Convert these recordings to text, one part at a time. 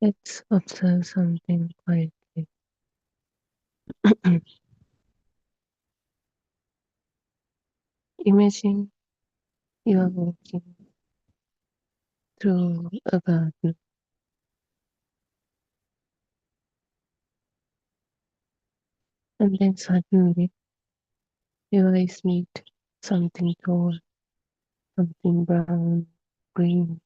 Let's observe something quietly. Imagine you are walking through a garden and then suddenly your eyes meet something tall, something brown, green,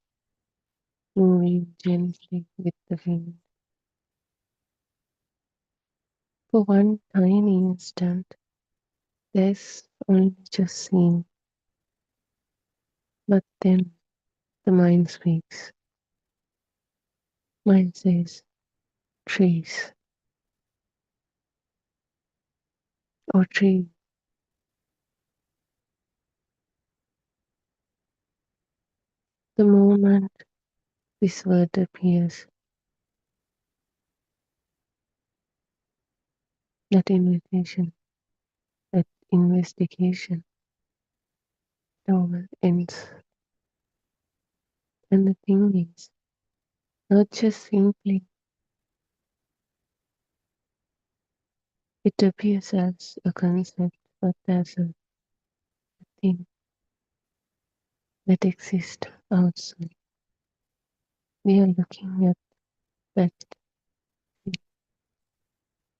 moving gently with the wind. For one tiny instant, there's only just seen, but then the mind speaks. Mind says, trees or tree. The moment this word appears, that invitation, that investigation, all ends. And the thing is, not just simply, it appears as a concept, but as a thing that exists outside. We are looking at that.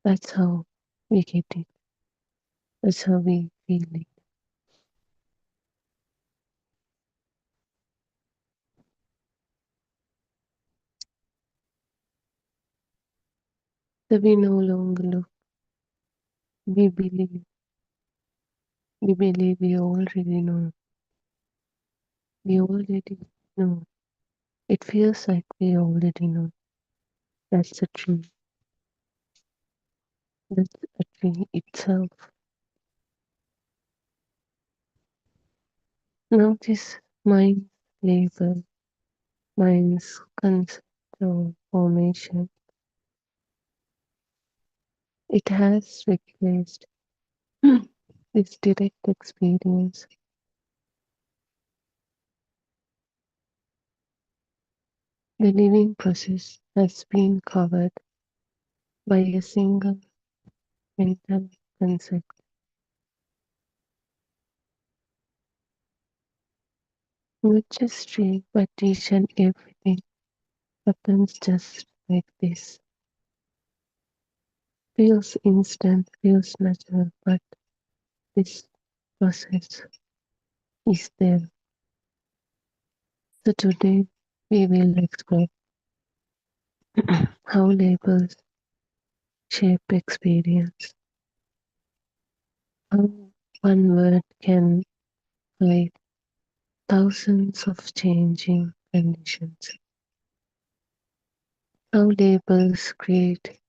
That's how we get it. That's how we feel it. So we no longer look. We believe. We believe we already know. We already know. It feels like we already know. That's a tree. That's a tree itself. Notice mind's label, mind's concept or formation. It has replaced this direct experience. The living process has been covered by a single mental concept. Not just tree, but each and everything happens just like this. Feels instant, feels natural, but this process is there. So today we will explore how labels shape experience, how one word can hide thousands of changing conditions, how labels create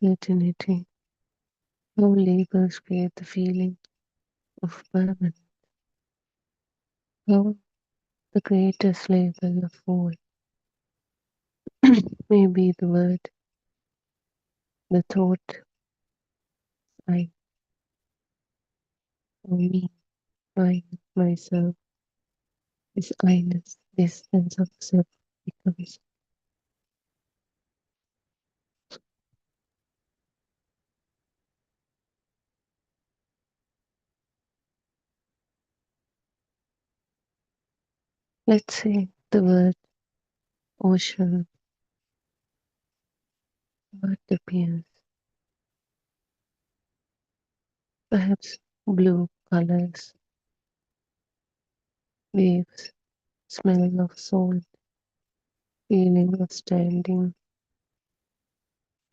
certainty, how labels create the feeling of permanence, how the greatest label of all may be the word, the thought, I, or me, I, myself, this I-ness, this sense of self becomes. Let's say the word ocean, what appears, perhaps blue colors, waves, smell of salt, feeling of standing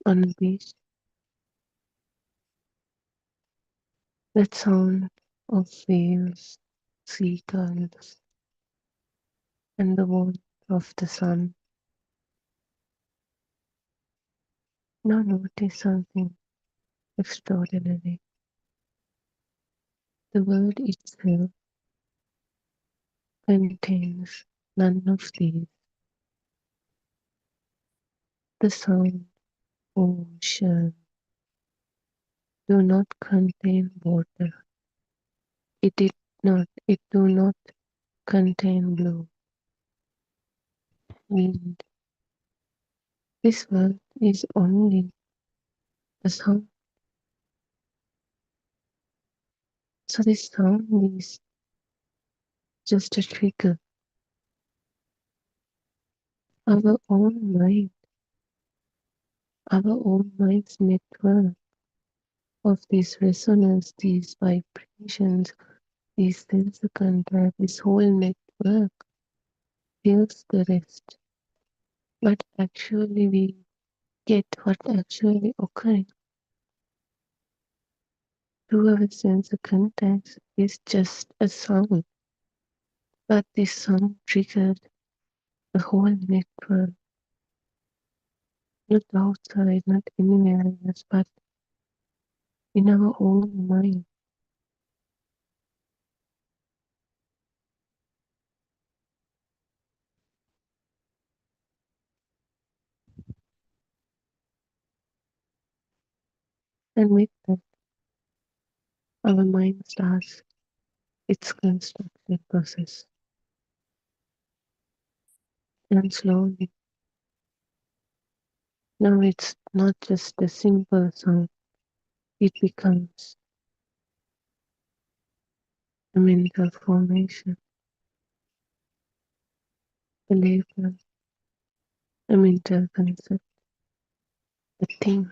on a beach, that sound of waves, seagulls, and the warmth of the sun. Now notice something extraordinary. The word itself contains none of these. The sound ocean do not contain water. It did not. It do not contain blue, wind, This world is only a sound. So this sound is just a trigger. Our own mind, our own mind's network of this resonance, these vibrations, these sensor contact, this whole network feels the rest. But actually we get what actually occurring through our sensor contacts is just a sound. But this sound triggered the whole network, not outside, not anywhere else, but in our own mind. And with that, our mind starts its construction process. And slowly, now it's not just a simple sound, it becomes a mental formation, a label, a mental concept, a thing.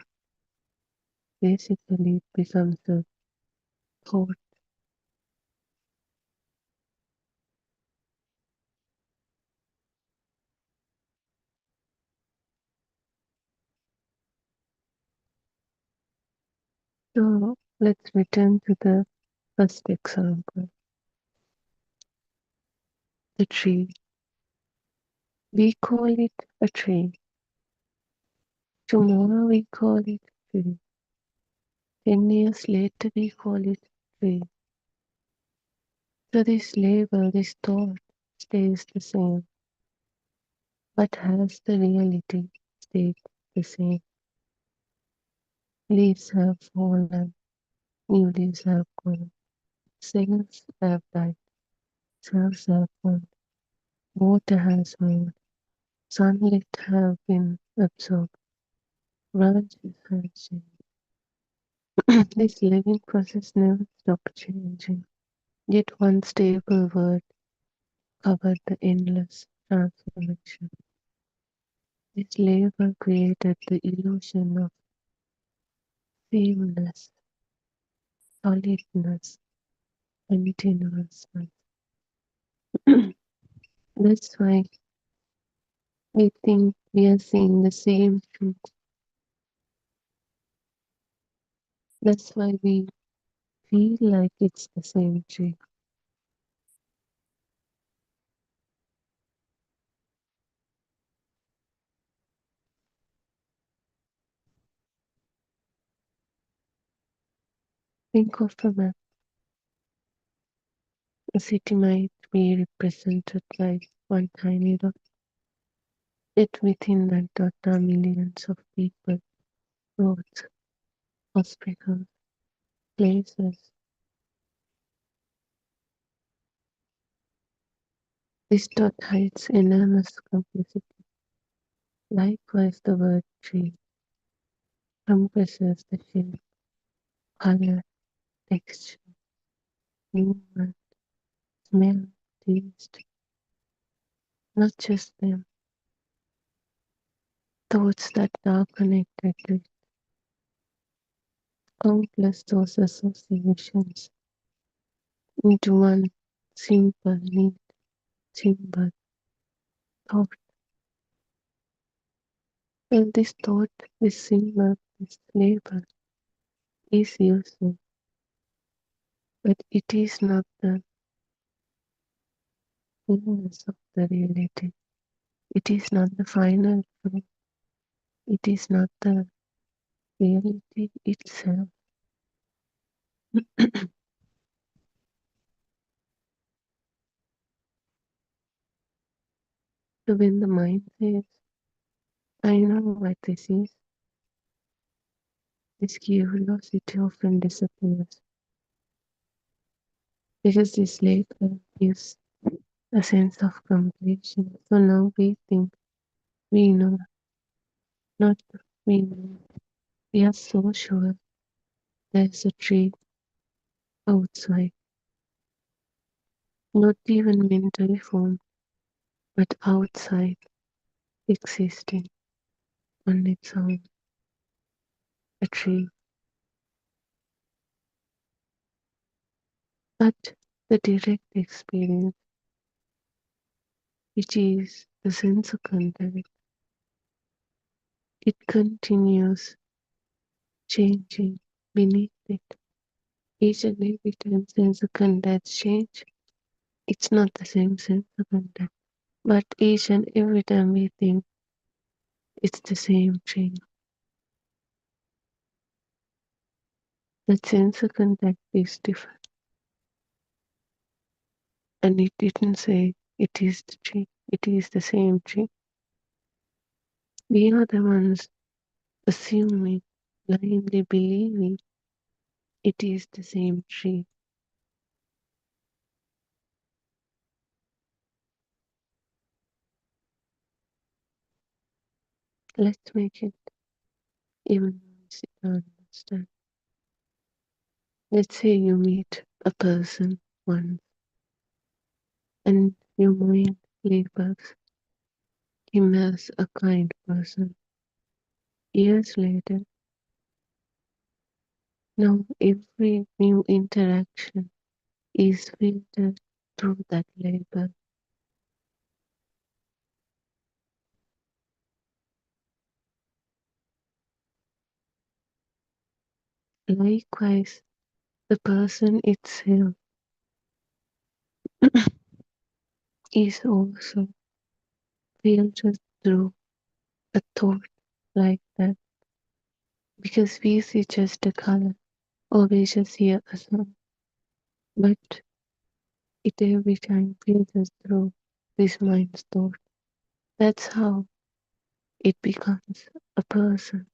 Basically, it becomes a thought. So let's return to the first example, the tree. We call it a tree. Tomorrow we call it tree. 10 years later we call it tree. So this label, this thought stays the same, but has the reality stayed the same? Leaves have fallen, new leaves have grown, cells have died, cells have formed, water has moved, sunlight have been absorbed, branches have changed. This living process never stopped changing. Yet one stable word covered the endless transformation. This label created the illusion of sameness, solidness, continuousness. That's why we think we are seeing the same truth. That's why we feel like it's the same tree. Think of a map. A city might be represented by one tiny dot. Yet within that dot are millions of people, roads, hospitals, places. This dot hides enormous complexity. Likewise, the word tree compresses the shape, color, texture, movement, smell, taste. Not just them, thoughts that are connected to countless those associations into one simple, neat, simple thought. Well, this thought, this symbol, this label is useful, but it is not the fullness of the reality. It is not the final truth. It is not the reality itself. So when the mind says, I know what this is, this curiosity often disappears because this label gives a sense of completion. So now we think we know, not we know. We are so sure there's a tree outside, not even mentally formed, but outside, existing on its own, a tree. But the direct experience, which is the sense of contact, it continues changing beneath it. Each and every time sense of contact change, it's not the same sense of contact. But each and every time we think it's the same thing, the sense of contact is different. And it didn't say it is the tree, it is the same tree. We are the ones assuming, blindly believing it is the same tree. Let's make it even more easy to understand. Let's say you meet a person once and your mind labels him as a kind person. Years later, now every new interaction is filtered through that label. Likewise, the person itself is also filtered through a thought like that because we see just a color or we just hear a sound, but it every time filters through this mind's thought. That's how it becomes a person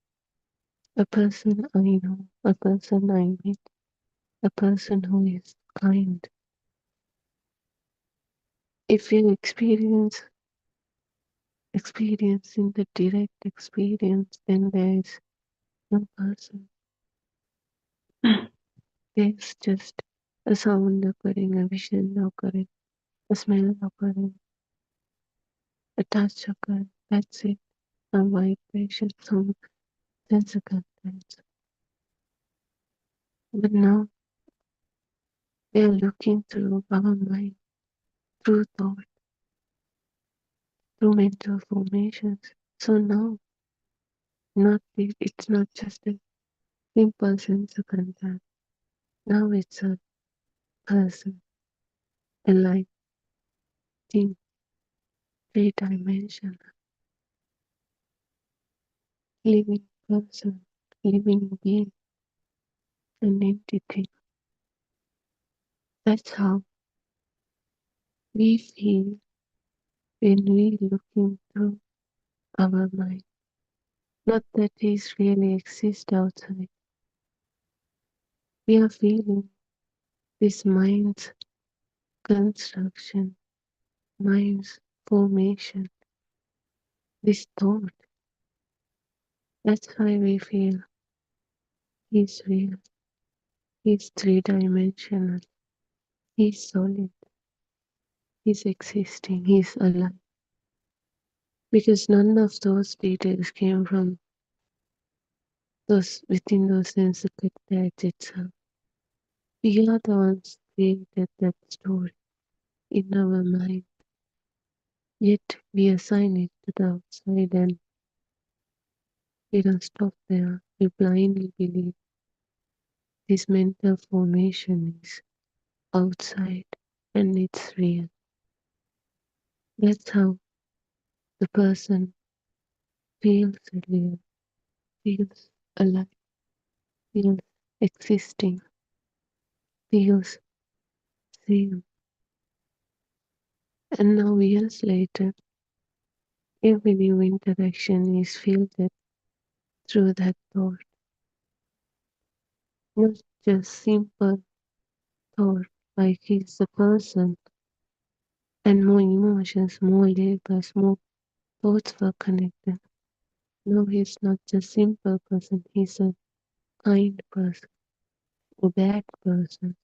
I know, a person I meet, a person who is kind. If you experiencing the direct experience, then there is no person. There's just a sound occurring, a vision occurring, a smell occurring, a touch occurring. That's it. Some vibration, some sense of contents. But now we are looking through our mind, through thought, through mental formations. So now it's not just a simple sense of contact. Now it's a person, a life, thing, three-dimensional, living person, living being, an entity. That's how we feel when we looking through our mind. Not that these really exist outside. We are feeling this mind's construction, mind's formation, this thought. That's why we feel he's real, he's three-dimensional, he's solid, he's existing, he's alive. Because none of those details came from those within those sense contacts itself. We are the ones created that story in our mind, yet we assign it to the outside and we don't stop there. We blindly believe this mental formation is outside and it's real. That's how the person feels real, feels alive, feels existing, feels same. And now years later, every new interaction is filtered through that thought, not just simple thought like he's a person, and more emotions, more labels, more thoughts were connected. No, he's not just simple person, he's a kind person, a bad person.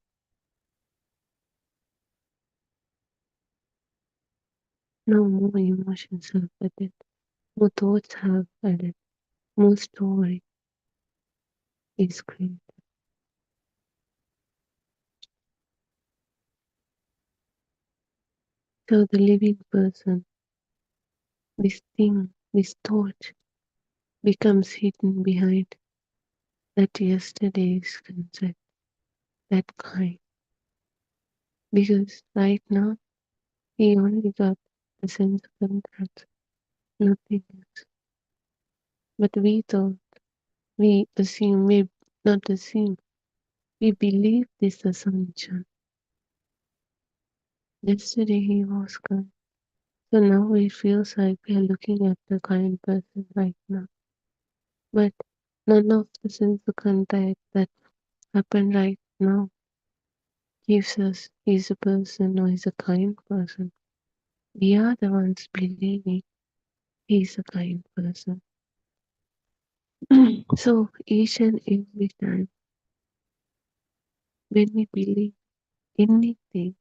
No more emotions have added, more thoughts have added, more story is created. So the living person, this thing, this thought becomes hidden behind that yesterday's concept, that kind. Because right now he only got the sense of contact, nothing else. But we thought, we assume, we not assume, we believe this assumption. Yesterday he was kind. So now it feels like we are looking at the kind person right now. But none of the sense of contact that happened right now gives us he's a person or he's a kind person. We are the ones believing he's a kind person. So each and every time when we believe anything,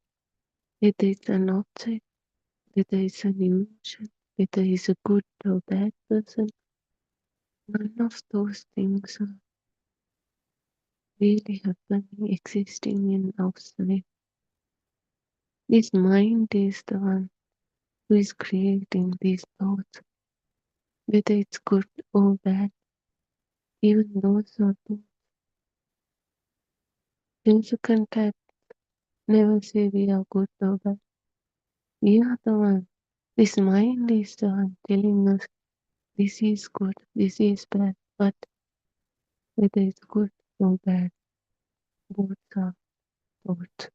whether it's an object, whether it's an emotion, whether he's a good or bad person, none of those things are really happening, existing in outside. This mind is the one who is creating these thoughts, whether it's good or bad, even those are thoughts. Since contact never say we are good or bad. We are the one. This mind is the one telling us this is good, this is bad, but whether it's good or bad, both are thoughts.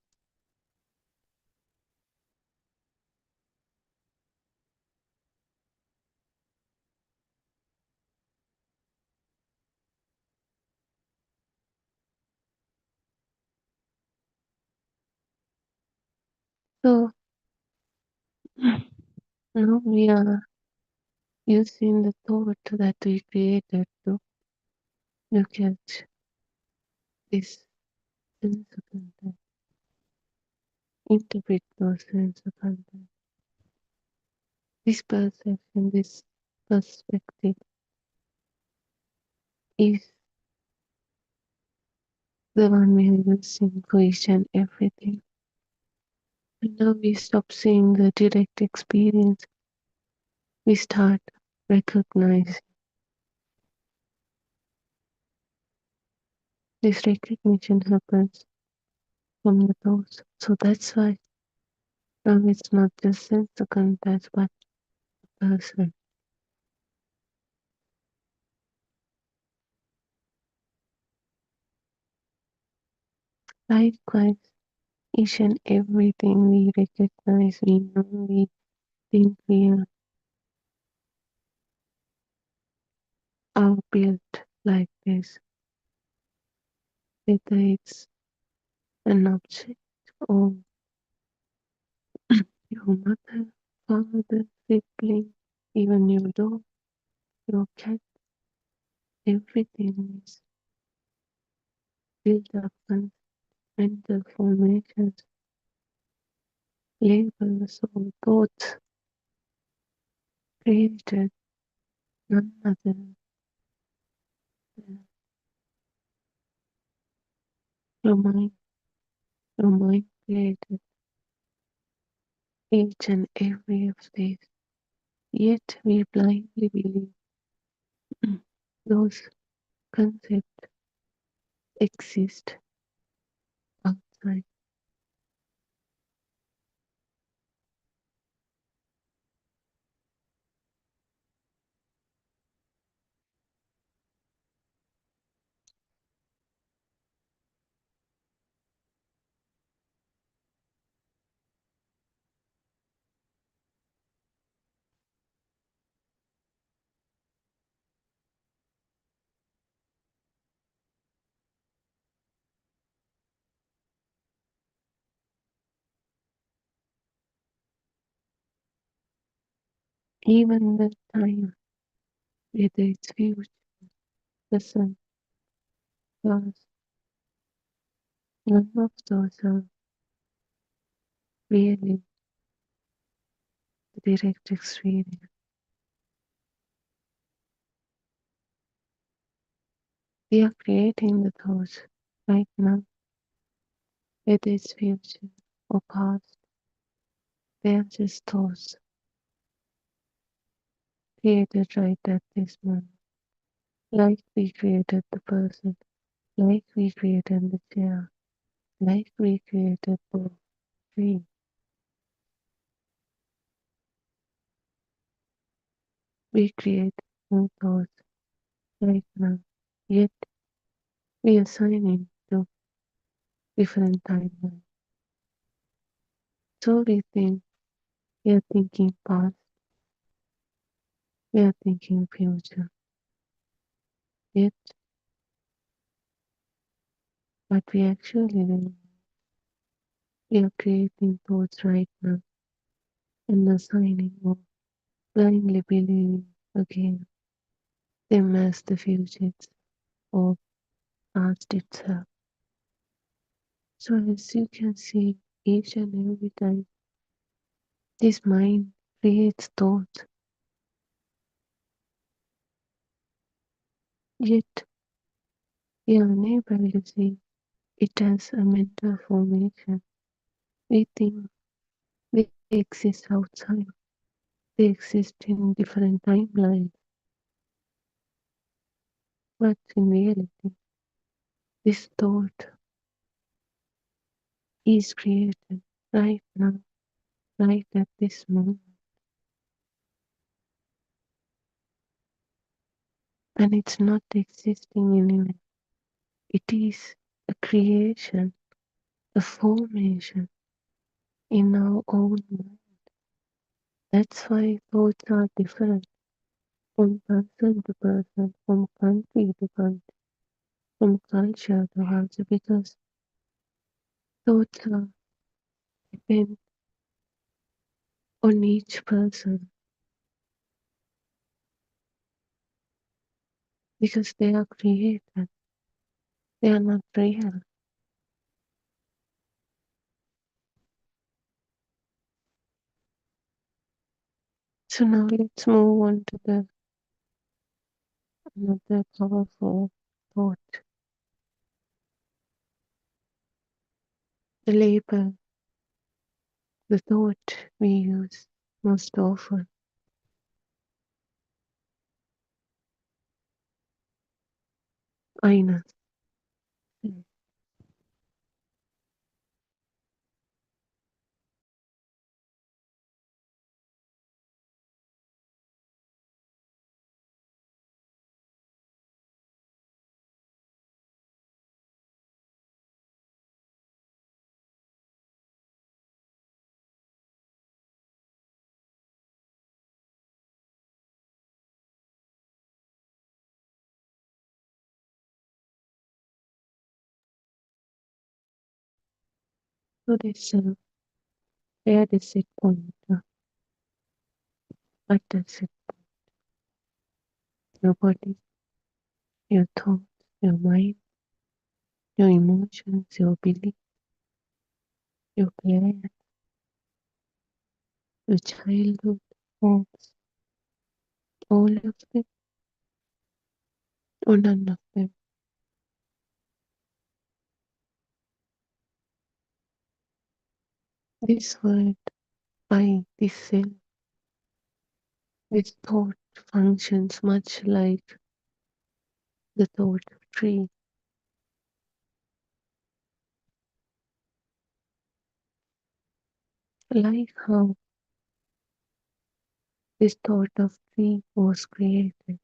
So now we are using the thought that we created to look at this sense of content, interpret those sense of content. This perception, this perspective is the one we are using for each and everything. And now we stop seeing the direct experience. We start recognizing. This recognition happens from the thoughts. So that's why now it's not just sense of contact, but person. Likewise, each and everything we recognize, we know, we think we are built like this. Whether it's an object or your mother, father, sibling, even your dog, your cat, everything is built up on mental formations, labels or thoughts created none other than your mind. Your mind created each and every of these. Yet we blindly believe those concepts exist outside. Even the time whether it's future, present, past. None of those are really the direct experience. We are creating the thoughts right now, whether it's future or past. They are just thoughts created right at this moment. Like we created the person, like we created the chair, like we created the tree. We create new thoughts right now, yet we assign it to different timelines. So we are thinking past, we are thinking future, yet what we actually do, we are creating thoughts right now and assigning or blindly believing again them as the future or past itself. So as you can see, each and every time this mind creates thoughts, yet we are unable to see it as a mental formation. We think they exist outside, they exist in different timelines, but in reality, this thought is created right now, right at this moment, and it's not existing anywhere. It is a creation, a formation in our own mind. That's why thoughts are different from person to person, from country to country, from culture to culture, because thoughts are depend on each person, because they are created, they are not real. So now let's move on to the another powerful thought, the label, the thought we use most often. Aina. So this where does it point? What does it? Your body, your thoughts, your mind, your emotions, your belief, your plan, your childhood hopes, all of them or none of them. This word, I, this cell, this thought functions much like the thought tree, like how this thought of tree was created.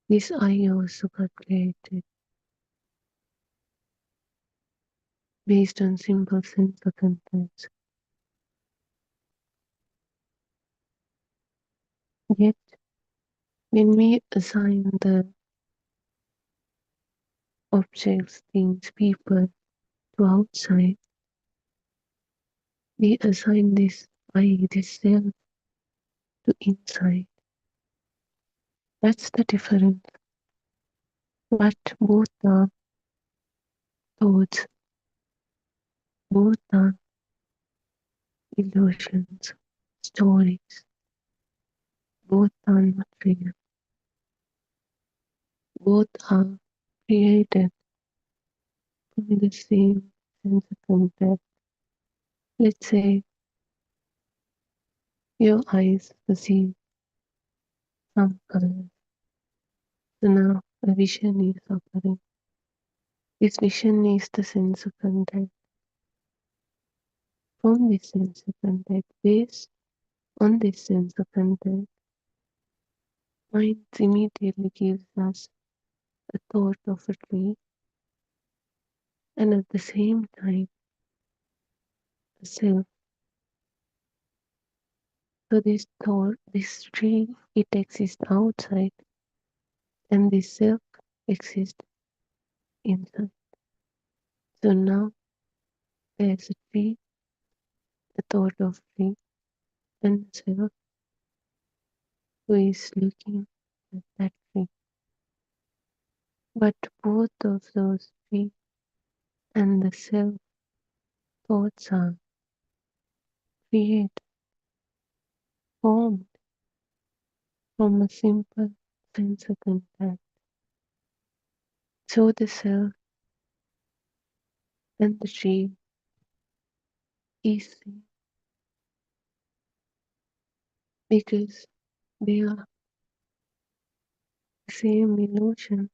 This I also got created based on simple sensor contents. Yet, when we assign the objects, things, people to outside, we assign this I, this self, to inside. That's the difference. But both are thoughts, both are illusions, stories, both are not real. Both are created from the same sense of contact. Let's say your eyes perceive some colors. So now a vision is occurring. This vision is the sense of contact. From this sense of contact, based on this sense of contact, mind immediately gives us a thought of a tree and at the same time a self. So this thought, this tree, it exists outside and this self exists inside. So now there's a tree, a thought of tree, and self who is looking at that tree. But both of those tree and the self thoughts are created, formed from a simple sense of contact. So the self and the tree is seen because they are the same illusion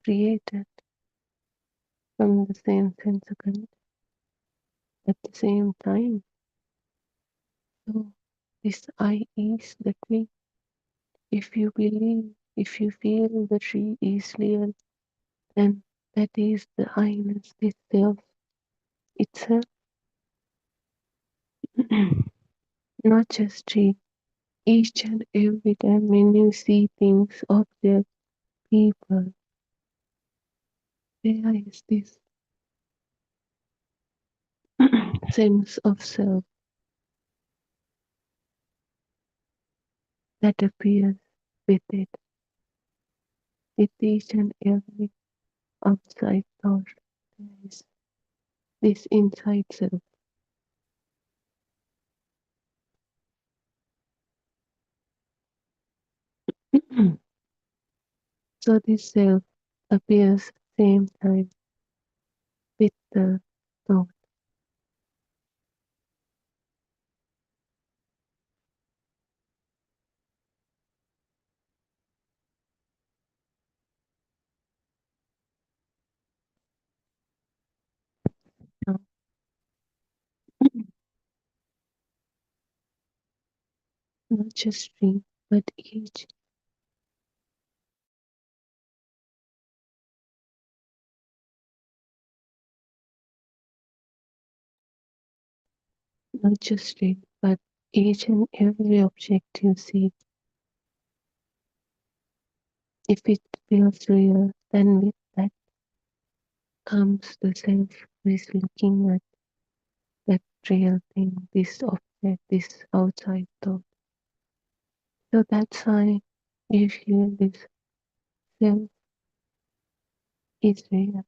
created from the same sense of contact at the same time. So this I is the tree. If you believe, if you feel the tree is real, then that is the I-ness, this self itself. Not just tree. Each and every time when you see things, objects, people, there is this sense of self that appears with it, with each and every outside thought. There is this inside self. So this self appears same time with the thought. Now, not just tree, but each, not just tree, but each and every object you see, if it feels real, then with that comes the self who is looking at that real thing, this object, this outside thought. So that's why we feel this self is real.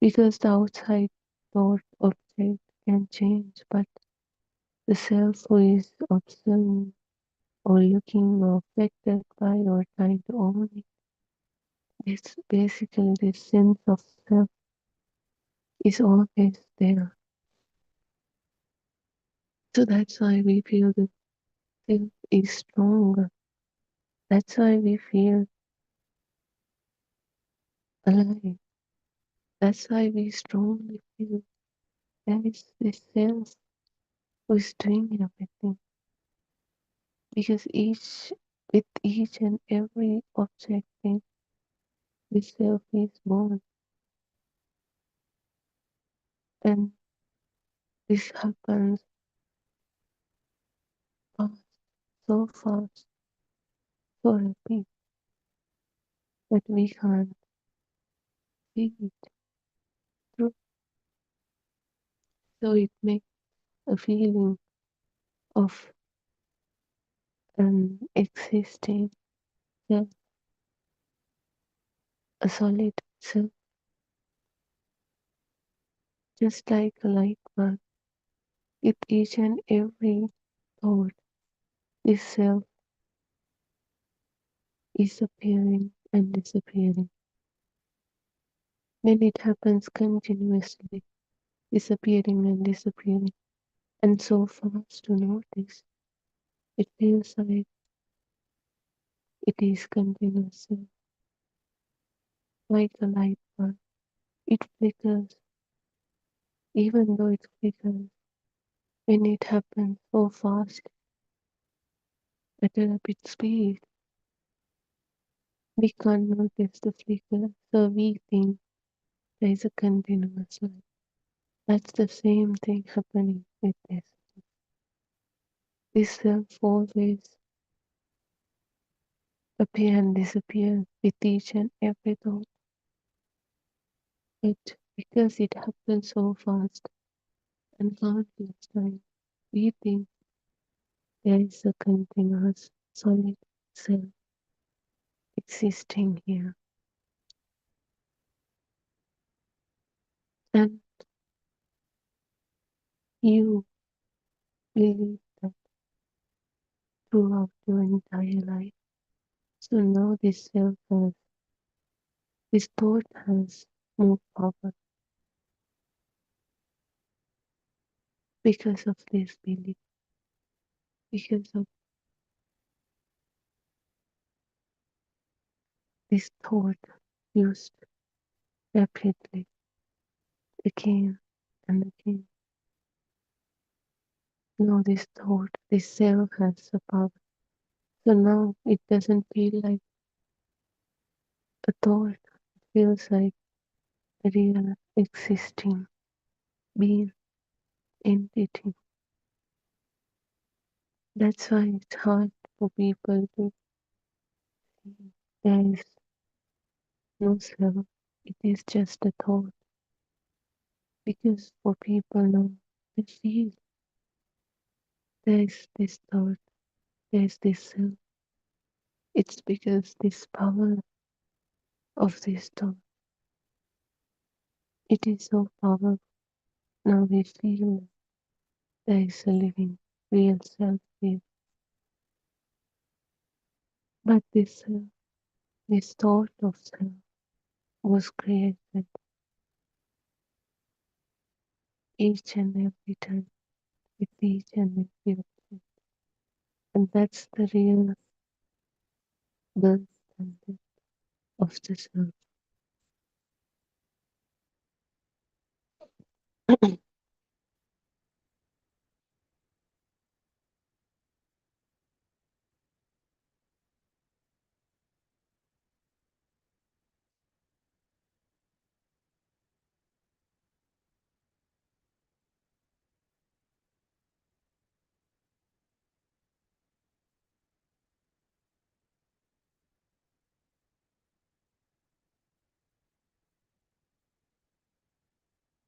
Because the outside thought object can change, but the self who is observing or looking or affected by or trying to own it, this basically this sense of self is always there. So that's why we feel the self is stronger. That's why we feel alive. That's why we strongly feel there is this self who is doing everything. Because with each and every object thing, the self is born. And this happens fast, so fast, so rapid that we can't see it through. So it makes a feeling of existing self, a solid self, just like a light bulb. With each and every thought, this self is appearing and disappearing. When it happens continuously, disappearing and disappearing, and so fast to notice, it feels like it is continuous, like a light bulb. It flickers, even though it flickers, when it happens so fast at a rapid speed, we can't notice the flicker, so we think there is a continuous light. That's the same thing happening with this. This self always appear and disappear with each and every thought. But because it happens so fast and countless times, we think there is a continuous solid self existing here. And you believe that throughout your entire life. So now this thought has more power because of this belief, because of this thought used rapidly again and again. Now this thought, this self has the power. So now it doesn't feel like a thought, it feels like a real existing being, entity. That's why it's hard for people to see there is no self. It is just a thought. Because for people now, they feel there's this thought, there's this self. It's because this power of this thought, it is so powerful. Now we feel there is a living, real self here. But this self, this thought of self was created each and every time with each and every object. And that's the real birth and death of the self.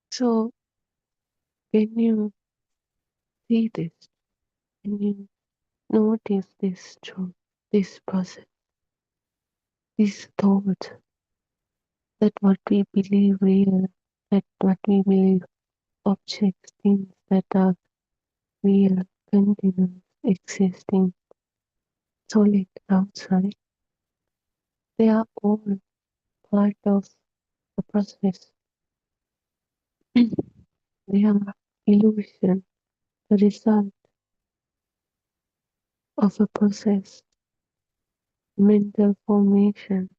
So when you see this, when you notice this truth, this process, this thought, that what we believe real, that what we believe objects, things that are real, continuous, existing, solid outside, they are all part of the process. They are illusion, the result of a process, mental formation,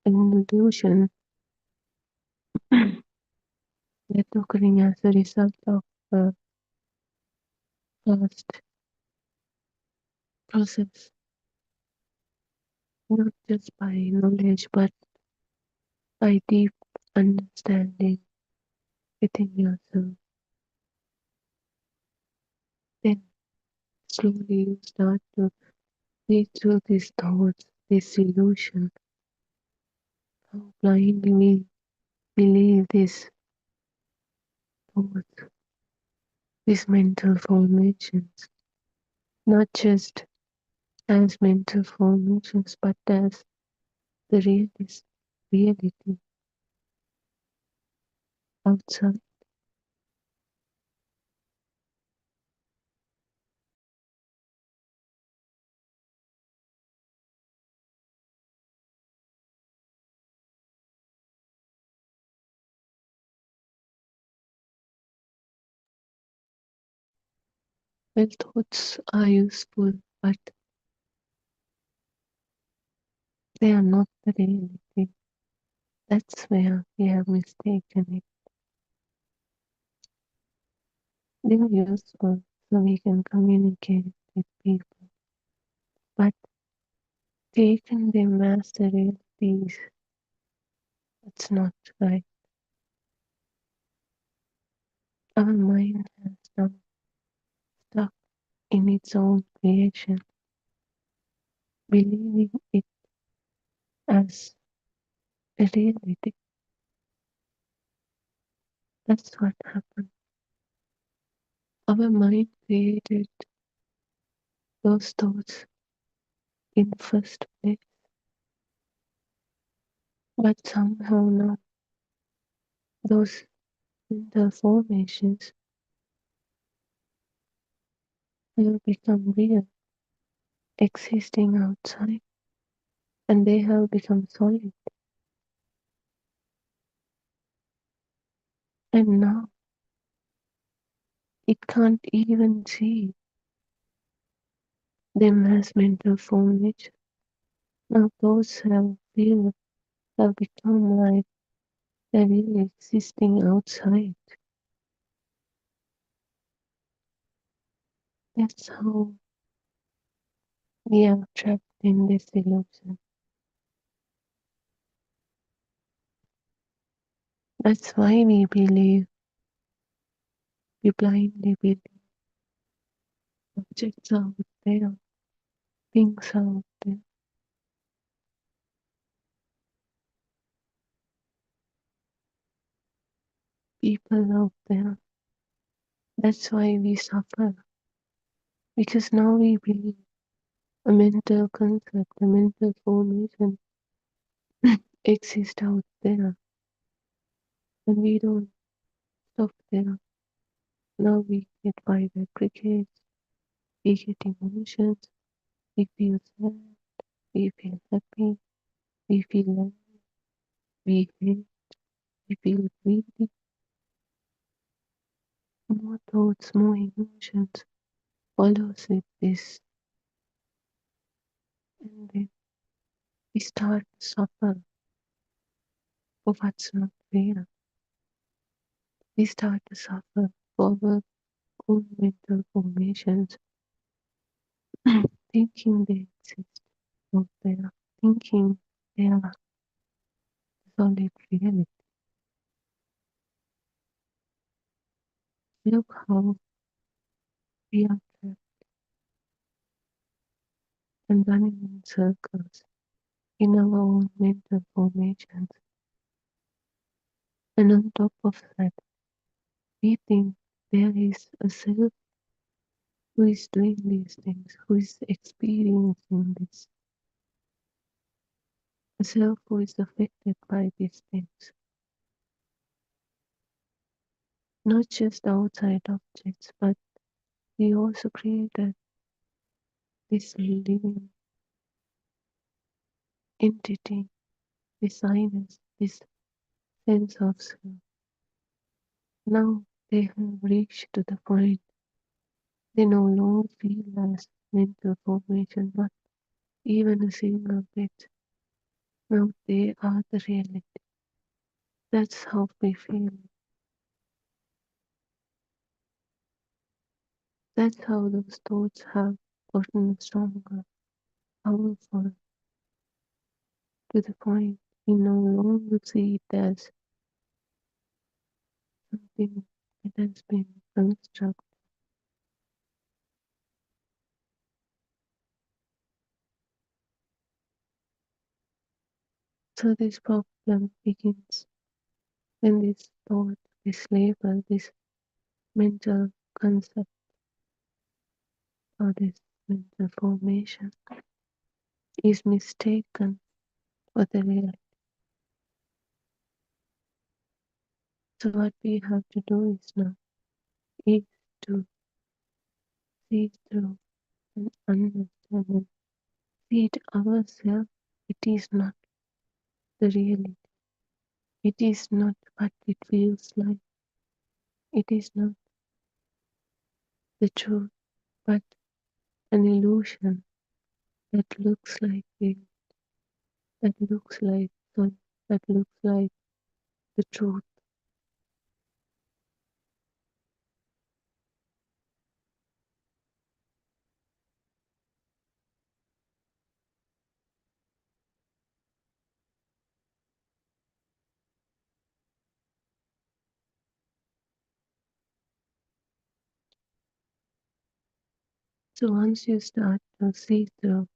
an illusion that occurring as a result of a past process, not just by knowledge but by deep understanding within yourself. Then slowly you start to see through these thoughts, this illusion, how blindly we believe these thoughts, these mental formations, not just as mental formations, but as the reality outside. Well, thoughts are useful, but they are not the reality. That's where we have mistaken it. They are useful so we can communicate with people, but taking them as the realities, that's not right. Our mind has now stuck in its own creation, believing it as a reality. That's what happened. Our mind created those thoughts in the first place, but somehow now those mental formations have become real, existing outside, and they have become solid. And now it can't even see them as mental formation. Now those have become like they're really existing outside. That's how we are trapped in this illusion. That's why we blindly believe objects are out there, things are out there, people out there. That's why we suffer. Because now we believe a mental concept, a mental formation exists out there, and we don't stop there. Now we get vibrant crickets, we get emotions, we feel sad, we feel happy, we feel angry, we hate, we feel greedy. More thoughts, more emotions follows with this, and then we start to suffer for what's not real. We start to suffer for our own mental formations, thinking they exist out there, thinking they are solid reality. Look how we are trapped and running in circles in our own mental formations. And on top of that, we think there is a self who is doing these things, who is experiencing this, a self who is affected by these things, not just outside objects, but we also created this living entity, this sinus, this sense of self. Now they have reached to the point they no longer feel as mental formation, not even a single bit. Now they are the reality. That's how we feel. That's how those thoughts have gotten stronger, powerful, to the point we no longer see it as something that has been constructed. So this problem begins when this thought, this label, this mental concept or this mental formation is mistaken for the reality. So what we have to do is now is to see through and understand and see it ourselves. It is not the reality. It is not what it feels like. It is not the truth, but an illusion that looks like it, that looks like so, that looks like the truth. So once you start to see through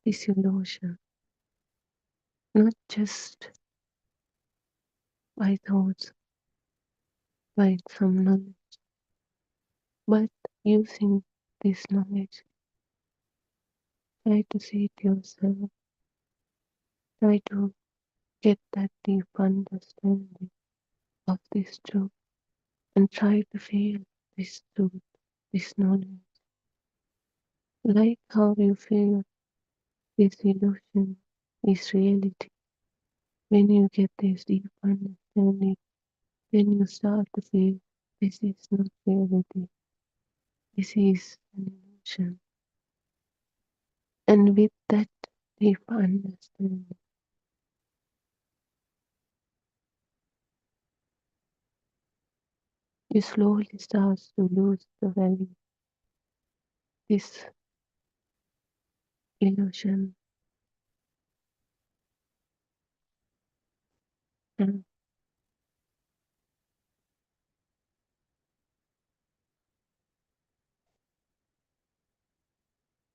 this illusion, not just by thoughts, by some knowledge, but using this knowledge, try to see it yourself, try to get that deep understanding of this truth, and try to feel this truth, this knowledge, like how you feel this illusion is reality. When you get this deep understanding, then you start to feel this is not reality, this is an illusion. And with that deep understanding, you slowly start to lose the value, this illusion, and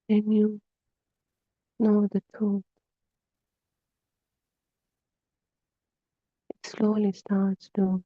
when you know the truth, it slowly starts to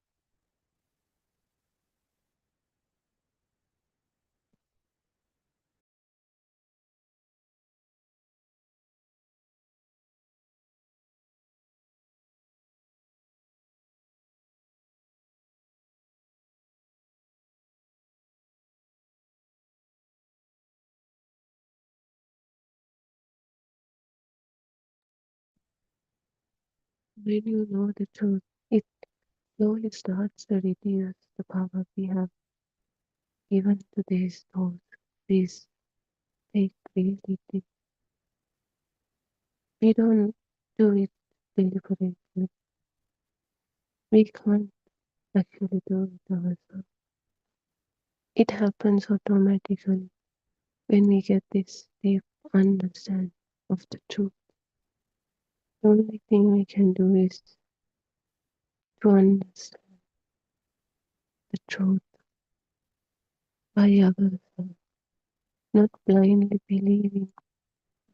when you know the truth, it slowly starts to reduce the power we have given to these thoughts, this fake reality. We don't do it deliberately. We can't actually do it ourselves. It happens automatically when we get this deep understanding of the truth. The only thing we can do is to understand the truth by ourselves, not blindly believing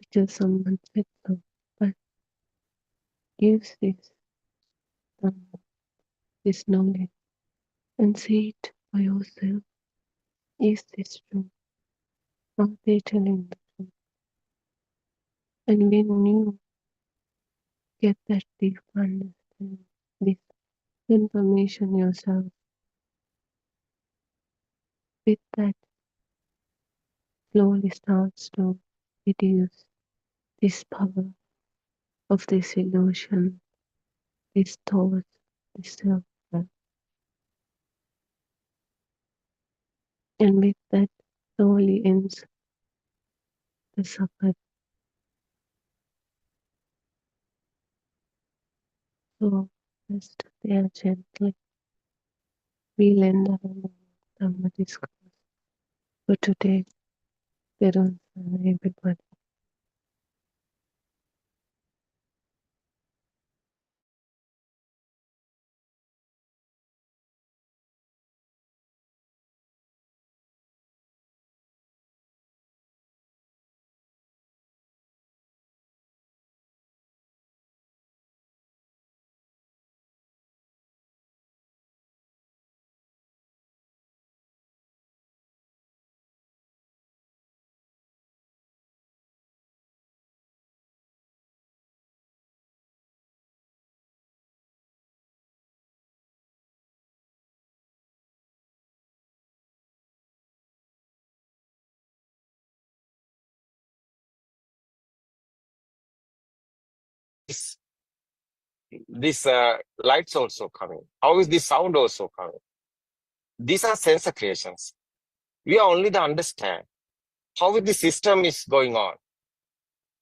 because someone said so, but use um, this knowledge and see it for yourself. Is this true? Are they telling the truth? And when you get that deep understanding, this information yourself, with that slowly starts to reduce this power of this illusion, this thought, this self. And with that slowly ends the suffer. So rest there gently. We'll end our Dhamma discourse for today. Perun everybody. this lights also coming? How is this sound also coming? These are sensor creations. We are only to understand how is the system is going on.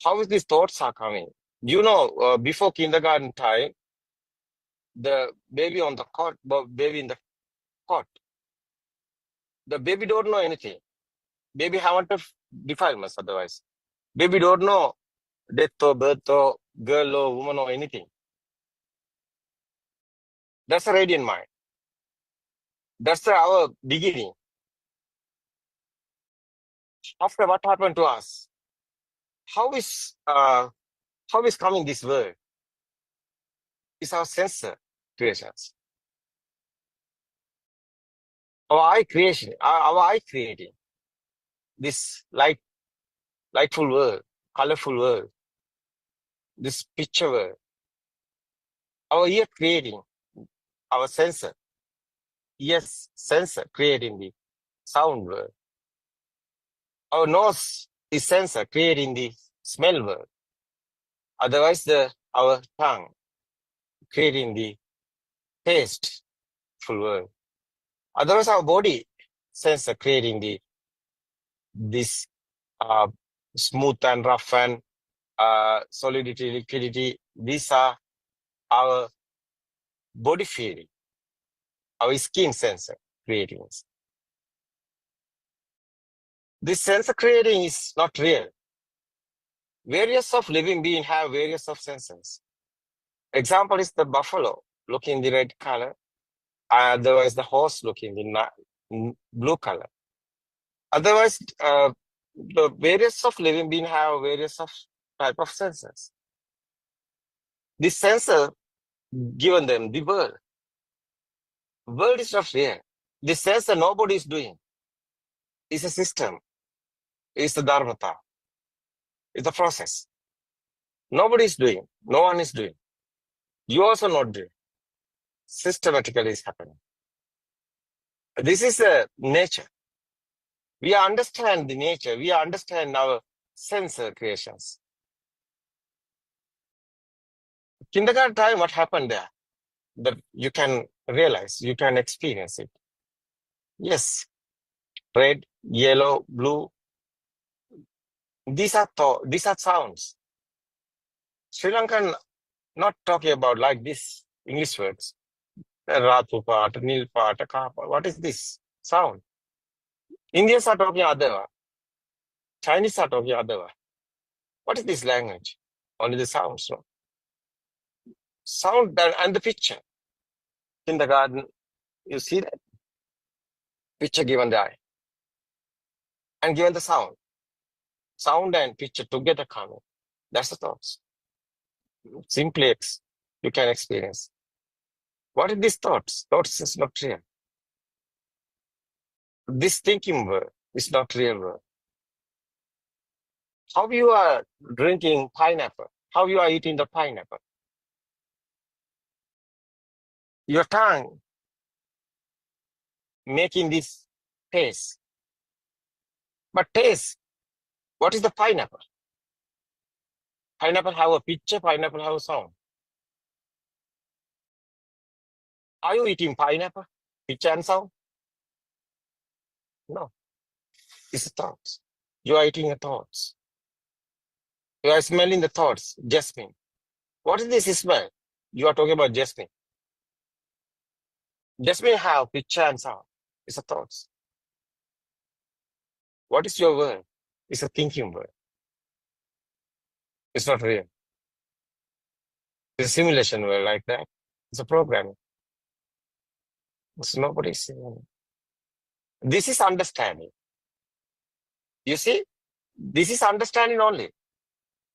How is these thoughts are coming? Before kindergarten time, the baby on the cot, baby in the cot, the baby don't know anything. Baby haven't defilements otherwise. Baby don't know death or birth or girl or woman or anything. That's a radiant mind. That's our beginning. After what happened to us? How is coming this world? It's our sensor creations. Our eye creation, our eye creating this lightful world, colorful world, this picture world. Our ear creating our sensor. Yes, sensor creating the sound world. Our nose is sensor creating the smell world. Otherwise, our tongue creating the taste full world. Otherwise, our body sensor creating this smooth and rough and solidity, liquidity. These are our body feeling, our skin sensor creating. This sensor creating is not real. Various of living beings have various of senses. Example is the buffalo looking the red color, otherwise the horse looking the blue color. Otherwise, the various of living beings have various of type of senses. This sensor given them the world. World is not real. This sensor nobody is doing. It's a system. It's the dharmata. It's a process. Nobody is doing. No one is doing. You also not doing. Systematically is happening. This is a nature. We understand the nature. We understand our sensor creations. Kindergarten time, what happened there? That you can realize, you can experience it. Yes, red, yellow, blue. These are sounds. Sri Lankan not talking about like this English words. Ratu part, nil part, ka part. What is this sound? Indians are talking other one. Chinese are talking other one. What is this language? Only the sounds. No? Sound and the picture. Kindergarten, you see that picture given the eye and given the sound. Sound and picture together coming. That's the thoughts. Simply you can experience. What are these thoughts? Thoughts is not real. This thinking world is not real world. How you are drinking pineapple? How you are eating the pineapple? Your tongue making this taste. But taste, what is the pineapple? Pineapple have a picture, pineapple have a sound. Are you eating pineapple? Picture and sound? No. It's the thoughts. You are eating the thoughts. You are smelling the thoughts. Jasmine. What is this smell? You are talking about jasmine. Jasmine have picture and sound. It's the thoughts. What is your word? It's a thinking word. It's not real. It's a simulation word like that. It's a programming. It's nobody's saying. This is understanding. You see, this is understanding only.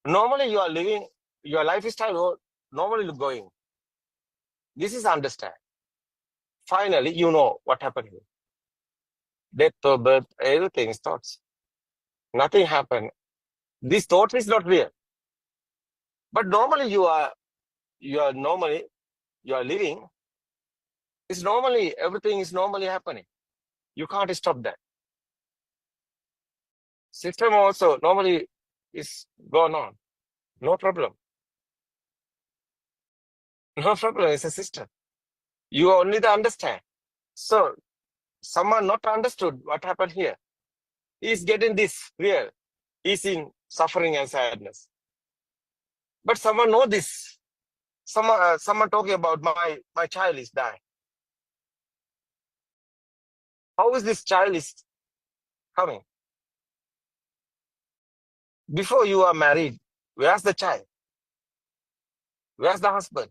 Normally you are living your lifestyle normally going. This is understand. Finally, you know what happened here. Death or birth, everything is thoughts. Nothing happened. This thought is not real. But normally you are living. It's normally, everything is normally happening. You can't stop that. System also normally is gone on. No problem. No problem. It's a system. You only the understand. So someone not understood what happened here. He's getting this real. He's in suffering and sadness. But someone know this. Someone talking about my child is dying. How is this child is coming? Before you are married, where's the child? Where's the husband?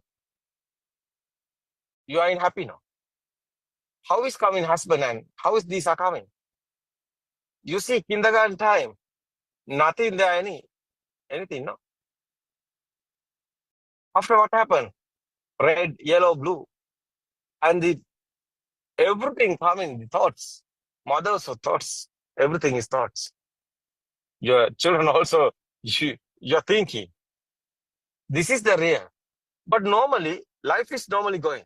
You are in happy now. How is coming husband and how is these are coming? You see, kindergarten time, nothing there anything, no? After what happened? Red, yellow, blue. And everything coming, the thoughts. Mothers of thoughts. Everything is thoughts. Your children also, you're thinking. This is the real. But normally, life is normally going.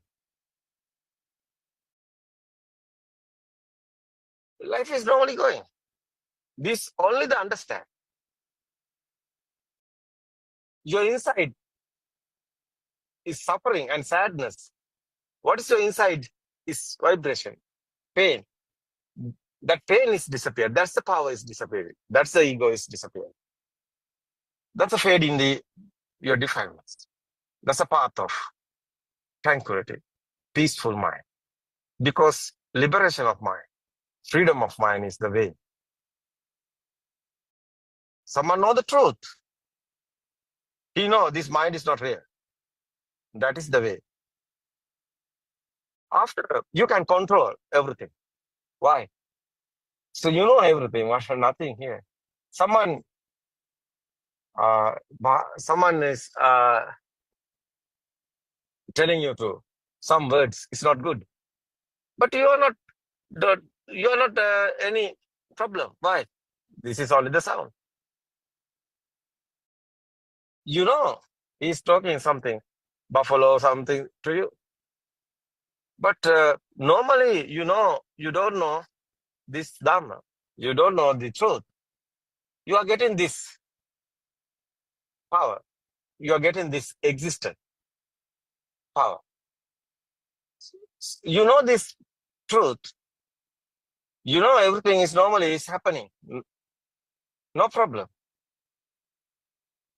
Life is normally going. This only the understand. Your inside is suffering and sadness. What is your inside is vibration, pain. That pain is disappeared. That's the power is disappearing. That's the ego is disappearing. That's a fade in your defilements. That's a path of tranquility, peaceful mind. Because liberation of mind, freedom of mind is the way. Someone know the truth. He know this mind is not real. That is the way. After you can control everything. Why? So you know everything. Why nothing here? Someone is telling you to some words. It's not good, but you are not. You are not any problem. Why? This is only the sound. You know, he's talking something, buffalo, something to you. But normally, you don't know this Dharma. You don't know the truth. You are getting this power. You are getting this existent power. You know this truth. You know everything is normally is happening. No problem.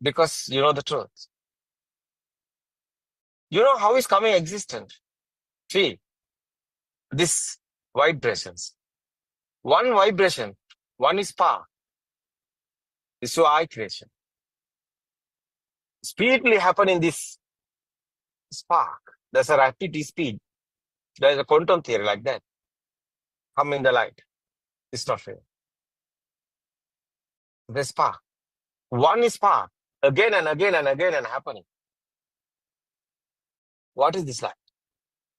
Because you know the truth. You know how is coming existent. Feel this vibrations. One vibration, one is power. This is your eye creation. Speedily happen in this spark. There's a rapidity speed. There's a quantum theory like that. Come in the light. It's not real. The spark. One is spark. Again and again and again and happening. What is this light?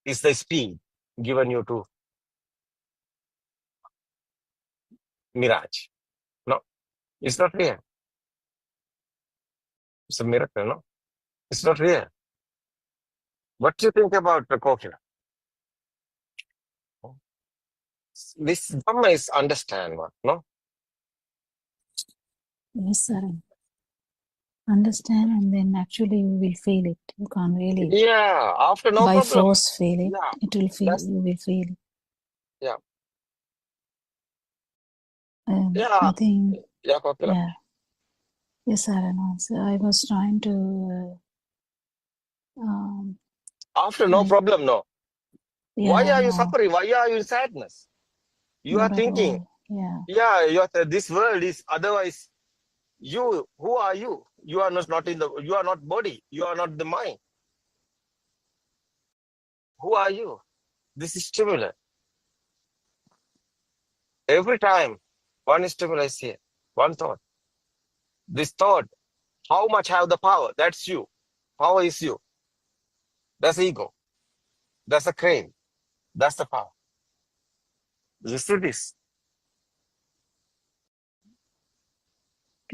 It's the speed given you to mirage. No, it's not real. It's a miracle, no? It's not real. What do you think about the coconut? This Dhamma is understand what, no? Yes, sir. Understand, and then actually you will feel it. You can't really Yeah, after no by problem. force feel it. Yeah, It will feel. that's You will feel. yeah. I Yeah, think. yeah, coconut. Yeah. Yes, sir. So I was trying to. After no problem, no. Why Yeah. are you No. suffering? Why are you in sadness? You are Not at thinking, all. Yeah. yeah, this world is otherwise. You, who are you? You are not in the. You are not body. You are not the mind. Who are you? This is stimulus. Every time, one stimulus here, one thought. This thought, how much have the power? That's you. Power is you. That's ego. That's the crane. That's the power. You see this.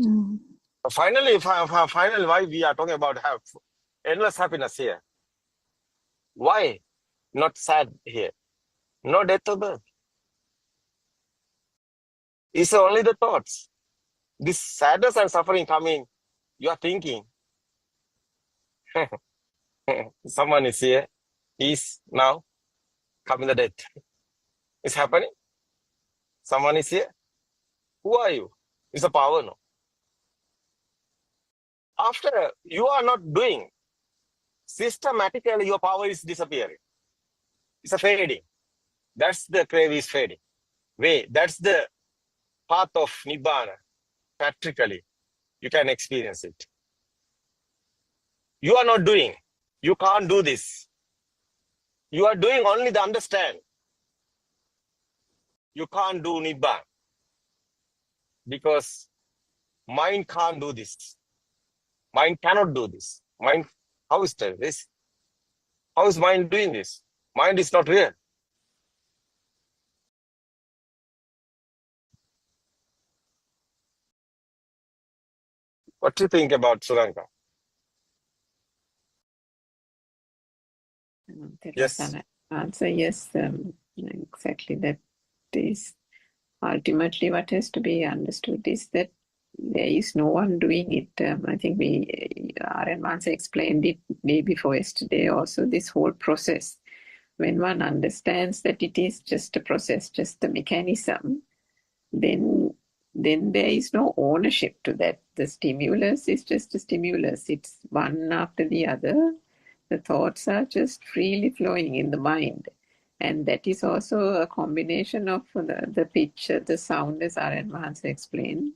Mm. Finally, why we are talking about endless happiness here? Why not sad here? No death or birth. It's only the thoughts. This sadness and suffering coming, you are thinking. Someone is here. He's now coming the death. It's happening. Someone is here. Who are you? It's a power, no? After you are not doing, systematically your power is disappearing. It's a fading. That's the crave is fading. That's the path of Nibbana. Practically, you can experience it. You are not doing. You can't do this. You are doing only the understand. You can't do Nibbana because mind can't do this. Mind cannot do this. Mind, how is this? How is mind doing this? Mind is not real. What do you think about Suranka? Yes. Answer yes, exactly. That is ultimately what has to be understood is that there is no one doing it. I think R.N. Mansa explained it day before yesterday also, this whole process. When one understands that it is just a process, just a mechanism, then there is no ownership to that. The stimulus is just a stimulus. It's one after the other. The thoughts are just freely flowing in the mind. And that is also a combination of the picture, the sound, as R.N. Mahansa explained.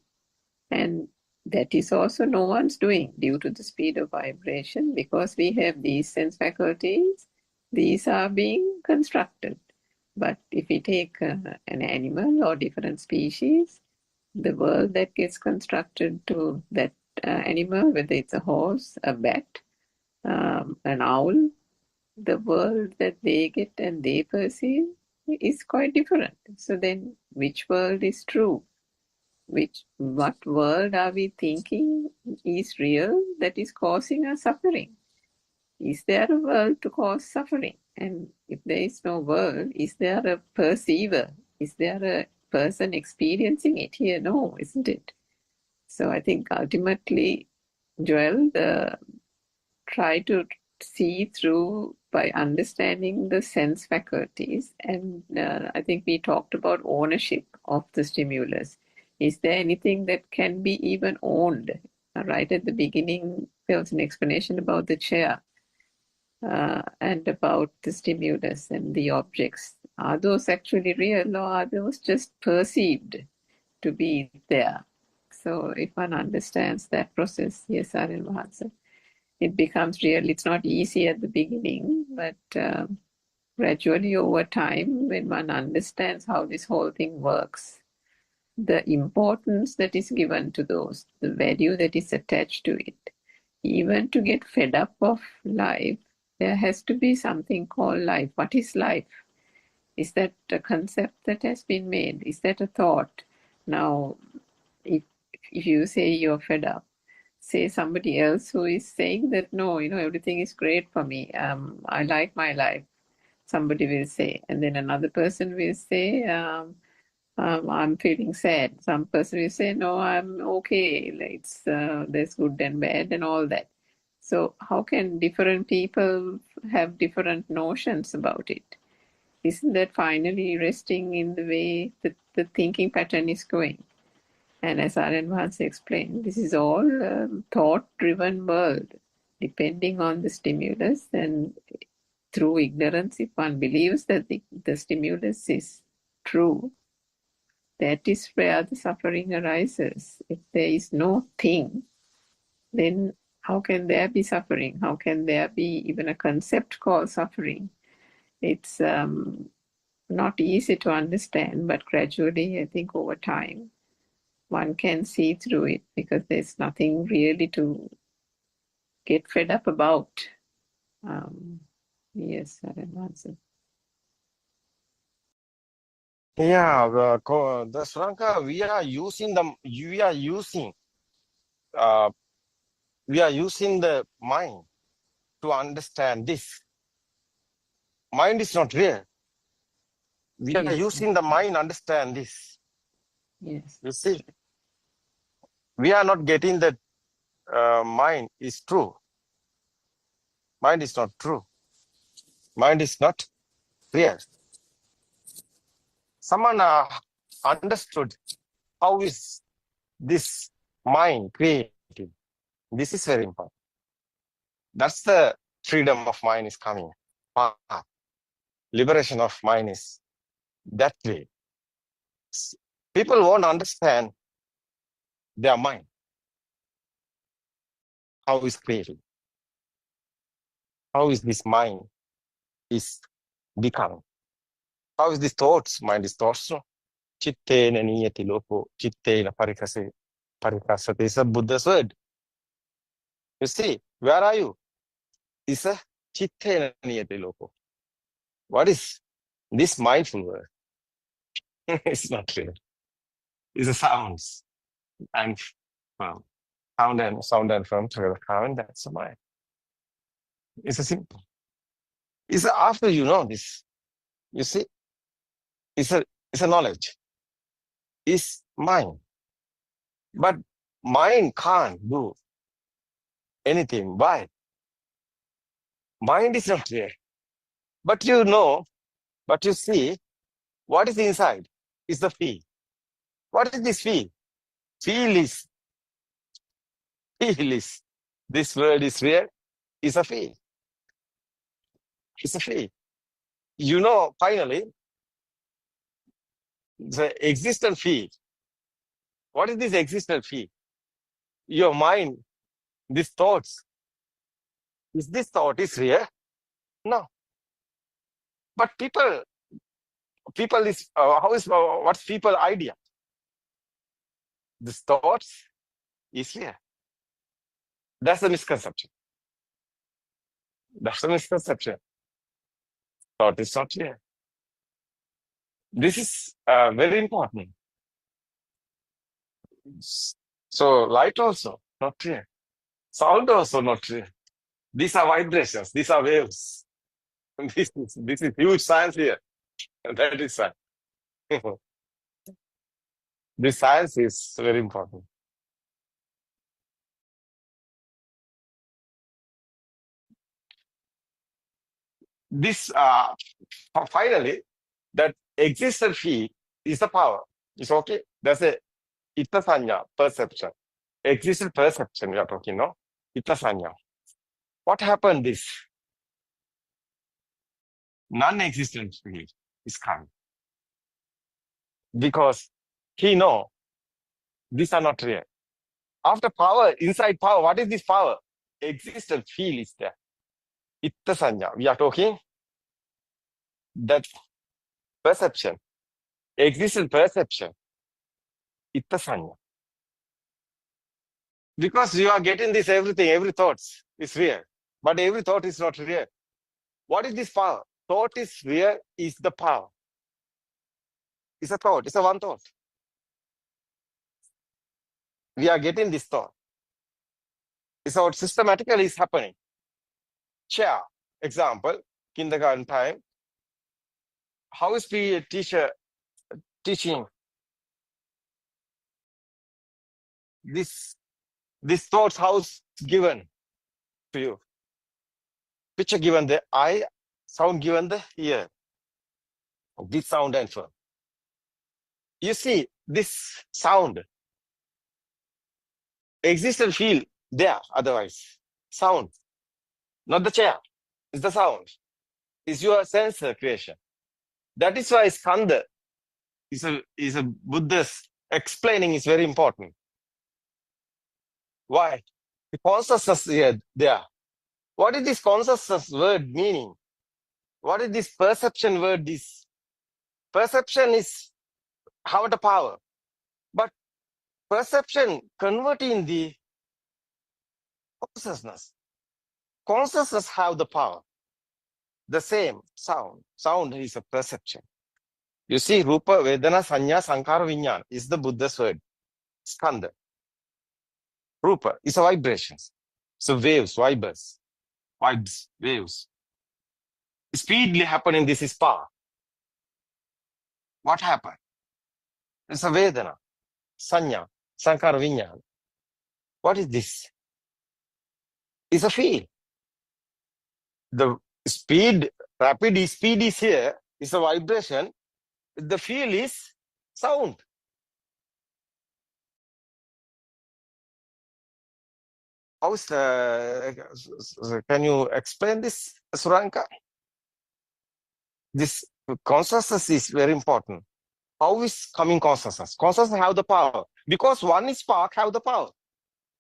And that is also no one's doing due to the speed of vibration, because we have these sense faculties. These are being constructed. But if we take an animal or different species, the world that gets constructed to that animal, whether it's a horse, a bat, an owl, the world that they get and they perceive is quite different. So then which world is true? What world are we thinking is real that is causing us suffering? Is there a world to cause suffering? And if there is no world, is there a perceiver? Is there a person experiencing it here? No, isn't it? So I think ultimately, Joel, try to see through by understanding the sense faculties. And I think we talked about ownership of the stimulus. Is there anything that can be even owned? Right at the beginning, there was an explanation about the chair and about the stimulus and the objects. Are those actually real, or are those just perceived to be there? So if one understands that process, yes, Aril Mahansa, it becomes real. It's not easy at the beginning, but gradually over time, when one understands how this whole thing works, the importance that is given to those, the value that is attached to it, even to get fed up of life, there has to be something called life. What is life? Is that a concept that has been made? Is that a thought? Now, if you say you're fed up, say somebody else who is saying that, no, everything is great for me. I like my life. Somebody will say, and then another person will say, I'm feeling sad. Some person will say, no, I'm okay. There's good and bad and all that. So how can different people have different notions about it? Isn't that finally resting in the way that the thinking pattern is going? And as R.N. Vance explained, this is all a thought-driven world, depending on the stimulus. And through ignorance, if one believes that the stimulus is true, that is where the suffering arises. If there is no thing, then how can there be suffering? How can there be even a concept called suffering? It's not easy to understand, but gradually, I think over time, one can see through it, because there's nothing really to get fed up about. Yes, Arun answer. Yeah, the Suranka, we are using the mind to understand this. Mind is not real. We are using the mind to understand this. Yes. You see, we are not getting that mind is true. Mind is not true. Mind is not real. Someone understood how is this mind created. This is very important. That's the freedom of mind is coming. Liberation of mind is that way. People won't understand their mind. How is created? How is this mind is becoming? How is this thoughts? Mind is thoughts. No? Chittena niyati loko, chittena parikasate is a Buddha's word. You see, where are you? It's a chittena niyati loko. What is this mindful word? It's not real. It's a sounds and firm. Sound and firm together. And that's a mind. It's a simple. It's after you know this. You see, it's a knowledge. It's mind. But mind can't do anything. Why? Mind is not there. But you know, but you see, what is inside? Is the feel. What is this feel? Feel is. This word is real. It's a feel. It's a feel. You know, finally, the existent feel. What is this existent feel? Your mind, these thoughts. Is this thought is real? No. But people is what's people idea? This thoughts is here. That's the misconception. That's the misconception. Thought is not here. This is very important. So light also not here. Sound also not here. These are vibrations. These are waves. This is huge science here. That is science. This science is very important. This finally, that existent field is the power. It's okay. That's a itta sanya, perception. Existent perception we are talking, no? Itta sanya. What happened this? Non-existent field is coming. Because he know these are not real. After power, inside power, what is this power? Existent field is there. Itta sanya. We are talking that perception, existent perception, itta sanya. Because you are getting this everything, every thought is real. But every thought is not real. What is this power? Thought is real, is the power. It's a thought, it's a one thought. We are getting this thought. It's what systematically is happening. Chair, example, kindergarten time. How is the teacher teaching this thoughts? How's given to you? Picture given the eye, sound given the ear. This sound and form. You see, this sound existent feel there, otherwise. Sound. Not the chair. It's the sound. It's your sensor creation. That is why Skanda is a Buddha's explaining is very important. Why? The consciousness here, there. What is this consciousness word meaning? What is this perception word? This perception is have the power. But perception converting the consciousness. Consciousness have the power. The same sound. Sound is a perception. You see, Rupa, Vedana, Sanya, Sankara, Vinyana is the Buddha's word. Skanda. Rupa is a vibrations. So waves, vibes, waves. Speedily happening, this is power. What happened? It's a Vedana, Sanya, Sankara, Vinyana. What is this? It's a feel. The speed, rapid speed is here, is a vibration. The feel is sound. How is can you explain this, Suranka? This consciousness is very important. How is coming consciousness? Consciousness have the power. Because one is spark, have the power.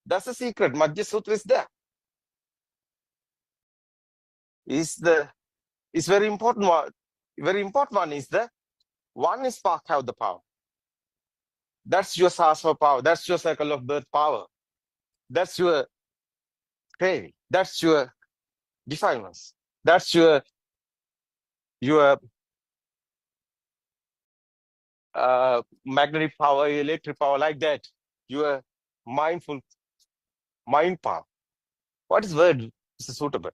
That's the secret. Madhya Sutra is there. It's very important one. Very important one is the one is spark, have the power. That's your Sasva power. That's your cycle of birth power. That's your craving. That's your defilements. That's your magnetic power, electric power, like that. Your mindful mind power. What is word is suitable?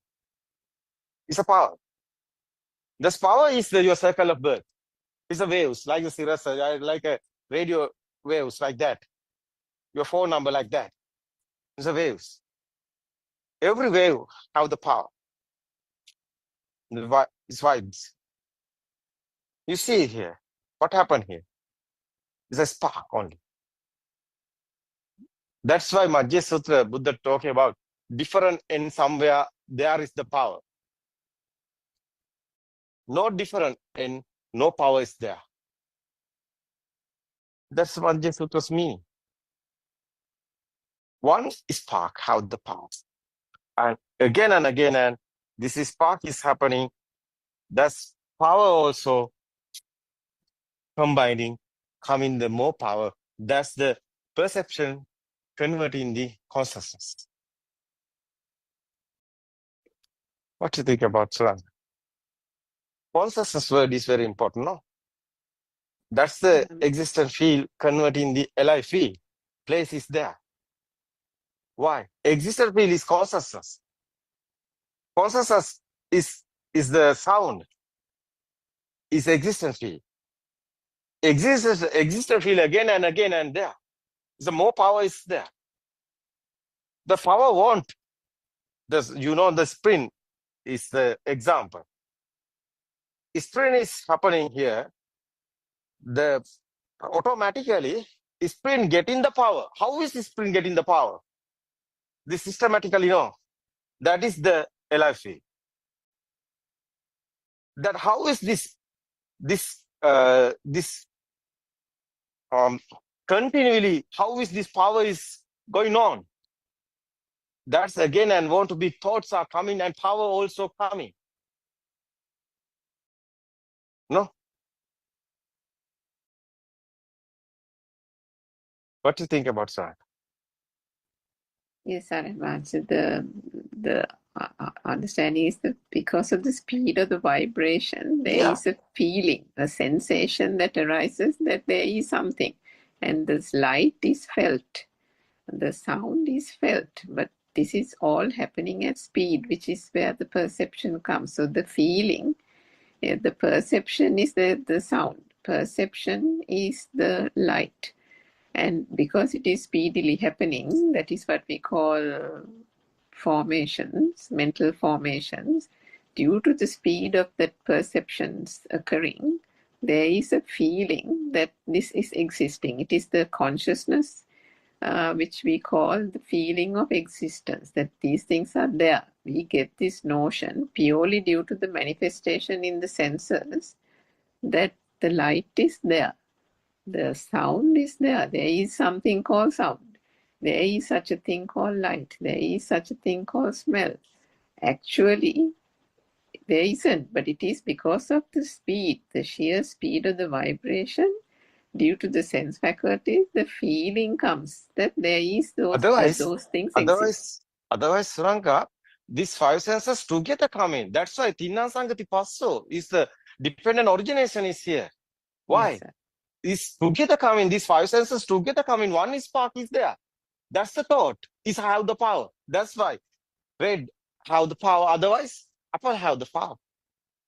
It's a power. This power is your circle of birth. It's a waves, like the Sirasa, like a radio waves, like that. Your phone number, like that. It's a waves. Every wave have the power. It's vibes. You see it here. What happened here? It's a spark only. That's why Madhya Sutra, Buddha talking about different in somewhere, there is the power. No different in no power is there. That's Madhya Sutra's meaning. One spark have the power. And again, and this spark is happening. That's power also combining, coming the more power. That's the perception converting the consciousness. What do you think about Suran? Consciousness word is very important, no? That's the existent field converting the alive field. Place is there. Why? Existent field is consciousness. Consciousness is the sound. Is existent field. Existent field again and again and there. The more power is there. The power won't. The sprint is the example. Sprint is happening here. The automatically sprint getting the power. How is the sprint getting the power? This systematically no. That is the LIF. That how is this continually, how is this power is going on? That's again and want to be thoughts are coming and power also coming. No? What do you think about that? Yes, Arvind. So the understanding is that because of the speed of the vibration, there is a feeling, a sensation that arises that there is something. And this light is felt, the sound is felt, but this is all happening at speed, which is where the perception comes. So the feeling, the perception is the sound, perception is the light. And because it is speedily happening, that is what we call formations, mental formations. Due to the speed of that perceptions occurring, there is a feeling that this is existing. It is the consciousness which we call the feeling of existence, that these things are there. We get this notion purely due to the manifestation in the senses that the light is there. The sound is there. There is something called sound. There is such a thing called light. There is such a thing called smell. Actually, there isn't, but it is because of the speed, the sheer speed of the vibration, due to the sense faculties, the feeling comes that there is those things exist. Otherwise, Suranka, these five senses together come in. That's why Tinna Sangati Passo is the dependent origination is here. Why? Yes, is together coming, these five senses together coming, one is spark is there. That's the thought, is have the power. That's why red have the power, otherwise apple have the power.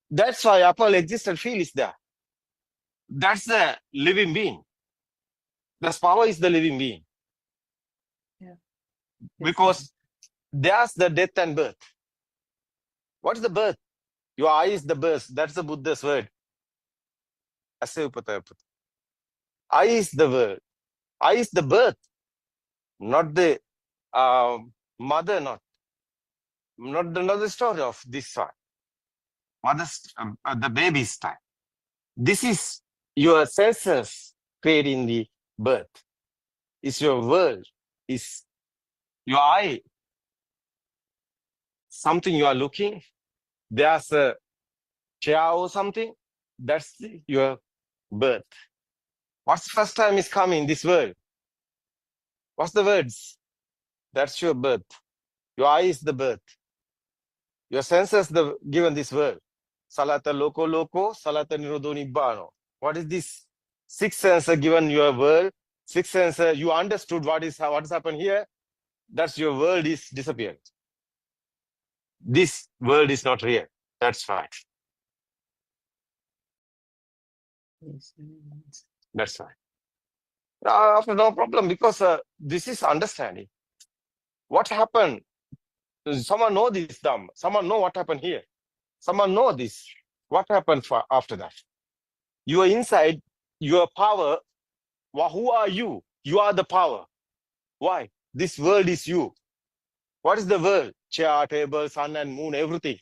That's why apple existent feel is there. That's the living being. The power is the living being. Yeah. Because there's the death and birth. What is the birth? Your I is the birth. That's the Buddha's word. I is the word. I is the birth, not the mother, not the story of this one. Mother's the baby's time. This is your senses creating the birth. It's your world. It's your eye. Something you are looking. There's a chair or something. That's your birth. What's the first time is coming this world? What's the words? That's your birth. Your eye is the birth. Your senses the given this word. Salata loco, salata nirodho nibbano. What is this? Six senses given your world. Six senses, you understood what has happened here. That's your world is disappeared. This world is not real. That's right. Yes. That's right. No problem, because this is understanding. What happened? Someone know this Dham. Someone know what happened here. Someone know this. What happened after that? You are inside your power. Who are you? You are the power. Why? This world is you. What is the world? Chair, table, sun and moon, everything.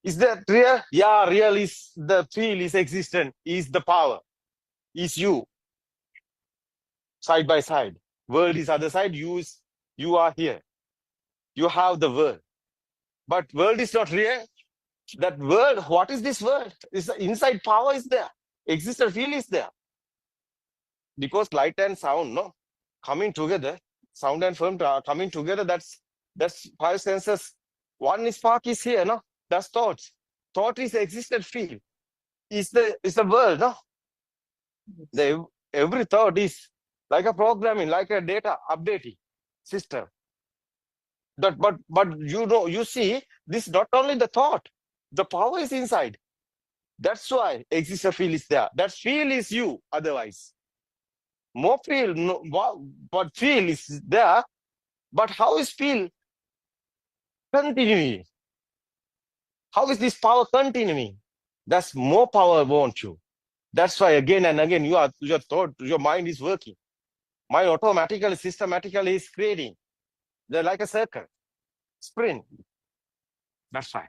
Is that real? Yeah, real is the feel is existent, is the power, is you. Side by side. World is other side, you are here. You have the world. But world is not real. That world, what is this world? Is inside power is there. Existent feel is there. Because light and sound, no? Coming together, sound and form coming together, that's five senses. One spark is here, no? That's thoughts. Thought is existent feel. Is the world, no? Every thought is like a programming, like a data updating system. But you see, this not only the thought, the power is inside. That's why existent feel is there. That feel is you, otherwise. More feel, no, but feel is there. But how is feel continuing? How is this power continuing? That's more power want you. That's why again and again your thought, your mind is working. Mind automatically, systematically is creating. They're like a circle, spring. That's right.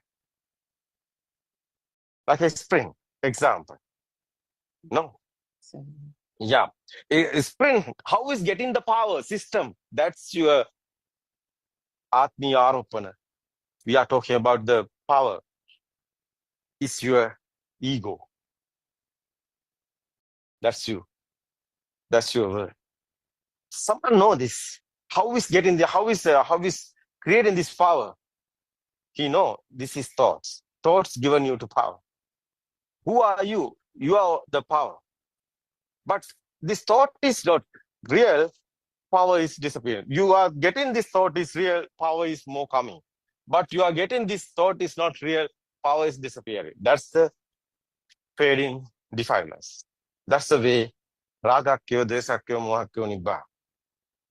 Like a spring, example. No. Yeah. A spring, how is getting the power system? That's your Atmiya Aropana. We are talking about the power. It's your ego. That's you. That's your word. Someone know this. How is getting the how is creating this power? He know this is thoughts. Thoughts given you to power. Who are you? You are the power. But this thought is not real. Power is disappearing. You are getting this thought is real. Power is more coming. But you are getting this thought is not real. Power is disappearing. That's the fading defilements. That's the way Ragakyo, Desakyo, Mohakyo, Nibbana.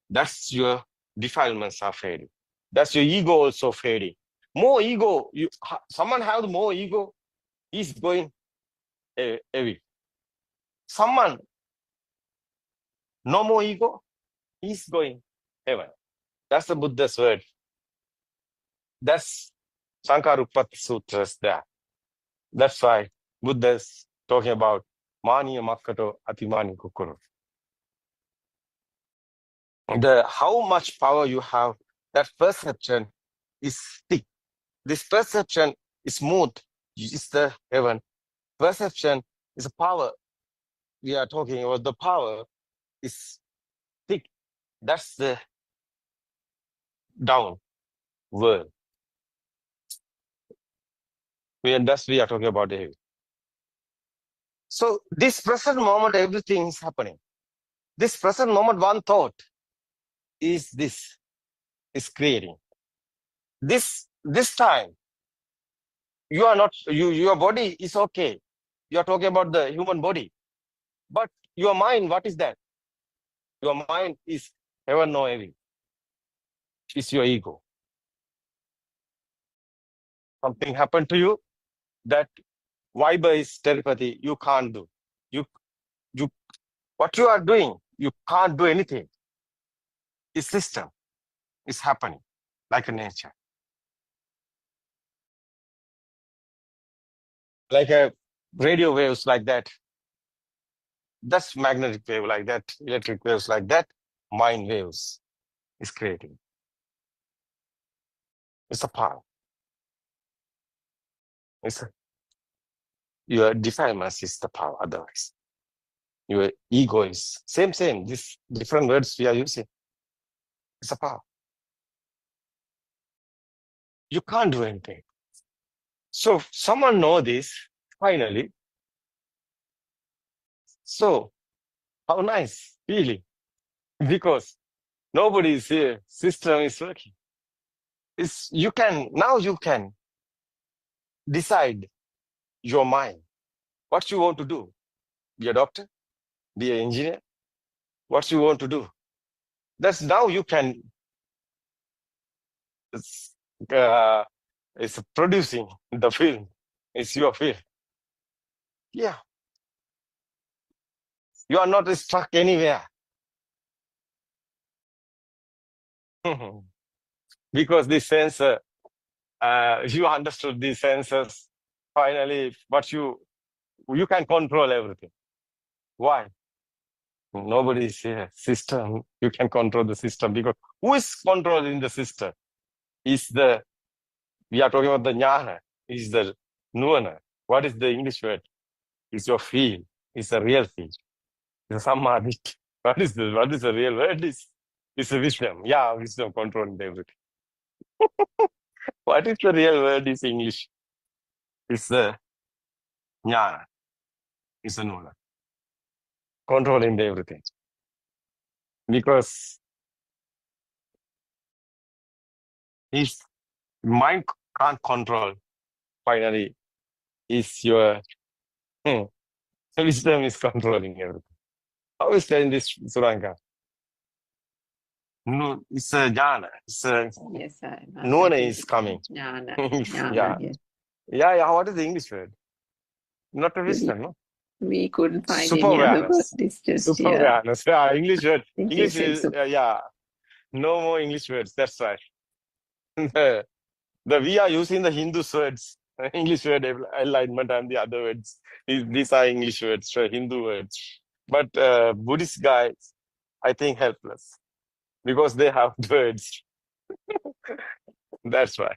That's your defilements are fading. That's your ego also fading. More ego, someone have more ego, he's going away. Someone no more ego, he's going heaven. That's the Buddha's word. That's Sankarupati Sutras there. That's why Buddha's talking about Maniya Makkato Atimani Kukuru. How much power you have, that perception is thick. This perception is smooth. It's the heaven. Perception is a power. We are talking about the power is thick. That's the down world. We are talking about the heaven. So this present moment, everything is happening. This present moment, one thought is creating. This time, you are not, your body is okay. You are talking about the human body. But your mind, what is that? Your mind is heaven or heaven. It's your ego. something happened to you, that vibe is telepathy. You can't do. What you are doing, you can't do anything. It's system. It's happening like a nature. Like a radio waves like that. That's magnetic wave like that. Electric waves like that. Mind waves is creating. It's a power. Your defilements is the power otherwise. Your ego is same. These different words we are using. It's a power. You can't do anything. So someone know this finally. So how nice feeling, because nobody is here. System is working. You can decide your mind what you want to do. Be a doctor, be an engineer. What you want to do. That's now you can. It's producing the film. It's your film. Yeah. You are not stuck anywhere. Because this sensor, you understood these sensors. Finally, but you can control everything. Why? Nobody is here. System, you can control the system, because who is controlling the system? We are talking about the jnana, is the nuana. What is the English word? It's your feel. It's a real feel. It's a samadhi. What is the real word? It's a wisdom. Yeah, wisdom controlling everything. What is the real word is English? It's the jnana. It's a nuana. Controlling everything. Because his mind can't control. Finally, is your wisdom is controlling everything. How is that in this Suranka? No, it's a jnana. Yes, Nuana is coming. Jnana. Yeah. Yes. Yeah. What is the English word? Not a wisdom, no? We couldn't find Super any other word. awareness. It's just Super awareness. Yeah, English word. think you English said is, yeah. No more English words. That's right. We are using the Hindu words, English word alignment, and the other words. These are English words, Hindu words. But Buddhist guys, I think, helpless because they have words. That's why.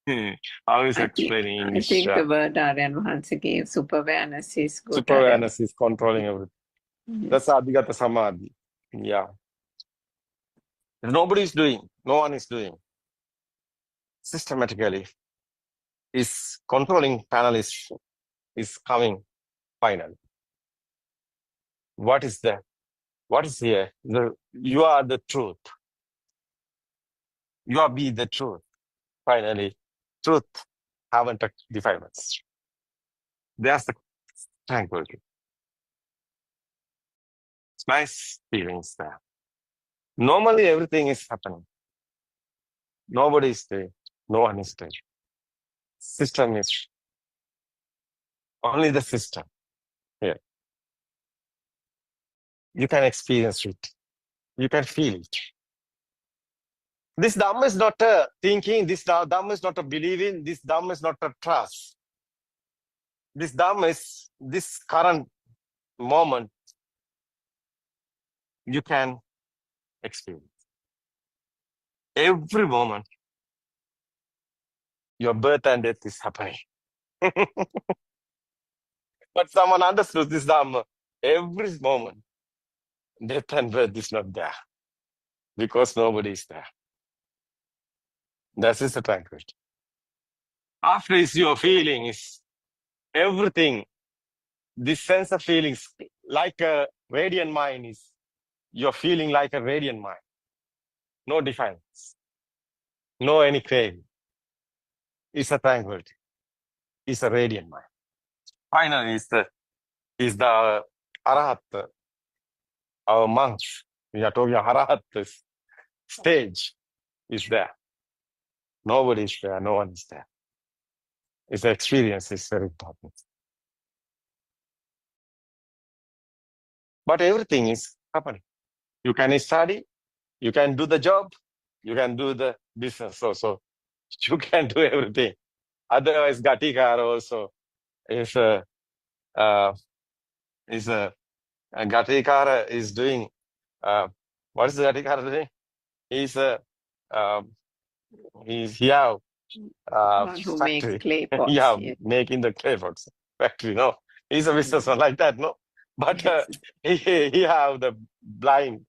I was explaining English. I think the word Aryan Mahansa gave, super awareness, is good. Super awareness is controlling everything. Yes. That's Adhigata Samadhi. Yeah. Nobody is doing. No one is doing. Systematically, is controlling panel is coming finally. What is there? What is here? You are the truth. You are be the truth. Finally, truth haven't defilements. There's the tranquility. It's nice feelings there. Normally, everything is happening. Nobody is there. No one is there. System is only the system here. You can experience it. You can feel it. This Dhamma is not a thinking. This Dhamma is not a believing. This Dhamma is not a trust. This Dhamma is this current moment you can experience. Every moment, your birth and death is happening. But someone understood this Dhamma. Every moment, death and birth is not there because nobody is there. That is the tranquility. After is your feeling is everything. This sense of feelings, like a radiant mind, is you're feeling like a radiant mind. No defiance. No any craving. It's a tranquility. It's a radiant mind. Finally, is the Arahat, our monks. We are talking Arahat stage is there. Nobody is there. No one is there. It's the experience is very important. But everything is happening. You can study, you can do the job, you can do the business also. You can do everything. Otherwise, Gatikar also is uh, is Gatikara is doing what is the Gatikara doing? He's he have One who makes factory. clay pots. Yeah, Yes. making the clay pots factory. No, he's a businessman like that. No, but Yes. he have the blind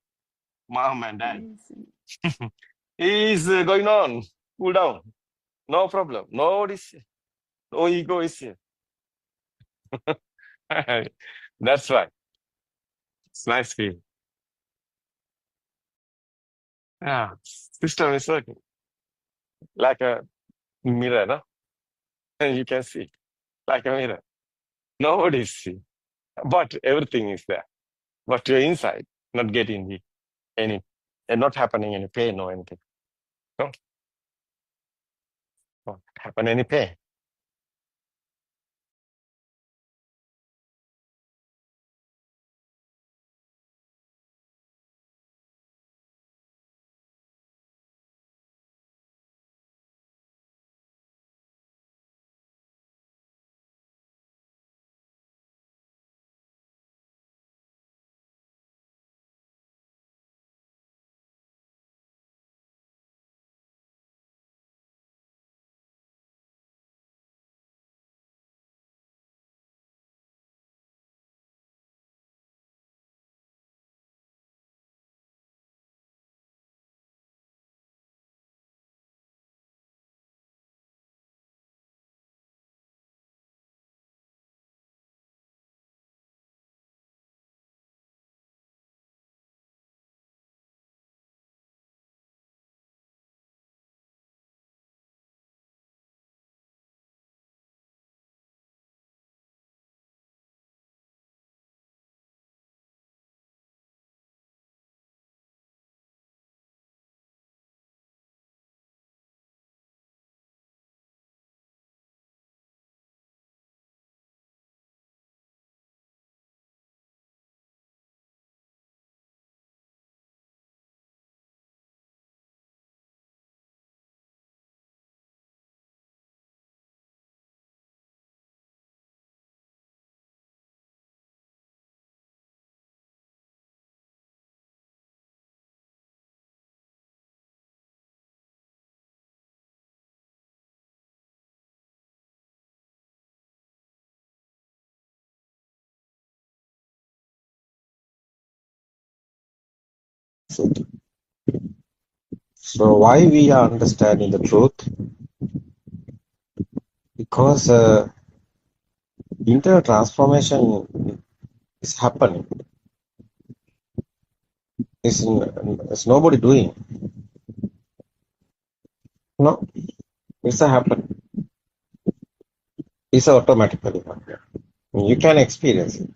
mom and dad. Yes. He is going on, cool down, no problem, no no ego is here. That's why it's nice feel. Yeah, system is working like a mirror, no? And you can see like a mirror. Nobody see, but everything is there. But you're inside, not getting any, and not happening any pain or anything. No, not happen any pain. So why we are understanding the truth? Because internal transformation is happening. It's nobody doing. No, it's a happen. It's automatically happen. You can experience it.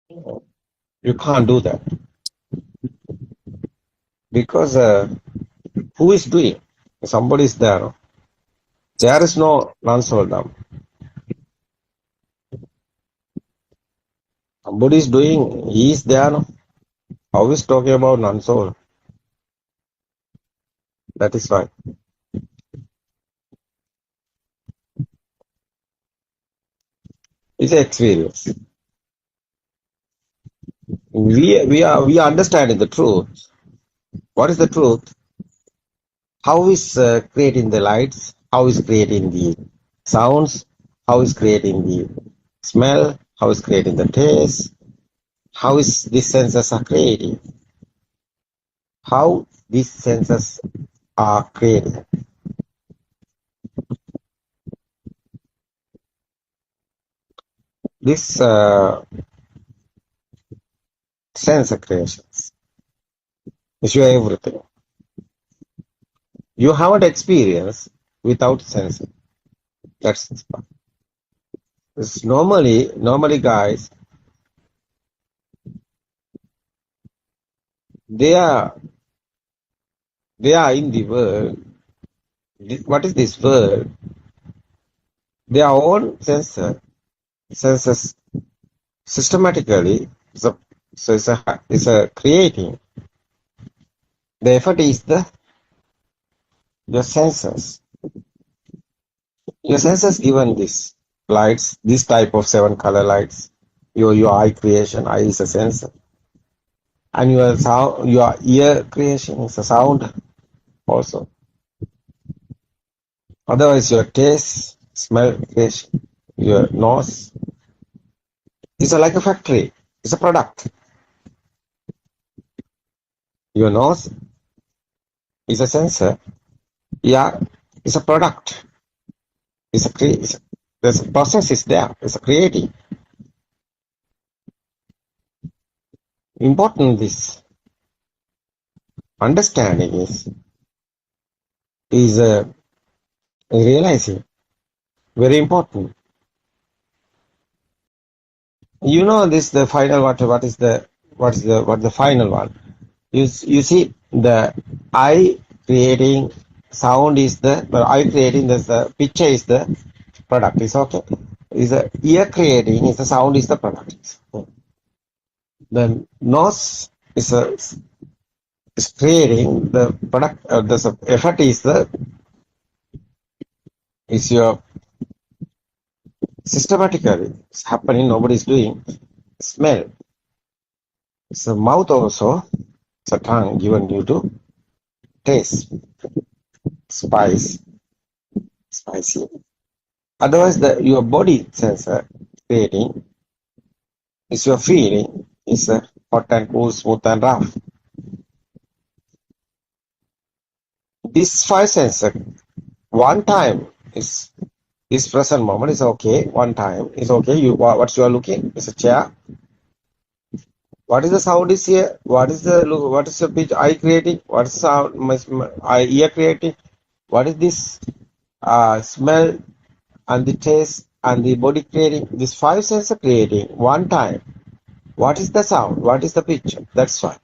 You can't do that because who is doing? Somebody is there. No? There is no non-soul now. Somebody is doing. He is there. No? How is talking about non-soul? That is right. It's an experience. We are understanding the truth. What is the truth? How is creating the lights? How is creating the sounds? How is creating the smell? How is creating the taste? How is these senses are creating? How these senses are created? This sense creations is your everything. You haven't experienced without sensing. That's it's normally guys, they are in the world. What is this world? Their own senses systematically. So it's a creating. The effort is your senses. Your senses given this lights, this type of 7 color lights. Your eye creation, eye is a sensor, and your sound, your ear creation is a sound also. Otherwise, your taste, smell creation, your nose is like a factory. It's a product. Your nose is a sensor. Yeah, it's a product. There's a process is there. It's a creating. Important this understanding is realizing very important. You know this the final what is the final one? You see the eye creating sound is the eye creating the picture is the product is okay. Is the ear creating is the sound is the product. The nose is creating the product. The effort is your systematically it's happening. Nobody is doing. Smell. It's a mouth also. It's a tongue given you to taste spicy. Otherwise, your body sensor creating is your feeling is hot and cool, smooth and rough. This 5 sensor, one time is this present moment is okay. One time is okay. What you are looking is a chair. What is the sound is here? What is the pitch eye creating? What is sound my ear creating? What is this smell and the taste and the body creating? These 5 senses creating one time. What is the sound? What is the pitch? That's why.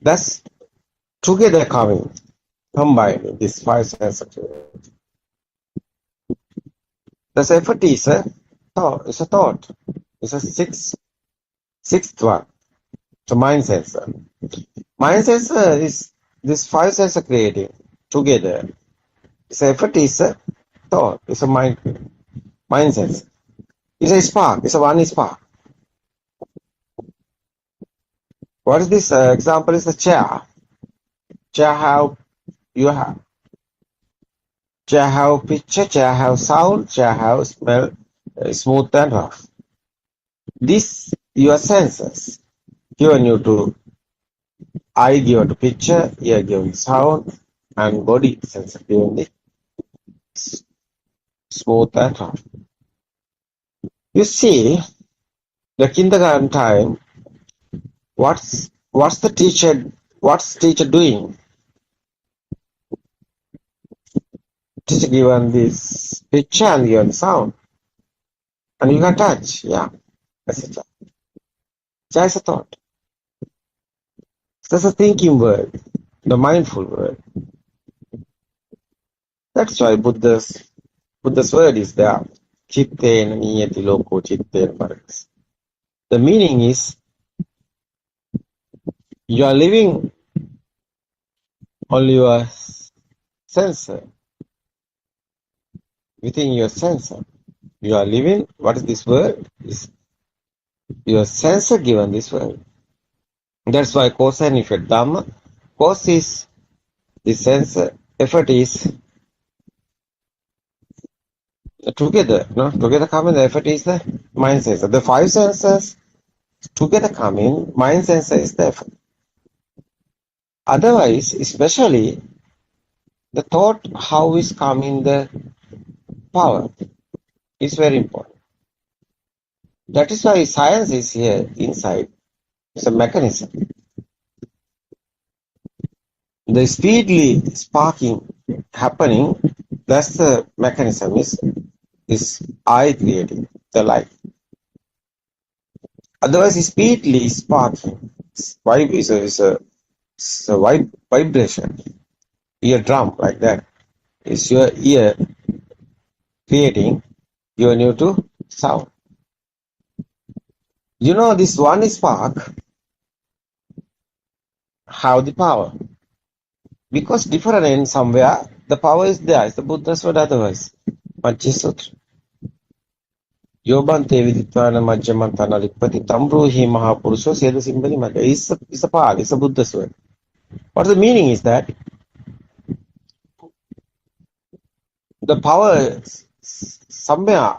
That's together combining these 5 senses. The effort is a thought. It's a sixth one. So mind sensor. Mind sensor is this 5 sensor creating together. Its effort is a thought. It's a mind sensor. It's a spark. It's a one spark. What is this example? Is the chair. Chair have picture. Chair have sound. Chair have smell. Smooth and rough. This your senses given you to eye given to picture, ear given sound, and body sensor given the smooth and rough. You see, the kindergarten time. What's the teacher doing? Teacher given this picture and given sound, and you can touch. Yeah, that's it. Cha is a thought. That's a thinking word, the mindful word. That's why Buddha's word is there. Chittena niyati loko chittena paras. The meaning is you are living on your sensor, within your sensor. You are living, what is this word? Is your sensor given this word. That's why cause and effect. Dhamma, cause is the sensor, effort is together. No? Together coming, the effort is the mind sensor. The five senses together coming, mind sensor is the effort. Otherwise, especially the thought how is coming the power is very important. That is why science is here inside. It's a mechanism. The speedily sparking happening, that's the mechanism is I creating the light. Otherwise, speedily sparking is a vibration. Eardrum like that. It's your ear creating your new to sound. You know, this one spark have the power. Because different in somewhere, the power is there. It's the Buddha's word otherwise. Sutra. Yobante viditwana majjamantana likpati tambruhi mahapurusho seda simbali maga. It's a part, it's a Buddha's word. What the meaning is that the power somewhere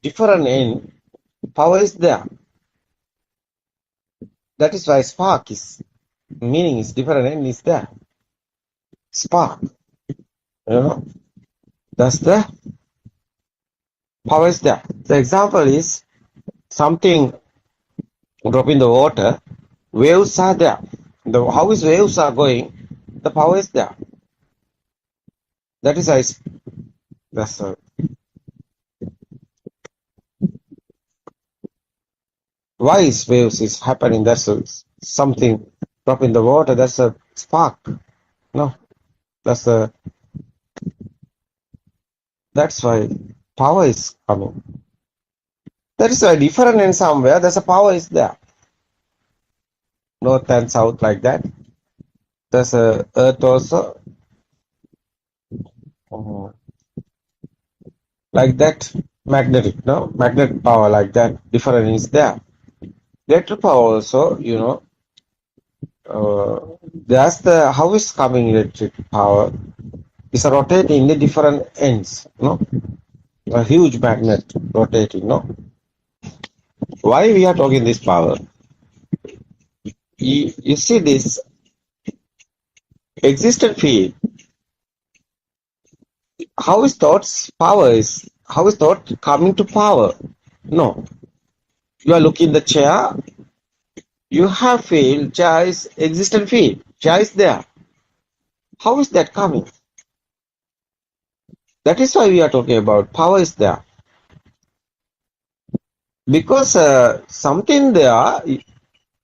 different in power is there. That is why spark is meaning is different and is there. Spark. You know, that's the power is there. The example is something drop in the water, waves are there. How is waves are going? The power is there. That is that's why is waves is happening? That's something drop in the water. That's a spark. No, that's why power is coming. That is why different in somewhere. There's a power is there. North and south like that. There's a earth also. Like that, magnetic, no? Magnetic power like that. Different is there. Electric power also, you know, that's the how is coming electric power is rotating the different ends, no? A huge magnet rotating, no? Why we are talking this power? You see this existent field. How is thought coming to power? No. You are looking the chair. You have field. Chair is existent field. Chair is there. How is that coming? That is why we are talking about power is there. Because something there,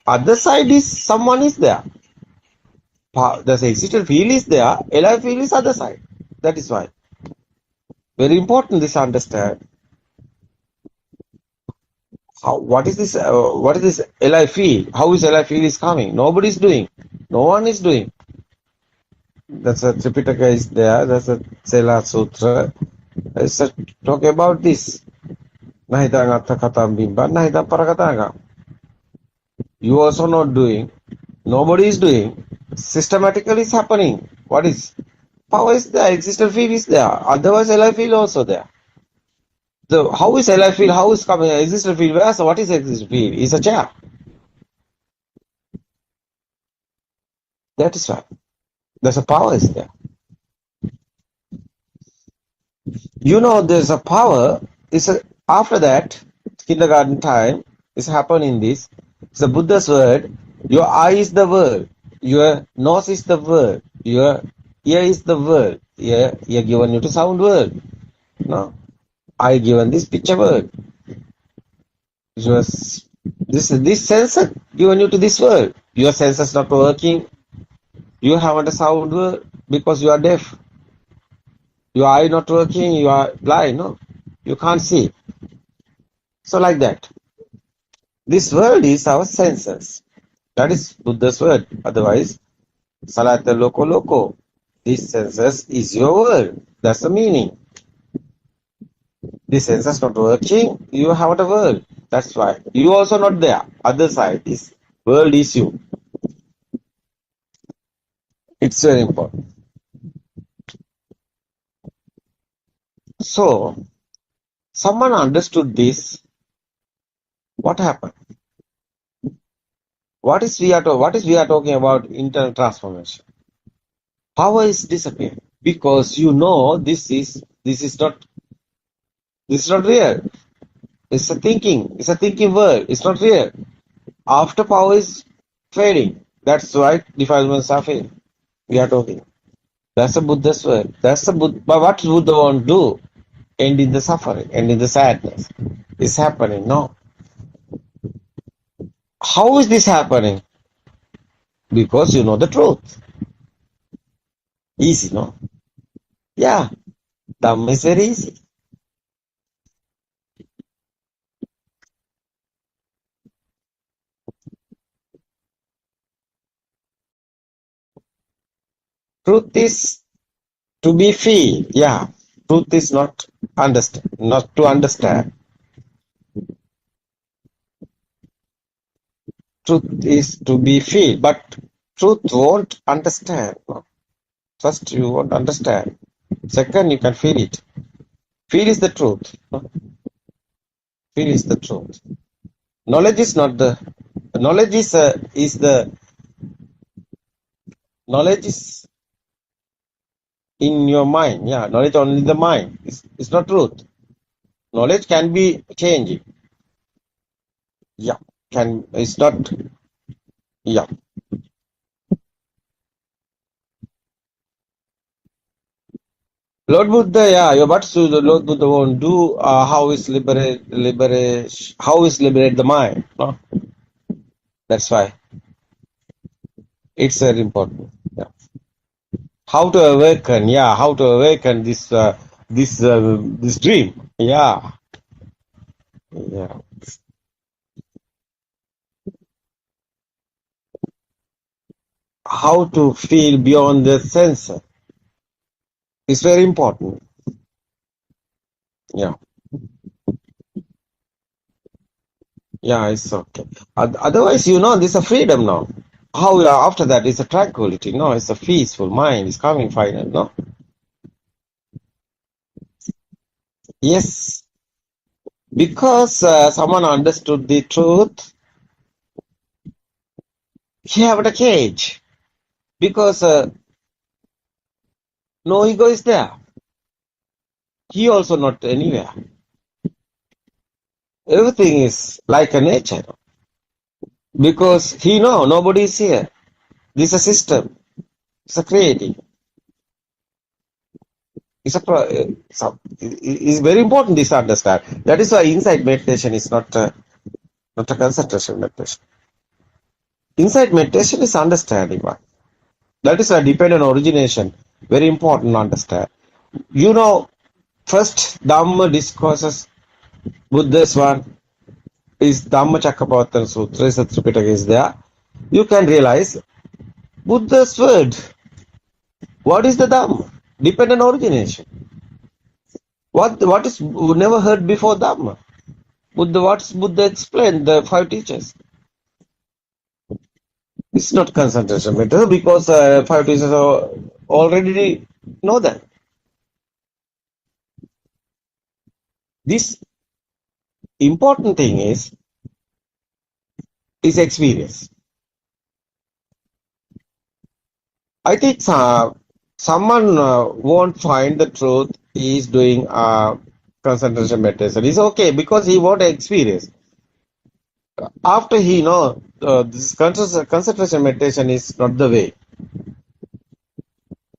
other side is someone is there. The existent field is there. Alive field is other side. That is why. Very important this understand. What is this Li field? How is Li field is coming? Nobody is doing. No one is doing. That's a Tripitaka is there. That's a Sela Sutra. It's talk about this. You also not doing. Nobody is doing. Systematically is happening. What is? Power is there. Existent field is there. Otherwise Li field also there. So how is Li field? How is coming? Existent field? Where? So what is existent field? It's a chair. That is why. There's a power is there. You know there's a power. After that, kindergarten time is happening this. It's a Buddha's word. Your eye is the word. Your nose is the word. Your ear is the word. Ear given you to sound word. No. I given this picture word. This This sensor given you to this world. Your senses not working. You haven't a sound world because you are deaf. Your eye not working. You are blind. No, you can't see. So like that. This world is our senses. That is Buddha's word. Otherwise, Salata Loco Loco. This senses is your world. That's the meaning. This senses not working, you have a world. That's why. You also not there. Other side is world is you. It's very important. So, someone understood this. What happened? What is we are talking about internal transformation? Power is disappearing because you know this is not real. It's a thinking world. It's not real. After power is fading. That's why defilements are fading. We are talking. That's a Buddha's word. That's the Buddha. But what Buddha want to do? End in the suffering, end in the sadness. It's happening. No. How is this happening? Because you know the truth. Easy, no? Yeah. Dhamma is very easy. Truth is to be feel. Yeah. Truth is not understand, not to understand. Truth is to be feel, but truth won't understand. No. First, you won't understand. Second, you can feel it. Feel is the truth. No. Feel is the truth. Knowledge is not the knowledge is the knowledge is in your mind. Yeah, knowledge only in the mind. It's not truth. Knowledge can be changing. Yeah, it's not. Yeah. Lord Buddha, yeah, what should the Lord Buddha want to do? How is liberate the mind? No? That's why it's very important. Yeah. How to awaken? Yeah, how to awaken this dream? Yeah, yeah. How to feel beyond the sensor? It's very important. Yeah. Yeah, it's okay. Otherwise, this is a freedom now. How after that is a tranquility. No, it's a peaceful mind. It's coming final. No. Yes, because someone understood the truth. He have a cage because no ego is there. He also not anywhere. Everything is like a nature because he know nobody is here. This is a system. It's a creating. It's very important this to understand. That is why insight meditation is not a concentration meditation. Insight meditation is understanding one. That is a dependent origination. Very important to understand. First Dhamma discourses, Buddha's one is Dhamma Chakrapavatana Sutra, Satripitaka is there. You can realize Buddha's word. What is the Dhamma? Dependent origination. What is never heard before Dhamma? What's Buddha explained, the 5 teachers? It's not concentration matter because 5 teachers already know that. This important thing is experience. I think someone won't find the truth is doing concentration meditation. It's okay because he won't experience. After he know this concentration meditation is not the way.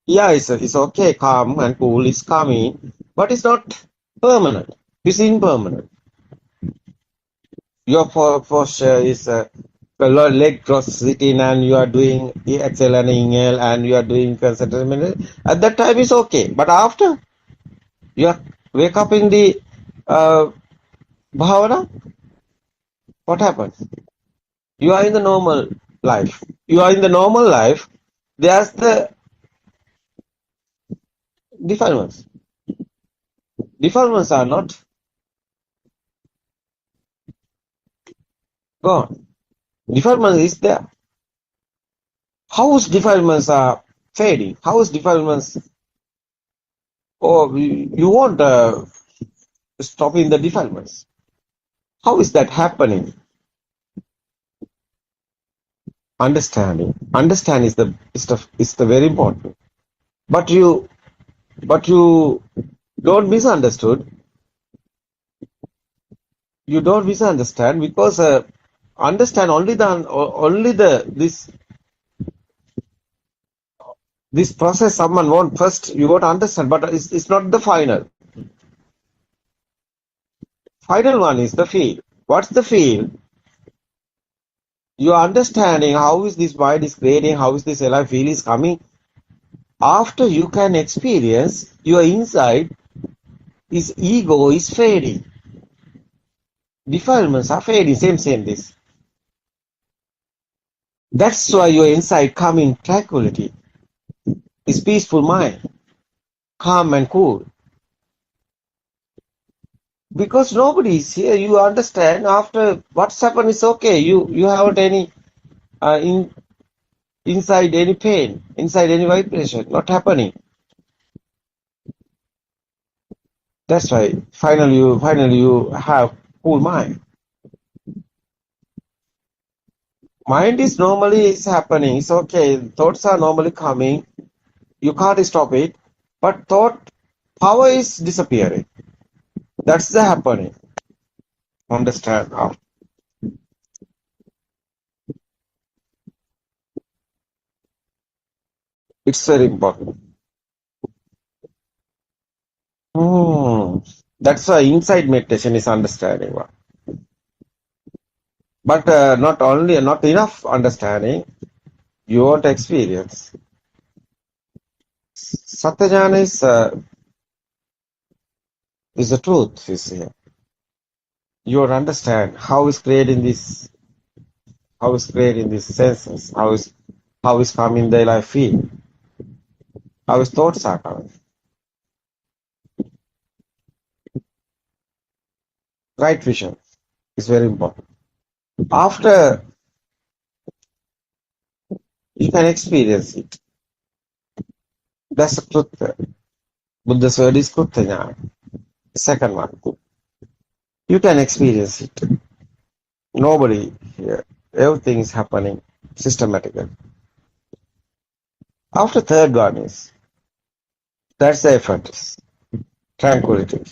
Yeah, it's okay, calm and cool, it's calming, but it's not permanent. It's impermanent. Your posture is leg cross sitting and you are doing exhale and inhale and you are doing concentration. At that time is okay. But after you are wake up in the bhavana, what happens? You are in the normal life. You are in the normal life. There's the defilements. Defilements are not gone. Defilement is there. How is defilements are fading? How is defilements? Oh, you won't stop in the defilements. How is that happening? Understanding. Understand is the very important. But you don't misunderstood. You don't misunderstand because understand only this process someone want first you got to understand, but it's not the final. Final one is the feel. What's the feel? You are understanding how is this mind is creating, how is this alive feel is coming. After you can experience your inside, is ego is fading. Defilements are fading, same this. That's why your inside come in tranquility. It's peaceful mind, calm and cool. Because nobody is here, you understand after what's happened is okay. You haven't any inside any pain, inside any vibration, not happening. That's why finally you have cool mind. Mind is normally is happening. It's okay. Thoughts are normally coming. You can't stop it. But thought power is disappearing. That's the happening. Understand now. It's very important. That's why inside meditation is understanding. But not enough understanding. You want experience. Satyajnana is the truth. Is here. You will understand how is creating this. How is creating these senses? How is coming the life feel? How is thoughts are coming? Right vision is very important. After you can experience it. That's the Krutya. Buddha's word is Krutya Jnana. Second one. You can experience it. Nobody here. Everything is happening systematically. After third one is, that's the effort. Tranquility.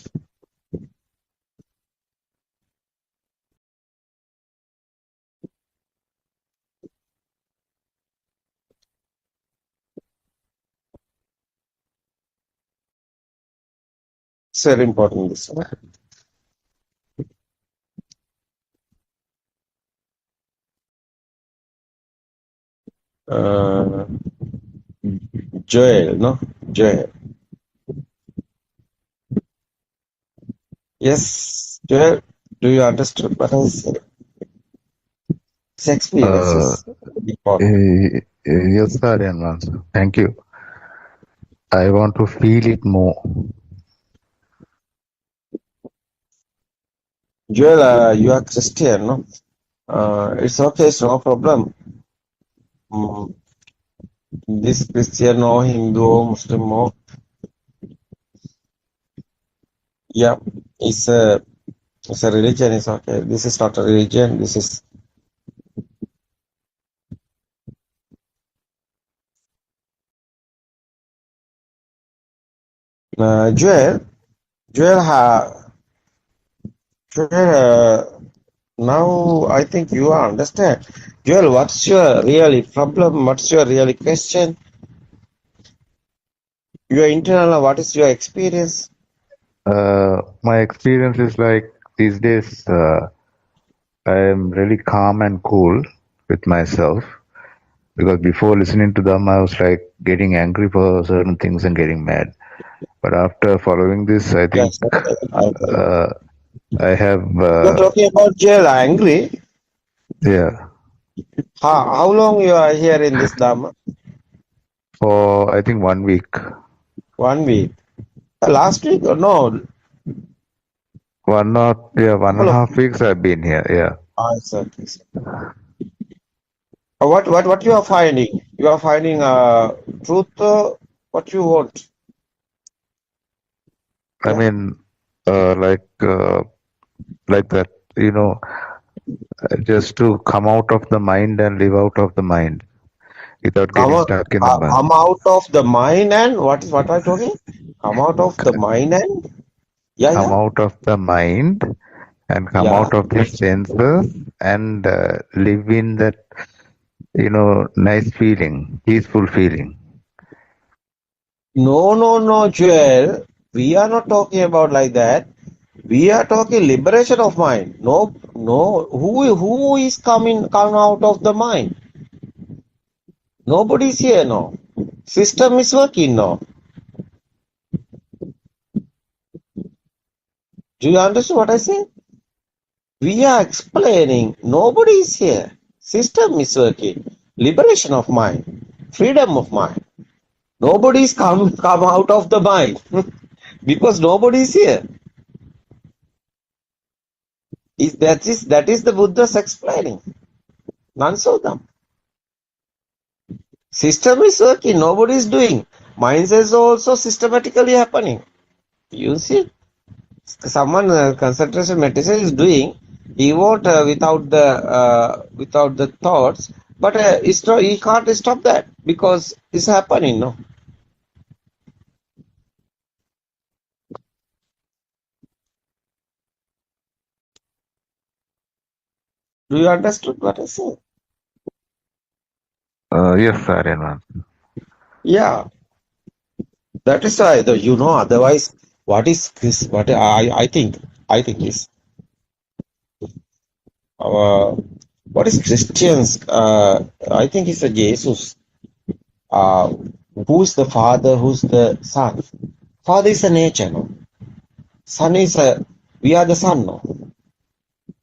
It's very important this one. Joel, no? Joel. Yes, Joel, do you understand what I said? This experience is important. Yes, Aryan. Thank you. I want to feel it more. Joel, you are Christian, no? It's okay, it's no problem. This Christian or Hindu or Muslim or yeah, it's a religion, it's okay. This is not a religion, this is Joel, now I think you understand. Joel, what's your really problem? What's your really question? Your internal, what is your experience? My experience is like these days, I am really calm and cool with myself, because before listening to them, I was like getting angry for certain things and getting mad. But after following this, I think Yes. Okay. uh, I have, You're talking about jail angry. yeah, How long you are here in this Dhamma? for I think 1 week. 1 week. Last week or no? One and Couple a of. half weeks I've been here. Yeah. Exactly. What you are finding? You are finding truth. What you want? I Yeah. mean, like that, just to come out of the mind and live out of the mind without getting stuck in the mind. Come out of the mind and what are you talking? Come out of the mind and Come out of the mind and come yeah. out of the senses and live in that, nice feeling, peaceful feeling. No, Joel. We are not talking about like that. We are talking liberation of mind. No. Who is come out of the mind? Nobody is here. No. System is working. No. Do you understand what I say? We are explaining. Nobody is here. System is working. Liberation of mind. Freedom of mind. Nobody is come out of the mind because nobody is here. That is the Buddha's explaining. None of them. System is working. Nobody is doing. Minds is also systematically happening. You see, someone concentration meditation is doing. He won't without the thoughts, but he can't stop that because it's happening. No. Do you understand what I say? Yes, Aryan. Yeah. That is why, otherwise, what is this? What I think is what is Christians? I think it's a Jesus. Who's the Father? Who's the Son? Father is a nature, no? Son is we are the Son, no?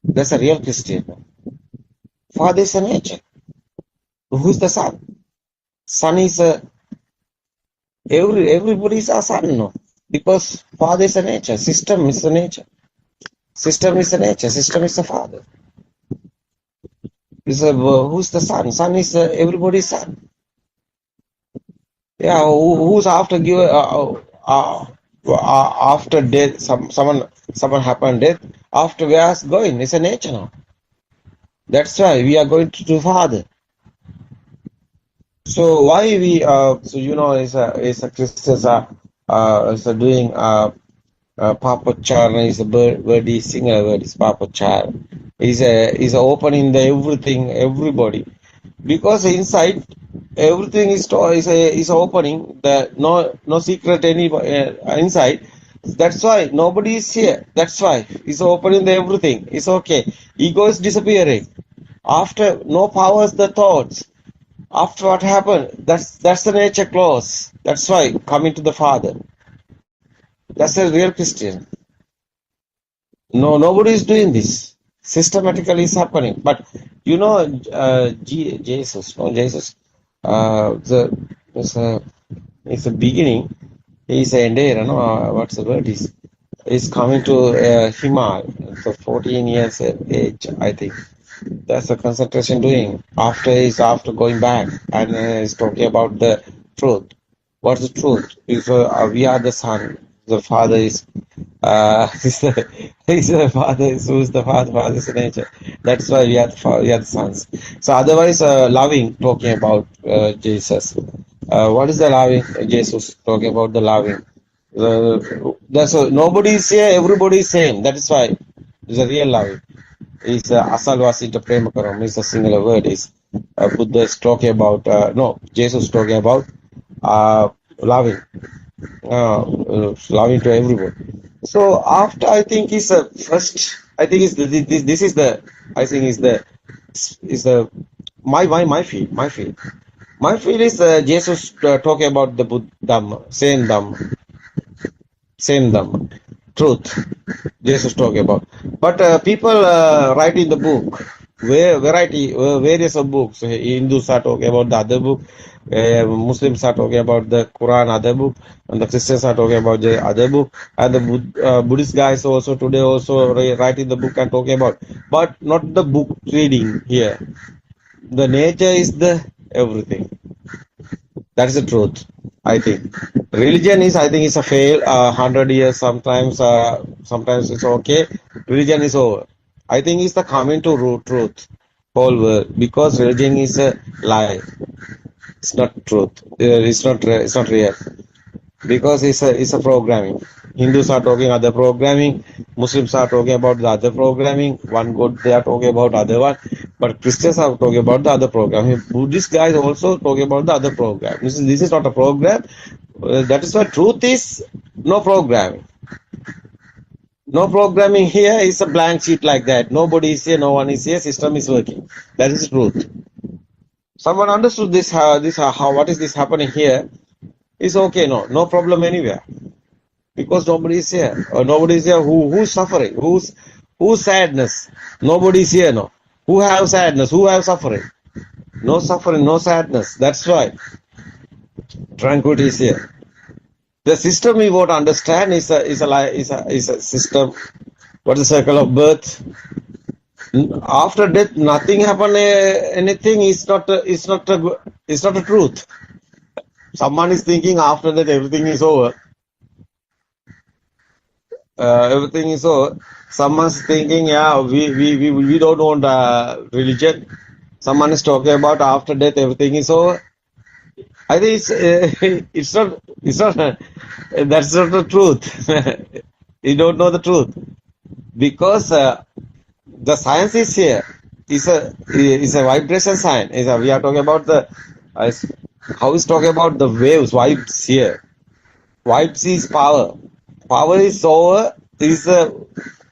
That's a real Christian. No? Father is a nature. Who's the Son? Son is everybody is a Son, no? Because Father is a nature. System is a nature. System is a nature. System is a Father. Who's the Son? Son is everybody's Son. Yeah, who's after after death? Someone happened death. After we are going, it's a nature now. That's why we are going to Father. So why we is a Christians is doing Papa Char is a word is single word is Papa Char is opening the everything everybody because inside everything is opening the no secret any inside. That's why nobody is here. That's why it's opening the everything. It's okay. Ego is disappearing. After no powers the thoughts. After what happened, that's the nature clause. That's why coming to the Father. That's a real Christian. No, nobody is doing this. Systematically is happening. But Jesus, no Jesus. It's a beginning. He's an endeavor. No, what's the word? He's coming to Himal. So 14 years age, I think. That's the concentration doing. After going back and he's talking about the truth. What's the truth? If we are the Son, the Father is he's the Father is who's the Father. Father is the nature. That's why we are the sons. So otherwise, loving talking about Jesus. What is the loving? Jesus talking about the loving. That's nobody is here. Everybody is same. That is why it's a real loving. Is asalvasita premakaram is a singular word. Is Buddha is talking about Jesus talking about loving, loving to everyone. So after I think is first I think this is the I think is the my feel my feel is Jesus talking about the Dhamma, same Dhamma, truth. Jesus talking about, but people write in the book, various of books. Hindus are talking about the other book, Muslims are talking about the Quran, other book, and the Christians are talking about the other book, and the Buddhist guys also today also write in the book and talking about, but not the book reading here. The nature is the everything. That's the truth. I think religion is. I think it's a fail. 100 years sometimes. Sometimes it's okay. Religion is over. I think it's the coming to root truth. Whole world, because religion is a lie. It's not truth. It's not. It's not real. Because it's a programming. Hindus are talking other programming. Muslims are talking about the other programming. One God they are talking about other one. But Christians are talking about the other program. Buddhist guys also talking about the other program. This is not a program. That is why truth is no programming. No programming here is a blank sheet like that. Nobody is here, no one is here. System is working. That is the truth. Someone understood this. How what is this happening here? Is okay. No problem anywhere. Because nobody is here. Or nobody is here. Who's suffering? Who's sadness? Nobody is here. No. Who have sadness? Who have suffering? No suffering, no sadness. That's why tranquility is here. The system we want to understand is a system. What is the circle of birth? After death, nothing happen. Anything is not a truth. Someone is thinking after that everything is over. Everything is over. Someone's thinking, yeah, we don't want religion. Someone is talking about after death everything is over. I think it's not that's not the truth. You don't know the truth because the science is here. It's a vibration science. We are talking about how is talking about the waves, vibes here. Vibes is power. Power is over. Is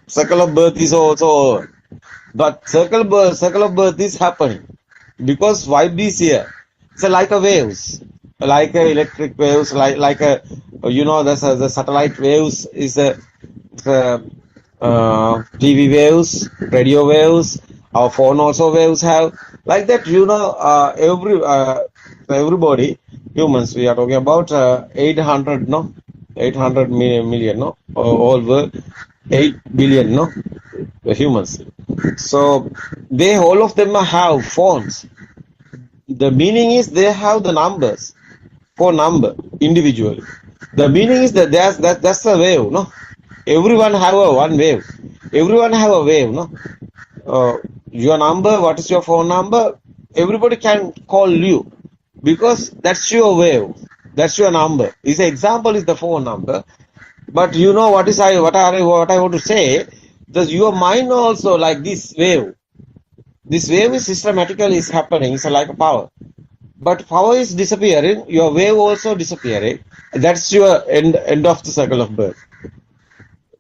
circle of birth is also over. But circle of birth is happening because vibe is here. It's like a waves, like a electric waves, like a the satellite waves is a TV waves, radio waves. Our phone also waves have like that. Everybody humans. We are talking about 800 million all world 8 billion the humans. So they all of them have phones. The meaning is they have the numbers, phone number individually. The meaning is that that's a wave, Everyone have one wave. Everyone have a wave, Your number, what is your phone number? Everybody can call you because that's your wave. That's your number. This example is the phone number. But what I want to say, your mind also like this wave. This wave is systematically is happening. It's like a power. But power is disappearing. Your wave also disappearing. That's your end of the circle of birth.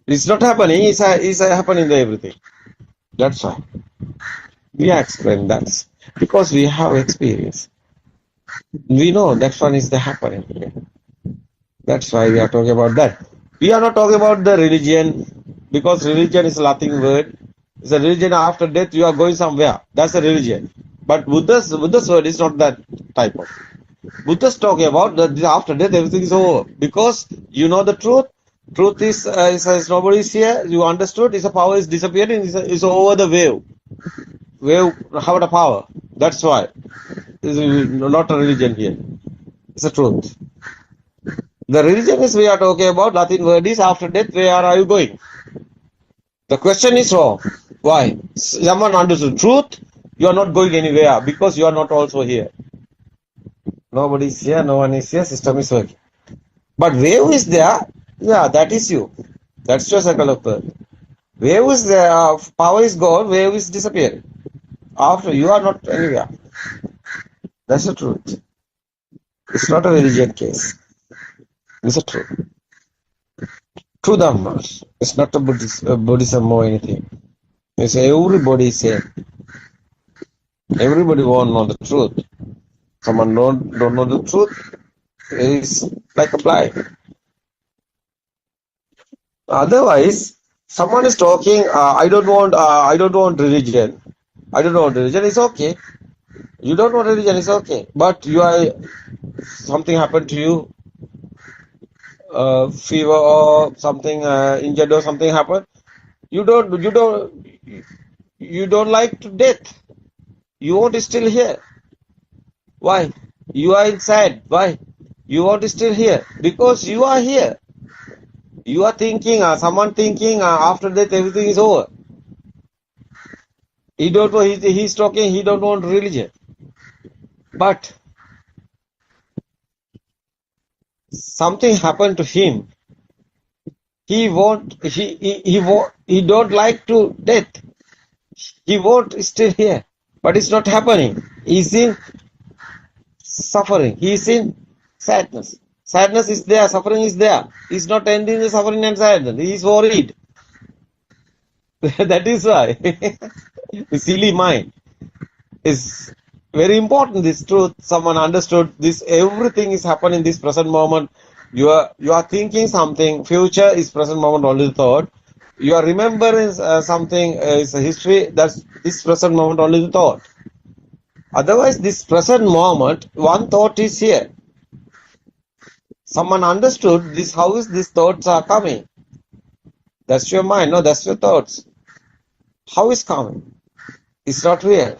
It's not happening. It's happening to everything. That's why we explain that because we have experience. We know that one is the happening here. That's why we are talking about that. We are not talking about the religion because religion is a Latin word. It's a religion after death. You are going somewhere. That's a religion. But Buddha's word is not that type of. Buddha's talking about that after death everything is over because you know the truth. Truth is nobody is here. You understood. It's a power is disappearing. It's over the wave. Wave have a power. That's why. It's not a religion here. It's a truth. The religion is we are talking about. Latin word is after death. Where are you going? The question is wrong. Why? Someone understood truth. You are not going anywhere because you are not also here. Nobody is here. No one is here. System is working. But wave is there. Yeah, that is you. That's your circle of birth. Wave is there. Power is gone. Wave is disappearing. After you are not anywhere. That's the truth. It's not a religion case. It's a truth. True Dhamma. It's not a Buddhism or anything. It's everybody is same. Everybody won't know the truth. Someone don't know the truth is like a blind. Otherwise, someone is talking. I don't want religion. I don't want religion. It's okay. You don't want religion. It's okay. But you are something happened to you, fever or something, injured or something happened. You don't like to death. You want to still here. Why? You are inside. Why? You want to still here because you are here. You are thinking, someone thinking after death everything is over. He don't know. He's talking. He don't want religion. But something happened to him. He don't like to death. He won't still here. But it's not happening. He's in suffering. He's in sadness. Sadness is there. Suffering is there. He's not ending the suffering and sadness. He's worried. That is why. The silly mind is very important. This truth, someone understood this. Everything is happening in this present moment. You are thinking something. Future is present moment only the thought. You are remembering something is a history. That's this present moment only the thought. Otherwise, this present moment, one thought is here. Someone understood this. How is these thoughts are coming? That's your mind. No, that's your thoughts. How is coming? It's not real.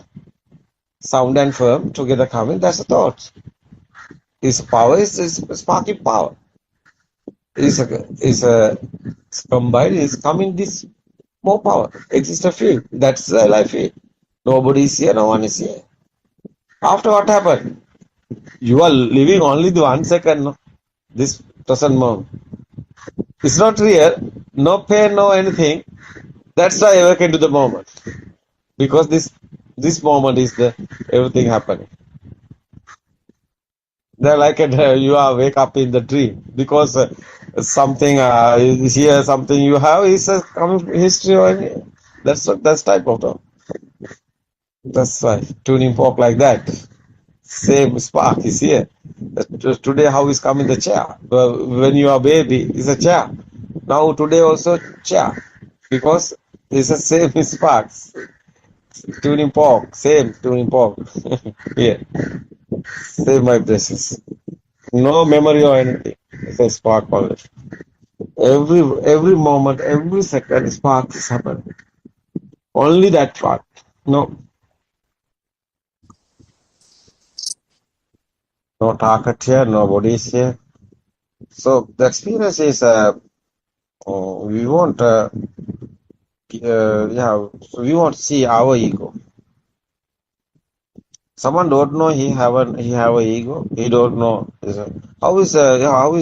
Sound and firm together coming. That's the thoughts. Is power is sparking power. Is combined. Is coming this more power. Exists a field. That's the life field. Nobody is here. No one is here. After what happened? You are living only the 1 second. No? This present moment. It's not real. No pain, no anything. That's why I awaken to the moment. Because this moment is the everything happening. They're like you are wake up in the dream because something is here, something you have is a history or anything. That's type of talk. That's why tuning fork like that. Same spark is here. Today how is coming the chair? When you are baby, is a chair. Now today also chair because it's the same sparks. Tuning fork, same tuning fork. Here, same vibrations. No memory or anything. It's a spark only. Every moment, every second, spark is happening. Only that part. No target here, nobody is here. So the experience is we want so we want to see our ego. Someone don't know he have a ego. He don't know how is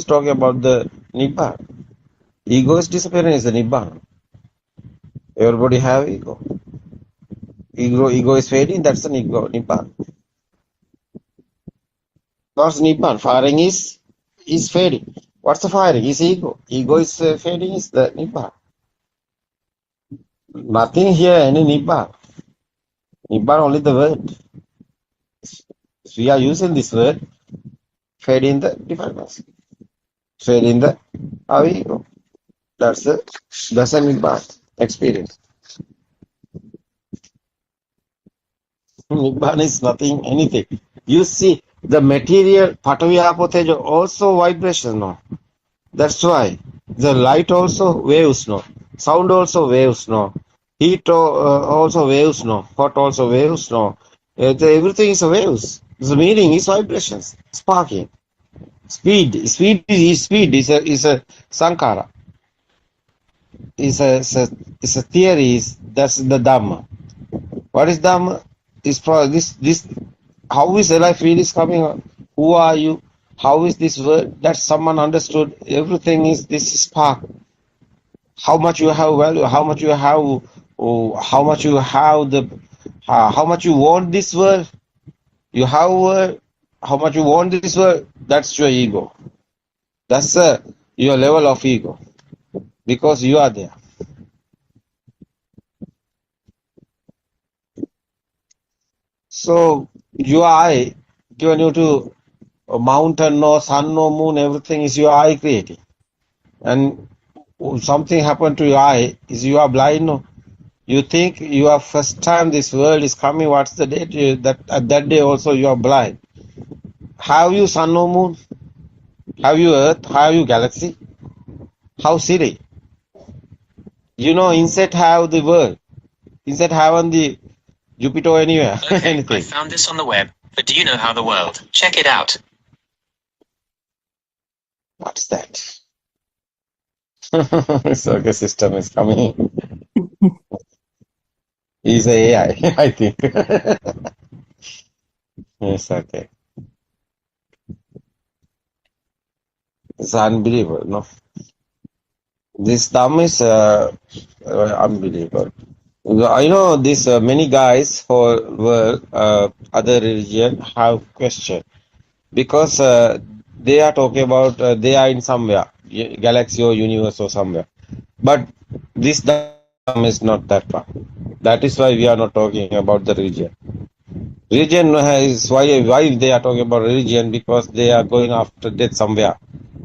talking about the nibbana. Ego is disappearing is the nibbana. Everybody have ego. Ego is fading. That's the nibbana. What's nibbana? Firing is fading. What's the firing? Is ego. Ego is fading. Is the nibbana. Nothing here. Any nibbana. Nibbana only the word. We are using this word. Fade in the defilements. Fade in the our ego. That's a nibbana experience. Nibbana is nothing, anything. You see, the material Patavi Apo Tejo also vibration, no. That's why the light also waves, no. Sound also waves, no. Heat also waves, no. Hot also waves, no. Everything is waves. The meaning is vibrations, sparking. Speed is a sankara. Is a theory. That's the Dhamma. What is Dhamma? Is this how is the life really coming on? Who are you? How is this word that someone understood? Everything is this spark. How much you have value? How much you have? How much you have how much you want this word? You have word. How much you want this word? That's your ego. That's your level of ego because you are there. So your eye given you to a mountain, no sun, no moon, everything is your eye creating. And something happened to your eye, is you are blind, no? You think you are first time this world is coming, what's the date? That at that day also you are blind. Have you sun or moon? Have you earth? Have you galaxy? How silly. You know, insect have the world. Insect haven't the Jupiter anywhere. Okay, I Anything. found this on the web, but do you know how the world? Check it out. What's that? Circus system is coming. He's a AI, I think. Yes, okay. It's unbelievable, no? This Dham is unbelievable. I know this many guys for world, other religion have question because they are talking about they are in somewhere galaxy or universe or somewhere, but this Dham is not that far. That is why we are not talking about the religion. Religion is why they are talking about religion, because they are going after death somewhere.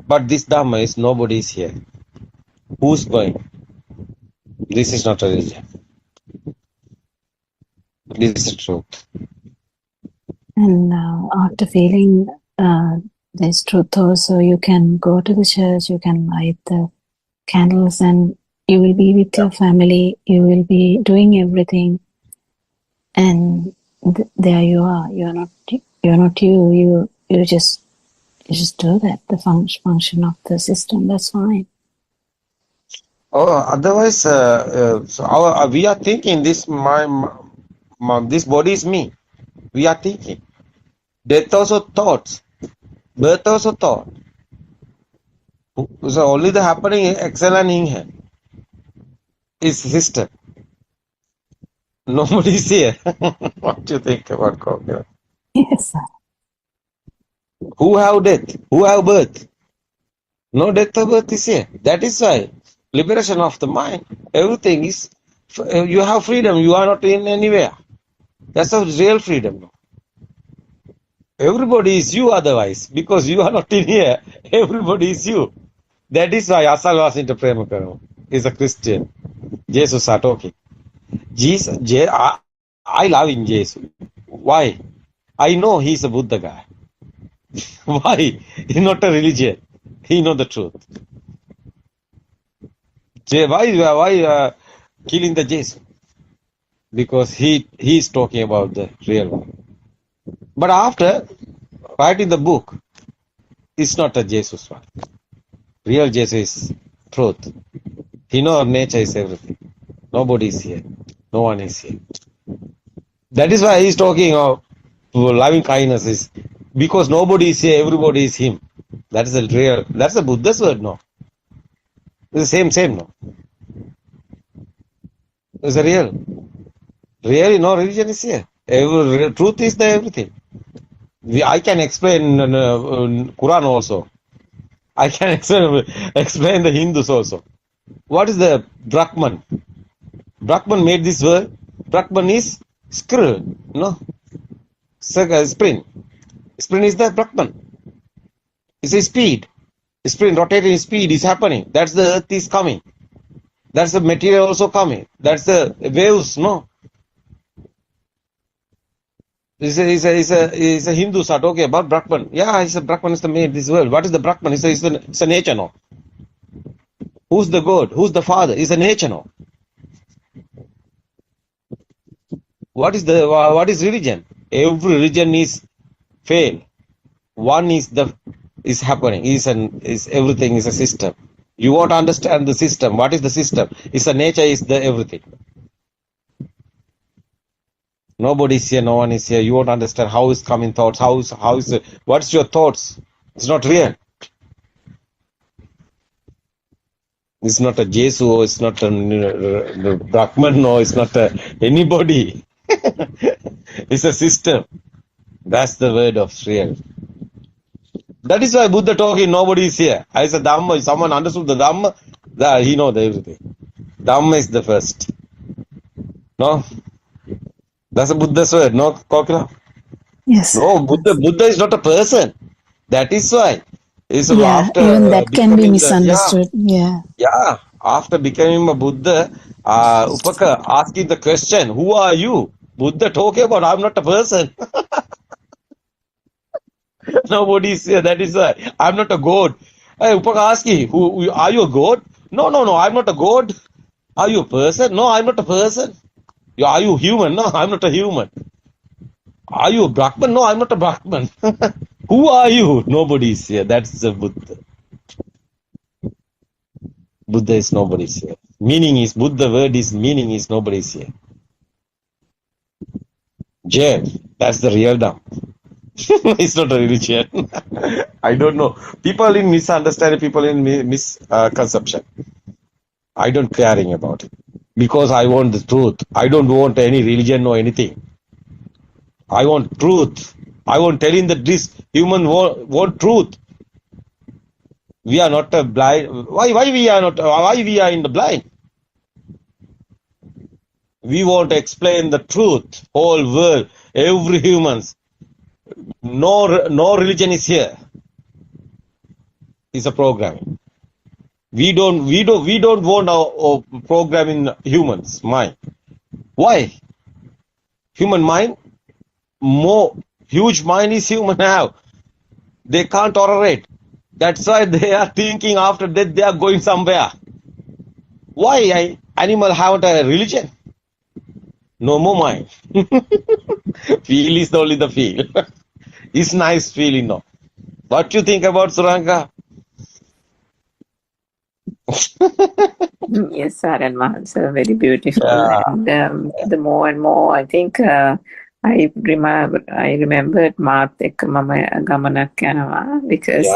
But this Dhamma is nobody is here. Who's going? This is not a religion. This is truth. And after feeling this truth also, you can go to the church, you can light the candles, and you will be with your family, you will be doing everything, and there you are. You're not you just do that, the function of the system. That's fine. Oh, otherwise, so we are thinking this this body is me. We are thinking. Death also thoughts. Birth also thought. So only the happening excel and in here is system. Nobody is here. What do you think about God? Yes, sir. Who have death? Who have birth? No death or birth is here. That is why liberation of the mind. Everything is, you have freedom. You are not in anywhere. That's a real freedom. Everybody is you otherwise, because you are not in here. Everybody is you. That is why Asal was into Premakaram. Is a Christian. Jesus are talking. Jesus, I love in Jesus. Why? I know he's a Buddha guy. Why? He's not a religion. He know the truth. Why killing the Jesus? Because he is talking about the real one. But after writing the book, it's not a Jesus one. Real Jesus is truth. He knows nature is everything. Nobody is here. No one is here. That is why he's talking of loving kindness, is because nobody is here, everybody is him. That is the real. That's the Buddha's word, no? It's the same, no? It's a real. Really, no religion is here. Truth is the everything. I can explain Quran also. I can explain the Hindus also. What is the Brahman? Brahman made this word. Brahman is squirrel, no? Spring. Spring is the Brahman. It's a speed. Spring rotating speed is happening. That's the earth is coming. That's the material also coming. That's the waves, no? Is a Hindus are talking about Brahman. Yeah, it's a Brahman is the made this world. What is the Brahman? It's a nature, no? Who's the God? Who's the Father? It's a nature, no? What is religion? Every religion is fail. One is happening. Is everything is a system. You want to understand the system. What is the system? It's a nature. Is the everything. Nobody is here. No one is here. You won't understand how is coming thoughts. What's your thoughts? It's not real. It's not a Jesu. It's not a Brahman. No, it's not anybody. It's a system. That's the word of real. That is why Buddha talking, nobody is here. I said Dhamma, if someone understood the Dhamma, he knows everything. Dhamma is the first. No? That's a Buddha's word, no, Kokila? Yes. No, Buddha is not a person. That is why. It's Yeah, after even that can be becoming misunderstood. Yeah. after becoming a Buddha, Upaka asking the question, who are you? Buddha talking about, I'm not a person. Nobody is here. That is why. I'm not a god. Hey, Upaka asking, are you a god? No, I'm not a god. Are you a person? No, I'm not a person. Are you human? No, I'm not a human. Are you a Brahman? No, I'm not a Brahman. Who are you? Nobody is here. That's the Buddha. Buddha is nobody's here. Meaning is Buddha word is meaning is nobody's here. Jail. That's the real dumb. It's not a religion. I don't know. People in misunderstanding, people in misconception. I don't caring about it. Because I want the truth. I don't want any religion or anything. I want truth. I want telling that this human want truth. We are not a blind. Why we are not? Why we are in the blind? We want to explain the truth. Whole world, every humans. No religion is here. It's a program. We don't want our program in humans' mind. Why? Human mind, more huge mind is human have. They can't tolerate. That's why they are thinking after death they are going somewhere. Why animal have a religion? No more mind. Feel is only the feel. It's nice feeling, no? What do you think about Suranga? Yes, sir, and answer very beautiful. Yeah. And the more and more, I think I remembered Maat ekka mama gamanak yanawa because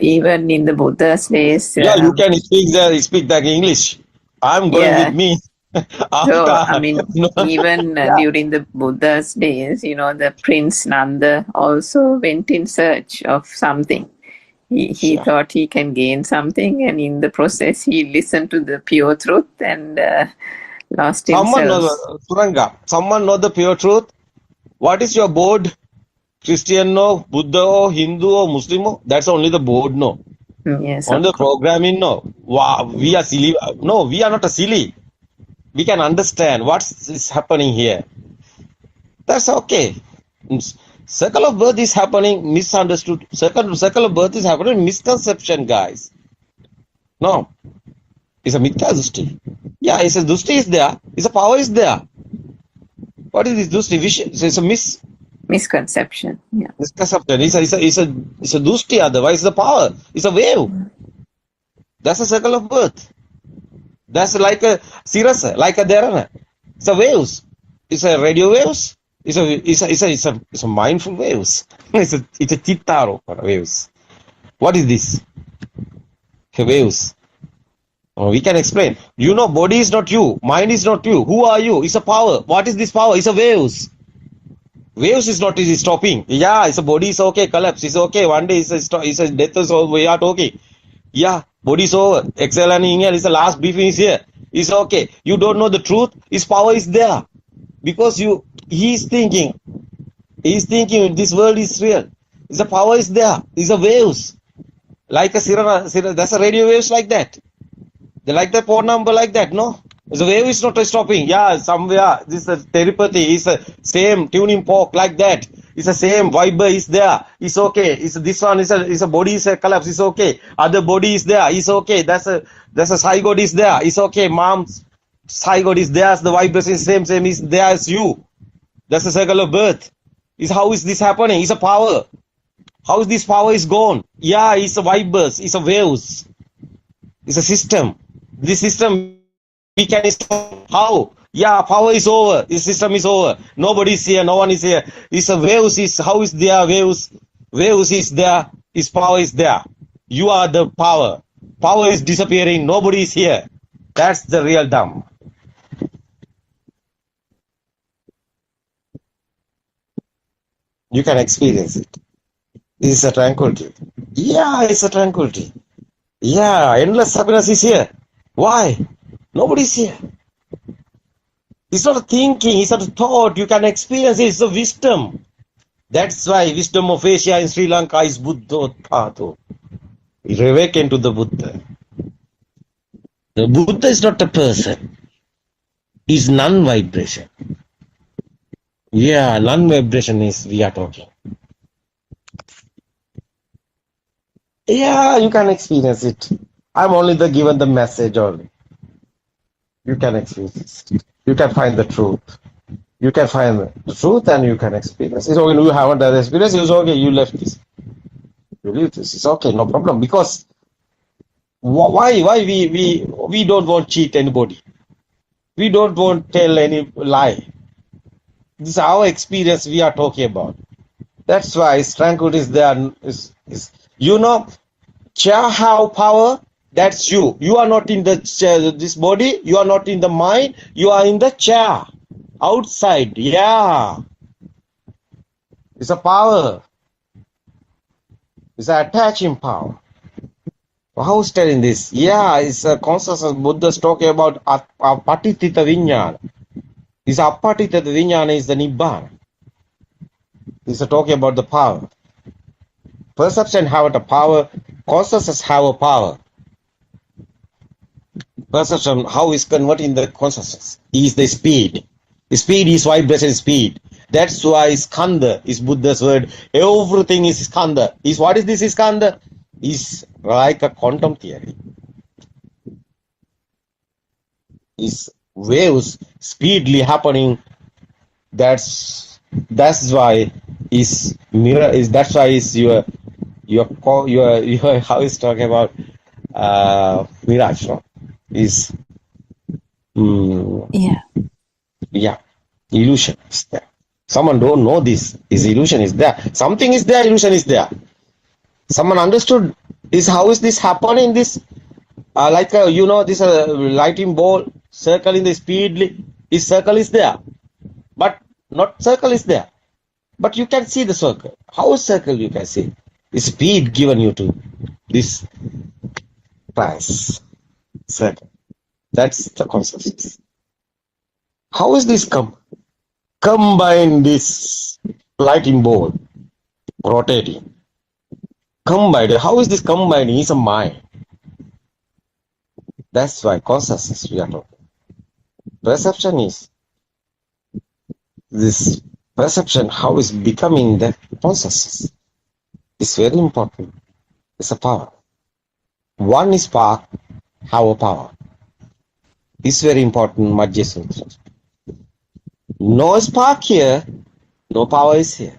even in the Buddha's days. Yeah, you can speak that English. I'm going with me. So, After, I mean, even during the Buddha's days, you know, the Prince Nanda also went in search of something. He thought he can gain something, and in the process, he listened to the pure truth and lost someone himself. knows, Suranga, someone know the pure truth? What is your board? Christian no, Buddha or Hindu or Muslim? No? That's only the board, no. Yes, On the programming, no. Wow, we are silly. No, we are not a silly. We can understand what is happening here. That's okay. Circle of birth is happening, misunderstood. Circle of birth is happening, misconception, guys. No. It's a mithya dusti. Yeah, it's a dusti is there. It's a power is there. What is this dusti? So it's a misconception. Yeah. Misconception. It's a dusti, otherwise the power. It's a wave. That's a circle of birth. That's like a sirasa, like a dharana. It's a waves. It's a radio waves. It's a mindful waves. It's a chittaro waves. What is this? Waves. Oh, we can explain. You know, body is not you. Mind is not you. Who are you? It's a power. What is this power? It's a waves. Waves is not easy stopping. Yeah, it's a body is okay. Collapse is okay. One day it's a death is over. We are talking. Yeah, body is over. Exhale and inhale is the last briefing is here. It's okay. You don't know the truth. His power is there. Because he's thinking this world is real. The power is there. It's a waves. Like a sirana, that's a radio waves like that. They like the phone number like that, no? The wave is not stopping. Yeah, somewhere this is telepathy is the same tuning fork like that. It's the same vibe is there. It's okay. It's this one is a body is a collapse. It's okay. Other body is there. It's okay. That's a zygote is there. It's okay. Mom's zygote is there. The vibration is same is there as you. That's the circle of birth. How is this happening? It's a power. How is this power is gone? Yeah, it's a vibes. It's a waves. It's a system. This system we can stop. How? Yeah, power is over. This system is over. Nobody is here. No one is here. It's a waves. Is how is there waves? Waves is there. His power is there. You are the power. Power is disappearing. Nobody is here. That's the real dumb. You can experience it. This is a tranquility. Yeah, it's a tranquility. Yeah, endless happiness is here. Why? Nobody is here. It's not a thinking, it's not a thought. You can experience it. It's a wisdom. That's why wisdom of Asia in Sri Lanka is Buddothpado. We awaken to the Buddha. The Buddha is not a person. He's non-vibration. Yeah, non-vibration is we are talking. Yeah, you can experience it. I'm only given the message only. You can experience it. You can find the truth. You can find the truth and you can experience. It's okay, you haven't done the experience, it's okay, you left this. You leave this, it's okay, no problem. Because why we don't want to cheat anybody. We don't want to tell any lie. This is our experience we are talking about. That's why tranquility is there. You know, chair have power. That's you. You are not in the chair, this body. You are not in the mind. You are in the chair. Outside. Yeah. It's a power. It's an attaching power. Who's telling this? Yeah, it's a consciousness. Buddha's talking about apatitita vinyana. This apatitita vinyana is the nibbana. He's talking about the power. Perception have a power. Consciousness have a power. Perception, how is converting the consciousness? Is the speed. Speed is vibration speed. That's why skanda is Buddha's word. Everything is skanda. What is this skanda? Is like a quantum theory. Is waves speedily happening. That's why is mirror is that's why is your how is talking about mirage, no? Is yeah, illusion is there. Someone don't know this. Is illusion is there. Something is there, illusion is there. Someone understood is how is this happening? This like you know, this lighting ball circling the speedly. Is circle is there, but not circle is there. But you can see the circle. How is circle you can see? Is speed given you to this price circle. That's the consciousness. How is this combine this lighting ball rotating? Combined. How is this combining? It's a mind. That's why consciousness we are talking. Perception is this perception, how is becoming the consciousness. It's very important. It's a power. One is spark, have a power. It's very important, Majja Sutra. No spark here, no power is here.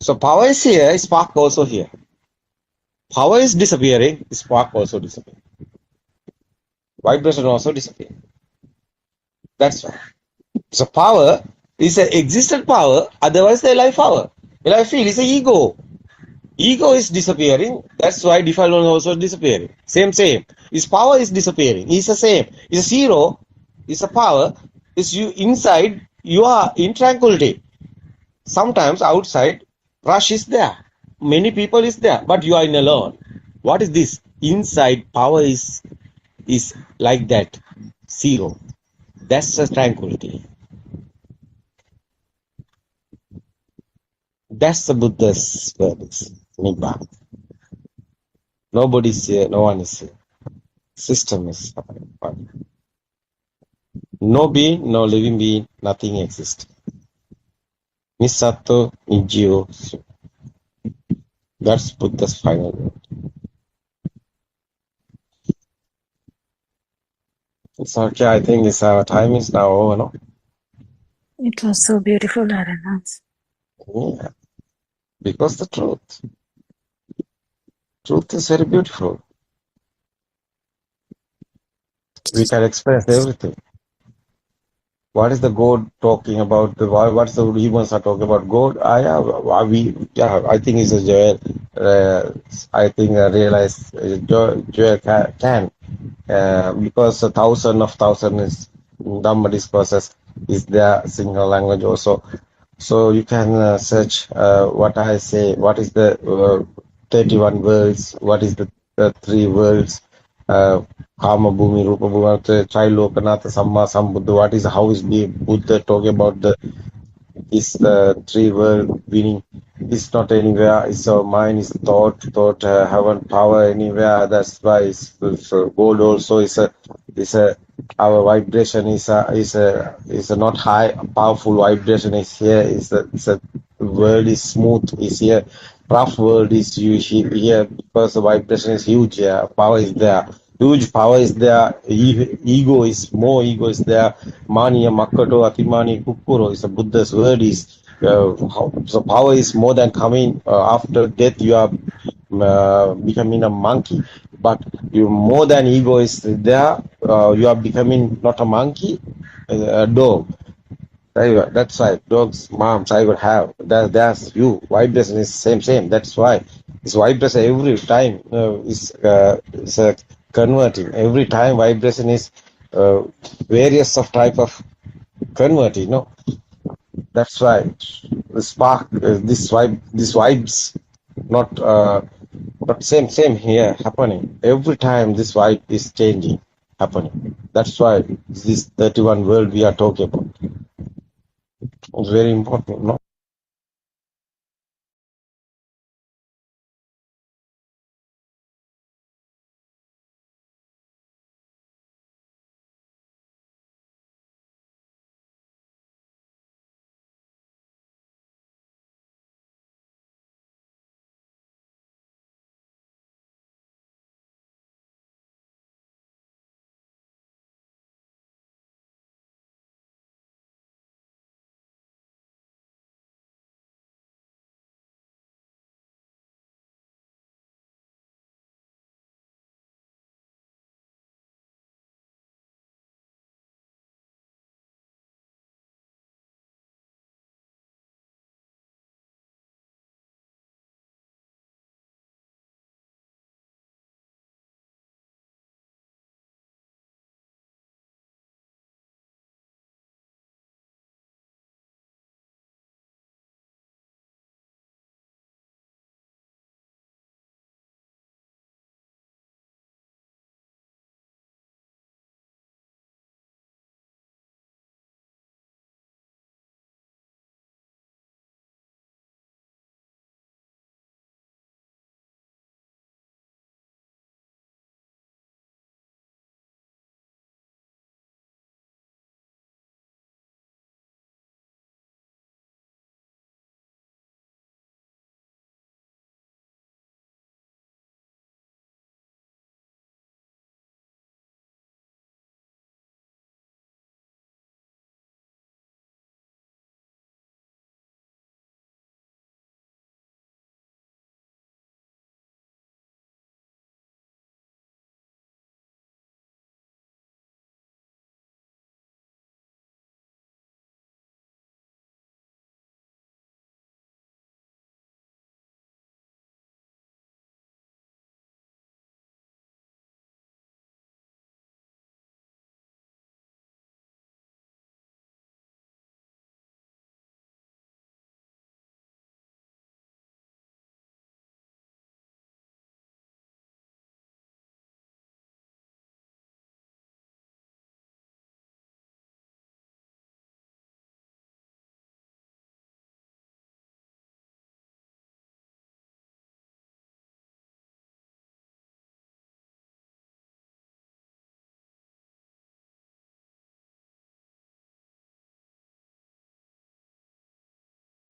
So power is here, spark also here. Power is disappearing, spark also disappearing. Vibration also disappearing. That's why. So power is an existent power, otherwise the life power. Well, I feel it's an ego. Ego is disappearing, that's why defilement also disappearing. Same. His power is disappearing. It's the same. It's a zero, it's a power. It's you inside, you are in tranquility. Sometimes outside, rush is there. Many people is there, but you are in alone. What is this? Inside power is like that. Zero. That's the tranquility. That's the Buddha's words. Nibbana. Nobody's here, no one is here. System is happening. No being, no living being, nothing exists. Nisato, Nijio. That's Buddha's final word. It's okay, I think our time is now over, no? It was so beautiful, Aranath. Yeah. Because the truth is very beautiful. We can express everything. What is the God talking about? What's the humans are talking about? God, I think it's a Joel. I think I realize Joel can. Because 1,000 of 1,000 is Dhamma discourses is their single language also. So you can search what I say, what is the 31 words, what is the 3 words, Kama Bhumi, Rupa Bhumi, Chai Lokanath, Samma Sambuddha. What is how is the Buddha talking about the is three world winning? It's not anywhere. It's our mind. Is thought haven't power anywhere. That's why it's gold also is a our vibration is a not high powerful vibration is here. Is a world is smooth is here. Rough world is huge here because the vibration is huge. Yeah, power is there. Huge power is there. Ego is there. Mani Makato Atimani Kukuro is a Buddha's word is so power is more than coming after death. You are becoming a monkey, but you more than ego is there. You are becoming not a monkey, a dog. That's right. Dogs, moms, I would have. That's you. Vibration is same. That's why it's vibration every time is converting. Every time vibration is various of type of converting. No, that's right. The spark, this vibes, not same here happening. Every time this vibe is changing, happening. That's why this 31 world we are talking about. It's very important. No.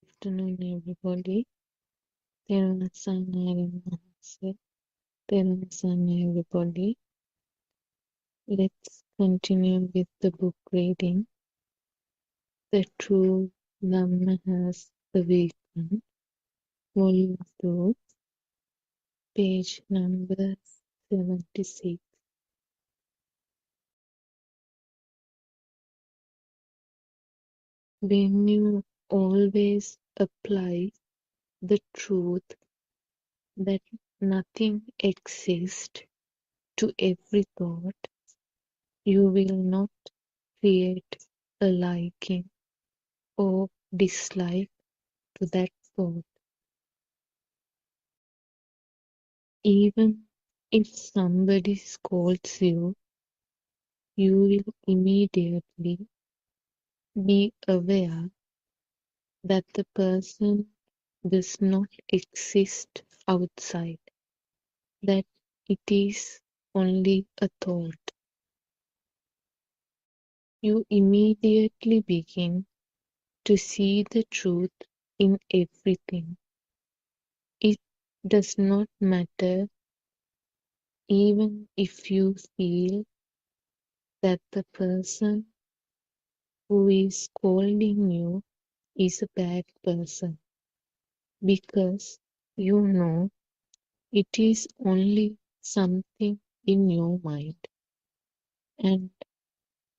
Afternoon, everybody. Terunasana everybody. Let's continue with the book reading. The True Dhamma Has Awakened, Volume 2, page number 76. When you always apply the truth that nothing exists to every thought, you will not create a liking or dislike to that thought. Even If somebody scolds you, you will immediately be aware that the person does not exist outside, that it is only a thought. You immediately begin to see the truth in everything. It does not matter even if you feel that the person who is scolding you is a bad person, because you know it is only something in your mind, and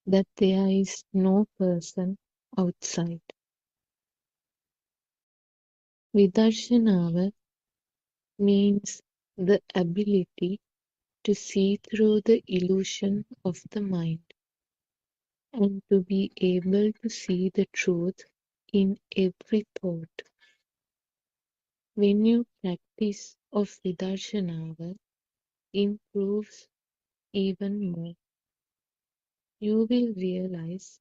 that there is no person outside. Vidarshana means the ability to see through the illusion of the mind and to be able to see the truth in every thought. When your practice of Vidarshana improves even more, you will realize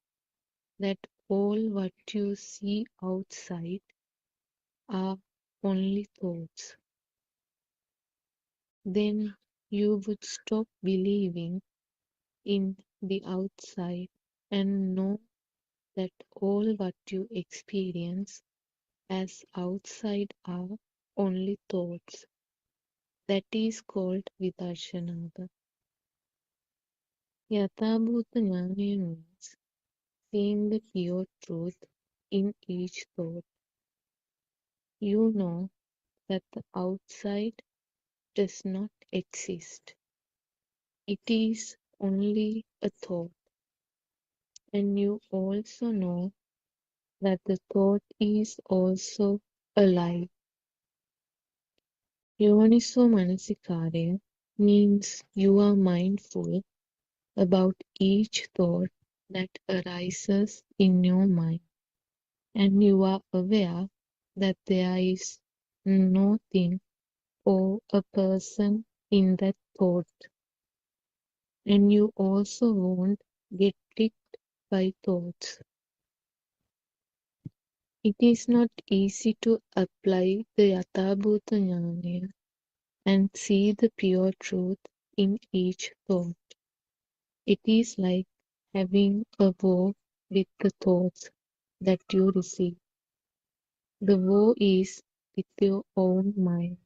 that all what you see outside are only thoughts. Then you would stop believing in the outside and know that all what you experience as outside are only thoughts. That is called Vidarshana. Yathabhuta Jnana means seeing the pure truth in each thought. You know that the outside does not exist. It is only a thought, and you also know that the thought is also alive. Yoniso Manasikara means you are mindful about each thought that arises in your mind, and you are aware that there is no thing or a person in that thought, and you also won't get tricked by thoughts. It is not easy to apply the Yathabhuta Jnana and see the pure truth in each thought. It is like having a war with the thoughts that you receive. The war is with your own mind.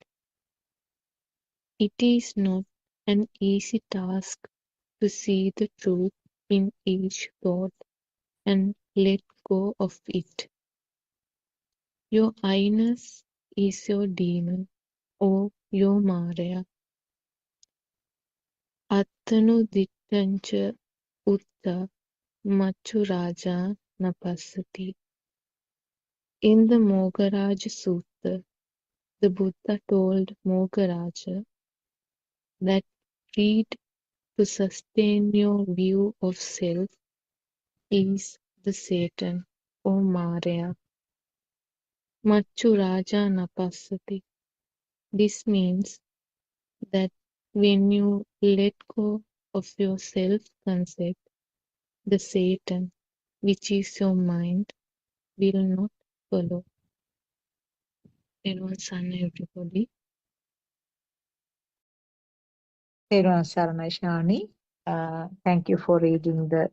It is not an easy task to see the truth in each thought and let go of it. Your I-ness is your demon or your Maya. Attanudittancha utta machu raja napasati. In the Mogaraja Sutta, the Buddha told Mogaraja that greed to sustain your view of self is the Satan or Maya. Machu Raja Napasati. This means that when you let go of your self-concept, the Satan, which is your mind, will not follow. Everyone, son, everybody. Therun Saranai Shani. Thank you for reading the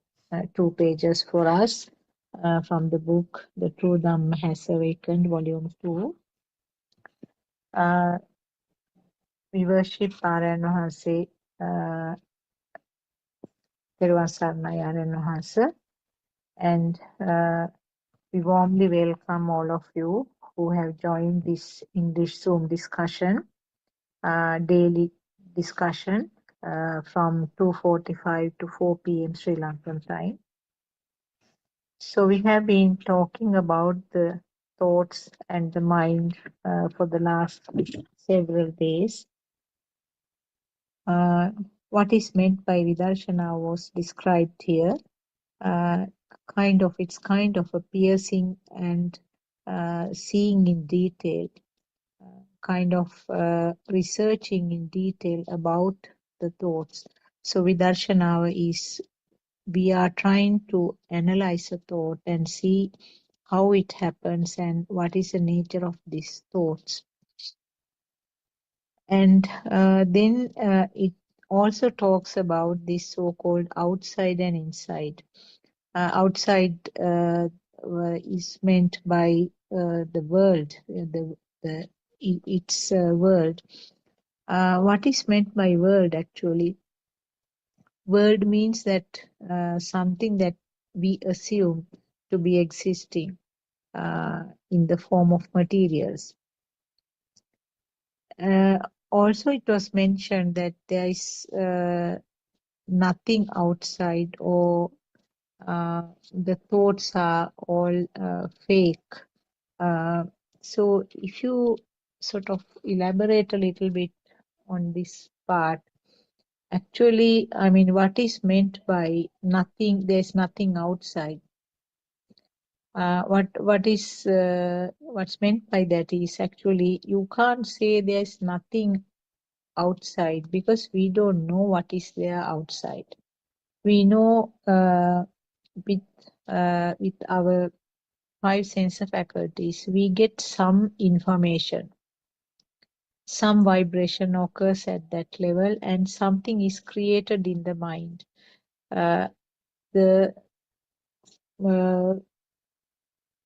2 pages for us from the book The True Dhamma Has Awakened, Volume 2. We worship Aryan Vahase, Therun Saranai Aryan Vahase, and we warmly welcome all of you who have joined this English Zoom discussion, daily discussion from 2:45 to 4 p.m. Sri Lankan time. So we have been talking about the thoughts and the mind for the last several days. What is meant by Vidarshana was described here. It's kind of a piercing and seeing in detail, kind of researching in detail about the thoughts. So Vidarshana is we are trying to analyze a thought and see how it happens and what is the nature of these thoughts. And then it also talks about this so-called outside and inside. Outside is meant by the world, its world. What is meant by world actually? World means that something that we assume to be existing in the form of materials. Also, it was mentioned that there is nothing outside, or the thoughts are all fake. So if you sort of elaborate a little bit on this part, actually, I mean, what is meant by nothing, there's nothing outside. What's meant by that is actually you can't say there's nothing outside because we don't know what is there outside. We know with our five sense faculties, we get some information. Some vibration occurs at that level and something is created in the mind. The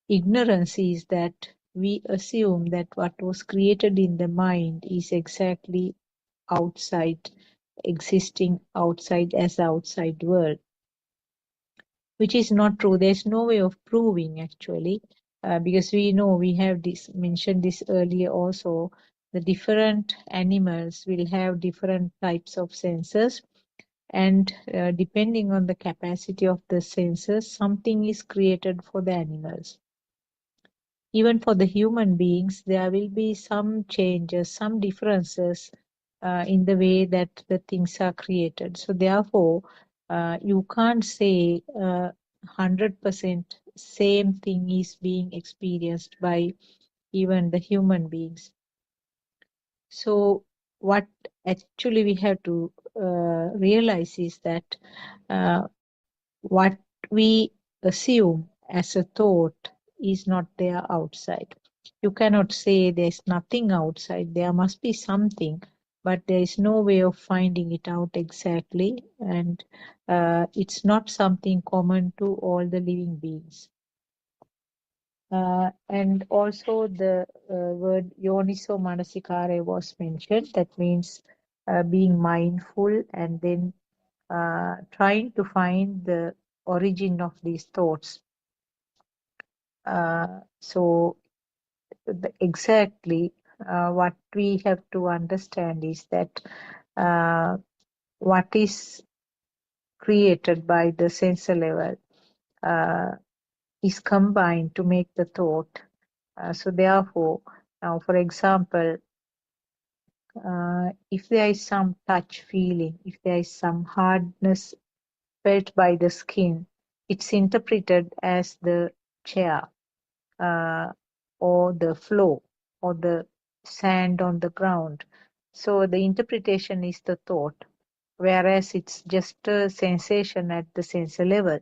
ignorance is that we assume that what was created in the mind is exactly outside, existing outside as outside world, which is not true. There's no way of proving actually, because we know we have this mentioned this earlier also. The different animals will have different types of senses, and depending on the capacity of the senses, something is created for the animals. Even for the human beings, there will be some changes, some differences in the way that the things are created. So therefore, you can't say 100% same thing is being experienced by even the human beings. So what actually we have to realize is that what we assume as a thought is not there outside. You cannot say there's nothing outside, there must be something, but there is no way of finding it out exactly, and it's not something common to all the living beings. And also the word yoniso manasikare was mentioned, that means being mindful and then trying to find the origin of these thoughts. So exactly what we have to understand is that what is created by the sensor level is combined to make the thought. So therefore, now for example, if there is some touch feeling, if there is some hardness felt by the skin, it's interpreted as the chair, or the floor, or the sand on the ground. So the interpretation is the thought, whereas it's just a sensation at the sensor level.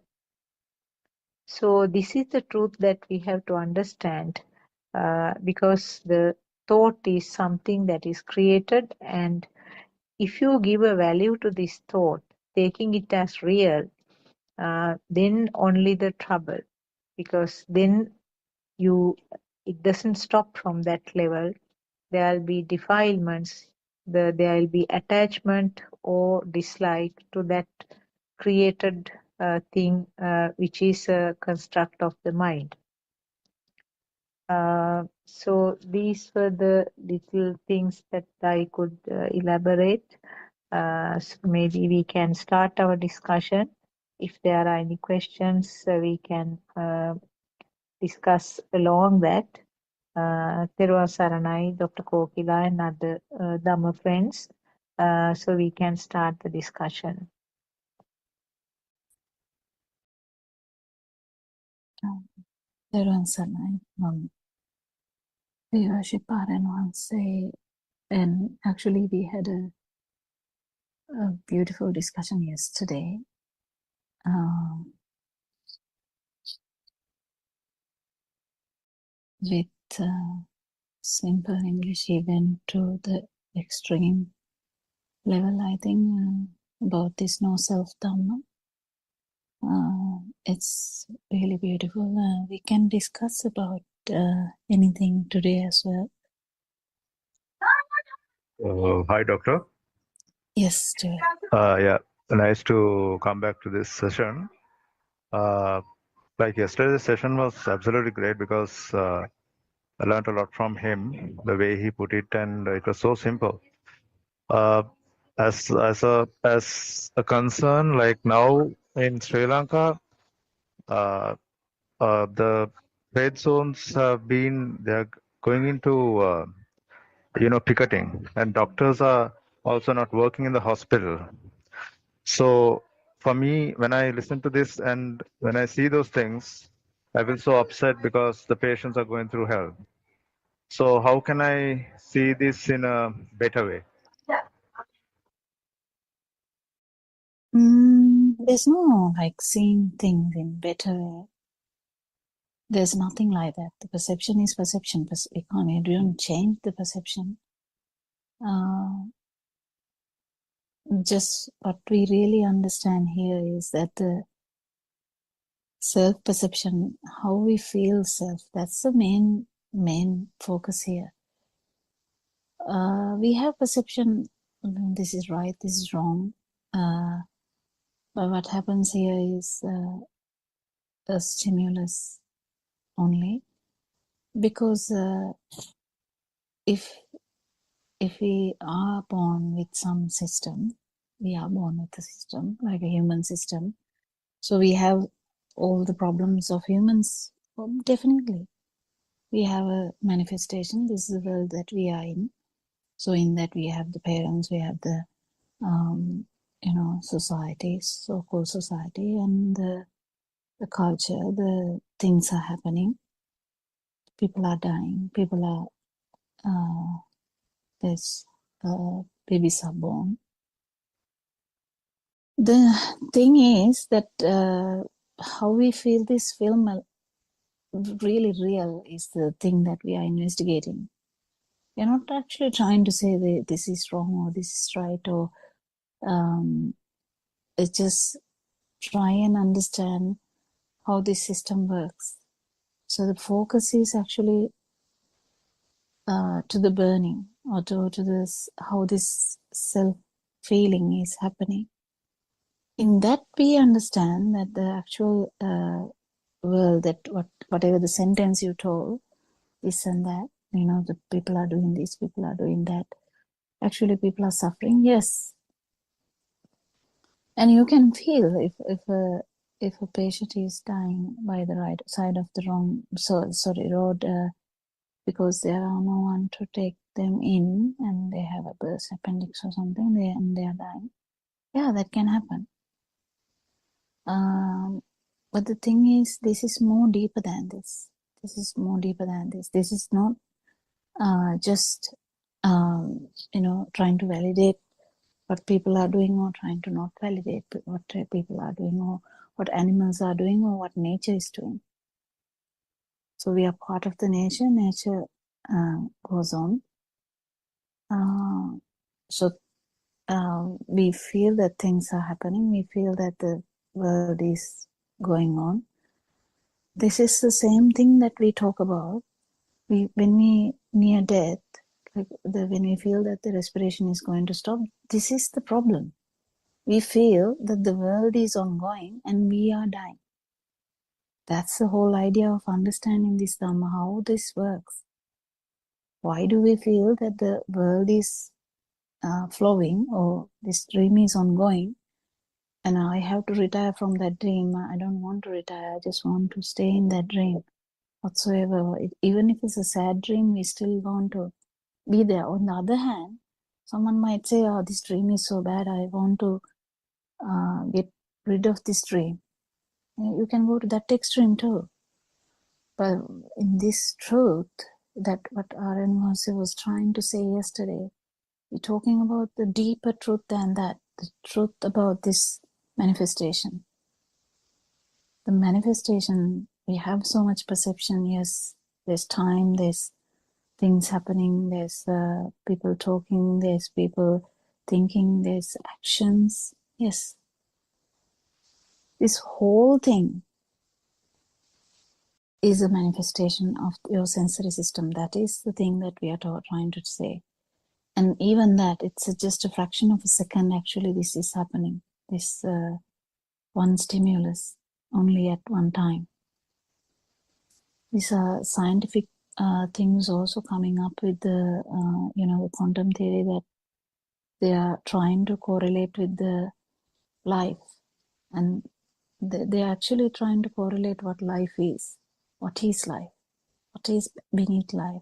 So this is the truth that we have to understand, because the thought is something that is created, and if you give a value to this thought, taking it as real, then only the trouble, because then it doesn't stop from that level. There will be defilements, there will be attachment or dislike to that created thing, which is a construct of the mind. So these were the little things that I could elaborate. So maybe we can start our discussion. If there are any questions, we can discuss along that. Thiruvara Saranai, Dr. Kokila, and other Dhamma friends. So we can start the discussion. Thiruvara Saranai. We worship Aranwanse, and actually we had a beautiful discussion yesterday. With simple English, he went to the extreme level, I think, about this no self dhamma. It's really beautiful. We can discuss about anything today as well. Hi, Doctor. Yes, Stuart. Yeah, nice to come back to this session. Like yesterday's session was absolutely great because I learned a lot from him, the way he put it, and it was so simple. As a concern, like now in Sri Lanka, the red zones have been, they're going into picketing, and doctors are also not working in the hospital. So for me, when I listen to this and when I see those things, I feel so upset because the patients are going through hell. So how can I see this in a better way? There's no like seeing things in better way. There's nothing like that. The perception is perception. You don't change the perception. Just what we really understand here is that the self-perception, how we feel self, that's the main focus here. We have perception, this is right, this is wrong. But what happens here is a stimulus only. Because if we are born with some system, we are born with a system, like a human system. So we have all the problems of humans. Well, definitely. We have a manifestation. This is the world that we are in. So in that we have the parents, we have the, society, so-called society, and the culture, the things are happening. People are dying. People are, there's babies are born. The thing is that how we feel this film really real is the thing that we are investigating. We're not actually trying to say that this is wrong or this is right, or it's just try and understand how this system works. So the focus is actually to the burning, or to this, how this self-feeling is happening. In that we understand that the actual world, that whatever the sentence you told, this and that, the people are doing this, people are doing that. Actually, people are suffering, yes. And you can feel if a patient is dying by the right side of the road, because there are no one to take them in, and they have a burst appendix or something, and they are dying. Yeah, that can happen. But the thing is, this is more deeper than this. This is more deeper than this. This is not just trying to validate what people are doing, or trying to not validate what people are doing, or what animals are doing, or what nature is doing. So we are part of the nature. Nature goes on. So we feel that things are happening. We feel that the world is going on. This is the same thing that we talk about. When we near death, when we feel that the respiration is going to stop, this is the problem. We feel that the world is ongoing and we are dying. That's the whole idea of understanding this Dhamma, how this works. Why do we feel that the world is flowing, or this dream is ongoing, and I have to retire from that dream? I don't want to retire. I just want to stay in that dream whatsoever. Even if it's a sad dream, we still want to be there. On the other hand, someone might say, oh, this dream is so bad, I want to get rid of this dream. You can go to that extreme too. But in this truth, that what Aranwasi was trying to say yesterday. We're talking about the deeper truth than that, the truth about this manifestation. The manifestation, we have so much perception. Yes, there's time, there's things happening, there's people talking, there's people thinking, there's actions. Yes, this whole thing is a manifestation of your sensory system. That is the thing that we are trying to say. And even that, it's just a fraction of a second actually this is happening. This one stimulus only at one time. These are scientific things also coming up with the, the quantum theory, that they are trying to correlate with the life. And they are actually trying to correlate what life is. What is life? What is beneath life?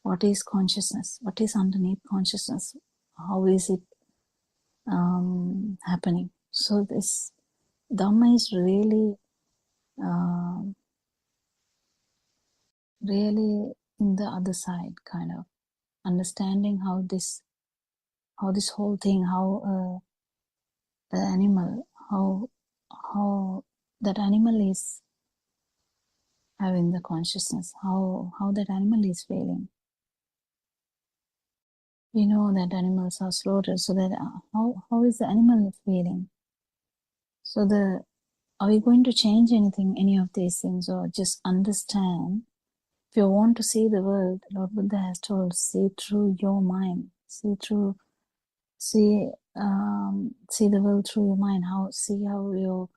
What is consciousness? What is underneath consciousness? How is it happening? So this Dhamma is really, really in the other side, kind of understanding how this whole thing, how the animal, how that animal is having the consciousness, how that animal is feeling. We know that animals are slaughtered, so that how is the animal feeling? So are we going to change anything, any of these things, or just understand? If you want to see the world, Lord Buddha has told, see through your mind, see the world through your mind. See how your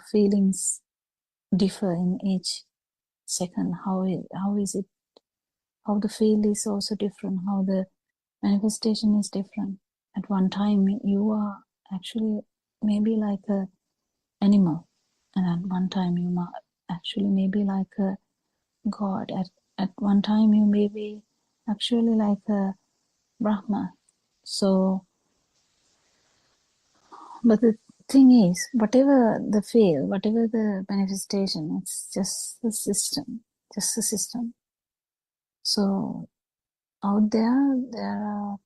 feelings differ in each second. How is it? How the field is also different. How the manifestation is different. At one time, you are actually maybe like a animal, and at one time you are actually maybe like a God. At one time you may be actually like a Brahma. So, but the thing is, whatever the field, whatever the manifestation, it's just the system, just the system. So out there are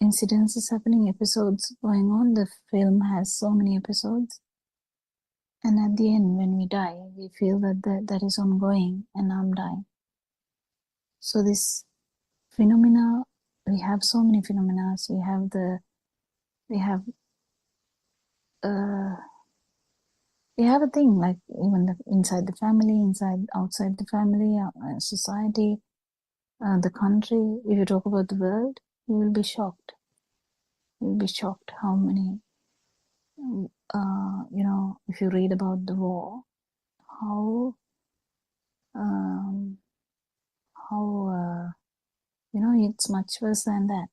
incidences happening, episodes going on. The film has so many episodes. And at the end, when we die, we feel that is ongoing and I'm dying. So this phenomena, we have so many phenomena. We have a thing like even inside the family, outside the family, society, the country. If you talk about the world, you will be shocked. You will be shocked how many, if you read about the war, how it's much worse than that.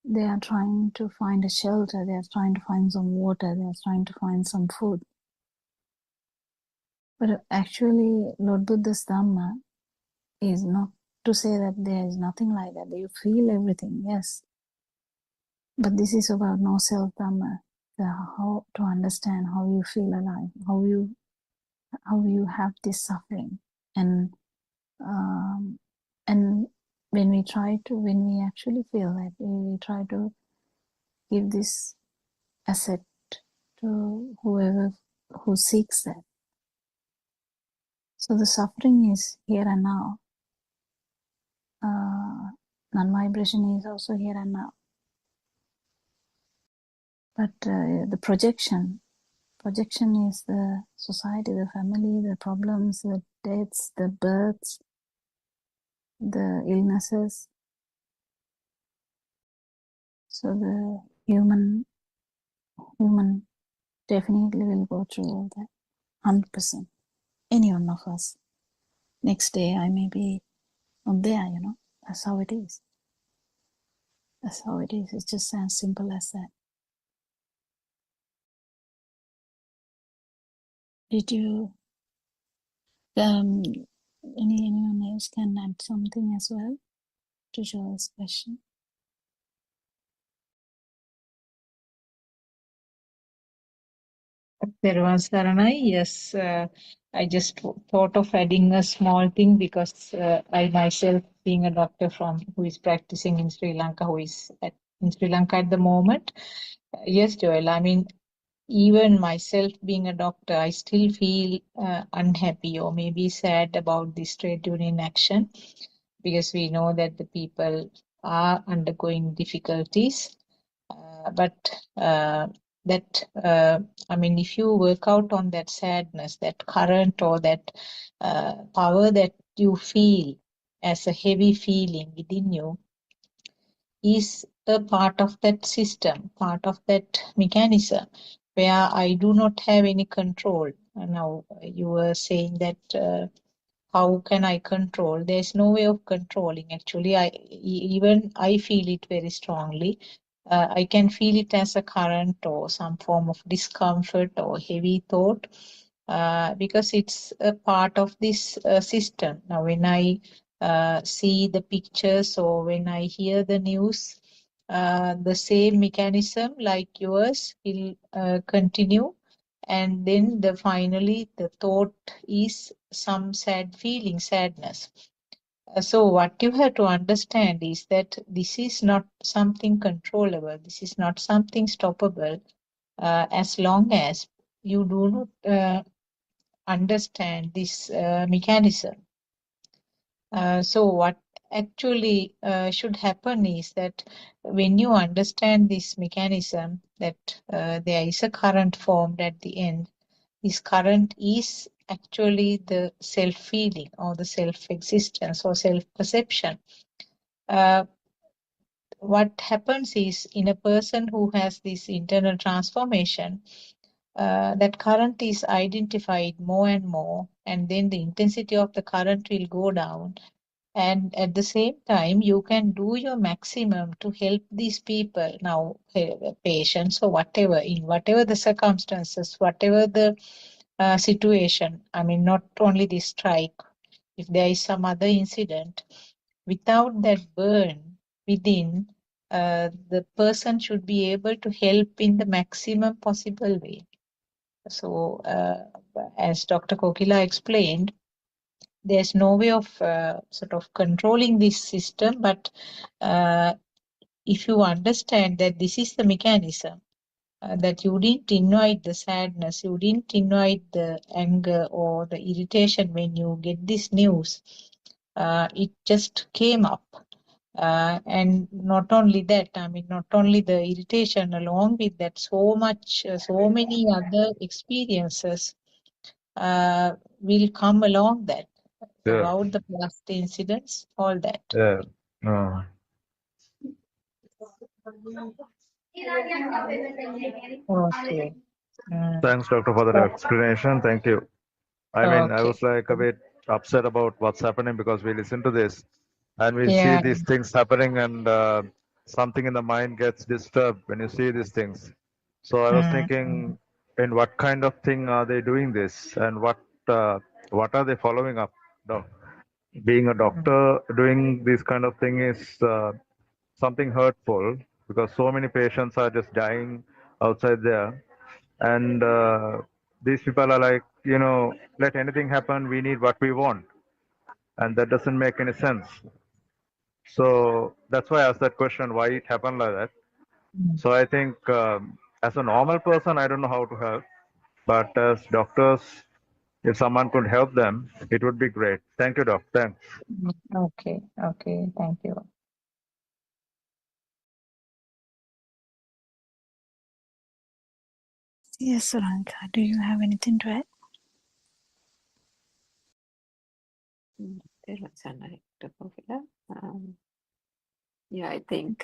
They are trying to find a shelter, they are trying to find some water, they are trying to find some food. But actually, Lord Buddha's Dhamma is not to say that there is nothing like that. You feel everything, yes. But this is about no self Dhamma, how to understand how you feel alive, how you have this suffering. And when we actually feel that, we try to give this asset to whoever who seeks that. So the suffering is here and now. Non-vibration is also here and now. But the projection is the society, the family, the problems, the deaths, the births, the illnesses. So the human definitely will go through all that, 100%. Any one of us. Next day I may be not there, That's how it is. That's how it is. It's just as simple as that. Did you, anyone else can add something as well to Joel's question? Thervan Saranai, yes, I just thought of adding a small thing because I myself, being a doctor who is practicing in Sri Lanka, in Sri Lanka at the moment. Yes, Joel, I mean, even myself being a doctor, I still feel unhappy or maybe sad about this trade union action because we know that the people are undergoing difficulties. I mean, if you work out on that sadness, that current or that power that you feel as a heavy feeling within you is a part of that system, part of that mechanism where I do not have any control. Now, you were saying that how can I control? There's no way of controlling. Actually, even I feel it very strongly. I can feel it as a current or some form of discomfort or heavy thought because it's a part of this system. Now, when I see the pictures or when I hear the news, the same mechanism like yours will continue, and then finally the thought is some sadness. So what you have to understand is that this is not something controllable, this is not something stoppable, as long as you do not understand this mechanism. So what actually should happen is that when you understand this mechanism, that there is a current formed at the end, this current is actually the self-feeling or the self-existence or self-perception. What happens is, in a person who has this internal transformation, that current is identified more and more, and then the intensity of the current will go down. And at the same time, you can do your maximum to help these people, now patients or whatever, in whatever the circumstances, whatever the situation. I mean, not only this strike, if there is some other incident, without that burn within, the person should be able to help in the maximum possible way. So, as Dr. Kokila explained, there's no way of sort of controlling this system, but if you understand that this is the mechanism, that you didn't invite the sadness, you didn't invite the anger or the irritation when you get this news, it just came up. And not only that, I mean, not only the irritation, along with that, so many other experiences will come along that. Yeah, Throughout the past incidents, all that. yeah. No. Okay. Thanks, doctor, for that So, explanation. Thank you. I mean, I okay. was like a bit upset about what's happening because we listen to this and we see Yeah. these things happening, and something in the mind gets disturbed when you see these things. So I was Mm. thinking, in what kind of thing are they doing this, and what are they following up? Being a doctor doing this kind of thing is something hurtful, because so many patients are just dying outside there, and these people are like, let anything happen, we need what we want, and that doesn't make any sense. So that's why I asked that question, why it happened like that. Mm. So I think, as a normal person, I don't know how to help, but as doctors, if someone could help them, it would be great. Thank you, doc. Thanks. Okay. Okay. Thank you. Yes, Suranka, do you have anything to add? Thervan Saranai, Dr. Kokila. Yeah, I think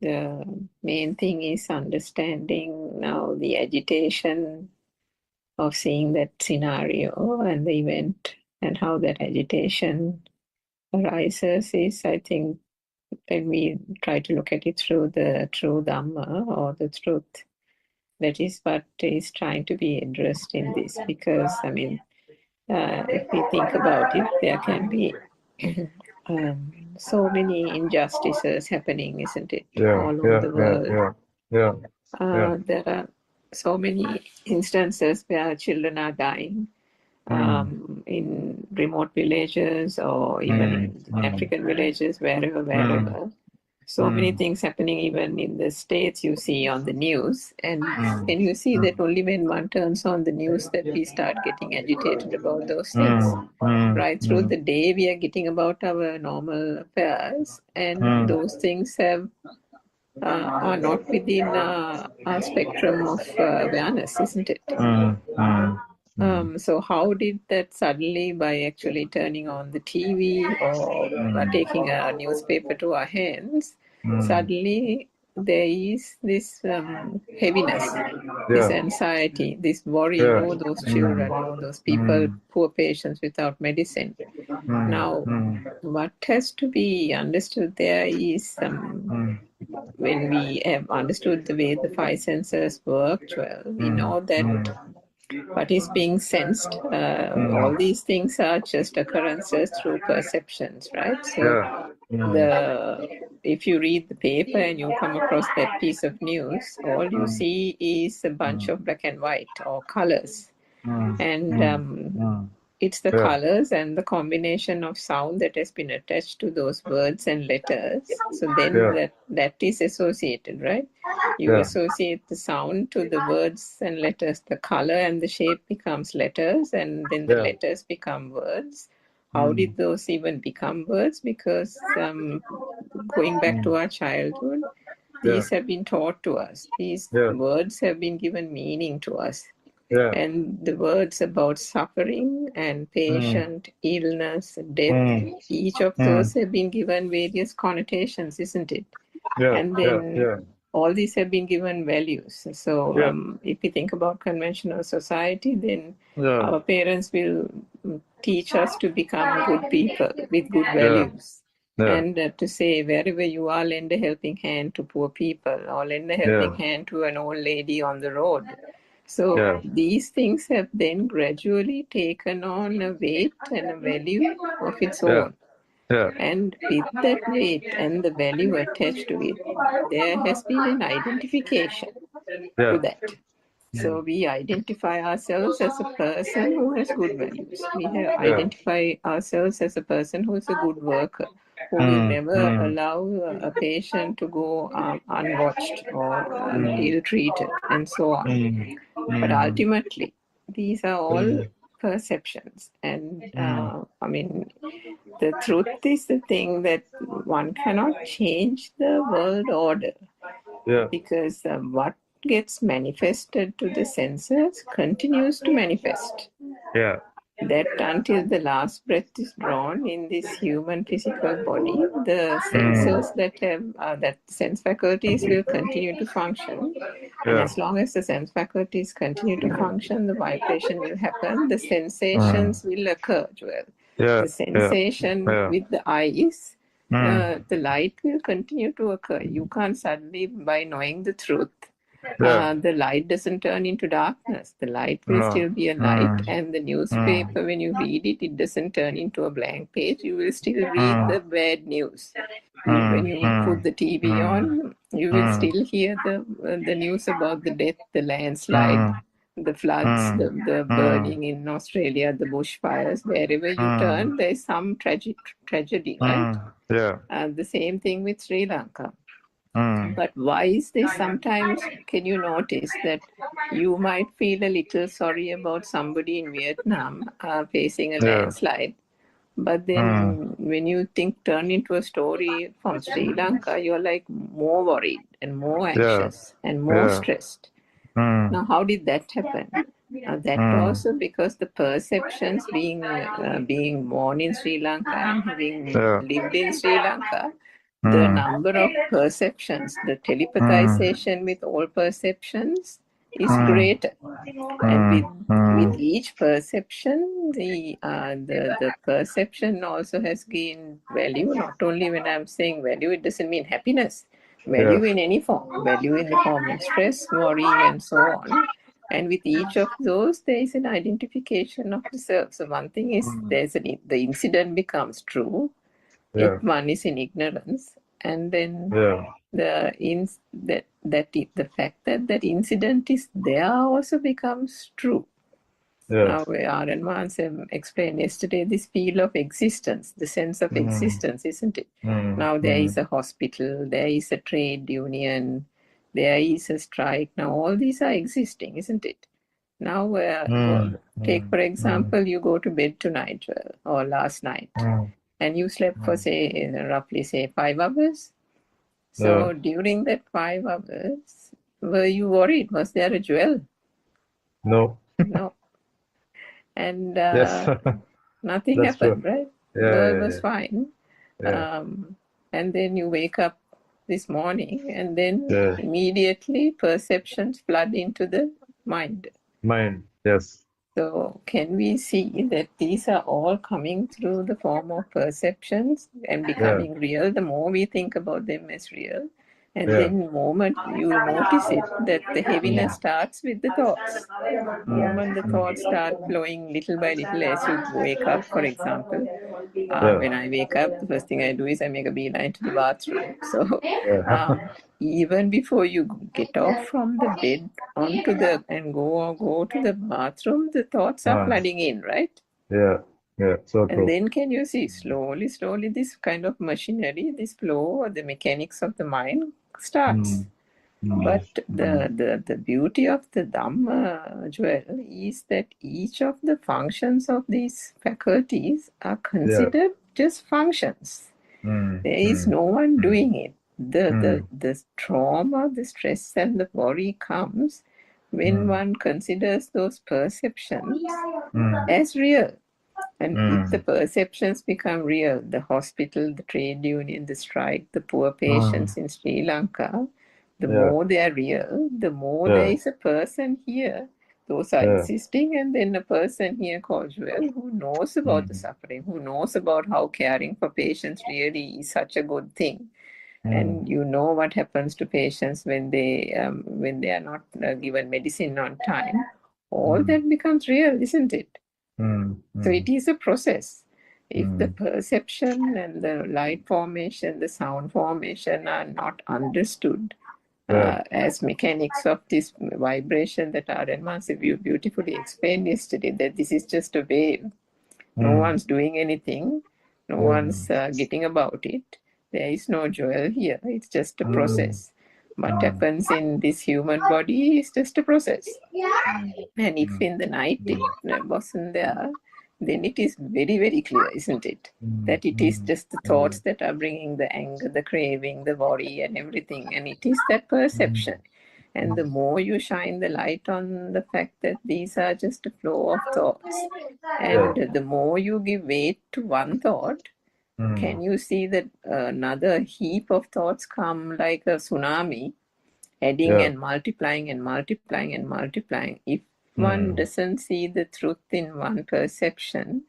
the main thing is understanding now the agitation of seeing that scenario and the event, and how that agitation arises is, I think, when we try to look at it through the true Dhamma or the truth, that is what is trying to be addressed in this. Because, I mean, if we think about it, there can be so many injustices happening, isn't it, Yeah, all over yeah, the yeah, world. yeah, yeah, yeah. There are so many instances where children are dying in remote villages or even in African villages, wherever. So many things happening even in the States you see on the news. And when you see that only when one turns on the news that we start getting agitated about those things. Right through the day we are getting about our normal affairs, and those things are not within our spectrum of awareness, isn't it? So how did that suddenly, by actually turning on the TV or taking a newspaper to our hands, suddenly there is this heaviness, this anxiety, this worry, oh, those children, oh, those people, poor patients without medicine. Now, what has to be understood there is when we have understood the way the five senses work, well, we know that what is being sensed, all these things are just occurrences through perceptions, right? So if you read the paper and you come across that piece of news, all you see is a bunch of black and white or colors. And it's the colors and the combination of sound that has been attached to those words and letters. So then that is associated, right? You associate the sound to the words and letters. The color and the shape becomes letters, and then the letters become words. How did those even become words? Because going back to our childhood, these have been taught to us. These words have been given meaning to us. And the words about suffering and patient, illness, death, each of those have been given various connotations, isn't it? And then all these have been given values. So if we think about conventional society, then our parents will teach us to become good people with good values. And to say, wherever you are, lend a helping hand to poor people, or lend a helping hand to an old lady on the road. So these things have then gradually taken on a weight and a value of its own. And with that weight and the value attached to it, there has been an identification to that. So we identify ourselves as a person who has good values. We have identify ourselves as a person who is a good worker, who will never allow a patient to go unwatched or ill-treated, and so on. But ultimately, these are all perceptions. And I mean, the truth is the thing that one cannot change the world order, because what gets manifested to the senses continues to manifest. That until the last breath is drawn in this human physical body, the senses that have that sense faculties will continue to function. And as long as the sense faculties continue to function, the vibration will happen, the sensations will occur, Joel. The sensation with the eyes, the light will continue to occur. You can't suddenly, by knowing the truth, the light doesn't turn into darkness. The light will still be a light, and the newspaper, when you read it, it doesn't turn into a blank page. You will still read the bad news. When you put the TV on, you will still hear the news about the death, the landslide, the floods, the burning in Australia, the bushfires. Wherever you turn, there is some tragedy, right? The same thing with Sri Lanka. But why is this? Sometimes can you notice that you might feel a little sorry about somebody in Vietnam facing a landslide, but then when you turn into a story from Sri Lanka, you're like more worried and more anxious and more stressed. Now, how did that happen? That also because the perceptions, being born in Sri Lanka and having lived in Sri Lanka, the number of perceptions, the telepathization with all perceptions is greater. And with each perception, the perception also has gained value. Not only when I'm saying value, it doesn't mean happiness. Value in any form. Value in the form of stress, worry, and so on. And with each of those, there is an identification of the self. So one thing is the incident becomes true if one is in ignorance, and then the the fact that that incident is there also becomes true. Now, Aaron Manson explained yesterday this feel of existence, the sense of existence, isn't it? Now there is a hospital, there is a trade union, there is a strike. Now all these are existing, isn't it? Now, take for example, you go to bed tonight or last night, and you slept for roughly 5 hours. So during that 5 hours, were you worried? Was there a jewel? No. No. And Yes. nothing That's happened, true. right? Yeah, World yeah, was yeah. fine. Yeah. And then you wake up this morning, and then Yeah. immediately perceptions flood into the mind. Mind. Yes. So can we see that these are all coming through the form of perceptions and becoming real? The more we think about them as real, and then the moment you notice it, that the heaviness starts with the thoughts. Moment the thoughts start flowing little by little as you wake up, for example. When I wake up, the first thing I do is I make a beeline to the bathroom. So even before you get off from the bed onto the and go to the bathroom, the thoughts are flooding in, right? Yeah. Yeah. So And true. then can you see slowly, this kind of machinery, this flow or the mechanics of the mind starts. But the beauty of the Dhamma, Joel, is that each of the functions of these faculties are considered just functions. There is no one doing it. The trauma, the stress and the worry comes when one considers those perceptions as real. And if the perceptions become real, the hospital, the trade union, the strike, the poor patients in Sri Lanka, the more they are real, the more there is a person here. Those are existing, and then a person here called Joel who knows about the suffering, who knows about how caring for patients really is such a good thing. And you know what happens to patients when they are not given medicine on time. All that becomes real, isn't it? So it is a process. If the perception and the light formation, the sound formation are not understood as mechanics of this vibration that R.N. Mansi beautifully explained yesterday, that this is just a wave. No one's doing anything. No one's getting about it. There is no Joel here. It's just a process. What happens in this human body is just a process. And if in the night it wasn't there, then it is very, very clear, isn't it? That it is just the thoughts that are bringing the anger, the craving, the worry and everything. And it is that perception. And the more you shine the light on the fact that these are just a flow of thoughts, and the more you give weight to one thought, can you see that another heap of thoughts come like a tsunami, adding and multiplying and multiplying and multiplying? If one doesn't see the truth in one perception,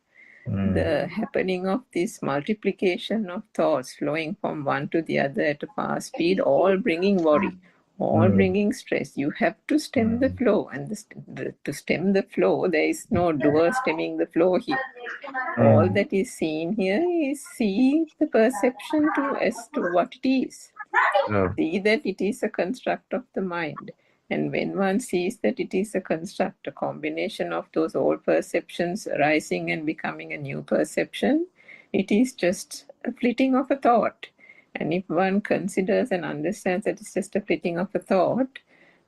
the happening of this multiplication of thoughts flowing from one to the other at a fast speed, all bringing worry, all bringing stress. You have to stem the flow, and to stem the flow, there is no doer stemming the flow here. All that is seen here is see the perception as to what it is. See that it is a construct of the mind. And when one sees that it is a construct, a combination of those old perceptions arising and becoming a new perception, it is just a flitting of a thought. And if one considers and understands that it's just a flitting of a thought,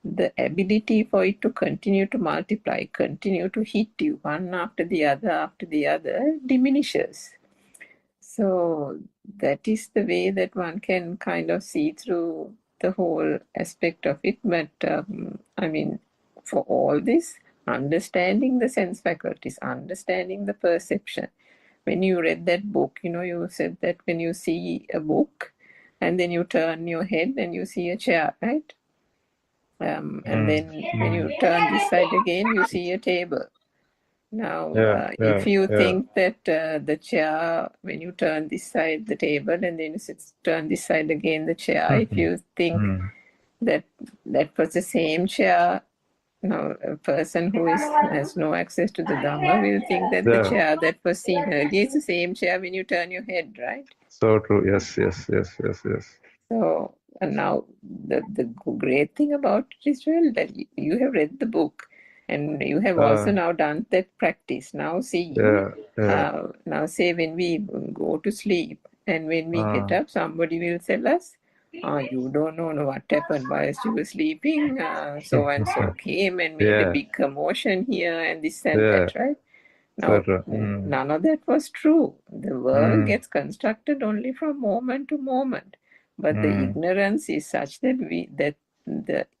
the ability for it to continue to multiply, continue to hit you one after the other diminishes. So that is the way that one can kind of see through the whole aspect of it. But I mean, for all this, understanding the sense faculties, understanding the perception. When you read that book, you said that when you see a book and then you turn your head and you see a chair, right? And then when you turn this side again, you see a table. Now, if you think that the chair, when you turn this side, the table, and then you turn this side again, the chair, if you think that was the same chair, now a person who has no access to the Dhamma will think that the chair that was seen earlier is the same chair when you turn your head, right? So true. Yes. So And now the great thing about it is, well, that you have read the book and you have also now done that practice. Now see, now say when we go to sleep and when we get up, somebody will tell us, you don't know what happened whilst you were sleeping. So and so came and made a big commotion here and this and that, right? Now, none of that was true. The world gets constructed only from moment to moment, but the ignorance is such that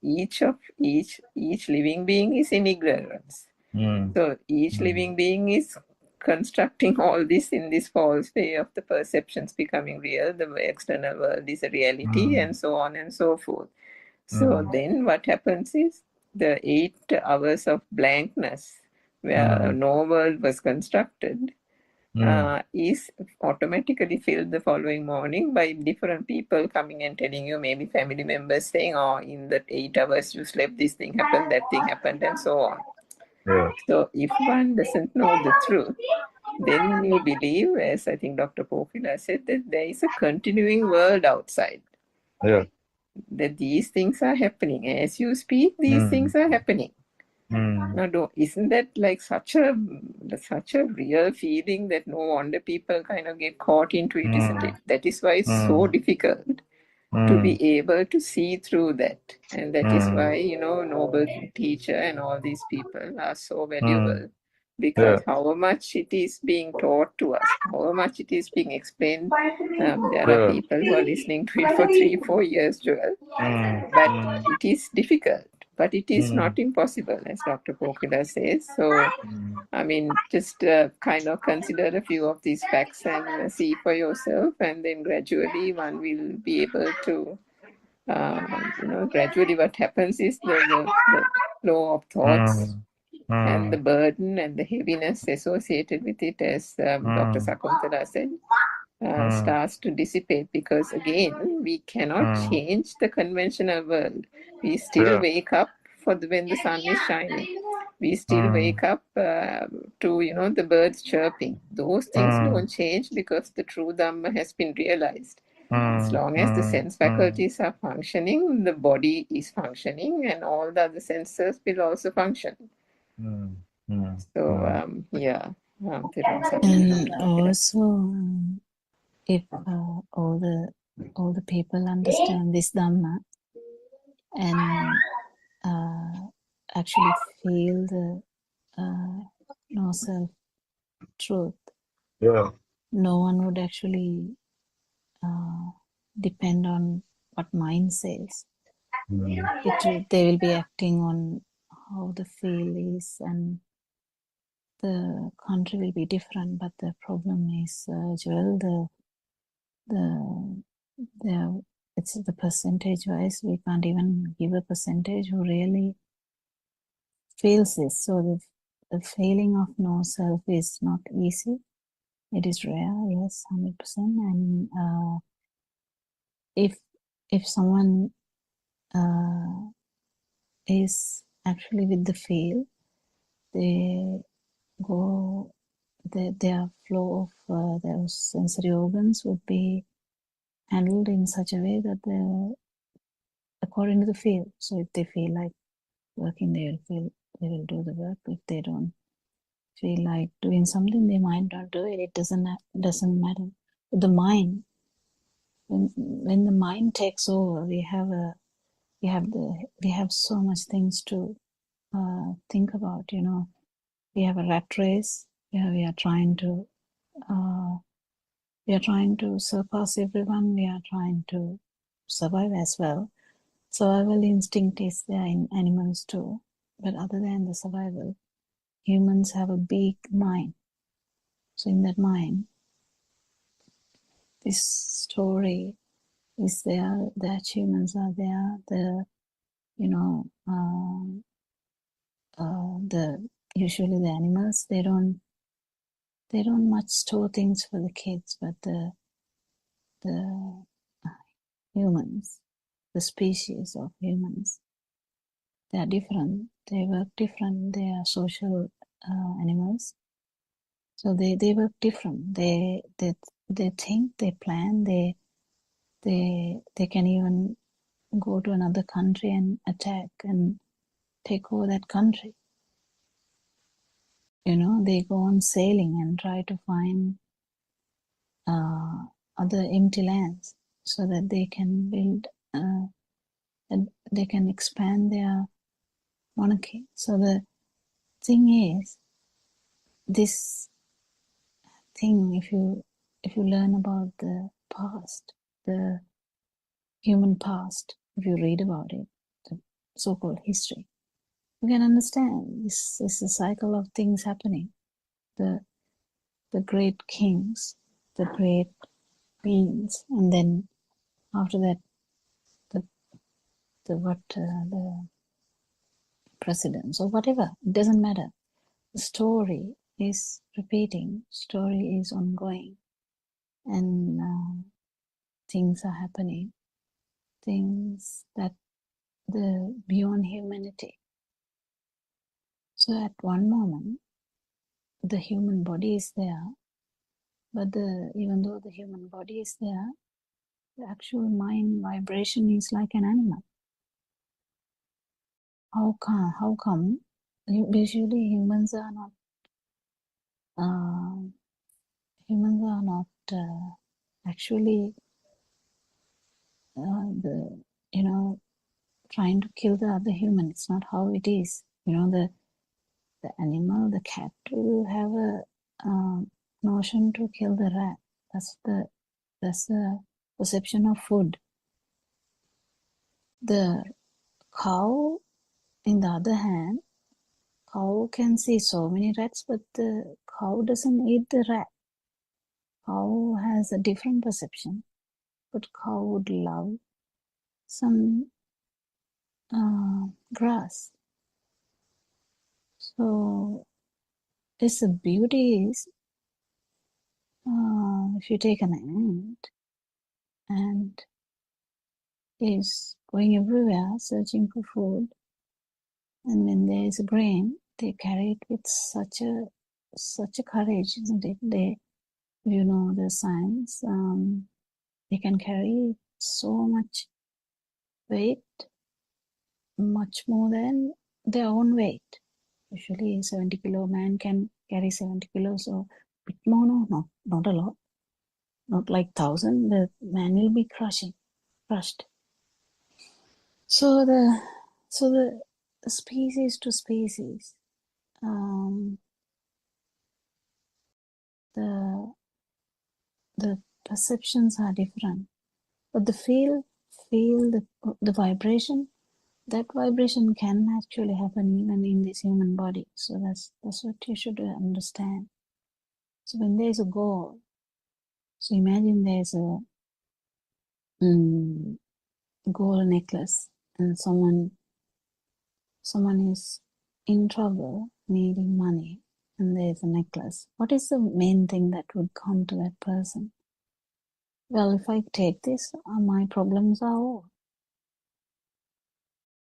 each living being is in ignorance. So each living being is constructing all this in this false way of the perceptions becoming real. The external world is a reality, and so on and so forth. So then what happens is the 8 hours of blankness where no world was constructed is automatically filled the following morning by different people coming and telling you, maybe family members saying, oh, in that 8 hours you slept, this thing happened, that thing happened, and so on. So if one doesn't know the truth, then you believe, as I think Dr. Pofila said, that there is a continuing world outside. That these things are happening. As you speak, these things are happening. Now, isn't that like such a real feeling that no wonder people kind of get caught into it, isn't it? That is why it's so difficult to be able to see through that. And that is why, Nobel teacher and all these people are so valuable. Because however much it is being taught to us, however much it is being explained, there are people who are listening to it for 3-4 years, Joel. But it is difficult. But it is not impossible, as Dr. Pokila says. So, I mean, just kind of consider a few of these facts and see for yourself, and then gradually one will be able to, gradually what happens is the flow of thoughts and the burden and the heaviness associated with it, as Dr. Sakuntala said, starts to dissipate, because again we cannot change the conventional world. We still wake up when the sun is shining. We still wake up to the birds chirping. Those things don't change because the true Dhamma has been realized. As long as the sense faculties are functioning, the body is functioning, and all the other senses will also function. So And also, if all the people understand this Dhamma and actually feel the no self truth, no one would actually depend on what mind says. They will be acting on how the feel is, and the country will be different. But the problem is, Joel, it's the percentage wise. We can't even give a percentage who really feels this. So the feeling of no self is not easy. It is rare, yes, 100%. And if someone is actually with the feel, their flow of their sensory organs would be handled in such a way that according to the feel. So if they feel like working, they will do the work. If they don't feel like doing something, they might not do it. It doesn't matter. The mind, when the mind takes over, we have so much things to think about. We have a rat race where we are trying to surpass everyone. We are trying to survive as well. Survival instinct is there in animals too. But other than the survival, humans have a big mind. So in that mind, this story is there. The achievements are there. Usually the animals, they don't much store things for the kids, but the humans, the species of humans, they are different. They work different. They are social animals, so they work different. They think, they plan. They can even go to another country and attack and take over that country. You know, they go on sailing and try to find other empty lands so that they can build and they can expand their monarchy. So the thing is, this thing, if you learn about the past, the human past, if you read about it, the so-called history, you can understand this is a cycle of things happening. The great kings, the great queens, and then after that, the presidents or whatever. It doesn't matter. The story is repeating. Story is ongoing, and things are happening. Things that the beyond humanity. So at one moment, the human body is there, but even though the human body is there, the actual mind vibration is like an animal. How come? Usually humans are not actually trying to kill the other human. It's not how it is. The animal, the cat will have a notion to kill the rat. That's the perception of food. The cow, in the other hand, cow can see so many rats, but the cow doesn't eat the rat. Cow has a different perception, but cow would love some grass. So this beauty is, if you take an ant and is going everywhere searching for food, and when there is a grain, they carry it with such a courage, isn't it? You know the science, they can carry so much weight, much more than their own weight. Usually a 70-kilo man can carry 70 kilos or a bit more, no, not a lot. Not like 1,000, the man will be crushed. So the species to species, the perceptions are different, but the feel the vibration, that vibration can actually happen even in this human body. So that's what you should understand. So when there's a goal, so imagine there's a gold necklace and someone is in trouble, needing money, and there's a necklace. What is the main thing that would come to that person? Well, if I take this, my problems are over.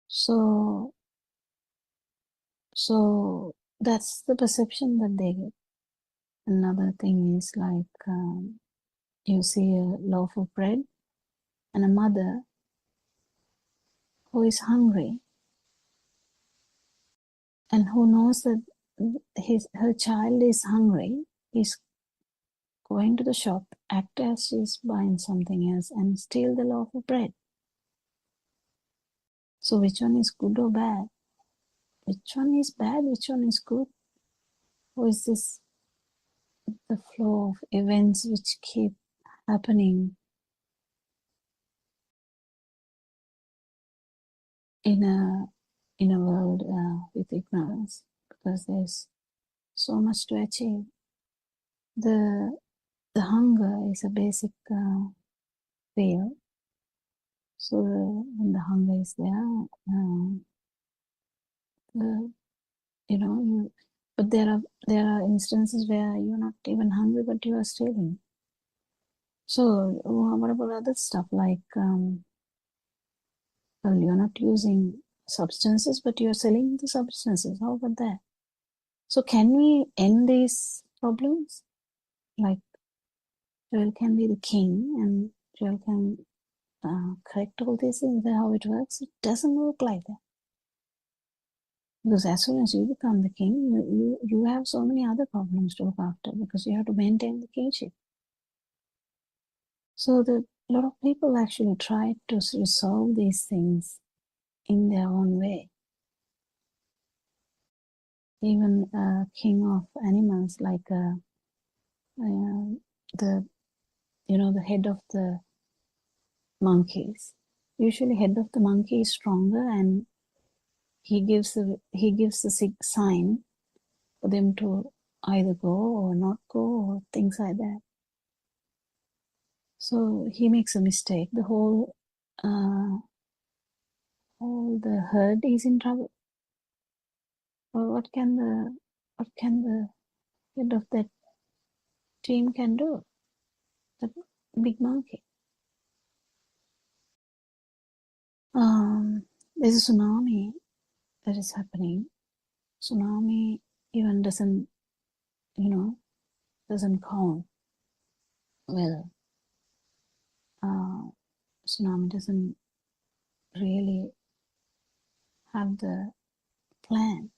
So that's the perception that they get. Another thing is like you see a loaf of bread and a mother who is hungry and who knows that her child is hungry, is going to the shop, act as she's buying something else and steal the loaf of bread. So which one is good or bad? Which one is bad? Which one is good? Or is this the flow of events which keep happening in a world with ignorance? Because there's so much to achieve. The hunger is a basic feel. So when the hunger is there, but there are instances where you're not even hungry, but you are stealing. So what about other stuff like, well, you're not using substances, but you're selling the substances. How about that? So can we end these problems? Like, jewel can be the king and jewel can correct all this, is that how it works? It doesn't work like that. Because as soon as you become the king, you have so many other problems to look after because you have to maintain the kingship. So a lot of people actually try to resolve these things in their own way. Even a king of animals, like the head of the monkeys. Usually, head of the monkey is stronger, and he gives the sign for them to either go or not go or things like that. So he makes a mistake. The whole the herd is in trouble. Well, what can the head of that team can do? The big monkey. There's a tsunami that is happening. Tsunami even doesn't count well. Tsunami doesn't really have the plan,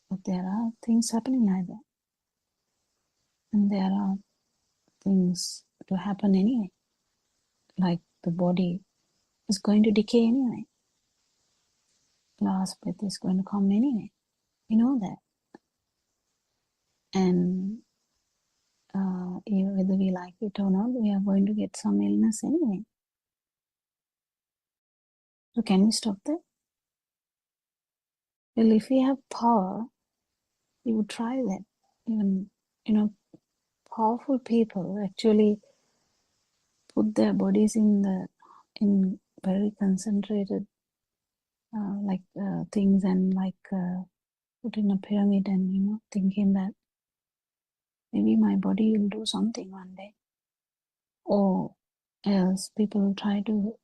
but there are things happening like that, and there are things to happen anyway, like the body is going to decay anyway. Last breath is going to come anyway. You know that. And even whether we like it or not, we are going to get some illness anyway. So can we stop that? Well, if we have power, we would try that. Even, powerful people actually put their bodies in very concentrated things, and put in a pyramid, and thinking that maybe my body will do something one day. Or else people try to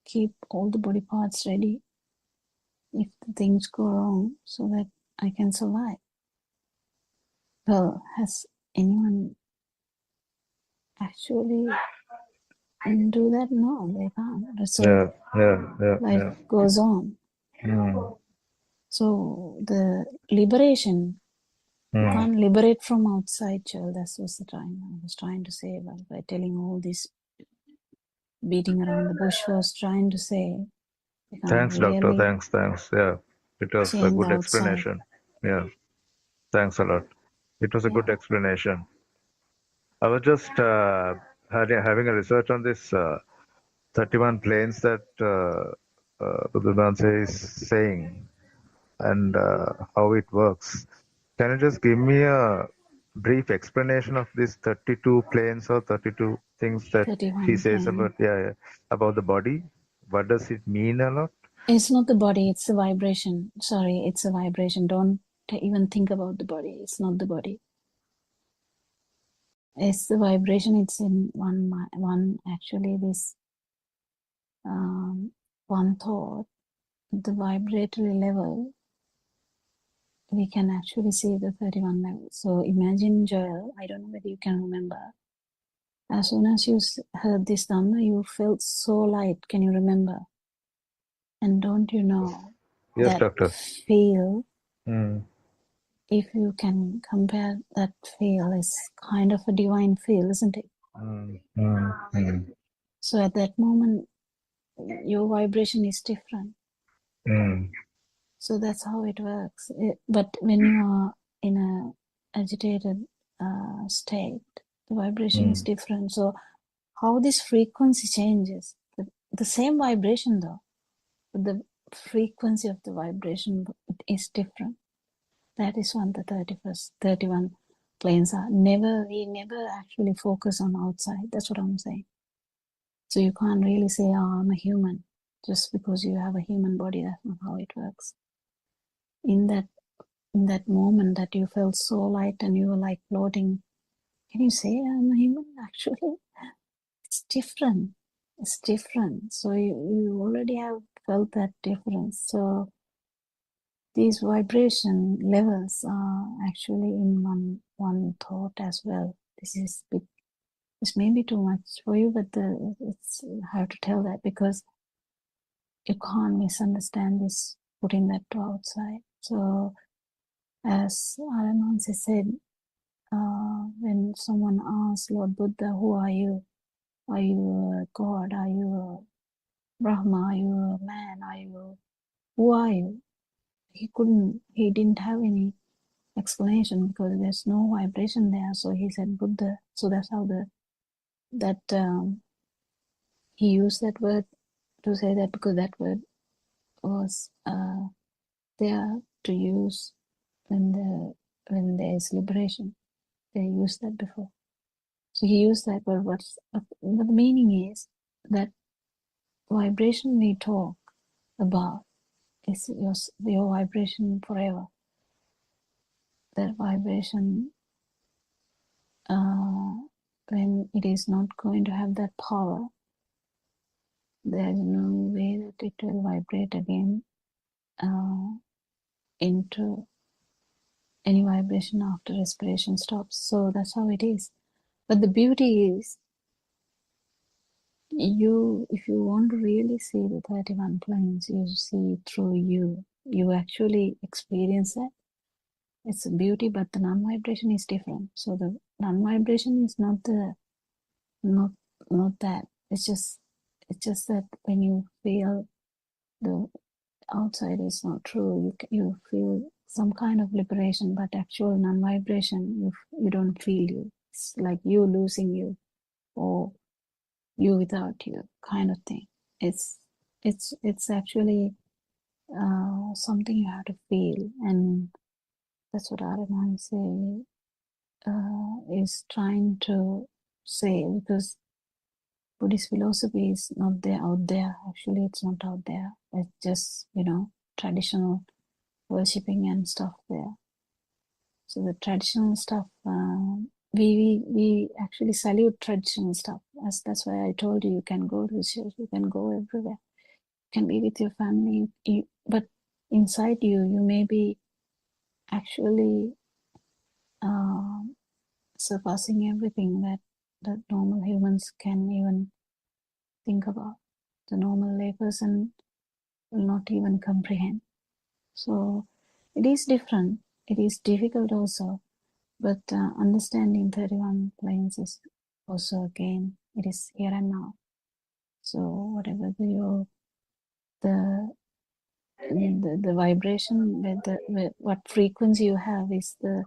keep all the body parts ready if the things go wrong so that I can survive. Well, has anyone actually do that? No, they can't. So life goes on. So the liberation, you can't liberate from outside, child. That was the time I was trying to say by telling all this beating around the bush, was trying to say you can't Thanks, really doctor. Thanks. Yeah, it was a change good outside. explanation. Yeah, thanks a lot. It was a good explanation. I was just having a research on this 31 planes that Buddothpado is saying, and how it works. Can you just give me a brief explanation of these 32 planes or 32 things that he says about about the body? What does it mean a lot? It's not the body, it's a vibration. Sorry, it's a vibration. Don't even think about the body. It's not the body. It's the vibration. It's in one actually this one thought, the vibratory level, we can actually see the 31 levels. So imagine, Joel, I don't know whether you can remember, as soon as you heard this number, you felt so light. Can you remember? And don't you know Yes, that doctor. feel, if you can compare that feel, is kind of a divine feel, isn't it? So at that moment, your vibration is different. So that's how it works. But when you are in a agitated state, the vibration is different. So how this frequency changes, the same vibration though, but the frequency of the vibration is different. That is what the 31 planes are. We never actually focus on outside. That's what I'm saying. So you can't really say, oh, I'm a human, just because you have a human body. That's not how it works. In that moment that you felt so light and you were like floating, can you say I'm a human? Actually, it's different. It's different. So you already have felt that difference. So these vibration levels are actually in one thought as well. This is big This may be too much for you, but it's hard to tell that because you can't misunderstand this, putting that to outside. So, as Aramansi said, when someone asks Lord Buddha, who are you? Are you a god? Are you a Brahma? Are you a man? Who are you? He didn't have any explanation because there's no vibration there. So he said Buddha. So that's how he used that word to say that, because that word was there to use when there is liberation. They used that before. So he used that word. But the meaning is that vibration we talk about is your vibration forever. That vibration, when it is not going to have that power, there is no way that it will vibrate again into any vibration after respiration stops. So that's how it is. But the beauty is, if you want to really see the 31 planes, you see through you. You actually experience that. It's a beauty, but the non-vibration is different. So the non-vibration is not that. It's just that when you feel the outside is not true, you feel some kind of liberation, but actual non-vibration, you don't feel you. It's like you losing you, or you without you, kind of thing. It's actually something you have to feel, and that's what Araman is trying to say, because Buddhist philosophy is not there out there. Actually, it's not out there. It's just, traditional worshipping and stuff there. So the traditional stuff, we actually salute traditional stuff. That's why I told you can go to the church, you can go everywhere, you can be with your family, but inside you may be actually surpassing everything that normal humans can even think about. The normal layperson will not even comprehend. So it is different. It is difficult also. But understanding 31 planes is also, again, it is here and now. So whatever the vibration, with what frequency you have is the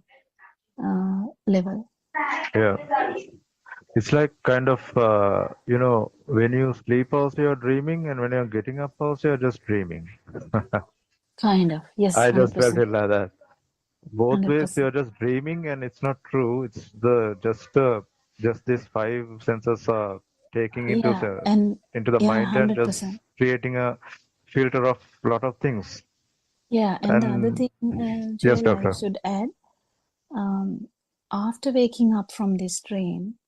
level. Yeah. It's like kind of, when you sleep also you're dreaming, and when you're getting up also you're just dreaming. Kind of, yes, I just felt 100%. it like that. Both ways 100%. you're just dreaming, and it's not true. It's just these five senses are taking into Yeah, and the yeah, mind and 100%. just creating a filter of lot of things. Yeah, and the other And thing, yes, Joel, I doctor. should add, after waking up from this dream,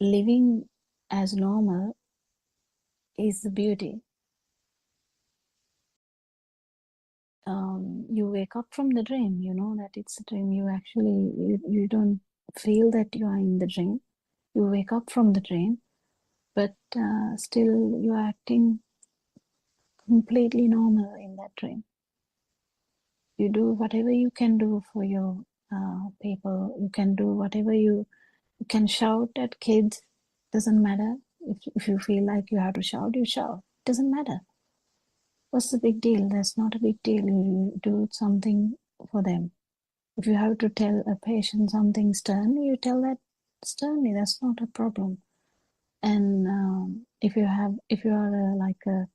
living as normal is the beauty. You wake up from the dream, you know that it's a dream. You don't feel that you are in the dream. You wake up from the dream, but still you are acting completely normal in that dream. You do whatever you can do for your people. You can do whatever you can shout at kids. Doesn't matter. If you feel like you have to shout, you shout. Doesn't matter. What's the big deal? That's not a big deal. You do something for them. If you have to tell a patient something sternly, you tell that sternly. That's not a problem. And if you are like a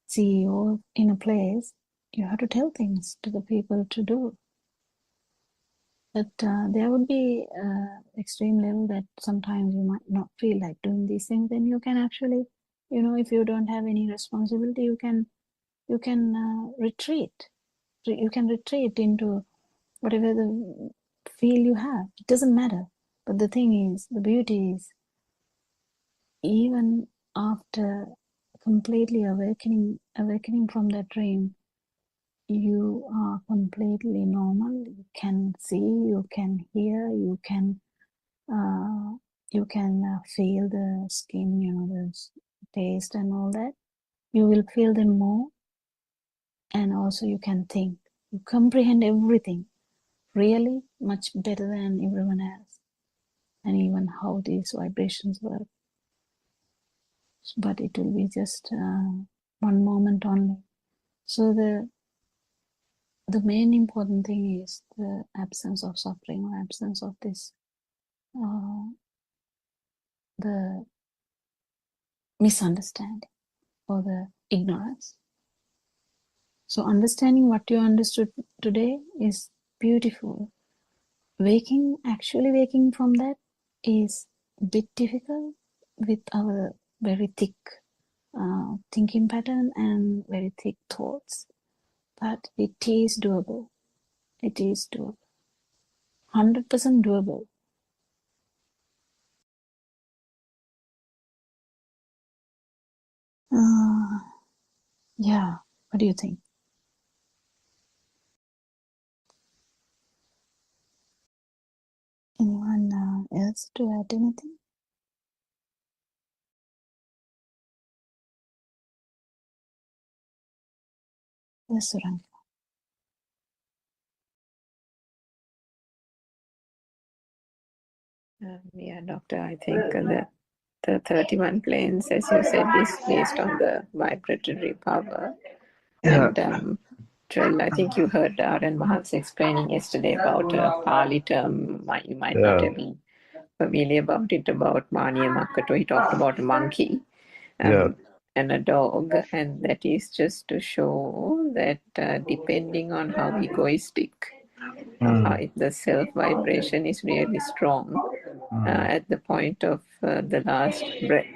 CEO in a place, you have to tell things to the people to do. But there would be extreme level that sometimes you might not feel like doing these things. Then you can actually, if you don't have any responsibility, you can retreat. You can retreat into whatever the feel you have. It doesn't matter. But the thing is, the beauty is, even after completely awakening from that dream, you are completely normal. You can see, you can hear, you can you can feel the skin, the taste and all that. You will feel them more, and also you can think. You comprehend everything really much better than everyone else, and even how these vibrations work. But it will be just one moment only. So the main important thing is the absence of suffering, or absence of this the misunderstanding or the ignorance. So understanding what you understood today is beautiful. Actually waking from that is a bit difficult with our very thick thinking pattern and very thick thoughts. But it is doable. It is doable. 100% doable. Yeah, what do you think? Anyone else to add anything? Yes, Surang. Yeah, Doctor, I think the 31 planes, as you said, is based on the vibratory power. Yeah. And 12, I think you heard R.N. Mahans explaining yesterday about a Pali term, you might not have been familiar about it, about Mania Makato. He talked about a monkey and a dog, and that is just to show that depending on how egoistic, if the self vibration is really strong at the point of the last breath,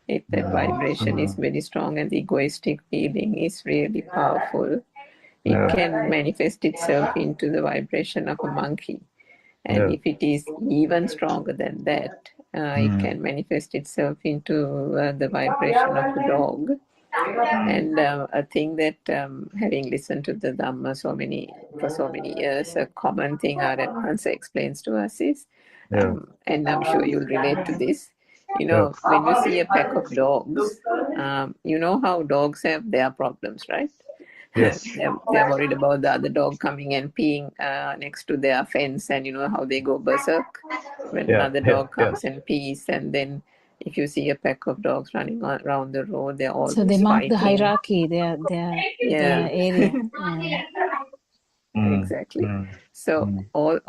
if that vibration is very strong and the egoistic feeling is really powerful, it can manifest itself into the vibration of a monkey. And if it is even stronger than that, it can manifest itself into the vibration of a dog. And a thing that, having listened to the Dhamma for so many years, a common thing our advancer explains to us is, and I'm sure you'll relate to this, when you see a pack of dogs, you know how dogs have their problems, right? Yes. They're worried about the other dog coming and peeing next to their fence, and you know how they go berserk when another dog comes and pees. And then if you see a pack of dogs running around the road, they're always So they mark fighting. the hierarchy, their area. Exactly. So all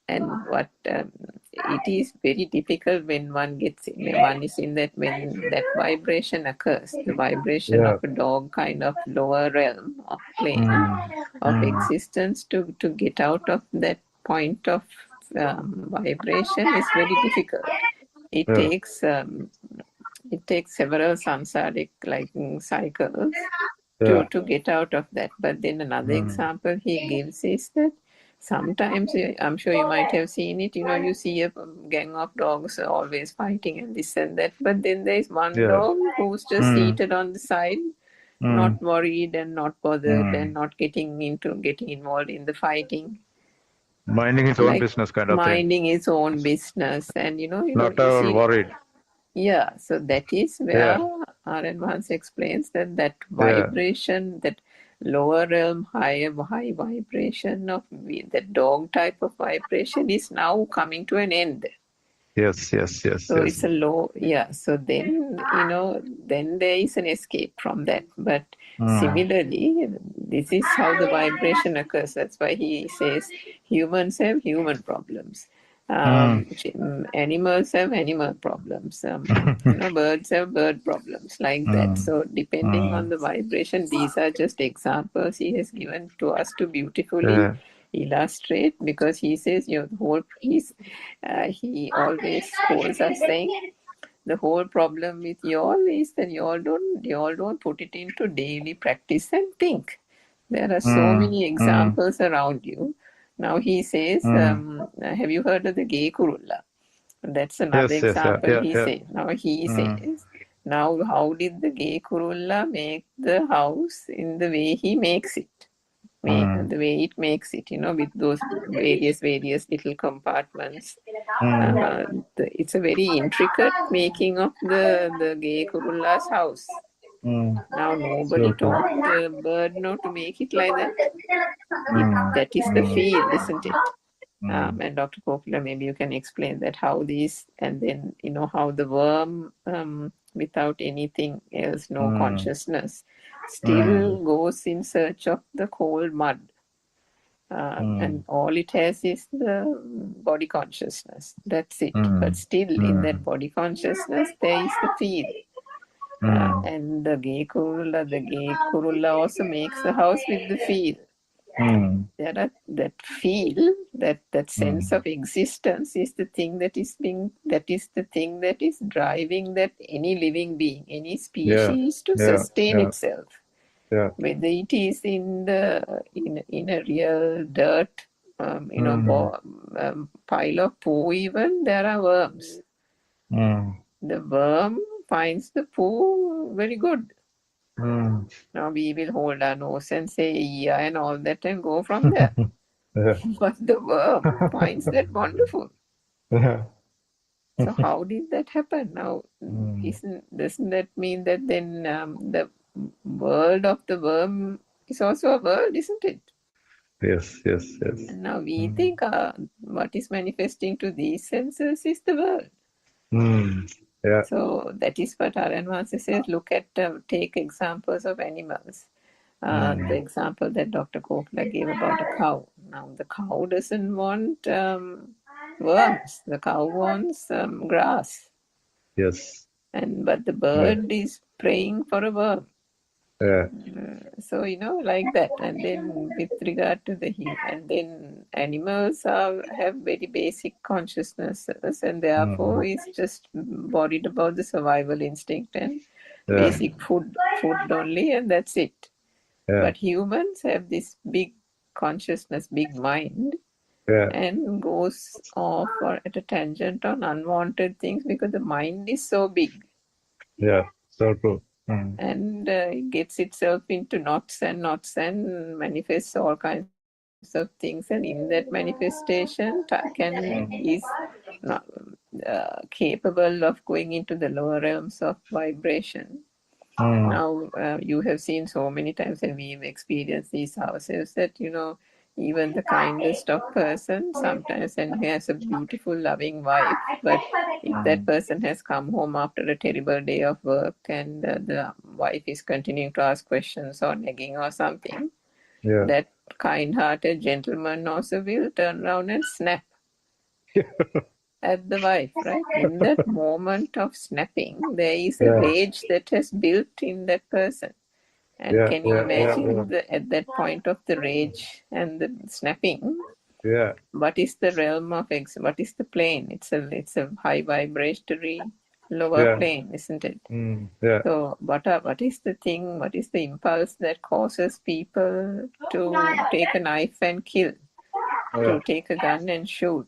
and what it is very difficult when one is in that, when that vibration occurs, the vibration of a dog, kind of lower realm of plane of existence, to get out of that point of vibration is very difficult. It takes several samsaric cycles to get out of that. But then another example he gives is that sometimes, I'm sure you might have seen it, you see a gang of dogs always fighting and this and that, but then there's one dog who's just seated on the side, not worried and not bothered and not getting involved in the fighting, Minding his own business kind of thing. minding his own business. And Not at all worried. Yeah, so that is where R.N. Vance explains that vibration, that lower realm, high vibration of that dog type of vibration is now coming to an end. Yes. So it's a low, so then, then there is an escape from that. But similarly, this is how the vibration occurs. That's why he says humans have human problems. Animals have animal problems. Birds have bird problems, like that. So depending on the vibration, these are just examples he has given to us to beautifully illustrate, because he says, the whole piece, he always calls us saying, the whole problem with y'all is that y'all don't put it into daily practice and think. There are so many examples around you. Now he says, have you heard of the gay kurulla? That's another example he says. Now he says, now how did the gay kurulla make the house in the way he makes it? The way it makes it, with those various little compartments It's a very intricate making of the gay Kurulla's house. Now nobody taught the bird not to make it like that. That is the feel, isn't it? And Dr. Kopila, maybe you can explain that how these, and then how the worm without anything else, no consciousness, still goes in search of the cold mud. And all it has is the body consciousness. That's it. But still, in that body consciousness, there is the feel. And the gay Kurulla also makes the house with the feel. That feel, that sense of existence is the thing that is driving that any living being, any species to sustain itself. Whether it is in a real dirt, pile of poo, even there are worms. The worm finds the poo very good. Now we will hold our nose and say yeah and all that and go from there. But the worm finds that wonderful. So how did that happen? Now, doesn't that mean that then the world of the worm is also a world, isn't it? Yes. And now we think what is manifesting to these senses is the world. So that is what our advances says. Look at, take examples of animals. The example that Dr. Kopila gave about a cow. Now the cow doesn't want worms. The cow wants grass. Yes. But the bird is praying for a worm. So like that. And then with regard to and then animals have very basic consciousnesses, and therefore is just worried about the survival instinct and basic food only, and that's it. But humans have this big consciousness, big mind, and goes off or at a tangent on unwanted things because the mind is so big. So true. And it gets itself into knots and manifests all kinds of things, and in that manifestation is not capable of going into the lower realms of vibration. Now you have seen so many times, and we've experienced these ourselves, that even the kindest of persons sometimes, and he has a beautiful loving wife, but if that person has come home after a terrible day of work and the wife is continuing to ask questions or nagging or something, that kind-hearted gentleman also will turn around and snap at the wife, right? In that moment of snapping, there is a rage that has built in that person. And can you imagine at that point of the rage and the snapping? What is the realm of what is the plane? It's a high vibratory lower plane, isn't it? So what is the thing? What is the impulse that causes people to take a knife and kill? To take a gun and shoot?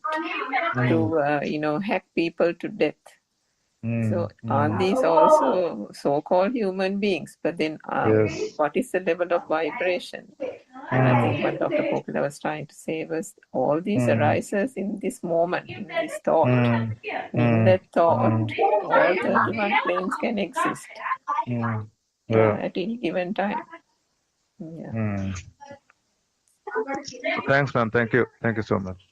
To hack people to death? So are these also so-called human beings? But then what is the level of vibration? And I think what Dr. Kopila was trying to say was all these arises in this moment, in this thought. In that thought, all 31 planes can exist at any given time. Thanks, ma'am. Thank you so much.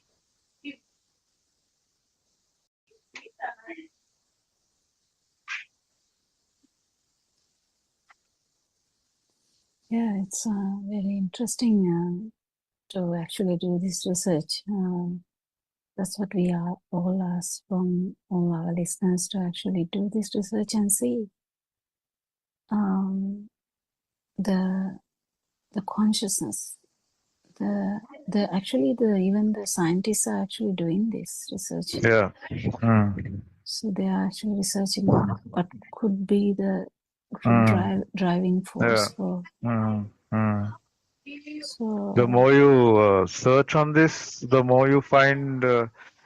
Yeah, it's very interesting to actually do this research. That's what we are all asked from all our listeners, to actually do this research and see the consciousness. Even the scientists are actually doing this research. So they are actually researching on what could be the driving force for. So the more you search on this, the more you find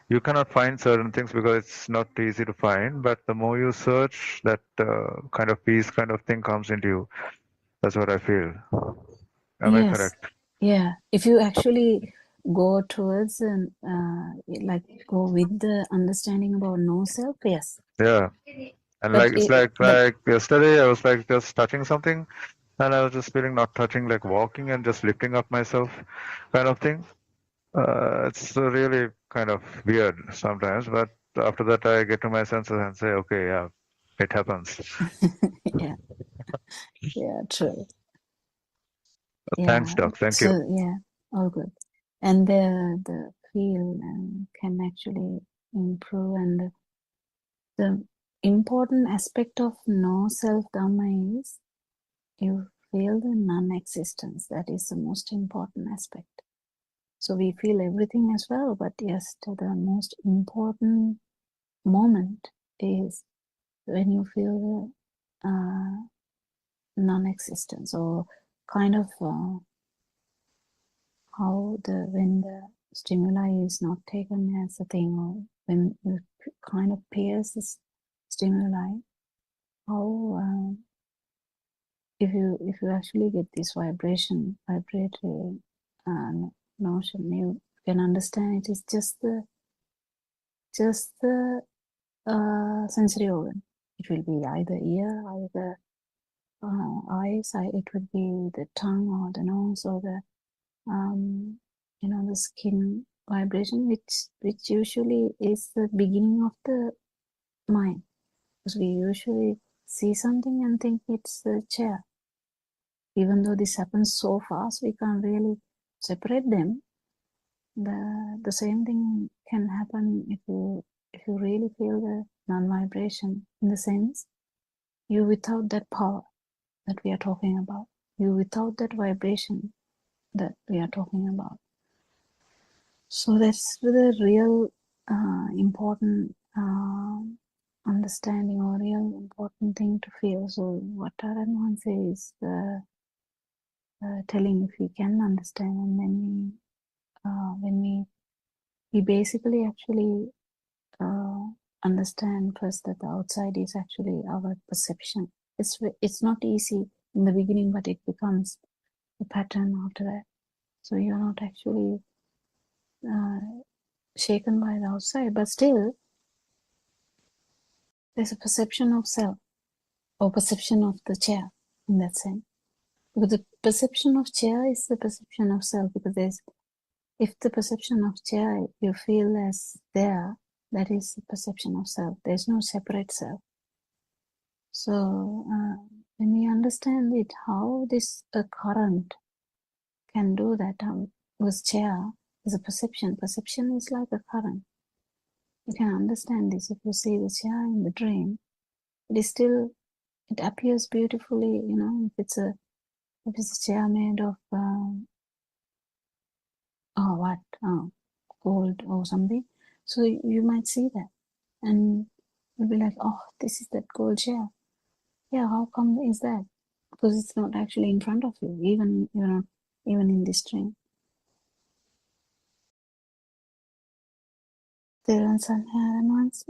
you cannot find certain things because it's not easy to find. But the more you search, that kind of peace, kind of thing comes into you. That's what I feel. Am I correct? Yeah. If you actually go towards like go with the understanding about no self, yes. Yeah. And But like it's but like yesterday I was like just touching something and I was just feeling not touching, like walking and just lifting up myself kind of thing. It's really kind of weird sometimes, but after that I get to my senses and say, okay, yeah, it happens. yeah, yeah, true. Thanks, Yeah. Doc. Thank So you. yeah, all good. And the feel can actually improve, and the important aspect of no self dhamma is you feel the non-existence. That is the most important aspect. So we feel everything as well, but yes, the most important moment is when you feel the non-existence, or kind of how when the stimuli is not taken as a thing, or when you kind of pierce this stimuli, how if you actually get this vibratory notion, you can understand it is just the sensory organ. It will be either ear, either eyes, it would be the tongue or the nose, or the the skin vibration, which usually is the beginning of the mind, because we usually see something and think it's the chair. Even though this happens so fast, we can't really separate them. The same thing can happen if you really feel the non-vibration, in the sense you without that power that we are talking about, you without that vibration that we are talking about. So that's the real important understanding, or real important thing to feel. So what Taran says is telling if we can understand, and then when we basically actually understand first that the outside is actually our perception. It's not easy in the beginning, but it becomes a pattern after that. So you're not actually shaken by the outside, but still there's a perception of self, or perception of the chair, in that sense. Because the perception of chair is the perception of self, because if the perception of chair you feel as there, that is the perception of self. There's no separate self. So when we understand it, how this current can do that, with chair is a perception. Perception is like a current. You can understand this if you see the chair in the dream. It appears beautifully, if it's a chair made of gold or something. So you might see that, and you'll be like, oh, this is that gold chair. Yeah, how come is that? Because it's not actually in front of you, even in this dream. There are some ones.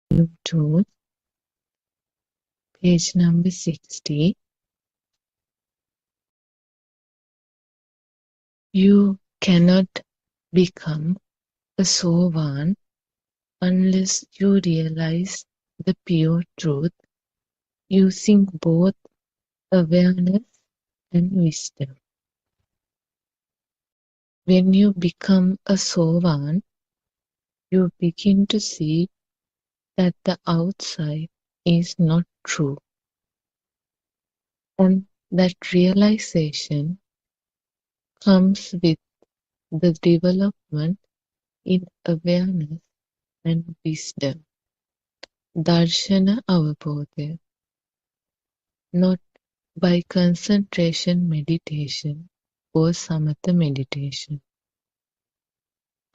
YouTube, page number 60. You cannot become a sovan unless you realize the pure truth using both awareness and wisdom. When you become a sovan, you begin to see that the outside is not true, and That realization comes with the development in awareness and wisdom. Darshana avabodha, not by concentration meditation or samatha meditation.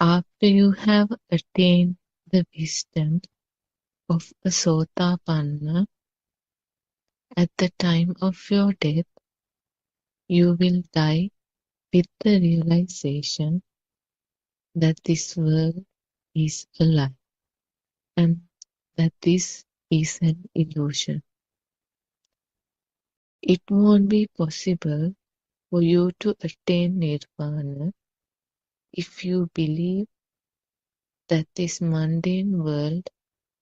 After you have attained the wisdom of a Sotapanna, at the time of your death, you will die with the realization that this world is a lie and that this is an illusion. It won't be possible for you to attain nirvana if you believe that this mundane world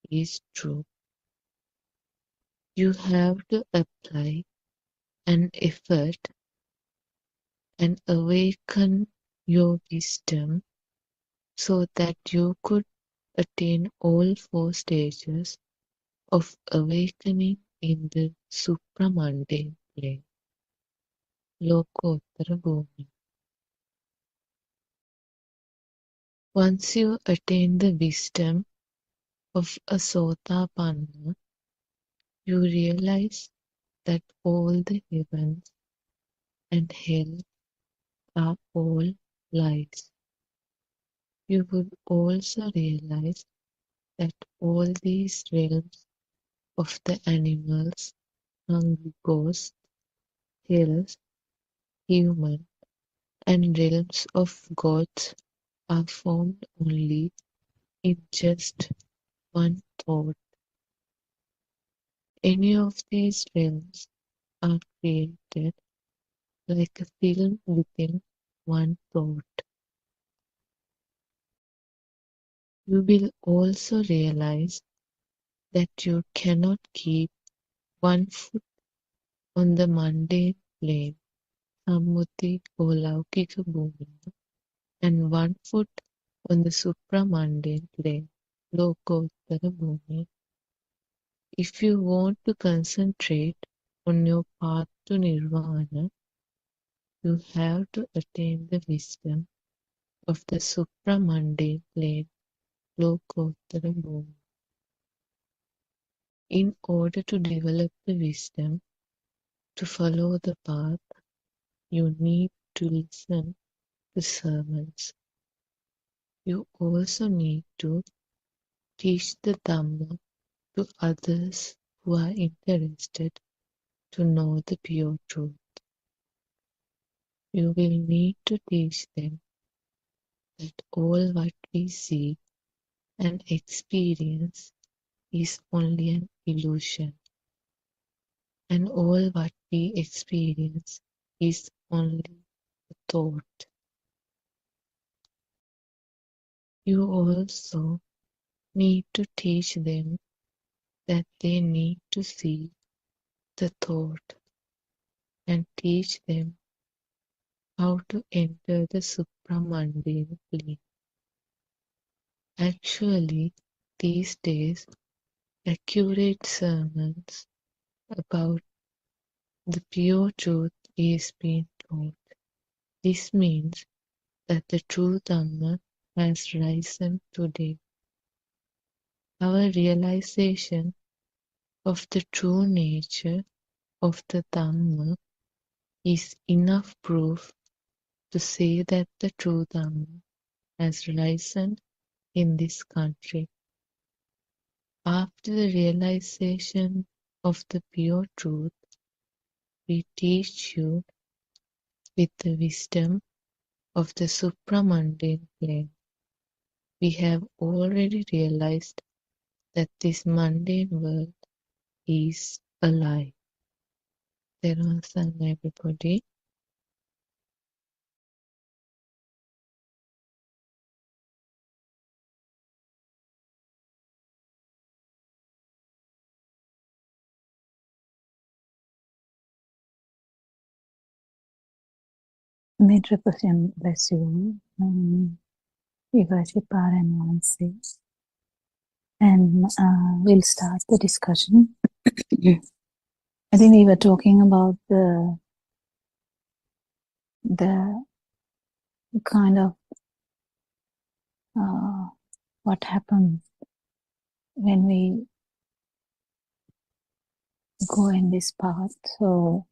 is true. You have to apply an effort and awaken your wisdom so that you could attain all 4 stages of awakening in the supramundane plane, Lokottara Bhumi. Once you attain the wisdom of a Sotapanna, you realize that all the heavens and hell are all lies. You would also realize that all these realms of the animals, hungry ghosts, hells, human, and realms of gods are formed only in just one thought. Any of these realms are created like a film within one thought. You will also realize that you cannot keep one foot on the mundane plane, Sammuti or Laukika Bhumi, and one foot on the supramundane plane, Lokottara Bhumi. If you want to concentrate on your path to nirvana, you have to attain the wisdom of the supramundane plane, Lokottara Bhumi. In order to develop the wisdom to follow the path, you need to listen to sermons. You also need to teach the Dhamma to others who are interested to know the pure truth. You will need to teach them that all what we see and experience is only an illusion, and all what we experience is only a thought. You also need to teach them that they need to see the thought and teach them how to enter the supramundane plane. Actually, these days, accurate sermons about the pure truth is being taught. This means that the true Dhamma has risen today. Our realization of the true nature of the Dhamma is enough proof to say that the true Dhamma has risen in this country. After the realization of the pure truth, we teach you with the wisdom of the supramundane plane. We have already realized that this mundane world is a lie. Therefore, everybody. Major question, bless you. We worship our advances. And we'll start the discussion. I think we were talking about the the kind of what happens when we go in this path. So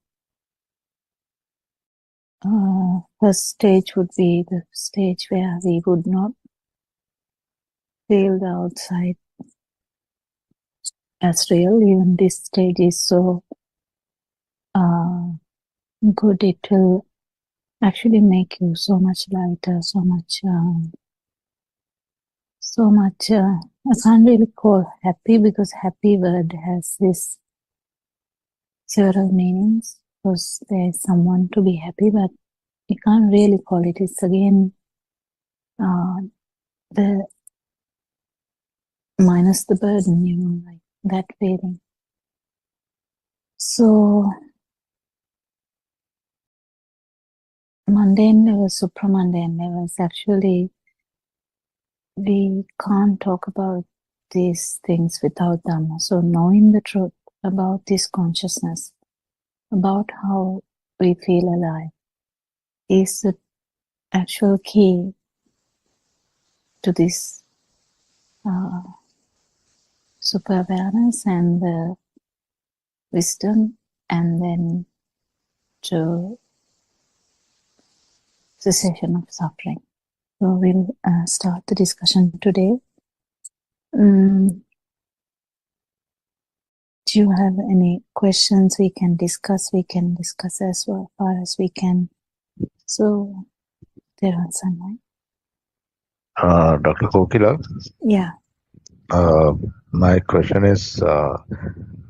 first stage would be the stage where we would not feel the outside as real. Even this stage is so good. It will actually make you so much lighter, so much I can't really call happy, because happy word has this several meanings, because there is someone to be happy, but you can't really call it. It's again the minus the burden, you know, like that feeling. So mundane levels, supramundane levels, actually we can't talk about these things without Dhamma. So knowing the truth about this consciousness, about how we feel alive, is the actual key to this super awareness and the wisdom, and then to cessation of suffering. So we'll start the discussion today. Do you have any questions? We can discuss as well, far as we can. So there are some. Dr. Kokila, Yeah. my question is,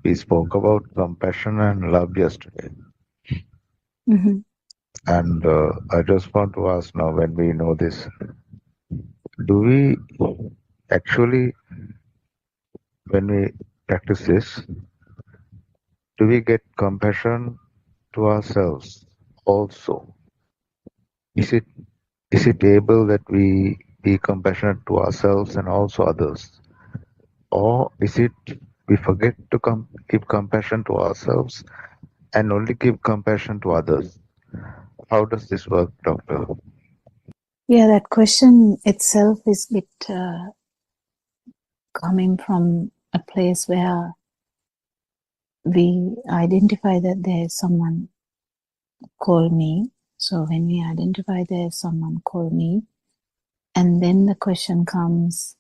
we spoke about compassion and love yesterday. Mm-hmm. And I just want to ask now, when we know this, do we actually, when we practice this, do we get compassion to ourselves also? Is it able that we be compassionate to ourselves and also others? Or is it we forget to give compassion to ourselves and only give compassion to others? How does this work, Doctor? Yeah, that question itself is a bit coming from a place where we identify that there is someone called me. So when we identify there is someone called me, and then the question comes,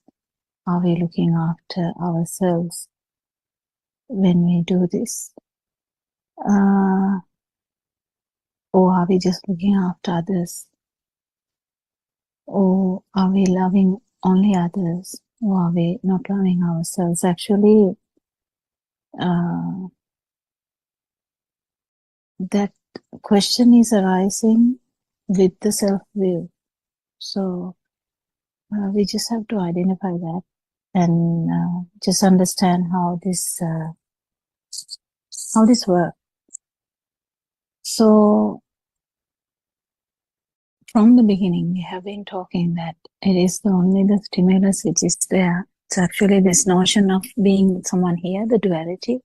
are we looking after ourselves when we do this? Or are we just looking after others? Or are we loving only others? Or are we not loving ourselves? Actually, that question is arising with the self-view. So we just have to identify that and just understand how this works. So from the beginning, we have been talking that it is only the stimulus which is there. It's actually this notion of being someone here, the duality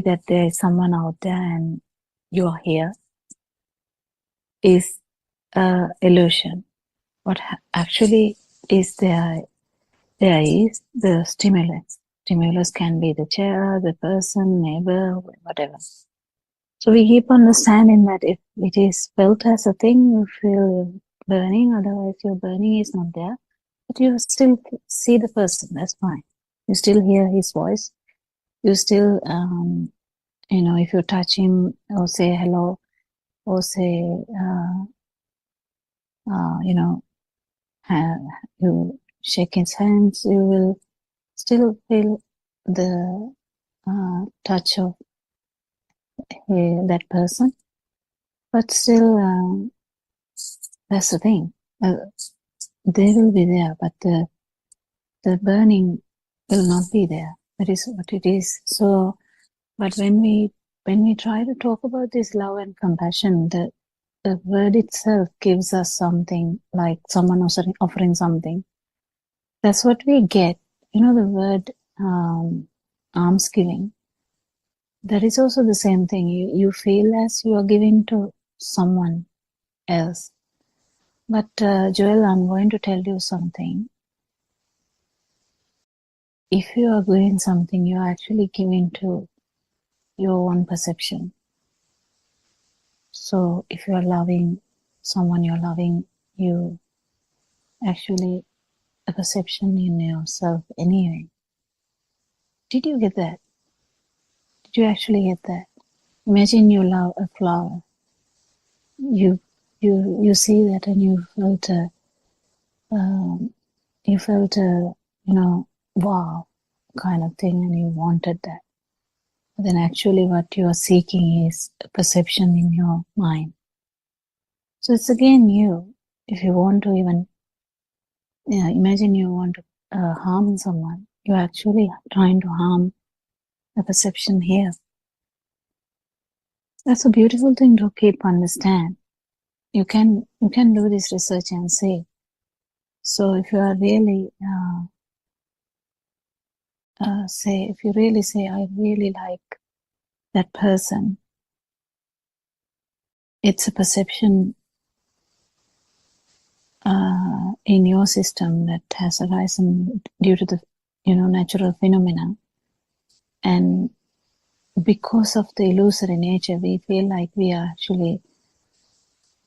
that there is someone out there and you're here, is illusion. What actually is there is the stimulus. Stimulus can be the chair, the person, neighbor, whatever. So we keep understanding that if it is felt as a thing, you feel burning, otherwise your burning is not there. But you still see the person, that's fine. You still hear his voice. You still, if you touch him or say hello, or say, you shake his hands, you will still feel the touch of that person. But still, that's the thing. They will be there, but the burning will not be there. That is what it is. So, but when we try to talk about this love and compassion, the word itself gives us something, like someone offering something. That's what we get. The word alms giving. that is also the same thing. You feel as you are giving to someone else. But Joel, I'm going to tell you something. If you are doing something, you are actually giving to your own perception. So if you are loving someone, you're loving you actually a perception in yourself anyway. Did you get that? Did you actually get that? Imagine you love a flower. You see that and you felt a wow kind of thing, and you wanted that. But then actually what you are seeking is a perception in your mind. So it's again you. If you want to even imagine you want to harm someone, you're actually trying to harm a perception here. That's a beautiful thing to keep understand. You can do this research and see. So if you are really if you really say, I really like that person, it's a perception in your system that has arisen due to the natural phenomena, and because of the illusory nature, we feel like we are actually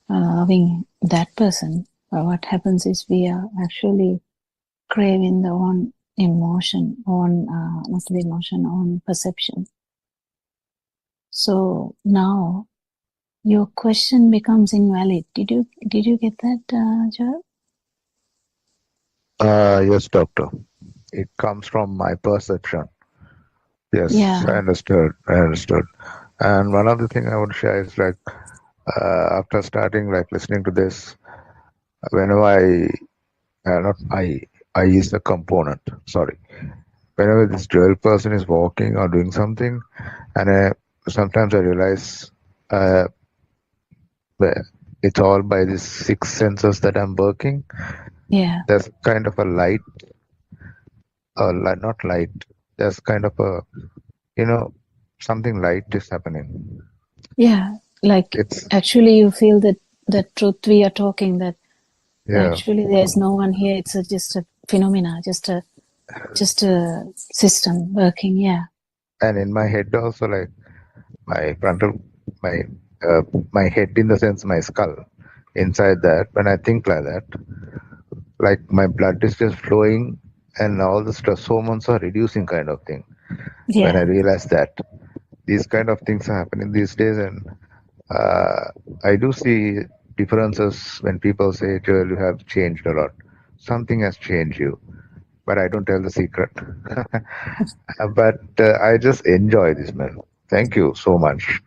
loving that person. But what happens is we are actually craving the own emotion, own perception. So now your question becomes invalid. Did you get that, Joel? Yes, doctor. It comes from my perception. Yes, Yeah. I understood. And one other thing I would share is like, after starting like listening to this, whenever I is the component. Sorry. Whenever this Joel person is walking or doing something, and sometimes I realize it's all by these 6 senses that I'm working. Yeah. There's kind of a light, not light. There's kind of a, something light is happening. Yeah. Like It's actually you feel that the truth we are talking, that yeah. actually there's no one here. It's just a phenomena, just a system working. Yeah. And in my head also, like my my head in the sense my skull, inside that, when I think like that, like my blood is just flowing and all the stress hormones are reducing kind of thing. Yeah. When I realize that these kind of things are happening these days, and I do see differences when people say, Joel, you have changed a lot. Something has changed you, but I don't tell the secret. But I just enjoy this, man. Thank you so much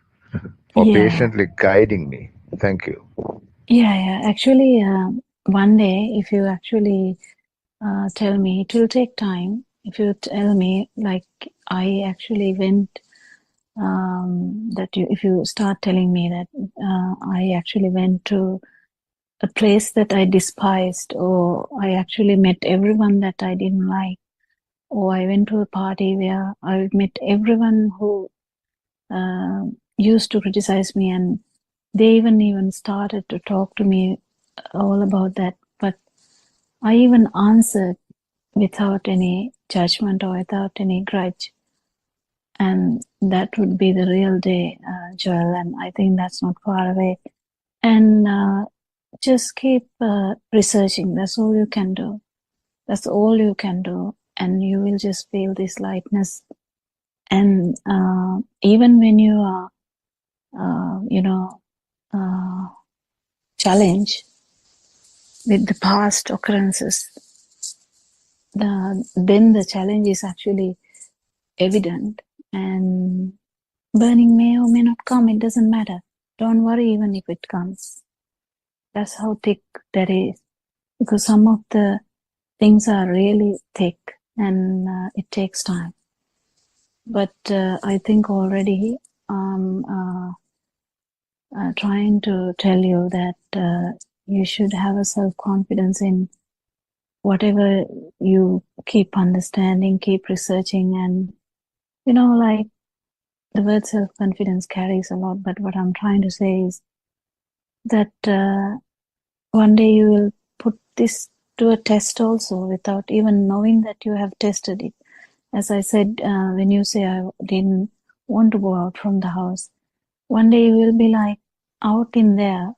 for patiently guiding me. Thank you. Yeah. Actually, one day, if you actually tell me, it will take time. If you tell me, like I actually went, if you start telling me that I actually went to a place that I despised, or I actually met everyone that I didn't like, or I went to a party where I met everyone who used to criticize me, and they even started to talk to me all about that. But I even answered without any judgment or without any grudge. And that would be the real day, Joel, and I think that's not far away. And just keep researching. That's all you can do. That's all you can do. And you will just feel this lightness. And even when you are, challenged with the past occurrences, then the challenge is actually evident, and burning may or may not come. It doesn't matter. Don't worry even if it comes. That's how thick that is, because some of the things are really thick, and it takes time. But I think already trying to tell you that you should have a self-confidence in whatever you keep understanding, keep researching, and like the word self-confidence carries a lot, but what I'm trying to say is that one day you will put this to a test also without even knowing that you have tested it. As I said, when you say I didn't want to go out from the house, one day you will be like out in there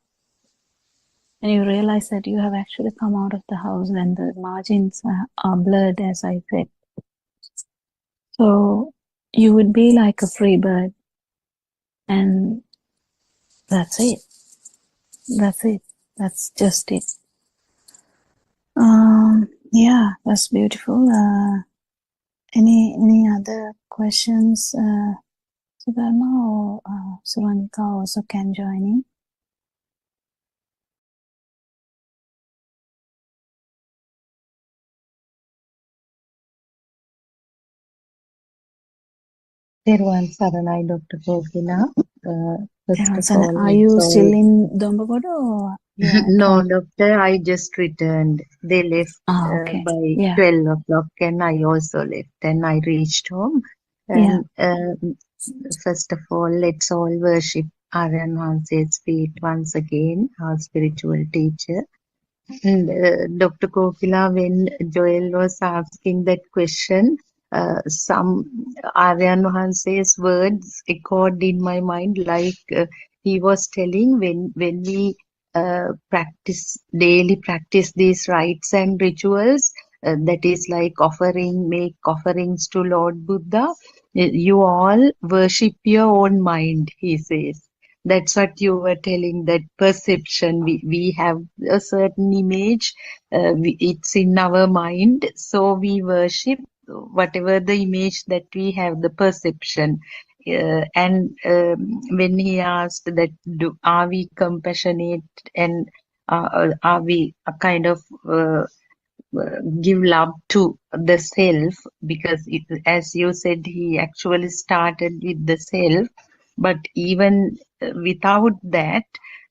and you realize that you have actually come out of the house and the margins are blurred, as I said. So you would be like a free bird, and that's it. That's it. That's just it. Yeah, that's beautiful. Any other questions? Sudharma or Suranika also can join in. Therwan Saranai, Dr. Kokila. First of all, Are you sorry. still in Dombapado or you are at No, home? doctor, I just returned. They left Okay. by Yeah. 12 o'clock and I also left and I reached home. Yeah. And first of all, let's all worship Aryan Hanse's feet once again, our spiritual teacher. And Dr. Kokila, when Joel was asking that question, some Aryan Hanse's words echoed in my mind, like he was telling when we daily practice these rites and rituals, that is like make offerings to Lord Buddha, you all worship your own mind, he says. That's what you were telling, that perception. We have a certain image, it's in our mind, so we worship whatever the image that we have, the perception. And when he asked that, are we compassionate and are we a kind of give love to the self, because as you said, he actually started with the self, but even without that,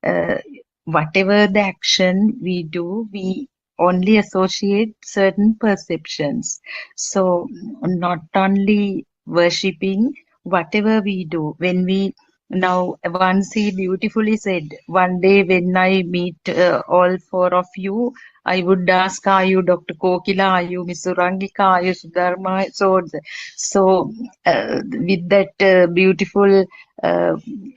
uh, whatever the action we do, we only associate certain perceptions. So not only worshipping, whatever we do, when we now, once he beautifully said, one day when I meet all four of you, I would ask, are you Dr. Kokila, are you Miss Surangika, are you Sudharma? So with that beautiful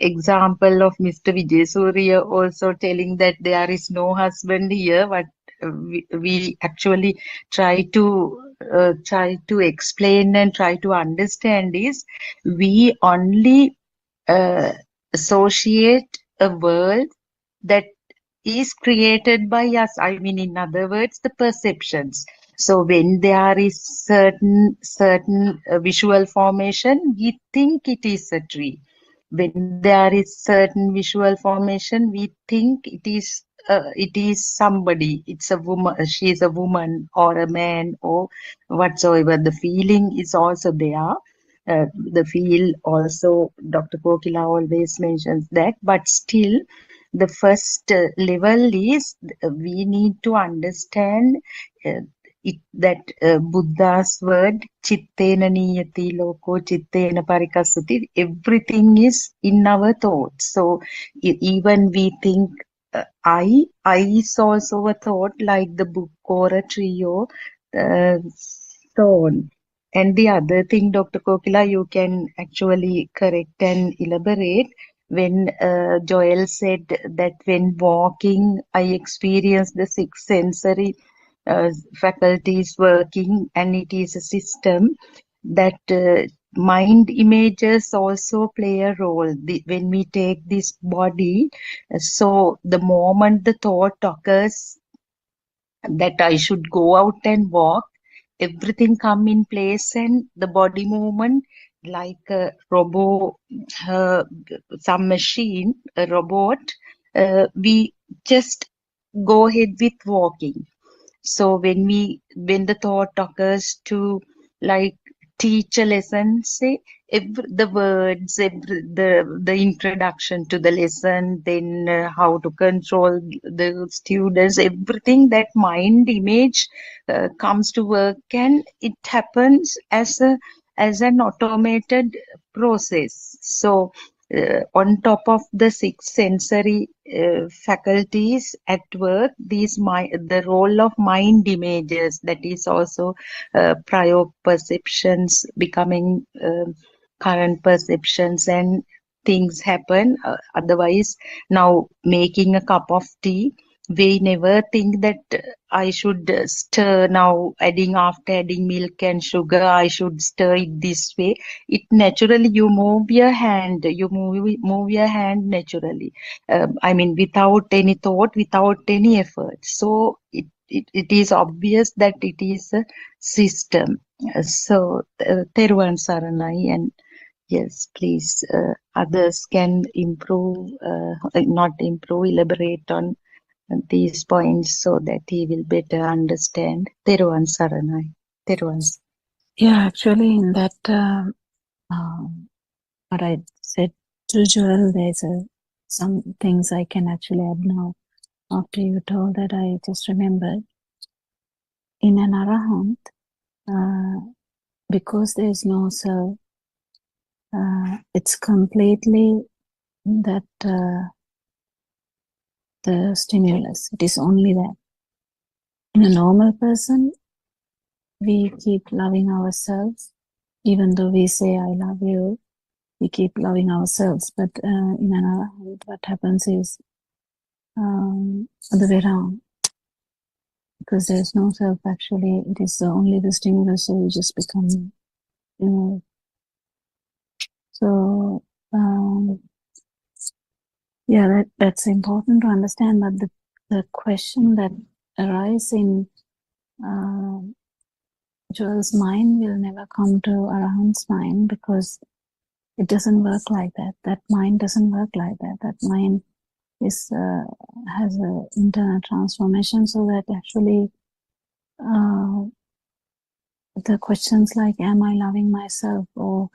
example of Mr. Vijay Surya also telling that there is no husband here, but we actually try to explain and try to understand is, we only associate a world that is created by us. I mean, in other words, the perceptions. So when there is certain visual formation, we think it is a tree. When there is certain visual formation, we think it is somebody. It's a woman. She is a woman or a man or whatsoever. The feeling is also there. The feel also, Dr. Kokila always mentions that, but still the first level is we need to understand that Buddha's word, chittena niyati loko, chittena parikasati, everything is in our thoughts. So even we think I is also a thought, like the book or a tree or stone. And the other thing, Dr. Kokila, you can actually correct and elaborate. When Joel said that when walking, I experience the six sensory faculties working, and it is a system that mind images also play a role. When we take this body, so the moment the thought occurs that I should go out and walk, everything come in place, and the body movement, like a robot, some machine, a robot, we just go ahead with walking. So when the thought occurs to like teach a lesson, say the words, the introduction to the lesson, then how to control the students, everything, that mind image comes to work, and it happens as an automated process. So on top of the 6 sensory faculties at work, the role of mind images, that is also prior perceptions becoming current perceptions, and things happen. Otherwise, now making a cup of tea, we never think that I should stir now, after adding milk and sugar, I should stir it this way. It naturally, you move your hand, move your hand naturally. I mean, without any thought, without any effort. So it is obvious that it is a system. So, Teruvan Saranai, and yes, please, others can improve, not improve, elaborate on these points so that he will better understand. Teruvan Saranai. Teruvan. Yeah, actually, in that, what I said to Joel, there's some things I can actually add now. After you told that, I just remembered. In an arahant, because there is no self, it's completely that the stimulus. It is only that. In a normal person, we keep loving ourselves, even though we say, I love you, we keep loving ourselves. But in an arahant, what happens is other way around. Because there's no self, actually, it is only the stimulus, so you just become, you know. So, yeah, that's important to understand. But the question that arises in Joel's mind will never come to Arahant's mind, because it doesn't work like that. That mind doesn't work like that. That mind is has an internal transformation, so that actually the questions like, am I loving myself, or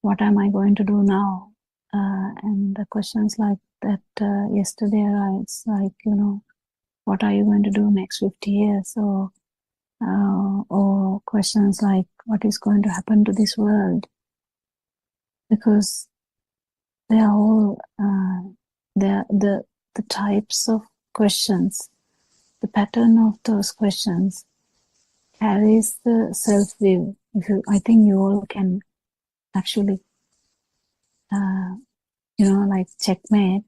what am I going to do now? And the questions like that yesterday arise, like, what are you going to do next 50 years? Or questions like, what is going to happen to this world? Because they are all the types of questions, the pattern of those questions carries the self-view. I think you all can actually, like checkmate,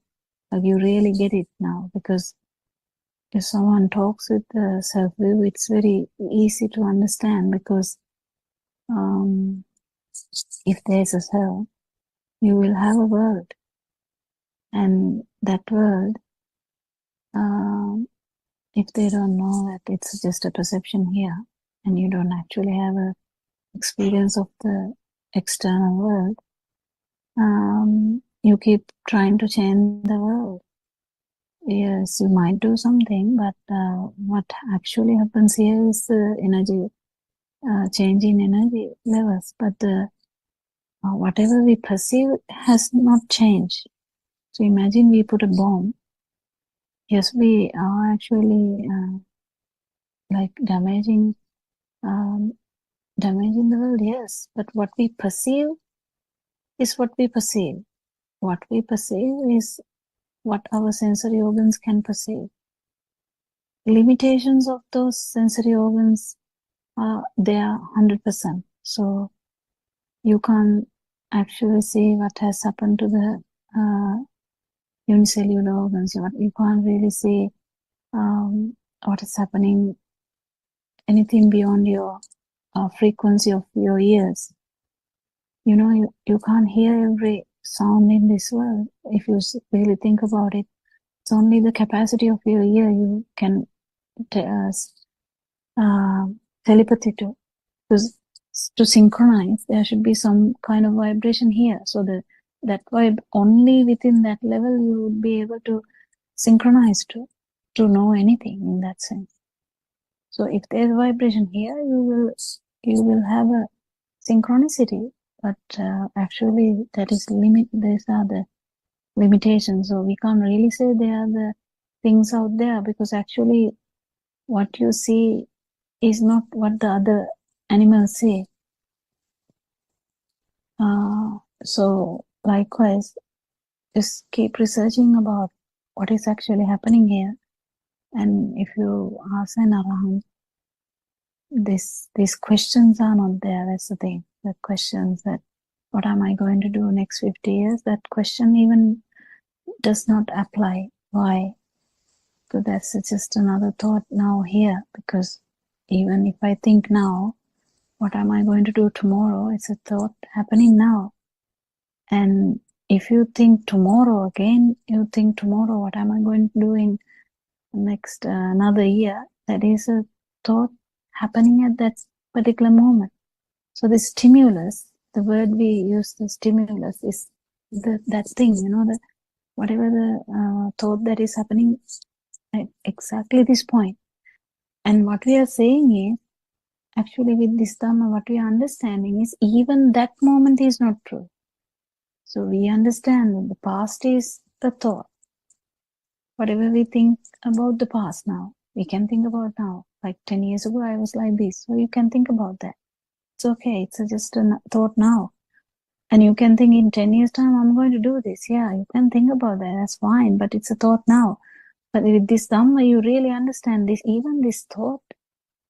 like you really get it now, because if someone talks with the self-view, it's very easy to understand, because if there's a self, you will have a world, and that world, if they don't know that it's just a perception here, and you don't actually have a experience of the external world, you keep trying to change the world. Yes, you might do something, but what actually happens here is the energy, change in energy levels. But whatever we perceive has not changed. So imagine we put a bomb. Yes, we are actually like damaging the world, yes. But what we perceive is what we perceive. What we perceive is what our sensory organs can perceive. Limitations of those sensory organs, they are 100%. So you can't actually see what has happened to the unicellular organs. You can't really see what is happening, anything beyond your frequency of your ears. You can't hear every sound in this world. If you really think about it, it's only the capacity of your ear you can telepathy to. Because to synchronize, there should be some kind of vibration here. So that vibe, only within that level you would be able to synchronize to know anything in that sense. So if there's vibration here, you will have a synchronicity, but actually that is these are the limitations. So we can't really say they are the things out there, because actually what you see is not what the other animals see. So likewise, just keep researching about what is actually happening here. And if you ask an around, these questions are not there. That's the thing. The questions that what am I going to do next 50 years? That question even does not apply. Why? So that's just another thought now here, because even if I think now, what am I going to do tomorrow? It's a thought happening now. And if you think tomorrow again, you think tomorrow, what am I going to do in next another year? That is a thought happening at that particular moment. So the stimulus, the word we use, the stimulus, is that thing, that whatever the thought that is happening at exactly this point. And what we are saying is, actually with this Dhamma, what we are understanding is even that moment is not true. So we understand that the past is the thought. Whatever we think about the past now, we can think about now. Like 10 years ago, I was like this. So you can think about that. It's okay. It's just a thought now. And you can think in 10 years' time, I'm going to do this. Yeah, you can think about that. That's fine. But it's a thought now. But with this Dhamma, you really understand this. Even this thought,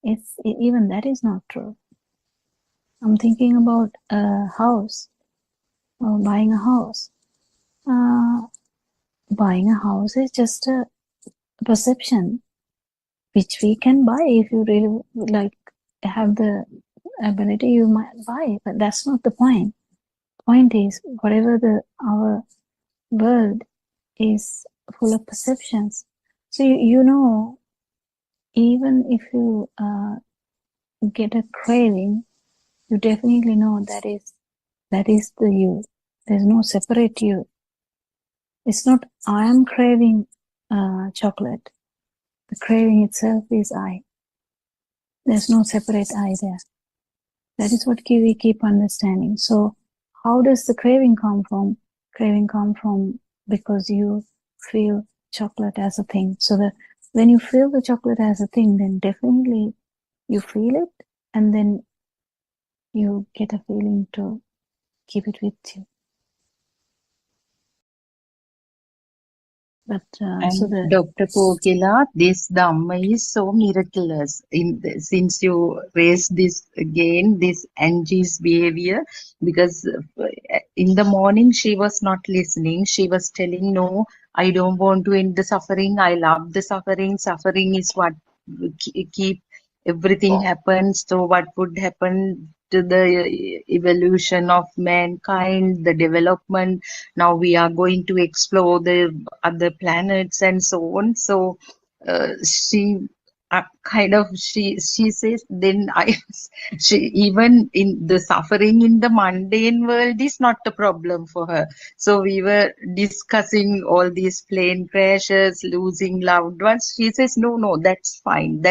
even that is not true. I'm thinking about a house or buying a house. Buying a house is just a perception which we can buy. If you really like have the ability, you might buy, but that's not the point. Point is, whatever our world is full of perceptions. So even if you get a craving, you definitely know that is the you. There's no separate you. It's not I am craving chocolate. The craving itself is I. There's no separate I there. That is what we keep understanding. So how does the craving come from? Craving come from because you feel chocolate as a thing. So when you feel the chocolate as a thing, then definitely you feel it, and then you get a feeling to keep it with you. But And Dr. Kokila, this Dhamma is so miraculous. Since you raised this again, this Angie's behavior, because in the morning she was not listening. She was telling, no, I don't want to end the suffering. I love the suffering. Suffering is what keep everything happens. So what would happen to the evolution of mankind, the development? Now we are going to explore the other planets and so on. So she she says, then she, even in the suffering in the mundane world is not a problem for her. So we were discussing all these plane crashes, losing loved ones. She says, no, that's fine,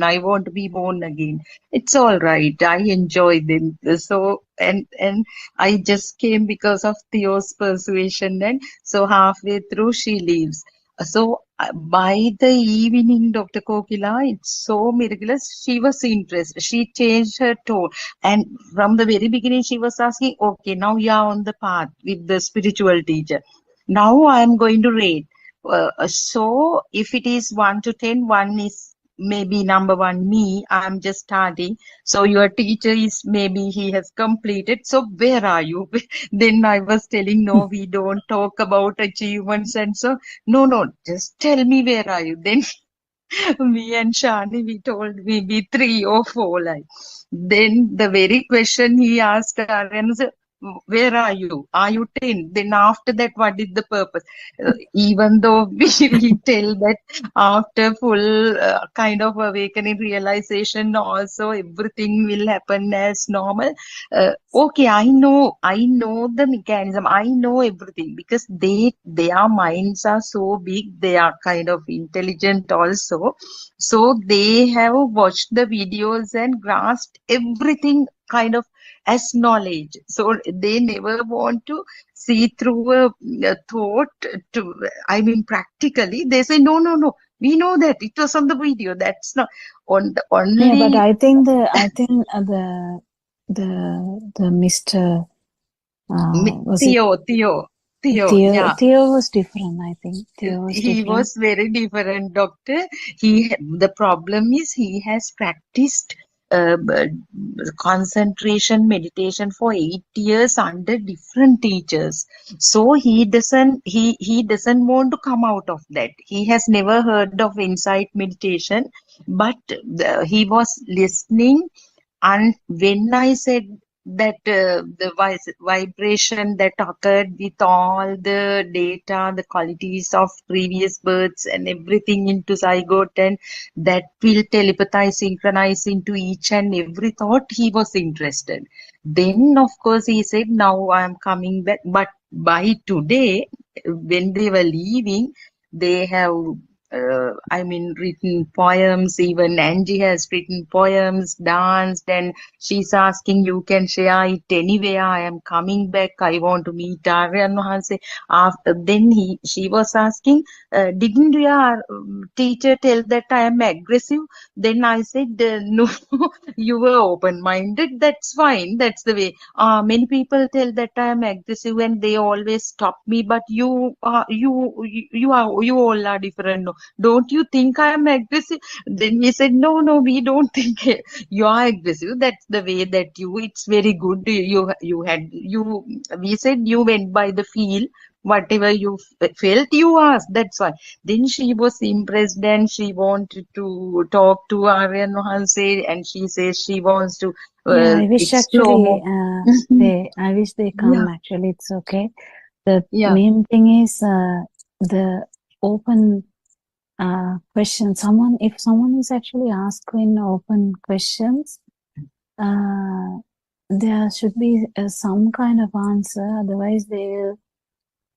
I want to be born again. It's all right, I enjoy them. So and I just came because of Theo's persuasion, and so halfway through she leaves. So by the evening, Dr. Kokila, it's so miraculous. She was interested. She changed her tone. And from the very beginning, she was asking, okay, now you are on the path with the spiritual teacher. Now I am going to rate. So if it is 1 to 10, 1 is maybe number 1, me, I'm just starting. So your teacher is maybe he has completed. So where are you? Then I was telling, no, we don't talk about achievements and so. No, just tell me where are you. Then me and Shani, we told maybe 3 or 4 like. Then the very question he asked Aryan was, where are you? Are you 10? Then after that, what is the purpose? Even though we tell that after full kind of awakening realization, also everything will happen as normal. Okay, I know the mechanism. I know everything because their minds are so big. They are kind of intelligent also. So they have watched the videos and grasped everything kind of as knowledge. So they never want to see through a thought to, I mean, practically they say, no, we know that it was on the video. That's not on the only. Yeah, but I think the Mr. Was it Theo, yeah. Theo was different, I think. Theo was He different. was very different, doctor. The problem is he has practiced concentration meditation for 8 years under different teachers. So he doesn't want to come out of that. He has never heard of insight meditation, but he was listening, and when I said that the vibration that occurred with all the data, the qualities of previous births and everything into zygote, and that will telepathize, synchronize into each and every thought, he was interested. Then, of course, he said, now I am coming back. But by today, when they were leaving, they have written poems. Even Angie has written poems, danced, and she's asking, you can share it anywhere. I am coming back. I want to meet Aryan Mahanse. After then, she was asking, didn't your teacher tell that I am aggressive? Then I said, no, you were open-minded. That's fine. That's the way. Many people tell that I am aggressive, and they always stop me. But you all are different. No, don't you think I am aggressive? Then we said, no, we don't think you are aggressive. That's the way that it's very good. We said you went by the feel. Whatever you felt, you asked. That's why. Then she was impressed, and she wanted to talk to Aryan Mahanse, and she says she wants to Yeah, I wish explore actually more. I wish they come. Actually, it's okay. The Yeah. main thing is the open question. If someone is actually asking open questions, there should be some kind of answer. Otherwise, they will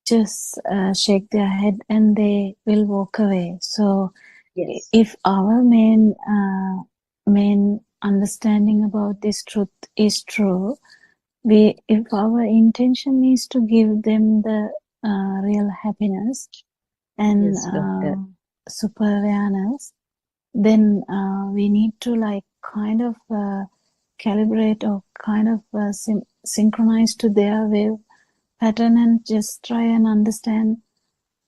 just shake their head and they will walk away. So, Yes. if our main understanding about this truth is true, if our intention is to give them the real happiness and Yes, doctor. super awareness, then we need to kind of calibrate or kind of synchronize to their wave pattern and just try and understand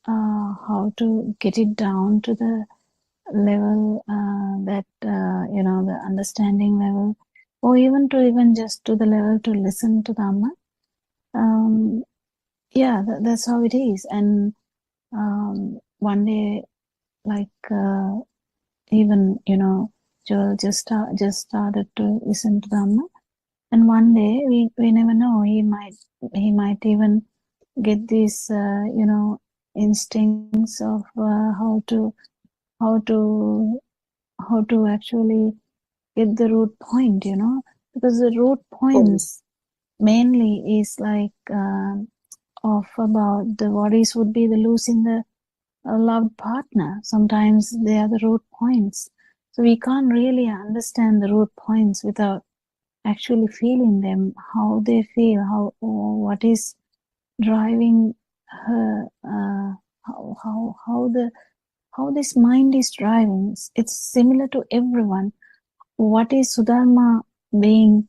how to get it down to the level that the understanding level, or even just to the level to listen to the Amma. That's how it is. And one day, even Joel just started to listen to the Amma, and one day we never know, he might even get these instincts of how to actually get the root point, because the root points mainly is of about the worries would be the losing the loved partner. Sometimes they are the root points. So we can't really understand the root points without actually feeling them, how they feel, what is driving her, how this mind is driving. It's similar to everyone. What is Sudharma being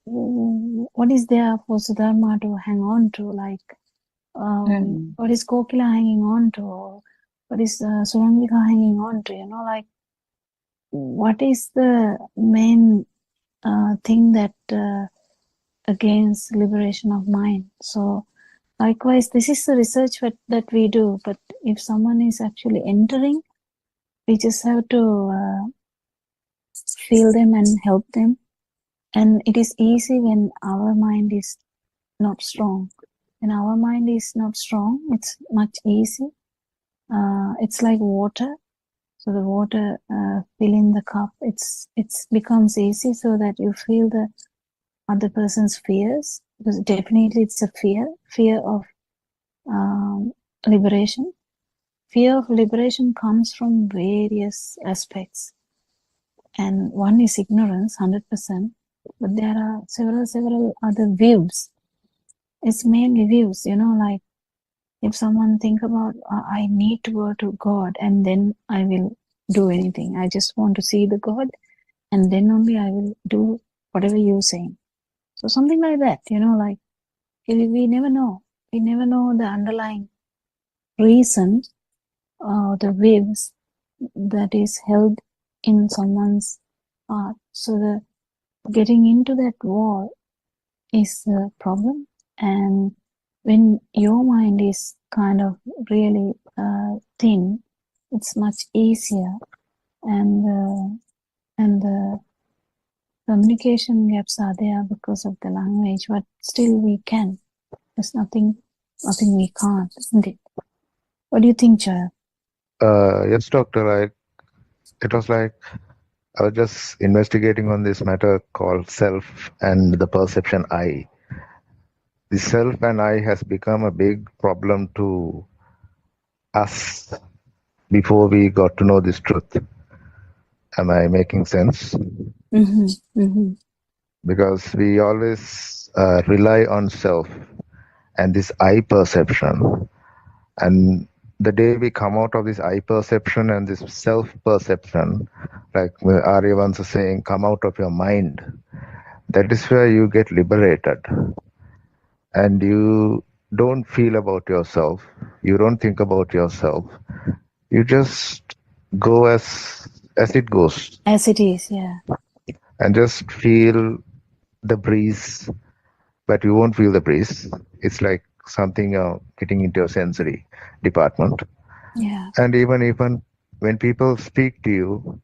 what is there for Sudharma to hang on to? What is Kokila hanging on to? Or what is Surangika hanging on to? What is the main thing that against liberation of mind? So likewise, this is the research that we do. But if someone is actually entering, we just have to feel them and help them. And it is easy when our mind is not strong. When our mind is not strong, it's much easy. It's like water. So the water fill in the cup. It becomes easy so that you feel the other person's fears, because definitely it's a fear of liberation. Fear of liberation comes from various aspects, and one is ignorance, 100%. But there are several other views. It's mainly views, like if someone think about, I need to go to God and then I will do anything. I just want to see the God and then only I will do whatever you're saying. So something like that, like we never know. We never know the underlying reason or the waves that is held in someone's heart. So the getting into that wall is the problem. And when your mind is kind of really thin, it's much easier, and the communication gaps are there because of the language, but still we can. There's nothing we can't, isn't it? What do you think, Joel? Yes, doctor. It was like I was just investigating on this matter called self and the perception I. The self and I has become a big problem to us before we got to know this truth. Am I making sense? Mm-hmm. Mm-hmm. Because we always rely on self and this I perception. And the day we come out of this I perception and this self perception, like Arya once was saying, come out of your mind. That is where you get liberated. And you don't feel about yourself. You don't think about yourself. You just go as it goes. As it is, yeah. And just feel the breeze, but you won't feel the breeze. It's like something getting into your sensory department. Yeah. And even when people speak to you,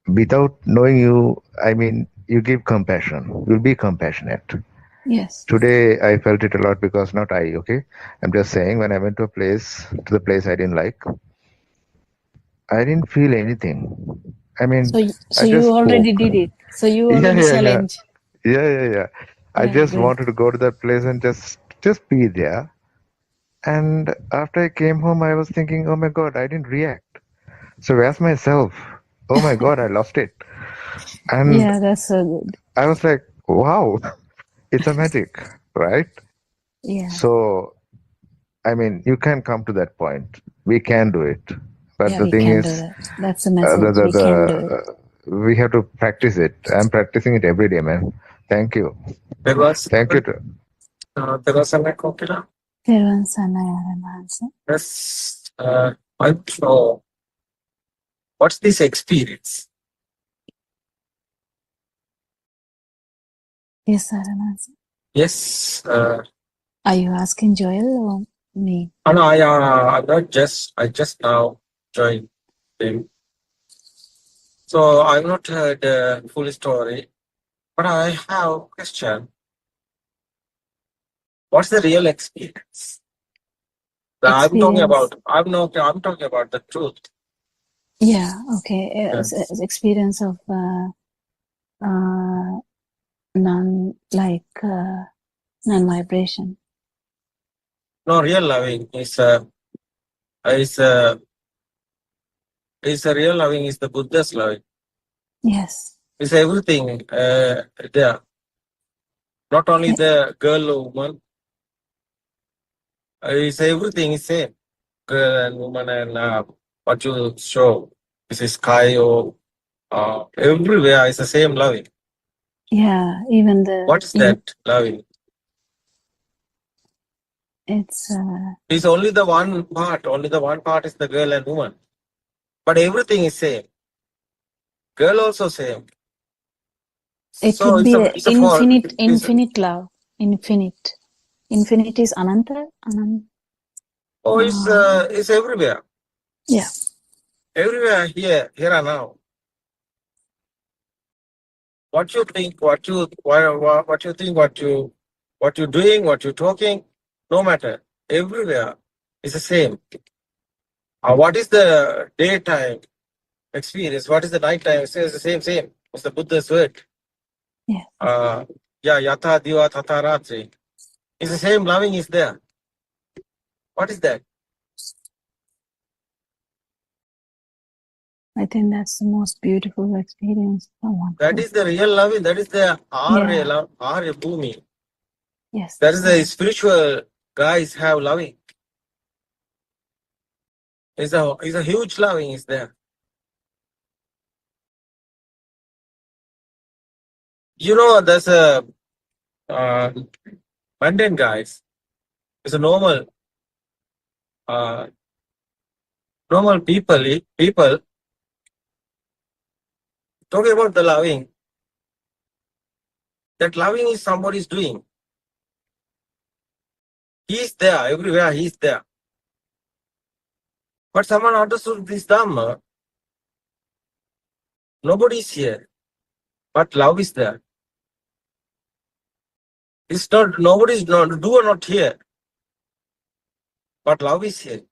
without knowing you, I mean, you give compassion. You'll be compassionate. Yes. Today, I felt it a lot because not I, okay? I'm just saying when I went to the place I didn't like, I didn't feel anything. I mean, So I just you already spoke. did it. So you Yeah, already yeah, yeah. challenge. Yeah. I Yeah, just good. wanted to go to that place and just be there. And after I came home, I was thinking, oh my God, I didn't react. So where's myself? Oh my God, I lost it. And Yeah, that's so good. I was like, wow, it's a magic, right? Yeah. So, I mean, you can come to that point. We can do it. But Yeah, the we thing can do is, that. That's the message. We can do it. we have to practice it. I'm practicing it every day, man. Thank you. Thank you. Thiruvan Sanayaran. Yes, I know. What's this experience? Yes, Saranasa. Yes. Are you asking Joel or me? No, I'm not I just now joined him. So I've not heard the full story, but I have a question. What's the real experience? I'm talking about the truth. Yeah, okay. Yes. It's experience of non-vibration. No, real loving is a real loving is the Buddha's loving. Yes. It's everything there. Not only the girl or woman. It's everything is same. Girl and woman and what you show. This is sky or everywhere is the same loving. Yeah, even What is that loving? It's only the one part. Only the one part is the girl and woman. But everything is same. Girl also same. it So could be it's a fall. infinite love. Infinite. Infinite is Ananta. It's everywhere. Yeah. Everywhere here and now. What you think, what you think, what you're doing, what you're talking, no matter. Everywhere is the same. What is the daytime experience? What is the nighttime? It's the same. It's the Buddha's word. Yeah. Yatha diva tata ratri. It's the same loving is there. What is that? I think that's the most beautiful experience someone That could. is the real loving. That is the Arya Bhumi. Yes. That is the spiritual guys have loving. It's a huge loving is there. You know, there's a mundane guys. It's a normal people talking about the loving. That loving is somebody's doing. He's there everywhere. He's there. But someone understood this Dhamma. Nobody is here, but love is there. It's not, nobody is not, do or not here, but love is here.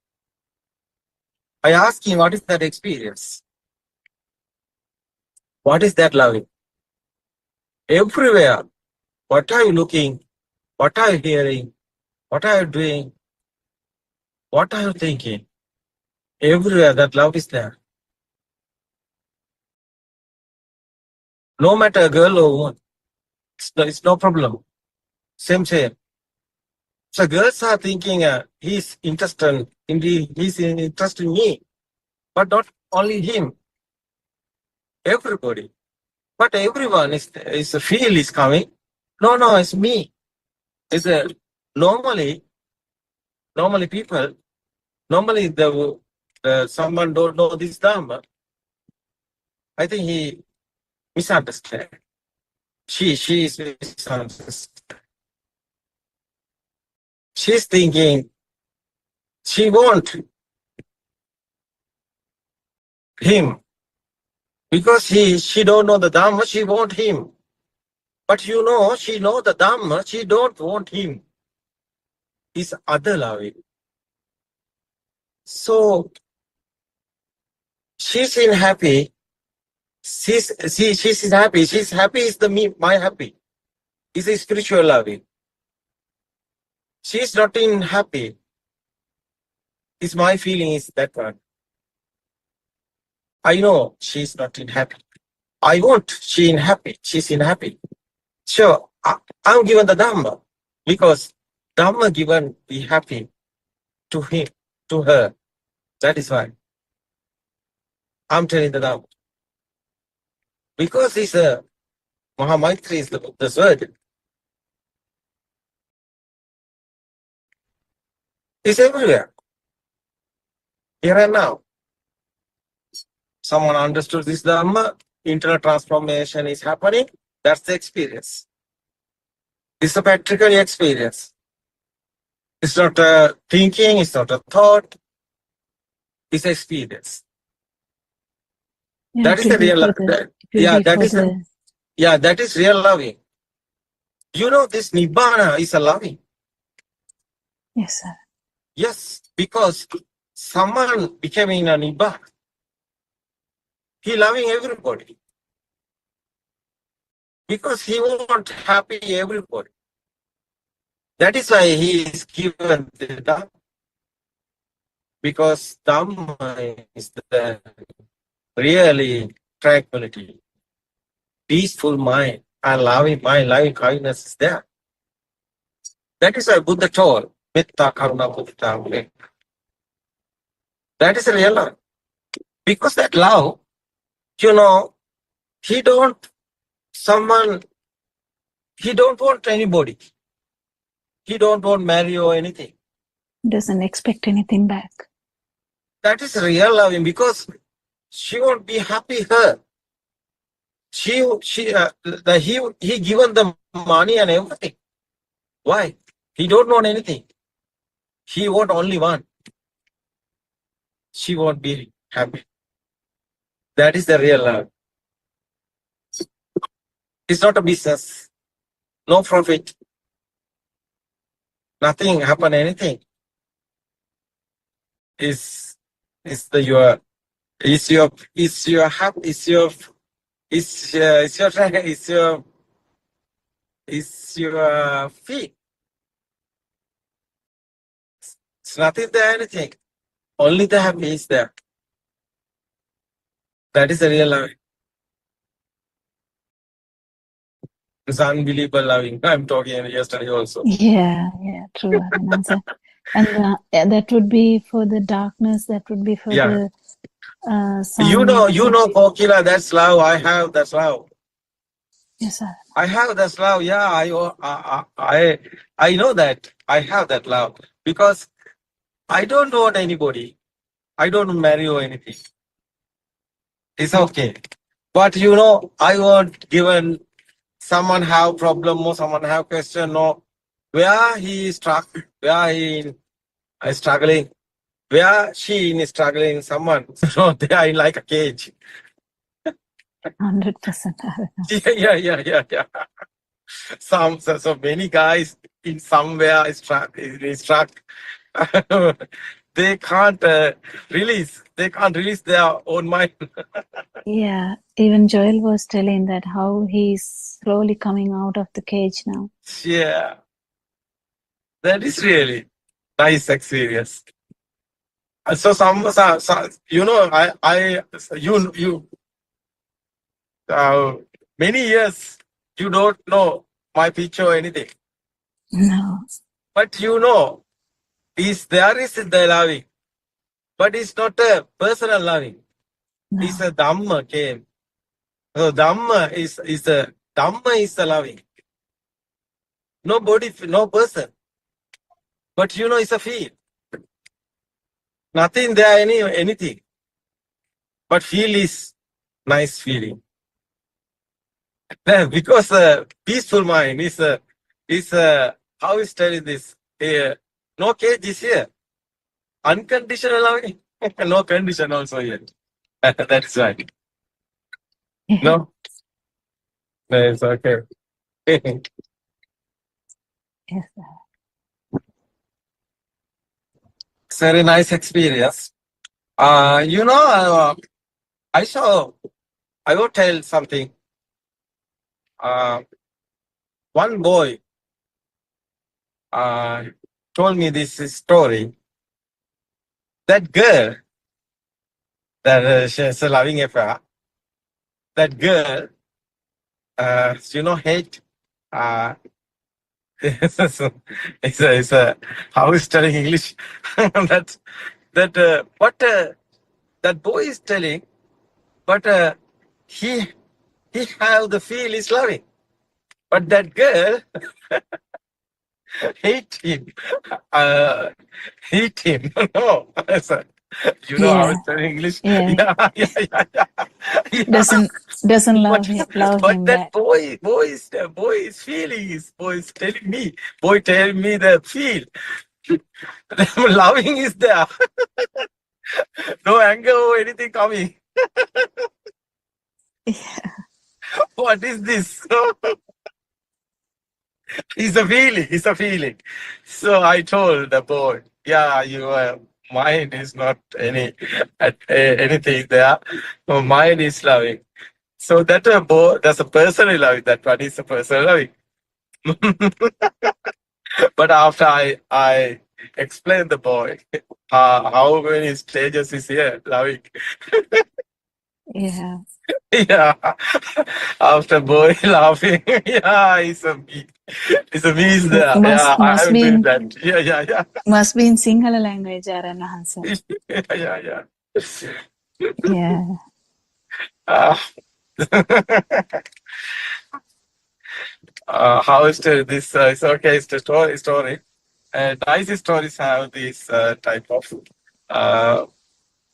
I ask him, what is that experience? What is that loving? Everywhere. What are you looking? What are you hearing? What are you doing? What are you thinking? Everywhere that love is there. No matter girl or woman, it's no problem. Same. So girls are thinking he's interested in me, but not only him. Everybody. But everyone is a feel is coming. No, it's me. It's a normally people. Normally the someone don't know this Dhamma. I think he misunderstand. She is misunderstood. She's thinking she want him because she don't know the Dhamma. She want him, but she know the Dhamma. She don't want him. It's other loving. So she's in happy. She's in happy. She's happy is my happy. Is a spiritual loving. She's not in happy. It's my feeling is that one. I know she's not in happy. I want she in happy. She's in happy. Sure, I'm given the Dhamma because Dhamma given be happy to him, to her. That is why I'm telling the Dhamma. Because it's a Mahamaitri is the word. It's everywhere. Here and now. Someone understood this Dhamma, internal transformation is happening. That's the experience. It's a practical experience. It's not a thinking, it's not a thought. It's experience. Yeah, That is the real love. That is real loving. You know, this Nibbana is a loving. Yes, sir. Yes, because someone became in a Nibbana. He loving everybody. Because he wants happy everybody. That is why he is given the Dhamma. Because Dhamma is the really tranquility, peaceful mind, and loving mind, loving kindness is there. That is why Buddha told, Metta Karuna Buddha. That is a real love. Because that love, he don't want anybody. He don't want marry or anything. Doesn't expect anything back. That is real loving because she won't be happy her. He given the money and everything. Why? He don't want anything. He want only one. She won't be happy. That is the real love. It's not a business. No profit. Nothing happen, anything. Is your feet. It's nothing there, anything. Only the happy is there. That is the real love. It's unbelievable loving. I'm talking yesterday also. Yeah, true. And that would be for the darkness, that would be for the sun. You know, Kokila, that's love. I have, that's love. Yes, sir. I have that love. Yeah, I know that I have that love because I don't want anybody. I don't marry or anything. It's okay. But I want given someone have problem or someone have question or where he is struck, where he is struggling, where she is struggling, someone. So they are in like a cage. 100%. Yeah. So many guys in somewhere is struck. They can't release. They can't release their own mind. Yeah, even Joel was telling that how he's slowly coming out of the cage now. Yeah, that is really nice experience. So many years you don't know my picture or anything, No, but there is the loving, but it's not a personal loving. It's no. a Dhamma came. So Dhamma is the loving. Nobody, no person, but it's a feel. Nothing there, anything, but feel is nice feeling. Because peaceful mind is how is telling this? No cage is here. Unconditional loving. No condition also yet. That's right. No, it's okay. It's Yes, very nice experience. I will tell something. One boy told me this story. That girl, that she's a loving affair. That girl, hate. It's a how is telling English that what that boy is telling, but he have the feel is loving, but that girl hate him. Hate him. No, how yeah, it's telling English. yeah. Yeah. Doesn't love But him that back. boy is feeling is boy is telling me. Boy telling me the feel. Loving is there. No anger or anything coming. What is this? It's a feeling. It's a feeling. So I told the boy, yeah, your mind is not anything there. Your mind is loving. So that a boy, that's a person loving. That one is a person loving. But after I explained the boy how many stages is here loving. Yeah, Yeah. After boy laughing, yeah, it's a me there. Yeah, must I'm be doing in that. Yeah. must be in Sinhala language, Arana Hansa. Yeah. Yeah, How is this? It's okay. It's the story. Nice stories have this type of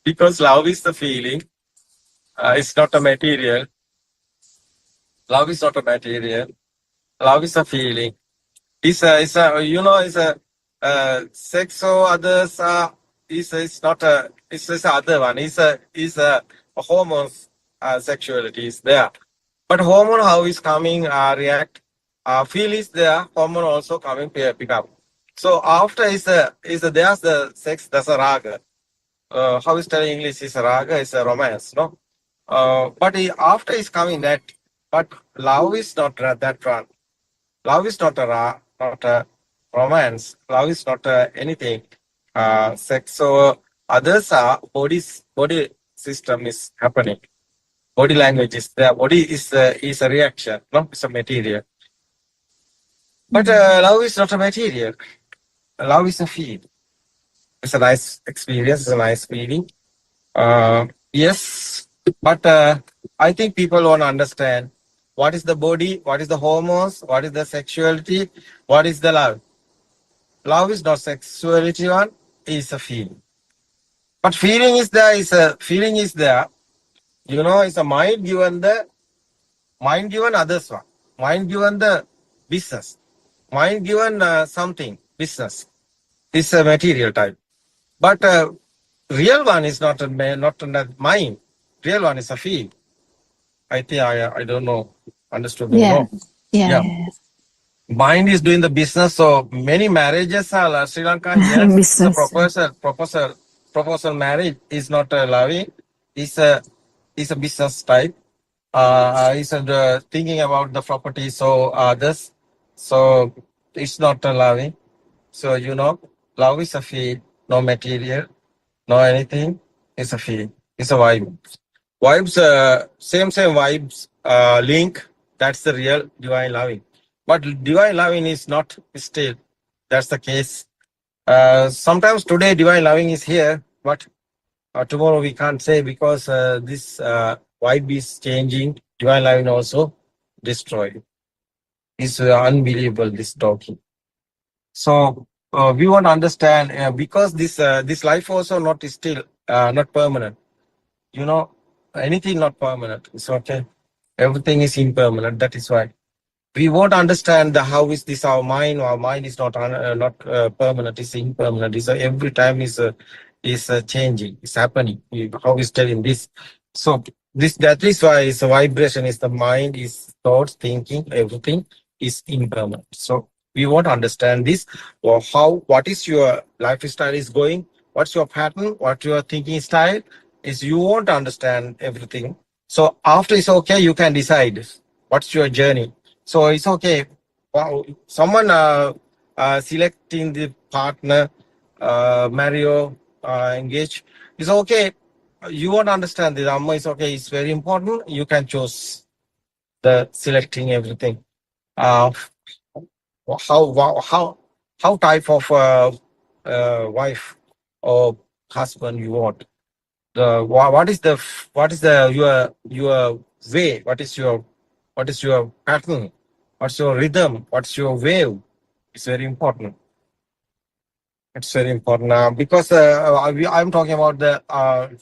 because love is the feeling. It's not a material. Love is not a material. Love is a feeling. It's a sex or others are it's not a it's just other one. It's a hormones sexuality is there. But hormone how is coming react feel is there, hormone also coming pick up. So after there's the sex, that's a raga. How is telling English is a raga, is a romance, no? But after is coming that, but love is not that one. Love is not a romance. Love is not anything. Sex or others are body system is happening. Body language is there. Body is a reaction, no? It's a material. But love is not a material. Love is a feel. It's a nice experience. It's a nice feeling. Yes, but I think people won't understand. What is the body? What is the hormones? What is the sexuality? What is the love? Love is not sexuality one, it's a feeling. But feeling is there, You know, it's a mind given others one. Mind given the business. Mind given something, business. It's a material type. But real one is not a mind. Real one is a feel. I think I don't know. Understood me? Yeah. No. Yeah. Yeah. Mind is doing the business. So many marriages are Sri Lanka. Yes, the Business. proposal marriage is not loving. It's a business type. It's thinking about the property. So others. So it's not loving. So you know, love is a feel, no material, no anything. It's a feel. It's a vibe. Vibes, same vibes, link. That's the real divine loving. But divine loving is not still. That's the case. Sometimes today divine loving is here, but tomorrow we can't say because this vibe is changing. Divine loving also destroyed. It's unbelievable, this talking. So we want to understand because this life also not still not permanent. You know, anything not permanent. It's okay. Everything is impermanent. That is why we won't understand how is this our mind. Our mind is not permanent. It's impermanent. It's every time is changing. It's happening. How is telling this? So that is why it's a vibration. Is the mind is thoughts, thinking, everything is impermanent. So we won't understand this or what is your lifestyle is going. What's your pattern? What your thinking style is. You won't understand everything. So after it's okay, you can decide what's your journey. So it's okay. Wow. Someone selecting the partner, marry or engage. It's okay. You won't understand the Dhamma. It's okay. It's very important. You can choose the selecting everything. How type of wife or husband you want? What is your way? What is your pattern? What's your rhythm? What's your wave? It's very important. It's very important because I'm talking about the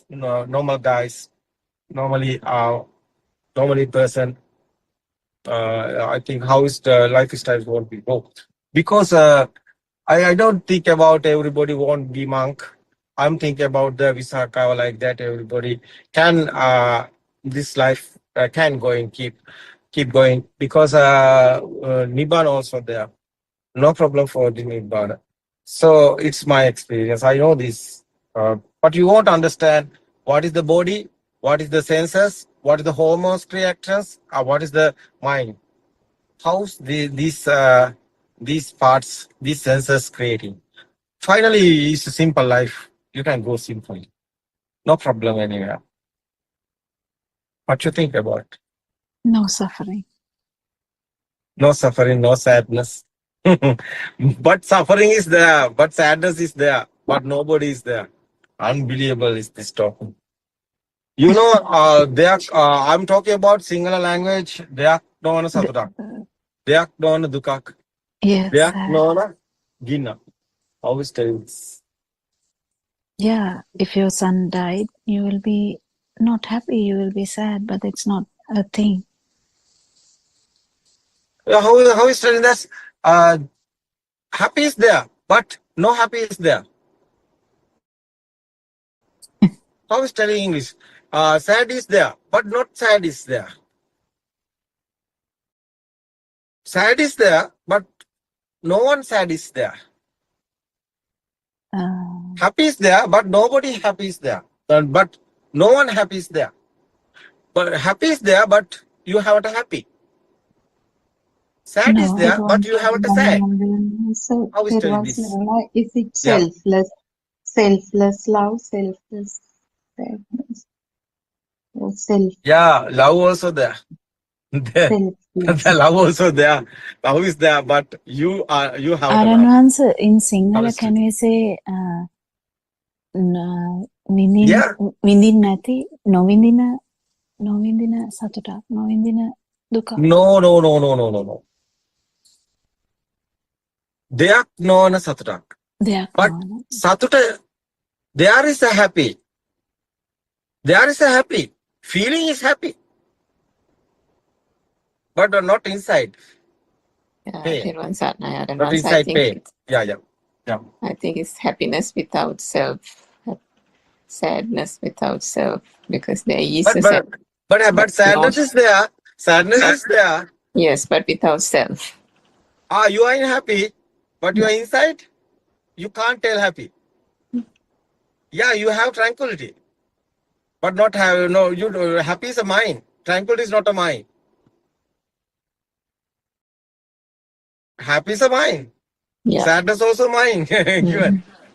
normal guys, normally person. I think how is the lifestyle won't be both because I don't think about everybody won't be monk. I'm thinking about the Visakha or like that. Everybody can this life can go and keep going because Nibbana also there. No problem for the Nibbana. So it's my experience. I know this, but you won't understand what is the body, what is the senses, what is the hormones reactions, what is the mind. How's these parts, these senses creating? Finally, it's a simple life. You can go simply. No problem anywhere. What you think about? No suffering. No suffering, no sadness. But suffering is there, but sadness is there, but nobody is there. Unbelievable is this talking. You know, I'm talking about Sinhala language. Deyak noana satutak. Deyak noana dukak. Yes. Deyak noana gina. How is telling this? Yeah, if your son died, you will be not happy, you will be sad, but it's not a thing. How is telling that? Happy is there, but no happy is there. How is telling English? Sad is there, but not sad is there. Sad is there, but no one sad is there. Happy is there, but nobody happy is there. But no one happy is there. But happy is there, but you haven't happy. Sad is there, but you haven't sad. So How is there telling was this? is it Yeah. selfless love, selfless sadness, or Yeah, love also there. The selfless? love also there. Love is there, but you haven't love. Aranwansa, in Sinhala, Honestly. can we say within Yeah. නැති නොවිඳින සතුටක් නොවිඳින Dukkha. No. Deyak noana satutak. Deyak But noana. satuta, there is a happy. There is a happy. Feeling is happy. But not inside pain. I Not inside think pain. Yeah. I think it's happiness without self, sadness without self, because there is a But sadness is there. Sadness is there. Yes, but without self. You are happy, but you are inside. You can't tell happy. Yeah, you have tranquility, but not have happy is a mind. Tranquility is not a mind. Happy is a mind. Yeah. Sadness also mind.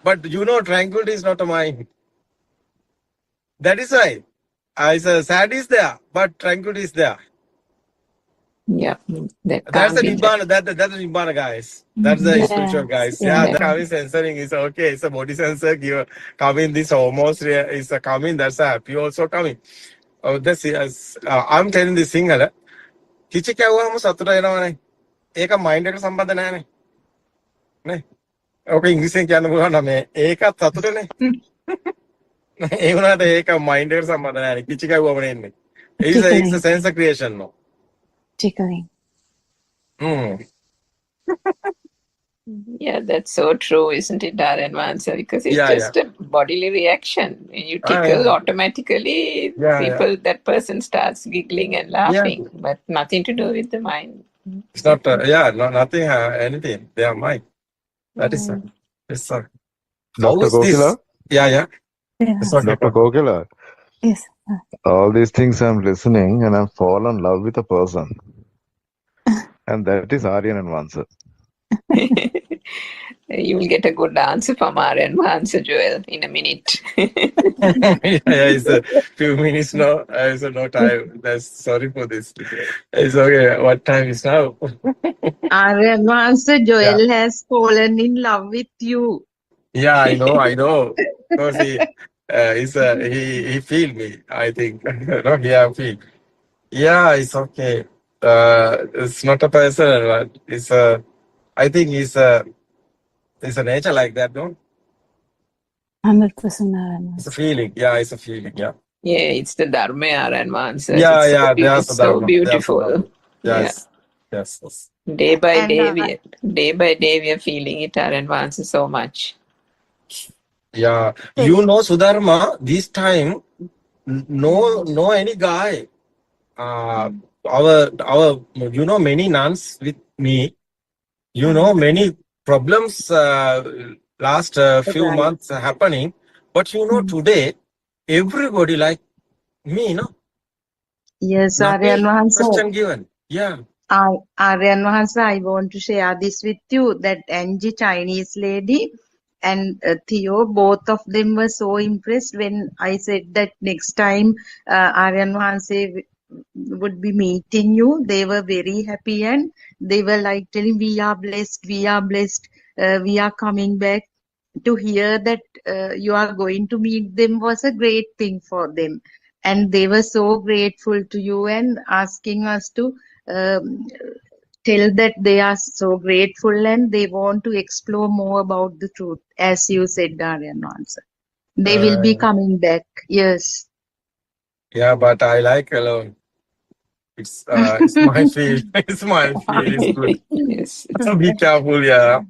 But tranquility is not a mind. That is why sad is there, but tranquility is there. Yeah, that's the Nibbana. That's the Nibbana, guys. That's the spiritual guys. Yeah, the coming censoring is okay. It's a body sensor. Coming this almost is a coming. That's a happy also coming. This is I'm telling this Sinhala. Kichi kya hua hum satra ena eka mind එක සම්බන්ධ නැහැ නේ. ඔක ඉංග්‍රීසියෙන් කියන්න පුළුවන් නම් මේ ඒකත් සතුට නේ. ඒ වුණාට ඒක mind එකට සම්බන්ධ නැහැ නේ. කිචි කවුවම නෙන්නේ. It's a sense of creation no. Tickling. Yeah, that's so true, isn't it, Darren Mansa? Because it's just a bodily reaction. When you tickle, automatically that person starts giggling and laughing, but nothing to do with the mind. It's not, nothing, anything. They are mind. That is it's Dr. Kokila? Yeah. Dr. Kokila? Yes. All these things I'm listening and I fall in love with a person. And that is Aryan and Mansa. You will get a good answer from Aryan Mansa, Joel, in a minute. It's a few minutes now. It's no time. Sorry for this. It's okay. What time is now? Aryan Mansa, Joel has fallen in love with you. Yeah, I know. Because he feel me, I think. No, he feel. Yeah, it's okay. It's not a person, but it's I think it's a nature like that, no? 100%. It's a feeling. Yeah, it's a feeling. Yeah. Yeah, it's the Dharma and Mansa. It's so beautiful. Yes. Day by day, we are feeling it, and Mansa, so much. Yeah, Sudharma, this time, no any guy. Our many nuns with me. Many problems last few months happening. But today, everybody like me, no? Yes, Aryan question given. Yeah. Aryan Mahansa, I want to share this with you, that Angie, Chinese lady, and Theo, both of them were so impressed when I said that next time Aryan Mahansa would be meeting you. They were very happy and they were like telling, we are blessed, we are coming back. To hear that you are going to meet them was a great thing for them. And they were so grateful to you and asking us to tell that they are so grateful and they want to explore more about the truth, as you said, Aryan Mansa. They will be coming back. Yes. Yeah, but I like alone. It's my feel. It's my feel. It's good. Yes. Be careful, yeah.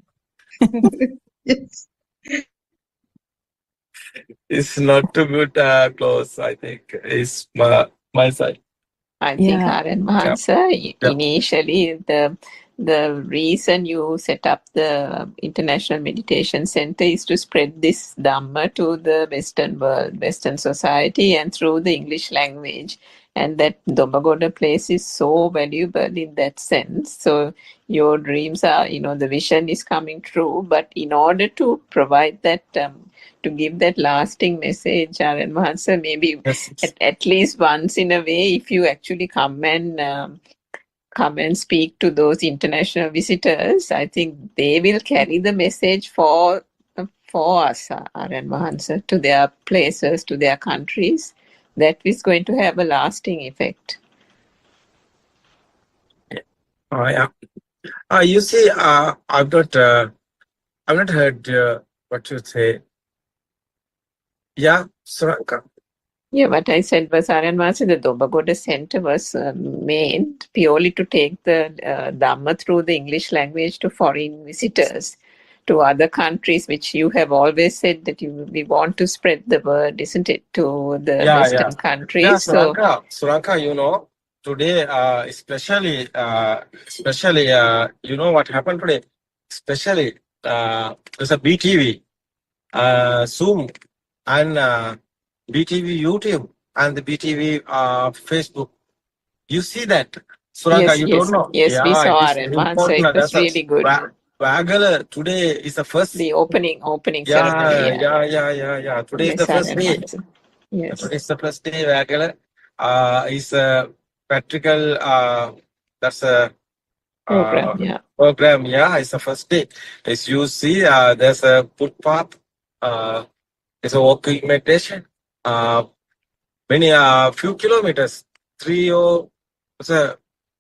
Yes. It's not too good close, I think. It's my side. I think Aryan Mansa, initially the reason you set up the International Meditation Center is to spread this Dhamma to the Western world, Western society, and through the English language. And that Dombagoda place is so valuable in that sense. So your dreams are, the vision is coming true. But in order to provide that, to give that lasting message, Aryan Mahansa, maybe at least once in a way, if you actually come and speak to those international visitors, I think they will carry the message for us, Aryan Mahansa, to their places, to their countries. That is going to have a lasting effect. Yeah. You see, I've not heard what you say. Yeah, Suranka. Yeah, what I said was Aryan Vasi, the Dobagoda Center was made purely to take the Dhamma through the English language to foreign visitors to other countries, which you have always said that we want to spread the word, isn't it, to the Western Yeah, countries. So Suranka, you know, today, especially, you know what happened today? Especially, there's a BTV, Zoom, and BTV YouTube, and the BTV Facebook. You see that, Suranka? You don't know? yes, we Yeah, saw it is Aryan very Vasi, so important. it was really good. Wagala today is the first. The opening ceremony. Yeah. Today is the first Aryan day. Vasi. Yes. Today is the first day. Wagala is a practical. That's a Program, yeah. program. Yeah, it's the first day. As you see, there's a footpath. It's a walking meditation. Many few kilometers. It's a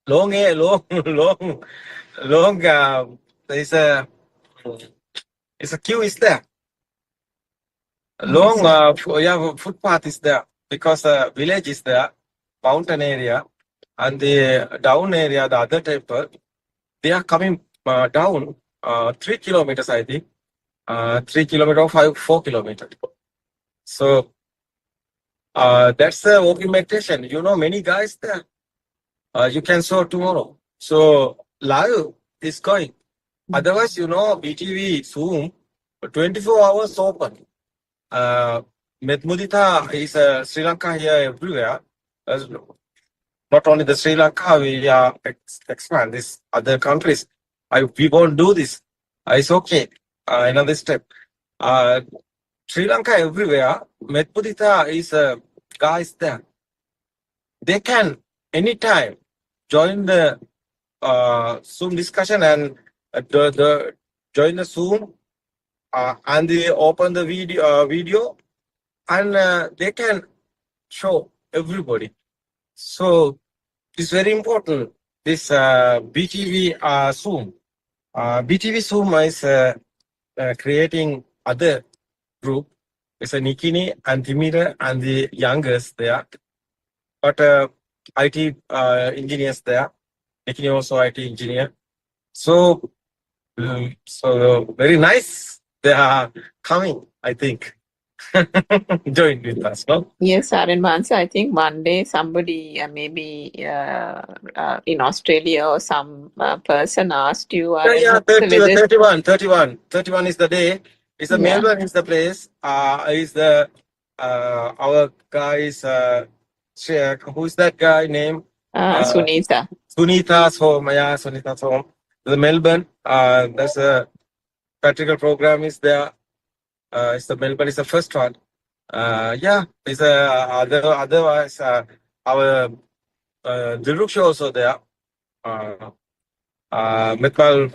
long. There's a it's a queue is there. Long footpath is there because village is there, mountain area, and the down area, the other temple, they are coming down 3 kilometers, I think. 3 kilometers, 4 kilometers. So that's the walking meditation. You know, many guys there. You can show tomorrow. So live is going. Otherwise, you know, BTV, Zoom, 24 hours open. Mudita is Sri Lanka here everywhere. Not only the Sri Lanka, we expand this other countries. We won't do this. It's okay. Another step. Sri Lanka everywhere. Mudita is guys there. They can anytime join the Zoom discussion and join the Zoom and they open the video and they can show everybody. So it's very important. This BTV Zoom. BTV Zoom is creating other group. It's a Nikini and Timira and the youngest there. But IT engineers there. Nikini also IT engineer. So very nice. They are coming, I think. Join with us, no? Yes, Aryan Vasi, I think one day somebody, maybe in Australia or some person asked you, Aryan Vasi, 31 is the day. It's the Melbourne is the place. Is the our guy is who's that guy name? Sunita. Sunita's home. Yeah, Sunita's home. The Melbourne. There's a practical program is there. It's the Melbourne is the first one. It's otherwise our Diruksha also there. Metmal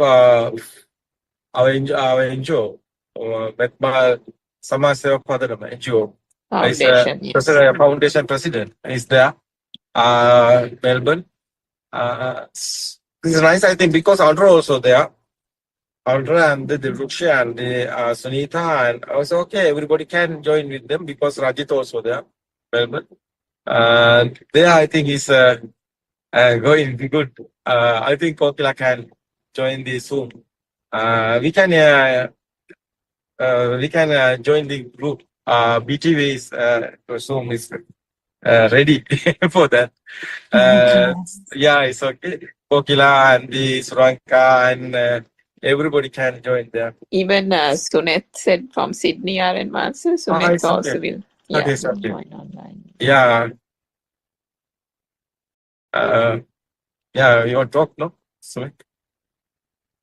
our NGO, Metmal Samaseva Padanam NGO. Foundation president is there. Melbourne. This is nice, I think, because Andhra also there. Andhra and the Diruksha and the Sunita, and I was okay. Everybody can join with them because Rajit also there, Melbourne. There, I think is going good. I think Kokila can join the Zoom. We can join the group. BTV is Zoom is ready for that. Yeah, it's okay. Kokila and the Suranka and everybody can join there. Even Sunet said from Sydney, Aryan Vasi, Sunet also will join online. Yeah. You want to talk, no? Sunet?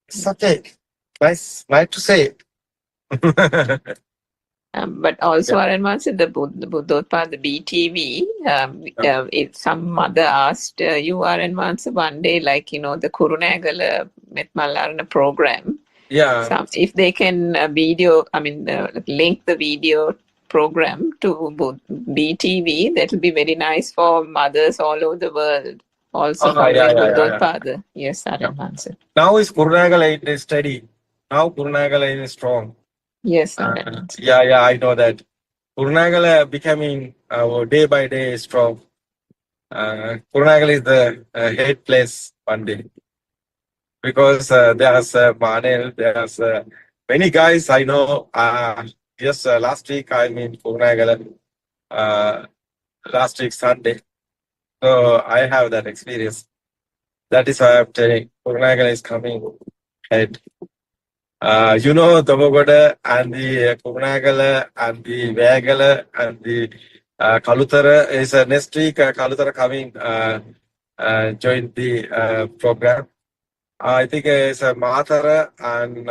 It's okay. Nice to say. But also, Aryan Vasi, the Buddothpado, the BTV, if some mother asked you, Aryan Vasi, one day, like, you know, the Kurunagala Metmalarana program. Yeah. If they can link the video program to BTV, that will be very nice for mothers all over the world. Also Yeah, yeah, following yeah, yeah. Buddothpado. Yes, Aran Hansa. Now is Kurunagala is steady. Now Kurunagala is strong. Yes, Aran Hansa. Yeah, I know that. Kurunagala becoming day by day strong. Kurunagala is the head place one day because there's Manel, there's many guys I know. Just last week I'm in Kurunagala. Last week Sunday, so I have that experience. That is why I'm telling Kurunagala is coming ahead. You know, Tomogoda and the Kurunagala and the Vagala and the Kalutara is next week. Kalutara coming join the program. I think it's Matara and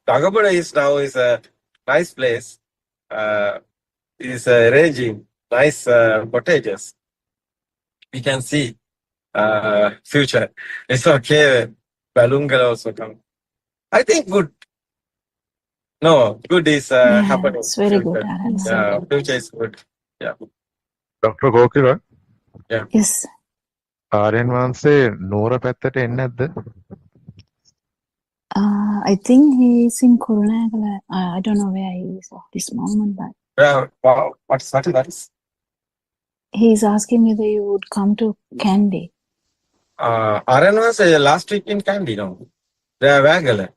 Dagaboda is now is a nice place. Is arranging nice cottages. We can see future. It's okay. Balungal also come. I think good. No, good is Yeah, happening. it's very good, Future. Aran. Yeah, future is good. Yeah. Dr. Gokila, Yes. ආර්යයන් වහන්සේ නෝර පැත්තට එන්නේ නැද්ද? I think he's in Kurunagala. I don't know where he is at this moment, but Yeah. Wow. What is? he's asking whether you would come to Kandy. Aran was last week in Kandy, no? They are Vagala.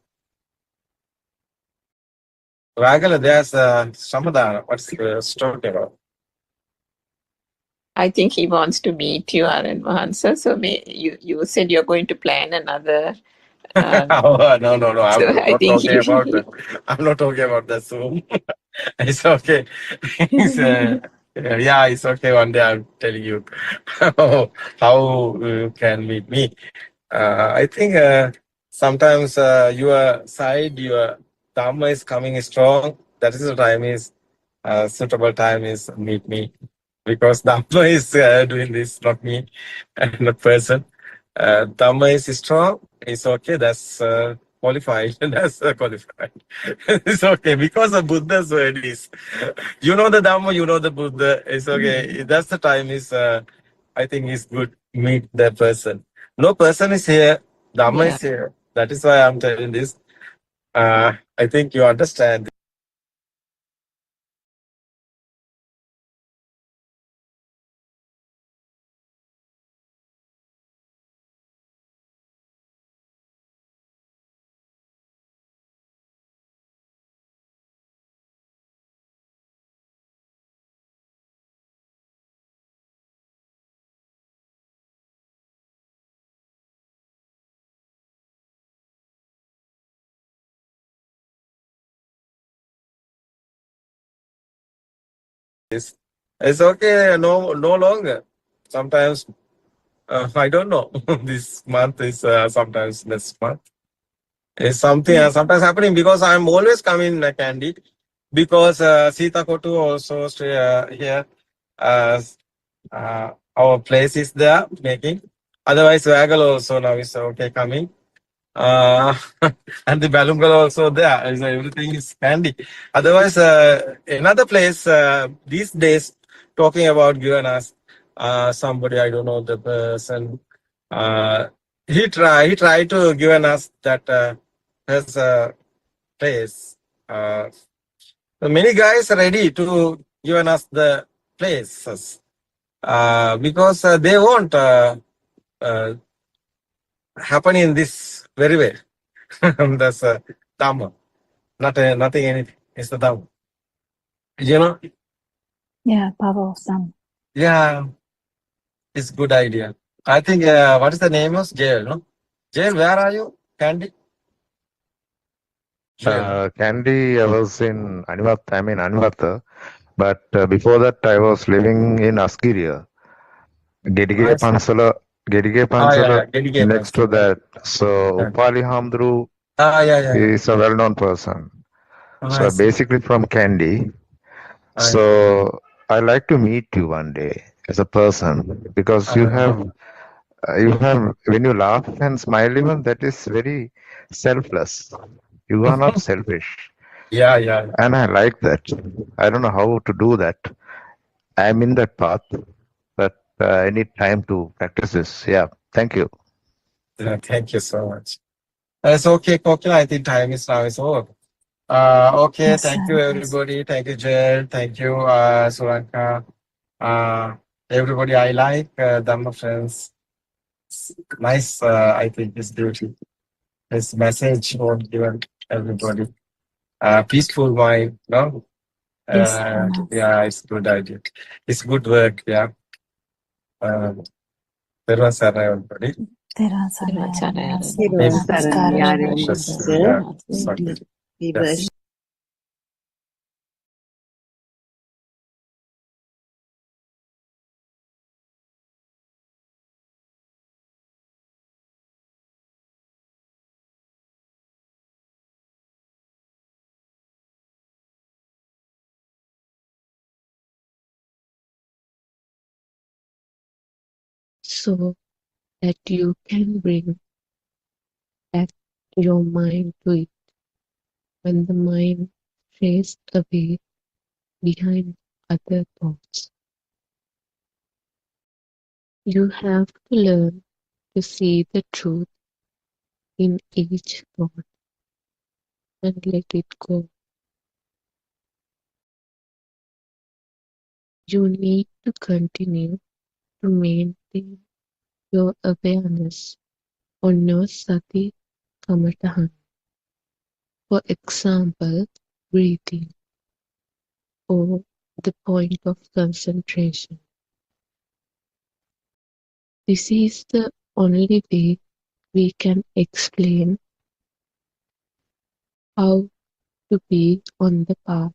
Vagala, there's Samadana. What's the story about? I think he wants to meet you, Aran Hansa. So you said you're going to plan another. Oh, no. I'm So not I think talking about that. I'm not talking about that Zoom. It's okay. It's okay. One day I'm telling you how you can meet me. I think sometimes your side, your Dhamma is coming strong. That is the time is suitable time is meet me because Dhamma is doing this, not me, not person. Dhamma is strong. It's okay. That's qualified. That's qualified. It's okay because of Buddha's word is. You know the Dhamma, you know the Buddha. It's okay. That's the time is. I think it's good meet that person. No person is here. Dhamma is here. That is why I'm telling this. I think you understand. It's okay. No longer. Sometimes I don't know. This month is sometimes next month. It's something sometimes happening because I'm always coming Candy because Sita Kotu also stay here. Our place is there making. Otherwise, Vagal also now is okay coming. And the Balungal also there. So everything is handy. Otherwise, another place these days talking about given us somebody, I don't know the person. He tried to given us that has a place. So many guys are ready to given us the places because they won't happen in this very way. That's a Dhamma. Nothing anything. It's the Dhamma. You know? Yeah, power of Dhamma. Yeah. It's good idea. I think what is the name of jail, no? Jail, where are you? Candy? Jail. Kandy, I was in Animata, but before that I was living in Asgiria. Gedige Nice. Pansala Gedige next to Pansala. that. So Yeah. Upali Hamdru Yeah. is a well-known person. So Nice. basically from Kandy. Nice. So I like to meet you one day as a person because you have when you laugh and smile even that is very selfless. You are not selfish. Yeah. And I like that. I don't know how to do that. I'm in that path, but I need time to practice this. Yeah. Thank you. Thank you so much. It's okay, Kokila. I think time is now is over. Okay, Yes, thank sir. you, Yes. everybody. Thank you, Jel. Thank you, Suranka. Everybody, I like Dhamma friends. Nice, I think, his duty. His message was given everybody. Peaceful mind, no? Yes, sir. Yeah, it's good idea. It's good work, yeah. There was everybody. Tera sarana Hirom Maybe Saran namaskara. Yaren precious, Master. it's okay. We Yes. worship so that you can bring back your mind to it when the mind strays away behind other thoughts. You have to learn to see the truth in each thought and let it go. You need to continue to maintain your awareness on your sati kamatahan. For example, breathing or the point of concentration. This is the only way we can explain how to be on the path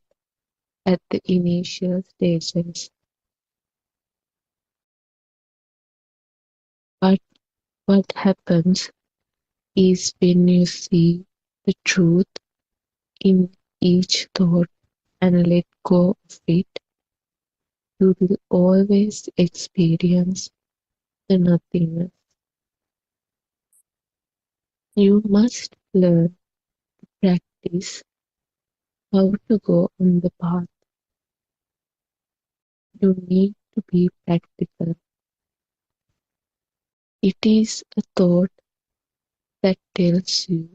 at the initial stages. But what happens is when you see the truth in each thought and let go of it, you will always experience the nothingness. You must learn to practice how to go on the path. You need to be practical. It is a thought that tells you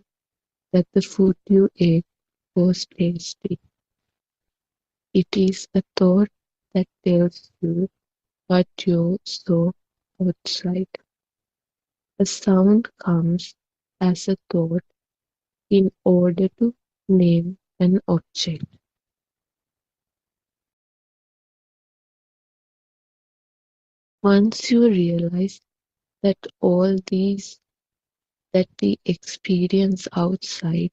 that the food you ate was tasty. It is a thought that tells you what you saw outside. A sound comes as a thought in order to name an object. Once you realize that all these that we experience outside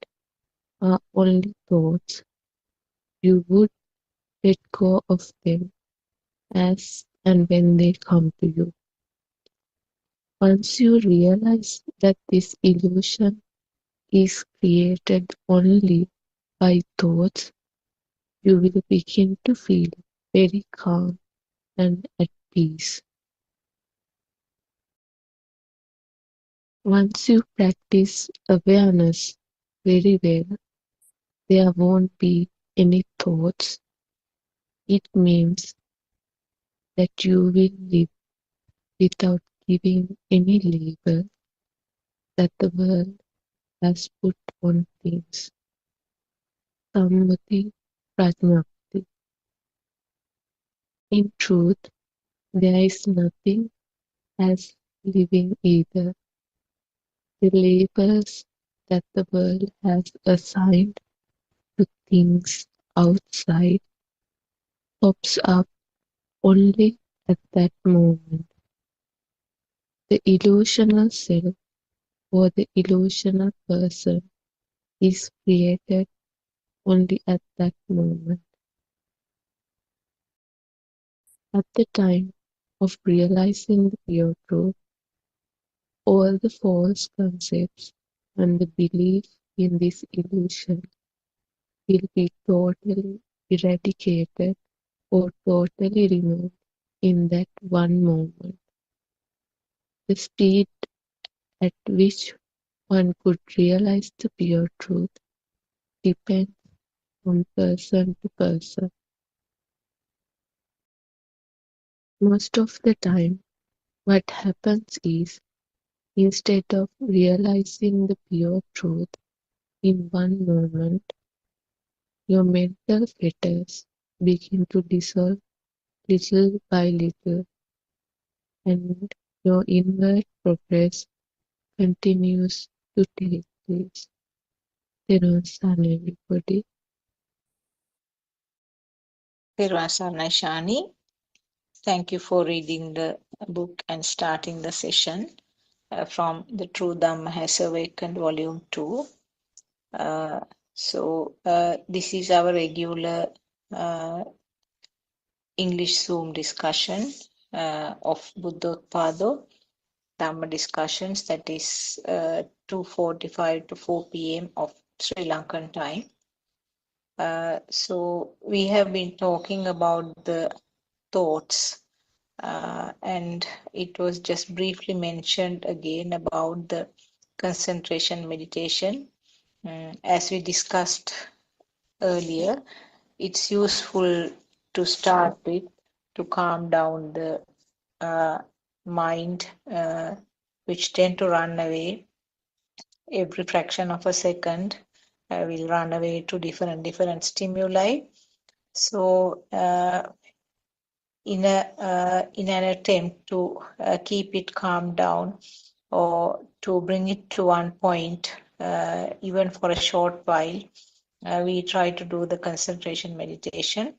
are only thoughts, you would let go of them as and when they come to you. Once you realize that this illusion is created only by thoughts, you will begin to feel very calm and at peace. Once you practice awareness very well, there won't be any thoughts. It means that you will live without giving any label that the world has put on things. Sammati Prajnapti. In truth, there is nothing as living either. The labels that the world has assigned to things outside pops up only at that moment. The illusional self or the illusional person is created only at that moment. At the time of realizing the pure truth, all the false concepts and the belief in this illusion will be totally eradicated or totally removed in that one moment. The speed at which one could realize the pure truth depends from person to person. Most of the time, What happens is, instead of realizing the pure truth in one moment, your mental fetters begin to dissolve little by little, and your inward progress continues to take place. Therun Sarney, everybody. Therun Sarney Shani. Thank you for reading the book and starting the session from The True Dhamma Has Awakened, Volume 2. This is our regular English Zoom discussion of Buddothpado Dhamma discussions, that is 2:45 to 4 p.m. of Sri Lankan time. So we have been talking about the thoughts, and it was just briefly mentioned again about the concentration meditation. As we discussed earlier, it's useful to start with to calm down the mind, which tend to run away every fraction of a second. Will run away to different stimuli. So in an attempt to keep it calm down or to bring it to one point, even for a short while, we try to do the concentration meditation.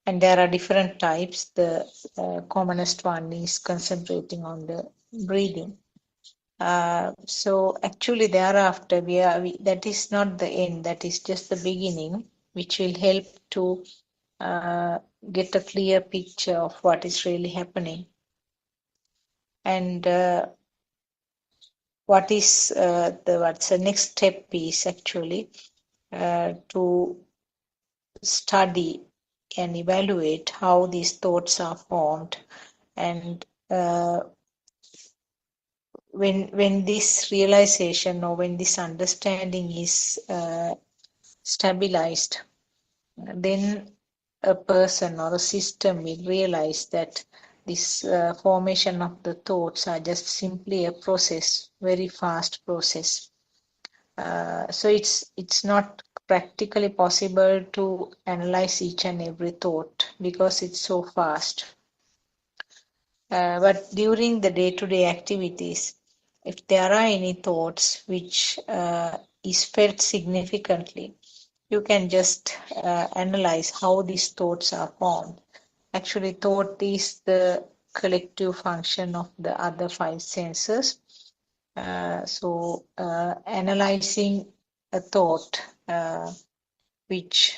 And there are different types. The commonest one is concentrating on the breathing. So actually thereafter, that is not the end, that is just the beginning, which will help to get a clear picture of what is really happening. And what's the next step is actually to study and evaluate how these thoughts are formed, and when this realization or when this understanding is stabilized, then a person or a system will realize that this formation of the thoughts are just simply a process, very fast process. So it's not practically possible to analyze each and every thought because it's so fast. But during the day-to-day activities, if there are any thoughts which is felt significantly, you can just analyze how these thoughts are formed. Actually, thought is the collective function of the other five senses. Analyzing a thought which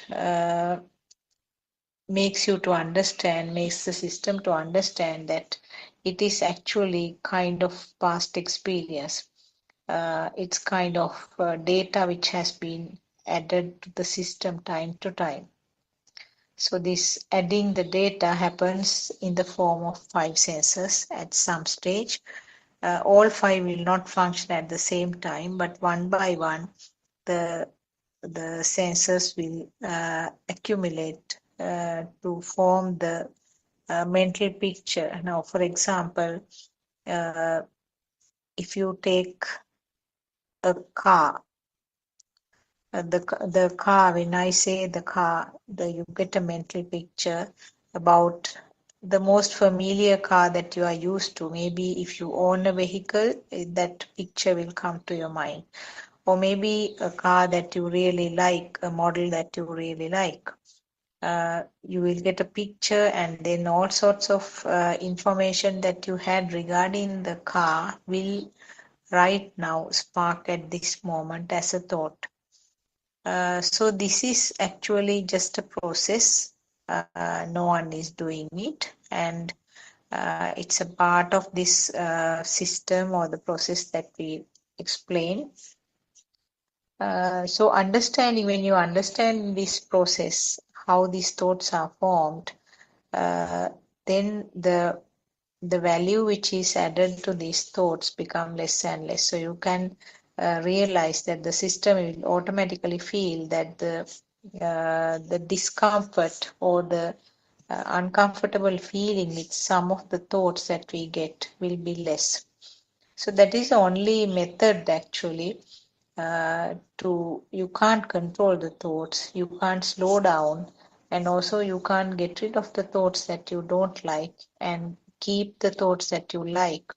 makes the system to understand that it is actually kind of past experience. It's kind of data which has been added to the system time to time. So this adding the data happens in the form of five senses at some stage. All five will not function at the same time, but one by one, the senses will accumulate to form the mental picture. Now, for example, if you take a car, the car, when I say the car, you get a mental picture about the most familiar car that you are used to. Maybe if you own a vehicle, that picture will come to your mind. Or maybe a car that you really like, a model that you really like. You will get a picture, and then all sorts of information that you had regarding the car will right now spark at this moment as a thought. So this is actually just a process. No one is doing it, and it's a part of this system or the process that we explain. So when you understand this process, how these thoughts are formed, then the value which is added to these thoughts become less and less. So you can realize that the system will automatically feel that the discomfort or the uncomfortable feeling with some of the thoughts that we get will be less. So that is the only method actually. You can't control the thoughts, you can't slow down, and also you can't get rid of the thoughts that you don't like and keep the thoughts that you like.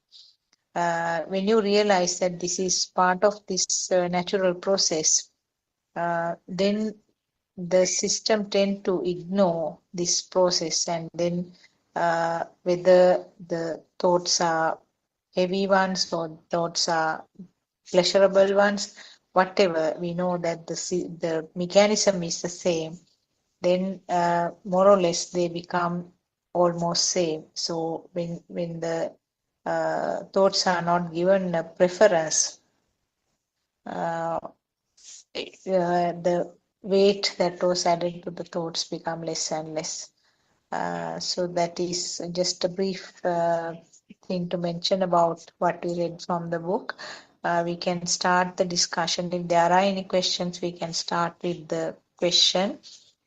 When you realize that this is part of this natural process, then the system tend to ignore this process, and then whether the thoughts are heavy ones or thoughts are pleasurable ones, whatever, we know that the mechanism is the same, then more or less they become almost same. So when the thoughts are not given a preference, the weight that was added to the thoughts become less and less. So that is just a brief thing to mention about what we read from the book. We can start the discussion. If there are any questions, we can start with the question,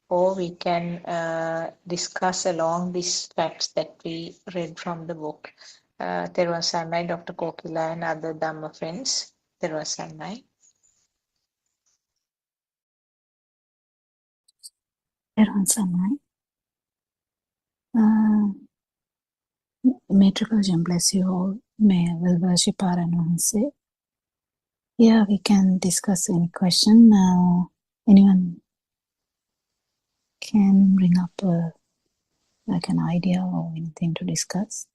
or we can discuss along these facts that we read from the book. Terwan Sannai, Dr. Kokila, and other Dhamma friends. Terwan Sannai. Everyone Samai. May Trikajam bless you all. May I will worship our Anansi. Yeah, we can discuss any question. Anyone can bring up like an idea or anything to discuss.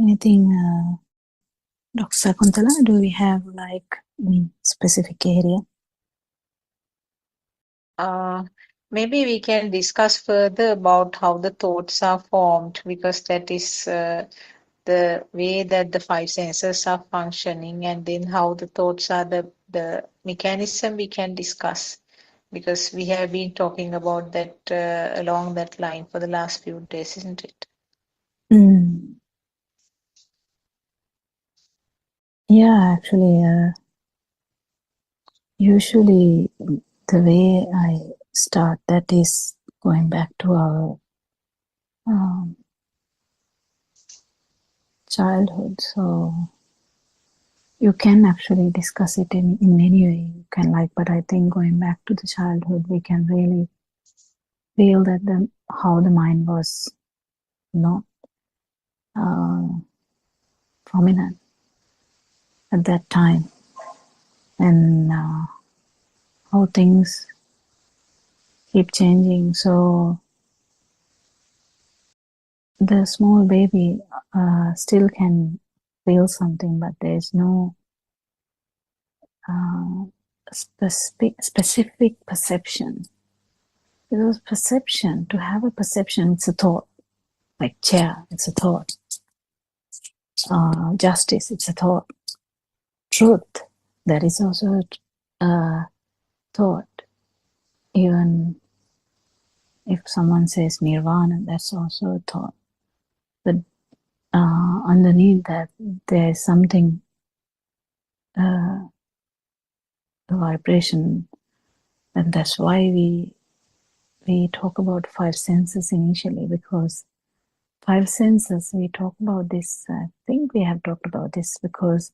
Anything, Dr. Sakuntala, do we have like specific area? Maybe we can discuss further about how the thoughts are formed, because that is the way that the five senses are functioning, and then how the thoughts are the mechanism we can discuss, because we have been talking about that along that line for the last few days, isn't it? Yeah, actually, usually the way I start that is going back to our childhood. So you can actually discuss it in many ways. You can but I think going back to the childhood, we can really feel that how the mind was not prominent at that time, and how things keep changing. So the small baby still can feel something, but there's no specific perception. Because perception, to have a perception, it's a thought. Like chair, it's a thought. Justice, it's a thought. Truth, that is also a thought. Even if someone says nirvana, that's also a thought. But underneath that, there's something, the vibration, and that's why we talk about five senses initially, because five senses, we talk about this, I think we have talked about this, because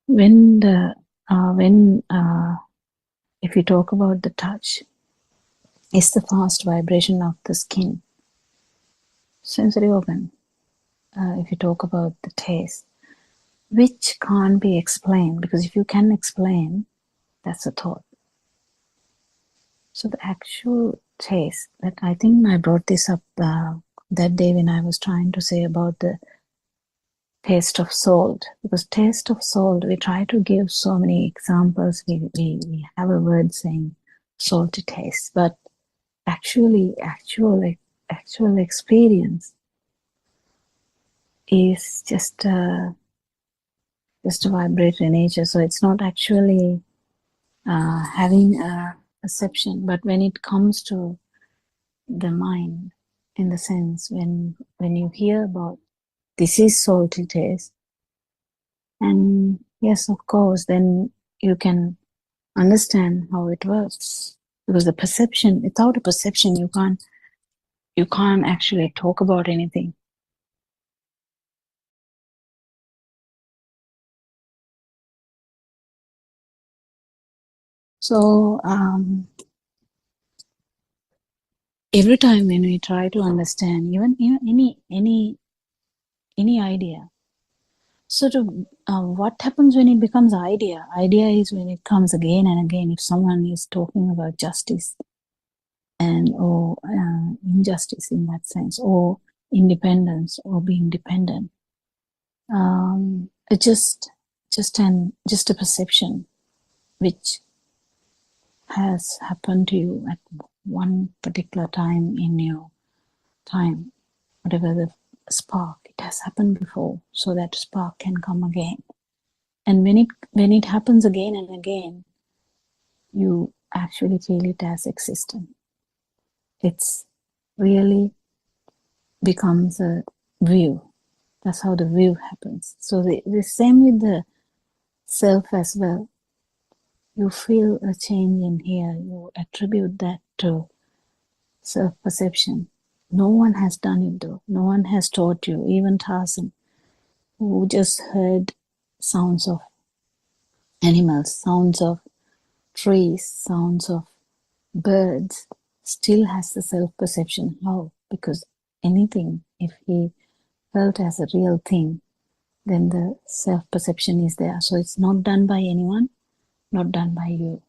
if you talk about the touch, it's the fast vibration of the skin, sensory organ. If you talk about the taste, which can't be explained, because if you can explain, that's a thought. So the actual taste, that I think I brought this up that day when I was trying to say about the taste of salt, because taste of salt, we try to give so many examples. We have a word saying salty taste, but actual experience is just a vibratory nature. So it's not actually having a perception. But when it comes to the mind, in the sense when you hear about this is salty taste, and yes, of course, then you can understand how it works. Because the perception, without a perception, you can't actually talk about anything. So every time when we try to understand even any idea, so what happens when it becomes idea? Idea is when it comes again and again. If someone is talking about justice or injustice in that sense, or independence, or being dependent, it's just a perception which has happened to you at one particular time in your time, whatever the spark, it has happened before, so that spark can come again. And when it happens again and again, you actually feel it as existent. It's really becomes a view. That's how the view happens. So the same with the self as well. You feel a change in here. You attribute that to self-perception. No one has done it though. No one has taught you. Even Tarzan, who just heard sounds of animals, sounds of trees, sounds of birds, still has the self-perception. How? Because anything, if he felt as a real thing, then the self-perception is there. So it's not done by anyone, not done by you.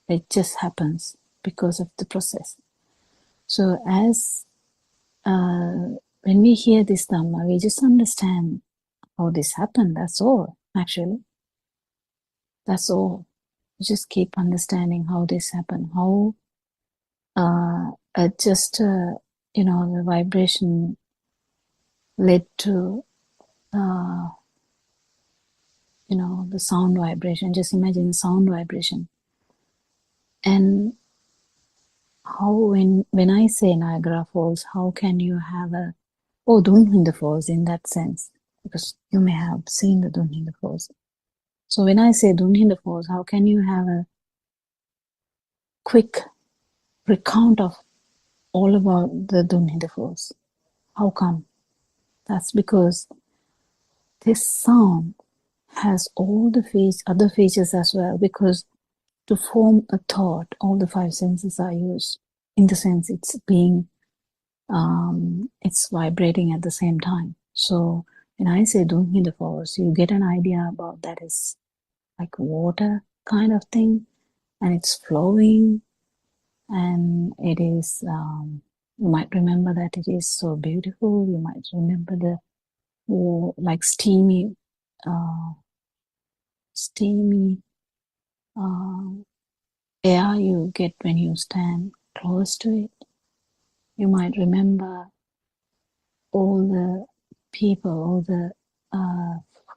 It just happens because of the process. So as when we hear this Dhamma, we just understand how this happened. That's all, actually. That's all. We just keep understanding how this happened, how the vibration led to the sound vibration. Just imagine sound vibration. And how when I say Niagara Falls, how can you have Dunhinda Falls in that sense? Because you may have seen the Dunhinda Falls. So when I say Dunhinda Falls, how can you have a quick recount of all about the Dunhinda Falls? How come? That's because this sound has all the other features as well, because to form a thought, all the five senses are used. In the sense it's being, it's vibrating at the same time. So when I say Dunhinda Falls, you get an idea about that is like water kind of thing, and it's flowing, and it is, you might remember that it is so beautiful. You might remember the like steamy air you get when you stand close to it. You might remember all the people, all the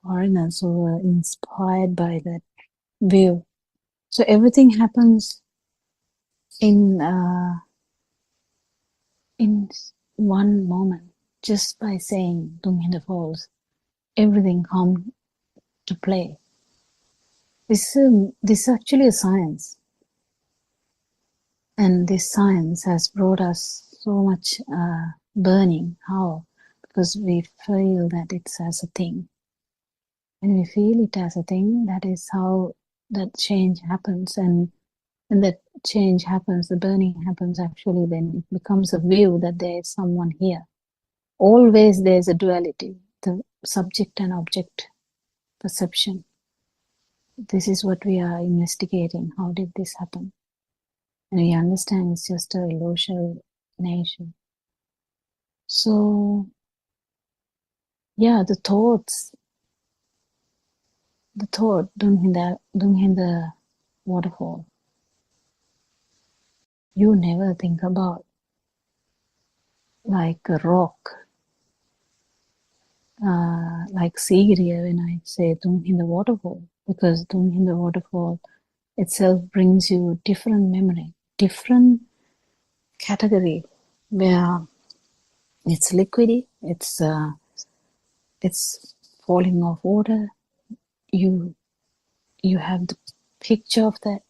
foreigners who were inspired by that view. So everything happens in one moment, just by saying Dunhinda Falls. Everything comes to play. This is actually a science, and this science has brought us so much burning. How? Because we feel that it's as a thing. When we feel it as a thing, that is how that change happens. And when that change happens, the burning happens, actually then it becomes a view that there is someone here. Always there's a duality, the subject and object perception. This is what we are investigating. How did this happen? And we understand it's just a illusory nature. So, yeah, the thought, Dunhinda waterfall. You never think about like a rock, like Sigiriya when I say Dunhinda waterfall, because Dunhinda waterfall itself brings you different memory, different category, where it's liquidy, it's falling off water. You have the picture of that,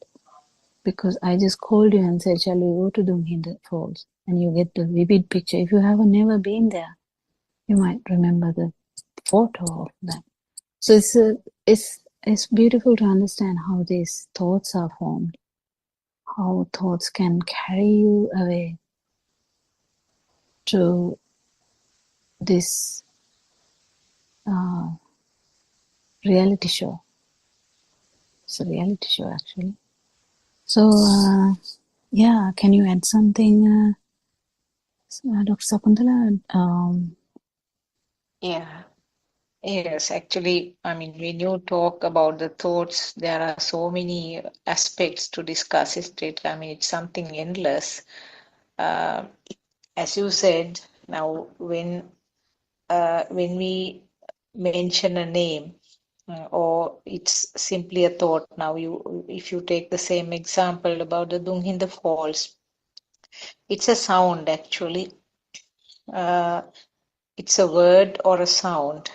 because I just called you and said, shall we go to Dumhinda Falls? And you get the vivid picture. If you have never been there, you might remember the photo of that. So it's beautiful to understand how these thoughts are formed, how thoughts can carry you away to this reality show. It's a reality show, actually. So, yeah, can you add something, Dr. Sakuntala? Yeah. Yes, actually, I mean, when you talk about the thoughts, there are so many aspects to discuss, isn't it? I mean, it's something endless. Uh, as you said, now when we mention a name, or it's simply a thought. Now, if you take the same example about the Dunghinda Falls, it's a sound actually. Uh, it's a word or a sound.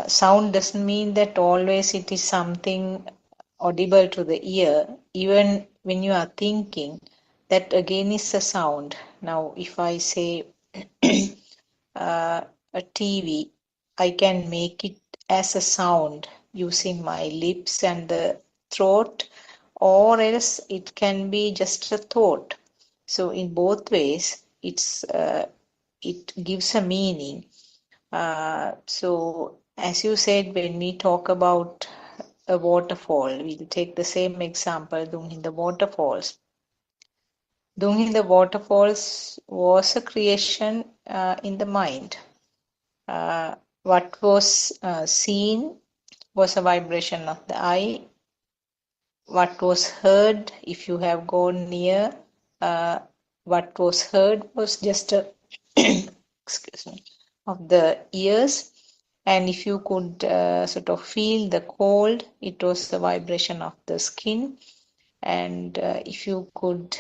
Sound doesn't mean that always it is something audible to the ear. Even when you are thinking, that again is a sound. Now, if I say a TV, I can make it as a sound using my lips and the throat, or else it can be just a thought. So in both ways, it gives a meaning. So as you said, when we talk about a waterfall, we'll take the same example, Dunghinda Waterfalls. Dunghinda Waterfalls was a creation in the mind. What was seen was a vibration of the eye. What was heard, if you have gone near, what was heard was just a excuse me, of the ears. And if you could sort of feel the cold, it was the vibration of the skin. And if you could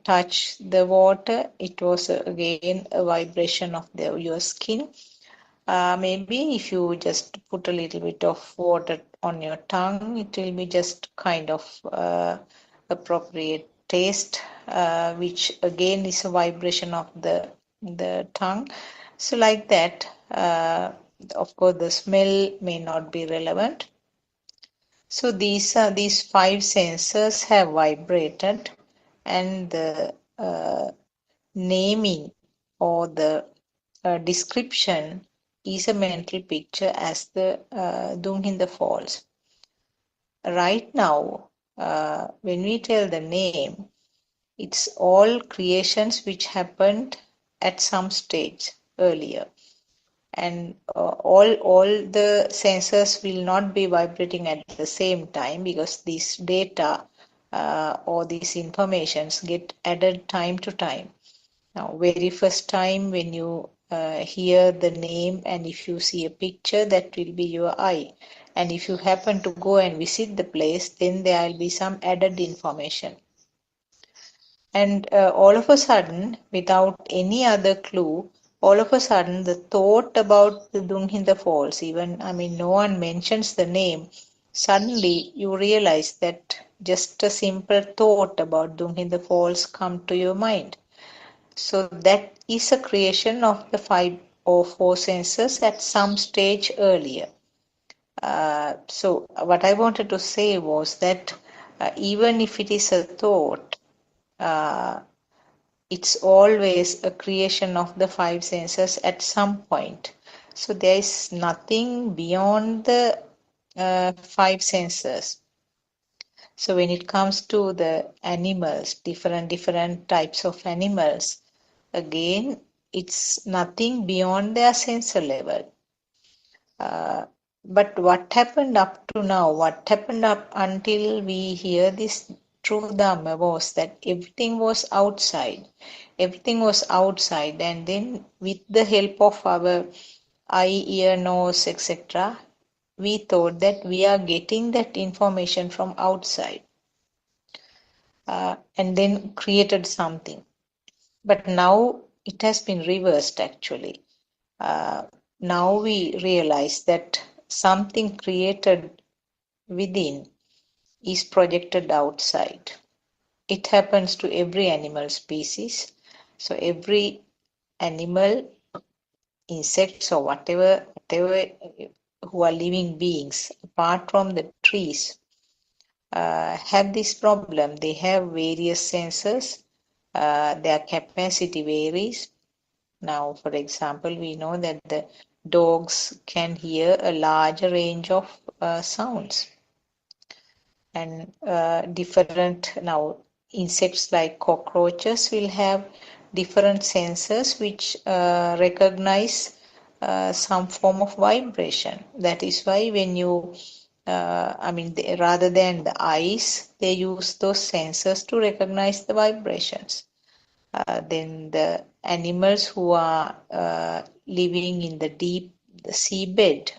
touch the water, it was again a vibration of your skin. Maybe if you just put a little bit of water on your tongue, it will be just kind of appropriate taste, which again is a vibration of the tongue. So like that, of course, the smell may not be relevant. So these five senses have vibrated, and the naming or the description is a mental picture as the Dunghinda Falls. Right now, when we tell the name, it's all creations which happened at some stage earlier. And all the sensors will not be vibrating at the same time, because these data or these informations get added time to time. Now, very first time when you hear the name, and if you see a picture, that will be your eye. And if you happen to go and visit the place, then there will be some added information. And all of a sudden, without any other clue, all of a sudden the thought about the Dunghinda Falls, even, I mean, no one mentions the name, suddenly you realize that just a simple thought about Dunghinda Falls come to your mind. So that is a creation of the 5 or 4 senses at some stage earlier. So what I wanted to say was that even if it is a thought, it's always a creation of the 5 senses at some point. So there is nothing beyond the 5 senses. So when it comes to the animals, different types of animals, again, it's nothing beyond their sensor level. But what happened up to now, what happened up until we hear this true Dhamma was that everything was outside. Everything was outside, and then with the help of our eye, ear, nose, etc., we thought that we are getting that information from outside. and then created something. But now it has been reversed actually. Now we realize that something created within is projected outside. It happens to every animal species. So every animal, insects or whatever who are living beings, apart from the trees, have this problem. They have various senses. Their capacity varies. Now, for example, we know that the dogs can hear a larger range of sounds, and different now insects like cockroaches will have different sensors which recognize some form of vibration. That is why when you rather than the eyes, they use those sensors to recognize the vibrations. Then the animals who are living in the deep seabed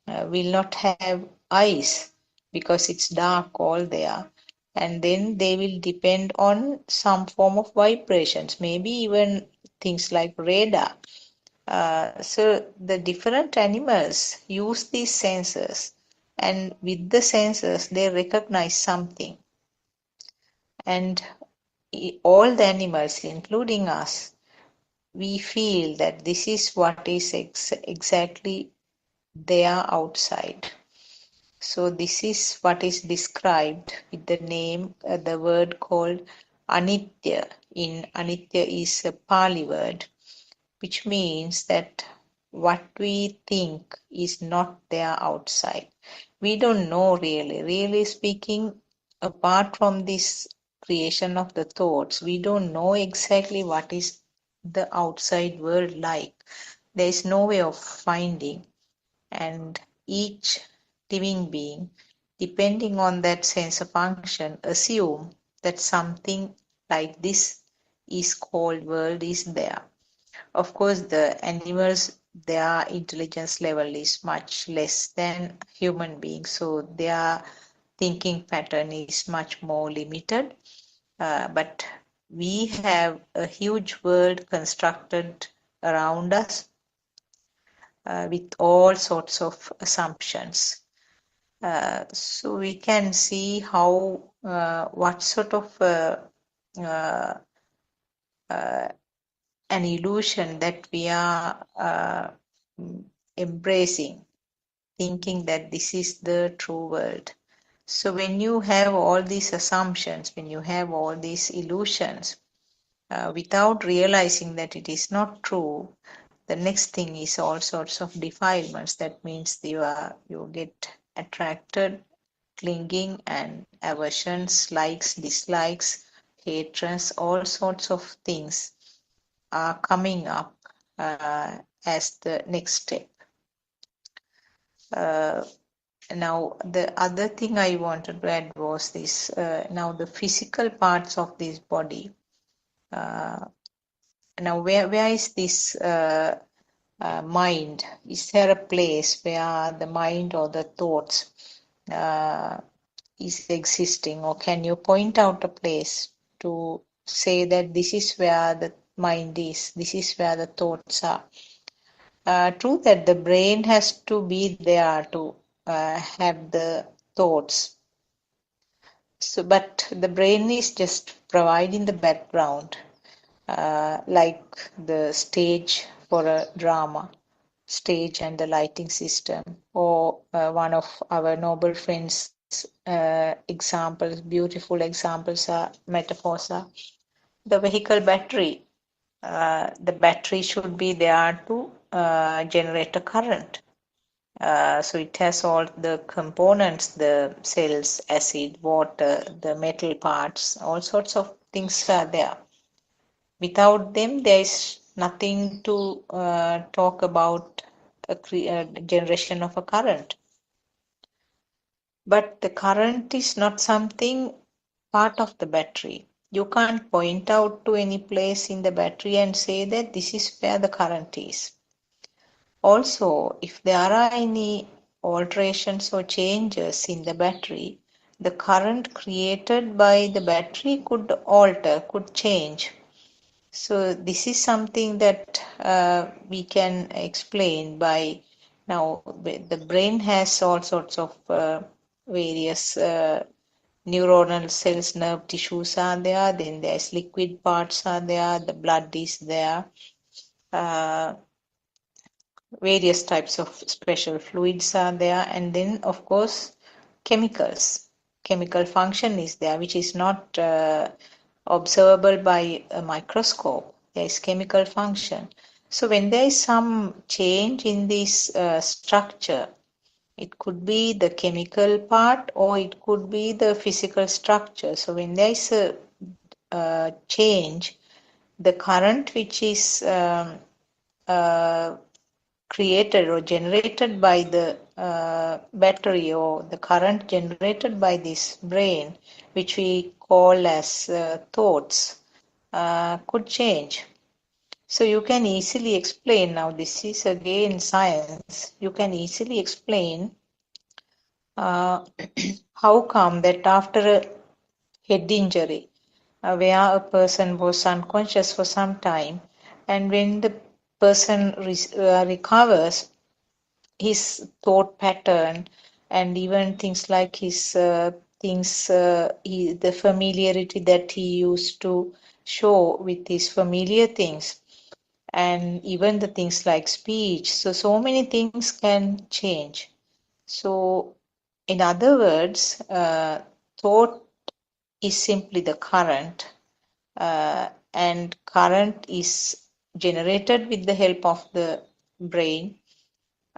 will not have eyes because it's dark all there, and then they will depend on some form of vibrations, maybe even things like radar. So the different animals use these sensors, and with the sensors they recognize something, and all the animals including us, we feel that this is what is exactly there outside. So this is what is described with the name, the word called anitya. In anitya is a Pali word, which means that what we think is not there outside. We don't know really. Really speaking, apart from this creation of the thoughts, we don't know exactly what is the outside world like. There is no way of finding, and each living being, depending on that sensor function, assume that something like this is called world is there. Of course, the animals, their intelligence level is much less than human beings, so their thinking pattern is much more limited. But we have a huge world constructed around us with all sorts of assumptions. So we can see how what sort of uh, an illusion that we are embracing, thinking that this is the true world. So when you have all these assumptions, when you have all these illusions, without realizing that it is not true, the next thing is all sorts of defilements. That means you get attracted, clinging, and aversions, likes, dislikes, hatreds, all sorts of things are coming up as the next step. Now, the other thing I wanted to add was this. Now, the physical parts of this body. Now, where is this mind? Is there a place where the mind or the thoughts is existing, or can you point out a place to say that this is where the mind is, this is where the thoughts are? True that the brain has to be there to have the thoughts. So, but the brain is just providing the background, like the stage for a drama, stage and the lighting system, or one of our noble friends' examples, beautiful examples are metaphors are the vehicle battery. The battery should be there to generate a current. So it has all the components, the cells, acid, water, the metal parts, all sorts of things are there. Without them, there is nothing to talk about a generation of a current. But the current is not something part of the battery. You can't point out to any place in the battery and say that this is where the current is. Also, if there are any alterations or changes in the battery, the current created by the battery could alter, could change. So this is something that we can explain by now. The brain has all sorts of various neuronal cells, nerve tissues are there, then there's liquid parts are there, the blood is there, various types of special fluids are there, and then of course chemicals. Chemical function is there, which is not observable by a microscope. There is chemical function. So when there is some change in this structure, it could be the chemical part or it could be the physical structure. So when there is a change, the current which is created or generated by the battery, or the current generated by this brain, which we call as thoughts, could change. So you can easily explain, now this is again science, you can easily explain how come that after a head injury, where a person was unconscious for some time, and when the person recovers, his thought pattern and even things like his the familiarity that he used to show with his familiar things, and even the things like speech, so many things can change. So in other words, thought is simply the current, and current is generated with the help of the brain.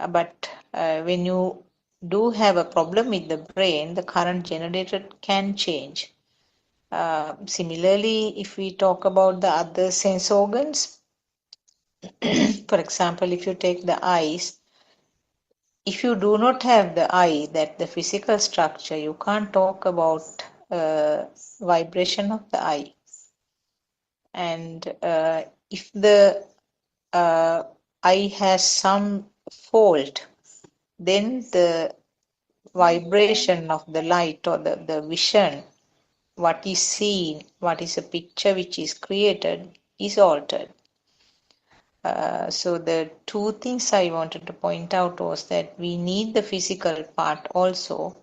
But when you do have a problem with the brain, the current generated can change. Similarly, if we talk about the other sense organs, for example, if you take the eyes, if you do not have the eye, that the physical structure, you can't talk about vibration of the eye. And if the eye has some fault, then the vibration of the light or the vision, what is seen, what is a picture which is created, is altered. So the two things I wanted to point out was that we need the physical part also.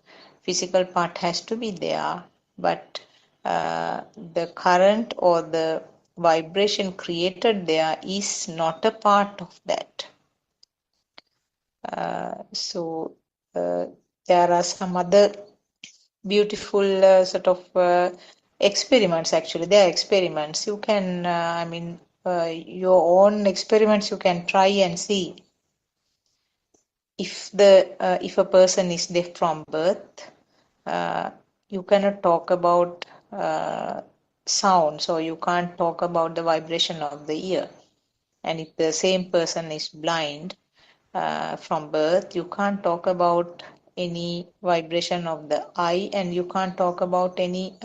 Physical part has to be there, but the current or the vibration created there is not a part of that. So there are some other beautiful sort of experiments. Actually, they are experiments. You can, your own experiments you can try and see. If a person is deaf from birth, you cannot talk about sound, so you can't talk about the vibration of the ear. And if the same person is blind from birth, you can't talk about any vibration of the eye, and you can't talk about any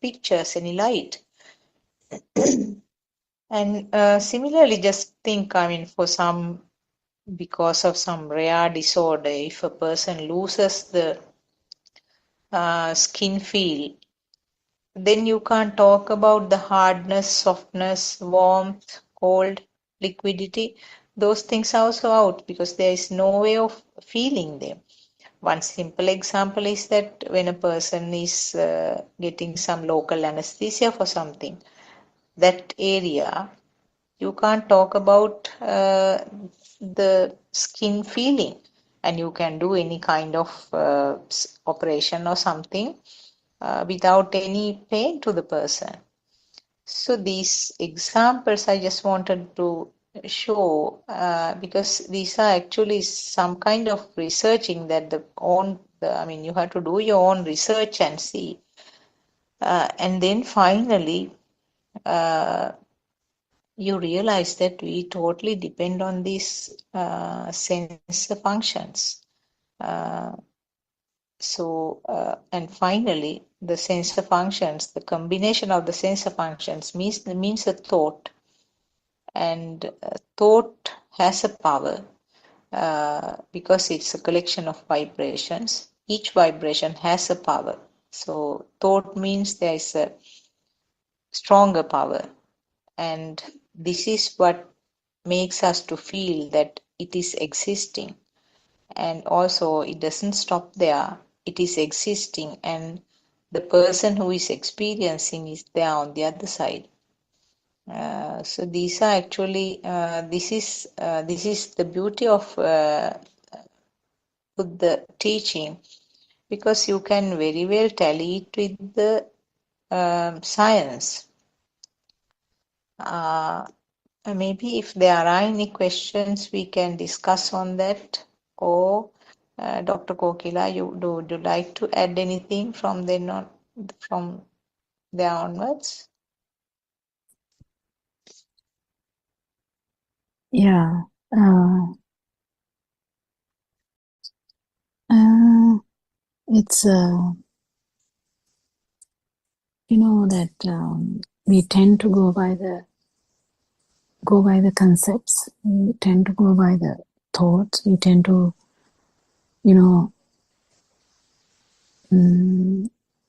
pictures, any light. And similarly, just think, because of some rare disorder, if a person loses the skin feel, then you can't talk about the hardness, softness, warmth, cold, liquidity. Those things are also out because there is no way of feeling them. One simple example is that when a person is getting some local anesthesia for something, that area, you can't talk about the skin feeling, and you can do any kind of operation or something without any pain to the person. So these examples I just wanted to show because these are actually some kind of researching that you have to do your own research and see. And then finally, you realize that we totally depend on these sensor functions. And finally, the sensor functions, the combination of the sensor functions means a thought. And thought has a power because it's a collection of vibrations. Each vibration has a power. So thought means there is a stronger power, and this is what makes us to feel that it is existing. And also it doesn't stop there, it is existing, and the person who is experiencing is there on the other side. So these are actually this is the beauty of Buddha teaching, because you can very well tally it with the science. Maybe if there are any questions, we can discuss on that. Or Dr. Kokila, would you like to add anything from from there onwards? Yeah. It's you know that we tend to go by the concepts. We tend to go by the thoughts. We tend to, you know,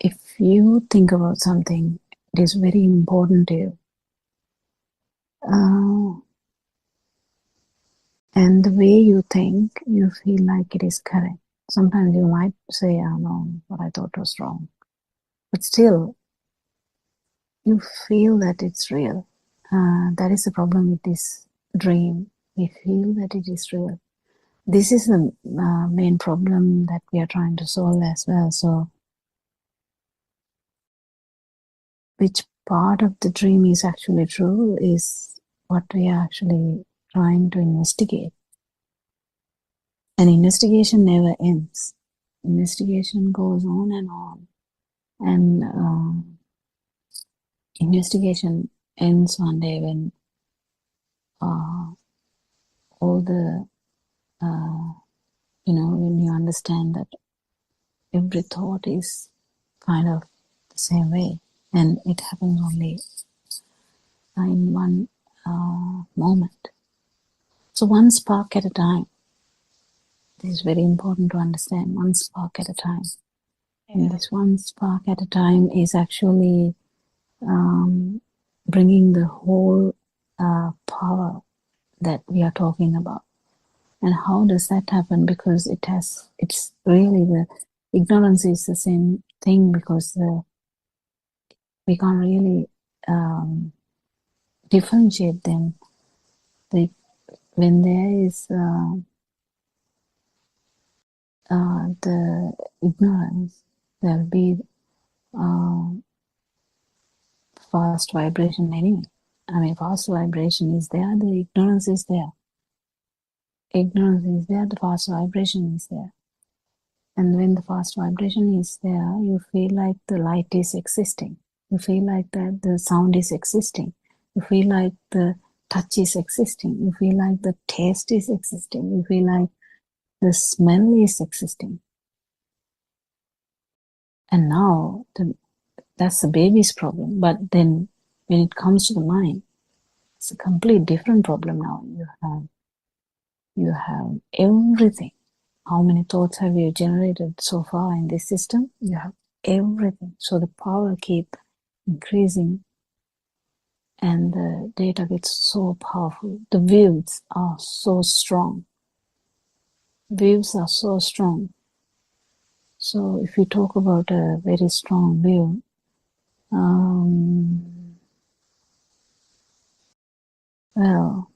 if you think about something, it is very important to you. And the way you think, you feel like it is correct. Sometimes you might say, oh no, what I thought was wrong. But still, you feel that it's real. That is the problem with this dream. We feel that it is real. This is the main problem that we are trying to solve as well. So, which part of the dream is actually true is what we are actually trying to investigate. And investigation never ends. Investigation goes on and on. And investigation ends one day when all the, when you understand that every thought is kind of the same way, and it happens only in one moment. So one spark at a time. This is very important to understand, one spark at a time. And this one spark at a time is actually bringing the whole power that we are talking about. And how does that happen? Because it's really the ignorance is the same thing, because we can't really differentiate them. When there is the ignorance, there'll be fast vibration anyway. I mean, fast vibration is there, the ignorance is there. Ignorance is there, the fast vibration is there. And when the fast vibration is there, you feel like the light is existing. You feel like that the sound is existing. You feel like the touch is existing. You feel like the taste is existing. You feel like the smell is existing. And now that's the baby's problem. But then when it comes to the mind, it's a complete different problem now. You have everything. How many thoughts have you generated so far in this system? You have everything. So the power keeps increasing and the data gets so powerful. The waves are so strong. Waves are so strong. So if we talk about a very strong wave, well,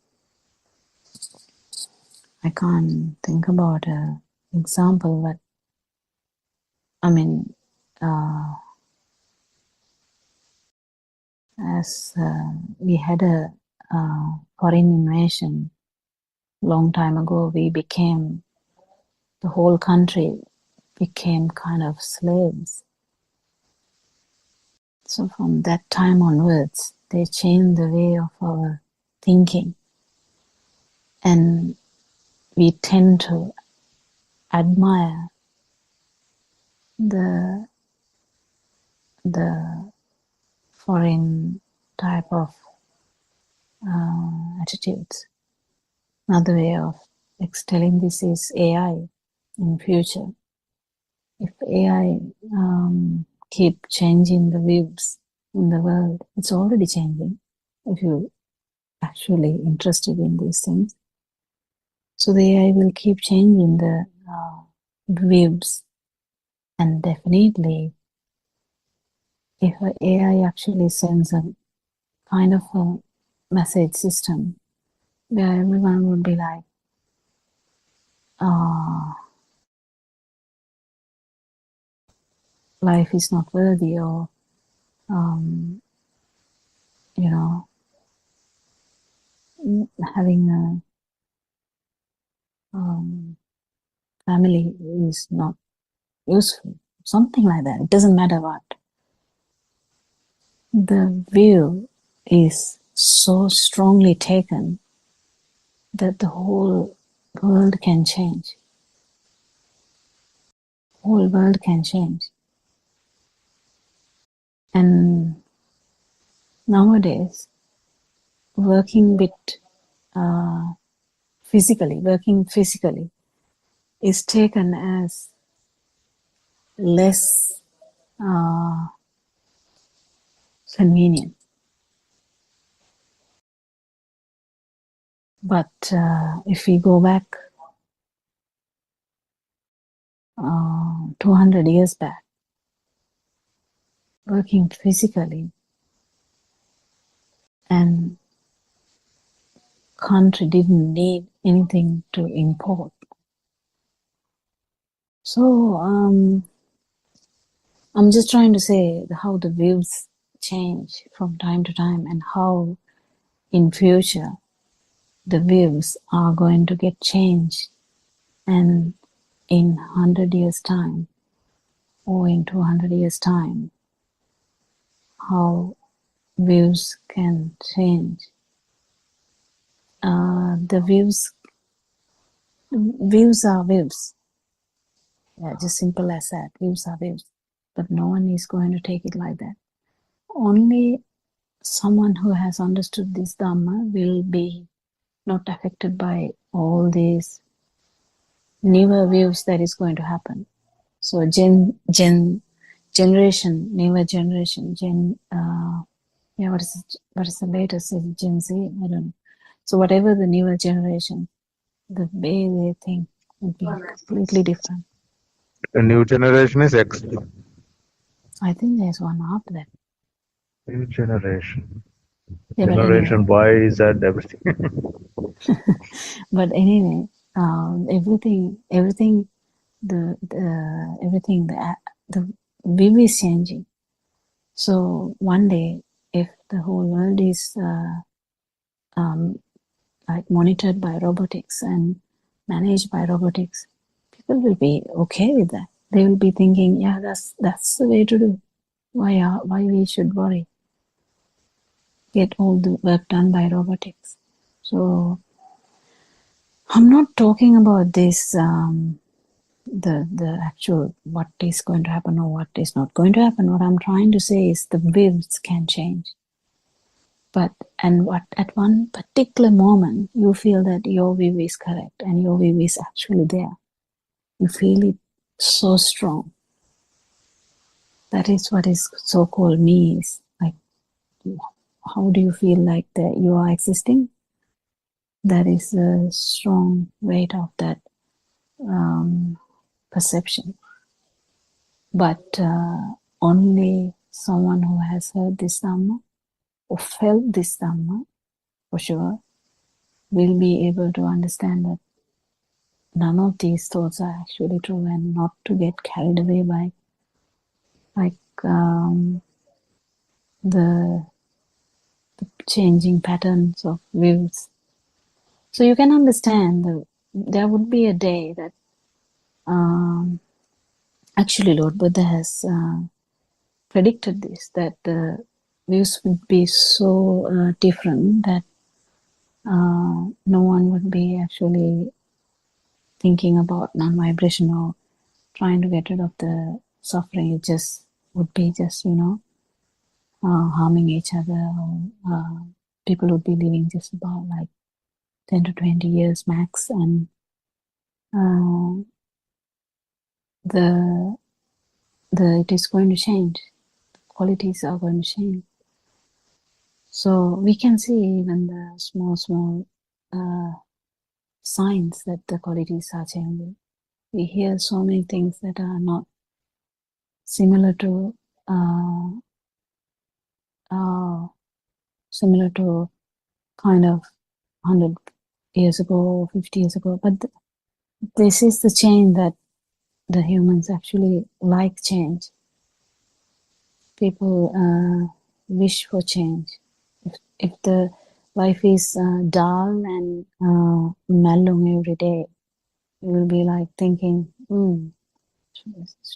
I can't think about an example, but I mean, as we had a foreign invasion long time ago, the whole country became kind of slaves. So from that time onwards, they changed the way of our thinking. And we tend to admire the foreign type of attitudes. Another way of telling this is AI in future. If AI keep changing the waves in the world. It's already changing if you're actually interested in these things. So the AI will keep changing the waves, and definitely if an AI actually sends a kind of a message system where everyone would be like, life is not worthy, or you know, having a family is not useful, something like that. It doesn't matter what. The view is so strongly taken that the whole world can change. Whole world can change. And nowadays, working physically is taken as less convenient. But if we go back 200 years back, working physically, and country didn't need anything to import. So I'm just trying to say how the views change from time to time, and how in future the views are going to get changed, and in 100 years time or in 200 years time, how views can change. The views are views. Yeah, just simple as that. Views are views. But no one is going to take it like that. Only someone who has understood this Dhamma will be not affected by all these newer views that is going to happen. So newer generation, what is the latest? Is Gen Z? I don't know. So whatever the newer generation, the way they think will be completely different. The new generation is X. I think there's one after that. New generation. Yeah, but Generation anyway. Y, Z, everything. But anyway, everything, the view is changing. So one day, if the whole world is like monitored by robotics and managed by robotics, people will be okay with that. They will be thinking, yeah, that's the way to do. Why we should worry? Get all the work done by robotics. So I'm not talking about this, the actual what is going to happen or what is not going to happen. What I'm trying to say is the views can change. But at one particular moment you feel that your view is correct and your view is actually there. You feel it so strong. That is what is so-called me is. Like, how do you feel like that you are existing? That is a strong weight of that perception. But only someone who has heard this Dhamma or felt this Dhamma, for sure, will be able to understand that none of these thoughts are actually true, and not to get carried away by the changing patterns of views. So you can understand that there would be a day that actually Lord Buddha has predicted this, that the views would be so different that no one would be actually thinking about non-vibration or trying to get rid of the suffering. It just would be just, harming each other. Or, people would be living just about like 10 to 20 years max, and the it is going to change. The qualities are going to change. So we can see even the small signs that the qualities are changing. We hear so many things that are not similar to kind of 100 years ago or 50 years ago. But this is the change that the humans actually like change. People wish for change. If the life is dull and mellow every day, you will be like thinking, it would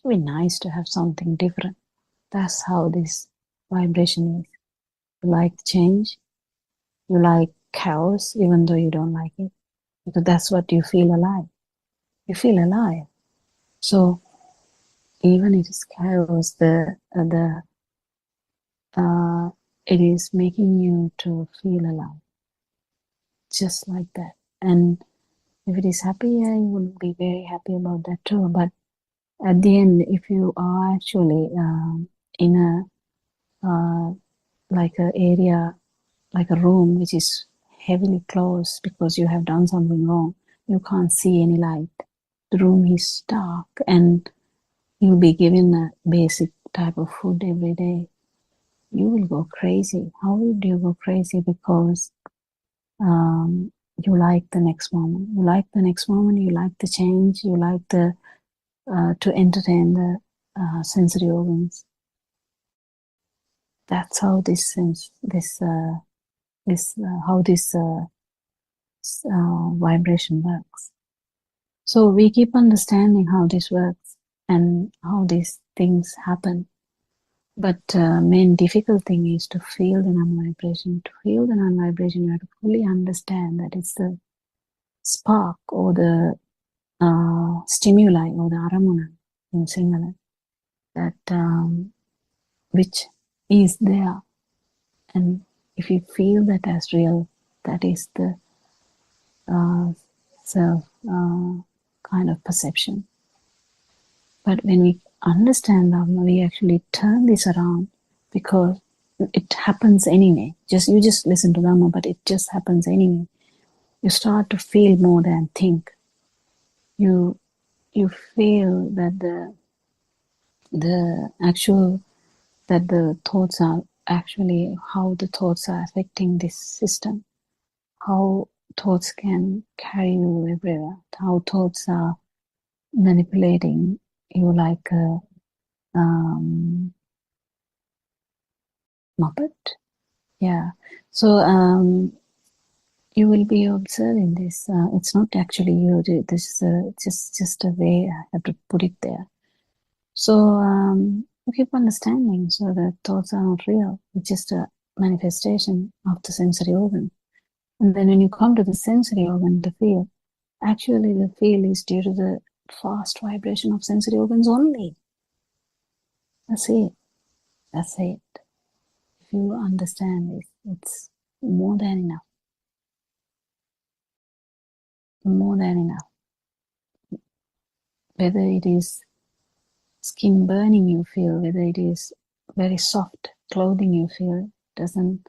be nice to have something different. That's how this vibration is. You like change, you like chaos, even though you don't like it, because that's what you feel alive. You feel alive. So even if it's chaos, it is making you to feel alive, just like that. And if it is happy, I will be very happy about that too. But at the end, if you are actually in a like a area, like a room which is heavily closed because you have done something wrong, you can't see any light. The room is dark, and you'll be given a basic type of food every day. You will go crazy. How would you go crazy? Because you like the next moment. You like the next moment. You like the change. You like the to entertain the sensory organs. That's how vibration works. So we keep understanding how this works and how these things happen. But main difficult thing is to feel the non-vibration. To feel the non-vibration, you have to fully understand that it's the spark or the stimuli or the aramana in Sinhala that which is there. And if you feel that as real, that is the self kind of perception. But when we understand Dharma, we actually turn this around, because it happens anyway. You just listen to Dharma, but it just happens anyway. You start to feel more than think. You feel that the thoughts are actually how the thoughts are affecting this system, how thoughts can carry you everywhere, how thoughts are manipulating you like a Muppet. Yeah. So you will be observing this. It's not actually you. This is just a way I have to put it there. So you keep understanding, so that thoughts are not real. It's just a manifestation of the sensory organ. And then when you come to the sensory organ, the feel, actually the feel is due to the fast vibration of sensory organs only. That's it. That's it. If you understand this, it's more than enough. More than enough. Whether it is skin burning you feel, whether it is very soft clothing you feel, doesn't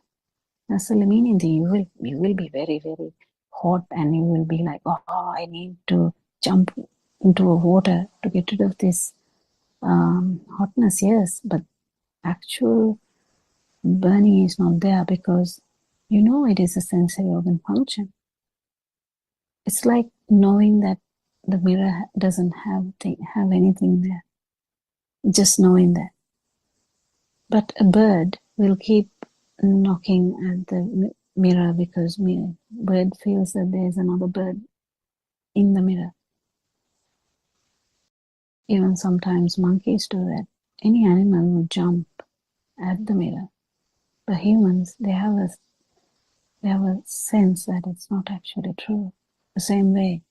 necessarily mean anything. You will be very, very hot, and you will be like, oh, I need to jump into a water to get rid of this hotness. Yes, but actual burning is not there, because you know it is a sensory organ function. It's like knowing that the mirror doesn't have anything there. Just knowing that. But a bird will keep knocking at the mirror, because bird feels that there's another bird in the mirror. Even sometimes monkeys do that. Any animal will jump at the mirror. But humans, they have a sense that it's not actually true. The same way,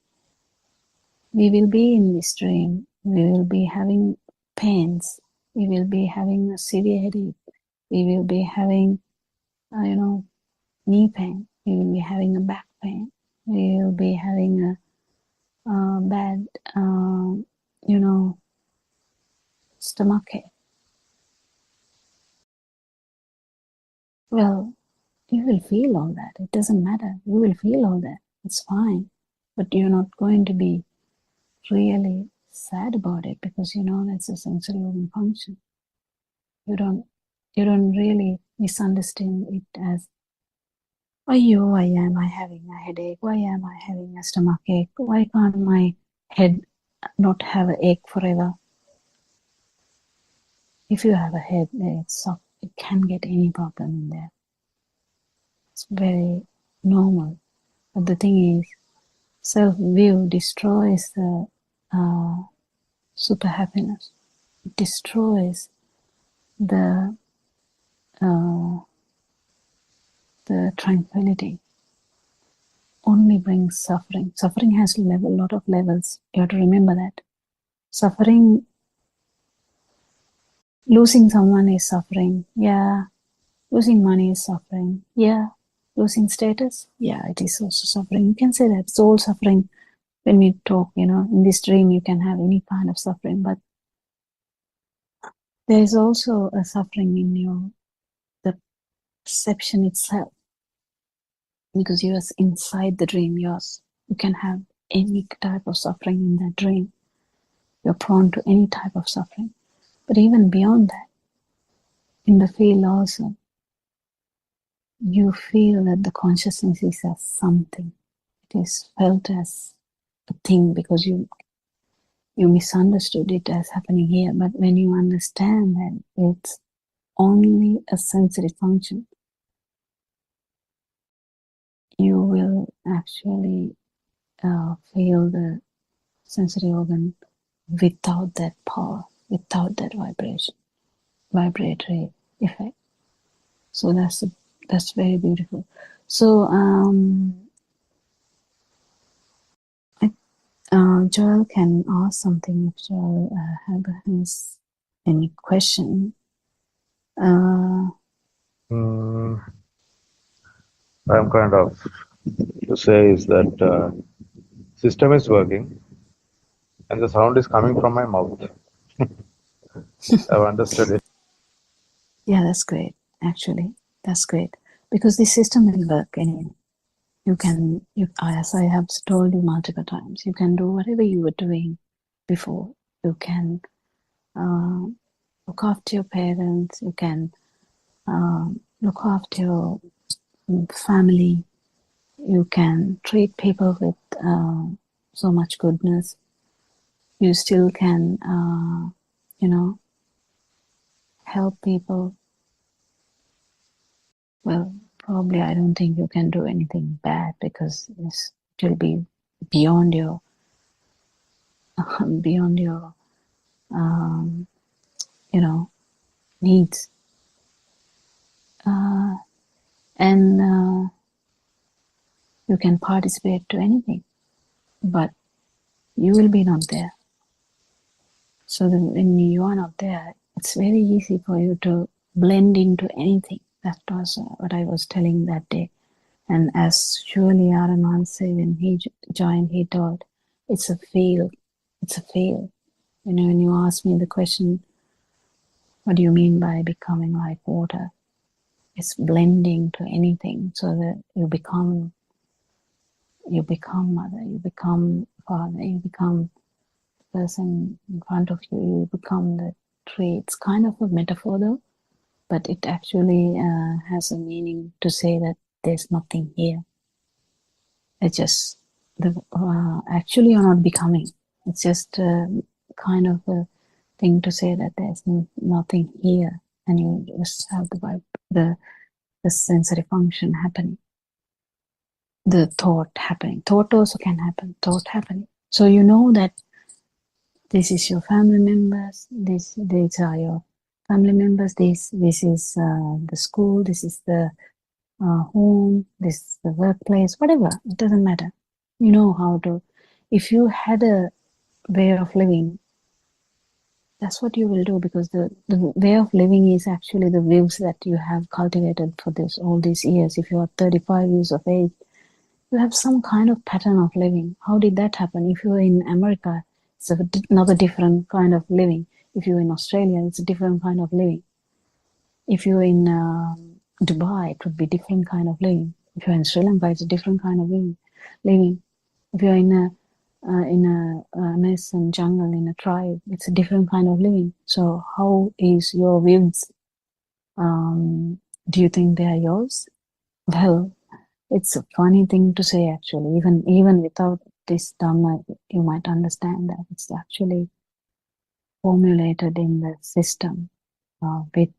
we will be in this dream, we will be having pains, we will be having a severe headache, we will be having, knee pain, we will be having a back pain, we will be having a bad, stomachache. Well, you will feel all that. It doesn't matter. You will feel all that. It's fine. But you're not going to be really sad about it because you know that's a sensory organ function. You don't really misunderstand it as, why am I having a headache? Why am I having a stomachache? Why can't my head not have an ache forever? If you have a head, it can get any problem in there. It's very normal. But the thing is, self-view destroys the super happiness. It destroys the tranquility. Only brings suffering. Suffering has a lot of levels. You have to remember that. Suffering, losing someone is suffering. Yeah. Losing money is suffering. Yeah. Losing status. Yeah, it is also suffering. You can say that it's all suffering. When we talk, in this dream, you can have any kind of suffering, but there is also a suffering in the perception itself, because you are inside the dream. You can have any type of suffering in that dream. You're prone to any type of suffering. But even beyond that, in the field also, you feel that the consciousness is as something. It is felt as a thing because you misunderstood it as happening here. But when you understand that it's only a sensory function, you will actually feel the sensory organ without that power, without that vibratory effect. So that's very beautiful. So Joel can ask something if Joel has any question. I'm kind of to say is that system is working and the sound is coming from my mouth. I've understood it. Yeah, that's great. Actually, that's great because this system will work anyway. As I have told you multiple times, you can do whatever you were doing before. You can look after your parents. You can look after your family. You can treat people with so much goodness. You still can, help people. Well, probably I don't think you can do anything bad because it will be beyond your needs. And you can participate to anything, but you will be not there. So when you are not there, it's very easy for you to blend into anything. That was what I was telling that day. And as surely Araman said when he joined, he told, it's a field. It's a field. When you ask me the question, what do you mean by becoming like water? It's blending to anything so that you become mother, you become father, you become the person in front of you, you become the tree. It's kind of a metaphor though, but it actually has a meaning to say that there's nothing here. It's just actually you're not becoming. It's just kind of a thing to say that there's nothing here, and you just have the sensory function happening, the thought happening. Thought also can happen. Thought happening. So you know that this is your family members. These are your family members. This is the school. This is the home. This is the workplace. Whatever. It doesn't matter. You know how to. If you had a way of living, that's what you will do, because the way of living is actually the views that you have cultivated for all these years. If you are 35 years of age, you have some kind of pattern of living. How did that happen? If you are in America, it's another different kind of living. If you're in Australia, it's a different kind of living. If you're in Dubai, it would be different kind of living. If you're in Sri Lanka, it's a different kind of living. If you're in a Amazon jungle, in a tribe, it's a different kind of living. So how is your views? Do you think they are yours? Well, it's a funny thing to say, actually. Even without this Dhamma, you might understand that it's actually formulated in the system with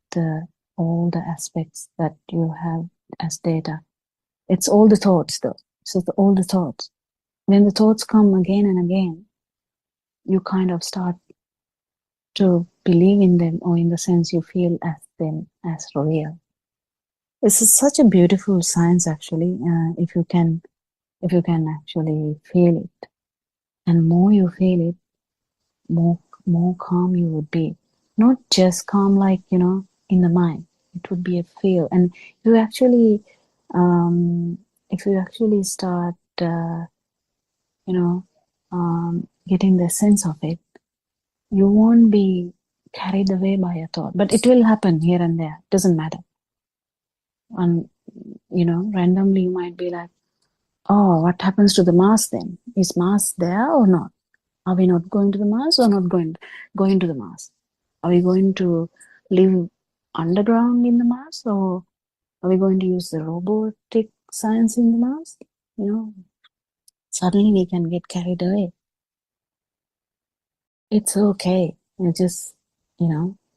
all the aspects that you have as data. It's all the thoughts, though. So all the thoughts. When the thoughts come again and again, you kind of start to believe in them, or in the sense you feel as them as real. This is such a beautiful science, actually. If you can actually feel it, and more you feel it, more calm you would be. Not just calm like in the mind. It would be a feel. And if you actually start getting the sense of it, you won't be carried away by a thought. But it will happen here and there. Doesn't matter. And randomly you might be like, oh, what happens to the Mars then? Is Mars there or not? Are we not going to the Mars or not going to the Mars? Are we going to live underground in the Mars, or are we going to use the robotic science in the Mars? Suddenly we can get carried away. It's okay. It's just,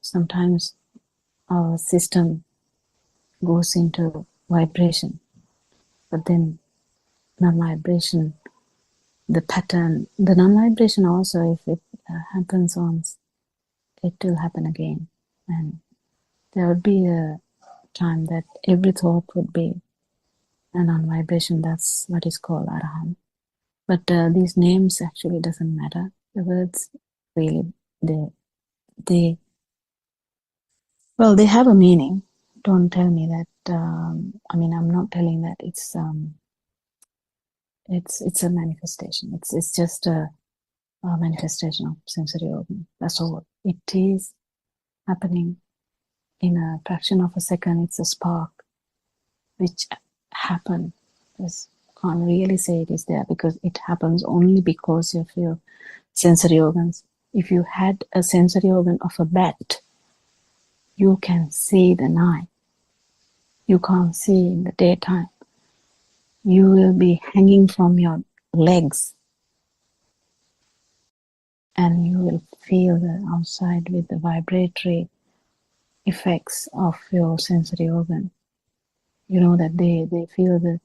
sometimes our system goes into vibration, but then non-vibration, the pattern, the non-vibration also, if it happens once, it will happen again. And there would be a time that every thought would be a non-vibration. That's what is called Arahant. But these names actually doesn't matter. The words really, they have a meaning. Don't tell me that. I'm not telling that it's a manifestation. It's just a manifestation of sensory organ. That's all. It is happening in a fraction of a second. It's a spark which happened. Can't really say it is there, because it happens only because of your sensory organs. If you had a sensory organ of a bat, you can see the night. You can't see in the daytime. You will be hanging from your legs, and you will feel the outside with the vibratory effects of your sensory organ. That they feel they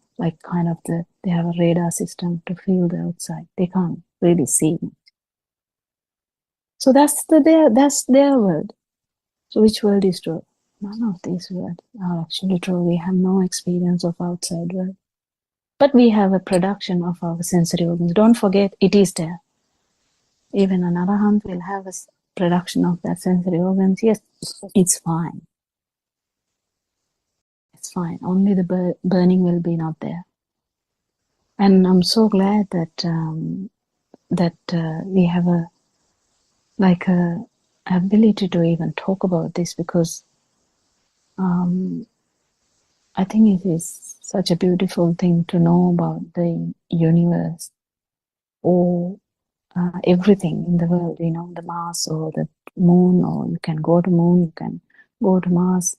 have a radar system to feel the outside. They can't really see. So that's their world. So which world is true? None of these words are actually true. We have no experience of outside world. But we have a production of our sensory organs. Don't forget, it is there. Even an Arahant will have a production of that sensory organs. Yes, it's fine. It's fine. Only the burning will be not there. And I'm so glad that we have a ability to even talk about this, because I think it is such a beautiful thing to know about the universe, or everything in the world, the Mars or the moon, or you can go to moon, you can go to Mars,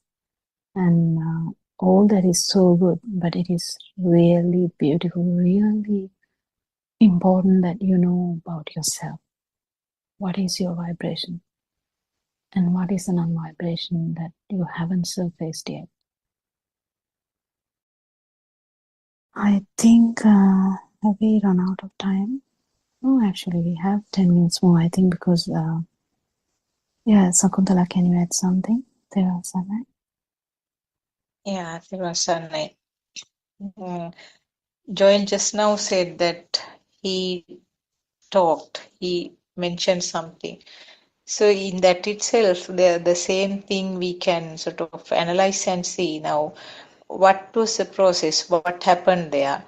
and all that is so good. But it is really beautiful, really important that you know about yourself. What is your vibration? And what is the non-vibration that you haven't surfaced yet? I think, have we run out of time? No, actually, we have 10 minutes more, I think, because, Sakuntala, can you add something? Terasana? Yeah, Sivasana. Joel just now said that he mentioned something. So in that itself, the same thing we can sort of analyze and see now. What was the process? What happened there?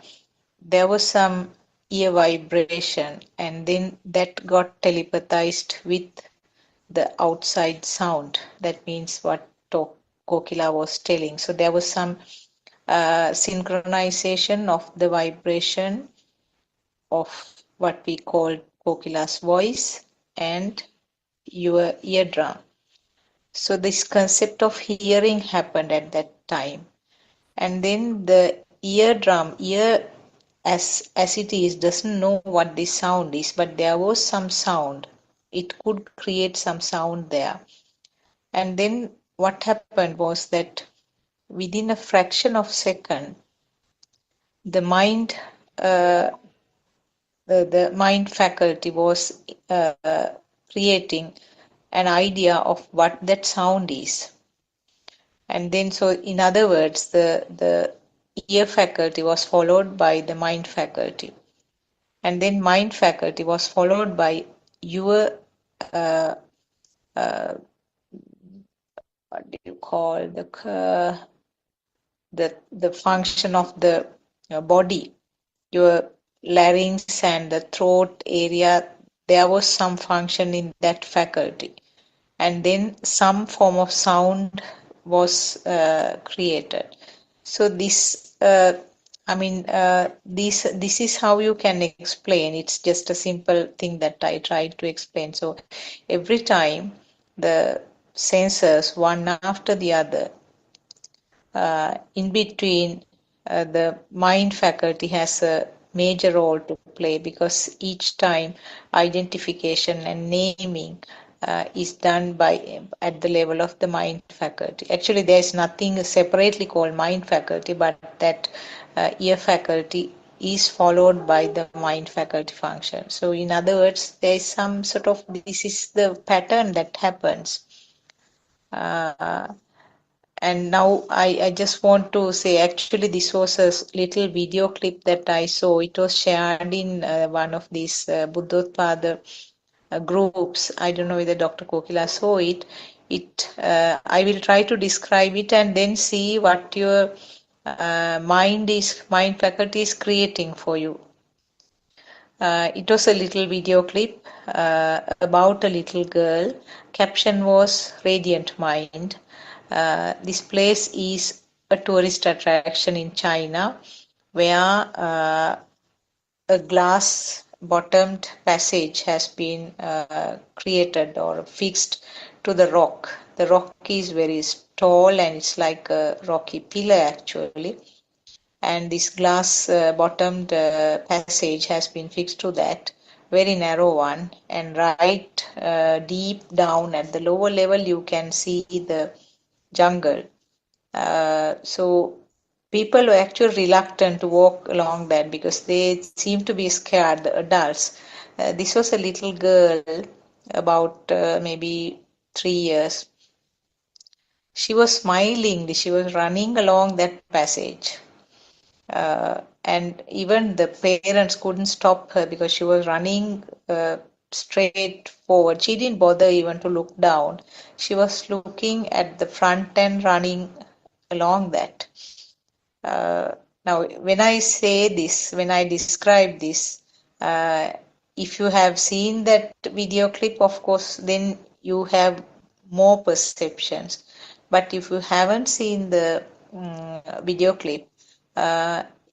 There was some ear vibration, and then that got telepathized with the outside sound. That means what Kokila was telling. So there was some synchronization of the vibration of what we call Kokila's voice and your eardrum. So this concept of hearing happened at that time. And then the eardrum, ear as it is, doesn't know what this sound is, but there was some sound. It could create some sound there. And then what happened was that within a fraction of a second, the mind, the mind faculty was creating an idea of what that sound is. And then, so in other words, the ear faculty was followed by the mind faculty. And then mind faculty was followed by your, what do you call, the function of the body, your larynx and the throat area, there was some function in that faculty. And then some form of sound was created. So this, this is how you can explain. It's just a simple thing that I tried to explain. So every time the sensors, one after the other, in between, the mind faculty has a major role to play, because each time identification and naming is done by at the level of the mind faculty. Actually, there is nothing separately called mind faculty, but that ear faculty is followed by the mind faculty function. So in other words, there is some sort of, this is the pattern that happens. And now I just want to say, actually, this was a little video clip that I saw. It was shared in one of these Buddothpado groups. I don't know whether Dr. Kokila saw it. I will try to describe it and then see what your mind faculty is creating for you. It was a little video clip about a little girl. Caption was Radiant Mind. This place is a tourist attraction in China, where a glass bottomed passage has been created or fixed to the rock. The rock is very tall and it's like a rocky pillar actually. And this glass bottomed passage has been fixed to that, very narrow one, and right deep down at the lower level you can see the jungle. So people were actually reluctant to walk along that because they seem to be scared, the adults. This was a little girl, about maybe 3 years. She was smiling, she was running along that passage. And even the parents couldn't stop her because she was running straight forward. She didn't bother even to look down. She was looking at the front and running along that. Now, when I say this, when I describe this, if you have seen that video clip, of course, then you have more perceptions. But if you haven't seen the video clip,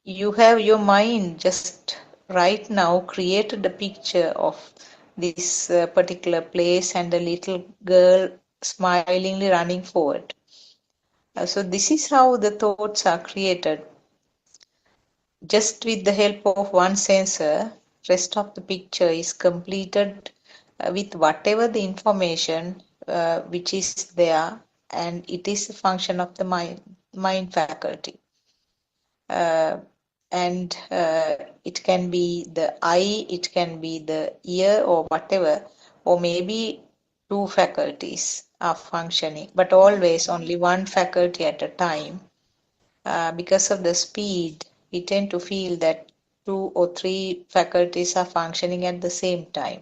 you have your mind just right now created a picture of this particular place and a little girl smilingly running forward. So this is how the thoughts are created. Just with the help of one sensor, rest of the picture is completed with whatever the information which is there, and it is a function of the mind faculty. And it can be the eye, it can be the ear or whatever, or maybe two faculties are functioning, but always only one faculty at a time. Because of the speed, we tend to feel that 2 or 3 faculties are functioning at the same time.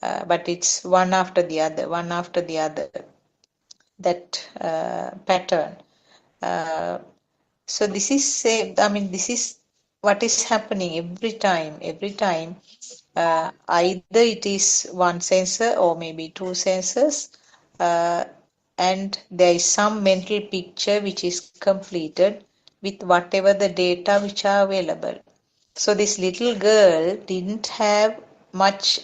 But it's one after the other, that pattern. So this is, this is what is happening every time Either it is one sensor or maybe two sensors, and there is some mental picture which is completed with whatever the data which are available. So this little girl didn't have much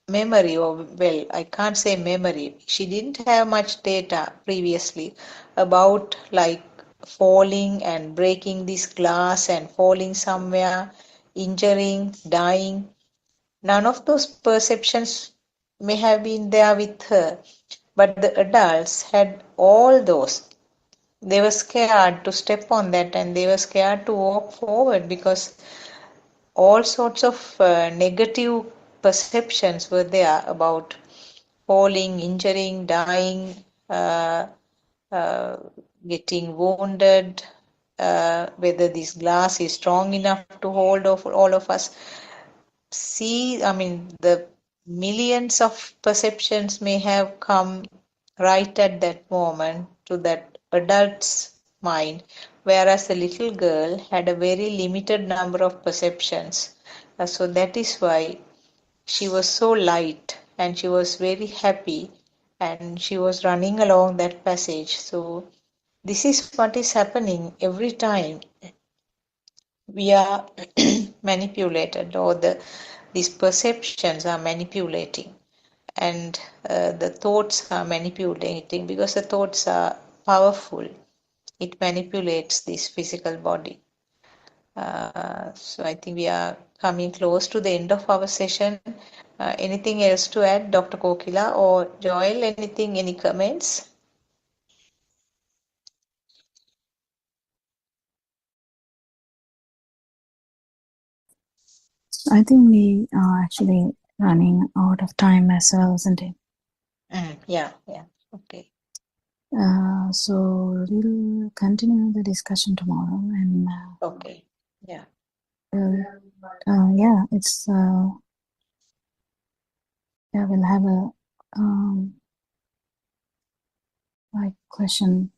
memory, or well, I can't say memory. She didn't have much data previously about like falling and breaking this glass and falling somewhere, injuring, dying. None of those perceptions may have been there with her, but the adults had all those. They were scared to step on that and they were scared to walk forward because all sorts of negative perceptions were there about falling, injuring, dying, uh, uh, getting wounded, whether this glass is strong enough to hold of all of us. See, I mean, the millions of perceptions may have come right at that moment to that adult's mind, whereas the little girl had a very limited number of perceptions. So that is why she was so light and she was very happy and she was running along that passage. So this is what is happening every time we are manipulated, or these perceptions are manipulating, and the thoughts are manipulating because the thoughts are powerful. It manipulates this physical body. So I think we are coming close to the end of our session. Anything else to add, Dr. Kokila or Joel? Anything, any comments? I think we are actually running out of time as well, isn't it? Yeah. Okay. So we'll continue the discussion tomorrow, and Okay. Yeah. yeah, it's yeah, we'll have a like question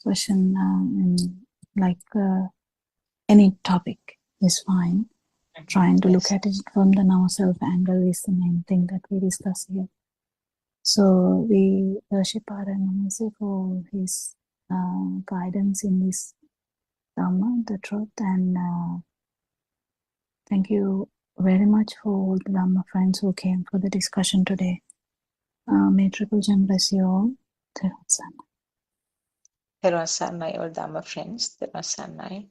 and like any topic is fine. Trying to look at it from the now self angle is the main thing that we discuss here. So we worship our Namaste for his guidance in this Dhamma, the truth, and thank you very much for all the Dhamma friends who came for the discussion today. May Triple Gem bless you all. Therasan. Therasan, all Dhamma friends. Therasan.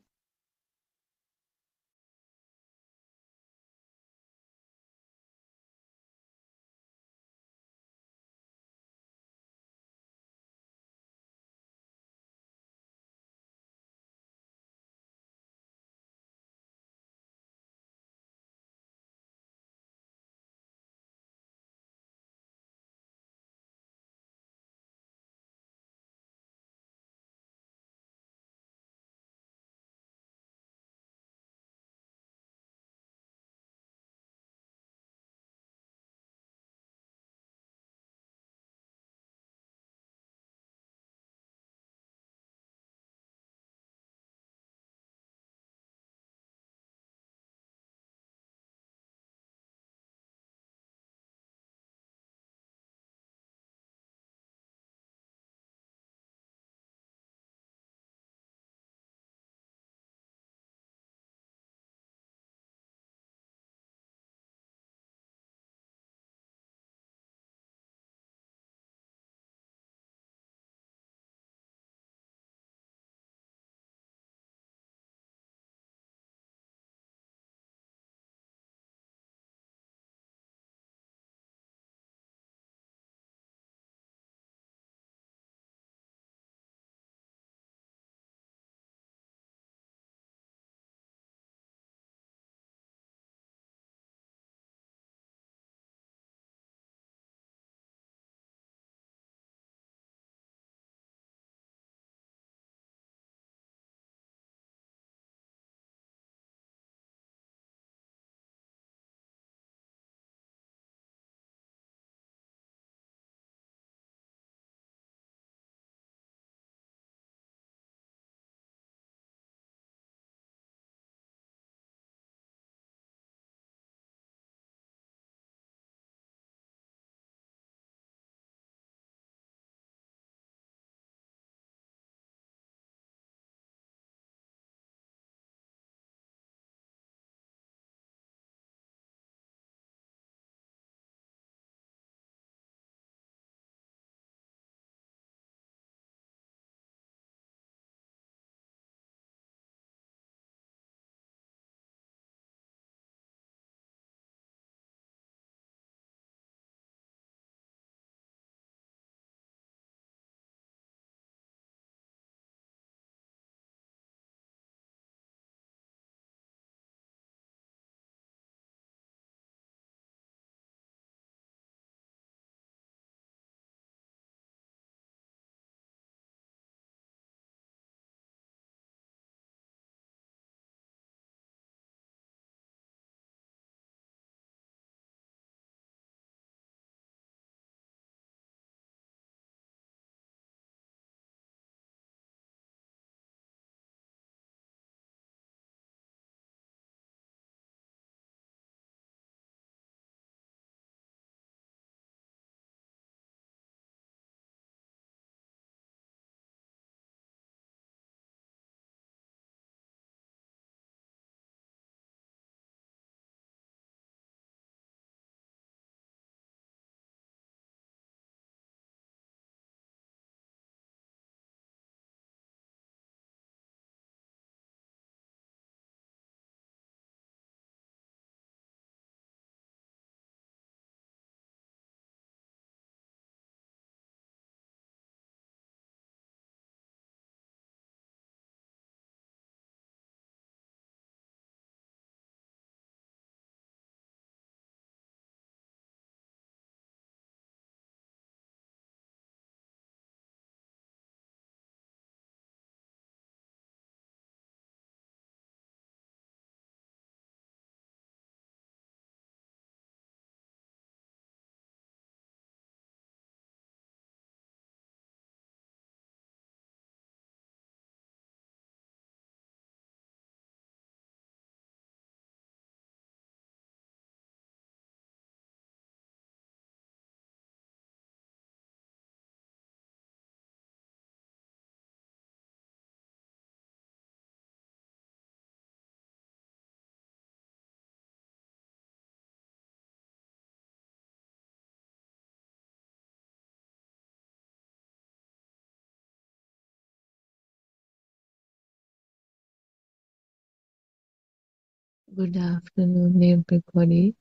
Good afternoon, everybody.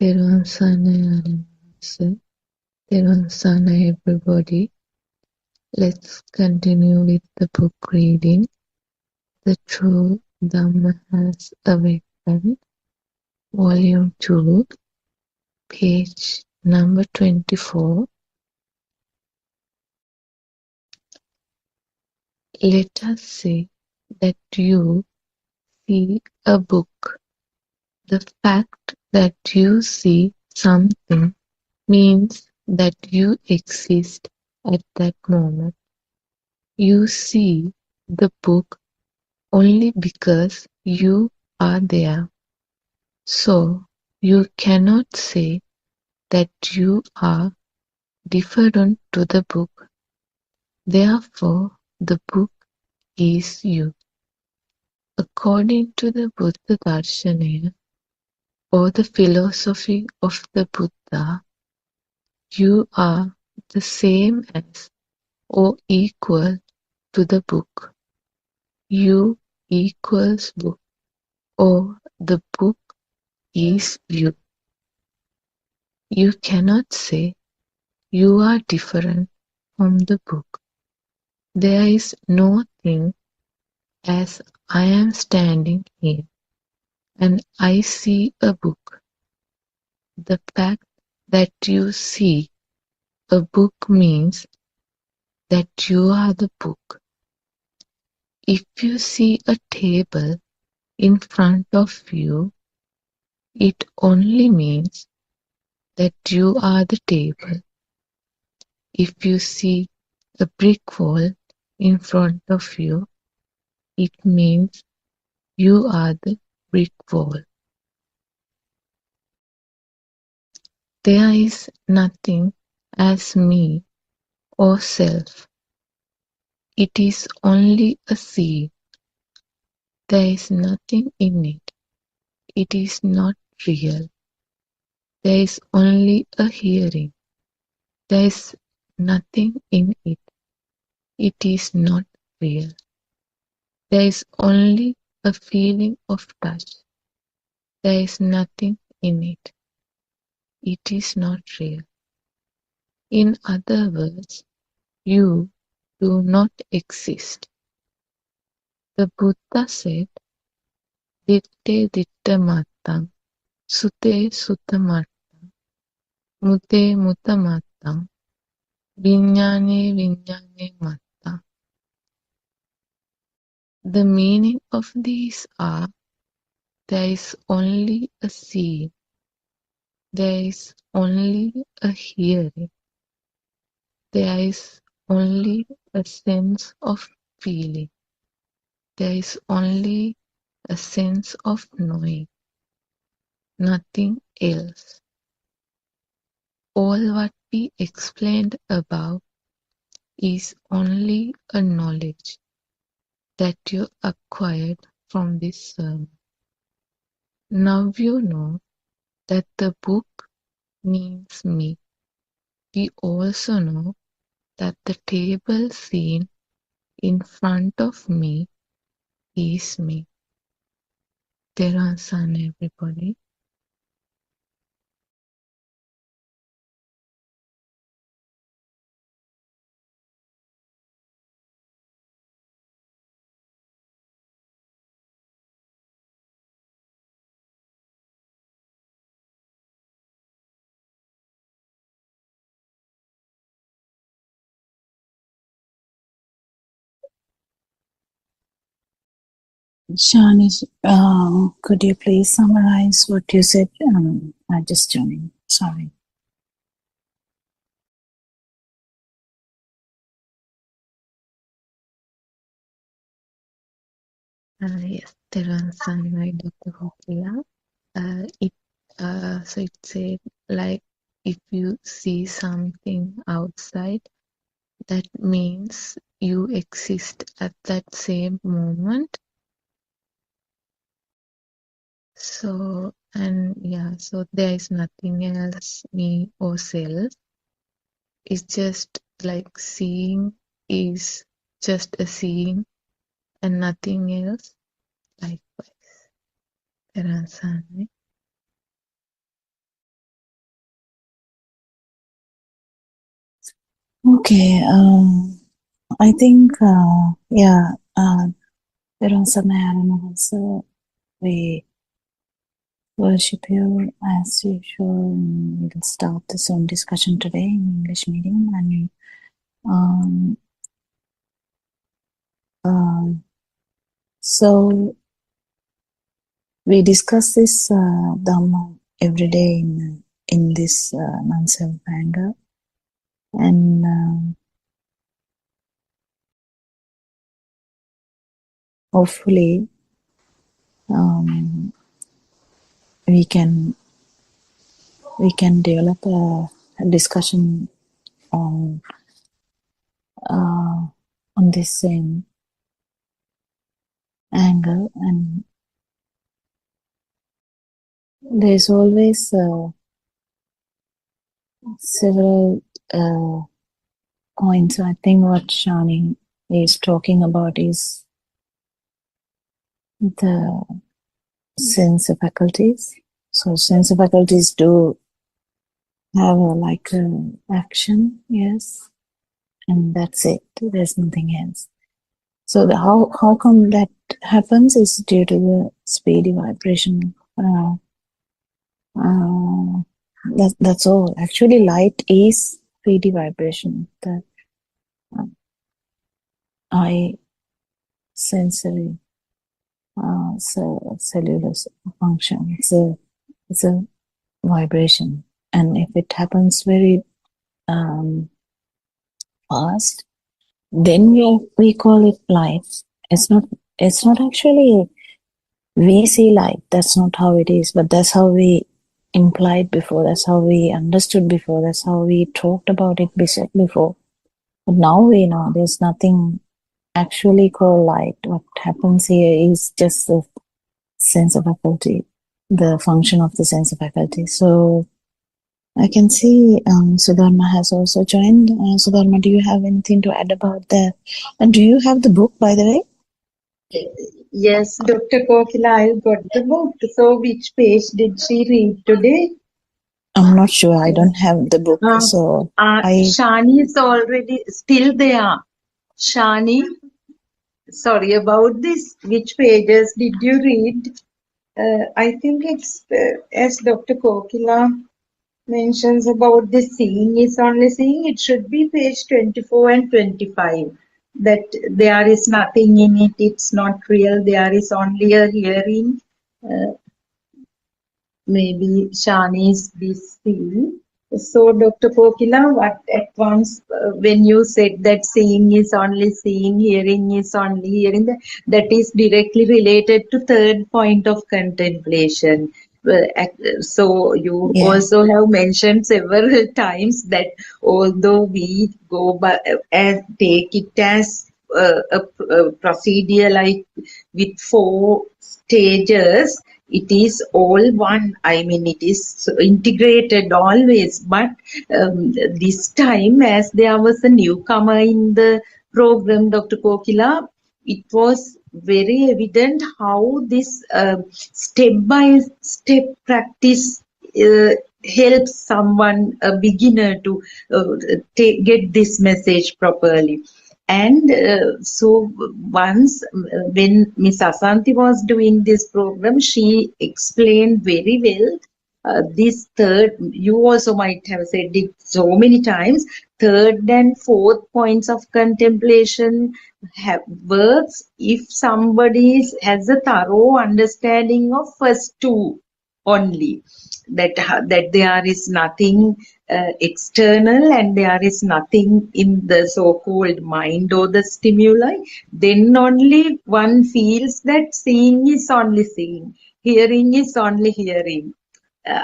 Teruvan Saranayan, sir. Teruvan Saranayan, everybody. Let's continue with the book reading. The True Dhamma Has Awakened, Volume 2, page number 24. Let us say that you see a book. The fact that you see something means that you exist at that moment. You see the book only because you are there. So you cannot say that you are different to the book. Therefore, the book is you. According to the Buddha Darshana, or the philosophy of the Buddha, you are the same as or equal to the book. You equals book, or the book is you. You cannot say you are different from the book. There is no thing as I am standing here and I see a book. The fact that you see a book means that you are the book. If you see a table in front of you, it only means that you are the table. If you see a brick wall in front of you, it means you are the brick wall. There is nothing as me or self. It is only a seed. There is nothing in it. It is not real. There is only a hearing. There is nothing in it. It is not real. There is only a feeling of touch. There is nothing in it. It is not real. In other words, you do not exist. The Buddha said, Ditte ditta mattam, sute sutta mattam, mute mutta mattam, viññane viññane mattam. The meaning of these are, there is only a seeing, there is only a hearing, there is only a sense of feeling, there is only a sense of knowing, nothing else. All what we explained above is only a knowledge that you acquired from this sermon. Now you know that the book means me. We also know that the table seen in front of me is me. Teruvan Saranayan, everybody. Shani, could you please summarize what you said? I just joined. Sorry. Yes, Teruvan Saranayan, Dr. Hokia. So it said, like, if you see something outside, that means you exist at that same moment. So, and yeah, so there is nothing else, me or self. It's just like seeing is just a seeing and nothing else. Likewise. Terasane. Okay, I think, there are some animals. We worship you as usual. We'll start the Zoom discussion today in English medium, and so we discuss this Dhamma every day in this non-self anger, and hopefully we can develop a discussion on this same anger, and there's always several points. I think what Shani is talking about is the sense of faculties. So sense of faculties do have like action, yes, and that's it. There's nothing else. So how come that happens is due to the speedy vibration. That's all. Actually, light is speedy vibration. The eye sensory cellular function. It's a vibration, and if it happens very fast, then we call it light. It's not actually we see light. That's not how it is, but that's how we implied before. That's how we understood before. That's how we talked about it before. But now we know there's nothing actually called light. What happens here is just the sense of faculty, the function of the sense of faculty. So I can see Sudharma has also joined. Sudharma, do you have anything to add about that? And do you have the book, by the way? Yes, Dr. Kokila, I got the book. So which page did she read today? I'm not sure. I don't have the book. So Shani is already still there. Shani, sorry about this. Which pages did you read? I think it's as Dr. Kokila mentions about the seeing is only seeing. It should be page 24 and 25. That there is nothing in it. It's not real. There is only a hearing. Maybe Shani is busy. So, Dr. Kokila, what at once when you said that seeing is only seeing, hearing is only hearing, that is directly related to third point of contemplation. So, you also have mentioned several times that although we go by and take it as a procedure like with 4 stages, it is all one. I mean, it is integrated always. But this time, as there was a newcomer in the program, Dr. Kokila, it was very evident how this step-by-step practice helps someone, a beginner, to get this message properly. And so once when Miss Asanti was doing this program, she explained very well this third, you also might have said it so many times, third and fourth points of contemplation works if somebody has a thorough understanding of first 2 only. That there is nothing external and there is nothing in the so-called mind or the stimuli, then only one feels that seeing is only seeing, hearing is only hearing.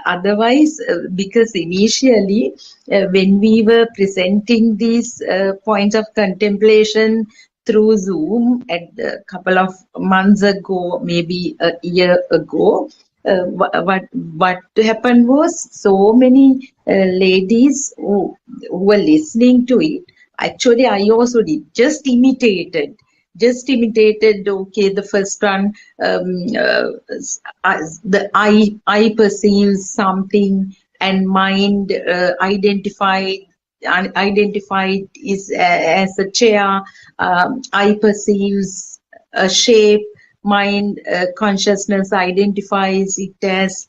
Otherwise, because initially when we were presenting these points of contemplation through Zoom at a couple of months ago, maybe a year ago, what happened was so many ladies who were listening to it. Actually, I also did, just imitated. just imitated, okay, the first one, the eye perceives something, and mind identified is as a chair. Eye perceives a shape. Mind consciousness identifies it as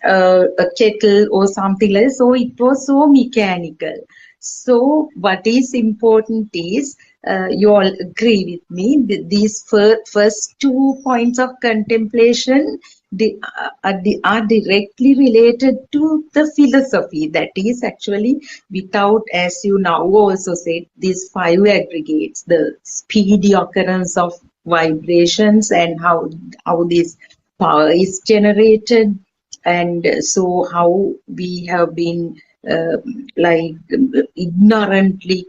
a kettle or something like that. So it was so mechanical. So what is important is, you all agree with me, these first 2 points of contemplation are directly related to the philosophy. That is actually without, as you now also said, these 5 aggregates, the speedy occurrence of vibrations and how this power is generated, and so how we have been like ignorantly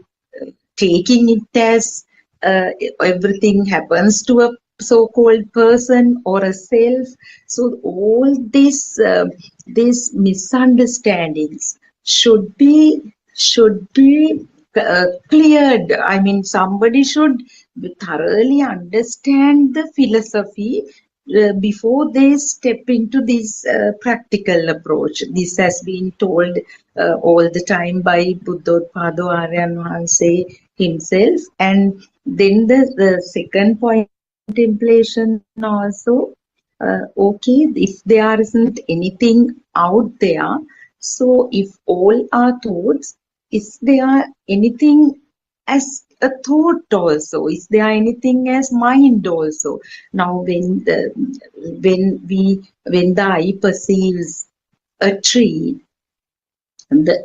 taking it as everything happens to a so-called person or a self. So all these misunderstandings should be cleared. I mean, somebody should thoroughly understand the philosophy before they step into this practical approach. This has been told all the time by Buddothpado Aryan Wahanse himself. And then the second point, contemplation also, okay, if there isn't anything out there, so if all are thoughts, is there anything as a thought also? Is there anything as mind also? Now, when the eye perceives a tree,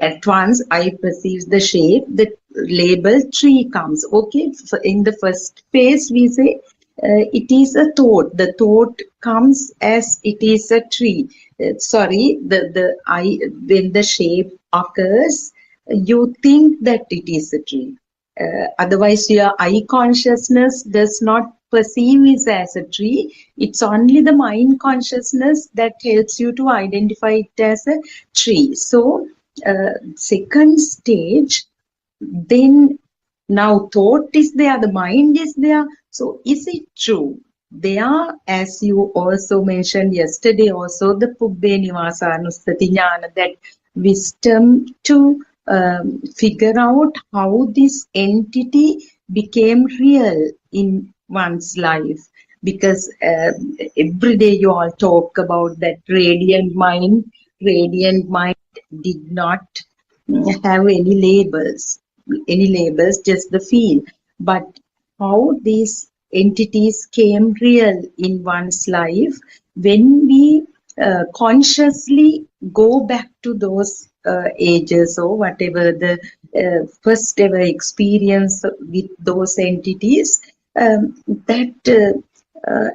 at once eye perceives the shape, the label tree comes. Okay, in the first phase we say it is a thought. The thought comes as it is a tree. The eye, when the shape occurs, you think that it is a tree. Otherwise, your eye consciousness does not perceive it as a tree. It's only the mind consciousness that helps you to identify it as a tree. So, second stage, then now thought is there, the mind is there. So, is it true? There, as you also mentioned yesterday, also the Pubbe Nivasa Anusati Jnana, that wisdom to figure out how this entity became real in one's life. Because every day you all talk about that radiant mind. Radiant mind did not have any labels, just the feel. But how these entities came real in one's life, when we consciously go back to those ages or whatever the first ever experience with those entities,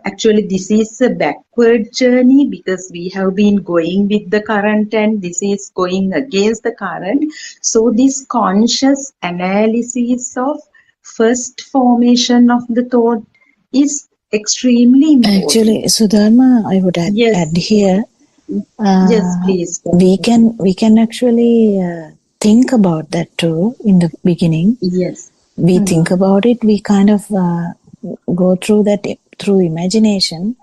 actually this is a backward journey, because we have been going with the current and this is going against the current. So this conscious analysis of first formation of the thought is extremely important. Actually, Sudharma, I would add here. Yes, please. We can actually think about that too in the beginning. Yes. We think about it. We kind of go through that through imagination.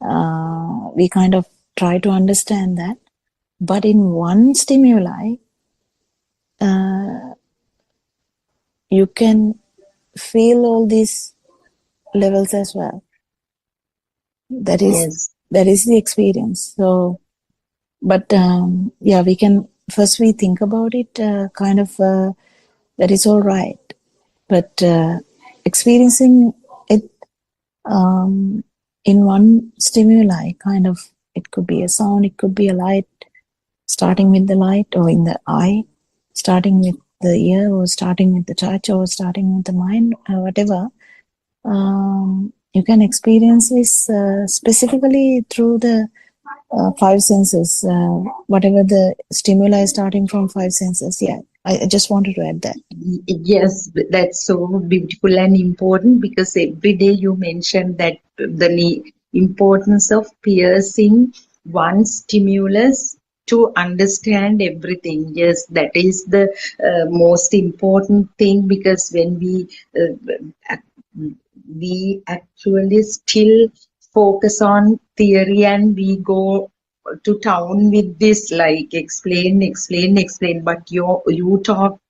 We kind of try to understand that. But in one stimuli, you can feel all these levels as well. That is the experience. So, but we can first we think about it. That is all right, but experiencing it in one stimuli, kind of, it could be a sound, it could be a light, starting with the light, or in the eye, starting with the ear, or starting with the touch, or starting with the mind, or whatever. You can experience this specifically through the 5 senses, whatever the stimuli starting from 5 senses. Yeah, I just wanted to add that. Yes, that's so beautiful and important, because every day you mentioned that the importance of piercing one stimulus to understand everything. Yes, that is the most important thing, because when we we actually still focus on theory and we go to town with this like explain, but you talk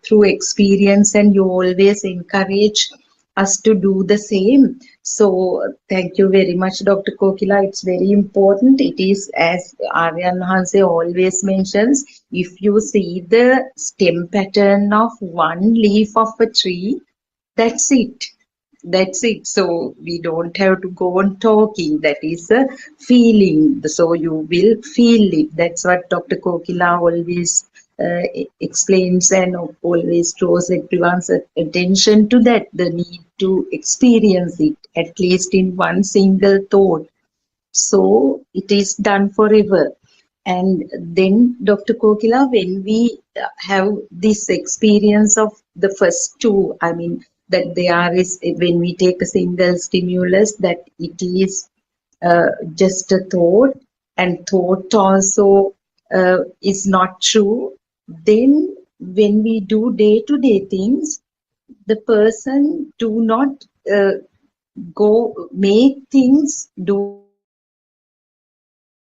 through experience and you always encourage us to do the same. So thank you very much, Dr. Kokila. It's very important. It is, as Aryan Hanse always mentions, if you see the stem pattern of one leaf of a tree, that's it. That's it. So we don't have to go on talking. That is a feeling. So you will feel it. That's what Dr. Kokila always explains and always draws everyone's attention to that. The need to experience it, at least in one single thought. So it is done forever. And then, Dr. Kokila, when we have this experience of the first two, I mean, that there is, when we take a single stimulus, that it is just a thought, and thought also is not true. Then, when we do day-to-day things, the person do not go make things do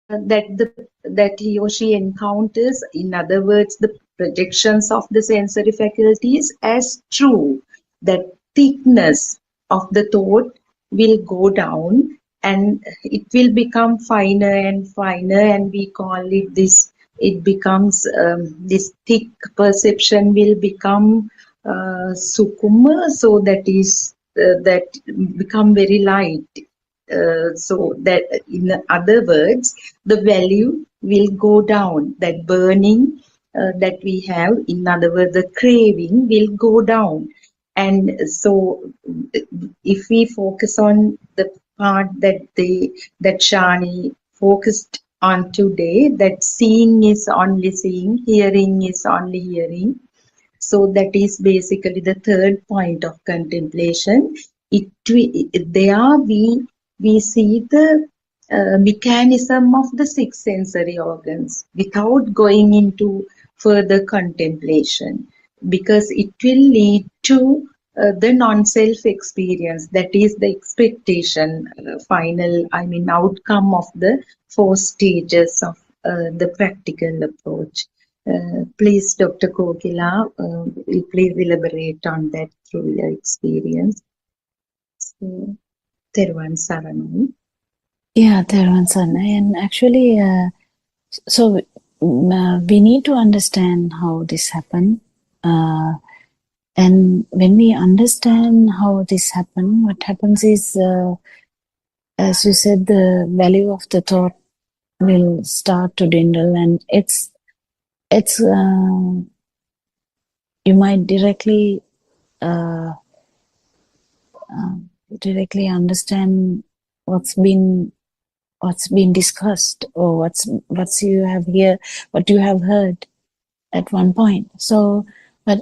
that he or she encounters, in other words, the projections of the sensory faculties as true. That thickness of the thought will go down and it will become finer and finer, and we call it this, it becomes this thick perception will become sukuma, so that is that become very light. So that, in other words, the value will go down. That burning that we have, in other words, the craving will go down. And so, if we focus on the part that Shani focused on today, that seeing is only seeing, hearing is only hearing. So that is basically the third point of contemplation. There we see the mechanism of the six sensory organs without going into further contemplation, because it will lead to the non-self experience. That is the expectation, final, outcome of the 4 stages of the practical approach. Please, Dr. Kokila, please elaborate on that through your experience. So, Teruvan Saranai. Yeah, Teruvan Saranai. And actually, so we need to understand how this happened. And when we understand how this happened, what happens is, as you said, the value of the thought will start to dwindle, and it's you might directly understand what's been discussed, or what you have heard at one point. So, but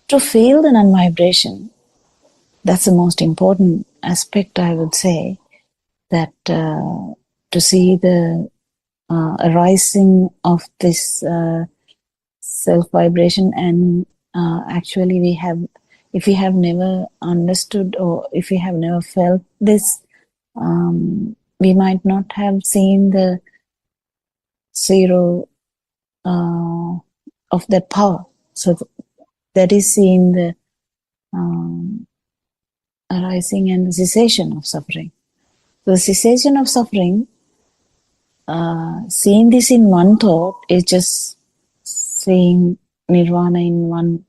to feel the non-vibration, that's the most important aspect, I would say. That to see the arising of this self-vibration, and actually if we have never understood, or if we have never felt this, we might not have seen the zero of that power. So that is seeing the arising and cessation of suffering. So the cessation of suffering, seeing this in one thought, is just seeing nirvana in one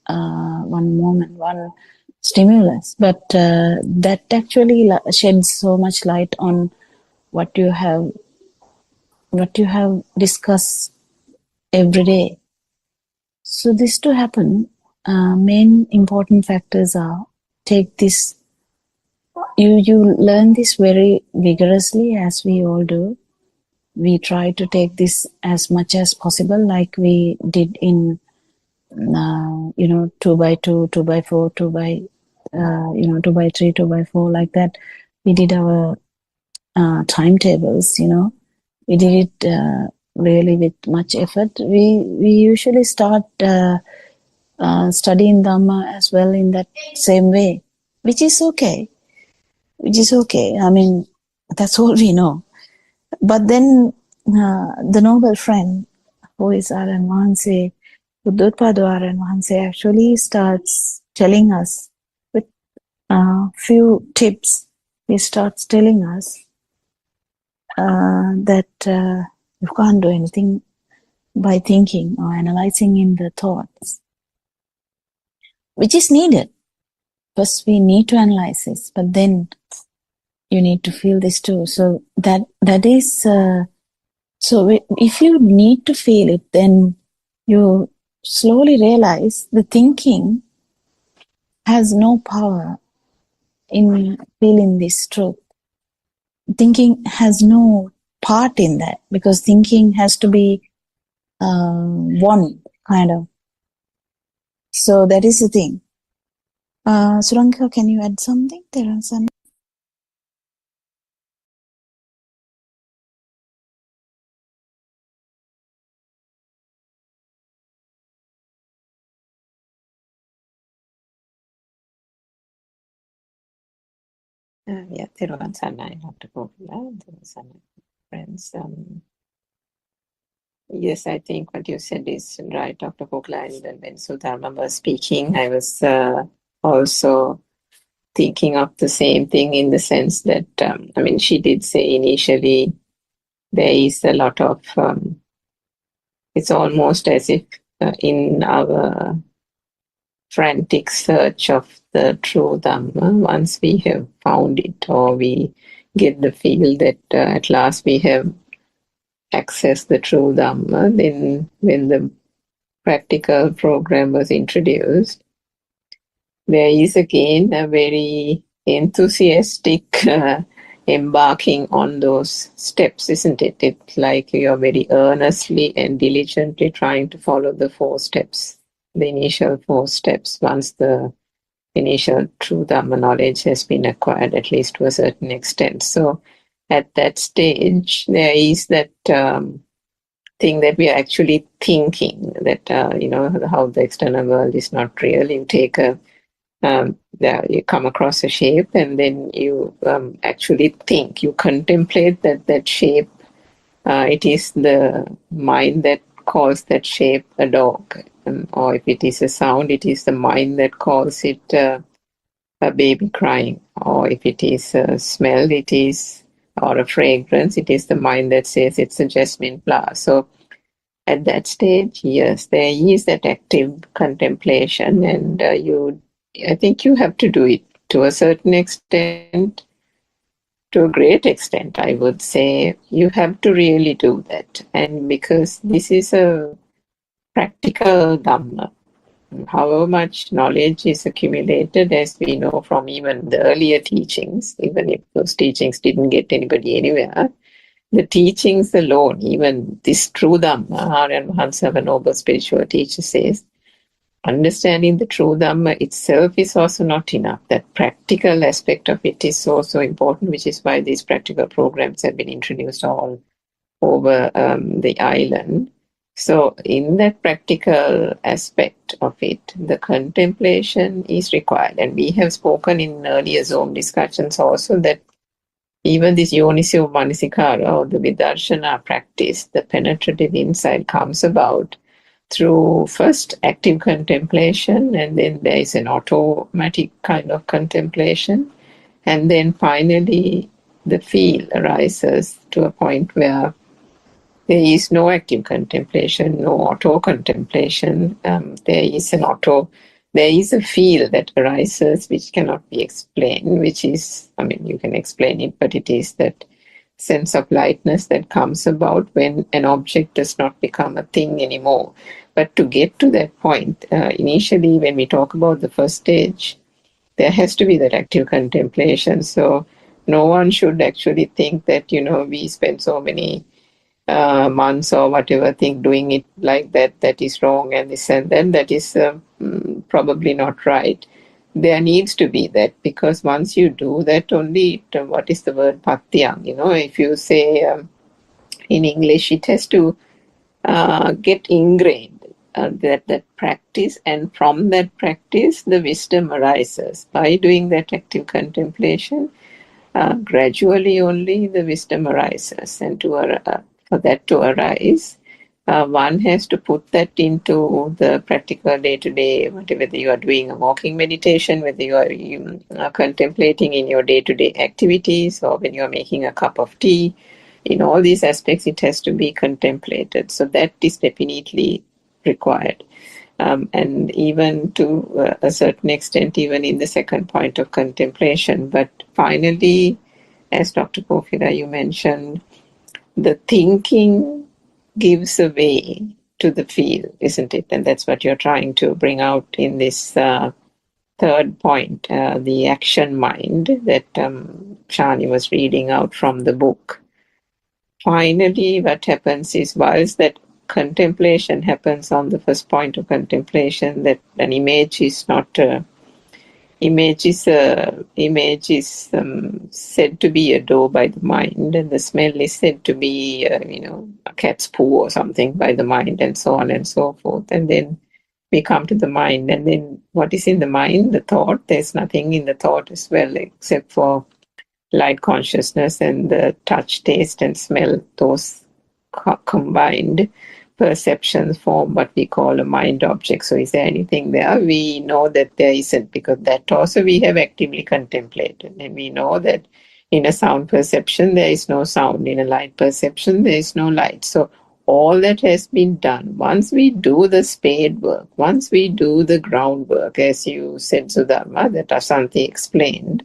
moment, one stimulus. But that actually sheds so much light on what you have discussed every day. So this to happen, main important factors are, take this. You learn this very vigorously, as we all do. We try to take this as much as possible, like we did in 2 by 2, 2 by 4, 2 by 2 by 3, 2 by 4, like that. We did our timetables. We did it really with much effort. We usually start studying Dhamma as well in that same way, which is okay. I mean, that's all we know. But then the noble friend, who is Aran Mahanse, Buddothpado Aran Mahanse, actually starts telling us with few tips. He starts telling us that you can't do anything by thinking or analyzing in the thoughts, which is needed. First, we need to analyze this, but then you need to feel this too. So that is. So if you need to feel it, then you slowly realize the thinking has no power in feeling this truth. Thinking has no part in that, because thinking has to be one kind of. So that is the thing. Suranka, can you add something? Yeah, Thiruvan Sanai, Dr. Popula, friends. Yes, I think what you said is right, Dr. Popula. And when Sudharma was speaking, I was also thinking of the same thing, in the sense that, I mean, she did say initially there is a lot of, it's almost as if in our frantic search of the true Dhamma, once we have found it, or we get the feel that at last we have accessed the true Dhamma, then when the practical program was introduced, there is again a very enthusiastic embarking on those steps, isn't it? It's like you're very earnestly and diligently trying to follow the 4 steps, the initial 4 steps, once the initial true Dhamma knowledge has been acquired, at least to a certain extent. So at that stage, there is that thing that we are actually thinking, that, how the external world is not real. You take you come across a shape, and then you actually think, you contemplate that shape. It is the mind that calls that shape a dog, or if it is a sound, it is the mind that calls it a baby crying, or if it is a smell, it is, or a fragrance, it is the mind that says it's a jasmine flower. So at that stage, yes, there is that active contemplation, and I think you have to do it to a certain extent, to a great extent, I would say. You have to really do that. And because this is a practical Dhamma, however much knowledge is accumulated, as we know from even the earlier teachings, even if those teachings didn't get anybody anywhere, the teachings alone, even this true Dhamma, Aryan Mahansa, a noble spiritual teacher, says, understanding the true Dhamma itself is also not enough. That practical aspect of it is so important, which is why these practical programs have been introduced all over the island. So in that practical aspect of it, the contemplation is required. And we have spoken in earlier Zoom discussions also that even this Yoniso Manasikara, or the Vidarshana practice, the penetrative insight, comes about through first active contemplation, and then there is an automatic kind of contemplation, and then finally the feel arises to a point where there is no active contemplation, no auto contemplation. There is a feel that arises which cannot be explained, which is, I mean, you can explain it, but it is that sense of lightness that comes about when an object does not become a thing anymore. But to get to that point, initially when we talk about the first stage, there has to be that active contemplation. So no one should actually think that, we spend so many months or whatever thing doing it like that is wrong, and this and then that is probably not right. There needs to be that, because once you do that, only what is the word, patyang, if you say in English, it has to get ingrained. that practice, and from that practice the wisdom arises. By doing that active contemplation, gradually only the wisdom arises, and for that to arise, one has to put that into the practical day-to-day, whether you are doing a walking meditation, whether you are contemplating in your day-to-day activities, or when you are making a cup of tea. In all these aspects, it has to be contemplated. So that is definitely required. And even to a certain extent, even in the second point of contemplation. But finally, as Dr. Porphyra, you mentioned, the thinking gives away to the feel, isn't it? And that's what you're trying to bring out in this third point, the action mind that Shani was reading out from the book. Finally, what happens is, whilst that contemplation happens on the first point of contemplation, that an image is not image is said to be a door by the mind, and the smell is said to be a cat's poo or something by the mind, and so on and so forth. And then we come to the mind, and then what is in the mind? The thought. There's nothing in the thought as well except for light consciousness and the touch, taste and smell. Those combined perceptions form what we call a mind object. So is there anything there? We know that there isn't, because that also we have actively contemplated, and we know that in a sound perception there is no sound, in a light perception there is no light. So all that has been done. Once we do the spade work, once we do the groundwork, as you said, Sudharma, that Asanti explained,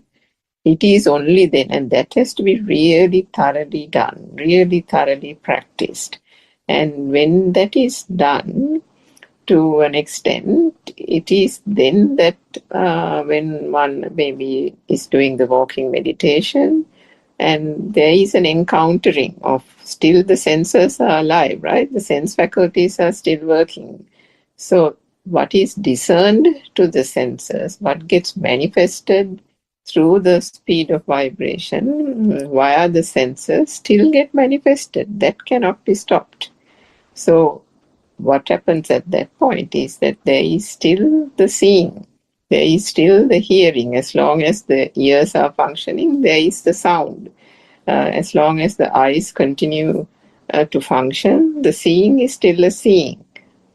it is only then, and that has to be really thoroughly done, really thoroughly practiced. And when that is done to an extent, it is then that when one maybe is doing the walking meditation, and there is an encountering of, still the senses are alive, right? The sense faculties are still working. So what is discerned to the senses, what gets manifested through the speed of vibration via the senses, still get manifested. That cannot be stopped. So what happens at that point is that there is still the seeing, there is still the hearing. As long as the ears are functioning, there is the sound. As long as the eyes continue to function, the seeing is still a seeing.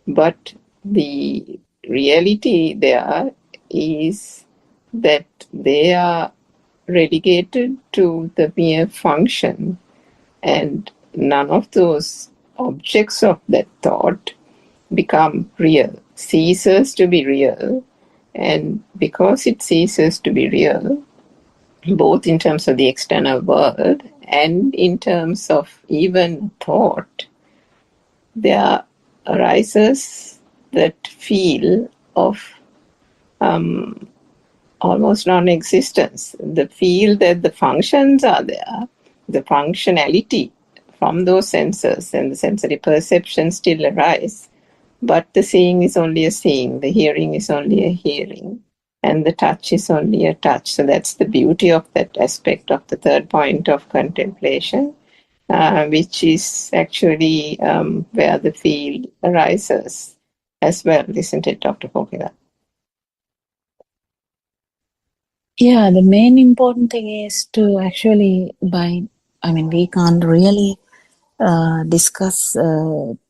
But the reality there is that they are relegated to the mere function, and none of those objects of that thought become real, ceases to be real. And because it ceases to be real, both in terms of the external world and in terms of even thought, there arises that feel of almost non-existence. The feel that the functions are there, the functionality from those senses and the sensory perception still arise, but the seeing is only a seeing, the hearing is only a hearing, and the touch is only a touch. So that's the beauty of that aspect of the third point of contemplation, which is actually where the feel arises as well, isn't it, Dr. Porphyra? Yeah, the main important thing is to actually we can't really discuss,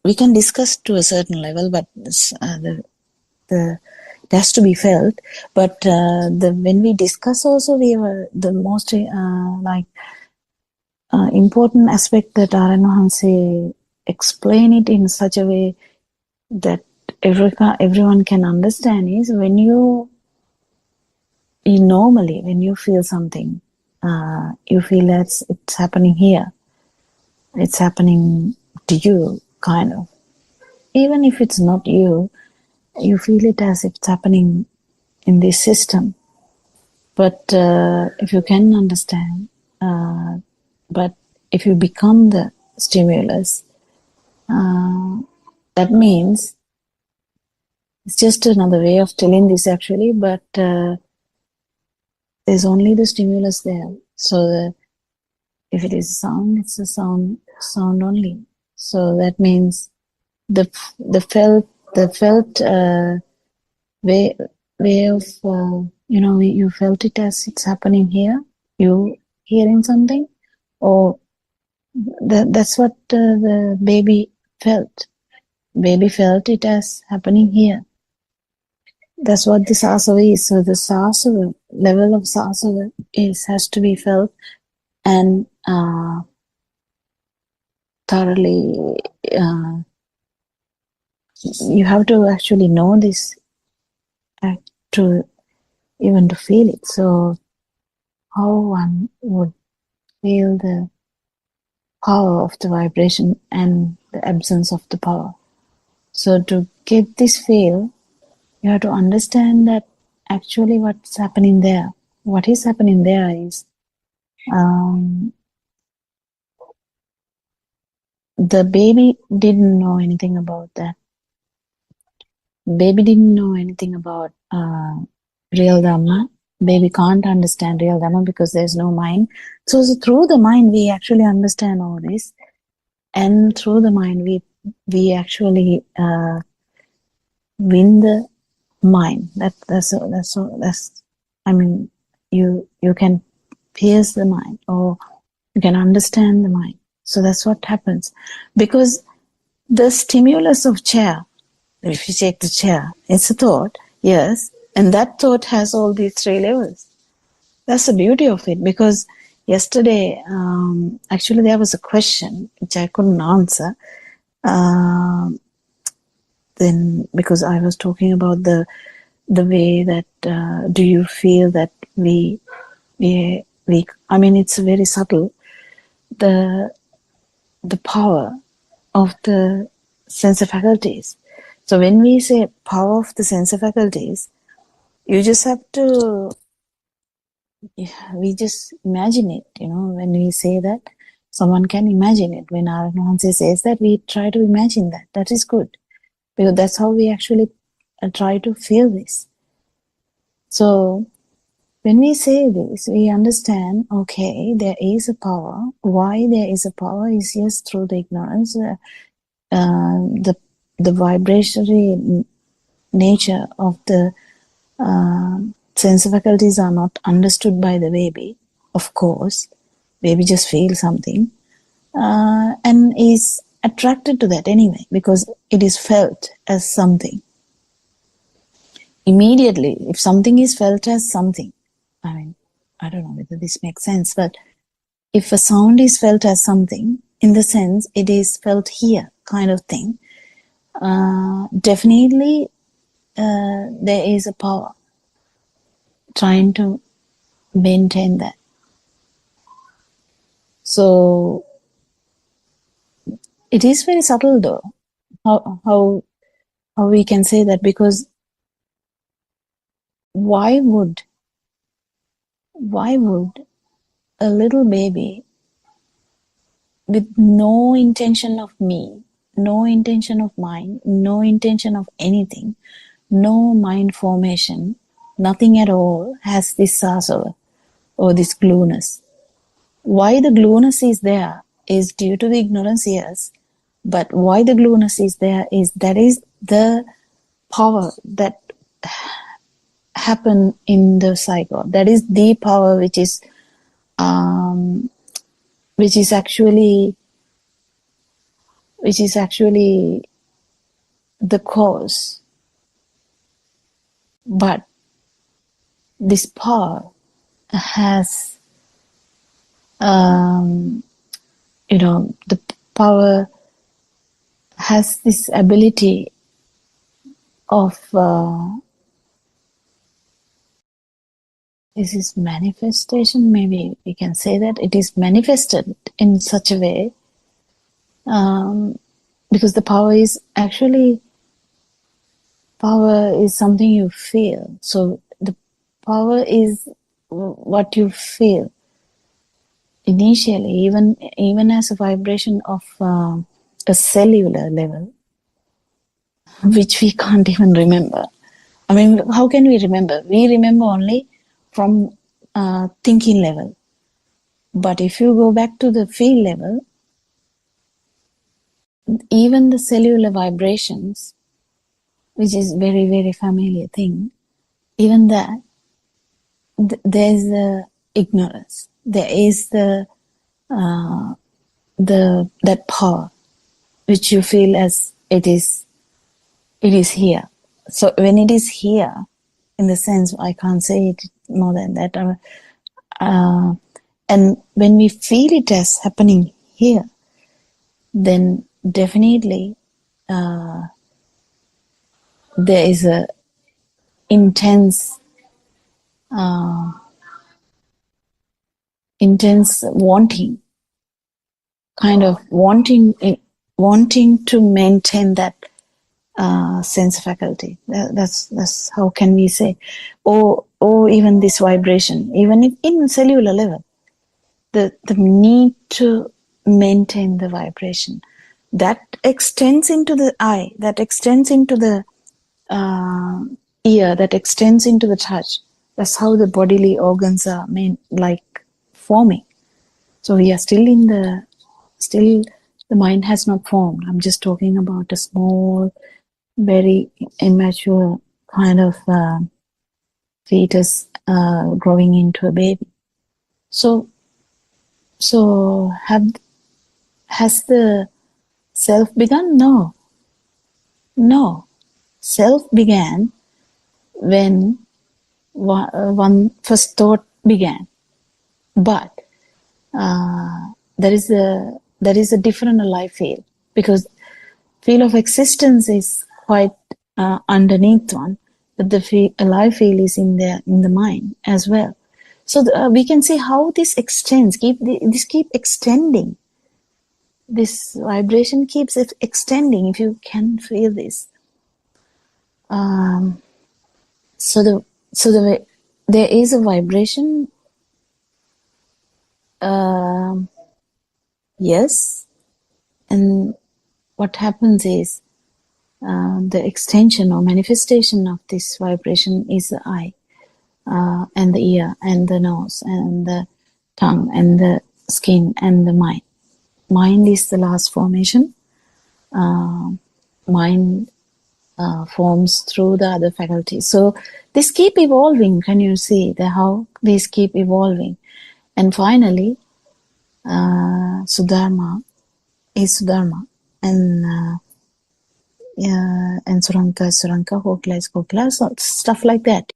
we can discuss to a certain level, but it has to be felt. But when we discuss also, we are the most important aspect that Aranohanse explain it in such a way that everyone can understand is when you normally, when you feel something, you feel that it's happening here. It's happening to you, kind of. Even if it's not you, you feel it as if it's happening in this system. But if you can understand, but if you become the stimulus, that means it's just another way of telling this actually, but there's only the stimulus there. So if it is a sound, it's a sound only. So that means the felt the felt way of you felt it as it's happening here. You hearing something, or that's what the baby felt. Baby felt it as happening here. That's what the sasava is. So the sasava, level of sasava has to be felt and thoroughly. You have to actually know this to even to feel it. So how one would feel the power of the vibration and the absence of the power. So to get this feel, you have to understand that actually what's happening there. What is happening there is the baby didn't know anything about that. Baby didn't know anything about real Dhamma. Baby can't understand real Dhamma because there's no mind. So through the mind, we actually understand all this. And through the mind, we actually win the mind. That's I mean, you can pierce the mind, or you can understand the mind. So that's what happens. Because the stimulus of chair, if you take the chair, it's a thought, yes, and that thought has all these three levels. That's the beauty of it, because yesterday, actually there was a question which I couldn't answer. Then because I was talking about the way that do you feel that we I mean, it's very subtle, the power of the sense faculties. So when we say power of the sense faculties, you just have to, we just imagine it, when we say that, someone can imagine it. When our Hanse says that, we try to imagine that. That is good, because that's how we actually try to feel this. So when we say this, we understand, okay, there is a power. Why there is a power is just through the ignorance. The vibratory nature of the sense faculties are not understood by the baby. Of course, baby just feels something and is attracted to that anyway, because it is felt as something. Immediately, if something is felt as something, I mean, I don't know whether this makes sense, but if a sound is felt as something, in the sense it is felt here kind of thing, definitely there is a power trying to maintain that. So it is very subtle though, how we can say that, because why would a little baby with no intention of me, no intention of mind, no intention of anything, no mind formation, nothing at all, has this sasava or this glueness? Why the glueness is there is due to the ignorance, yes, but why the glueness is there is that is the power that happen in the psycho. That is the power which is actually the cause. But this power has the power has this ability of this is manifestation, maybe we can say that it is manifested in such a way, because the power is something you feel. So the power is what you feel initially, even as a vibration of a cellular level, which we can't even remember. I mean, how can we remember? We remember only from thinking level. But if you go back to the feel level, even the cellular vibrations which is very, very familiar thing, even that, there's the ignorance. There is that power which you feel as it is here. So when it is here, in the sense, I can't say it more than that. And when we feel it as happening here, then definitely there is a intense wanting, kind of wanting to maintain that sense faculty. That's how can we say, or even this vibration, even if in cellular level, the need to maintain the vibration that extends into the eye, that extends into the ear, that extends into the touch. That's how the bodily organs are forming. So we are still the mind has not formed. I'm just talking about a small, very immature kind of fetus growing into a baby. So has the self begun? No. Self began when one first thought began, but there is a different alive feel, because feel of existence is quite underneath one, but the alive feel is in the mind as well. So we can see how this extends, keep extending. This vibration keeps it extending, if you can feel this. There is a vibration, yes, and what happens is the extension or manifestation of this vibration is the eye, and the ear, and the nose, and the tongue, and the skin, and the mind. Mind is the last formation. Mind forms through the other faculties. So this keep evolving. Can you see how these keep evolving? And finally, Sudharma is Sudharma, and Suranka is Suranka, Hokla is Hokla, so stuff like that.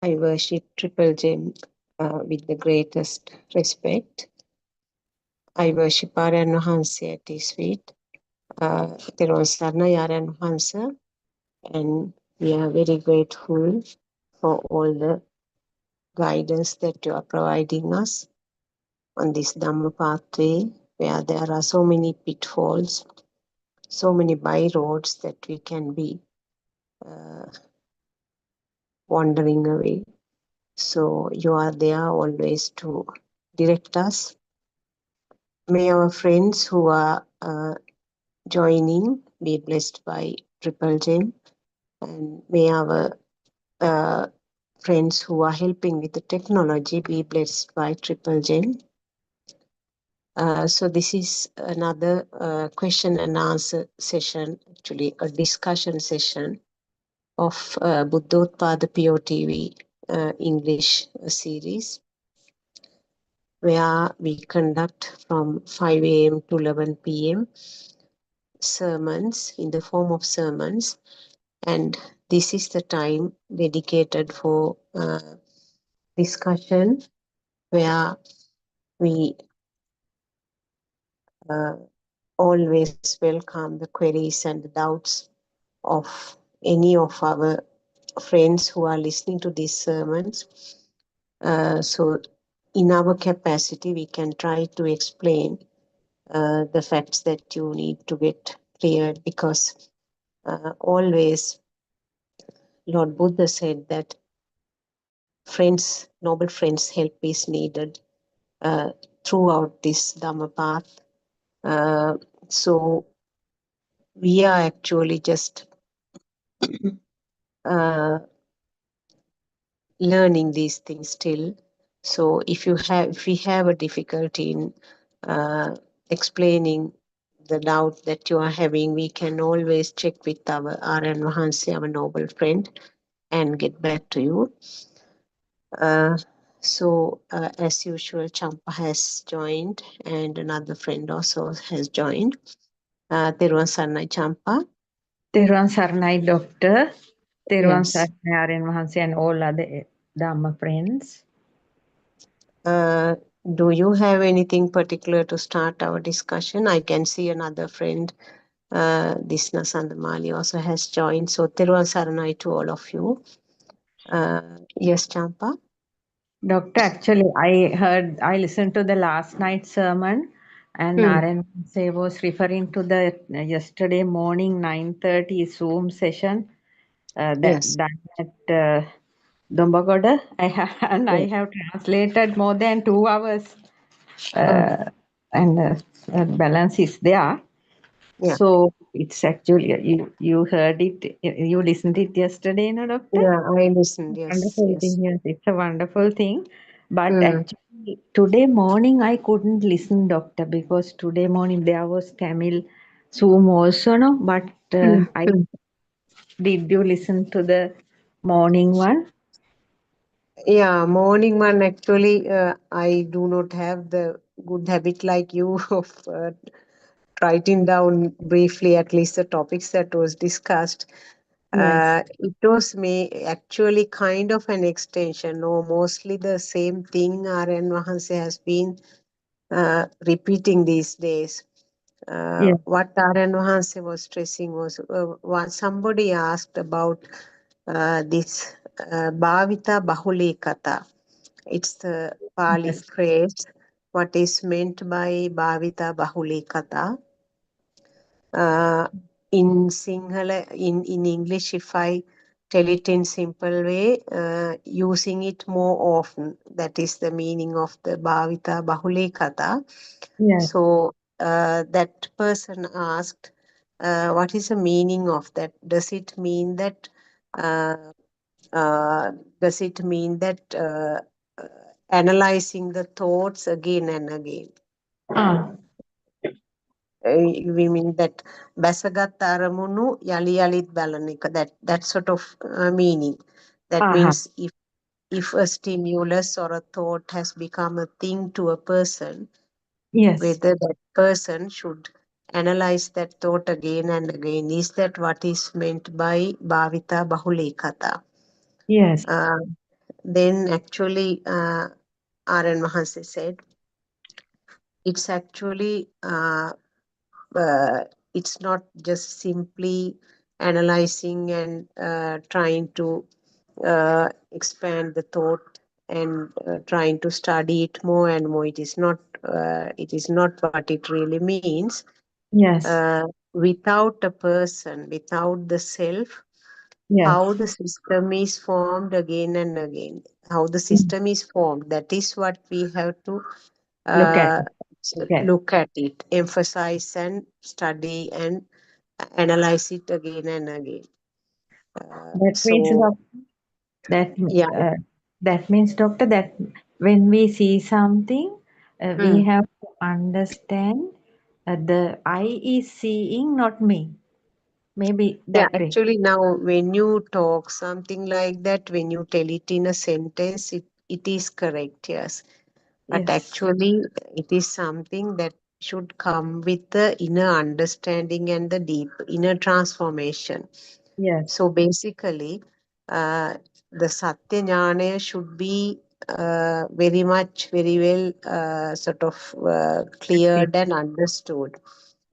I worship Triple Gem with the greatest respect. I worship Aryan Wahanse at his feet. Therun Sarna Aryan Wahanse, and we are very grateful for all the guidance that you are providing us on this Dhamma pathway, where there are so many pitfalls, so many by roads that we can be wandering away. So you are there always to direct us. May our friends who are joining be blessed by Triple Gem, and may our friends who are helping with the technology be blessed by Triple Gem. So this is another question and answer session, actually a discussion session of Buddothpado PeoTV English series, where we conduct from 5 a.m. to 11 p.m. sermons in the form of sermons, and this is the time dedicated for discussion, where we uh, always welcome the queries and the doubts of any of our friends who are listening to these sermons. So in our capacity, we can try to explain the facts that you need to get cleared, because always Lord Buddha said that friends, noble friends, help is needed uh, throughout this Dhamma path. So we are actually just uh, learning these things still. So if we have a difficulty in explaining the doubt that you are having, we can always check with our RN Vahansi, our noble friend, and get back to you. As usual, Champa has joined, and another friend also has joined. Teruvan Sarnai, Champa. Teruvan Saranai, Doctor. Teruvan Yes. Saranai, Aryan Mahansi, and all other Dhamma friends. Do you have anything particular to start our discussion? I can see another friend, Disna Sandamali, also has joined. So, Teruvan Saranai to all of you. Yes, Champa? Doctor, actually, I listened to the last night's sermon, and Naren Say was referring to the yesterday morning 9:30 Zoom session that Yes. done at Dombagoda. I have translated more than 2 hours, and balance is there. Yeah. So it's actually you heard it, you listened it yesterday, no, Doctor? Yeah, I listened. Yes. Wonderful Yes. thing, yes, it's a wonderful thing. But actually, today morning I couldn't listen, Doctor, because today morning there was Tamil Zoom also, no. But I did you listen to the morning one? Yeah, morning one, actually, I do not have the good habit like you of writing down briefly at least the topics that was discussed. Yes, It was actually kind of an extension, or mostly the same thing R.N. Vahanse has been repeating these days. yes, What R.N. Vahanse was stressing was somebody asked about this Bhavita Bahule Kata. It's the Pali yes. phrase. What is meant by Bhavita Bahule Kata? In Sinhala, in English, if I tell it in simple way, using it more often. That is the meaning of the Bhavita Bahule Kata. Yes. So that person asked, what is the meaning of that? Does it mean that analyzing the thoughts again and again? Ah, We mean that බැසගත් අරමුණු යලි යලිත් බලන එක, that sort of meaning. That aha, means if a stimulus or a thought has become a thing to a person, yes, whether that person should analyze that thought again and again. Is that what is meant by Bhavita Bahule Kata? yes, Then actually R.N. Mahansi said, it's actually it's not just simply analyzing and trying to expand the thought and trying to study it more and more. It is not what it really means. yes, Without a person, without the self, yes. how the system is formed again and again, how the system is formed, that is what we have to Look at uh, it. Yes. look at it, emphasize and study and analyze it again and again. That means, So, That yeah. that means, Doctor, that when we see something, we Mm. have to understand the eye is seeing, not me. Maybe Yeah, that way. actually, now when you talk something like that, when you tell it in a sentence, it is correct, yes. But Yes, actually, it is something that should come with the inner understanding and the deep inner transformation. yes, So basically, the Satya Jnana should be very well sort of cleared and understood.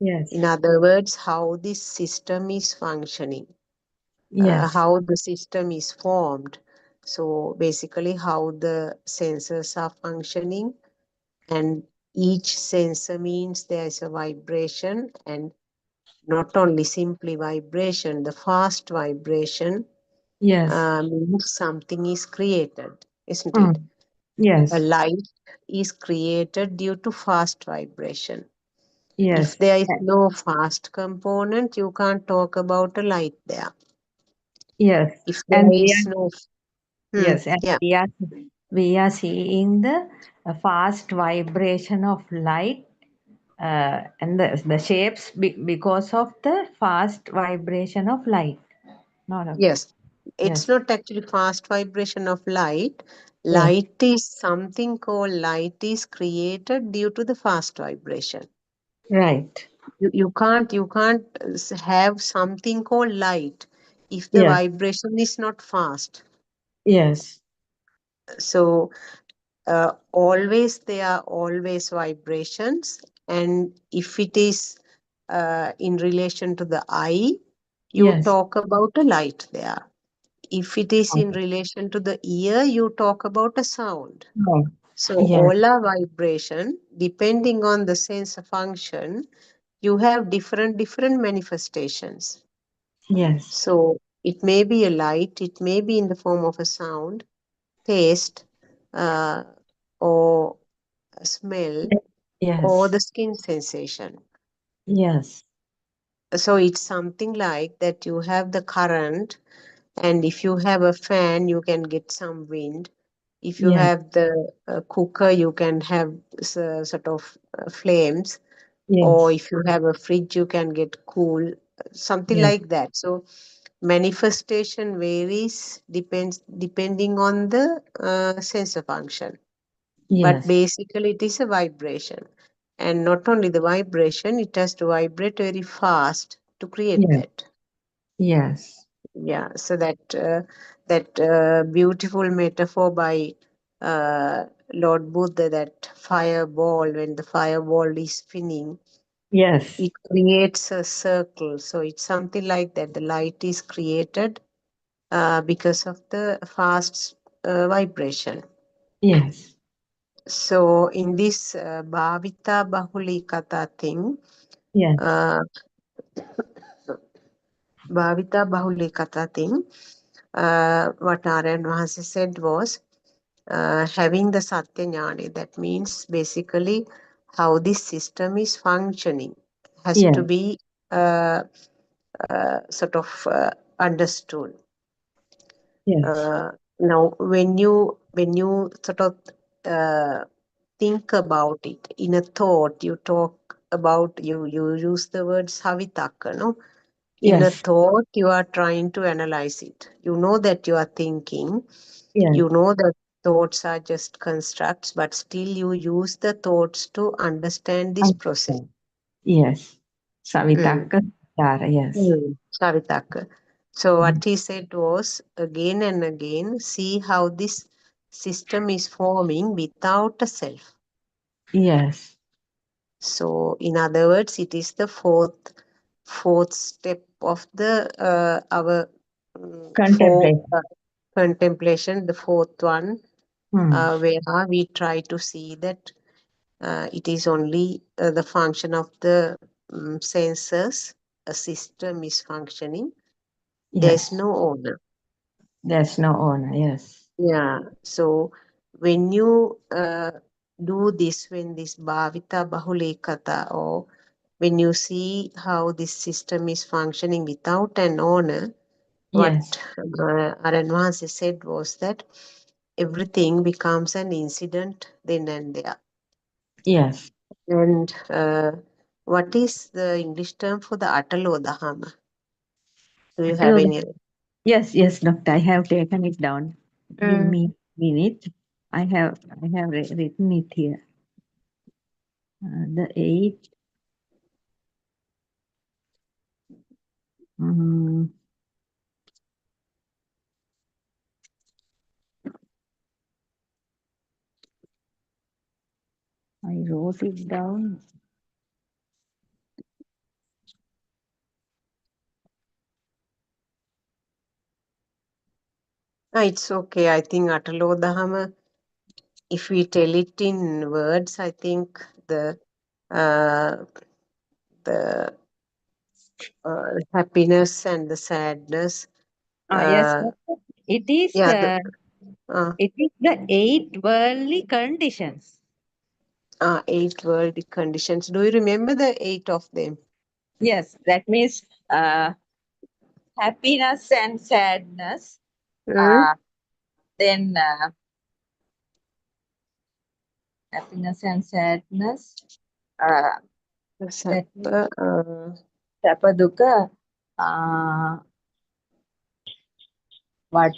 Yes. In other words, how this system is functioning, Yes. how the system is formed. So basically, how the sensors are functioning, and each sensor means there is a vibration, and not only simply vibration, the fast vibration Yes. means something is created, isn't it? Mm. A Yes. light is created due to fast vibration. If Yes. there is no fast component, you can't talk about a light there. Yes. If there And is no, yes, and yeah, we are seeing the fast vibration of light and the shapes because of the fast vibration of light. No, no. yes. It's Yes. not actually fast vibration of light. Yes. Light is something called light is created due to the fast vibration. Right. You can't have something called light if the Yes. vibration is not fast. Yes. So always there are always vibrations, and if it is in relation to the eye, you Yes. talk about a light there. If it is in relation to the ear, you talk about a sound. No. So Yes. all are vibration. Depending on the sense function, you have different manifestations. Yes. So it may be a light, it may be in the form of a sound, taste, uh, or a smell, or Yes. the skin sensation. Yes. So it's something like that you have the current, and if you have a fan, you can get some wind. If you Yes. have the cooker, you can have sort of flames. Or Yes. if you have a fridge, you can get cool, something Yes. like that. So manifestation varies depending on the sensor function. But Yes. basically, it is a vibration. And not only the vibration, it has to vibrate very fast to create Yes. that. Yes. Yeah, so that beautiful metaphor by Lord Buddha, that fireball, when the fireball is spinning, Yes. it creates a circle. So it's something like that. The light is created because of the fast vibration. Yes. So in this Bhavita Bahuli Kata thing, Yes. uh, Bhavita Bahuli Kata thing, what Narayan Mahasi said was having the Satya Jnani. That means basically how this system is functioning has Yes. to be sort of understood. Yes. Now, when you sort of uh, think about it in a thought, you talk about you use the word savitaka, no? In a Yes. thought, you are trying to analyze it. You know that you are thinking. Yes. You know that thoughts are just constructs, but still you use the thoughts to understand this process. Understand. Yes. Mm. Savitaka. Yes. Savitaka. So Mm. what he said was again and again, see how this system is forming without a self. Yes. So in other words, it is the fourth step of the our four Contemplate. contemplation, the fourth one, Hmm. where we try to see that it is only the function of the senses. A system is functioning. There is Yes. no owner. There's no owner. Yes. Yeah. So when you do this, when this bhavita bahulekata, or when you see how this system is functioning without an owner, what Yes. Aranvasi said was that everything becomes an incident then and there. Yes. And what is the English term for the Atalodahama? Do you have Hello. any? Yes. Yes, doctor. I have taken it down. Give Mm. me a minute. I have written it here. The eight. mm, wrote it down. It's okay. I think Atalodahama, if we tell it in words, I think the the happiness and the sadness. Yes, doctor. It is Yeah, it is the 8 worldly conditions. 8 world conditions. Do you remember the 8 of them? Yes, that means happiness and sadness. Mm? Then happiness and sadness. That means Sapa Dukkha. What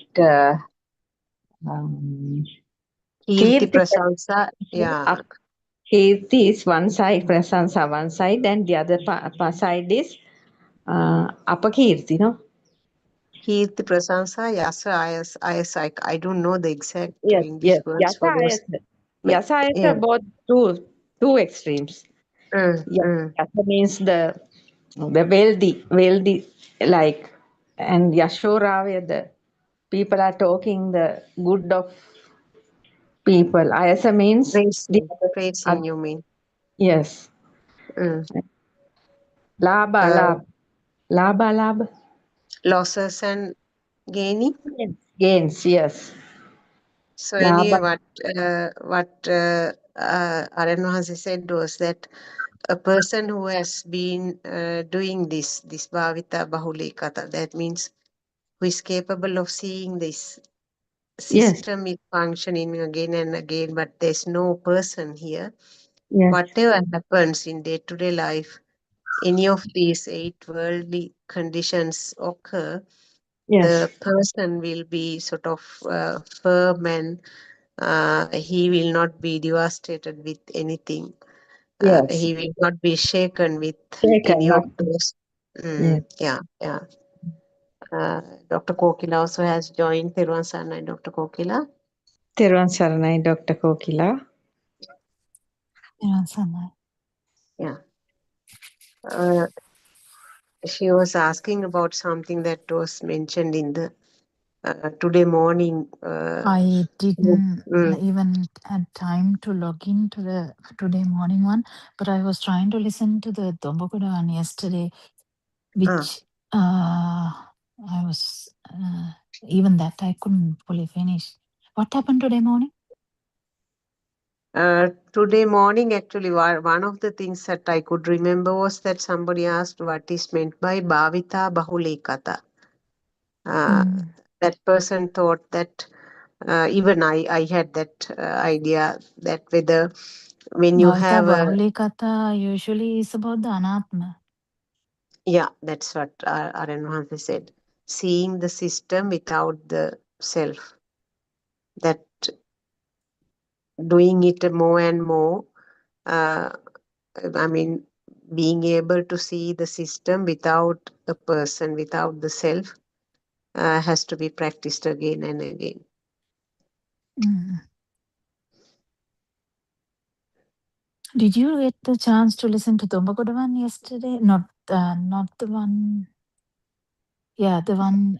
Kirti Prasansa. Yeah. Kirti is one side, Prasansa one side, and the other side is Apakirti, no? Kirti Prasansa, Yasa, Ayasa. I don't know the exact Yes, English yes. words for Yasa, those. Ayasa. Yasa, Yeah. Ayasa, both two extremes. Mm. Yasa means the wealthy, like, and Yashora, where the people are talking the good of people. Ayasa means the Praising, you mean? yes. Mm. Labha. Losses and gaining. Gains, yes. So Labha. anyway, what Aranvahasi said was that a person who has been doing this bhavita bahuli kata, that means who is capable of seeing this Yes. system is functioning again and again, but there's no person here. Yes. Whatever happens in day-to-day life, any of these 8 worldly conditions occur, the person will be sort of firm, and he will not be devastated with anything. Yes. He will not be shaken with Shaken, any not. of those. Yes. Yeah. Dr. Kokila also has joined. Thiruvan Saranai, Dr. Kokila. Thiruvan Saranai, Dr. Kokila. Thiruvan Saranai. Yeah. She was asking about something that was mentioned in the today morning. I didn't even had time to log into the today morning one, but I was trying to listen to the Dombokoda one yesterday, which I was even that I couldn't fully finish. What happened today morning? Today morning, actually, one of the things that I could remember was that somebody asked what is meant by Bhavita Bahulekata. That person thought that even I had that idea that whether when you Bhavita have a... Bahulekata usually is about the Anatma. Yeah, that's what Aranvahasi said. Seeing the system without the self. That doing it more and more, I mean, being able to see the system without a person, without the self, has to be practiced again and again. Did you get the chance to listen to Dombokoda one yesterday? Not the one. Yeah, the one.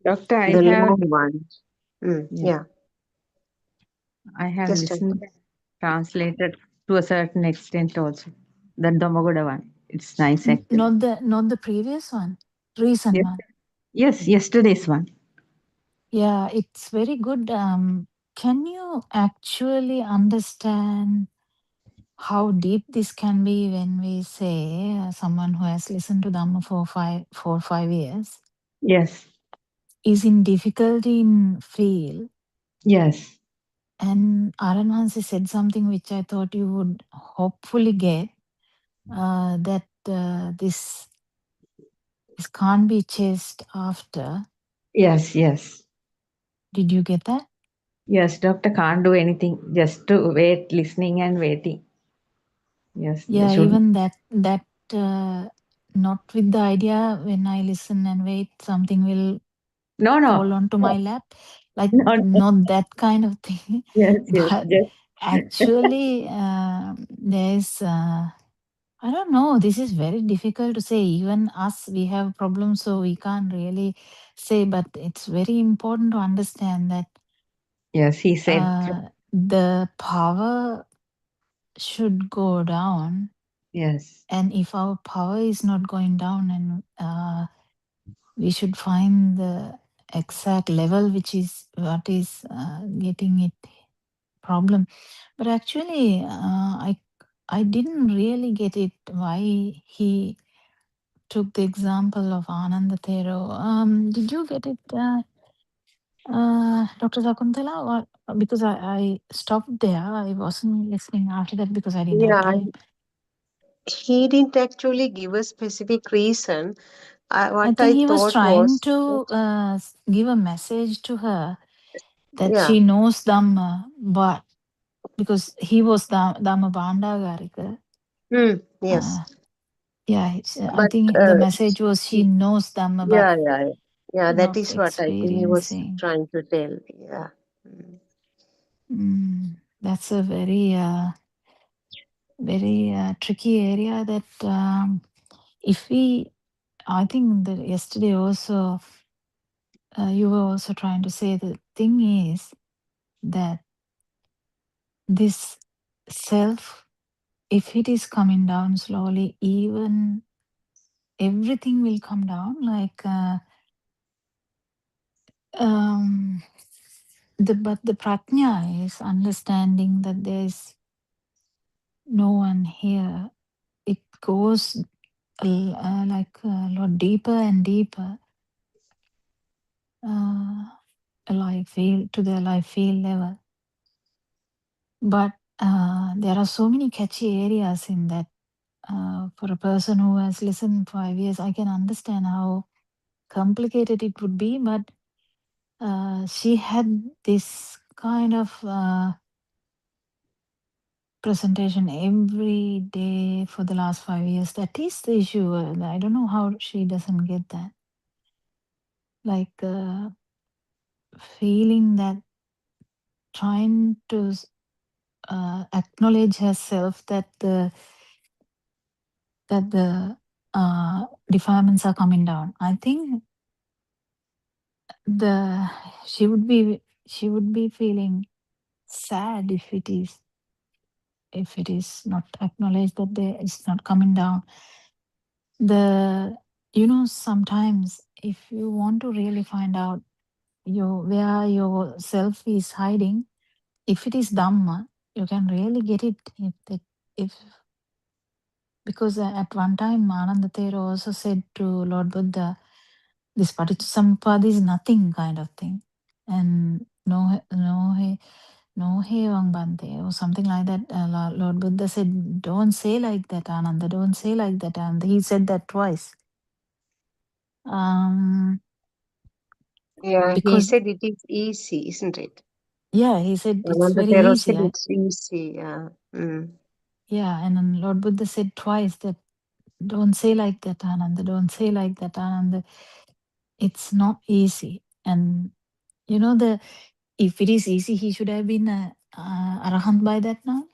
Doctor, I The have long one. Yeah. I have Just listened, translated to a certain extent also. The Domagoda one. It's nice actually. Not the previous one, recent one. Yes, yesterday's one. Yeah, it's very good. Can you actually understand how deep this can be when we say someone who has listened to Dhamma for 5 years? Yes. Is in difficulty in feel. Yes. And Aranvansi said something which I thought you would hopefully get, that this can't be chased after. Yes. Did you get that? Yes, doctor can't do anything, just to wait, listening and waiting. Yes, they Yeah, should. even that not with the idea when I listen and wait, something will fall onto my lap. Like, not that kind of thing. Yes. But actually, there's, I don't know, this is very difficult to say. Even us, we have problems, so we can't really say, but it's very important to understand that Yes, he said. the power should go down. Yes. And if our power is not going down, and we should find the exact level, which is what is getting it problem. But actually, I didn't really get it why he took the example of Ananda Thero. Did you get it, Dr. Sakuntala? Or because I stopped there, I wasn't listening after that because I didn't have Yeah, time. he didn't actually give a specific reason. I What think I he was thought trying was, to give a message to her that yeah, she knows Dhamma, but because he was Dhamma Bhandagarika, yes, yeah, I but think the message was she knows Dhamma, but yeah, yeah, yeah. That not is what I think he was experiencing. trying to tell. Yeah. That's a very, very tricky area that if we, I think that yesterday also, you were also trying to say the thing is that this self, if it is coming down slowly, even everything will come down. Like, but the prajna is understanding that there's no one here. It goes like a lot deeper and deeper, alive feel to the alive feel level. But there are so many catchy areas in that. For a person who has listened 5 years, I can understand how complicated it would be. But she had this kind of presentation every day for the last 5 years. That is the issue. I don't know how she doesn't get that. Like feeling that, trying to acknowledge herself that the defilements are coming down. I think the she would be feeling sad if it is not acknowledged that it's not coming down. Sometimes if you want to really find out where your self is hiding, if it is Dhamma, you can really get it. If because at one time Ananda Thero also said to Lord Buddha, this Paticcasamuppada is nothing kind of thing, and no hevang bante or something like that. Lord Buddha said, don't say like that, Ananda, don't say like that. And he said that twice. Yeah, he Because said it is easy, isn't it? yeah, he said it's Ananda very Thero easy. said it's easy. Yeah. Yeah, and then Lord Buddha said twice that don't say like that, Ananda, don't say like that, Ananda. It's not easy. And if it is easy, he should have been a arahant by that now.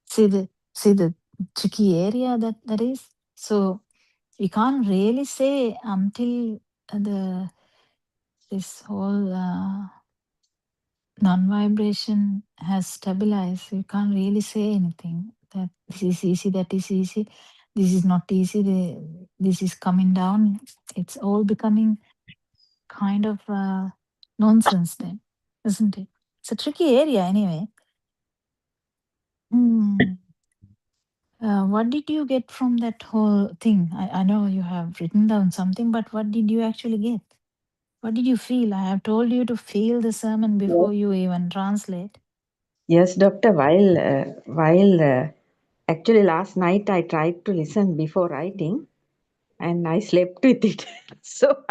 See the tricky area that is. So we can't really say until this whole non-vibration has stabilized. You can't really say anything that this is easy, that is easy, this is not easy, this is coming down. It's all becoming kind of nonsense then, isn't it? It's a tricky area anyway. What did you get from that whole thing? I know you have written down something, but what did you actually get? What did you feel? I have told you to feel the sermon before you even translate. Yes, doctor. While actually last night I tried to listen before writing, and I slept with it. So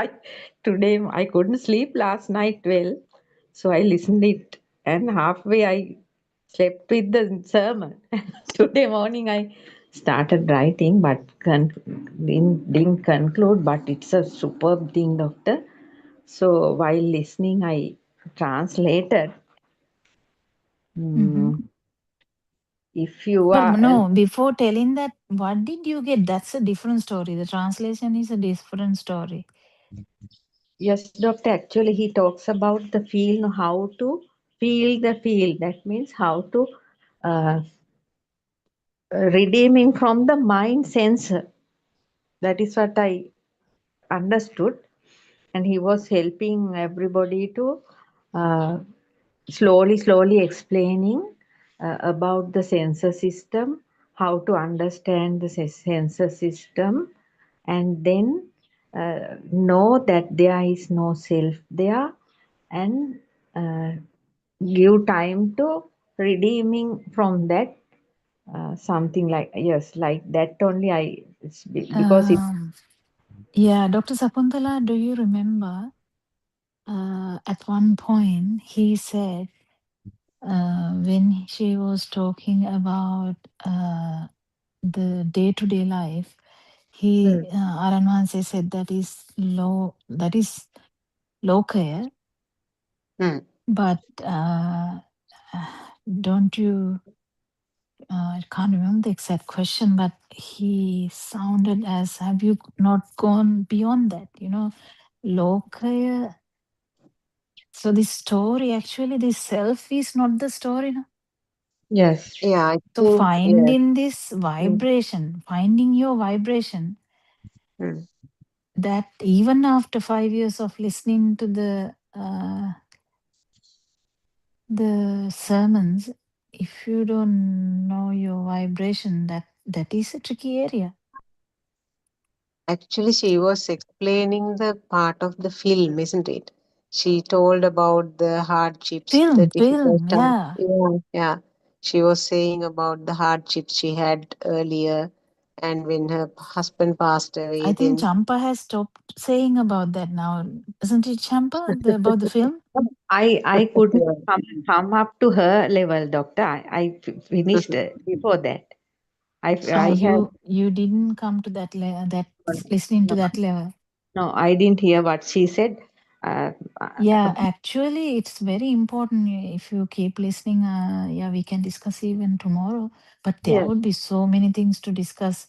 today I couldn't sleep last night well, so I listened it, and halfway I slept with the sermon. Today morning I started writing, but didn't conclude. But it's a superb thing, doctor. So while listening, I translated. Mm-hmm. if you But are no, before telling that, what did you get? That's a different story. The translation is a different story. yes, doctor, actually he talks about the feel, how to feel the feel. That means how to uh, redeeming from the mind sensor. That is what I understood. And he was helping everybody to uh, slowly explaining about the sensor system, how to understand the sensor system, and then know that there is no self there, and uh, give time to redeeming from that, something like, yes, like that only. Because it, Yeah, Dr. Sakuntala, do you remember at one point he said, when she was talking about the day-to-day life, he Aranwanse said that is low care, but don't you? I can't remember the exact question, but he sounded as, have you not gone beyond that? You know, low care. So the story, actually, the self is not the story. No? yes, Yeah, I So think, yeah. finding this Mm, vibration, finding your vibration, mm. that even after 5 years of listening to the sermons, if you don't know your vibration, that is a tricky area. Actually, she was explaining the part of the film, isn't it? She told about the hardships, the difficult Film, time. yeah. Yeah, yeah. She was saying about the hardships she had earlier, and when her husband passed away, I think then Champa has stopped saying about that now, isn't it, Champa? About the film? I couldn't yeah. come up to her level, doctor. Finished before that. Oh, I have you didn't come to that listening to no, that level. no, I didn't hear what she said. Uh, Yeah, actually, it's very important. If you keep listening, yeah, we can discuss even tomorrow. But there Yes. would be so many things to discuss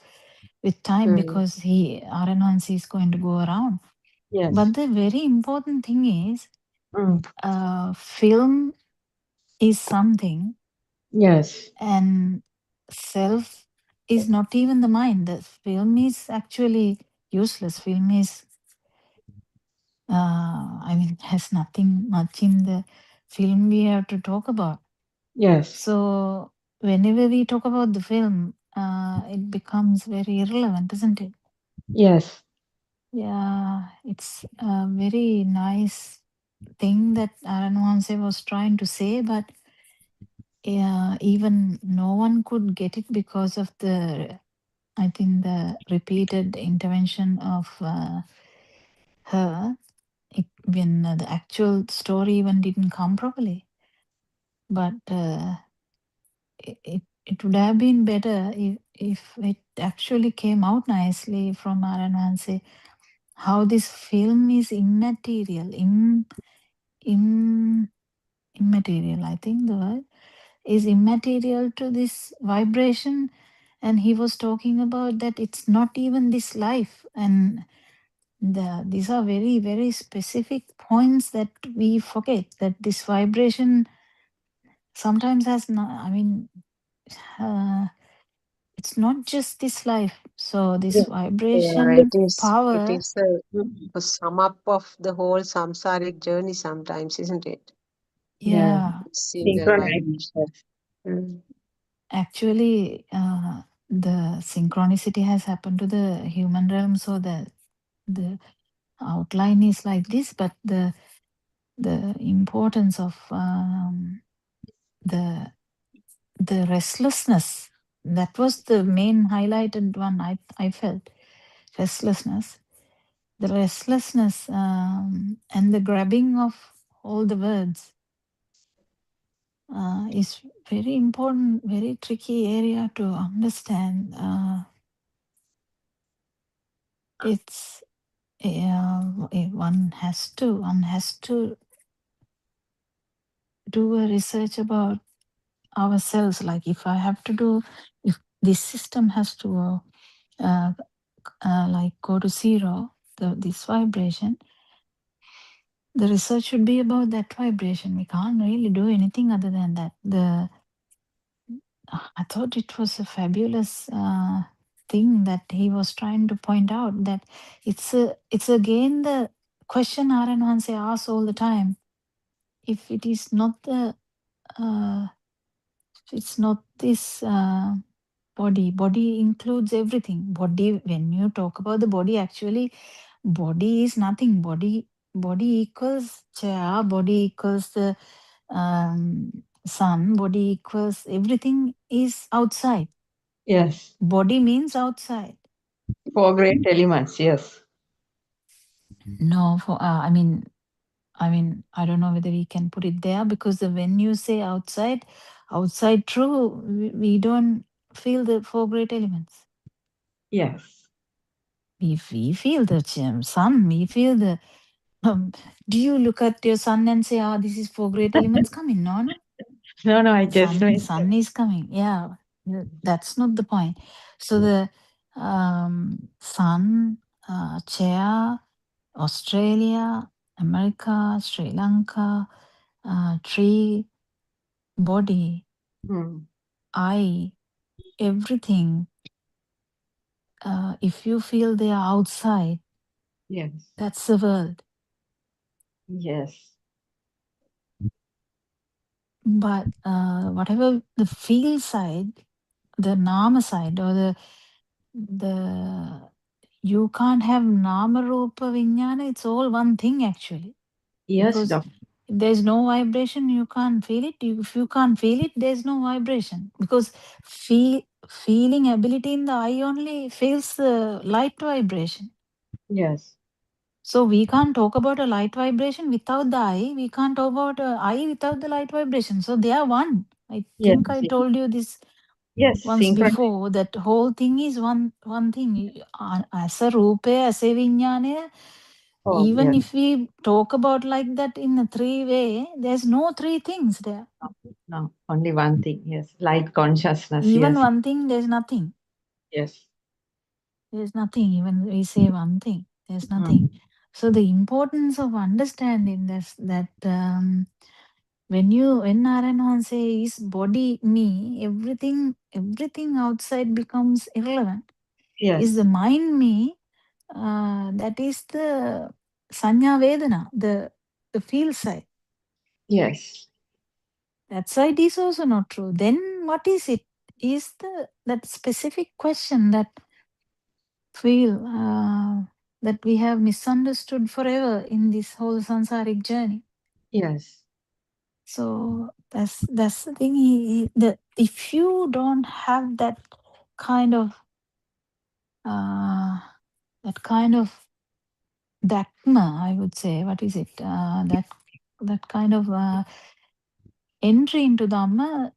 with time Mm, because Aranansi is going to go around. yes, But the very important thing is, mm, film is something, yes, and self is not even the mind. The film is actually useless. Film is, I mean, has nothing much in the film we have to talk about. yes, So whenever we talk about the film, it becomes very irrelevant, isn't it? yes, Yeah, it's a very nice thing that Aranwanse was trying to say, but even no one could get it because of I think, the repeated intervention of her. When the actual story even didn't come properly. But it would have been better if it actually came out nicely from Aranwanse, how this film is immaterial, immaterial, I think the word is immaterial to this vibration. And he was talking about that it's not even this life. And these are very, very specific points that we forget, that this vibration sometimes has not, I mean, uh, it's not just this life. So this yes, yeah, vibration it power, is a sum up of the whole samsaric journey sometimes, isn't it? yes. yeah, Single Synchronized. vibration. Mm. actually, the synchronicity has happened to the human realm. So the outline is like this, but the importance of the restlessness, that was the main highlighted one. I felt restlessness, the restlessness, and the grabbing of all the words is very important, very tricky area to understand. It's one has to do a research about ourselves. Like if this system has to like go to zero, this vibration, the research should be about that vibration. We can't really do anything other than that. I thought it was a fabulous thing that he was trying to point out, that it's again the question Aran Hanse asks all the time. If it is not it's not this body includes everything. Body, when you talk about the body, actually body is nothing. Body equals chair, body equals the sun, body equals everything is outside. Yes. Body means outside. 4 great elements, yes. No, for I mean, I don't know whether we can put it there, because when you say outside, true, we don't feel the 4 great elements. Yes. We feel the sun, we feel the. Do you look at your sun and say, this is 4 great elements coming? No. No, I just Sun is coming. Yeah, that's not the point. So the sun, chair, Australia, America, Sri Lanka, tree, body, eye, everything. If you feel they are outside, yes, that's the world. yes, But whatever the feel side, the nama side, or the you can't have nama rupa vijnana, it's all one thing actually. yes, Because doctor. if there's no vibration, you can't feel it. If you can't feel it, there's no vibration. Because feeling ability in the eye only feels the light vibration. Yes, So we can't talk about a light vibration without the eye. We can't talk about an eye without the light vibration. So they are one. I yes, think I told you this yes, once before, that whole thing is one thing. As a rupe, as a vijnane, Oh, even yes. if we talk about like that in a 3-way, there's no 3 things there. No, only one thing. Yes, light consciousness. Even yes, one thing, there's nothing. yes, There's nothing. Even we say one thing, there's nothing. So the importance of understanding this, that when Narayan says body, me, everything outside becomes irrelevant. yes, Is the mind me? That is the sanya vedana, the feel side. yes, That side is also not true. Then what is it? Is that specific question that feel that we have misunderstood forever in this whole sansaric journey. yes, So that's the thing. If you don't have that kind of Dhamma, I would say, what is it? That kind of entry into Dhamma,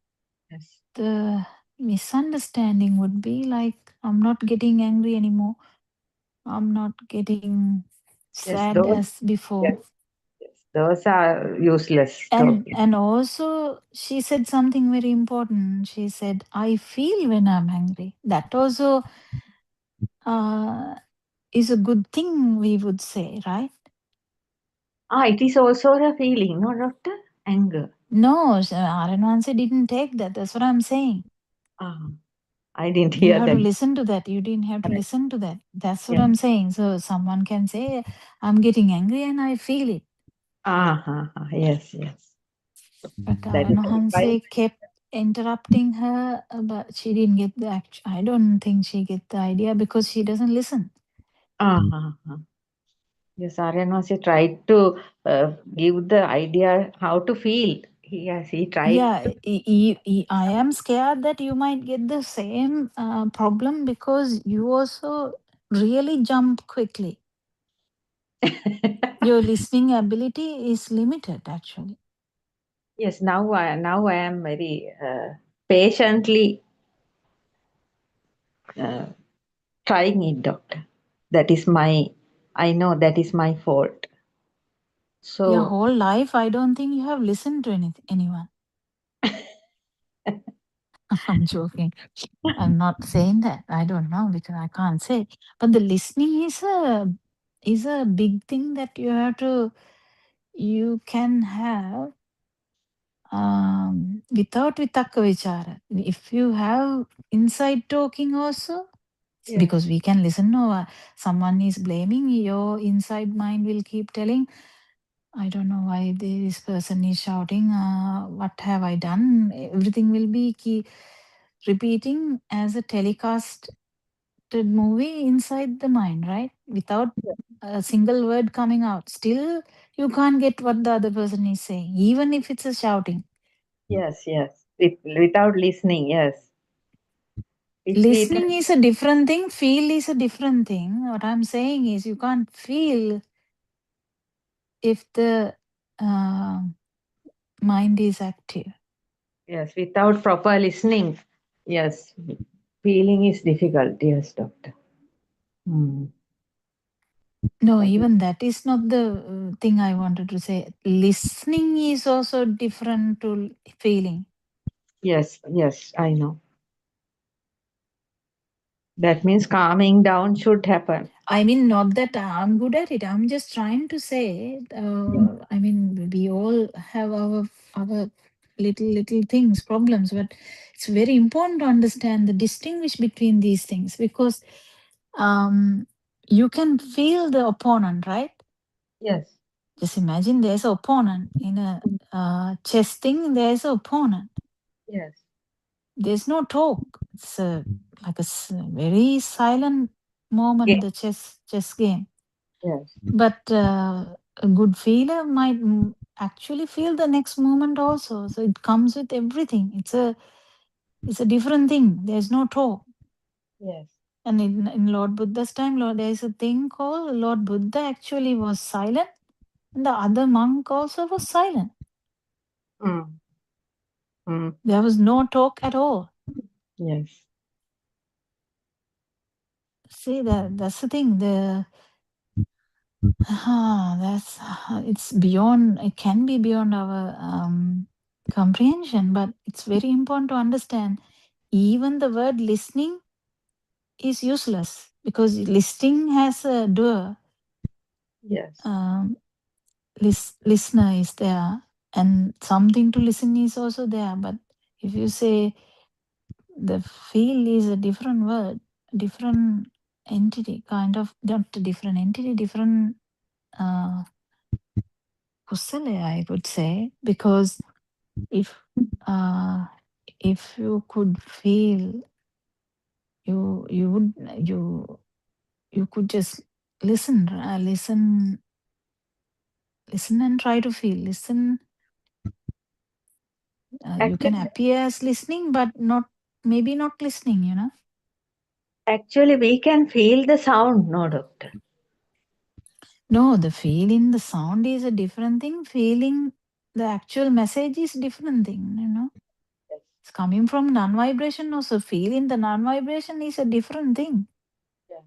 yes, the misunderstanding would be like, I'm not getting angry anymore. I'm not getting yes. sad Those, as before. yes, yes. Those are useless. And also she said something very important. She said, I feel when I'm angry. That also is a good thing, we would say, right? It is also a feeling, no, doctor? Anger. No, Aranwanse didn't take that. That's what I'm saying. I didn't You hear have that. to listen to that. You didn't have to listen to that. That's what Yeah. I'm saying. So someone can say, I'm getting angry and I feel it. Yes, yes. But That is Aranahanse kept interrupting her, but she didn't get the I don't think she get the idea, because she doesn't listen. Yes, Aryanwasi tried to give the idea how to feel. He tried. Yeah, I am scared that you might get the same problem, because you also really jump quickly. Your listening ability is limited, actually. Yes, now I am very patiently trying it, doctor. I know that is my fault. Your So whole life, I don't think you have listened to anyone. I'm joking. I'm not saying that. I don't know because I can't say. But the listening is a big thing that you can have without vitakka vichara. If you have inside talking also, Yes. because we can listen. No, someone is blaming, your inside mind will keep telling, I don't know why this person is shouting. What have I done? Everything will be repeating as a telecasted movie inside the mind, right? Without a single word coming out. Still, you can't get what the other person is saying, even if it's a shouting. Yes, yes. Without listening, yes. If we Listening is a different thing, feel is a different thing. What I'm saying is, you can't feel if the mind is active. Yes, without proper listening, yes, feeling is difficult. Yes, doctor. No, even that is not the thing I wanted to say. Listening is also different to feeling. Yes, yes, I know. That means calming down should happen. I mean, not that I'm good at it. I'm just trying to say. I mean, we all have our little things, problems, but it's very important to understand the distinguish between these things because you can feel the opponent, right? Yes. Just imagine there's an opponent in a chess thing. There's an opponent. Yes. There's no talk. It's like a very silent moment. The chess game. Yes. But a good feeler might actually feel the next moment also. So it comes with everything. It's a different thing. There's no talk. Yes. And in Lord Buddha's time, there is a thing called Lord Buddha actually was silent, and the other monk also was silent. There was no talk at all. Yes. See that's the thing. It's beyond. It can be beyond our comprehension, but it's very important to understand. Even the word listening is useless because listening has a doer. Yes. Listener is there, and something to listen is also there. But if you say the feel is a different word, different entity, kind of not a different entity, different kusala, I would say, because if you could feel, you could just listen, listen and try to feel. Listen, you can Actually, appear as listening, but maybe not listening. actually, we can feel the sound, no, doctor. No, the feeling, the sound is a different thing. Feeling the actual message is different thing. It's coming from non-vibration also. Feeling the non-vibration is a different thing. Yes.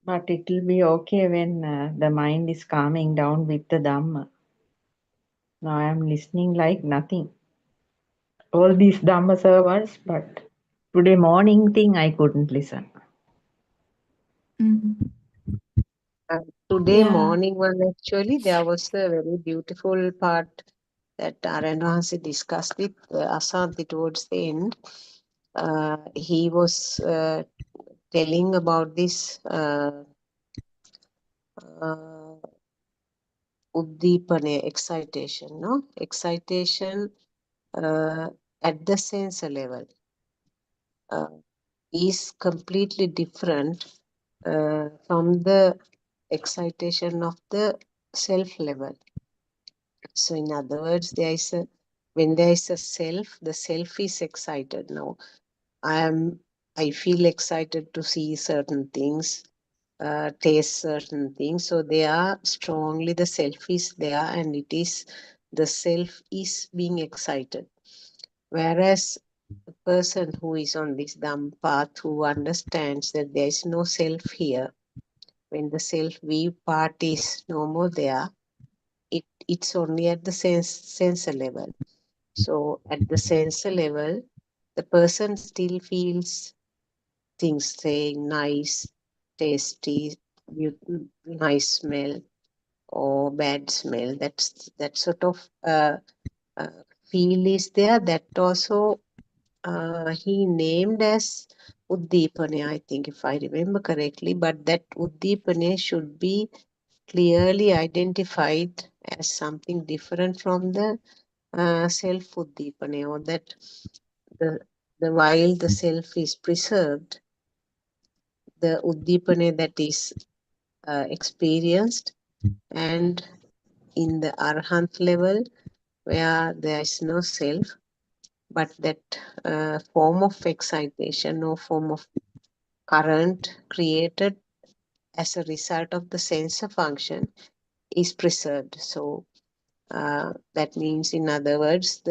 But it will be okay when the mind is calming down with the Dhamma. Now I am listening like nothing. All these Dhamma servers, but today morning thing I couldn't listen. Today Yeah. morning one actually there was a very beautiful part that Aryan Vahansi discussed with Asanti towards the end. He was telling about this uddipane, excitation, no? Excitation at the sensor level is completely different from the excitation of the self level. So in other words, when there is a self, the self is excited. Now I feel excited to see certain things, taste certain things. So they are strongly, the self is there, and the self is being excited. Whereas the person who is on this Dham path, who understands that there is no self here, when the self we part is no more there, it it's only at the sensor level. So at the sensor level, the person still feels things, saying nice, tasty, nice smell or bad smell. That sort of feel is there. That also he named as Uddipane, I think, if I remember correctly. But that Uddipane should be clearly identified as something different from the self Uddipane, or that the while the self is preserved, the Uddipane that is experienced, and in the Arhant level where there is no self, but that form of excitation or form of current created as a result of the sensor function is preserved. So that means, in other words,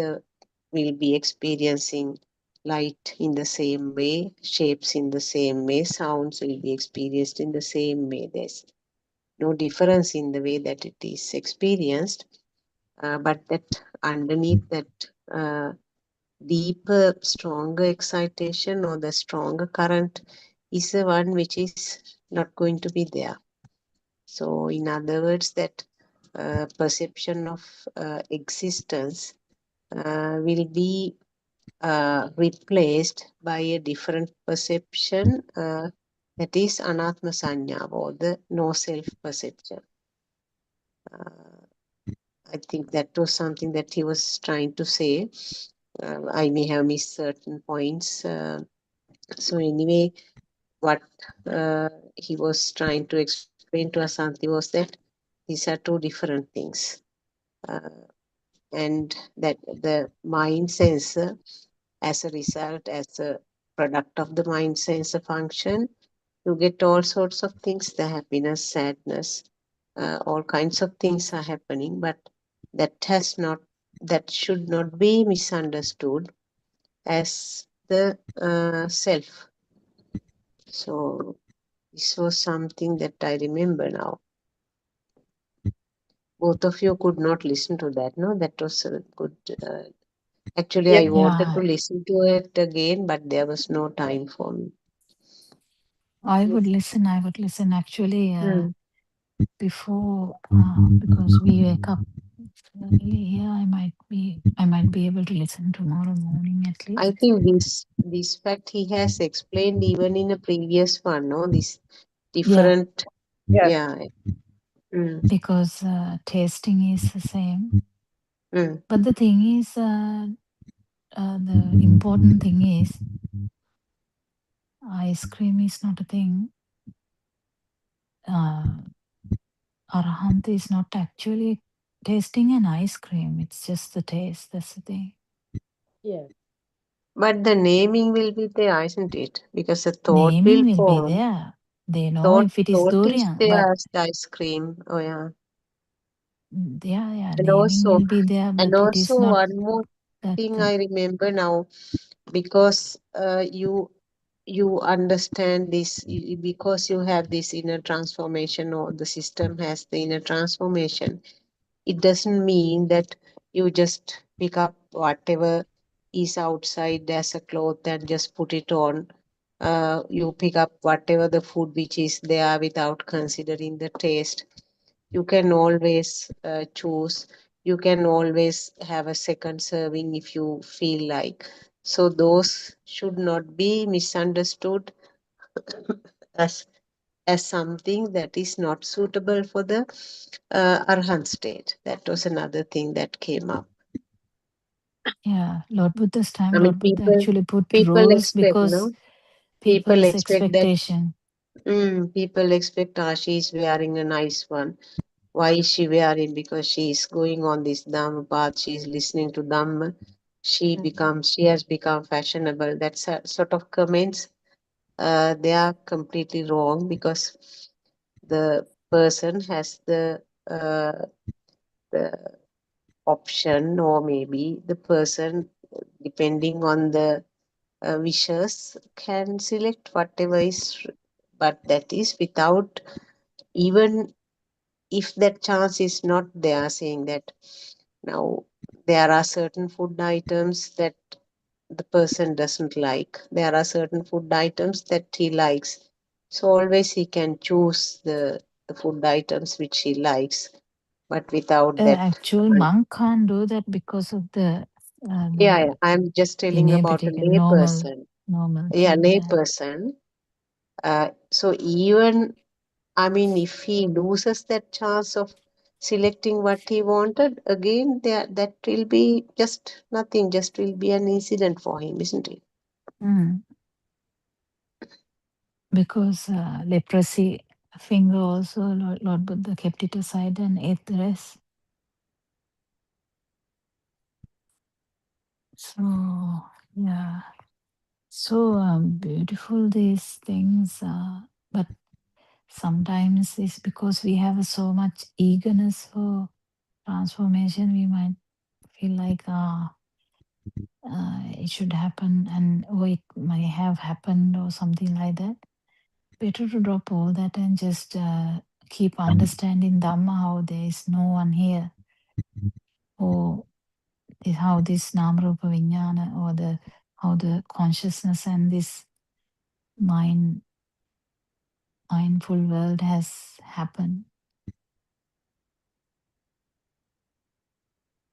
we'll be experiencing light in the same way, shapes in the same way, sounds will be experienced in the same way. There's no difference in the way that it is experienced, but that underneath that deeper, stronger excitation or the stronger current is the one which is not going to be there. So, in other words, that perception of existence will be replaced by a different perception that is anatma sanya, or the no self perception. I think that was something that he was trying to say. I may have missed certain points. So anyway, what he was trying to explain to Asanti was that these are two different things. And that the mind sensor, as a result, as a product of the mind sensor function, you get all sorts of things, the happiness, sadness, all kinds of things are happening, but that should not be misunderstood as the self. So this was something that I remember now. Both of you could not listen to that, no? That was a good. Actually, I wanted to Yeah, listen to it again, but there was no time for me. I would listen. I would listen. Actually, Mm. before because we wake up early here, I might be able to listen tomorrow morning at I least. think this fact he has explained even in a previous one, no? This Yeah, different, Yes. yeah. Mm. because tasting is the same. Mm. But the thing is, the important thing is, ice cream is not a thing. Arahant is not actually tasting an ice cream. It's just the taste. That's the thing. Yes. But the naming will be there, isn't it? Because a thought will Naming will be form. there. They know Thought, if it is thought is durian, but there as the ice cream. Oh yeah. yeah, And naming also, will be there, and but it is also not one more that thing thing. I remember now, because you understand this, because you have this inner transformation, or the system has the inner transformation. It doesn't mean that you just pick up whatever is outside as a cloth and just put it on. You pick up whatever the food which is there without considering the taste. You can always choose. You can always have a second serving if you feel like. So those should not be misunderstood as something that is not suitable for the arhat state. That was another thing that came up. Yeah, Lord Buddha's time, I mean, Lord Buddha actually put people rules expect, because no? People people's expect that. expectation. People expect, she's wearing a nice one. Why is she wearing? Because she is going on this Dhamma path. She is listening to Dhamma. She has become fashionable. That sort of comments, they are completely wrong, because the person has the option, or maybe the person, depending on the wishes, can select whatever is, but that is without even if that chance is not there, saying that now there are certain food items that the person doesn't like, there are certain food items that he likes, so always he can choose the food items which he likes, but without that. Actual monk can't do that because of Yeah, the I'm just telling about a genetic and layperson. normal Yeah, thing. Yeah. layperson. So even, I mean, if he loses that chance of selecting what he wanted, again, there that will be just nothing, just will be an incident for him, isn't it? Mm. Because leprosy finger also, Lord Buddha kept it aside and ate the rest. So, yeah. So beautiful these things. But sometimes it's because we have so much eagerness for transformation, we might feel like it should happen and or it may have happened or something like that. Better to drop all that and just keep understanding Dhamma, how there is no one here, or how this Namarupa Vijnana, or how the consciousness and this mindful world has happened.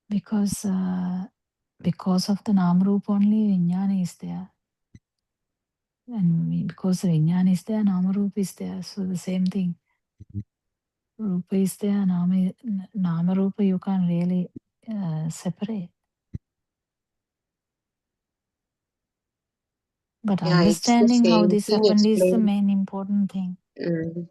Because of the Namarupa only Vijnana is there. And because the Vijnana is there, Namarupa is there. So the same thing. Rupa is there, Namarupa you can't really separate. But Yeah, it's the understanding how same this thing happened is the explained. main important thing. Mm.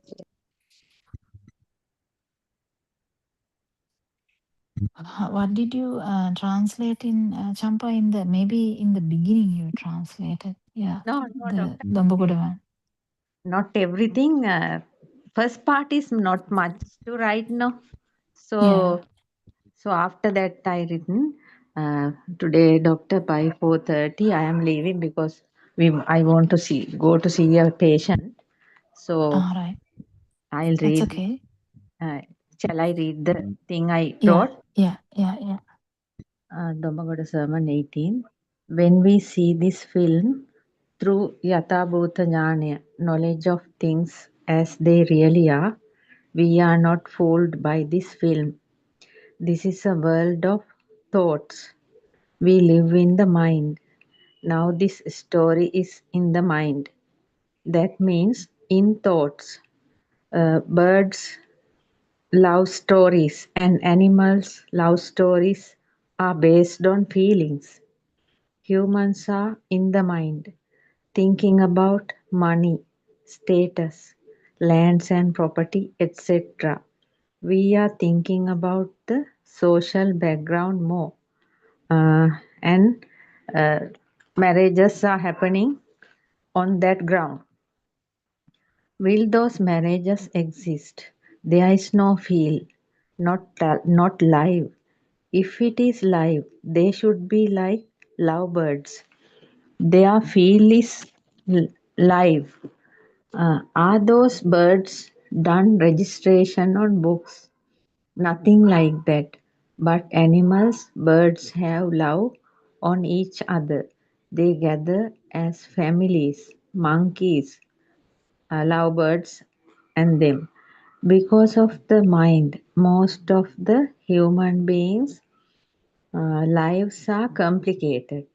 What did you translate in Champa? Maybe in the beginning you translated. Yeah, No, the Doctor. Dambagoda one. Not everything. First part is not much to write now. Yeah. So after that I written today, Doctor, by 4:30 I am leaving because I want to go to see a patient. So All right. I'll That's read. okay. Shall I read the thing I Yeah. wrote? Yeah. Dommagoda Sermon 18. When we see this film through Yathabhuta Jnana, knowledge of things as they really are, we are not fooled by this film. This is a world of thoughts. We live in the mind. Now this story is in the mind. That means in thoughts. Birds love stories and animals love stories are based on feelings. Humans are in the mind, thinking about money, status, lands and property, etc. We are thinking about the social background more. And uh, marriages are happening on that ground. Will those marriages exist? There is no feel, not live. If it is live, they should be like lovebirds. Their feel is live. Are those birds done registration on books? Nothing like that. But animals, birds have love on each other. They gather as families, monkeys, lovebirds, and them. Because of the mind, most of the human beings' lives are complicated.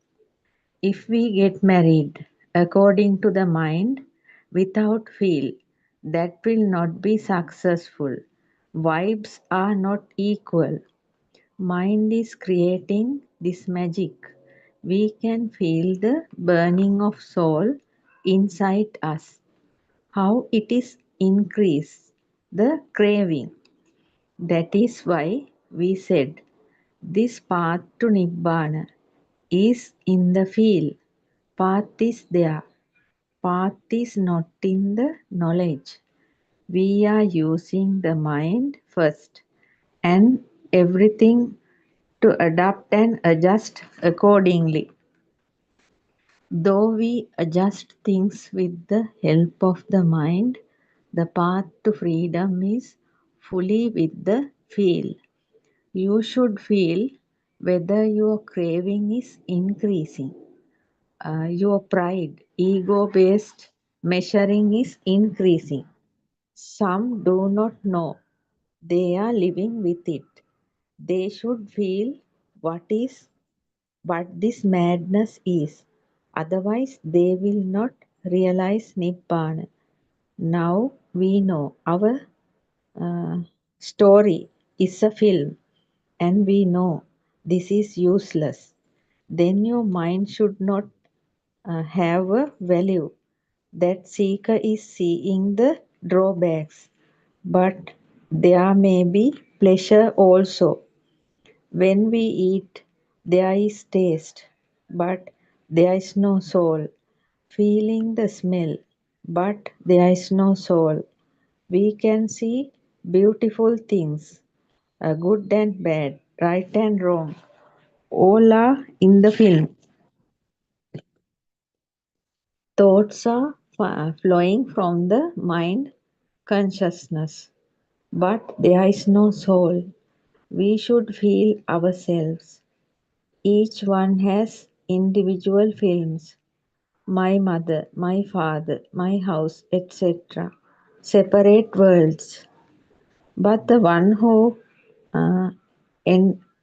If we get married according to the mind without feel, that will not be successful. Vibes are not equal. Mind is creating this magic. We can feel the burning of soul inside us. How it is increase the craving. That is why we said this path to Nibbana is in the feel. Path is there. Path is not in the knowledge. We are using the mind first and everything to adapt and adjust accordingly. Though we adjust things with the help of the mind, the path to freedom is fully with the feel. You should feel whether your craving is increasing. Your pride, ego-based measuring is increasing. Some do not know. They are living with it. They should feel what this madness is. Otherwise, they will not realize Nibbana. Now we know our story is a film, and we know this is useless. Then your mind should not have a value. That seeker is seeing the drawbacks, but there may be pleasure also. When we eat, there is taste, but there is no soul. Feeling the smell, but there is no soul. We can see beautiful things, good and bad, right and wrong. All are in the film. Thoughts are flowing from the mind consciousness, but there is no soul. We should feel ourselves. Each one has individual films. My mother, my father, my house, etc. Separate worlds. But the one who uh,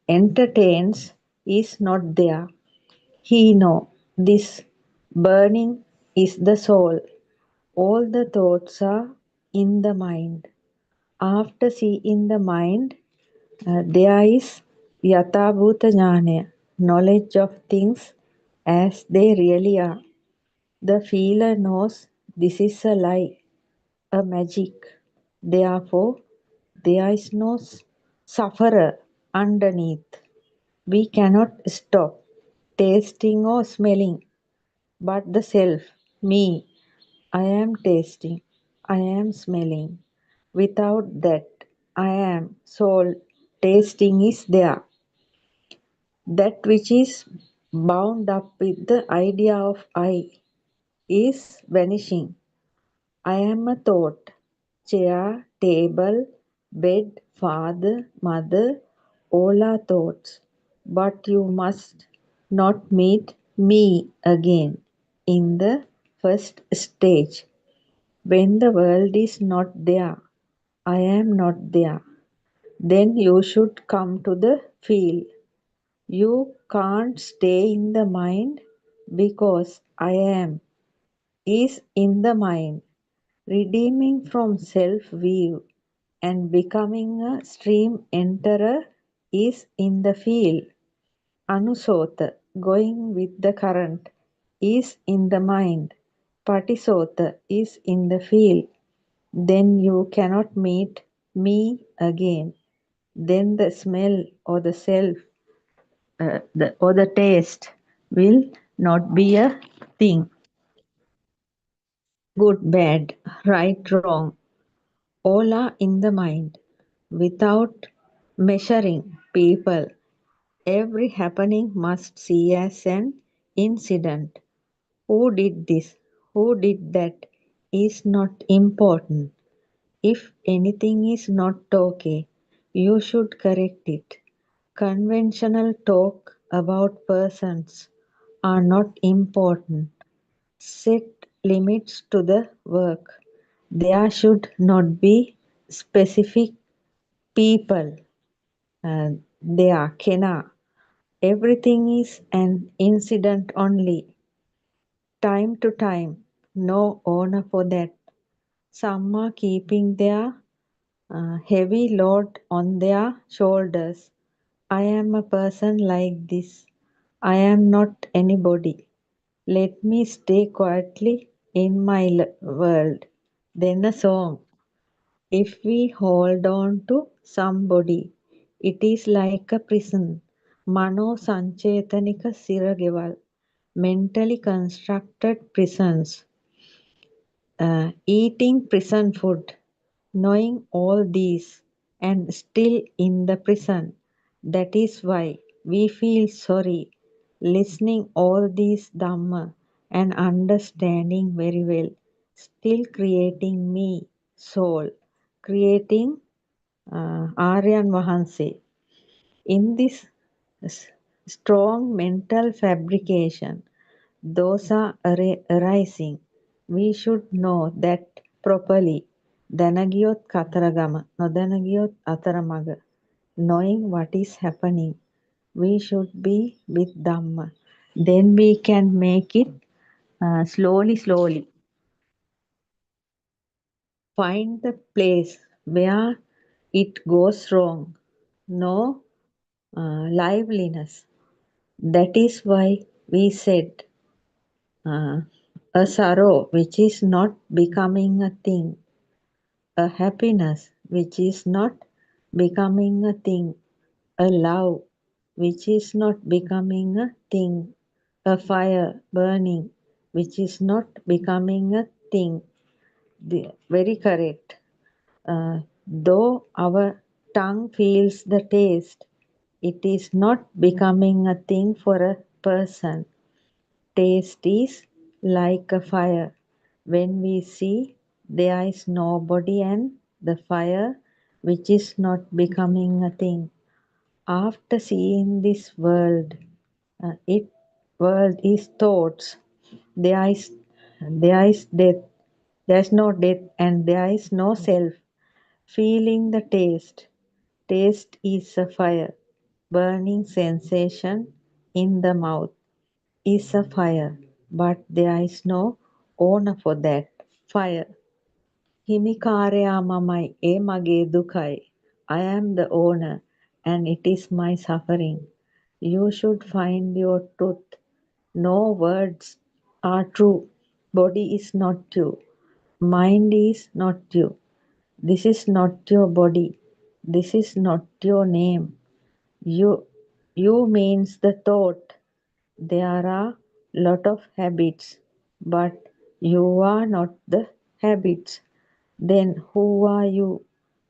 entertains is not there. He know this burning is the soul. All the thoughts are in the mind. After seeing the mind, there is Yatabhuta Jnana, knowledge of things as they really are. The feeler knows this is a lie, a magic. Therefore, there is no sufferer underneath. We cannot stop tasting or smelling, but the self, me, I am tasting, I am smelling. Without that, I am soul, tasting is there. That which is bound up with the idea of I is vanishing. I am a thought, chair, table, bed, father, mother, all are thoughts. But you must not meet me again in the first stage. When the world is not there, I am not there. Then you should come to the feel. You can't stay in the mind because I am is in the mind. Redeeming from self-view and becoming a stream enterer is in the field. Anusota, going with the current, is in the mind. Patisota is in the field. Then you cannot meet me again. Then the smell or the self or the taste will not be a thing. Good, bad, right, wrong, all are in the mind. Without measuring people, every happening must see as an incident. Who did this? Who did that? Is not important. If anything is not okay, you should correct it. Conventional talk about persons are not important. Set limits to the work. There should not be specific people. There cannot. Everything is an incident only. Time to time. No owner for that. Some are keeping their heavy load on their shoulders. I am a person like this. I am not anybody. Let me stay quietly in my world. Then a song. If we hold on to somebody, it is like a prison. Mano Sanchetanika Sirageval. Mentally constructed prisons. Eating prison food. Knowing all these and still in the prison. That is why we feel sorry listening all these Dhamma and understanding very well, still creating me, soul, creating Aryan Vahanse. In this strong mental fabrication, those are arising. We should know that properly. දැනගියොත් Kataragama, නොදැනගියොත් අතරමඟ. Knowing what is happening, we should be with Dhamma. Then we can make it slowly. Find the place where it goes wrong. No liveliness. That is why we said a sorrow which is not becoming a thing, a happiness which is not becoming a thing, a love which is not becoming a thing, a fire burning which is not becoming a thing. Very correct. Though our tongue feels the taste, it is not becoming a thing for a person. Taste is like a fire. When we see there is nobody and the fire which is not becoming a thing. After seeing this world, world is thoughts. There is death. There is no death and there is no self. Feeling the taste. Taste is a fire. Burning sensation in the mouth is a fire, but there is no owner for that fire. හිමිකාරයා මමයි, ඒ මගේ දුකයි. I am the owner and it is my suffering. You should find your truth. No words are true. Body is not you. Mind is not you. This is not your body. This is not your name. You means the thought. There are lot of habits, but you are not the habits. Then who are you?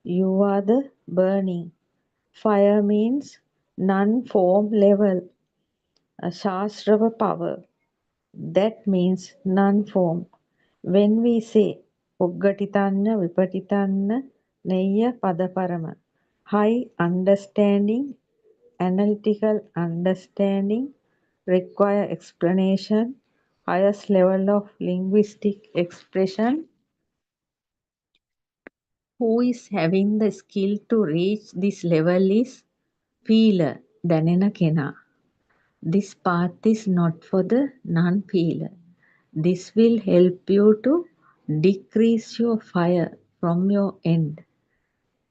You are the burning. Fire means non-form level, a Shastrava power. That means non-form. When we say Uggatitanna, Vipatitanna, Neyya Padaparama, high understanding, analytical understanding, require explanation, highest level of linguistic expression. Who is having the skill to reach this level is feeler, දැනෙන කෙනා. This path is not for the non-feeler. This will help you to decrease your fire from your end.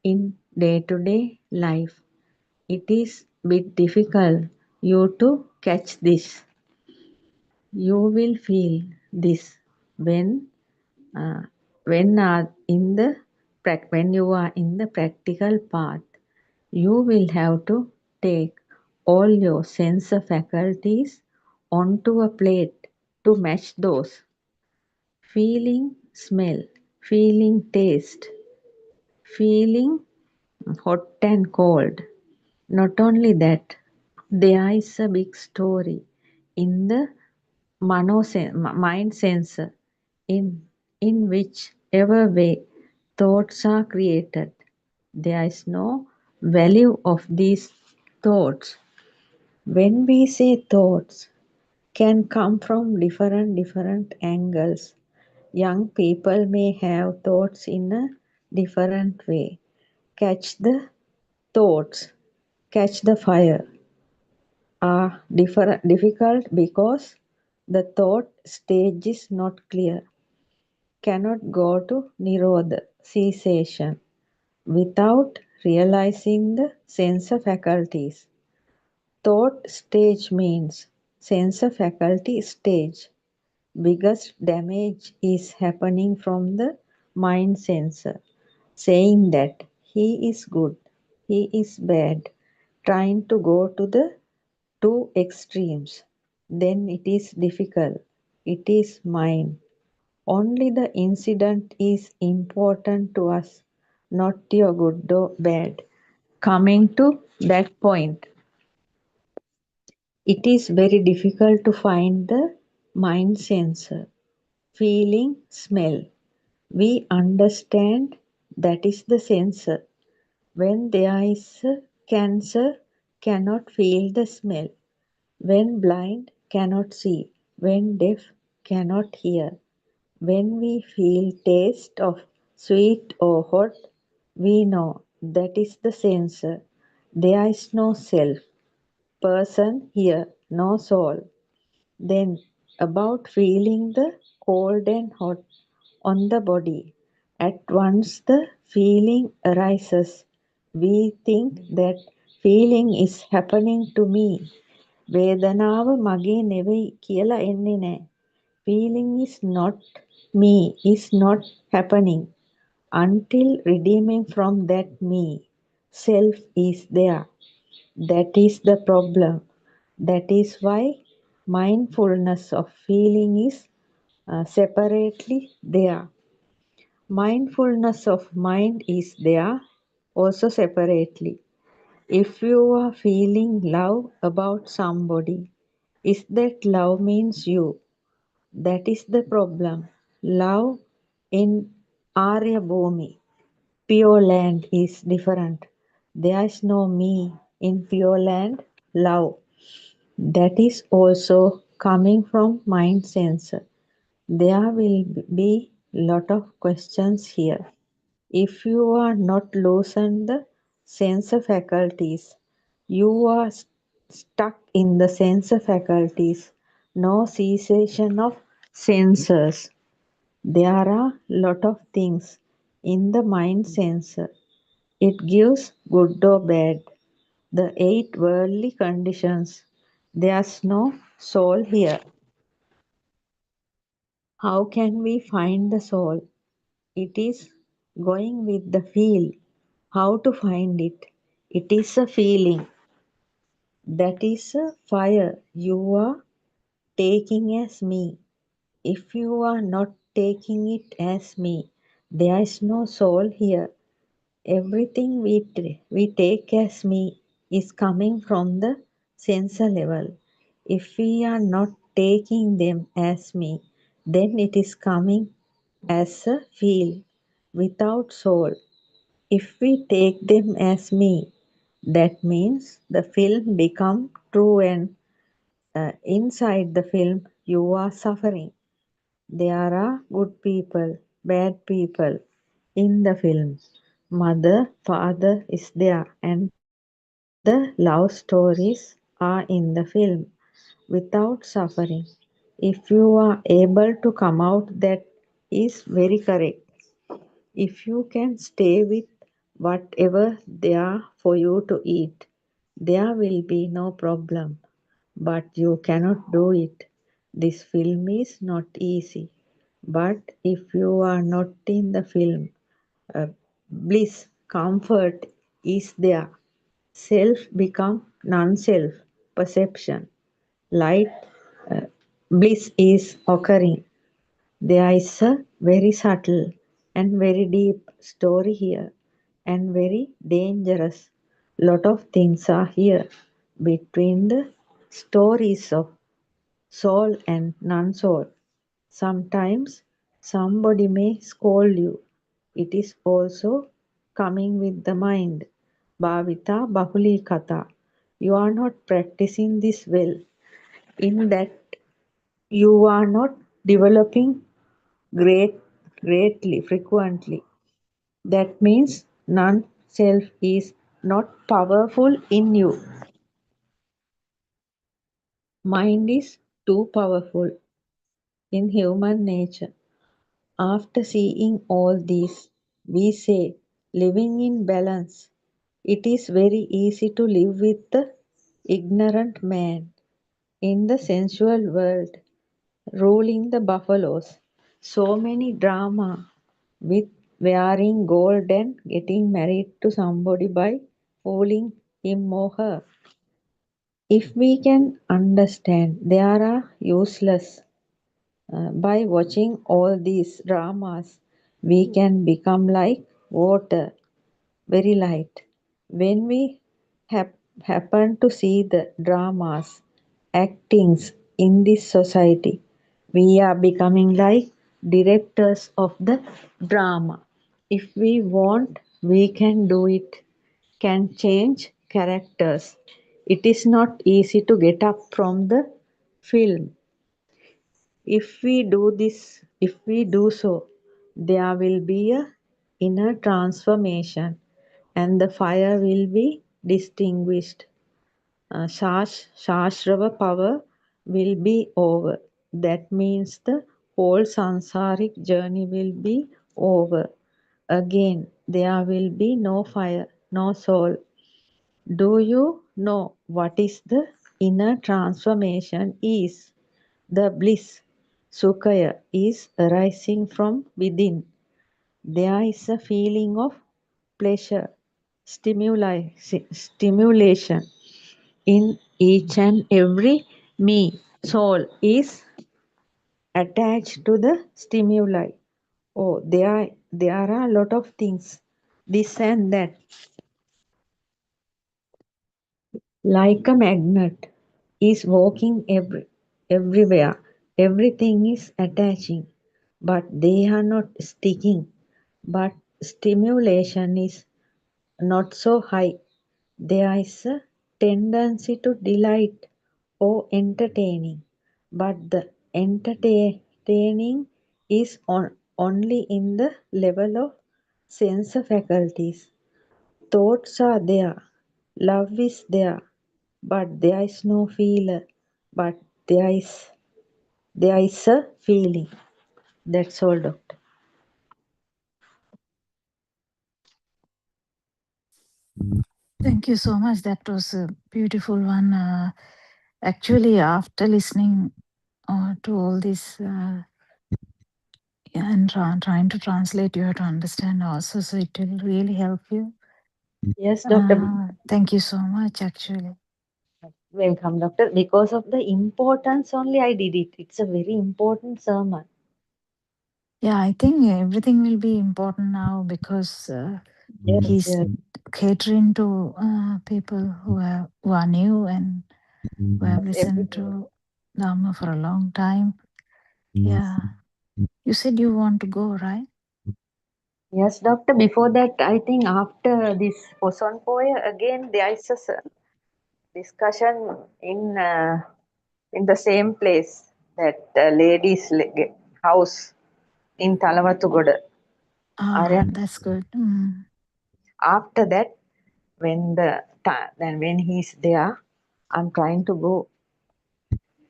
In day-to-day life, it is bit difficult you to catch this. You will feel this when you are in the practical path. You will have to take all your sense faculties onto a plate to match those. Feeling smell, feeling taste, feeling hot and cold. Not only that, there is a big story in the mind sensor, in whichever way thoughts are created. There is no value of these thoughts. When we say thoughts can come from different angles. Young people may have thoughts in a different way. Catch the thoughts, catch the fire are difficult because the thought stage is not clear. Cannot go to Nirodha, cessation, without realizing the sense faculties. Thought stage means sense faculty stage. Biggest damage is happening from the mind sensor, saying that he is good, he is bad, trying to go to the two extremes. Then it is difficult. It is mine. Only the incident is important to us, not your good or bad. Coming to that point, it is very difficult to find the mind sensor. Feeling, smell. We understand that is the sensor. When there is cancer, cannot feel the smell. When blind, cannot see. When deaf, cannot hear. When we feel taste of sweet or hot, we know that is the sensor. There is no self, person here, no soul. Then about feeling the cold and hot on the body. At once the feeling arises. We think that feeling is happening to me. වේදනාව මගේ නෙවෙයි කියලා එන්නේ නෑ. Feeling is not me, is not happening until redeeming from that me. Self is there. That is the problem. That is why mindfulness of feeling is separately there. Mindfulness of mind is there also separately. If you are feeling love about somebody, is that love means you? That is the problem. Love in Arya Bhumi, pure land, is different. There is no me in pure land, love. That is also coming from mind sensor. There will be lot of questions here. If you are not loosen the sensor faculties, you are stuck in the sensor faculties. No cessation of sensors. There are lot of things in the mind sensor. It gives good or bad. The 8 worldly conditions. There's no soul here. How can we find the soul? It is going with the feel. How to find it? It is a feeling. That is a fire you are taking as me. If you are not taking it as me, there is no soul here. Everything we take as me is coming from the sensor level. If we are not taking them as me, then it is coming as a feel without soul. If we take them as me, that means the film become true and inside the film you are suffering. There are good people, bad people in the film. Mother, father is there and the love stories are in the film without suffering. If you are able to come out, that is very correct. If you can stay with whatever there for you to eat, there will be no problem. But you cannot do it. This film is not easy. But if you are not in the film, bliss, comfort is there. Self become non-self, perception. Light, uh, bliss is occurring. There is a very subtle and very deep story here and very dangerous. Lot of things are here between the stories of soul and non-soul. Sometimes somebody may scold you. It is also coming with the mind. Bhavita Bahuli Kata. You are not practicing this well. In that you are not developing greatly, frequently. That means non-self is not powerful in you. Mind is too powerful in human nature. After seeing all this, we say, living in balance. It is very easy to live with the ignorant man in the sensual world, ruling the buffaloes. So many drama with wearing gold and getting married to somebody by fooling him or her. If we can understand they are useless by watching all these dramas, we can become like water, very light. When we happen to see the dramas, actings in this society, we are becoming like directors of the drama. If we want, we can do it. can change characters. It is not easy to get up from the film. If we do so, there will be a inner transformation and the fire will be distinguished. Shashrava power will be over. That means the whole sansaric journey will be over. Again, there will be no fire, no soul. Do you know what is the inner transformation is? The bliss, Sukhaya, is arising from within. There is a feeling of pleasure, stimulation in each and every me. Soul is attached to the stimuli. Oh, there are a lot of things, this and that. Like a magnet is walking everywhere. Everything is attaching, but they are not sticking. But stimulation is not so high. There is a tendency to delight or entertaining, but the entertaining is only in the level of sense faculties. Thoughts are there, love is there, but there is no feeler, but there is a feeling. That's all, doctor. Thank you so much. That was a beautiful one. Actually, after listening to all this and trying to translate, you have to understand also, so it will really help you. Yes, doctor. Thank you so much, actually. Welcome, doctor. Because of the importance only I did it. It's a very important sermon. Yeah, I think everything will be important now because he's catering to people who are new and who have listened to Dhamma for a long time. Yeah. You said you want to go, right? Yes, doctor. Before that, I think after this Poson Poya, again there is a discussion in the same place, that lady's house in Talawatugoda. That's good. After that, when he's there, I'm trying to go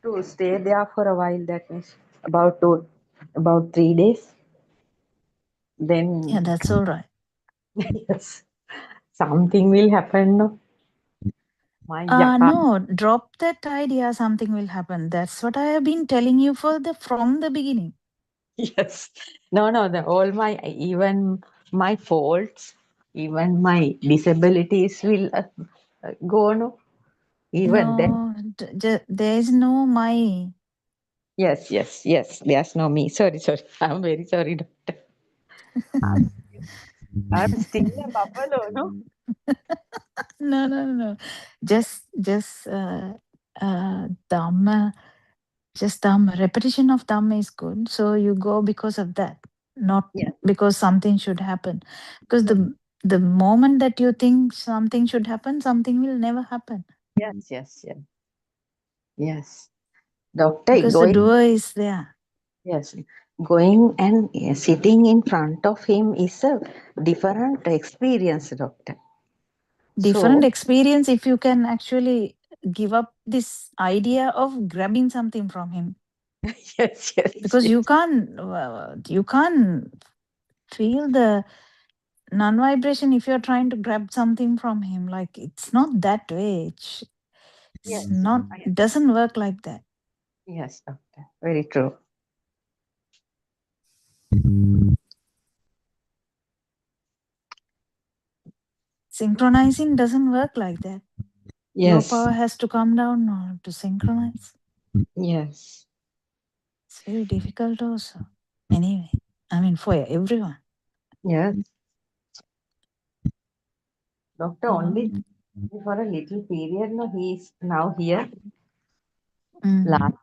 to stay there for a while. That means about 3 days. Then Yeah, that's all right. yes, something will happen. No? No, drop that idea. Something will happen. That's what I have been telling you from the beginning. Yes. No. Even my faults, even my disabilities will go. No. Even then. There is no my. Yes. There's no me. Sorry. I'm very sorry, doctor. I'm still a buffalo, no? No. Just Dhamma. Just Dhamma. Repetition of Dhamma is good. So you go because of that, not because something should happen. Because the moment that you think something should happen, something will never happen. Yes. Doctor, because the doer is there. Yes. Going and sitting in front of him is a different experience, doctor. Different experience if you can actually give up this idea of grabbing something from him. Yes. Because you can't feel the non-vibration if you're trying to grab something from him. Like, it's not that way. It doesn't work like that. Yes, doctor. Very true. Synchronizing doesn't work like that. Your power has to come down or to synchronize. Yes. It's very difficult also. Anyway, I mean, for everyone. Yes. Doctor, only for a little period. No, he's now here. Last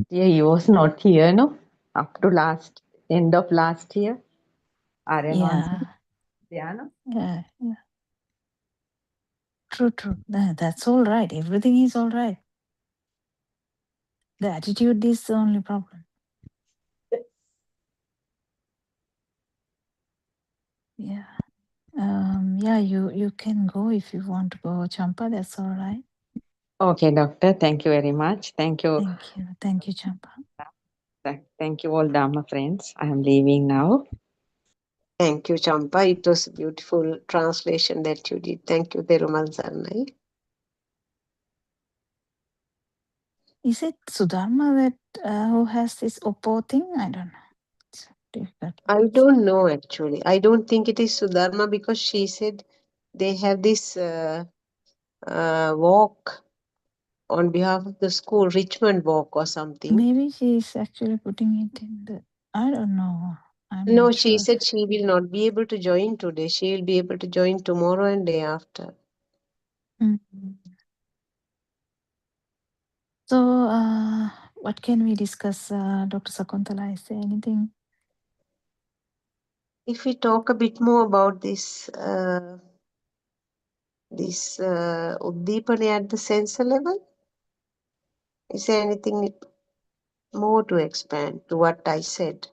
year he was not here, no? Up to end of last year. Yeah. Yeah. True. That's all right. Everything is all right. The attitude is the only problem. Yeah. Yeah, you can go if you want to go, Champa. That's all right. Okay, doctor. Thank you very much. Thank you. Thank you, Champa. Thank you all Dharma friends. I am leaving now. Thank you, Champa. It was a beautiful translation that you did. Thank you, Perumal Sarnai. Is it Sudharma that who has this Oppo thing? I don't know. It's difficult. I don't know actually. I don't think it is Sudharma because she said they have this walk on behalf of the school, Richmond walk or something. Maybe she's actually putting it in the. I don't know. I'm No, not she sure. said she will not be able to join today. She will be able to join tomorrow and day after. Mhm. So, what can we discuss, Dr. Sakuntala? Is there anything? If we talk a bit more about this Uddipana at the sensor level, is there anything more to expand to what I said?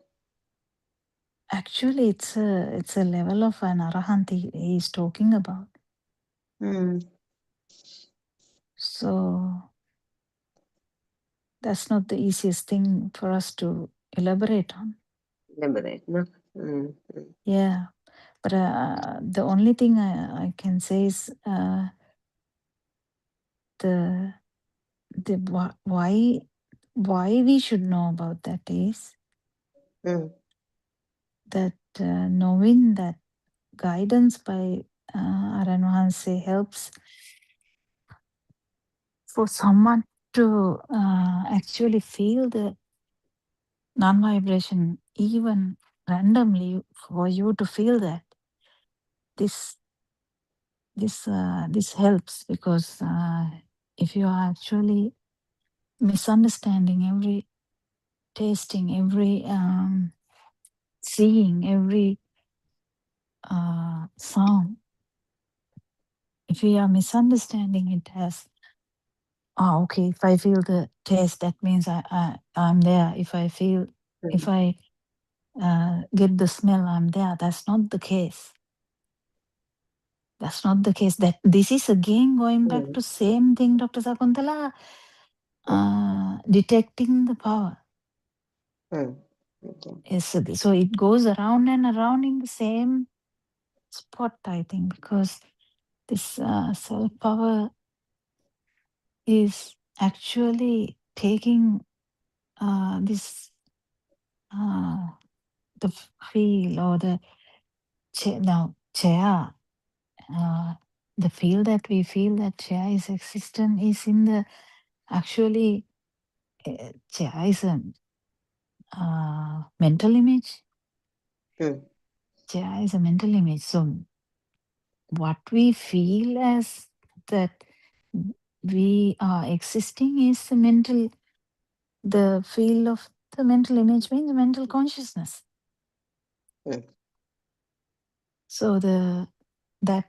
Actually, it's a level of an arahant he's talking about. So that's not the easiest thing for us to elaborate on. Elaborate, no? Yeah, but the only thing I can say is the why we should know about that is that knowing that guidance by Aran Wahanse helps for someone to actually feel the non-vibration even randomly, for you to feel that this helps, because if you are actually misunderstanding every tasting, every seeing, every sound, if you are misunderstanding it as, oh, okay, if I feel the taste, that means I'm there. If I feel, if I get the smell, I'm there. That's not the case. That's not the case. That this is again going back to same thing, Dr. Sakuntala, detecting the power. Yes, so it goes around and around in the same spot, I think, because this self power is actually taking this the feel or the chair. The feel that we feel that chair is existent is in the actually chair is a mental image. Chair is a mental image. So what we feel as that we are existing is the mental, the feel of the mental image means mental consciousness. So that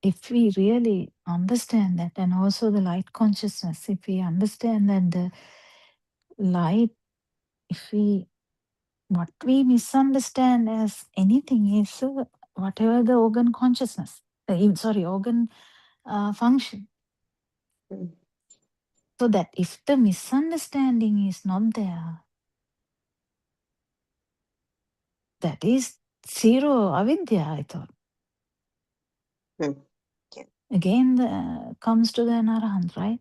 if we really understand that, and also the light consciousness, if we understand that the light, what we misunderstand as anything is whatever the organ consciousness, organ function. So that if the misunderstanding is not there, that is zero avidya, I thought. Again, comes to the anarahant, right?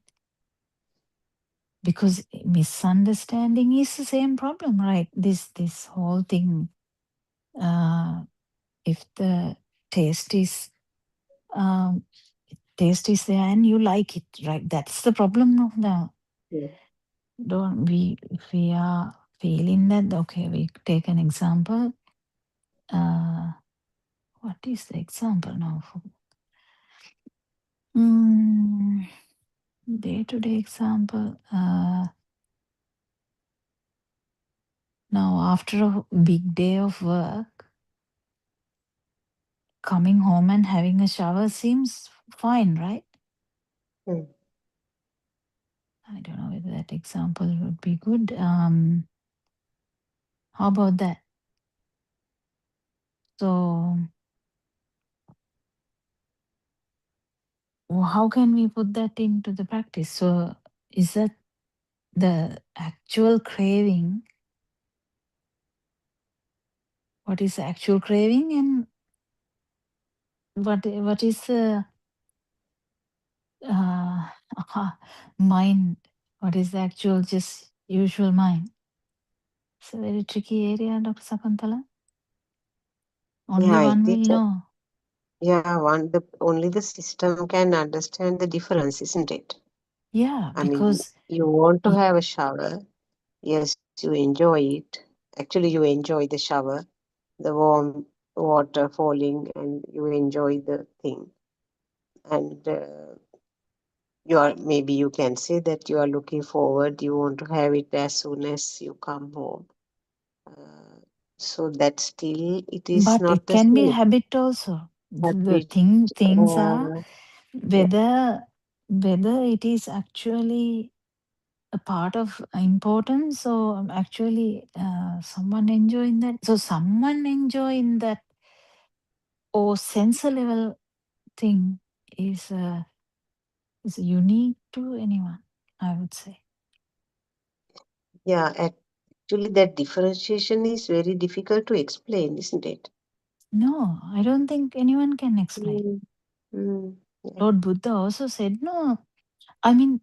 Because misunderstanding is the same problem, right? This whole thing, if the taste is there and you like it, right? That's the problem of the. If we are feeling that, okay, we take an example. What is the example now? Day-to-day example. Now, after a big day of work, coming home and having a shower seems fine, right? Mm. I don't know whether that example would be good. How about that? So, how can we put that into the practice? So, is that the actual craving? What is the actual craving, and what is the uh, mind? What is the actual just usual mind? It's a very tricky area, Dr. Sakuntala. Only Yeah, one it will is. know. Yeah, only the system can understand the difference, isn't it? Yeah, I mean, because you want to have a shower. Yes, you enjoy it. Actually, you enjoy the shower, the warm water falling, and you enjoy the thing. And maybe you can say that you are looking forward. You want to have it as soon as you come home. Uh, so that still it is but not it the can be same. habit also. The Habit. things are Yeah. whether it is actually a part of importance or actually someone enjoying that. So someone enjoying that or sensor level thing is unique to anyone, I would say. Yeah, actually, that differentiation is very difficult to explain, isn't it? No, I don't think anyone can explain. Mm, yeah. Lord Buddha also said, no, I mean,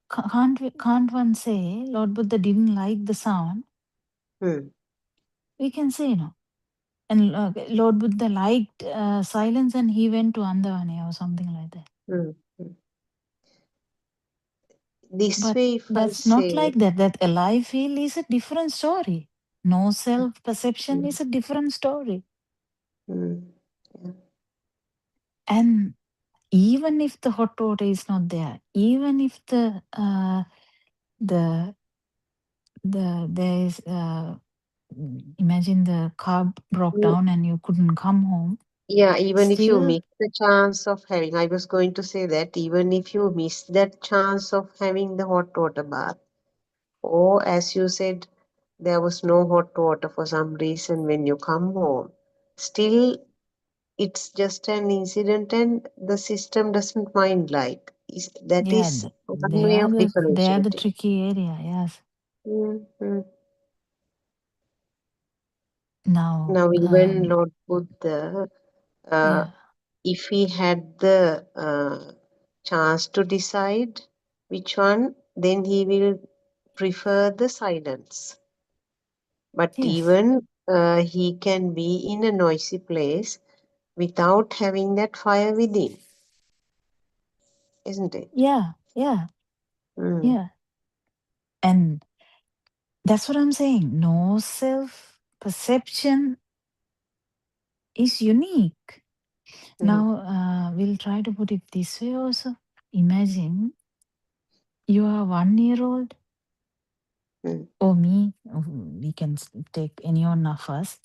can't one say Lord Buddha didn't like the sound? Mm, We can say no. And Lord Buddha liked silence, and he went to Andavane or something like that. mm. This But way, if I that's not say, like that. That alive feel is a different story. No self perception mm, is a different story. mm, yeah, And even if the hot water is not there, even if the there is imagine the car broke Mm, down and you couldn't come home, yeah, even if you still miss the chance of having, I was going to say that even if you miss that chance of having the hot water bath, or as you said, there was no hot water for some reason when you come home, still it's just an incident and the system doesn't mind like that yeah, is one way of they are the differentiating. tricky area. Yes. Mm-hmm. Now, Now even Lord Buddha, uh, yeah, if he had the chance to decide which one, then he will prefer the silence. But yes, even he can be in a noisy place without having that fire within, isn't it? yeah, yeah, Mm. yeah, and that's what I'm saying. No self perception is unique. Mm. Now, we'll try to put it this way also. Imagine you are 1 year old, Mm. or me, we can take any one of us.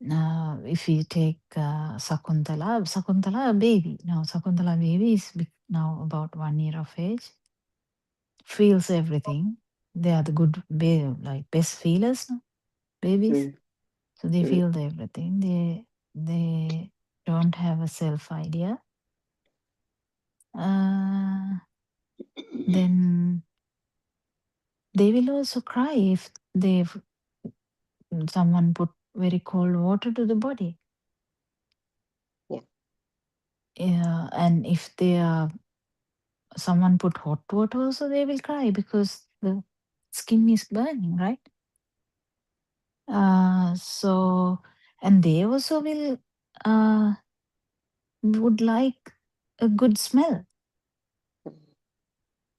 If we take Sakuntala, a baby. Now, Sakuntala baby is now about 1 year of age, feels everything. They are the good, like best feelers, no? Babies. Mm. So they Mm. feel everything. They don't have a self idea. Then they will also cry if someone put very cold water to the body. Yeah. Yeah, and if someone put hot water also, they will cry because the skin is burning, right? So, and they also would like a good smell.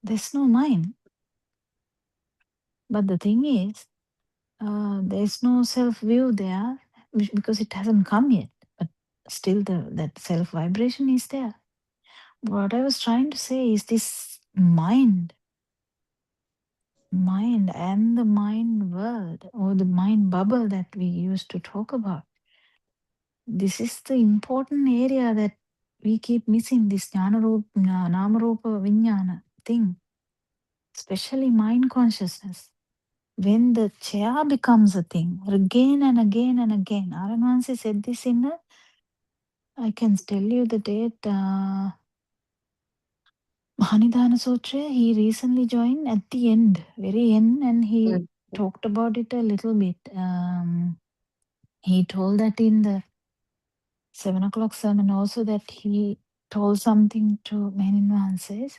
There's no mind. But the thing is, there's no self view there because it hasn't come yet. But still, that self vibration is there. What I was trying to say is this mind and the mind world or the mind bubble that we used to talk about. this is the important area that we keep missing, this Namarupa Vijnana thing, especially mind consciousness. When the chair becomes a thing, again and again and again. Aranvansi said this in I can tell you the date, Mahanidhana Sutra. He recently joined at the end, very end, and he talked about it a little bit. He told that in the 7 o'clock sermon also, that he told something to Mahanidhana.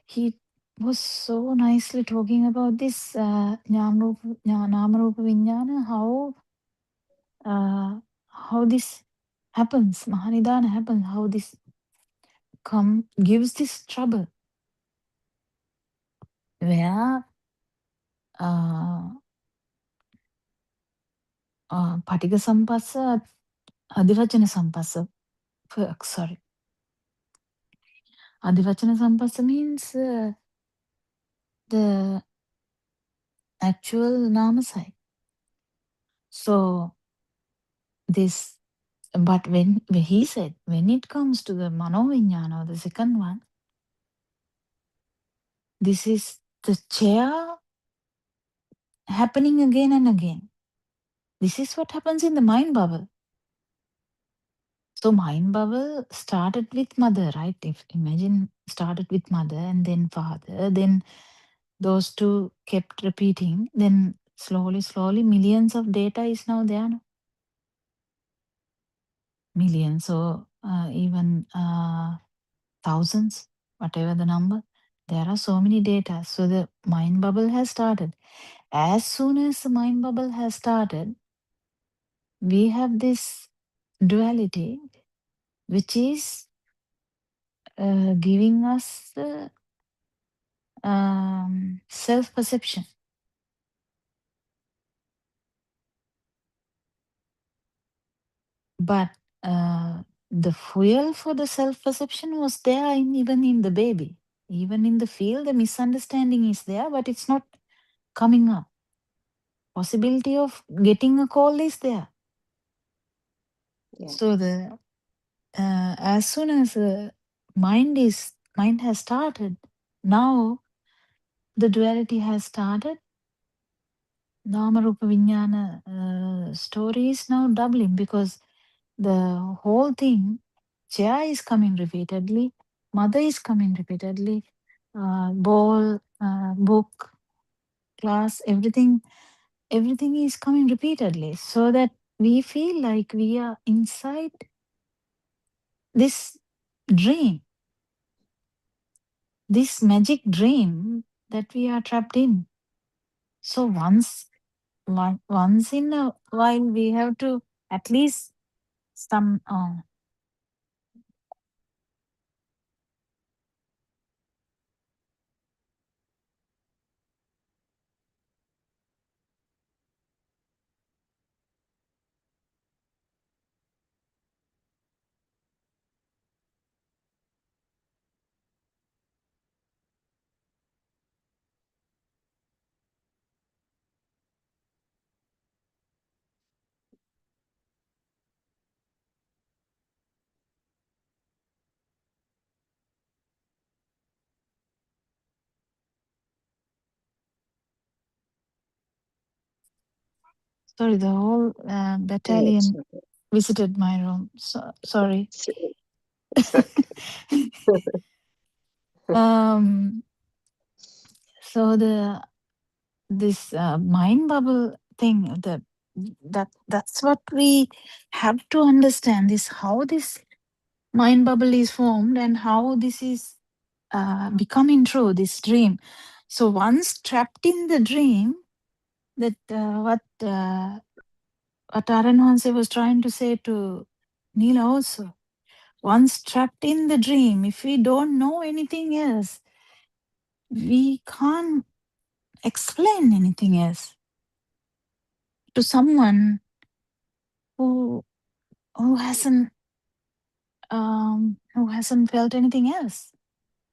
He was so nicely talking about this Namarupa Vijnana, how this happens, Mahanidhana happens, how this gives this trouble, where Patika Sampassa, Adivachana Sampassa, sorry. Adivachana Sampassa means the actual Namasai. So this, but when he said, when it comes to the Manovinyana, or the second one, this is the chair happening again and again. This is what happens in the mind bubble. So mind bubble started with mother, right? If imagine started with mother and then father, then those two kept repeating, then slowly millions of data is now there. No? Millions or even thousands, whatever the number. There are so many data. So the mind bubble has started. As soon as the mind bubble has started, we have this duality, which is giving us the self-perception. But the fuel for the self-perception was there even in the baby. Even in the field, the misunderstanding is there, but it's not coming up. Possibility of getting a call is there. Yeah. So the as soon as the mind has started, now the duality has started. Namarupa Vijnana story is now doubling, because the whole thing, chair is coming repeatedly, mother is coming repeatedly, ball, book, class, everything is coming repeatedly, so that we feel like we are inside this dream, this magic dream that we are trapped in. So once in a while, we have to at least some sorry, the whole Yeah, it's battalion okay. visited my room. So, sorry. It's okay. So this mind bubble thing, that's what we have to understand, is how this mind bubble is formed and how this is becoming true, this dream. So once trapped in the dream, that what Aranhanse was trying to say to Neela also, once trapped in the dream, if we don't know anything else, we can't explain anything else to someone who hasn't felt anything else.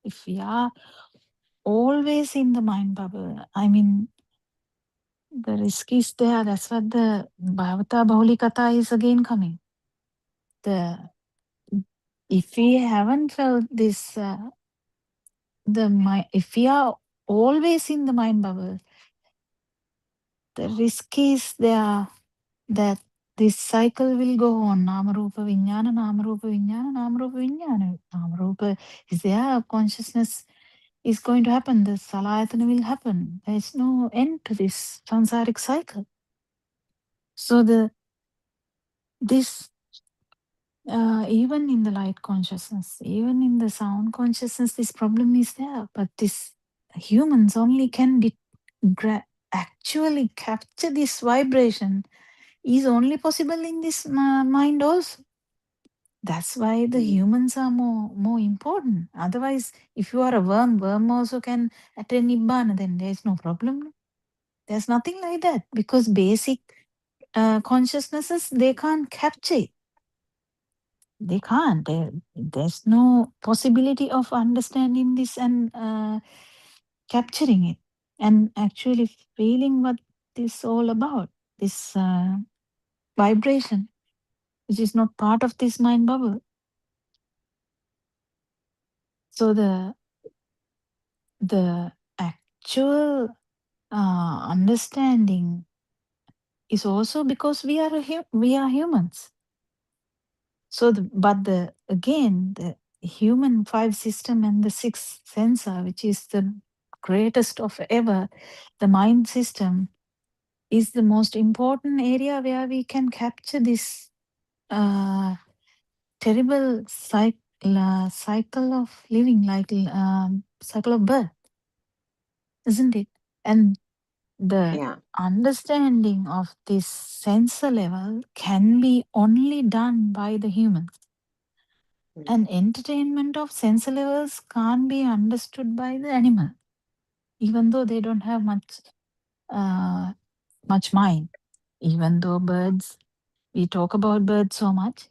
If we are always in the mind bubble, I mean, the risk is there. That's what the Bhavata Bahuli Katha is again coming. if we haven't felt this, if we are always in the mind bubble, the risk is there that this cycle will go on. Namarupa Vijnana, Namarupa Vijnana, Namarupa Vijnana. Namarupa is there, consciousness is going to happen, the Salayatana will happen. There is no end to this samsaric cycle. So this even in the light consciousness, even in the sound consciousness, this problem is there. But this humans only can actually capture this vibration is only possible in this mind also. That's why the humans are more important. Otherwise, if you are a worm also can attain Nibbana, then there's no problem. There's nothing like that, because basic consciousnesses, they can't capture it. They can't. There's no possibility of understanding this and capturing it and actually feeling what this all about. This vibration, which is not part of this mind bubble. So the actual understanding is also because we are humans. So again the human 5 system and the 6th sensor, which is the greatest of ever, the mind system, is the most important area where we can capture this terrible cycle of living, like cycle of birth, isn't it? And the Yeah. understanding of this sensor level can be only done by the humans. And entertainment of sensor levels can't be understood by the animal, even though they don't have much mind. Even though birds, we talk about birds so much,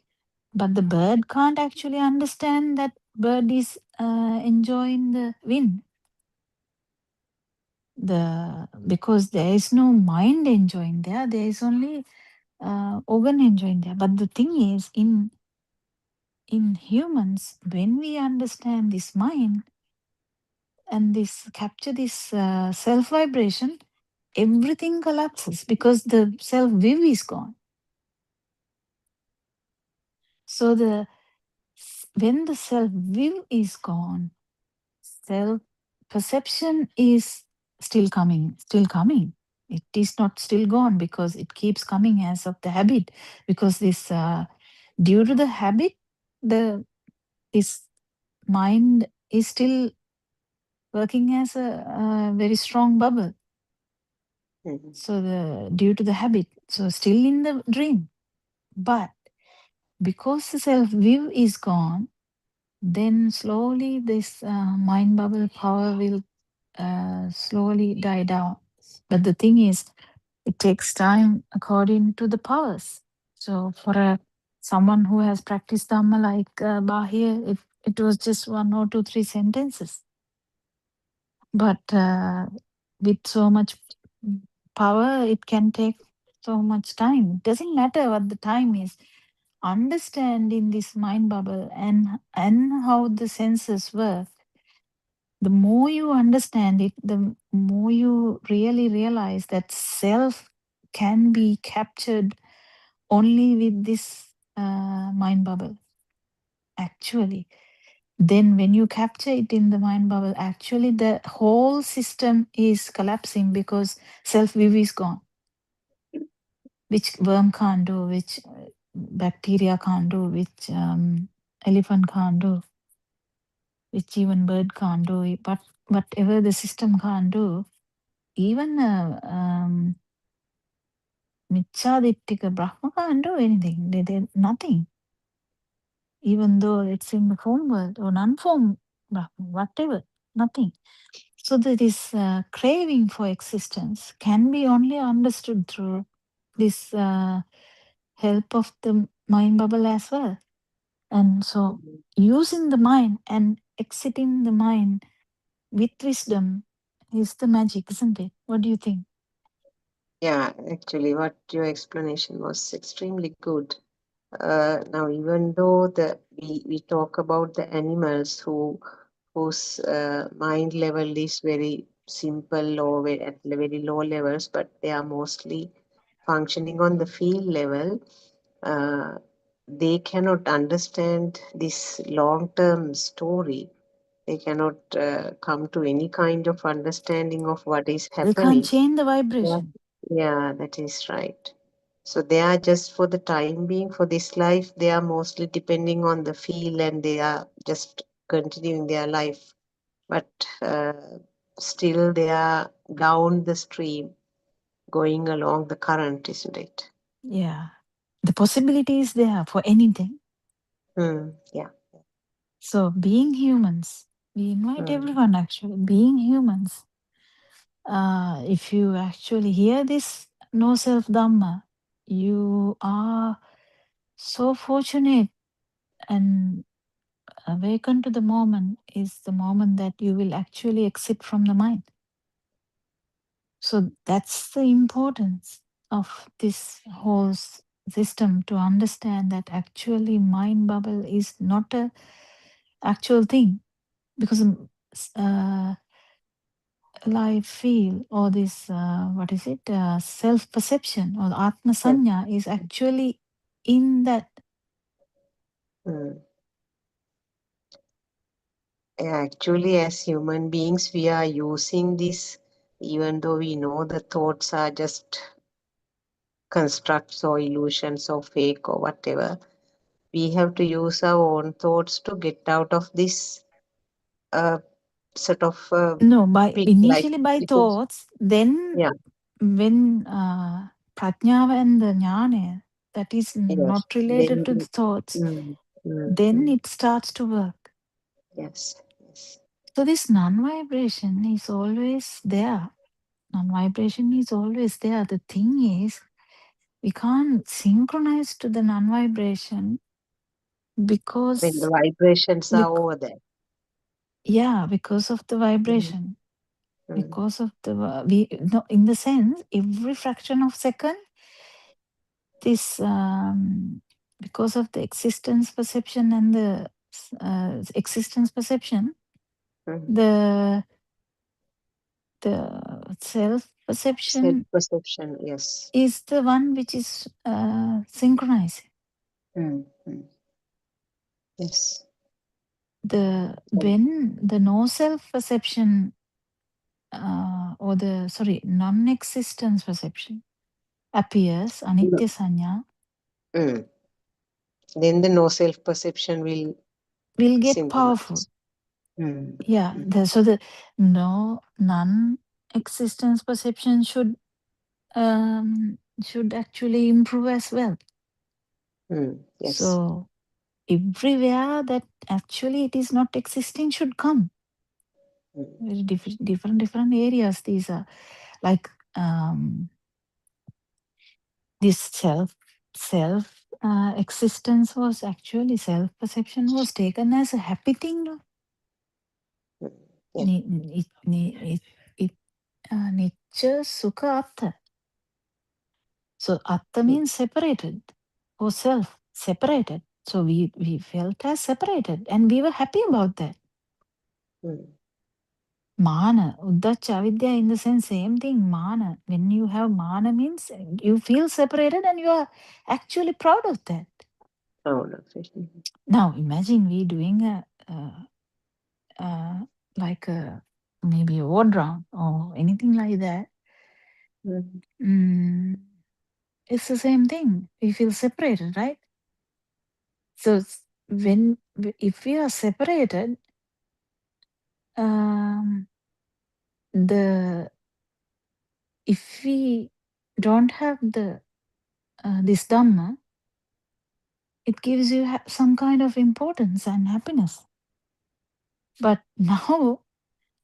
but the bird can't actually understand that bird is enjoying the wind. Because there is no mind enjoying there is only organ enjoying there. But the thing is, in humans, when we understand this mind and this capture this self vibration, everything collapses because the self view is gone. So when the self view is gone, self perception is still coming. It is not still gone, because it keeps coming as of the habit. Because this due to the habit, this mind is still working as a very strong bubble. So due to the habit, so still in the dream. But because the self view is gone, then slowly this mind bubble power will slowly die down. But the thing is, it takes time according to the powers. So for someone who has practiced Dhamma like Bahir, it was just 1 or 2, 3 sentences. But with so much power, it can take so much time. It doesn't matter what the time is. Understanding this mind bubble and how the senses work, the more you understand it, the more you really realize that self can be captured only with this mind bubble. Actually, then when you capture it in the mind bubble, actually the whole system is collapsing, because self view is gone, which worm can't do, which bacteria can't do, which elephant can't do, which even bird can't do. But whatever the system can't do, even Michadittika Brahma can't do anything. They nothing. Even though it's in the form world or non-form Brahma, whatever, nothing. So that this craving for existence can be only understood through this help of the mind bubble as well. And so using the mind and exiting the mind with wisdom is the magic, isn't it? What do you think? Yeah, actually, what your explanation was extremely good. Now, even though we talk about the animals whose mind level is very simple or at very low levels, but they are mostly functioning on the field level, they cannot understand this long-term story. They cannot come to any kind of understanding of what is They can't happening. change the vibration. Yeah, that is right. So they are just for the time being, for this life, they are mostly depending on the field and they are just continuing their life. But still they are down the stream, going along the current, isn't it? Yeah. The possibility is there for anything. Yeah. So being humans, we invite everyone actually, being humans. If you actually hear this no self Dhamma, you are so fortunate and awaken to the moment is the moment that you will actually exit from the mind. So that's the importance of this whole system, to understand that actually mind bubble is not a actual thing, because life feel or this what is it, self perception or atma sanya is actually in that. Actually, as human beings, we are using this, even though we know the thoughts are just constructs or illusions or fake or whatever. We have to use our own thoughts to get out of this sort of No, by pit, like, initially by because thoughts, then when prajnava and the jnana that is yes, not related then to the thoughts, mm, mm, then mm, it starts to work. yes. So this non-vibration is always there. Non-vibration is always there. The thing is, we can't synchronize to the non-vibration When because the vibrations are over there. because of the Mm, vibration. Because of the we no, in the sense, every fraction of second, this because of the existence perception and the existence perception, the self perception self-perception, yes. is the one which is synchronized. Yes. When the no self perception or the non-existence perception appears, anitya sanya Then the no self-perception will get powerful. synchronize. Yeah, so the no non-existence perception should actually improve as well. Yes. So everywhere that actually it is not existing should come. Very different areas. These are like this self existence was actually, self perception was taken as a happy thing. No? Nature sukha atta. So atta means separated, or self separated. So we felt as separated and we were happy about that. Mana, Uddacha Avidya, in the sense, same thing, mana. When you have mana means you feel separated and you are actually proud of that. Proud of it. Now imagine we doing like maybe a war round or anything like that. It's the same thing. We feel separated, right? So if we are separated, if we don't have this Dhamma, it gives you some kind of importance and happiness. But now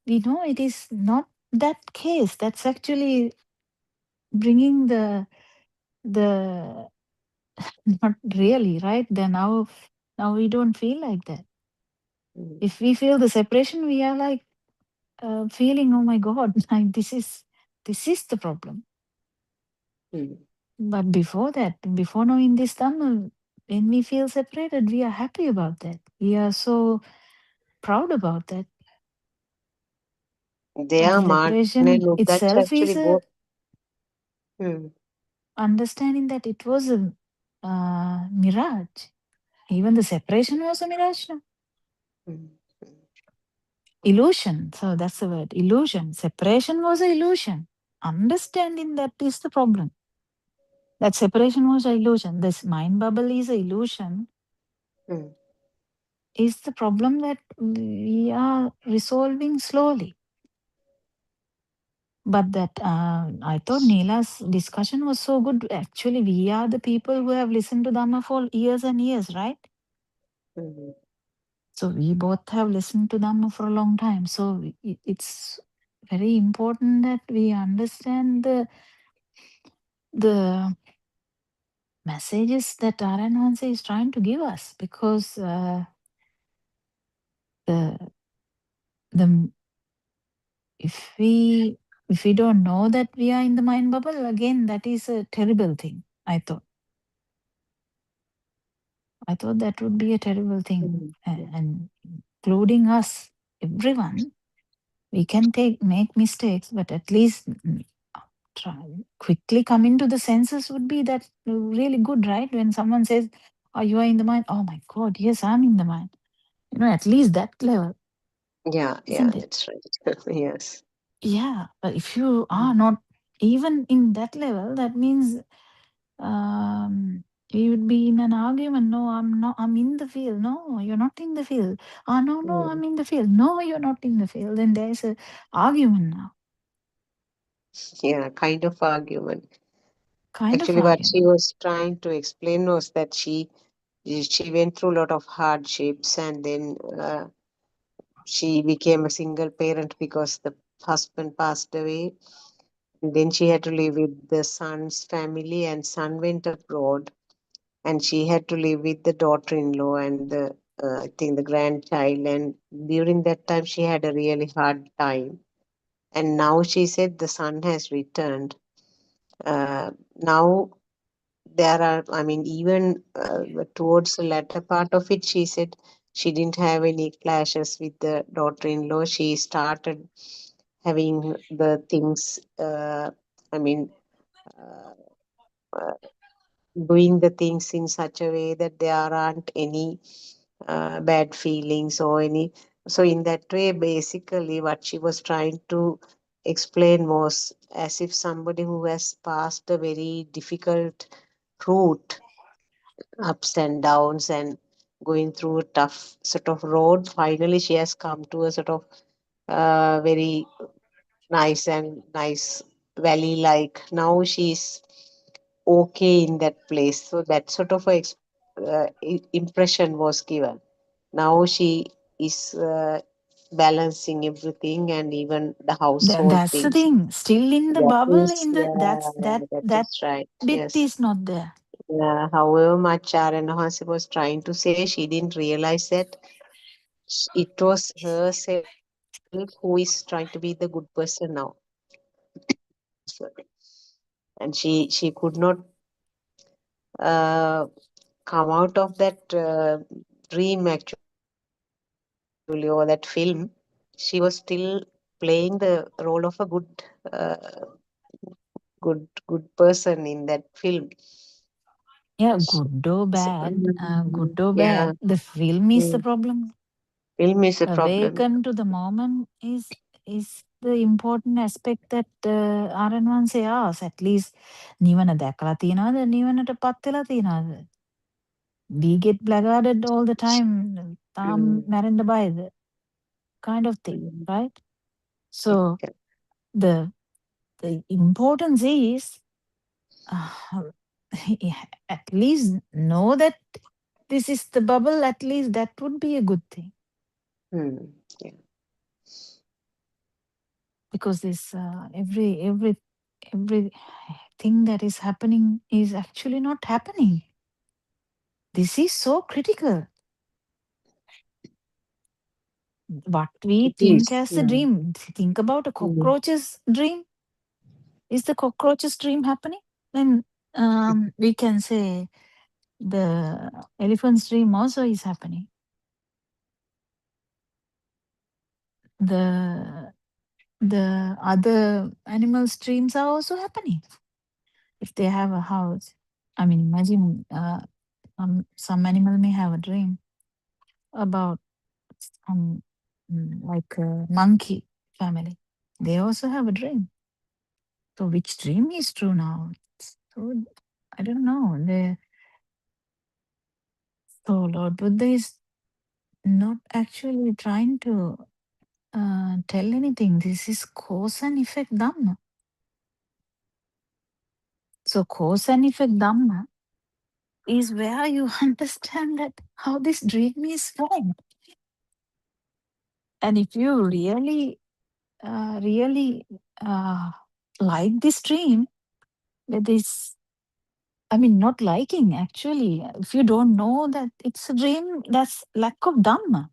we know it is not that case. That's actually bringing the not really, right? Then now we don't feel like that. If we feel the separation, we are like feeling, oh my God, like this is the problem. But before that, before knowing this Dhamma, when we feel separated, we are happy about that. We are so proud about that. But There, the Martin and separation Luke, that's itself actually is a both. Hmm. understanding that it was a mirage. Even the separation was a mirage, no? Hmm. Illusion. So that's the word. Illusion. Separation was an illusion. Understanding that is the problem. That separation was an illusion. This mind bubble is an illusion. Hmm. Is the problem that we are resolving slowly. But that I thought Neela's discussion was so good. Actually, we are the people who have listened to Dhamma for years and years, right? Hmm. So we both have listened to Dhamma for a long time. So it's very important that we understand the messages that Aranwanse is trying to give us, because the if we don't know that we are in the mind bubble, again, that is a terrible thing. I thought that would be a terrible thing, Hmm. and including us, everyone. We can make mistakes, but at least try quickly come into the senses would be that really good, right? When someone says, "Oh, you are in the mind," oh my God, yes, I'm in the mind. At least that level, Yeah, isn't it? that's right. Yes. Yeah, but if you are not even in that level, that means we would be in an argument. No, I'm not. I'm in the field. No, you're not in the field. Oh, no, Hmm. I'm in the field. No, you're not in the field. Then there's a argument now, Yeah, kind of argument. kind of Actually, what she argument. was trying to explain was that she went through a lot of hardships, and then she became a single parent because the husband passed away. And then she had to live with the son's family, and son went abroad, and she had to live with the daughter-in-law and the I think the grandchild. And during that time, she had a really hard time. And now she said the son has returned. Now there are, I mean, even towards the latter part of it, she said she didn't have any clashes with the daughter-in-law. She started having the things, I mean, uh, uh, doing the things in such a way that there aren't any bad feelings or any. So, in that way, basically, what she was trying to explain was as if somebody who has passed a very difficult route, ups and downs, and going through a tough sort of road, finally, she has come to a sort of very nice valley. Like now, she's okay in that place. So that sort of impression was given. Now she is balancing everything and even the household That's the things. thing. Still in the That bubble. is, In the yeah, that that is right. bit Yes. is not there. However much Aranahasi was trying to say, she didn't realize that it was herself who is trying to be the good person now. So, and she could not uh, come out of that dream actually, or that film. She was still playing the role of a uh, good person in that film. Yeah, So, good or yeah, bad. The film is the mm, problem. film is a problem. Awaken to the moment is the important aspect that ආරණවංශය asks. At least නිවන දැකලා තියනවද, නිවනට පත් වෙලා තියනවද? We get blackguarded all the time. තාම Mm, මැරෙන්න බයද? Kind of thing, mm, right? So yeah. the importance is at least know that this is the bubble. At least that would be a good thing, Mm, yeah. because this everything that is happening is actually not happening. This is so critical. What we It think is. as a Yeah. dream, think about a Mm, cockroach's dream. Is the cockroach's dream happening? Then we can say the elephant's dream also is happening. The other animals' dreams are also happening. If they have a house, I mean, imagine some animal may have a dream about like a monkey family. They also have a dream. So which dream is true now? So I don't know. So Lord Buddha is not actually trying to tell anything. This is cause and effect Dhamma. So cause and effect Dhamma is where you understand that how this dream is formed. And if you really like this dream, that is, I mean, not liking actually. If you don't know that it's a dream, that's lack of Dhamma,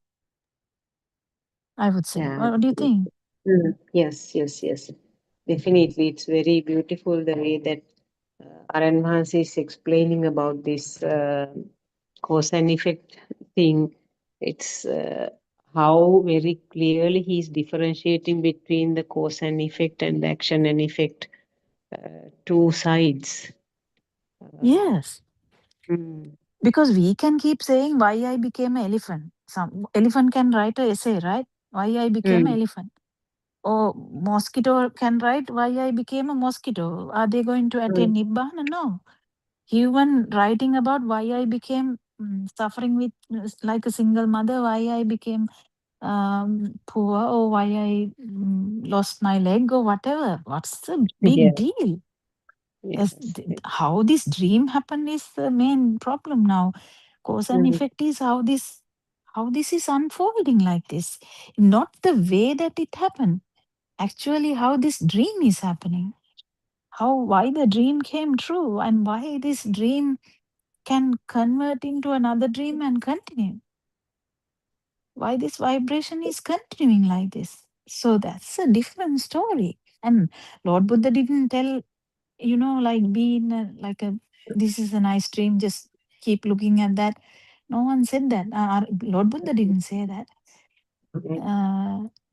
I would say. Yeah. What do you think? Yes, yes, yes. Definitely, it's very beautiful the way that Aran Mahasi is explaining about this cause and effect thing. It's how very clearly he's differentiating between the cause and effect and the action and effect, two sides. Yes. Mm. Because we can keep saying why I became an elephant. Some elephant can write a essay, right? Why I became an Mm. elephant. Or mosquito can write why I became a mosquito. Are they going to attain Mm. Nibbana? No. Human writing about why I became suffering with like a single mother, why I became poor, or why I lost my leg, or whatever. What's the Yeah. big deal? Yes. How this dream happened is the main problem now. Cause and Mm. effect is how this is unfolding like this. Not the way that it happened. Actually, how this dream is happening. Why the dream came true, and why this dream can convert into another dream and continue. Why this vibration is continuing like this. So that's a different story. And Lord Buddha didn't tell, like being like this is a nice dream, just keep looking at that. No one said that. Lord Buddha didn't say that.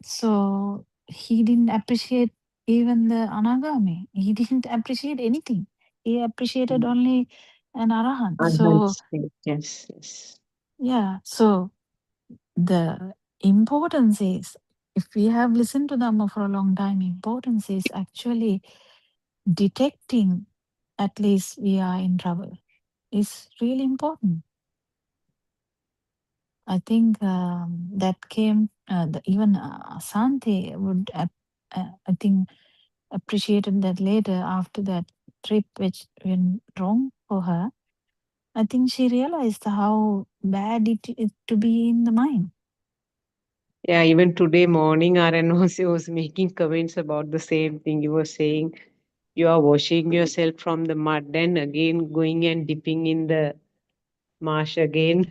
So he didn't appreciate even the anagami. He didn't appreciate anything. He appreciated only an arahant. So Yes, yes. yeah, so the importance is, if we have listened to Dhamma for a long time, importance is actually detecting at least we are in trouble is really important. I think that came, even Asante would, I think, appreciated that later after that trip which went wrong for her. I think she realized how bad it is to be in the mind. Yeah, even today morning, RNOC was making comments about the same thing. You were saying you are washing yourself from the mud and again going and dipping in the marsh again.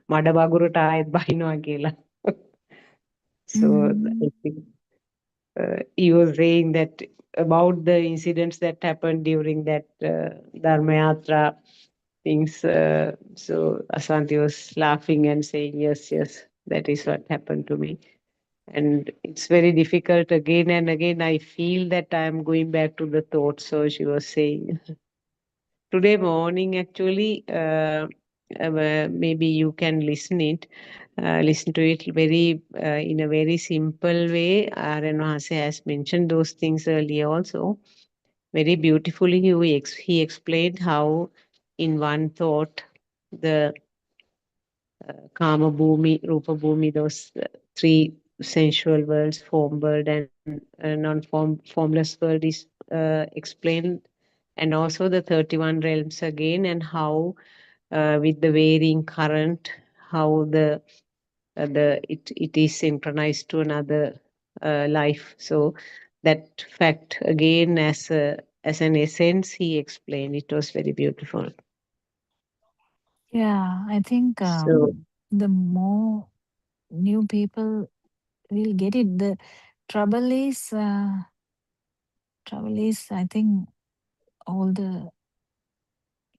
Madabagurata ayat bahinoa කියලා. So I think he was saying that about the incidents that happened during that Dharma Yatra things. So Asanti was laughing and saying, yes, yes, that is what happened to me. And it's very difficult again and again. I feel that I'm going back to the thoughts. So she was saying today morning, actually, maybe you can listen to it very in a very simple way. Renwase has mentioned those things earlier also. Very beautifully, he explained how in one thought the Kama Bhumi, Rupa Bhumi, those three sensual worlds, form world and formless world is explained, and also the 31 realms again, and how with the varying current, how it is synchronized to another life. So that fact again as an essence he explained. It was very beautiful. Yeah, I think So the more new people will get it. The trouble is, I think all the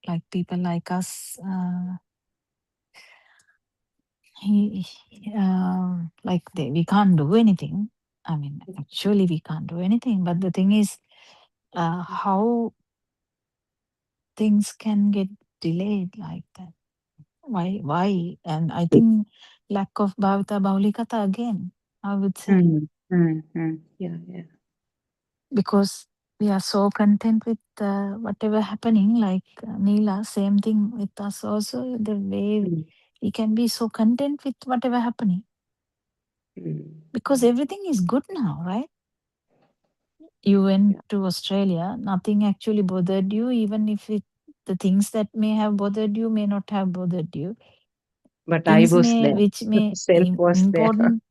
like people like us, we can't do anything. I mean, actually, we can't do anything. But the thing is, how things can get delayed like that. Why? And I think lack of bhavita baulikata again, I would say. Yeah, yeah. Because we are so content with whatever happening, like Neela, same thing with us also, the way we can be so content with whatever happening. Because everything is good now, right? You went to Australia, nothing actually bothered you, even if the things that may have bothered you may not have bothered you. But I Things was there. which may Self was there. important.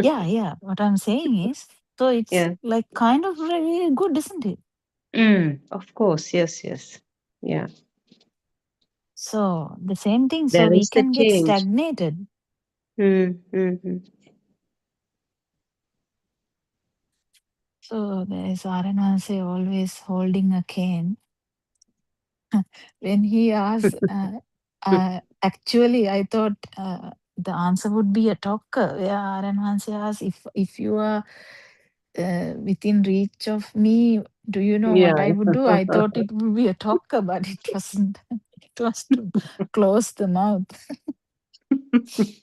Yeah. What I'm saying is, so it's Yeah. like kind of really good, isn't it? Of course. Yes. Yeah. So the same thing. So There we is the can get change. stagnated. So there is Aranase always holding a cane. When he asked, actually, I thought the answer would be a talker. Where Aranase asked, if you are within reach of me, do you know what I Yeah. would do? I thought it would be a talker, but it wasn't. It was to close the mouth.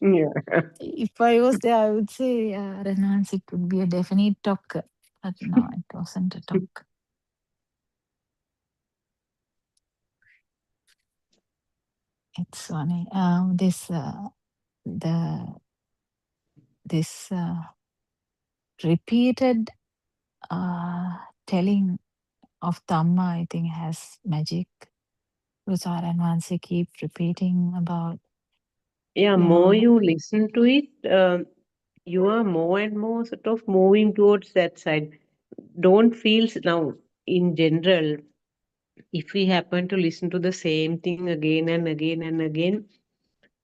Yeah. If I was there, I would say, Aranase, it would be a definite talker. But no, it wasn't a talker. It's funny. This repeated telling of Dhamma, I think, has magic. Because Aranvansi keep repeating about, Yeah. you More know, you listen to it, you are more and more sort of moving towards that side. Don't feel now in general. If we happen to listen to the same thing again and again and again,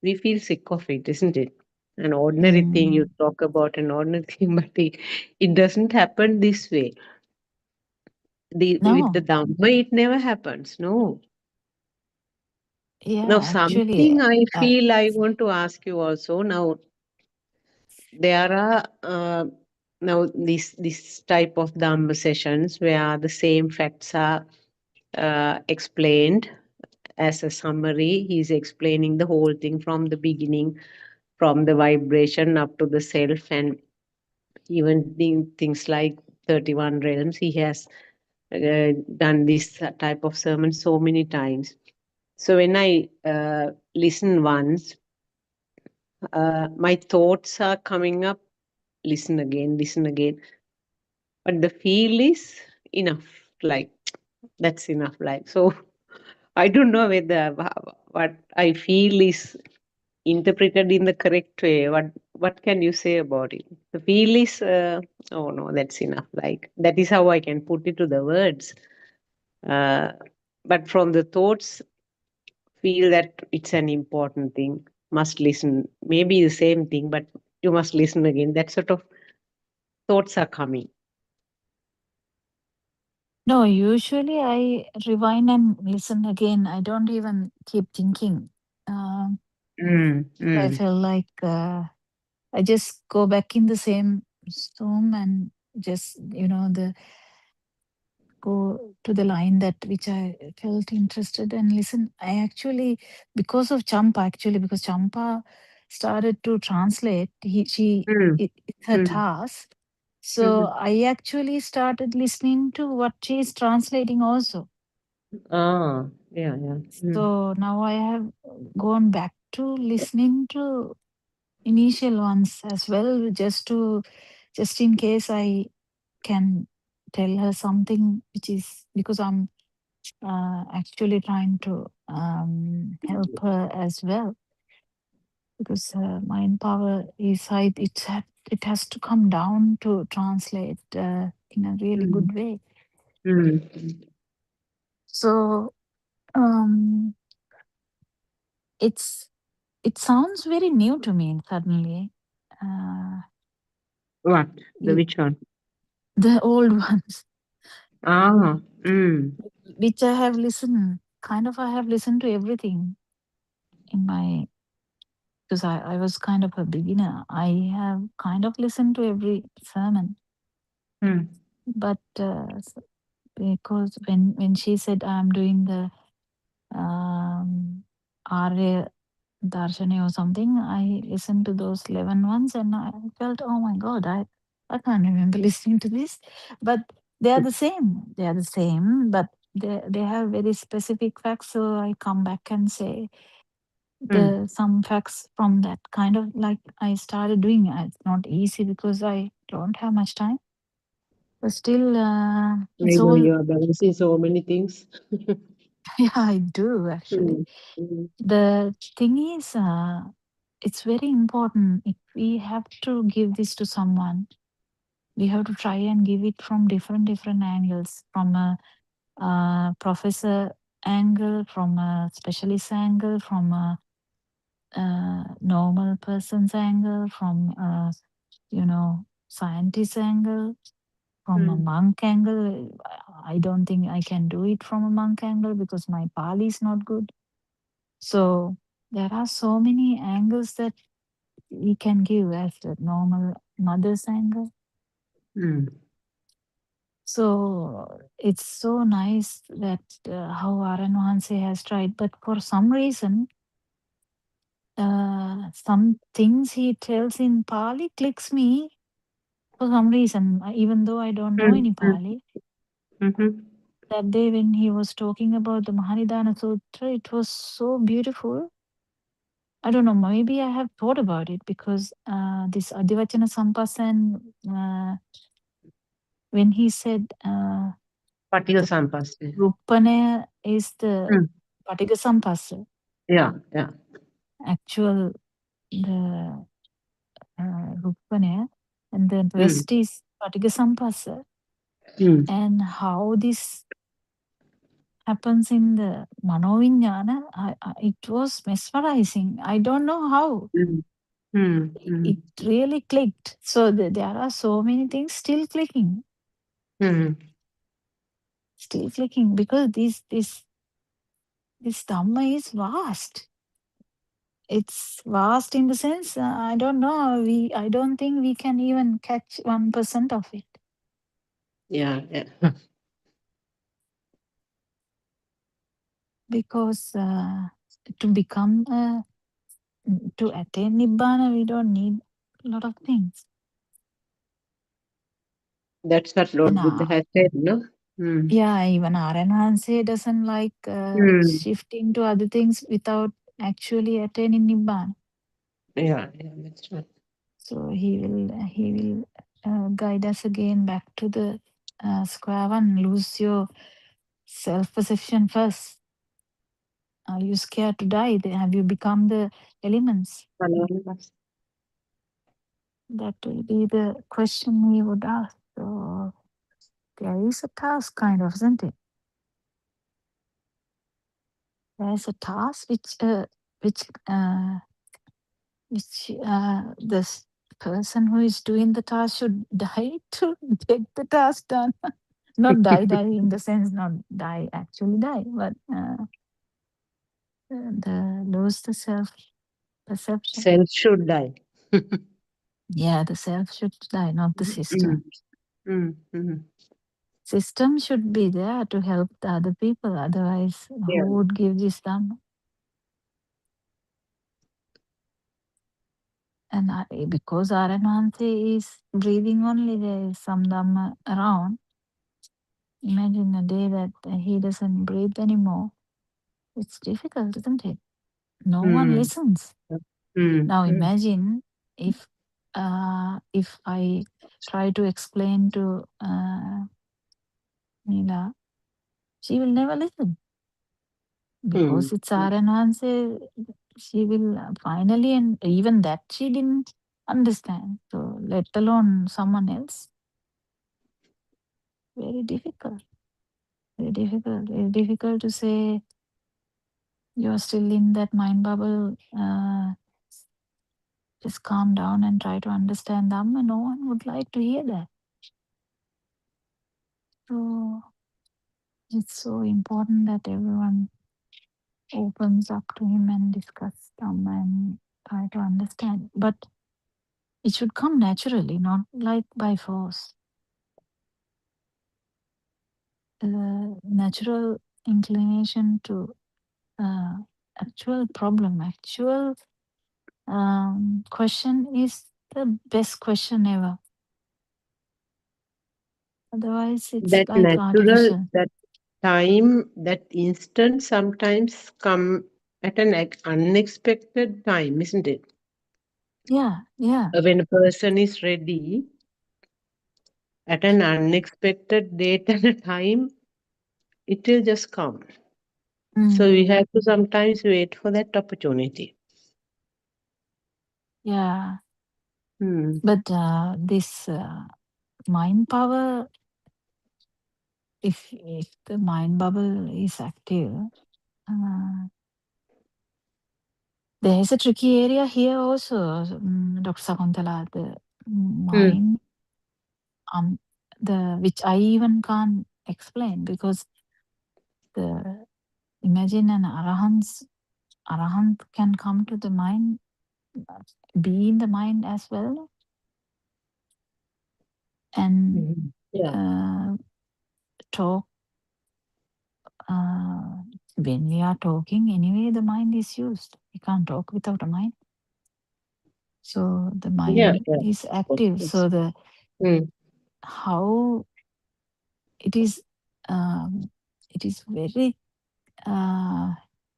we feel sick of it, isn't it? An ordinary thing you talk about, an ordinary thing, but it doesn't happen this way. With the no, Dhamma, it never happens. No. Now, yeah, actually, something I feel I want to ask you also. Now, there are now this type of Dhamma sessions where the same facts are explained as a summary. He's explaining the whole thing from the beginning, from the vibration up to the self, and even things like 31 realms. He has done this type of sermon so many times. So when I listen once, my thoughts are coming up, listen again. But the feel is enough, like that's enough. Like, so I don't know whether what I feel is interpreted in the correct way. What can you say about it? The feel is oh no, that's enough. Like, that is how I can put it to the words. But from the thoughts, feel that it's an important thing. Must listen. Maybe the same thing, but you must listen again. That sort of thoughts are coming. no, usually I rewind and listen again. I don't even keep thinking. I feel like I just go back in the same Zoom and just, go to the line that which I felt interested and listen. I actually, because Champa started to translate, it's her task. So I actually started listening to what she's translating also. Yeah. So now I have gone back to listening to initial ones as well, just in case I can tell her something, which is because I'm actually trying to help her as well, because mind power is high. It has to come down to translate in a really good way. So it sounds very new to me suddenly. What? Which one? The old ones, Ah. which I have listened kind of I have listened to everything in my, because I was kind of a beginner. I have kind of listened to every sermon, but because when she said I'm doing the Arya Darshani or something, I listened to those 11 ones and I felt, oh my God, I can't remember listening to this. But they are the same. They are the same, but they have very specific facts. So I come back and say some facts from that kind of like I started doing. It's not easy because I don't have much time. But still, I it's know all, you are balancing so many things. yeah, I do actually. The thing is, it's very important. If we have to give this to someone, we have to try and give it from different angles, from a professor angle, from a specialist angle, from a normal person's angle, from a scientist angle, from a monk angle. I don't think I can do it from a monk angle because my Pali is not good. So there are so many angles that we can give as a normal mother's angle. So it's so nice that how Aran Wahanse has tried, but for some reason, some things he tells in Pali clicks me for some reason, even though I don't know any Pali. That day when he was talking about the Mahanidana Sutra, it was so beautiful. I don't know, maybe I have thought about it because this Adivachana Sampasan, when he said Patika Sampasya. Ruppanaya is the Patika Sampasa, Yeah. actual the Ruppanaya, and the rest is Patika Sampasa. And how this happens in the Manovinyana, it was mesmerizing. I don't know how. It really clicked. So there are so many things still clicking. Still clicking because this Dhamma is vast. It's vast in the sense, I don't know, I don't think we can even catch 1% of it. Yeah. Because to become, to attain Nibbana, we don't need a lot of things. That's what Lord And, Buddha has said, no? yeah, even Aranhanse doesn't like shifting to other things without actually attaining Nibbana. Yeah, that's right. So he will guide us again back to the square one. Lose your self-perception first. Are you scared to die? Have you become the elements? That will be the question we would ask. So there is a task, kind of, isn't it? There is a task which this person who is doing the task should die to get the task done. Not die in the sense, not die, actually die, but lose the self perception. Self should die. Yeah, the self should die, not the system. System should be there to help the other people. Otherwise, who would give this Dhamma? And because Aranante is breathing only, there is some Dhamma around. Imagine a day that he doesn't breathe anymore. It's difficult, isn't it? No one listens. Now imagine if I try to explain to Neela, she will never listen because it's Aranhanse. She will finally, and even that she didn't understand. So let alone someone else. Very difficult. Very difficult. Very difficult to say you're still in that mind bubble. Just calm down and try to understand Dhamma. No one would like to hear that. So it's so important that everyone opens up to him and discuss and try to understand. But it should come naturally, not like by force. Natural inclination to actual problem, actual question is the best question ever. Otherwise, it's That like natural, artificial. that time, that instant sometimes come at an unexpected time, isn't it? Yeah, yeah. When a person is ready, at an unexpected date and a time, it will just come. So we have to sometimes wait for that opportunity. Yeah. Hmm. But this mind power, if the mind bubble is active, there is a tricky area here also, Dr. Sakuntala, the mind, which I even can't explain, because the imagine an arahant can come to the mind, be in the mind as well, and talk. When we are talking, anyway, the mind is used. We can't talk without a mind. So the mind is active. So the how it is very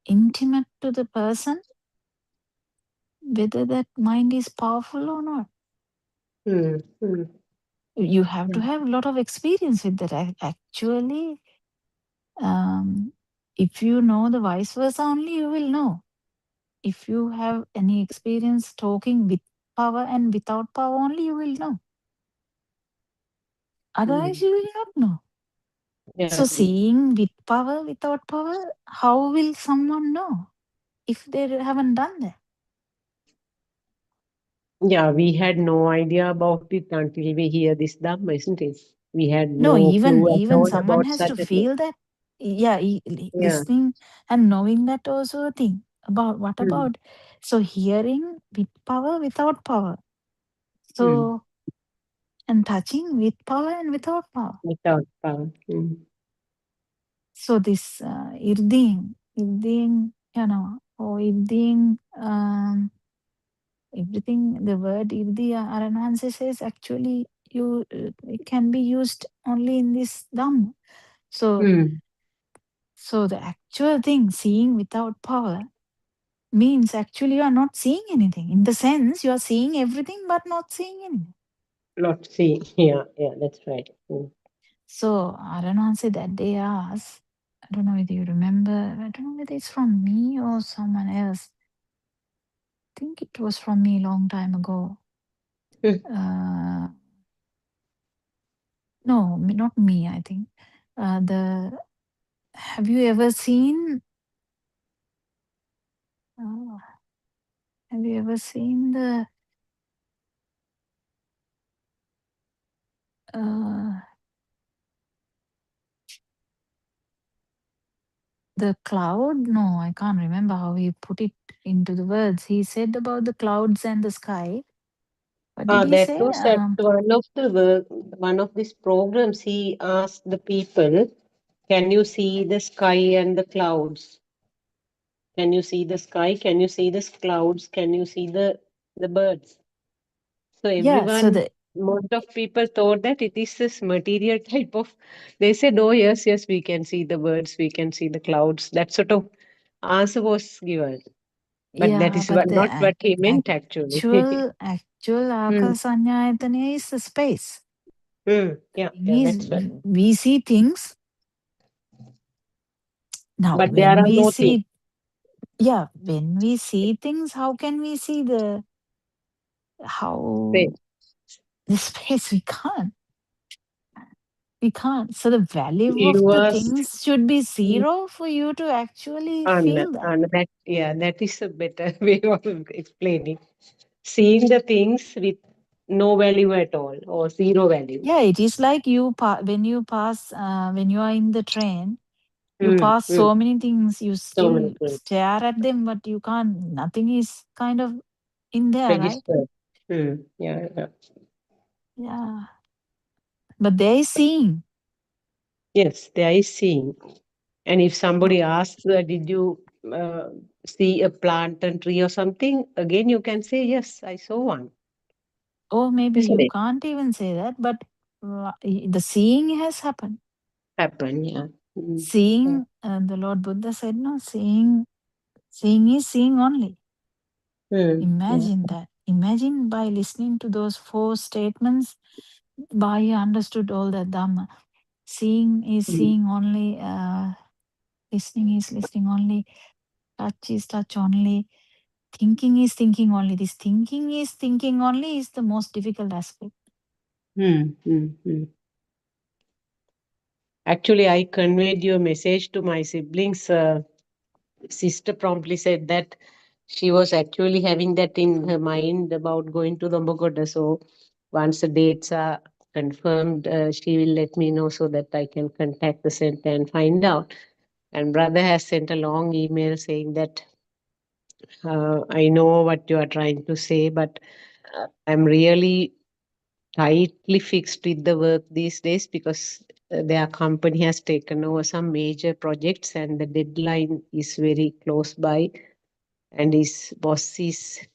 intimate to the person, whether that mind is powerful or not. You have to have a lot of experience with that. Actually, if you know the vice versa only, you will know. If you have any experience talking with power and without power only, you will know. Otherwise, you will not know. So seeing with power, without power, how will someone know if they haven't done that? Yeah, we had no idea about it until we hear this Dhamma, isn't it? We had No, no clue at even all someone about has to such a thing. feel that. Yeah, listening and knowing that also a thing. About what about? So hearing with power, without power. So and touching with power and without power. Without power. So this irding, you know, or irding, everything. The word irdi, Aranhanse says actually it can be used only in this Dhamma. So so the actual thing, seeing without power, means actually you are not seeing anything. In the sense, you are seeing everything but not seeing anything. Not seeing. Yeah, that's right. So Aranhanse that day asked, I don't know whether you remember, I don't know whether it's from me or someone else. I think it was from me long time ago. No, not me, I think. Have you ever seen the cloud? No, I can't remember how he put it into the words. He said about the clouds and the sky. What did he That say? was at one of these programs. He asked the people, "Can you see the sky and the clouds? Can you see the sky? Can you see the clouds? Can you see the birds?" So Yeah, so most of people thought that it is this material type of. They said, "Oh yes, yes, we can see the birds, we can see the clouds." That sort of answer was given, but that is but not the what he meant actually. actual Akasanyayatana is the space. Yeah, that's right. We see things. Now, But there are no things. When we see things, how can we see the space? We can't. So the value of the things should be zero for you to actually feel that. That is a better way of explaining. Seeing the things with no value at all or zero value. Yeah, it is like when you pass when you are in the train You pass mm. so many things, you So many still things stare at them, but you can't, nothing is kind of in there, right? registered. Yeah, yeah. Yeah. But there is seeing. Yes, there is seeing. And if somebody asks, did you see a plant and tree or something? Again, you can say, yes, I saw one. Or maybe Isn't you it? can't even say that, but the seeing has happened. Happen, yeah. Yeah. Seeing, the Lord Buddha said, no, seeing is seeing only. Yeah. Imagine that. Imagine by listening to those 4 statements, Baya understood all that Dhamma. Seeing is seeing only, listening is listening only, touch is touch only, thinking is thinking only. This thinking is thinking only is the most difficult aspect. Actually, I conveyed your message to my siblings. Sister promptly said that she was actually having that in her mind about going to Dombogoda. So once the dates are confirmed, she will let me know so that I can contact the center and find out. And brother has sent a long email saying that I know what you are trying to say, but I'm really tightly fixed with the work these days because their company has taken over some major projects and the deadline is very close by, and his boss is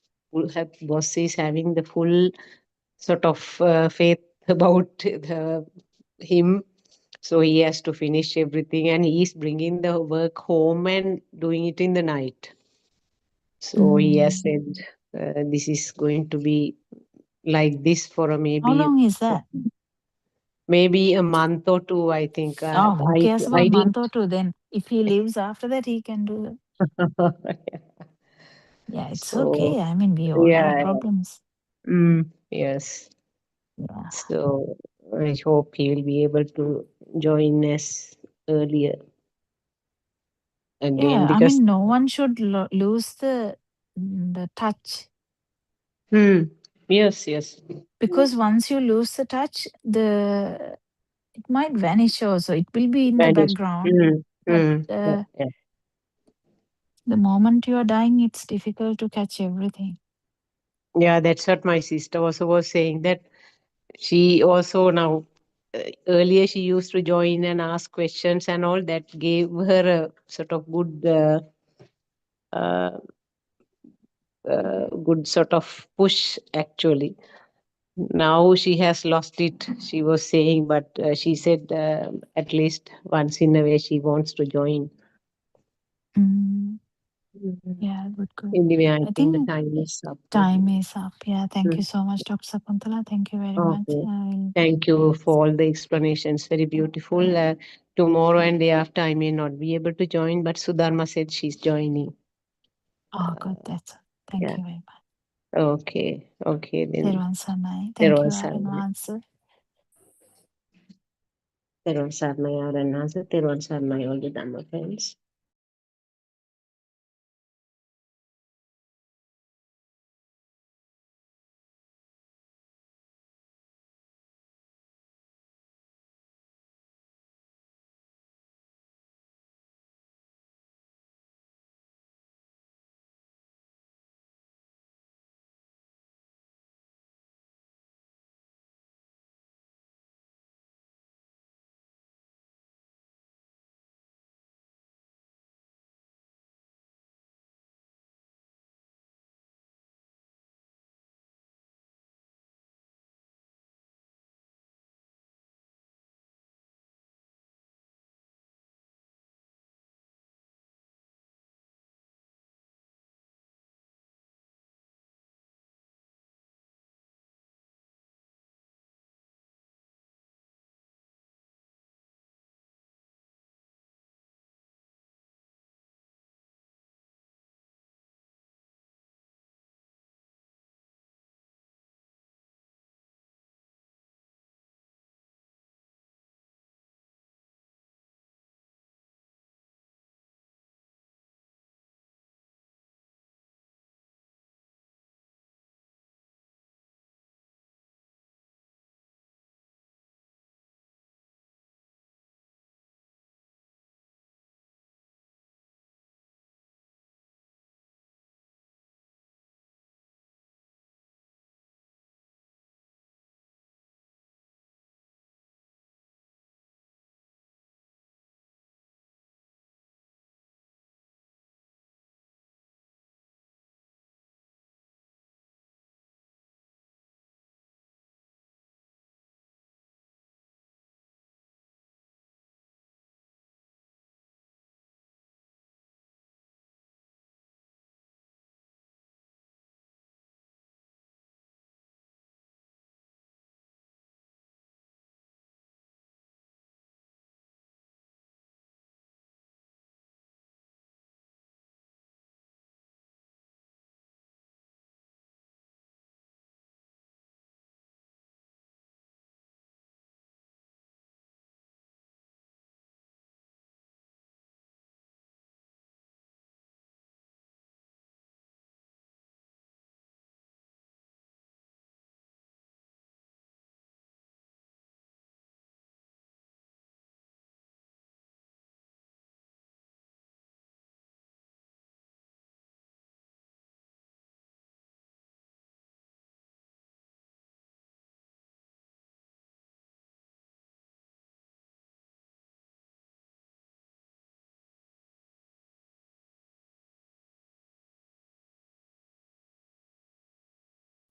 having the full sort of faith about him, so he has to finish everything and he is bringing the work home and doing it in the night. So he has said this is going to be like this for How long is that? maybe a month or two, I think. Oh, who cares about I month didn't. or two then? If he lives after that, he can do it. Yeah, it's So okay. I mean, we all have yeah, problems. yes. Yeah. So I hope he will be able to join us earlier again Yeah, I because mean, no one should lose the touch, yes. because once you lose the touch, it might vanish also. It will be in the Spanish. background, but Yeah, yeah. the moment you are dying, it's difficult to catch everything. Yeah, that's what my sister also was saying, that she also now earlier she used to join and ask questions and all that gave her a sort of uh, good sort of push actually. Now she has lost it, she was saying, but she said at least once in a way she wants to join. Mm, Mhm. yeah, good. Anyway, I I think the think time is up. time is up. Yeah, thank Mm. you so much, Dr. Sakuntala. Thank you very much. Okay. Thank you for all the explanations. Very beautiful. Tomorrow and day after, I may not be able to join, but Sudharma said she's joining. Oh, good. Thank Yeah. you very much. Okay. Okay. Then Thank you, Sarnaya. Aranahansa. Teruvan Sarnaya, all the Dhamma friends.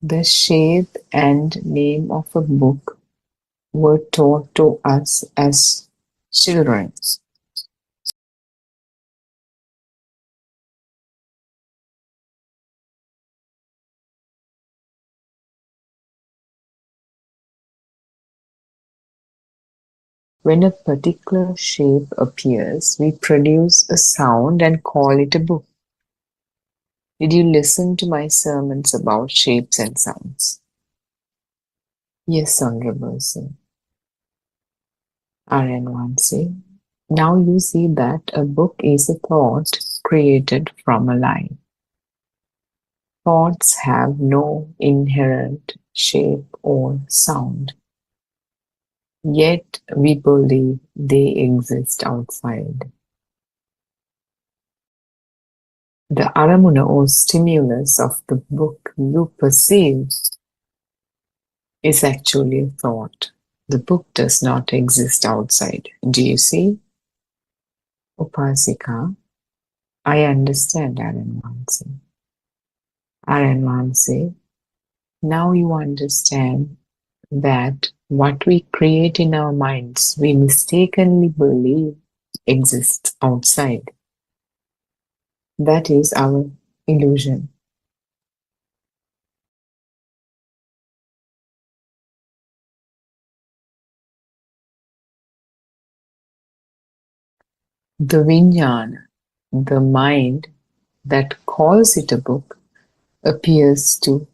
The shape and name of a book were taught to us as children. When a particular shape appears, we produce a sound and call it a book. Did you listen to my sermons about shapes and sounds? Yes, Honorable Sir. RN1C. Now you see that a book is a thought created from a line. Thoughts have no inherent shape or sound. Yet we believe they exist outside. The aramuna or stimulus of the book you perceive is actually a thought. The book does not exist outside. Do you see? Upasika, I understand, Aranmansi. Aranmansi, now you understand that what we create in our minds, we mistakenly believe exists outside. That is our illusion. The vijnana, the mind that calls it a book, appears to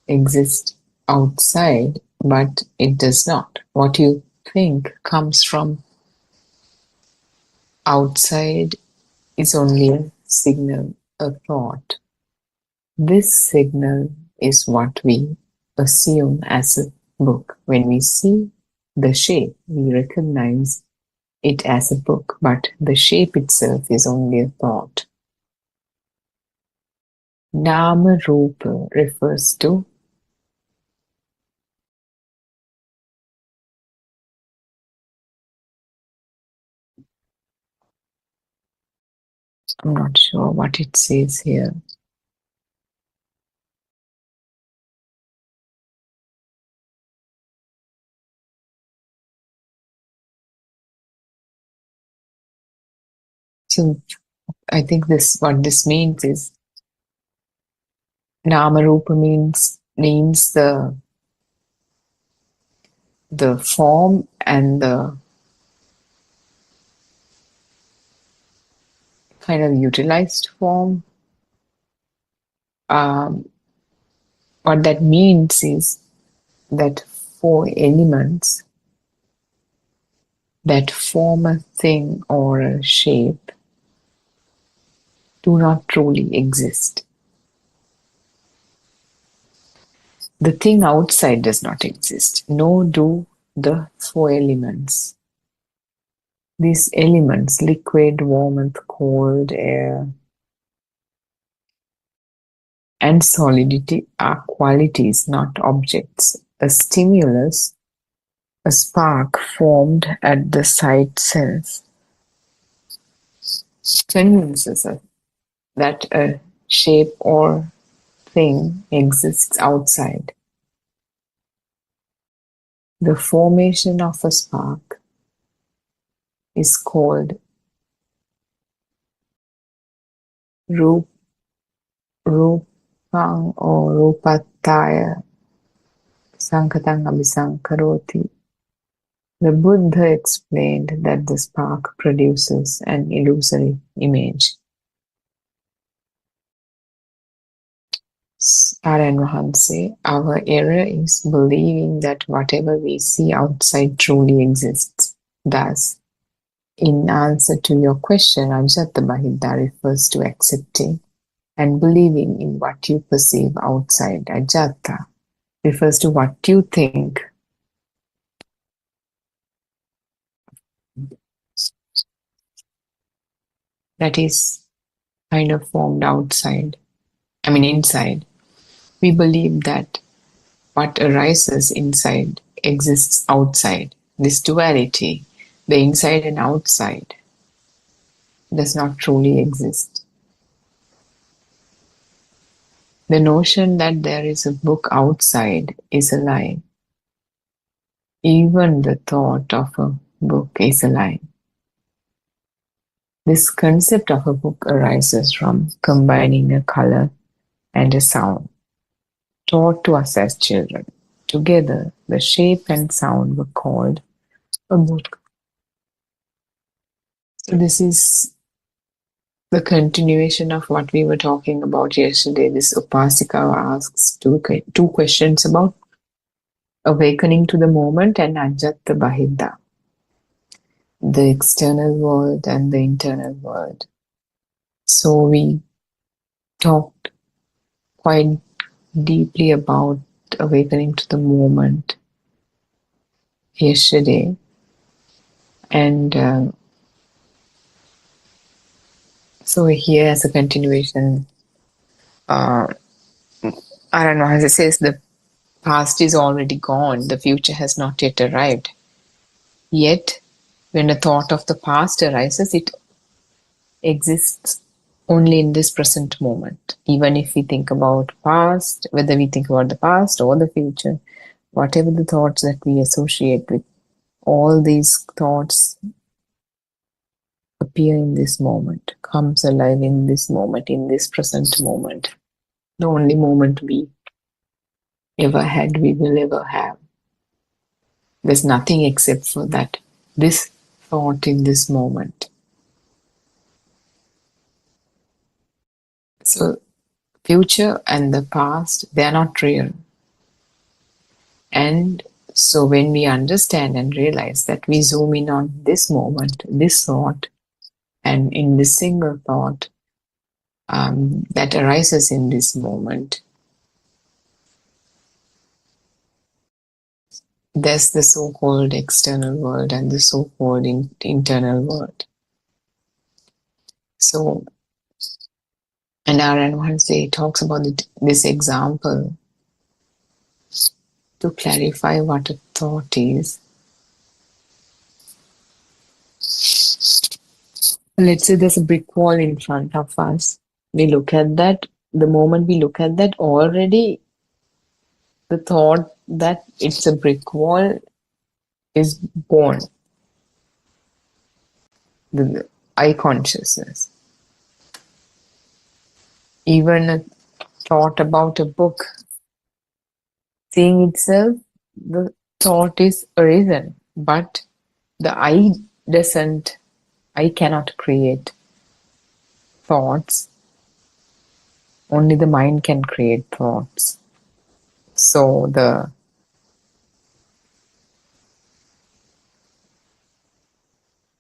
exist outside, but it does not. What you think comes from outside is only a signal, a thought. This signal is what we assume as a book. When we see the shape, we recognize it as a book, but the shape itself is only a thought. Nama Rupa refers to I'm not sure what it says here. So I think what this means is Nama Rupa means the form and the kind of utilized form. What that means is that 4 elements that form a thing or a shape do not truly exist. The thing outside does not exist, nor do the 4 elements. These elements, liquid, warmth, cold, air, and solidity, are qualities, not objects. A stimulus, a spark formed at the site cells, convinces us that a shape or thing exists outside. The formation of a spark is called rupang or rupataya sankatang abhisankaroti. The Buddha explained that the spark produces an illusory image. Saran Mahanse, our error is believing that whatever we see outside truly exists. Thus, in answer to your question, Ajata Bahida refers to accepting and believing in what you perceive outside. Ajata refers to what you think. That is kind of formed inside. We believe that what arises inside exists outside. This duality, the inside and outside, does not truly exist. The notion that there is a book outside is a lie. Even the thought of a book is a lie. This concept of a book arises from combining a color and a sound, taught to us as children. Together, the shape and sound were called a book. So this is the continuation of what we were talking about yesterday. This Upasika asks two questions about awakening to the moment and Ajata Bahidda, the external world and the internal world. So we talked quite deeply about awakening to the moment yesterday, and so here as a continuation, I don't know, as it says, the past is already gone, the future has not yet arrived. Yet, when a thought of the past arises, it exists only in this present moment. Even if we think about past, whether we think about the past or the future, whatever the thoughts that we associate with, all these thoughts appear in this moment, comes alive in this moment, in this present moment. The only moment we ever had, we will ever have. There's nothing except for that, this thought in this moment. So, future and the past, they are not real. And so when we understand and realize that we zoom in on this moment, this thought, and in this single thought that arises in this moment, there's the so-called external world and the so-called internal world. So, and Aaron once he talks about this example to clarify what a thought is. Let's say there's a brick wall in front of us. We look at that. The moment we look at that, already the thought that it's a brick wall is born. The eye consciousness. Even a thought about a book, seeing itself, the thought is arisen, but the eye cannot create thoughts. Only the mind can create thoughts. So the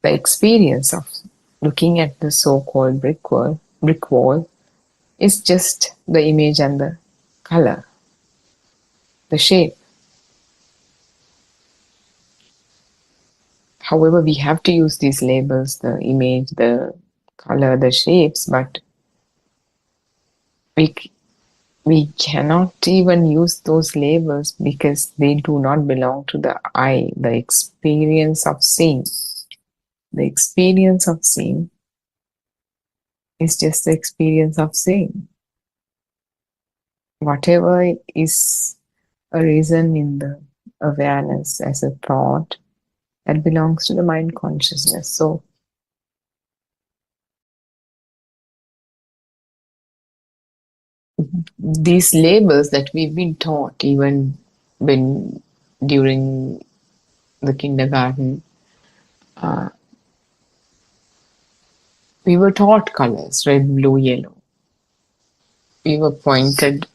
experience of looking at the so-called brick wall is just the image and the color, the shape. However, we have to use these labels, the image, the color, the shapes, but we cannot even use those labels because they do not belong to the eye, the experience of seeing. The experience of seeing is just the experience of seeing. Whatever is arisen in the awareness as a thought, that belongs to the mind consciousness. So, these labels that we've been taught, even when during the kindergarten, we were taught colors, red, blue, yellow. We were pointed,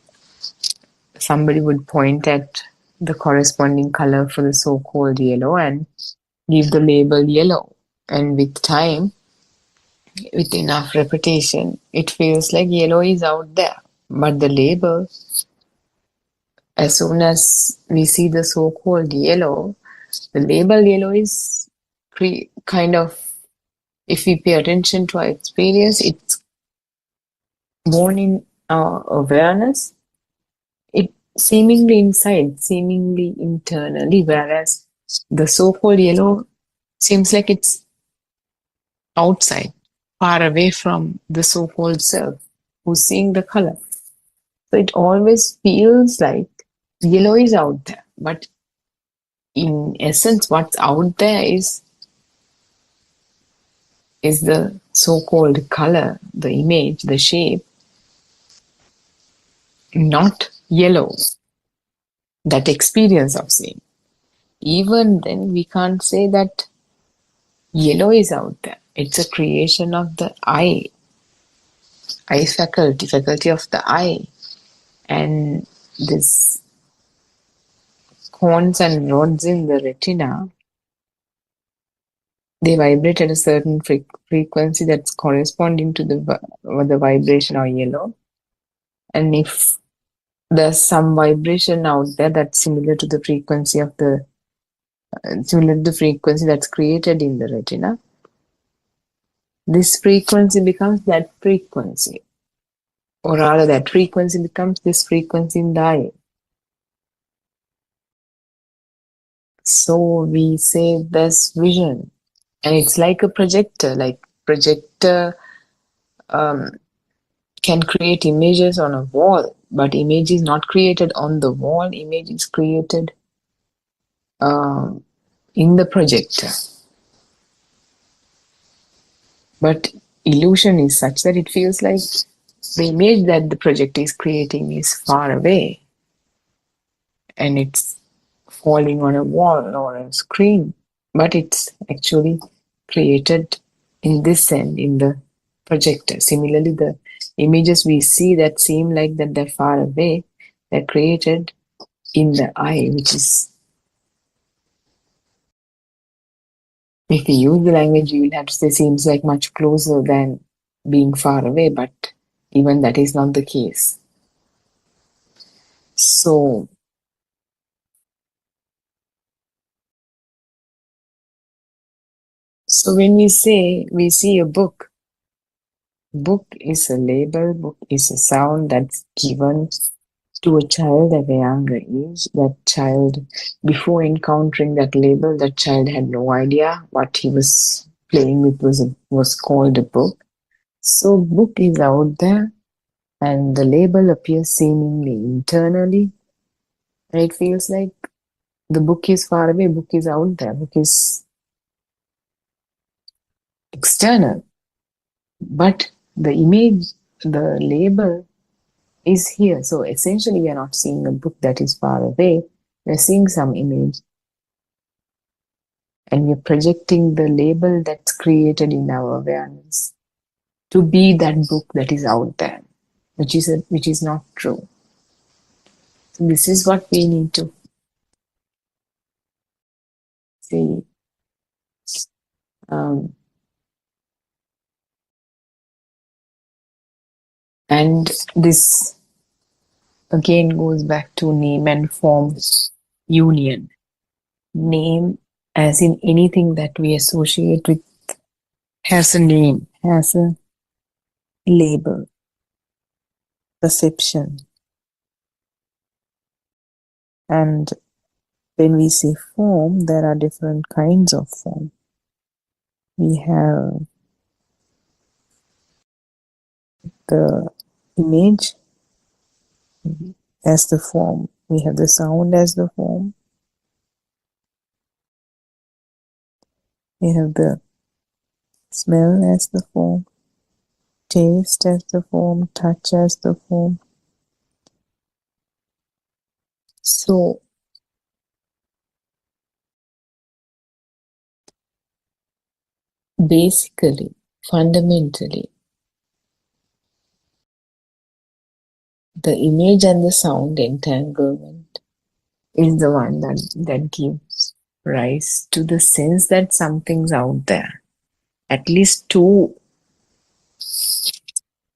somebody would point at the corresponding color for the so-called yellow and give the label yellow. And with time, with enough repetition, it feels like yellow is out there. But the label, as soon as we see the so-called yellow, the label yellow is kind of, if we pay attention to our experience, it's born in our awareness. It seemingly inside, seemingly internally, whereas the so-called yellow seems like it's outside, far away from the so-called self who's seeing the color. So it always feels like yellow is out there. But in essence, what's out there is the so-called color, the image, the shape, not yellow. That experience of seeing. Even then, we can't say that yellow is out there. It's a creation of the eye faculty of the eye. And this cones and rods in the retina, they vibrate at a certain frequency that's corresponding to the vibration of yellow. And if there's some vibration out there that's similar to the frequency that's created in the retina, this frequency becomes that frequency. Or rather, that frequency becomes this frequency in the eye. So we say there's vision. And it's like a projector. Like projector can create images on a wall, but image is not created on the wall. Image is created in the projector. But illusion is such that it feels like the image that the projector is creating is far away. And it's falling on a wall or a screen, but it's actually created in this end, in the projector. Similarly, the images we see that seem like that they're far away, they're created in the eye, which is, if we use the language, you will have to say seems like much closer than being far away, but even that is not the case. So when we say we see a book is a label, book is a sound that's given to a child at a younger age. That child, before encountering that label, that child had no idea what he was playing with was called a book. So book is out there and the label appears seemingly internally. And it feels like the book is far away, book is out there, book is external. But the image, the label is here. So essentially we are not seeing a book that is far away. We're seeing some image. And we're projecting the label that's created in our awareness to be that book that is out there, which is not true. So this is what we need to see. And this again goes back to name and form union. Name as in anything that we associate with has a name, has a label, perception. And when we say form, there are different kinds of form. We have the image as the form. We have the sound as the form. We have the smell as the form, taste as the form, touch as the form. So basically, fundamentally, the image and the sound entanglement is the one that gives rise to the sense that something's out there. At least two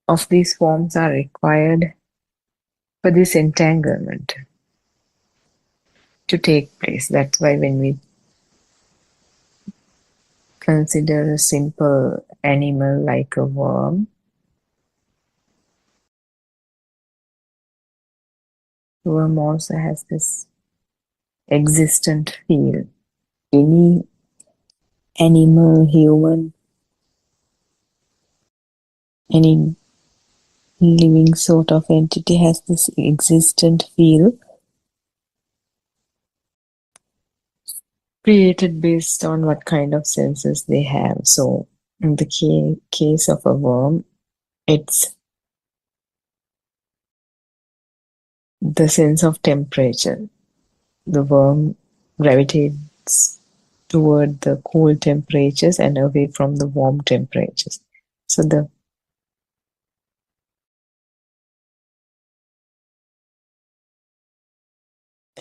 of these forms are required for this entanglement to take place. That's why when we consider a simple animal like a worm, the worm also has this existent feel. Any animal, human, any living sort of entity has this existent feel created based on what kind of senses they have. So in the case of a worm, it's the sense of temperature. The worm gravitates toward the cool temperatures and away from the warm temperatures. So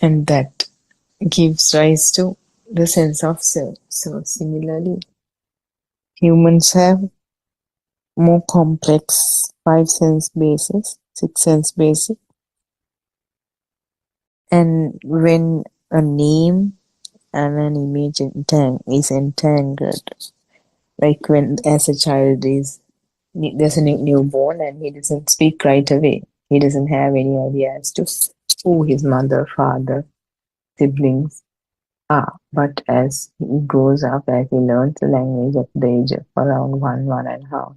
and that gives rise to the sense of self. So similarly, humans have more complex 5 sense bases, 6 sense bases. And when a name and an image is entangled, like when as a child there's a newborn and he doesn't speak right away. He doesn't have any idea as to who his mother, father, siblings are. But as he grows up, as he learns the language at the age of around 1.5,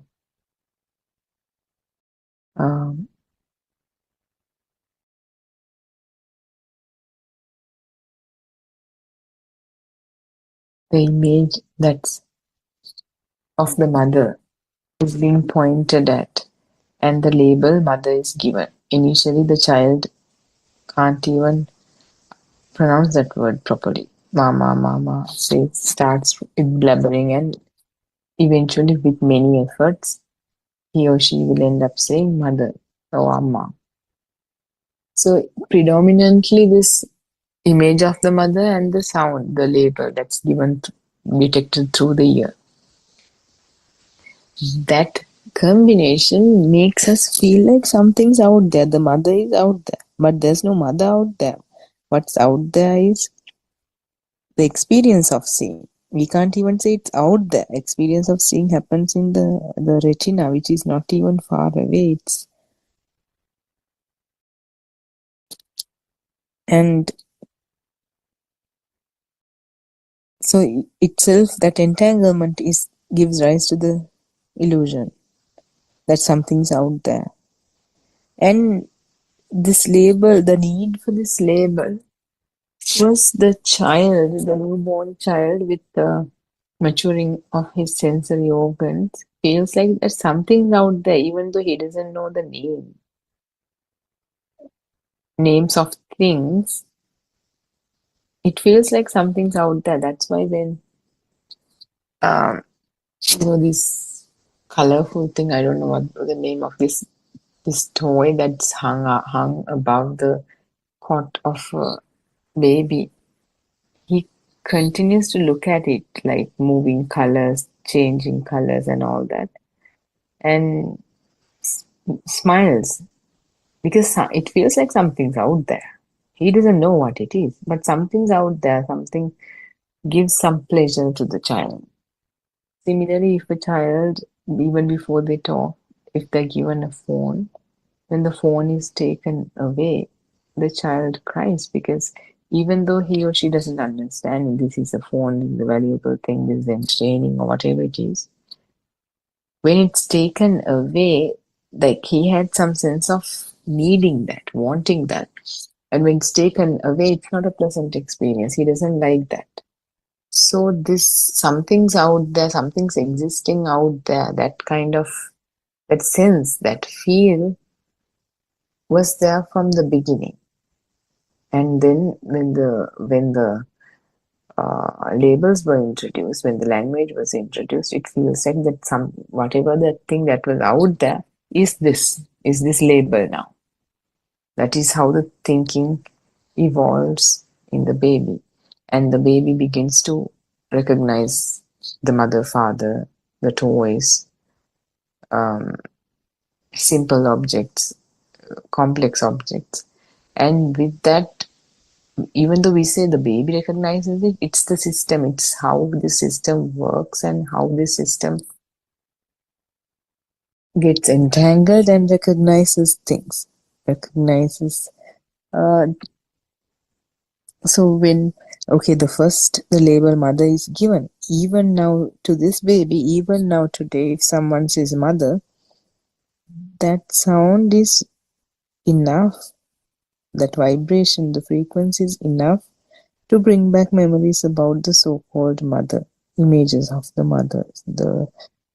the image that's of the mother is being pointed at, and the label mother is given. Initially, the child can't even pronounce that word properly. Mama, mama. So it starts with blabbering, and eventually, with many efforts, he or she will end up saying mother or amma. So predominantly, this image of the mother and the sound, the label that's detected through the ear. That combination makes us feel like something's out there. The mother is out there, but there's no mother out there. What's out there is the experience of seeing. We can't even say it's out there. Experience of seeing happens in the retina, which is not even far away. And so itself, that entanglement gives rise to the illusion that something's out there. And this label, the need for this label, was the child, the newborn child with the maturing of his sensory organs, feels like there's something out there, even though he doesn't know the names of things. It feels like something's out there. That's why when this colorful thing, I don't know what the name of this toy that's hung above the cot of a baby. He continues to look at it, like moving colors, changing colors and all that, and smiles because it feels like something's out there. He doesn't know what it is, but something's out there. Something gives some pleasure to the child. Similarly, if a child, even before they talk, if they're given a phone, when the phone is taken away, the child cries because even though he or she doesn't understand this is a phone, this is a valuable thing, this is entertaining or whatever it is, when it's taken away, like he had some sense of needing that, wanting that. And when it's taken away, it's not a pleasant experience. He doesn't like that. So this something's out there, something's existing out there, that kind of, that sense, that feel was there from the beginning. And then when the labels were introduced, when the language was introduced, it feels like that whatever that thing that was out there is this label now. That is how the thinking evolves in the baby. And the baby begins to recognize the mother, father, the toys, simple objects, complex objects. And with that, even though we say the baby recognizes it, it's the system, it's how the system works and how the system gets entangled and recognizes things. So when, the label mother is given. Even now to this baby, even now today, if someone says mother, that sound is enough, that vibration, the frequency is enough to bring back memories about the so-called mother, images of the mother.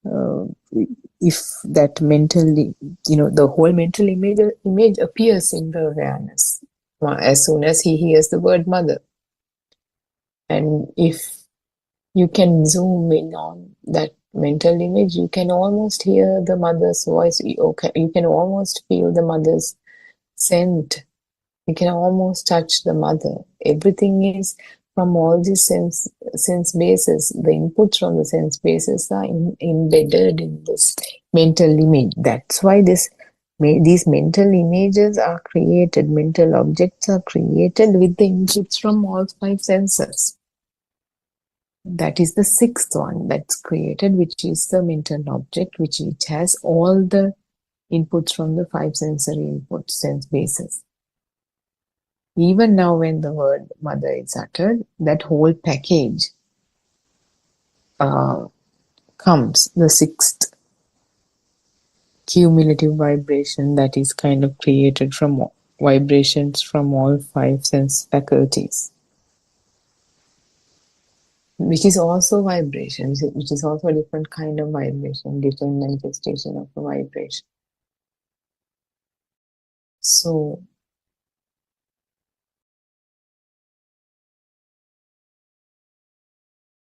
Uh, if that mentally, the whole mental image appears in the awareness as soon as he hears the word mother. And if you can zoom in on that mental image, you can almost hear the mother's voice. You can almost feel the mother's scent. You can almost touch the mother. Everything is from all these sense bases. The inputs from the sense bases are embedded in this mental image. That's why these mental images are created. Mental objects are created with the inputs from all five senses. That is the sixth one that's created, which is the mental object, which has all the inputs from the five sensory input sense bases. Even now, when the word mother is uttered, that whole package comes, the sixth cumulative vibration that is kind of created from vibrations from all five sense faculties, which is also vibration, which is also a different kind of vibration, different manifestation of a vibration. So,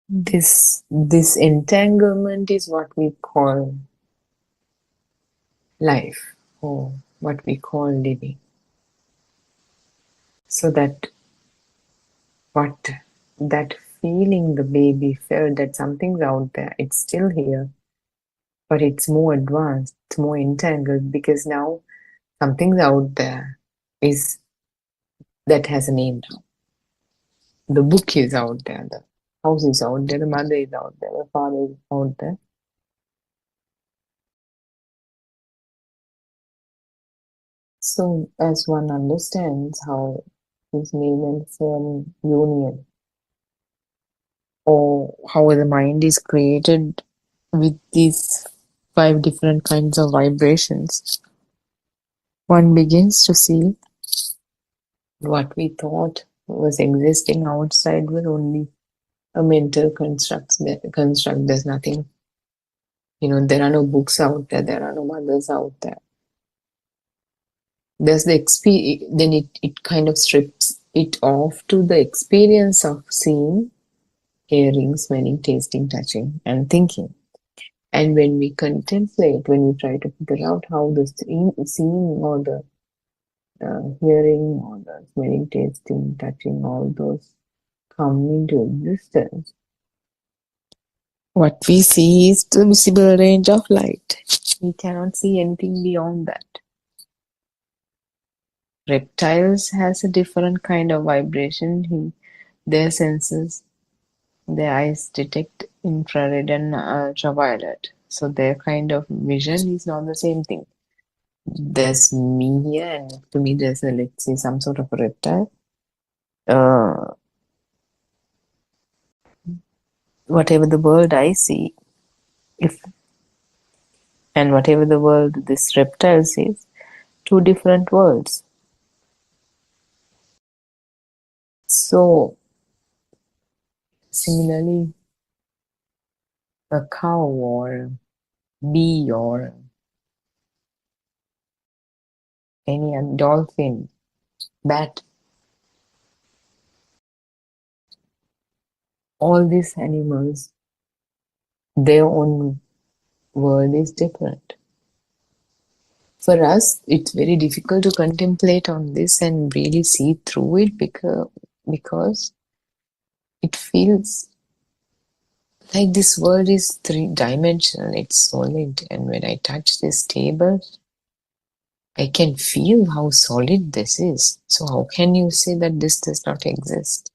this entanglement is what we call life, or what we call living. So that feeling the baby felt, that something's out there, it's still here, but it's more advanced, it's more entangled, because now something's out there that has a name now. The book is out there, the house is out there, the mother is out there, the father is out there. So as one understands how this name and form union, or how the mind is created with these five different kinds of vibrations, one begins to see what we thought was existing outside was only a mental construct. There's nothing, there are no books out there, there are no mothers out there. There's the then it kind of strips it off to the experience of seeing, hearing, smelling, tasting, touching, and thinking. And when we contemplate, when we try to figure out how the seeing or the hearing or the smelling, tasting, touching, all those come into existence, what we see is the visible range of light. We cannot see anything beyond that. Reptiles has a different kind of vibration. Their senses, their eyes detect infrared and ultraviolet. So their kind of vision is not the same thing. There's me here, and to me there's let's say some sort of a reptile. Whatever the world I see, and whatever the world this reptile sees, two different worlds. So similarly, a cow or a bee or any dolphin, bat, all these animals, their own world is different. For us, it's very difficult to contemplate on this and really see through it because it feels like this world is three-dimensional, it's solid. And when I touch this table, I can feel how solid this is. So how can you say that this does not exist?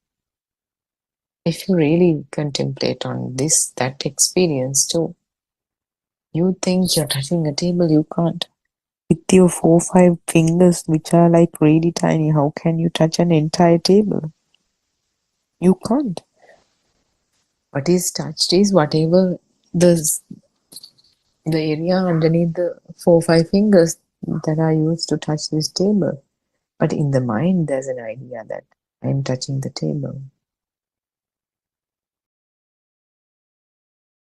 If you really contemplate on that experience too, you think you're touching a table, you can't. With your 4-5 fingers, which are like really tiny, how can you touch an entire table? You can't. What is touched is whatever the the area underneath the 4 or 5 fingers that are used to touch this table. But in the mind, there's an idea that I'm touching the table.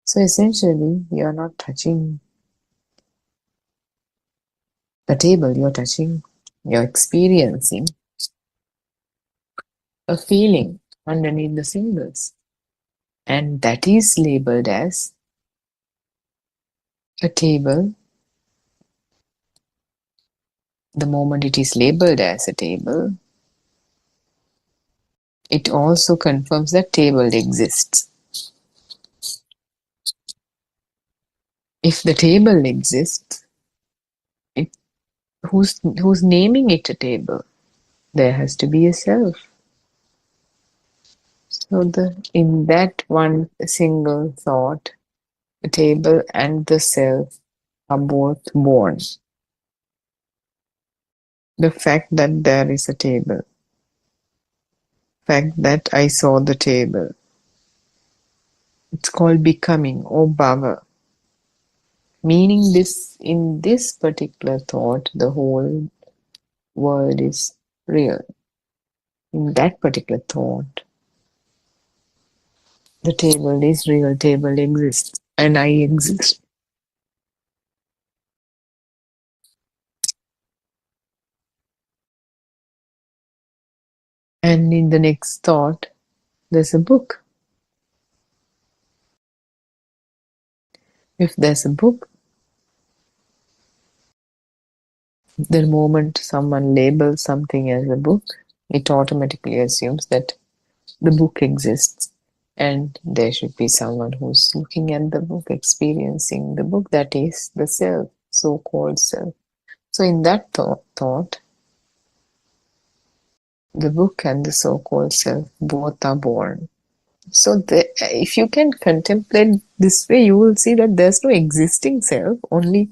So essentially, you're not touching the table, you're experiencing a feeling underneath the fingers. And that is labeled as a table. The moment it is labeled as a table, it also confirms that table exists. If the table exists, who's naming it a table? There has to be a self. So in that one single thought, the table and the self are both born. The fact that there is a table, fact that I saw the table, it's called becoming or bhava. Meaning this, in this particular thought, the whole world is real. In that particular thought, the table is real, table exists, and I exist. And in the next thought, there's a book. If there's a book, the moment someone labels something as a book, it automatically assumes that the book exists. And there should be someone who's looking at the book, experiencing the book, that is the self, so-called self. So in that thought, the book and the so-called self both are born. So if you can contemplate this way, you will see that there's no existing self, only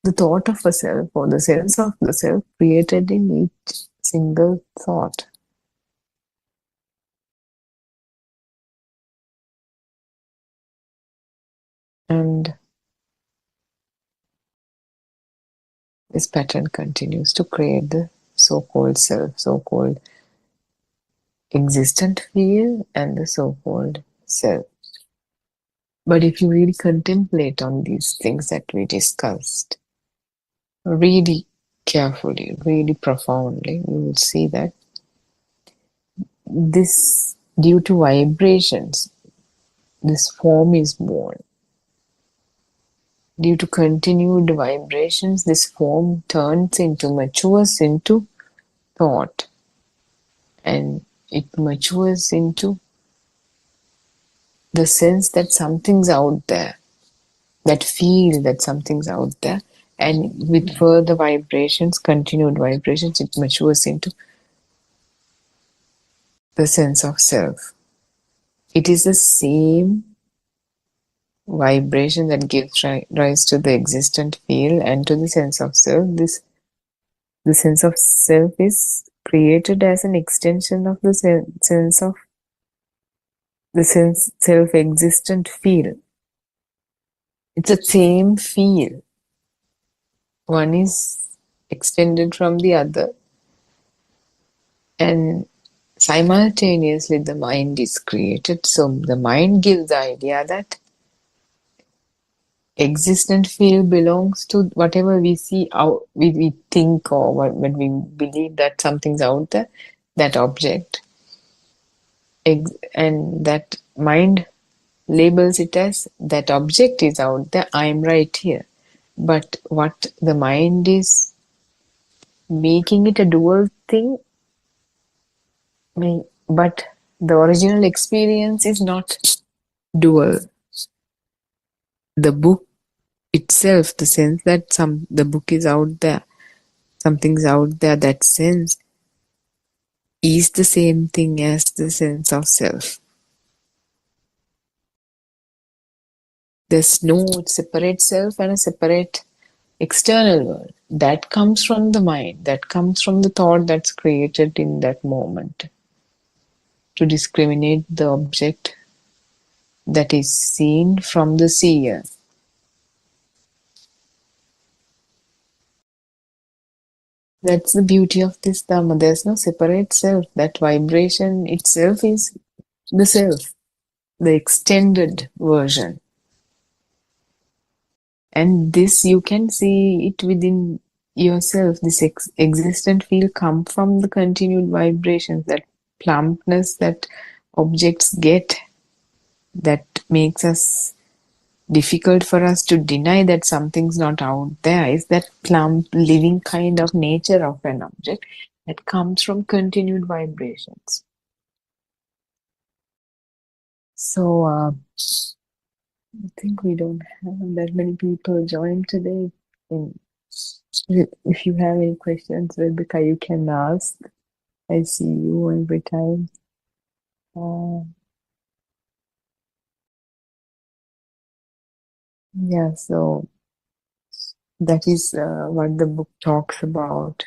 the thought of a self or the sense of the self created in each single thought. And this pattern continues to create the so-called self, so-called existent field, and the so-called self. But if you really contemplate on these things that we discussed, really carefully, really profoundly, you will see that this, due to vibrations, this form is born. Due to continued vibrations, this form matures into thought. And it matures into the sense that something's out there, that feel that something's out there. And with further vibrations, continued vibrations, it matures into the sense of self. It is the same vibration that gives rise to the existent field and to the sense of self. The sense of self is created as an extension of the sense of the self-existent field. It's the same field. One is extended from the other, and simultaneously the mind is created. So the mind gives the idea that existent field belongs to whatever we see out, we think, or when we believe that something's out there, that object, and that mind labels it as that object is out there, I'm right here. But what the mind is making it a dual thing, but the original experience is not dual. The book itself, the sense that the book is out there, something's out there, that sense is the same thing as the sense of self. There's no separate self and a separate external world. That comes from the mind, that comes from the thought that's created in that moment to discriminate the object that is seen from the seer. That's the beauty of this Dhamma. There's no separate self. That vibration itself is the self, the extended version. And this, you can see it within yourself. This existent feel come from the continued vibrations, that plumpness that objects get, that makes us difficult for us to deny that something's not out there, is that plump living kind of nature of an object that comes from continued vibrations. So I think we don't have that many people join today. And if you have any questions, Rebecca, you can ask. I see you every time. Yeah, so that is what the book talks about.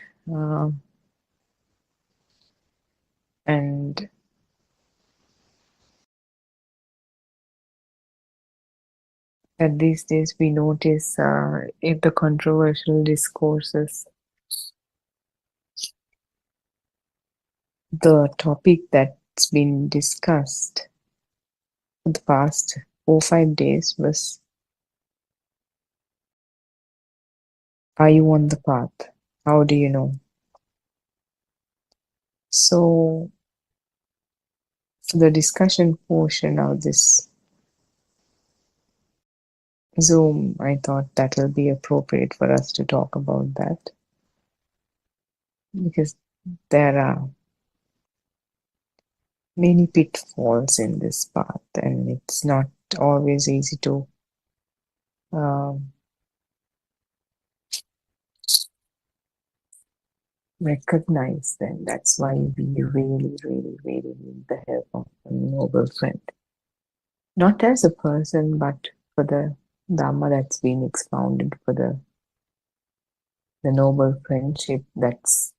And at these days we notice in the controversial discourses, the topic that's been discussed for the past 4 or 5 days was, are you on the path? How do you know? So for the discussion portion of this Zoom, I thought that will be appropriate for us to talk about that, because there are many pitfalls in this path, and it's not always easy to recognize them. That's why we really, really, really need the help of a noble friend. Not as a person, but for the Dhamma that's been expounded, for the noble friendship that's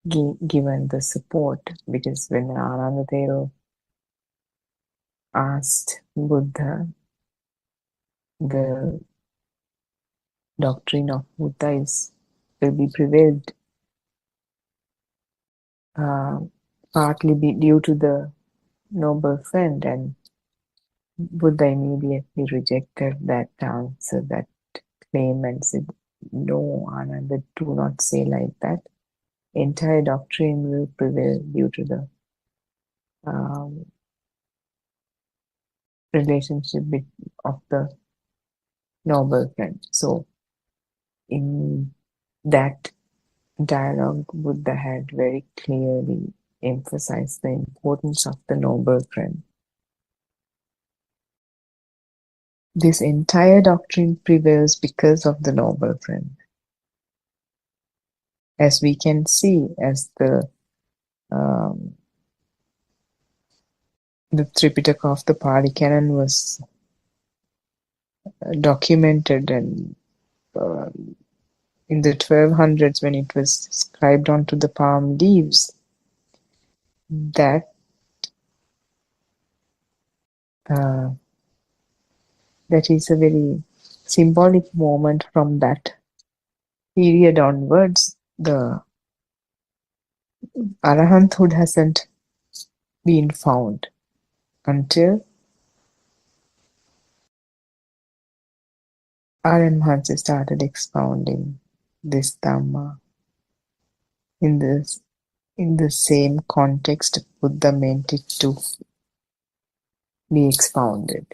given the support. Because when Anandathero asked Buddha, the doctrine of Buddha will be prevailed partly due to the noble friend, and Buddha immediately rejected that answer, that claim, and said, no, Ananda, do not say like that. Entire doctrine will prevail due to the relationship of the noble friend. So in that dialogue, Buddha had very clearly emphasized the importance of the noble friend. This entire doctrine prevails because of the noble friend. As we can see, as the Tripitaka of the Pali Canon was documented, and in the 1200s when it was scribed onto the palm leaves, that is a very symbolic moment. From that period onwards, the Arahanthood hasn't been found until R.M. Hanse started expounding this Dhamma in the same context Buddha meant it to be expounded.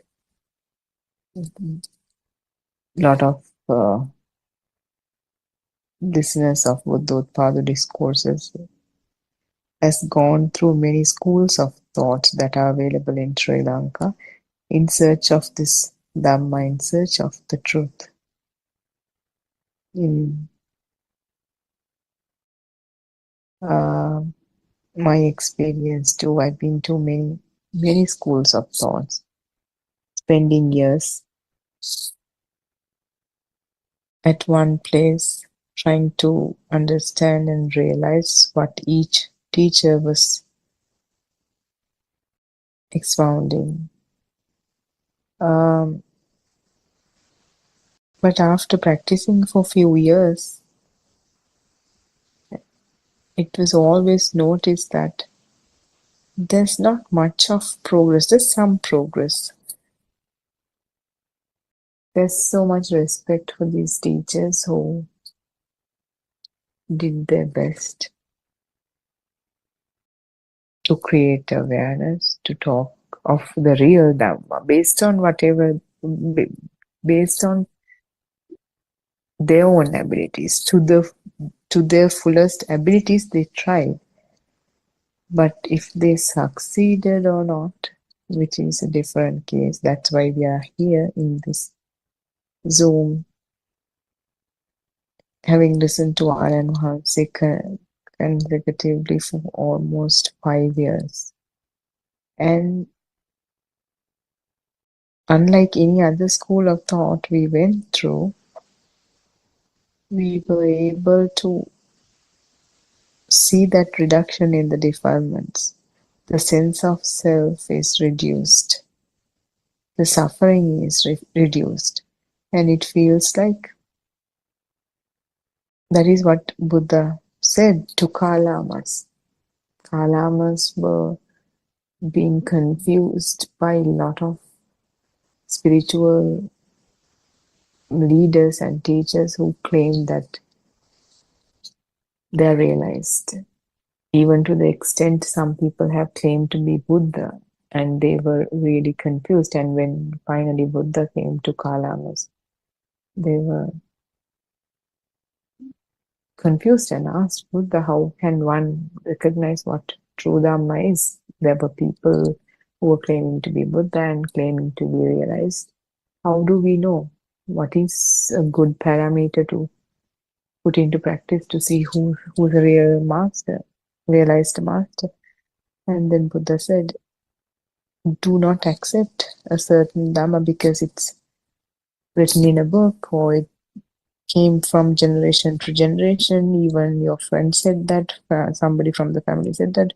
A lot of listeners of Buddothpado discourses has gone through many schools of thought that are available in Sri Lanka in search of this Dhamma, in search of the truth. In my experience too, I've been to many schools of thoughts, spending years at one place trying to understand and realize what each teacher was expounding. But after practicing for a few years, it was always noticed that there's not much of progress, there's some progress. There's so much respect for these teachers who did their best to create awareness, to talk of the real Dhamma based on whatever, based on their own abilities, to their fullest abilities they tried. But if they succeeded or not, which is a different case, that's why we are here in this Zoom, having listened to Aryan Mahansi consecutively for almost 5 years. And unlike any other school of thought we went through, we were able to see that reduction in the defilements. The sense of self is reduced. The suffering is reduced. And it feels like that is what Buddha said to Kalamas. Kalamas were being confused by a lot of spiritual leaders and teachers who claim that they are realized. Even to the extent some people have claimed to be Buddha, and they were really confused. And when finally Buddha came to Kalamas, they were confused and asked Buddha, how can one recognize what true Dhamma is? There were people who were claiming to be Buddha and claiming to be realized. How do we know what is a good parameter to put into practice to see who's a real master, realized master? And then Buddha said, do not accept a certain Dhamma because it's written in a book or it came from generation to generation. Even your friend said that, somebody from the family said that.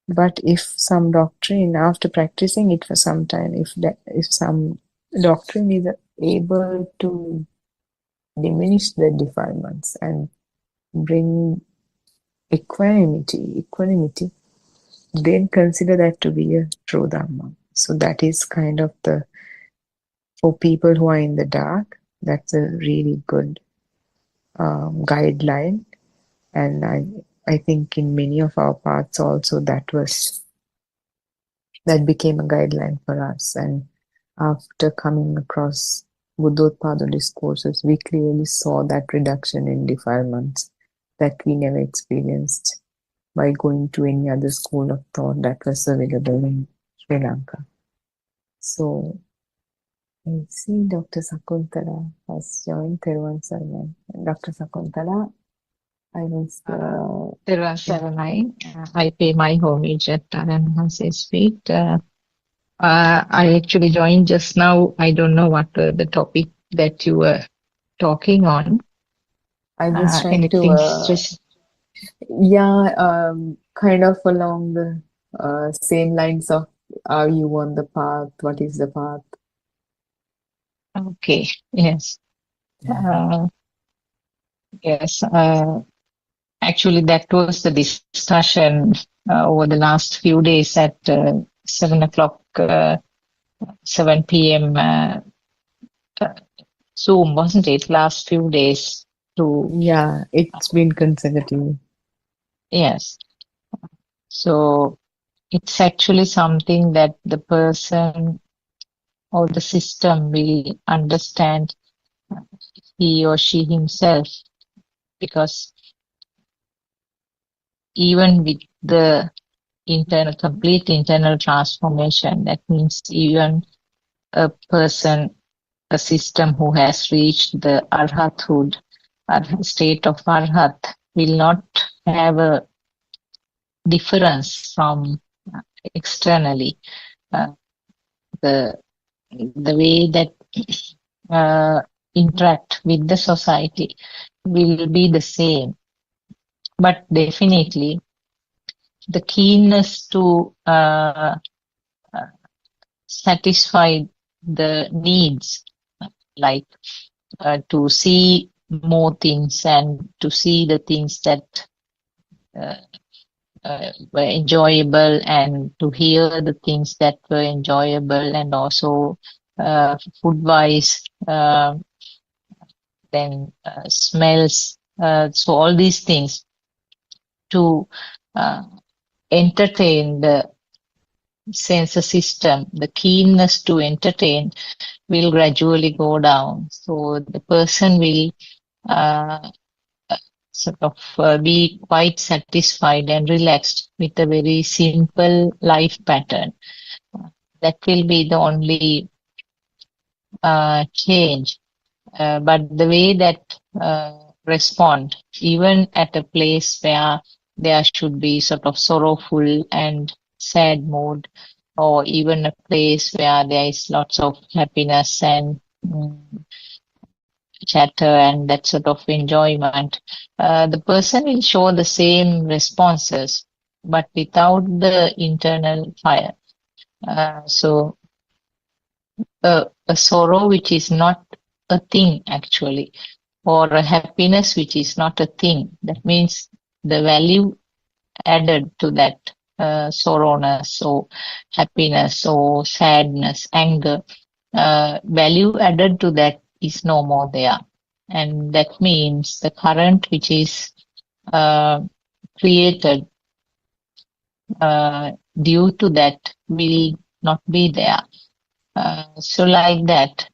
But if some doctrine, after practicing it for some time, if some doctrine is able to diminish the defilements and bring equanimity, then consider that to be a true Dhamma. So that is kind of for people who are in the dark, that's a really good guideline. And I think in many of our paths also that became a guideline for us. And after coming across Buddothpado discourses, we clearly saw that reduction in defilements that we never experienced by going to any other school of thought that was available in Sri Lanka. So I see Dr. Sakuntala has joined. Theruvan Saranai. Dr. Sakuntala, I was Theruvan Saranai. I pay my homage at Aryan Mahansi's feet. I actually joined just now. I don't know what the topic that you were talking on. I was trying Anything kind of along the same lines of, are you on the path? What is the path? Okay, yes. Yes, actually that was the discussion over the last few days at 7 o'clock, 7 p.m. Zoom, wasn't it? Last few days Yeah, it's been consecutive. Yes. So it's actually something that the person or the system will understand, he or she himself, because even with the complete internal transformation, that means even a person, a system who has reached the arhathood, state of arhat, will not have a difference from externally. The way that interact with the society will be the same, but definitely the keenness to satisfy the needs, like to see more things and to see the things that were enjoyable, and to hear the things that were enjoyable, and also food wise, then smells, so all these things to entertain the sense system, the keenness to entertain will gradually go down. So the person will sort of be quite satisfied and relaxed with a very simple life pattern. That will be the only change. But the way that respond, even at a place where there should be sort of sorrowful and sad mood, or even a place where there is lots of happiness and chatter and that sort of enjoyment, the person will show the same responses, but without the internal fire. So a sorrow which is not a thing actually, or a happiness which is not a thing, that means the value added to that sorrowness or happiness or sadness, anger, value added to that is no more there. And that means the current which is created due to that will not be there. So like that,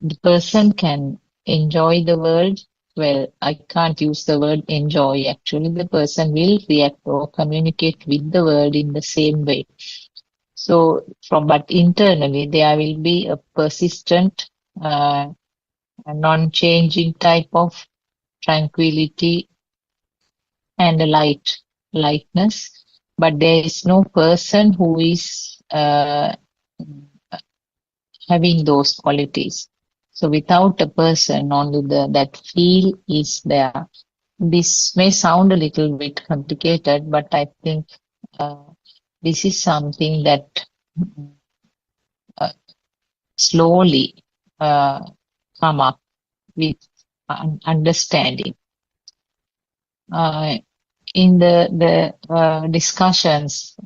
the person can enjoy the world. Well, I can't use the word enjoy. Actually, the person will react or communicate with the world in the same way. So, but internally, there will be a persistent, a non-changing type of tranquility and a lightness. But there is no person who is having those qualities. So without a person, only that feel is there. This may sound a little bit complicated, but I think this is something that slowly come up with understanding. In the discussions,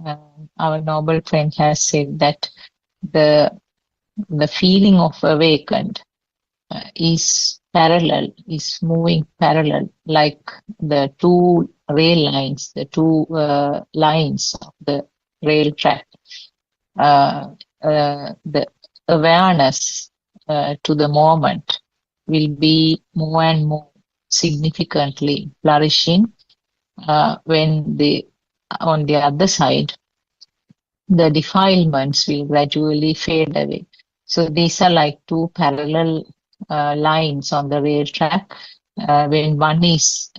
our noble friend has said that the feeling of awakened is parallel, is moving parallel, like the two rail lines, the two lines of the rail track. The awareness to the moment will be more and more significantly flourishing when on the other side, the defilements will gradually fade away. So these are like two parallel lines on the rail track. When one is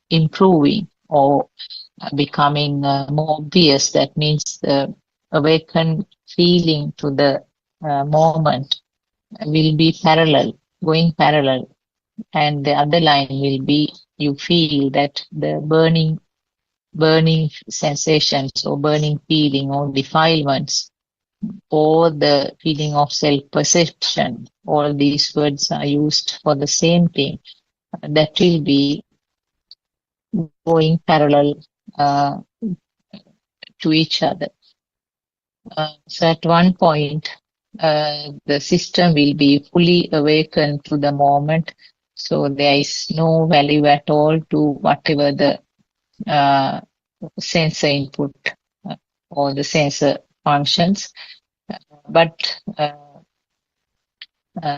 improving or becoming more obvious, that means the awakened feeling to the moment will be parallel, going parallel. And the other line will be, you feel that the burning sensations or burning feeling or defilements or the feeling of self-perception, all these words are used for the same thing, that will be going parallel to each other. So at one point, the system will be fully awakened to the moment. So there is no value at all to whatever the sensor input or the sensor functions. But the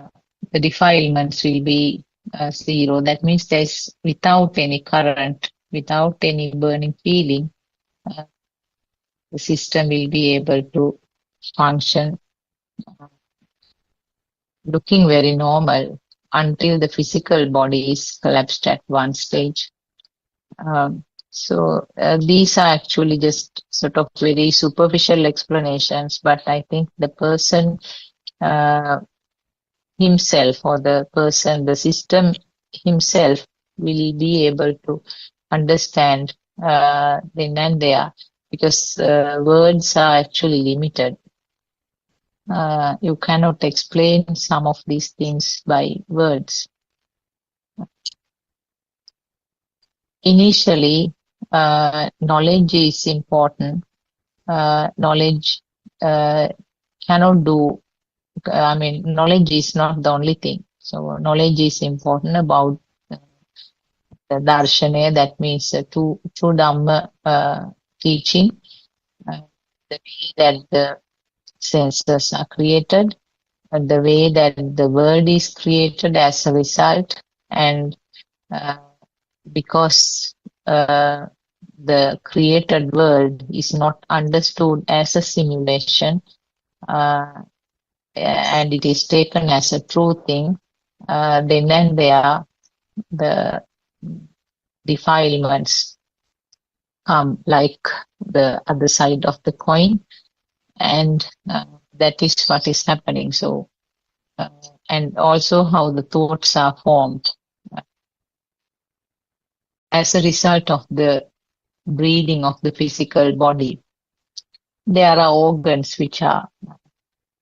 defilements will be zero. That means there's without any current, without any burning feeling, the system will be able to function looking very normal until the physical body is collapsed at one stage. So these are actually just sort of very superficial explanations, but I think the person himself or the system himself will be able to understand then and there, because words are actually limited. You cannot explain some of these things by words. initially, knowledge is important. Knowledge cannot do, knowledge is not the only thing. So knowledge is important about the darshana, that means true Dhamma teaching, the way that the senses are created, the way that the world is created as a result, and because the created world is not understood as a simulation, and it is taken as a true thing, then and there the defilements come like the other side of the coin, and that is what is happening. So, and also how the thoughts are formed as a result of the breathing of the physical body. There are organs which are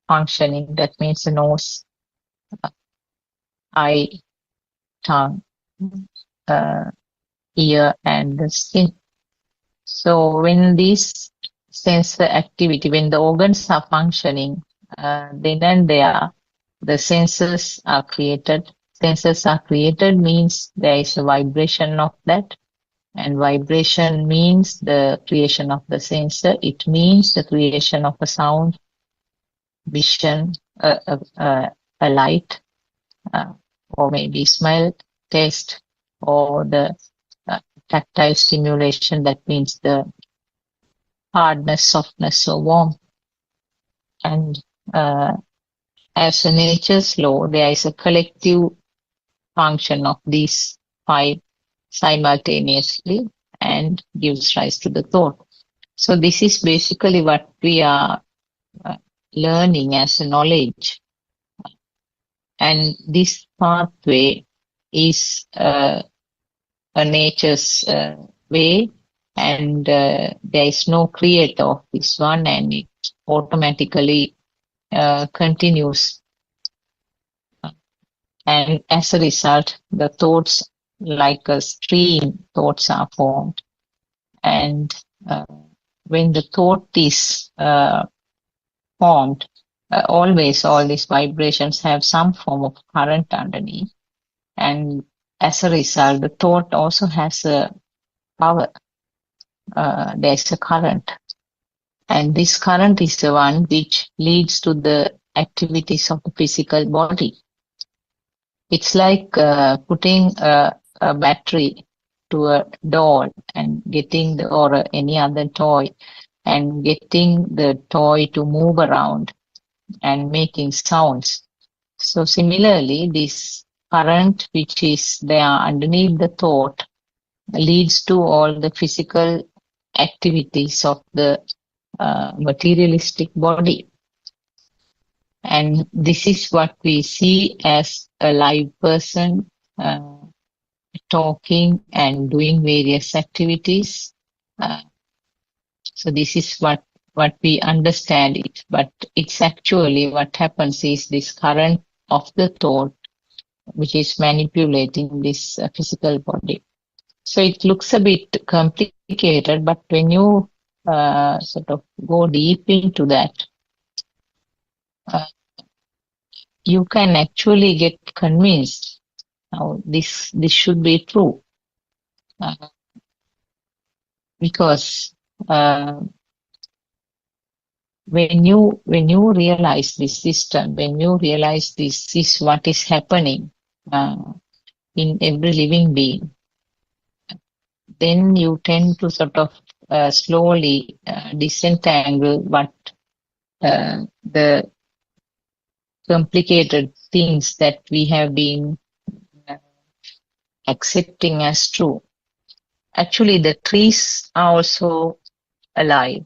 functioning, that means the nose, eye, tongue, ear, and the skin. So when these sensor activity, when the organs are functioning, then and there, the sensors are created. Sensors are created means there is a vibration of that, and vibration means the creation of the sensor. It means the creation of a sound, vision, a light, or maybe smell, taste, or the tactile stimulation, that means the hardness, softness, or warmth. And as a nature's law, there is a collective function of these five simultaneously and gives rise to the thought. So this is basically what we are learning as a knowledge. And this pathway is a nature's way, and there is no creator of this one, and it automatically continues. And as a result, the thoughts, like a stream, thoughts are formed. And when the thought is formed, always all these vibrations have some form of current underneath. And as a result, the thought also has a power. There's a current. And this current is the one which leads to the activities of the physical body. It's like putting a battery to a doll and getting or any other toy, and getting the toy to move around and making sounds. So similarly, this current which is there underneath the thought leads to all the physical activities of the materialistic body. And this is what we see as a live person talking and doing various activities. So this is what we understand it, but it's actually what happens is this current of the thought which is manipulating this physical body. So it looks a bit complicated, but when you sort of go deep into that, you can actually get convinced now this should be true, because when you realize this system, when you realize this is what is happening in every living being, then you tend to sort of slowly disentangle what the complicated things that we have been accepting as true. Actually, the trees are also alive,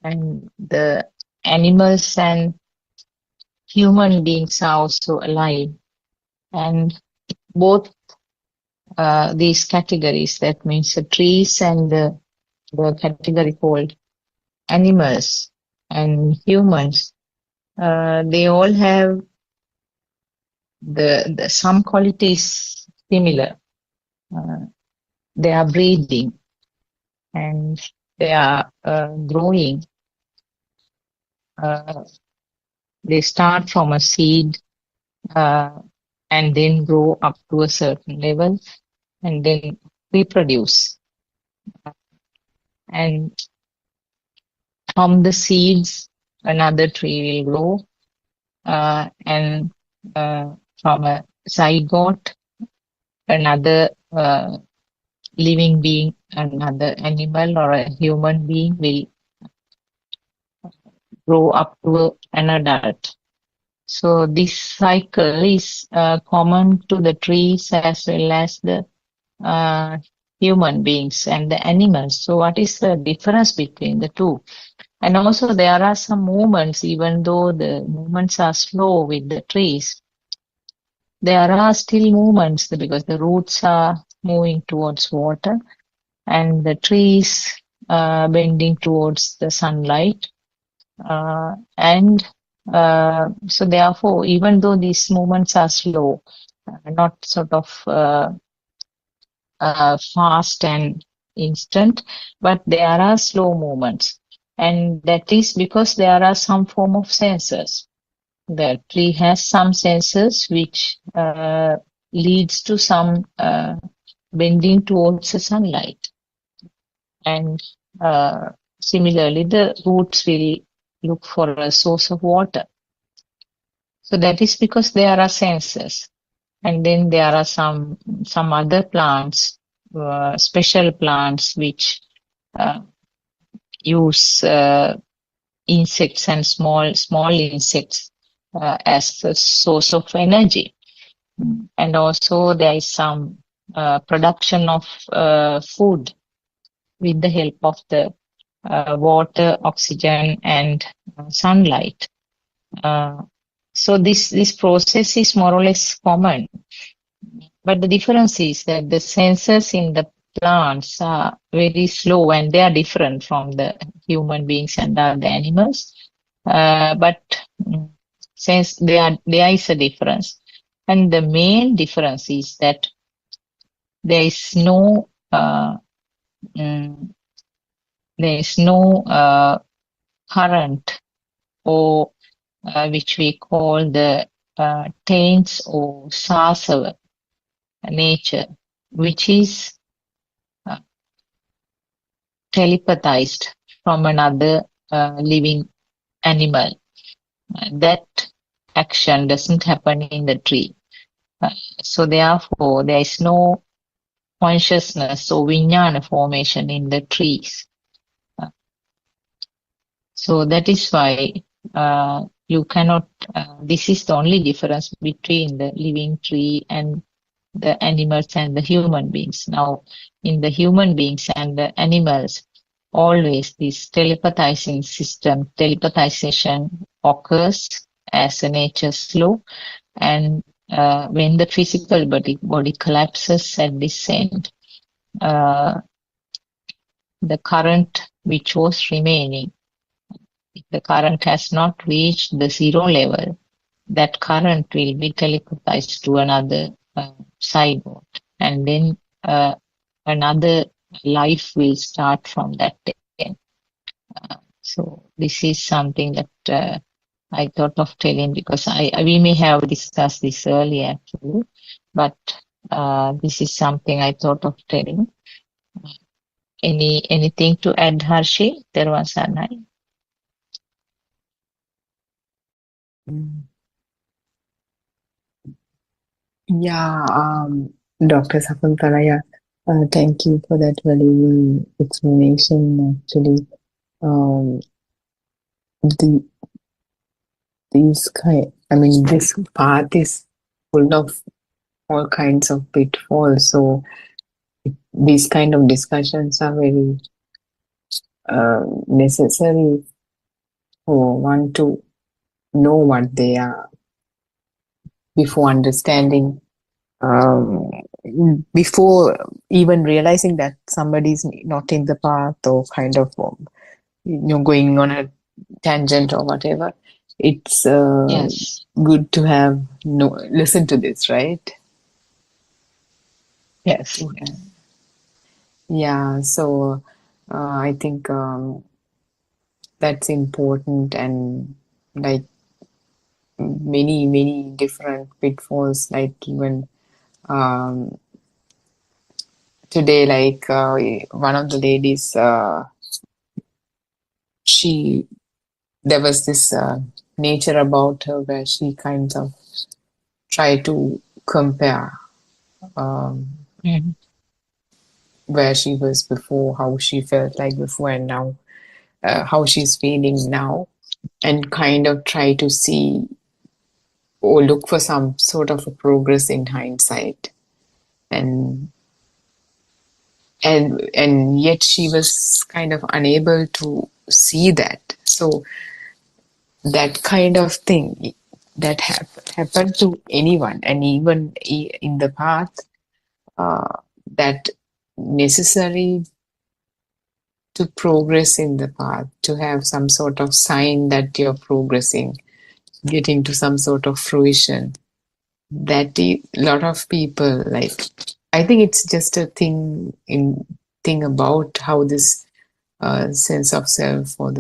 and the animals and human beings are also alive. And both these categories, that means the trees and the category called animals and humans, they all have the some qualities similar. they are breathing and they are growing. They start from a seed and then grow up to a certain level and then reproduce. And from the seeds, another tree will grow, and from a zygote, another living being, another animal or a human being will grow up to an adult. So this cycle is common to the trees as well as the human beings and the animals. So what is the difference between the two? And also there are some movements, even though the movements are slow with the trees, there are still movements because the roots are moving towards water and the trees bending towards the sunlight. So therefore, even though these movements are slow, not sort of fast and instant, but there are slow movements. And that is because there are some form of sensors. The tree has some sensors which leads to some bending towards the sunlight. And similarly, the roots will look for a source of water. So that is because there are sensors. And then there are some other plants, special plants which use insects and small insects as a source of energy. And also there is some production of food with the help of the water, oxygen, and sunlight. So this process is more or less common. But the difference is that the sensors in the plants are very slow and they are different from the human beings and the other animals. But since there is a difference, and the main difference is that there is no current or which we call the taints or sasava nature, which is telepathized from another living animal. That action doesn't happen in the tree. So therefore, there is no consciousness or vijnana formation in the trees. So that is why you cannot, this is the only difference between the living tree and the animals and the human beings. Now, in the human beings and the animals, always this telepathizing system, telepathization occurs as a nature's law. And when the physical body collapses at this end, the current which was remaining, if the current has not reached the zero level, that current will be telepathized to another zygote, and then another life will start from that day. So this is something that I thought of telling because we may have discussed this earlier actually, but this is something I thought of telling. Anything to add, Harshi? Terwasanai. Yeah, Dr. Sakuntala, thank you for that valuable explanation. Actually, this path is full of all kinds of pitfalls. So these kind of discussions are very necessary for one to know what they are before understanding, before even realizing that somebody's not in the path or kind of going on a tangent or whatever. It's Yes. good to have listen to this, right? Yes. Okay. Yeah, so I think that's important, and like many different pitfalls, like even um, today, like one of the ladies, she there was this nature about her where she kind of tried to compare um, Mhm. where she was before, how she felt like before, and now how she's feeling now, and kind of try to see or look for some sort of a progress in hindsight, and yet she was kind of unable to see that. So that kind of thing that happened to anyone, and even in the past, that necessary to progress in the path, to have some sort of sign that you're progressing, getting to some sort of fruition. That a lot of people, like, I think it's just a thing about how this sense of self, or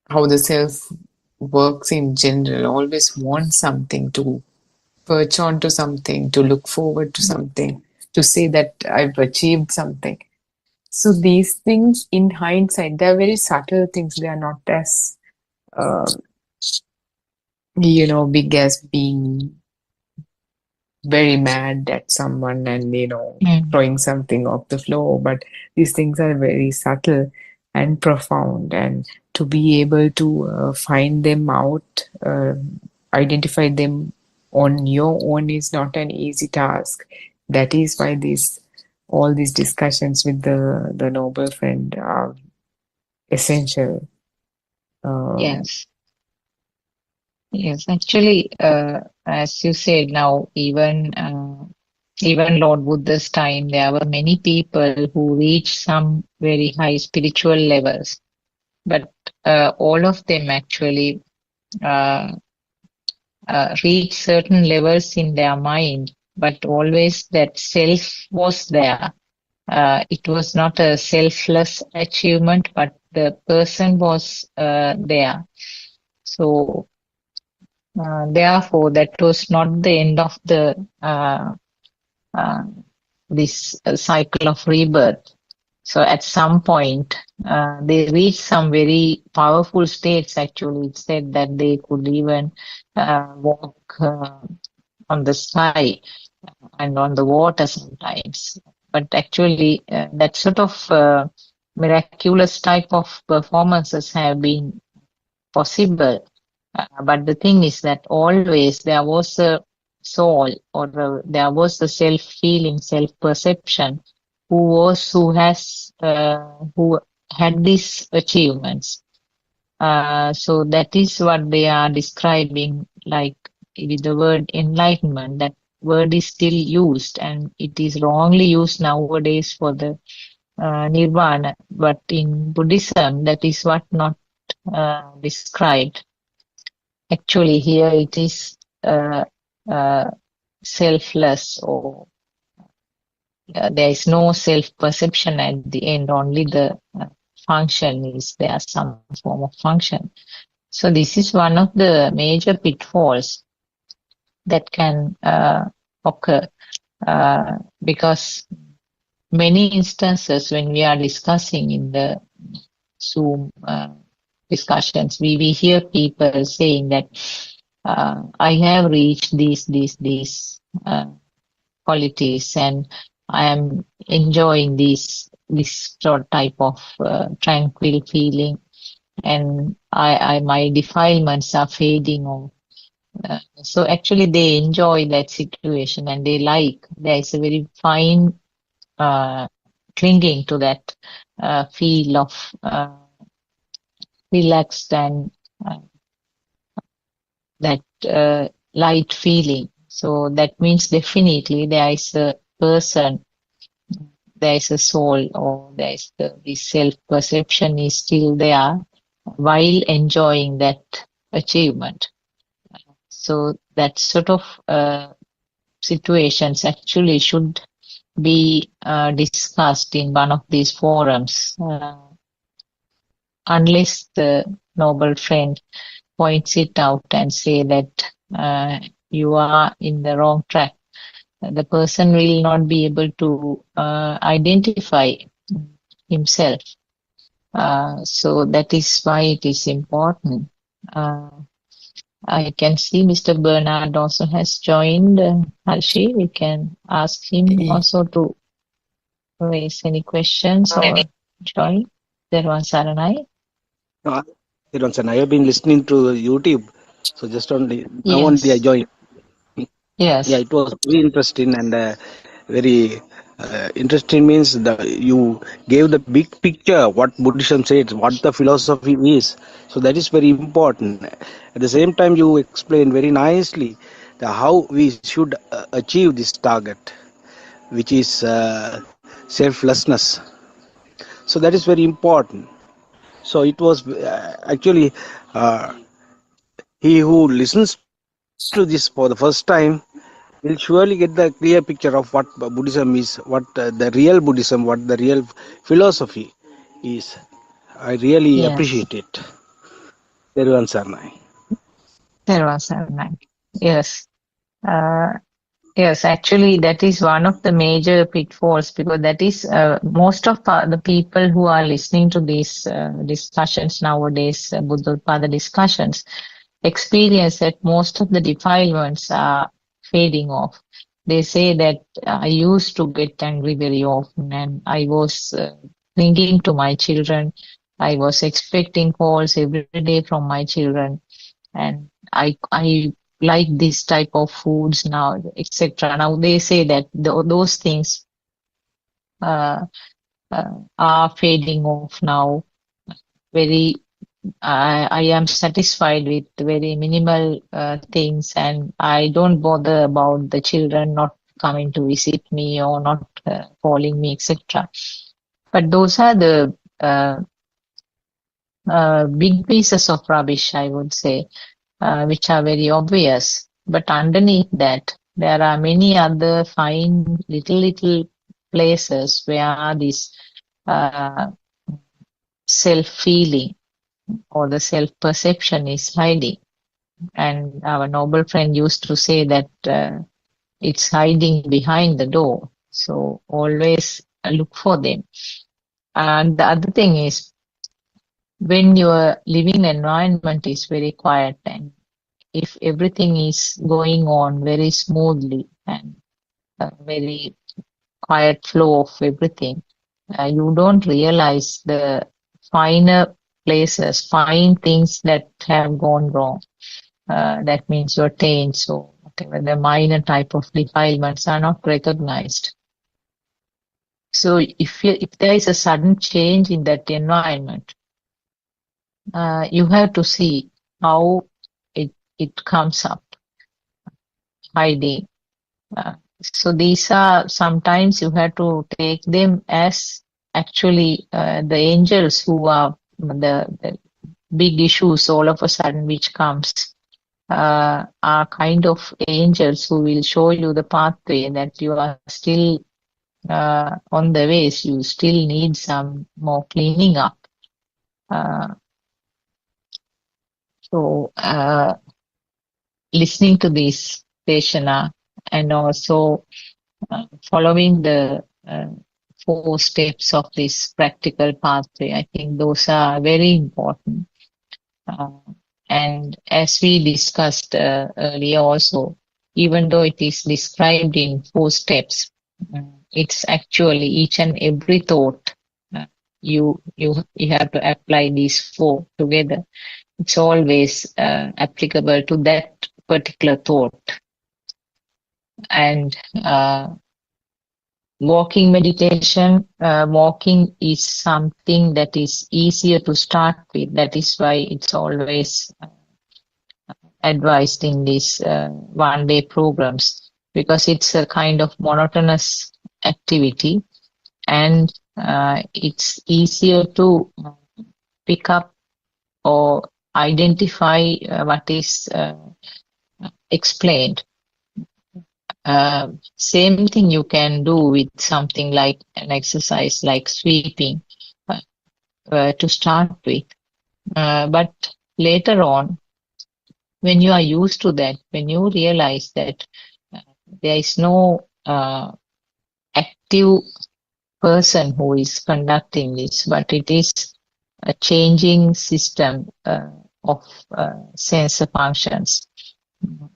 how the self works in general, always want something, to perch onto something, to look forward to something, to say that I've achieved something. So these things, in hindsight, they're very subtle things. They are not as uh, big as being very mad at someone and Mm. throwing something off the floor. But these things are very subtle and profound, and to be able to find them out, identify them on your own, is not an easy task. That is why all these discussions with the noble friend are essential. Yes. Yes, actually, as you said now, even Lord Buddha's time, there were many people who reached some very high spiritual levels, but all of them actually uh, reached certain levels in their mind, but always that self was there. It was not a selfless achievement, but the person was there. So therefore, that was not the end of the uh, this cycle of rebirth. So at some point, they reached some very powerful states. Actually, it said that they could even walk on the sky and on the water sometimes. But actually, that sort of miraculous type of performances have been possible. But the thing is that always there was a soul, or there was a self-feeling, self-perception, who had these achievements. So that is what they are describing, like with the word enlightenment. That word is still used, and it is wrongly used nowadays for the nirvana. But in Buddhism, that is what not described. Actually, here it is uh, selfless, or there is no self-perception at the end, only the function is there, some form of function. So this is one of the major pitfalls that can occur because many instances when we are discussing in the Zoom discussions, we hear people saying that I have reached these qualities, and I am enjoying this sort of type of tranquil feeling, and my defilements are fading off. So actually, they enjoy that situation, and there is a very fine clinging to that feel of relaxed and uh, that light feeling. So that means definitely there is a person, there is a soul, or there is the self-perception is still there while enjoying that achievement. So that sort of situations actually should be discussed in one of these forums unless the noble friend points it out and say that you are in the wrong track. The person will not be able to identify himself. So that is why it is important. I can see Mr. Bernard also has joined. Harshi, we can ask him also to raise any questions or join. Saranai. I have been listening to YouTube, so just only now only I Yes. joined. Yes. Yeah, it was very interesting and very interesting means you gave the big picture what Buddhism says, what the philosophy is. So that is very important. At the same time, you explained very nicely how we should achieve this target, which is selflessness. So that is very important. So it was actually he who listens to this for the first time will surely get the clear picture of what Buddhism is, what the real Buddhism, what the real philosophy is. I really Yes. appreciate it. Everyone, Sarnai. Saranai. Yes. Uh, Yes, actually, that is one of the major pitfalls because that is most of the people who are listening to these discussions nowadays, Buddothpado discussions, experience that most of the defilements are fading off. They say that I used to get angry very often and I was thinking to my children, I was expecting calls every day from my children and I like this type of foods now, etc. Now they say that those things are fading off now. I am satisfied with very minimal things, and I don't bother about the children not coming to visit me or not calling me, etc. But those are the big pieces of rubbish, I would say, which are very obvious. But underneath that, there are many other fine little places where this uh, self-feeling or the self-perception is hiding. And our noble friend used to say that it's hiding behind the door. So always look for them. And the other thing is, when your living environment is very quiet and if everything is going on very smoothly and a very quiet flow of everything, you don't realize the finer places, fine things that have gone wrong. That means your taints or whatever the minor type of defilements are not recognized. So if there is a sudden change in that environment, you have to see how it comes up, hiding. So these are sometimes you have to take them as actually the angels who are the big issues all of a sudden which comes are kind of angels who will show you the pathway that you are still on the ways. You still need some more cleaning up. So listening to this Deshana and also following the 4 steps of this practical pathway, I think those are very important. And as we discussed earlier also, even though it is described in 4 steps, it's actually each and every thought you have to apply these 4 together. It's always applicable to that particular thought. And walking meditation, walking is something that is easier to start with. That is why it's always advised in these 1-day programs, because it's a kind of monotonous activity and it's easier to pick up or identify what is explained. same thing you can do with something like an exercise like sweeping to start with. But later on, when you are used to that, when you realize that there is no active person who is conducting this, but it is a changing system of sensor functions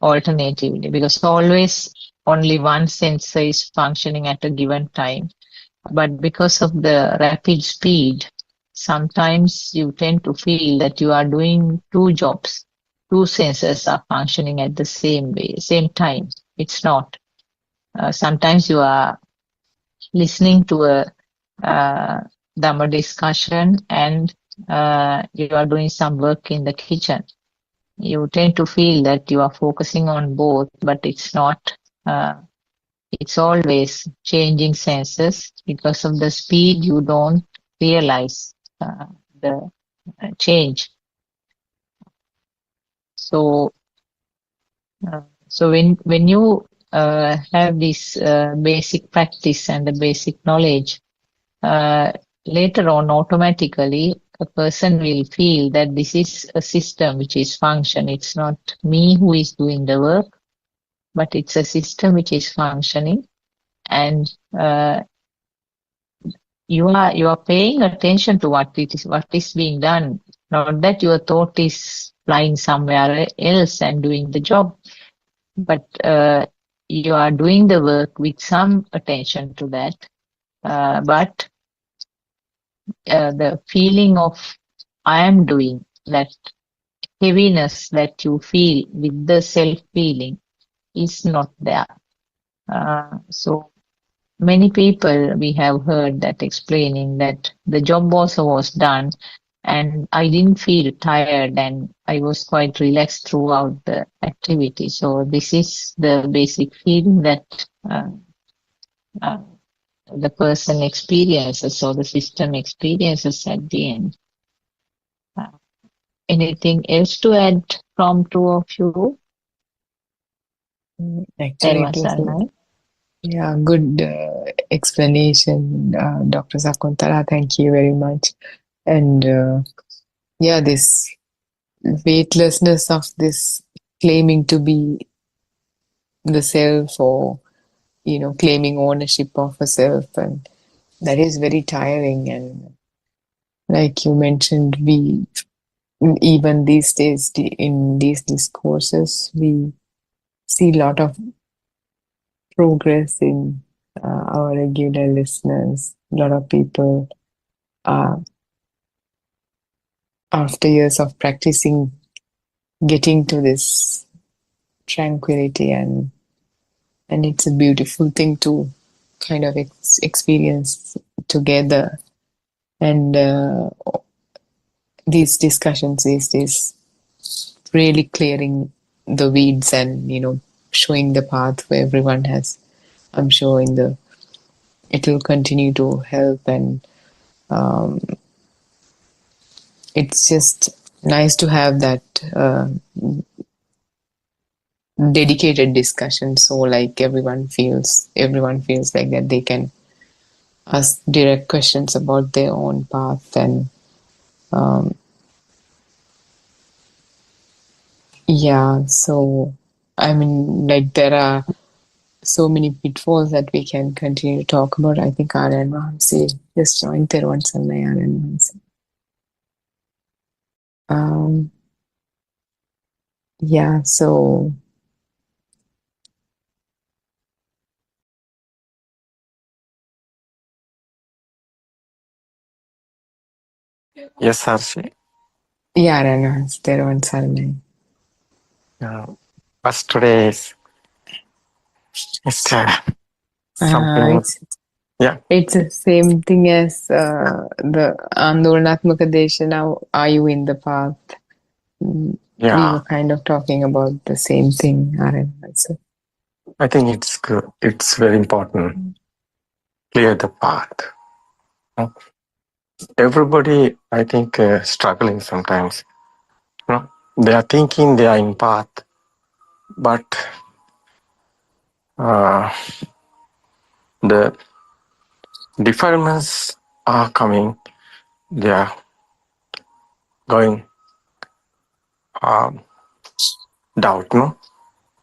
alternatively, because always only one sensor is functioning at a given time. But because of the rapid speed, sometimes you tend to feel that you are doing two jobs. Two sensors are functioning at the same way, same time. It's not. Sometimes you are listening to a Dhamma discussion and you are doing some work in the kitchen. You tend to feel that you are focusing on both, but it's not. It's always changing senses. Because of the speed, you don't realize the change. So, when you have this basic practice and the basic knowledge, later on automatically a person will feel that this is a system which is function. It's not me who is doing the work, but it's a system which is functioning, and you are paying attention to what is being done. Not that your thought is flying somewhere else and doing the job, but you are doing the work with some attention to that. But the feeling of I am doing, that heaviness that you feel with the self-feeling is not there. So many people we have heard that explaining that the job also was done and I didn't feel tired and I was quite relaxed throughout the activity. So this is the basic feeling that the person experiences or the system experiences at the end. Anything else to add from two of you? Actually, it was a good explanation, Dr. Sakuntala. Thank you very much. And this weightlessness of this claiming to be the self, or claiming ownership of a self, and that is very tiring. And like you mentioned, we even these days in these discourses we see a lot of progress in our regular listeners. A lot of people after years of practicing getting to this tranquility, and it's a beautiful thing to kind of experience together. And these discussions is really clearing the weeds and showing the path for everyone has. I'm sure it will continue to help, and it's just nice to have that dedicated discussion, so like everyone feels like that they can ask direct questions about their own path. And so I mean, like, there are so many pitfalls that we can continue to talk about. I think Aryan Mahamsi just joined there once, and Aryan Mahamsi. So Yes, Harshi. Aryan Mahamsi there once, Aryan. First today is something. It's the same thing as the Andolanaatmaka Desha. Now, are you in the path? We were kind of talking about the same thing, Aryan. I think it's good. It's very important. Clear the path. Everybody, I think, struggling sometimes. They are thinking they are in path, but the defilements are coming, they are going doubt, no?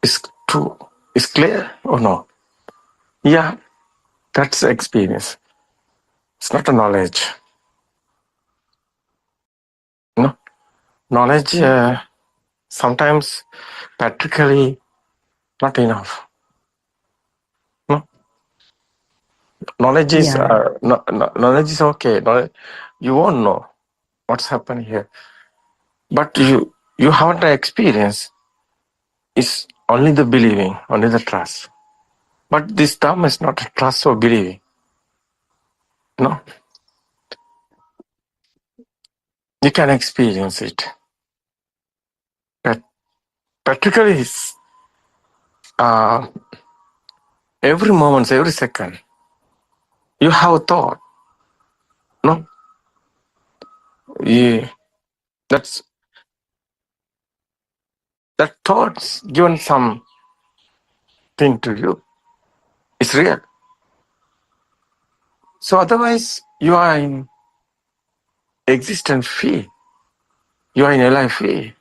Is true, is clear or no? Yeah, that's experience. It's not a knowledge. No, knowledge sometimes practically not enough. No, knowledge is Yeah. knowledge is okay. Knowledge, you won't know what's happening here, but you haven't experience. It's only the believing, only the trust. But this term is not trust or believing. No, you can experience it. But practically, it's, every moment, every second, you have a thought. No, yeah, that's that thoughts given something to you. It's real. So otherwise, you are in existent fear. You are in alive fear.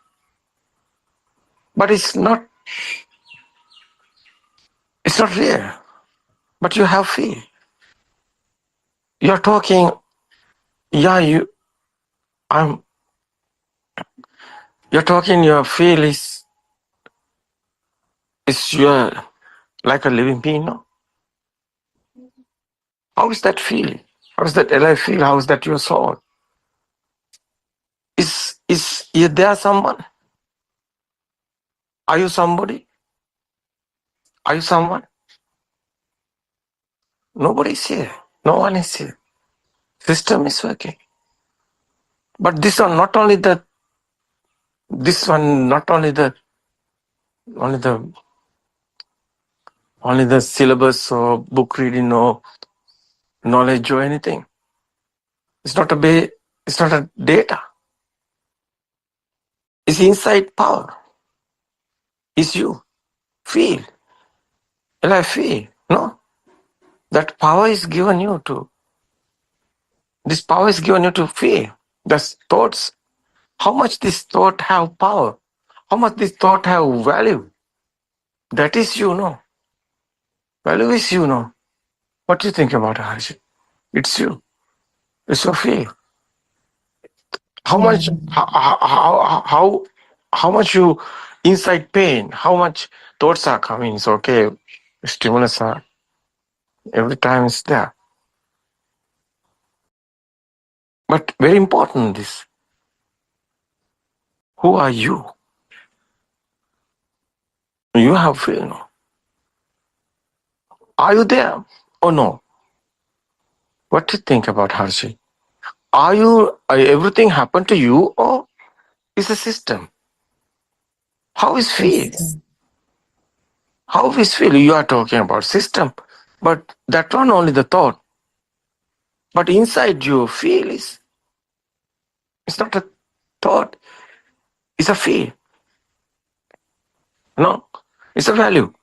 But it's not real. But you have fear. You are talking. Yeah, you're talking. Your feel is your like a living being. No? How is that feel? How is that alive feel? How is that your soul? Is there someone? Are you somebody? Are you someone? Nobody is here. No one is here. System is working. But this one, not only the only the syllabus or book reading or knowledge or anything. It's not it's not a data. It's inside power. It's you. Feel. Alive feel. No. That power is given you to. This power is given you to feel. The thoughts. How much this thought have power? How much this thought have value? That is you know. Value is you know. What do you think about Harshit? It's you. It's your feel. How Yeah. much how much you inside pain, how much thoughts are coming, it's okay. Stimulus are every time it's there. But very important this. Who are you? You have feel, no? Are you there or no? What do you think about Harshit? Are you everything happened to you or is a system? How is feel? System. How is feel? You are talking about system, but that one only the thought. But inside you feel is it's not a thought, it's a feel. No, it's a value.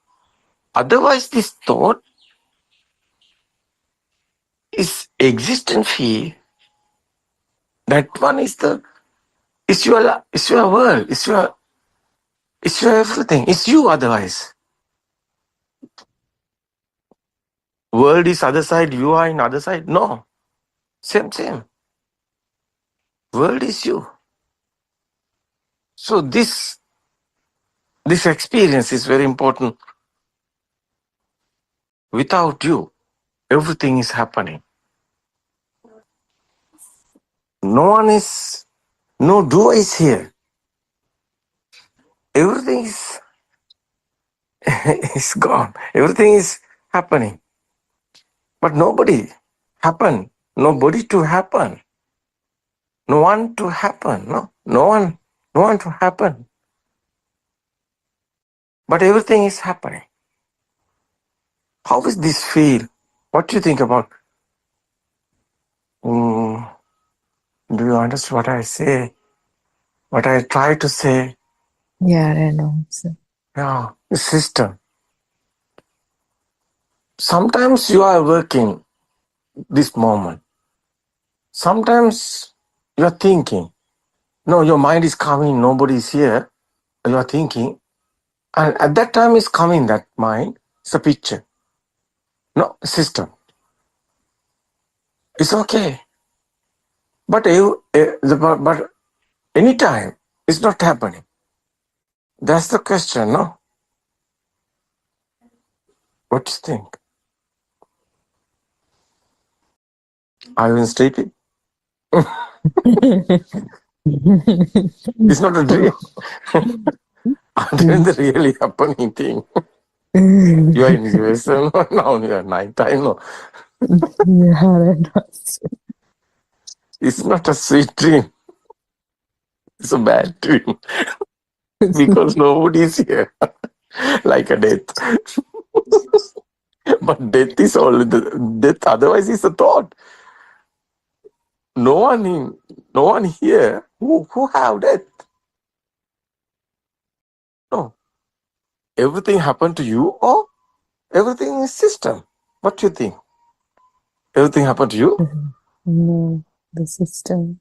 Otherwise, this thought is existent feel. That one is your world, it's your everything. It's you otherwise. World is other side, you are in other side. No. Same. World is you. So this experience is very important. Without you, everything is happening. No doer is here. Everything is is gone. Everything is happening. But nobody happen. Nobody to happen. No one to happen. No one to happen. But everything is happening. How is this feel? What do you think about? Do you understand what I say? What I try to say? Yeah, I know. So. Yeah, the system. sometimes you are working this moment. Sometimes you are thinking. No, your mind is coming, nobody is here. You are thinking. And at that time is coming that mind. It's a picture. No, system. It's okay. But anytime it's not happening. That's the question, no? What do you think? Are you sleepy? It's not a dream. I'm doing the really happening thing. You are in US now, you are night time. No. It's not a sweet dream. It's a bad dream. Because nobody is here. Like a death. But death is only the death, otherwise it's a thought. No one here who have death. No. Everything happened to you or everything is system. What do you think? Everything happened to you? No, the system.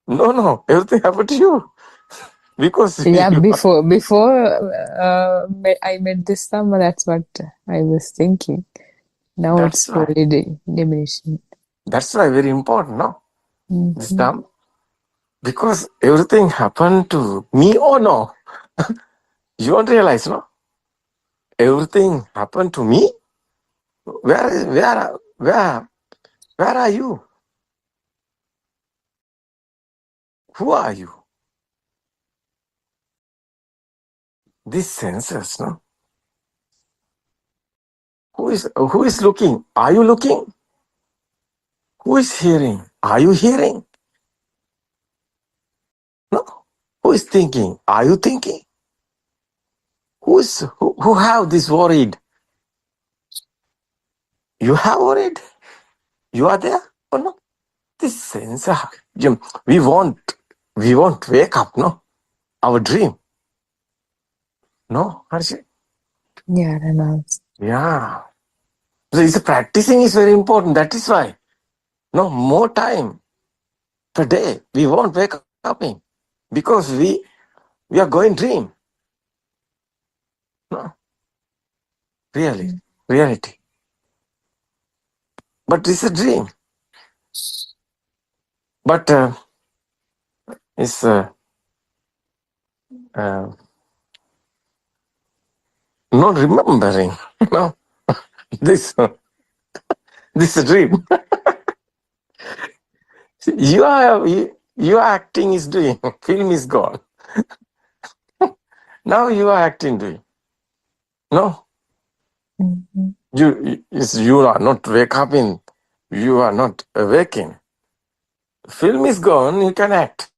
No. Everything happened to you. Because Yeah, before I met this summer, that's what I was thinking. Now That's it's slowly diminishing. That's why very important, no? Mm-hmm. This term. Because everything happened to me or no? You won't realize, no? Everything happened to me? Where are you? Who are you? These senses, no? Who is looking? Are you looking? Who is hearing? Are you hearing? No. Who is thinking? Are you thinking? Who have this worried? You have worried? You are there or no? This sense, we won't wake up, no? Our dream. No, Harshi? Yeah, Reynolds. Yeah. So practicing is very important. That is why. No, more time per day. We won't wake up in. Because we are going dream. No. Reality. But it's a dream. But it's not remembering. No. This is a dream. Your acting is doing. Film is gone. Now you are acting doing. No. Mm-hmm. You are not wake up in. You are not awaking. Film is gone. You can act.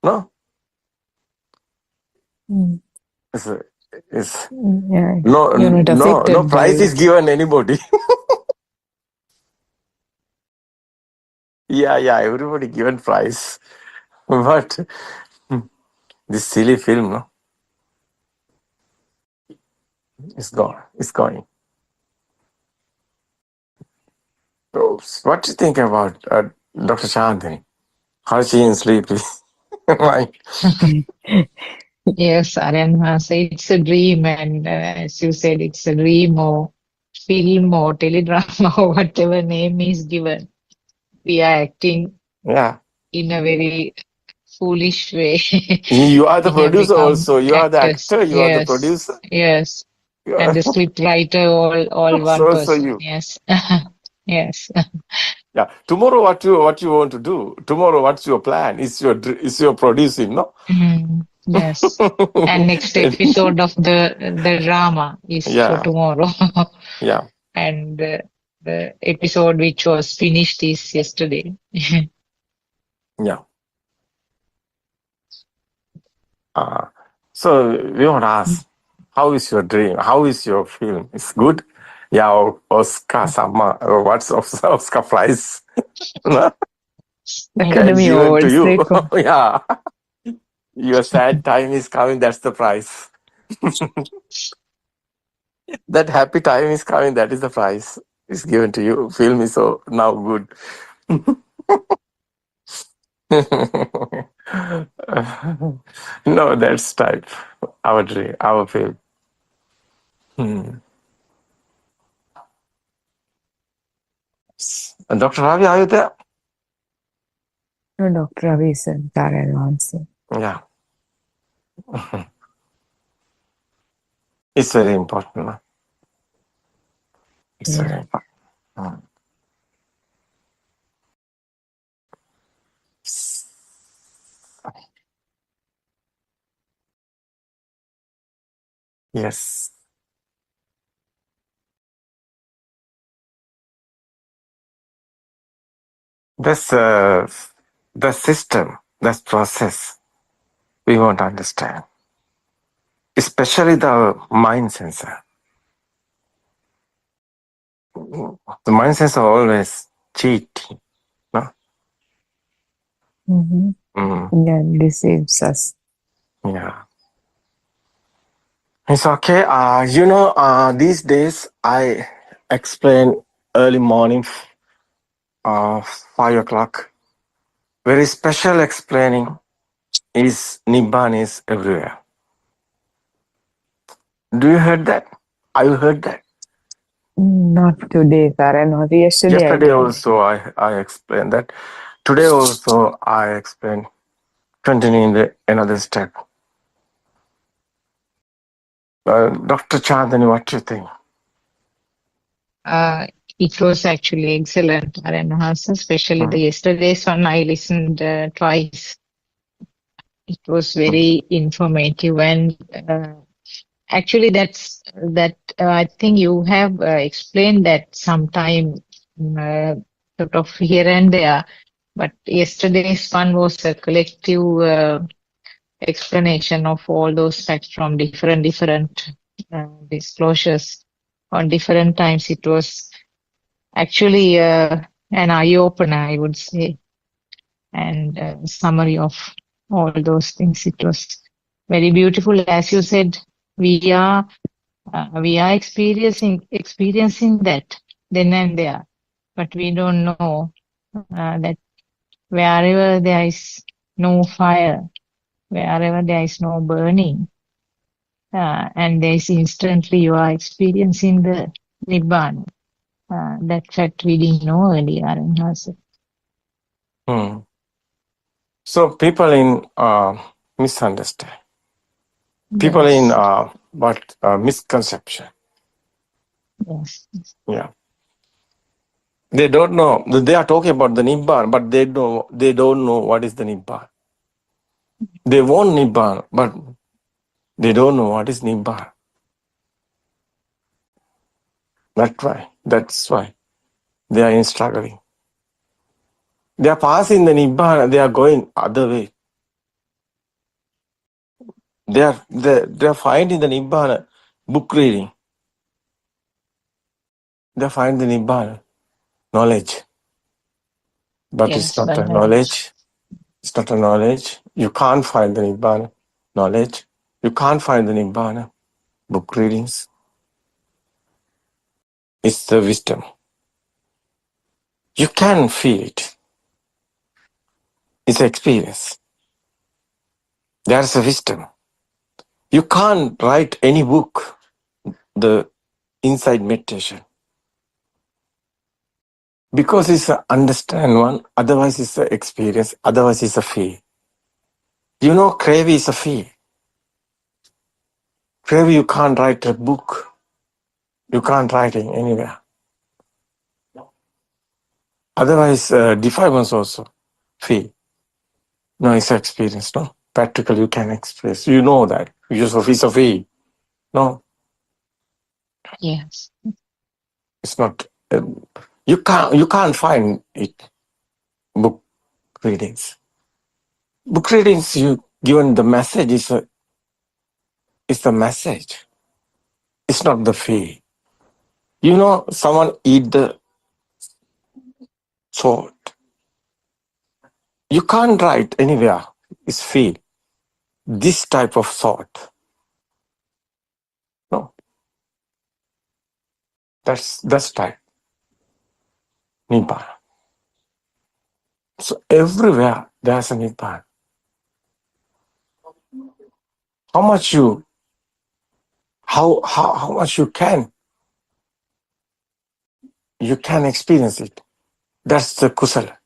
No. It's Yeah, no you're not affected by prize is it. given anybody. Yeah, everybody given prize. But this silly film, no, it's gone. It's going. So, what do you think about Dr. Chandani? How is she in sleep? Like, Yes, Aryan, it's a dream, and as you said, it's a dream or film or teledrama or whatever name is given. We are acting yeah. in a very foolish way. You are the We have producer become also. You are the actors. actor. You are the Yes, producer. yes, You and are the script writer, all one also person. you. Yes, yes. Yeah. Tomorrow, what you want to do? Tomorrow, what's your plan? Is your producing, no? Yes. And next episode of the drama is for Yeah. tomorrow. Yeah. And the episode which was finished is yesterday. Yeah. So we want to ask, how is your dream? How is your film? It's good? Yeah, Oscar Sama. What's Oscar prize? Yeah, Academy given to Awards, they you. call. Yeah. Your sad time is coming. That's the prize. That happy time is coming. That is the prize. It's given to you. Feel me so now good. No, that's type. Our dream, our feel. And Dr. Ravi, are you there? No, Dr. Ravi is a direct answer. Yeah. It's very important. No? It's very important. Yes. That's the system, that's process we want to understand. Especially the mind sensor. The mind sensor always cheating. No? Yeah, deceives us. Yeah. It's okay. These days I explain early morning, 5 o'clock. Very special explaining is Nibbana is everywhere. Do you heard that? Have you heard that? Not today, Taran. Yesterday I Yesterday did. also I explained that. Today also I explain, continuing the another step. Dr. Chandani, what do you think? It was actually excellent, Aranhas, especially the yesterday's one I listened twice. It was very informative and actually that I think you have explained that sometime sort of here and there, but yesterday's one was a collective explanation of all those facts from different disclosures on different times. It was actually an eye-opener, I would say, and a summary of all those things. It was very beautiful. As you said, we are experiencing that then and there, but we don't know that wherever there is no fire, wherever there is no burning, and there is instantly you are experiencing the Nibbana. That fact we didn't know earlier in Hasa. So people in misunderstand. People in misconception. Yes. Yeah. They don't know. They are talking about the Nibbana, but they don't know what is the Nibbana. They want Nibbana, but they don't know what is Nibbana. That's why they are in struggling. They are passing the Nibbana, they are going other way. They are finding the Nibbana book reading. They find the Nibbana knowledge. But it's not a knowledge. It's not a knowledge. You can't find the Nibbana knowledge. You can't find the Nibbana book readings. It's the wisdom. You can feel it. It's experience. There's a wisdom. You can't write any book, the inside meditation. Because it's a understand one, otherwise it's a experience, otherwise it's a feel. You know, craving is a feel. Craving, you can't write a book. You can't write it anywhere. Otherwise, defilements also feel. No, it's an experience, no? Practically you can express. You know that. It's a feel. No, Yes. it's not. You can't find it. Book readings. Book readings, you given the message is the message. It's not the feel. You know, someone eat the salt. You can't write anywhere. It's feel. This type of salt. No. That's type Nibbana. So everywhere there's a Nibbana. How much you can experience it. That's the kusala.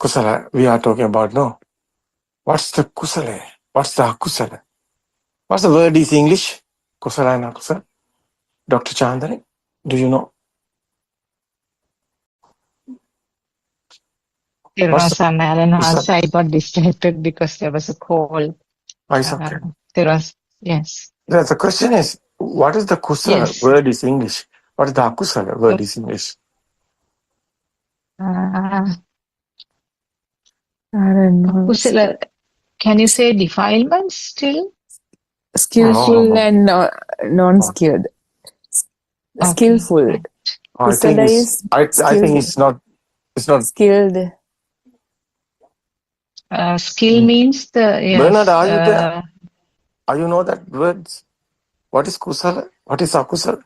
Kusala we are talking about, no? What's the kusala? What's the akusala? What's the word is English? Kusala and akusala. Dr. Chandani, do you know? What's the kusala? I got distracted because there was a call. It's okay. Yes. The question is, what is the kusala Yes. word is English? What is the akusala word is English? Uh, I don't know. Kusala, can you say defilements still? Skillful No. and non-skilled. Skillful. Okay. I think Kusala it's. is I skilled. think it's not. It's not. Skilled. Skill means the yes. Bernard, are you there? Are you know that words? What is kusala? What is akusala?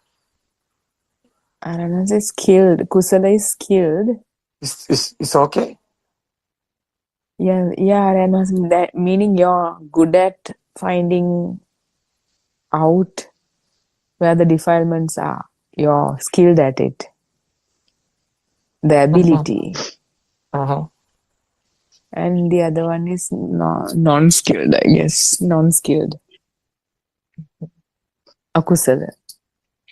I don't know. It's skilled. Kusala is skilled. It's okay. Yeah. I don't know. That meaning you're good at finding out where the defilements are. You're skilled at it. The ability. And the other one is non-skilled, I guess. Non-skilled. Akusala.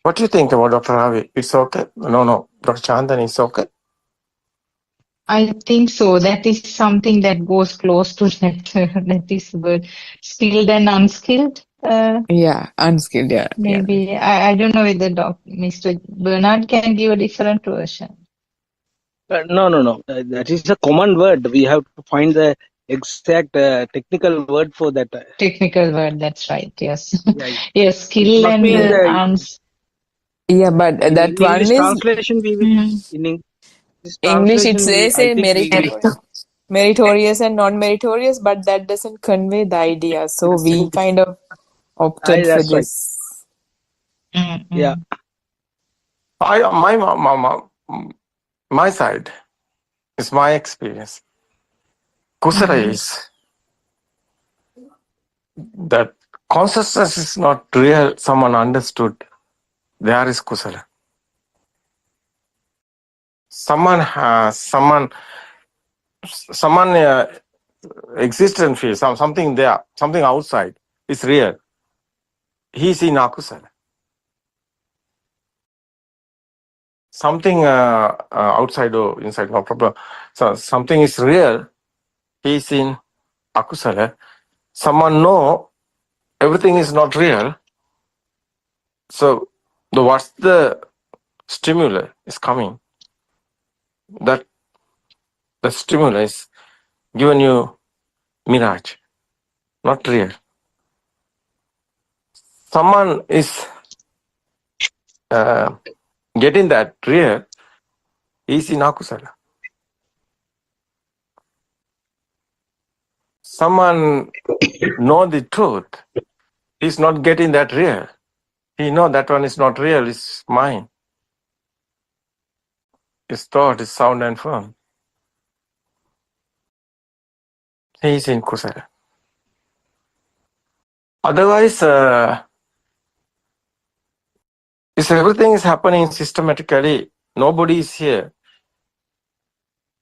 What do you think about Dr. Ravi? It's okay? No. Dr. Chandani, it's okay? I think so. That is something that goes close to that. That is good. Skilled and unskilled. Yeah, unskilled. Yeah. Maybe Yeah. I don't know whether Mr. Bernard can give a different version. No. That is a common word. We have to find the exact technical word for that. Technical word. That's right. Yes. Yeah. Yes. It Skill must be in and the Yeah, but in that one English is translation. We will in English English. It translation. says I a think meritorious and non-meritorious, but that doesn't convey the idea. So we kind of opted for that's right. this. Yeah. My side is my experience. Kusala is that consciousness is not real. Someone understood. There is kusala. Someone existence feels something there, something outside is real. He's in akusala. Something outside or inside, no problem. So something is real. He's in akusala. Someone know everything is not real. So what's the stimulus is coming? That the stimulus given you mirage, not real. Someone is getting that real, is in akusala. Someone know the truth, he's not getting that real. He know that one is not real, it's mine. His thought is sound and firm. He is in kusala. Otherwise, if everything is happening systematically, nobody is here.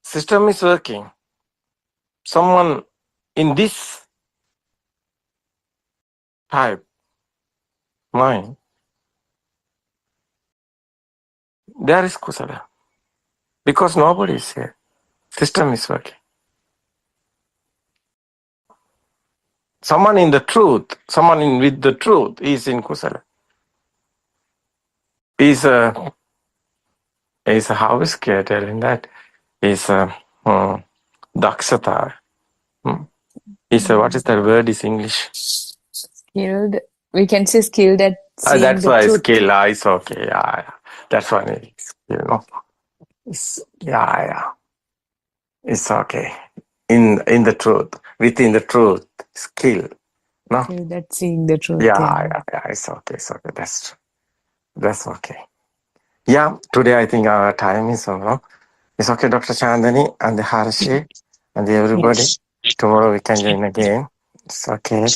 System is working. Someone in this type mind, there is kusala. Because nobody is here. System is working. Someone in the truth, someone with the truth is in kusala. Is how is telling that? Is dakshata. Is what is that word is English? Skilled. We can say skilled at seeing That's the why truth. skill. It's okay. Yeah. That's why it's, It's, It's okay. In the truth, within the truth, skill. No. Skilled at seeing the truth. Yeah. It's okay. That's true. That's okay. Yeah, today I think our time is over. It's okay, Dr. Chandani and the Harshi and everybody. Yes. Tomorrow we can join again. It's okay.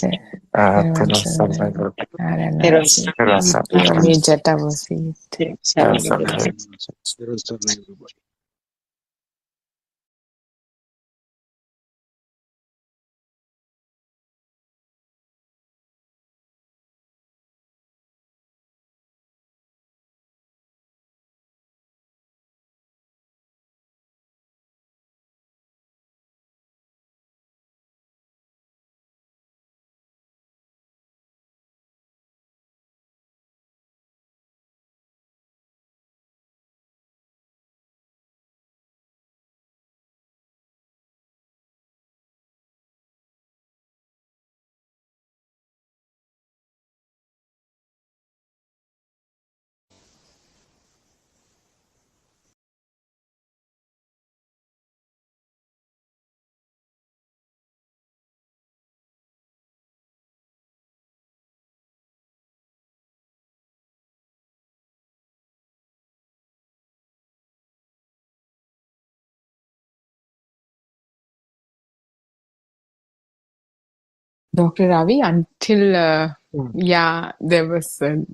Everyone Terus Varanasi. terasa. We meet at our feet. It's okay. Everybody. Dr. Ravi, until yeah, there was a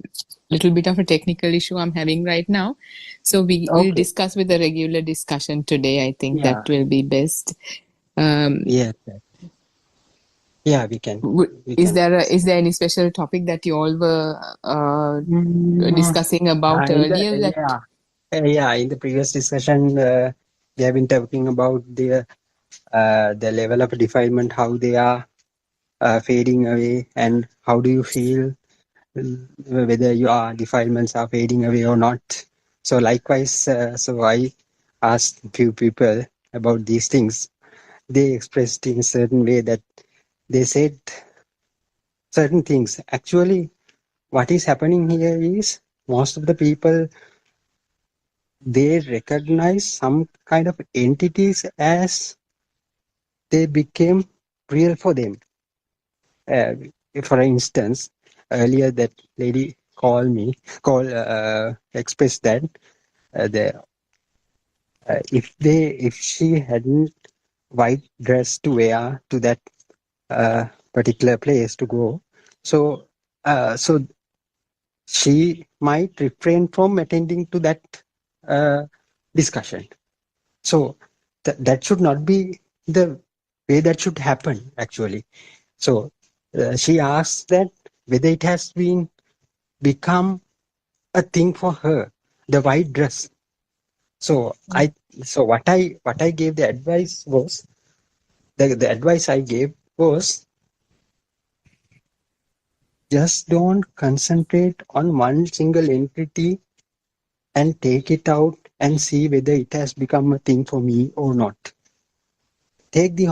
little bit of a technical issue I'm having right now. So we will Okay. discuss with the regular discussion today. I think Yeah. that will be best. Yes. Yeah, we can. Is there any special topic that you all were discussing about In earlier the that yeah, in the previous discussion, we have been talking about the level of defilement, how they are fading away, and how do you feel whether your defilements are fading away or not. So likewise, so I asked few people about these things. They expressed in a certain way that they said certain things. Actually, what is happening here is most of the people, they recognize some kind of entities as they became real for them. For instance, earlier that lady expressed that the if she hadn't white dress to wear to that particular place to go, so so she might refrain from attending to that uh, discussion. So that should not be the way that should happen, actually. So she asks that whether it has been become a thing for her, the white dress. So what I gave the advice was the advice I gave was just don't concentrate on one single entity and take it out and see whether it has become a thing for me or not. Take the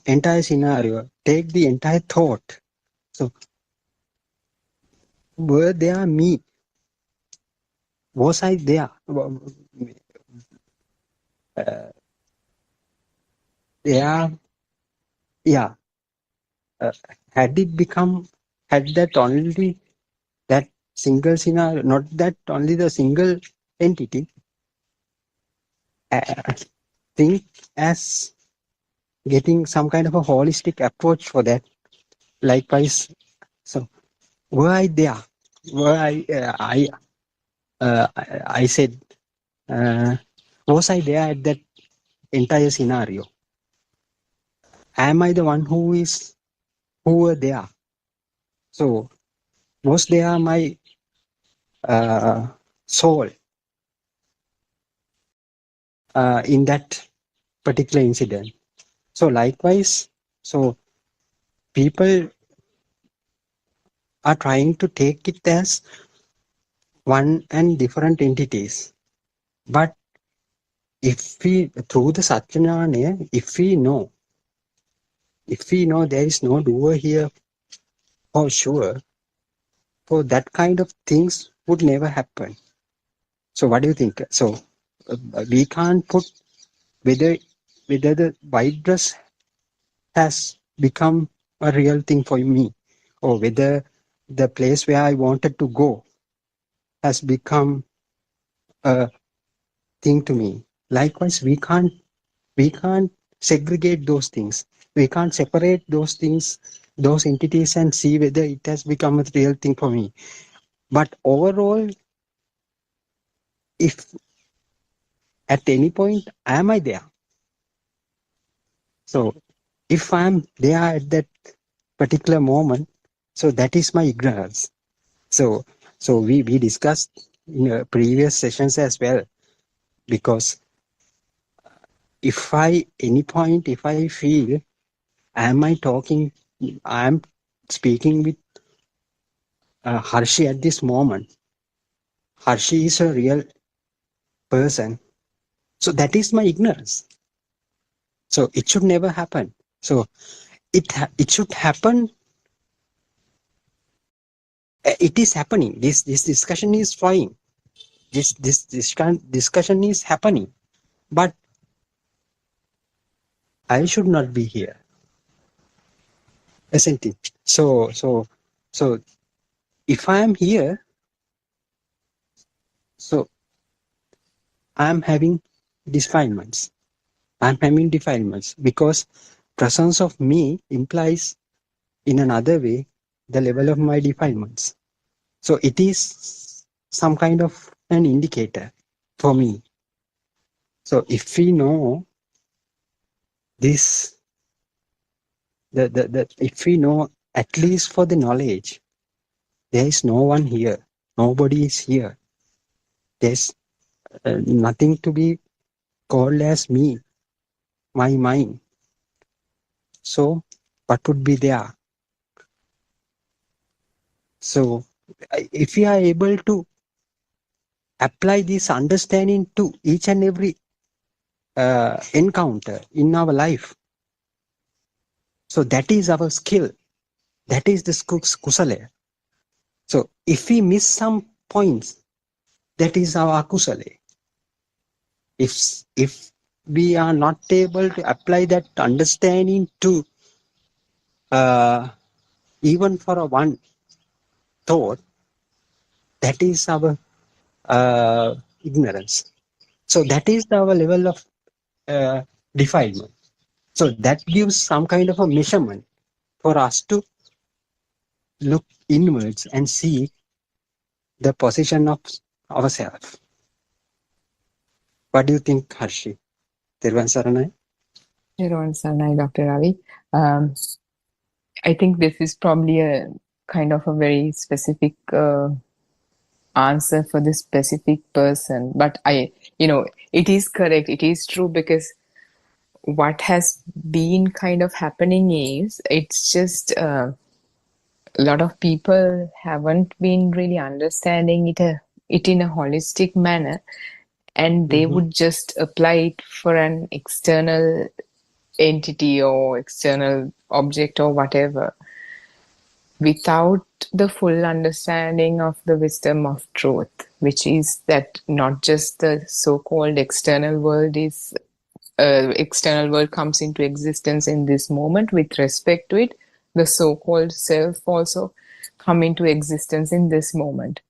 entire scenario, take the entire thought. So, were there me? Was I there? There, yeah. Had it become, had that only that single scenario, not that only the single entity, think as getting some kind of a holistic approach for that. Likewise, so were I there? Were I said, was I there at that entire scenario? Am I the one who were there? So was there my soul in that particular incident? So likewise, so people are trying to take it as one and different entities. But if we, through the Satyanaya, if we know there is no doer here for sure, so that kind of things would never happen. So what do you think? So we can't put whether the white dress has become a real thing for me, or whether the place where I wanted to go has become thing to me. Likewise, we can't segregate those things. We can't separate those things, those entities, and see whether it has become a real thing for me. But overall, if at any point am I there? So if I'm there at that particular moment, so that is my ignorance. So we discussed in previous sessions as well, because if I feel, am I talking, I'm speaking with Harshi at this moment, Harshi is a real person, so that is my ignorance. So it should never happen. So it should happen. It is happening. This discussion is flowing. This discussion is happening, but I should not be here, isn't it? So if I am here, so I'm having defilements. I'm having defilements because presence of me implies in another way the level of my defilements. So it is some kind of an indicator for me. So if we know this, if we know, at least for the knowledge, there is no one here, nobody is here, there's nothing to be called as me, my mind. So what would be there? So if we are able to apply this understanding to each and every encounter in our life, so that is our skill, that is the kusale. So if we miss some points, that is our akusale. If we are not able to apply that understanding to even for a one thought, that is our ignorance. So that is our level of defilement. So that gives some kind of a measurement for us to look inwards and see the position of ourselves. What do you think, Harshi? Tirvan Saranai? Tirvan Saranai, Dr. Ravi. I think this is probably a kind of a very specific answer for this specific person. But it is correct. It is true, because what has been kind of happening is it's just a lot of people haven't been really understanding it in a holistic manner, and they would just apply it for an external entity or external object or whatever, without the full understanding of the wisdom of truth, which is that not just the so-called external world comes into existence in this moment. With respect to it, the so-called self also come into existence in this moment.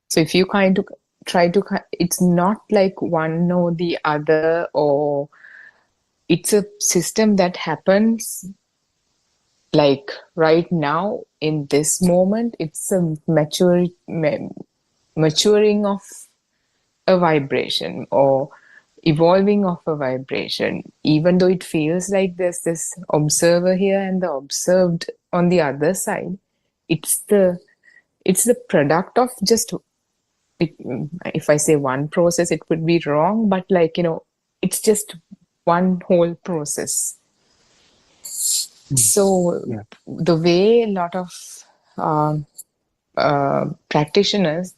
So if you kind of try to, it's not like one or the other, or it's a system that happens like right now in this moment. It's a maturing of a vibration, or evolving of a vibration, even though it feels like there's this observer here and the observed on the other side. It's the product of just, if I say one process, it would be wrong, but it's just one whole process. So the way a lot of practitioners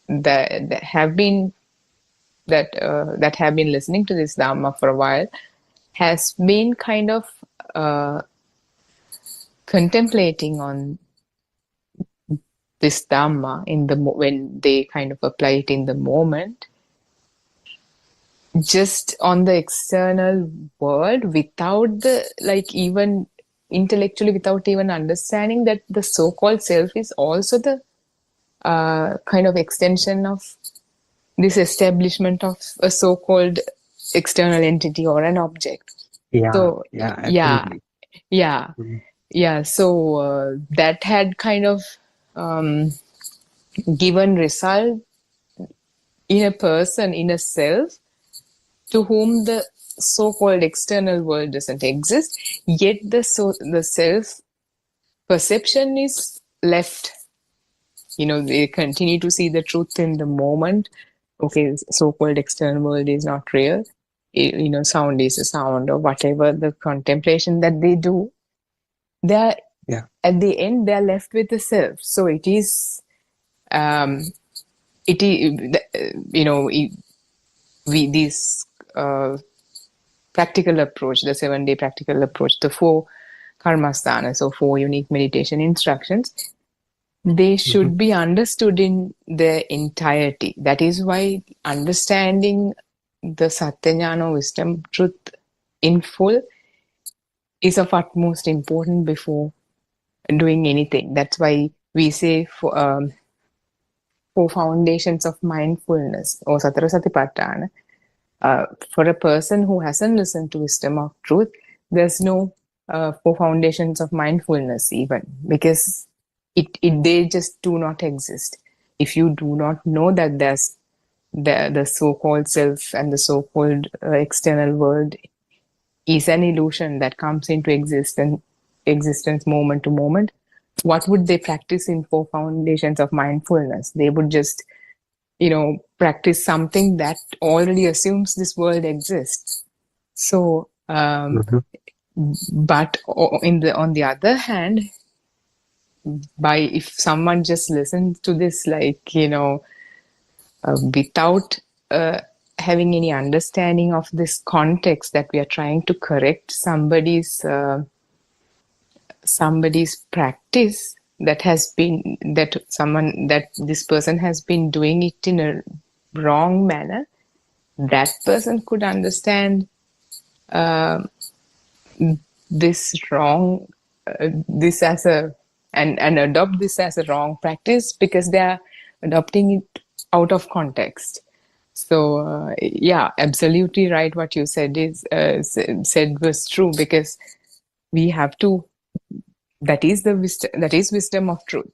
that have been listening to this Dhamma for a while has been kind of contemplating on this Dhamma when they kind of apply it in the moment, just on the external world, without even intellectually, without even understanding that the so-called self is also the kind of extension of this establishment of a so-called external entity or an object. Yeah, So yeah, yeah, absolutely. yeah, Mhm. yeah. So that had kind of given result in a person, in a self, to whom the so-called external world doesn't exist, yet the self perception is left. They continue to see the truth in the moment. Okay, so-called external world is not real. Sound is a sound, or whatever the contemplation that they do. They're Yeah, at the end they're left with the self. So it is, this practical approach, the 7-day practical approach, the 4 karmasthanas, or 4 unique meditation instructions, they should be understood in their entirety. That is why understanding the Satyajnana wisdom, truth in full, is of utmost importance before doing anything. That's why we say for 4 foundations of mindfulness, or Satara Satipatthana. For a person who hasn't listened to wisdom of truth, there's no 4 foundations of mindfulness even, because they just do not exist. If you do not know that there's the so-called self and the so-called external world is an illusion that comes into existence moment to moment, what would they practice in 4 foundations of mindfulness? They would just practice something that already assumes this world exists. So but on the other hand, if someone just listens to this, without having any understanding of this context, that we are trying to correct somebody's practice, that this person has been doing it in a wrong manner, that person could understand this wrong this as a and adopt this as a wrong practice, because they are adopting it out of context. So yeah, absolutely right. What you said was true, because we have to. That is wisdom of truth.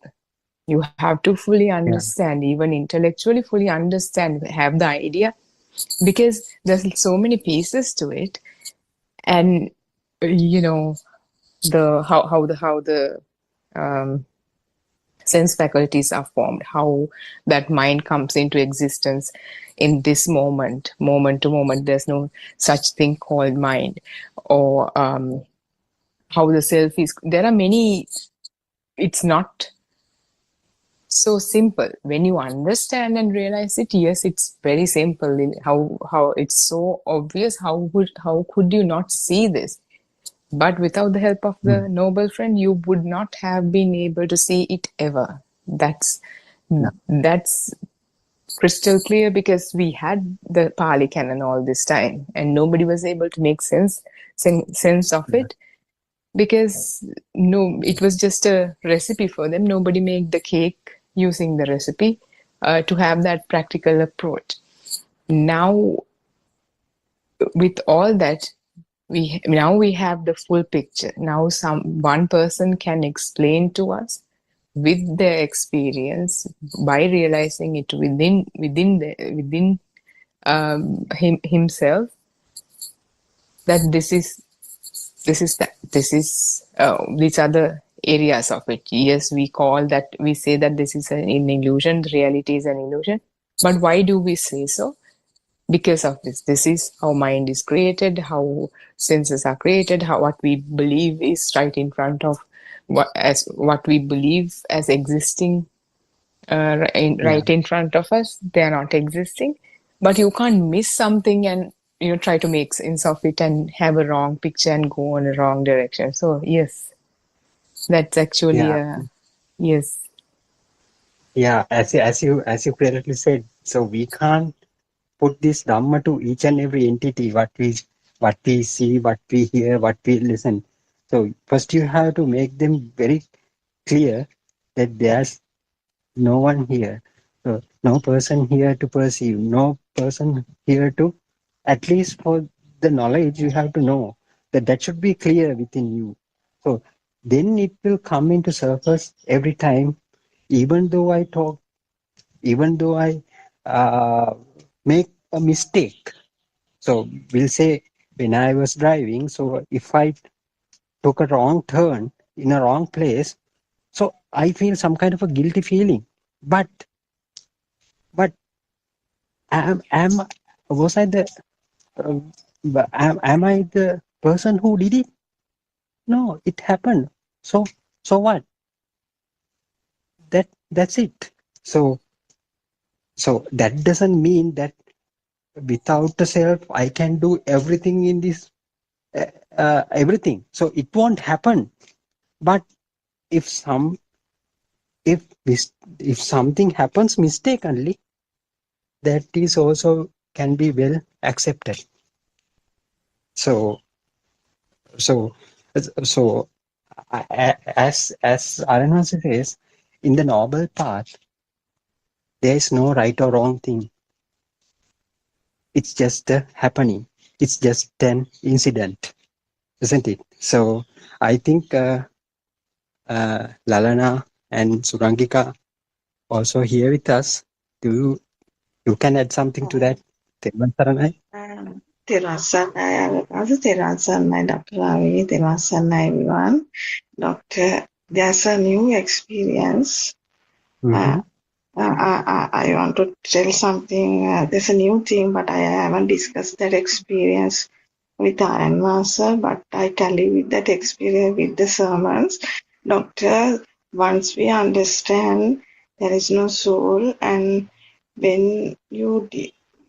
You have to fully understand, even intellectually fully understand, have the idea, because there's so many pieces to it, and how the sense faculties are formed, how that mind comes into existence in this moment to moment. There's no such thing called mind, or how the self is. There are many. It's not so simple. When you understand and realize it, yes, it's very simple. How it's so obvious. How could you not see this? But without the help of the noble friend, you would not have been able to see it ever. That's crystal clear, because we had the Pali canon all this time, and nobody was able to make sense of it, because it was just a recipe for them. Nobody made the cake using the recipe to have that practical approach. Now, with all that, we have the full picture. Now one person can explain to us with their experience, by realizing it within himself, that these are the areas of it. Yes, we say that this is an illusion, reality is an illusion. But why do we say so? Because of this is how mind is created, how senses are created, how what we believe is right in front of what we believe as existing right in front of us. They are not existing, but you can't miss something and try to make sense of it and have a wrong picture and go in a wrong direction. So yes, that's actually yes. Yeah, as you correctly said, so we can't put this Dhamma to each and every entity, what we see, what we hear, what we listen. So first you have to make them very clear that there's no one here. So no person here to perceive, no person here to, at least for the knowledge, you have to know that that should be clear within you. So then it will come into surface every time, even though I talk, even though I make a mistake. So we'll say when I was driving, so if I took a wrong turn in a wrong place, so I feel some kind of a guilty feeling. But am was I the am I the person who did it? No, it happened. So what? That's it. So that doesn't mean that without the self I can do everything in this everything. So it won't happen. But if if something happens mistakenly, that is also can be well accepted. So so as Aranwasi says, in the noble path, there is no right or wrong thing. It's just a happening. It's just an incident, isn't it? So I think Lalana and Surangika also here with us. You can add something to that? Therwan Saranai? Terasan, Dr. Ravi, Terasan, everyone. Doctor, there's a new experience. Mm-hmm. I want to tell something. There's a new thing, but I haven't discussed that experience with Aaron Master, but I can live with that experience with the sermons. Doctor, once we understand there is no soul, and when you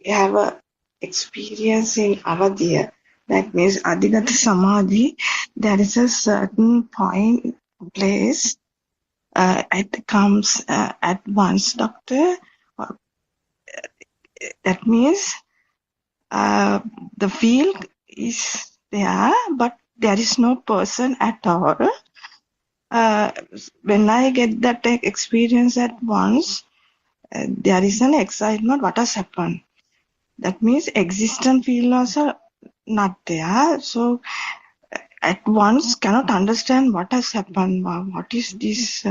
have a experience in Avadya, that means Adhigata Samadhi, there is a certain point, place, it comes at once, Doctor. That means the field is there, but there is no person at all. When I get that experience at once, there is an excitement. What has happened? That means existent field also not there. So at once cannot understand what has happened. What is this?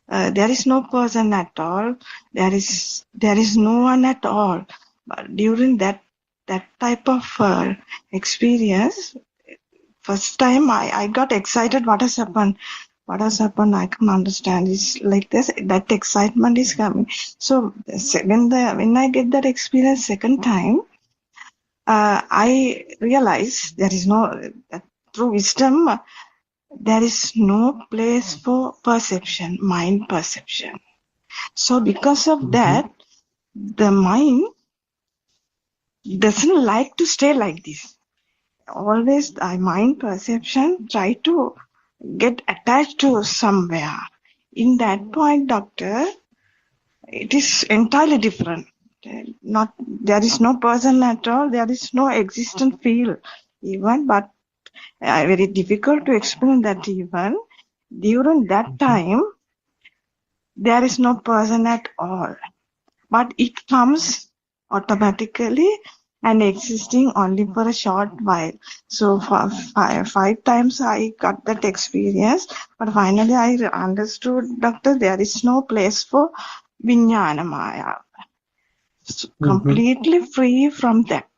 There is no person at all. There is no one at all. But during that type of experience, first time I got excited. What has happened? What has happened? I can understand. It's like this. That excitement is coming. So when I get that experience second time, I realize there is no through wisdom. There is no place for perception, mind perception. So because of that, the mind doesn't like to stay like this. Always the mind perception try to get attached to somewhere. In that point, Doctor, it is entirely different. Not there is no person at all. There is no existent field even, but very difficult to explain that even. During that time, there is no person at all. But it comes automatically and existing only for a short while. So for five times I got that experience, but finally I understood, Doctor, there is no place for Vijnana Maya. So completely free from that.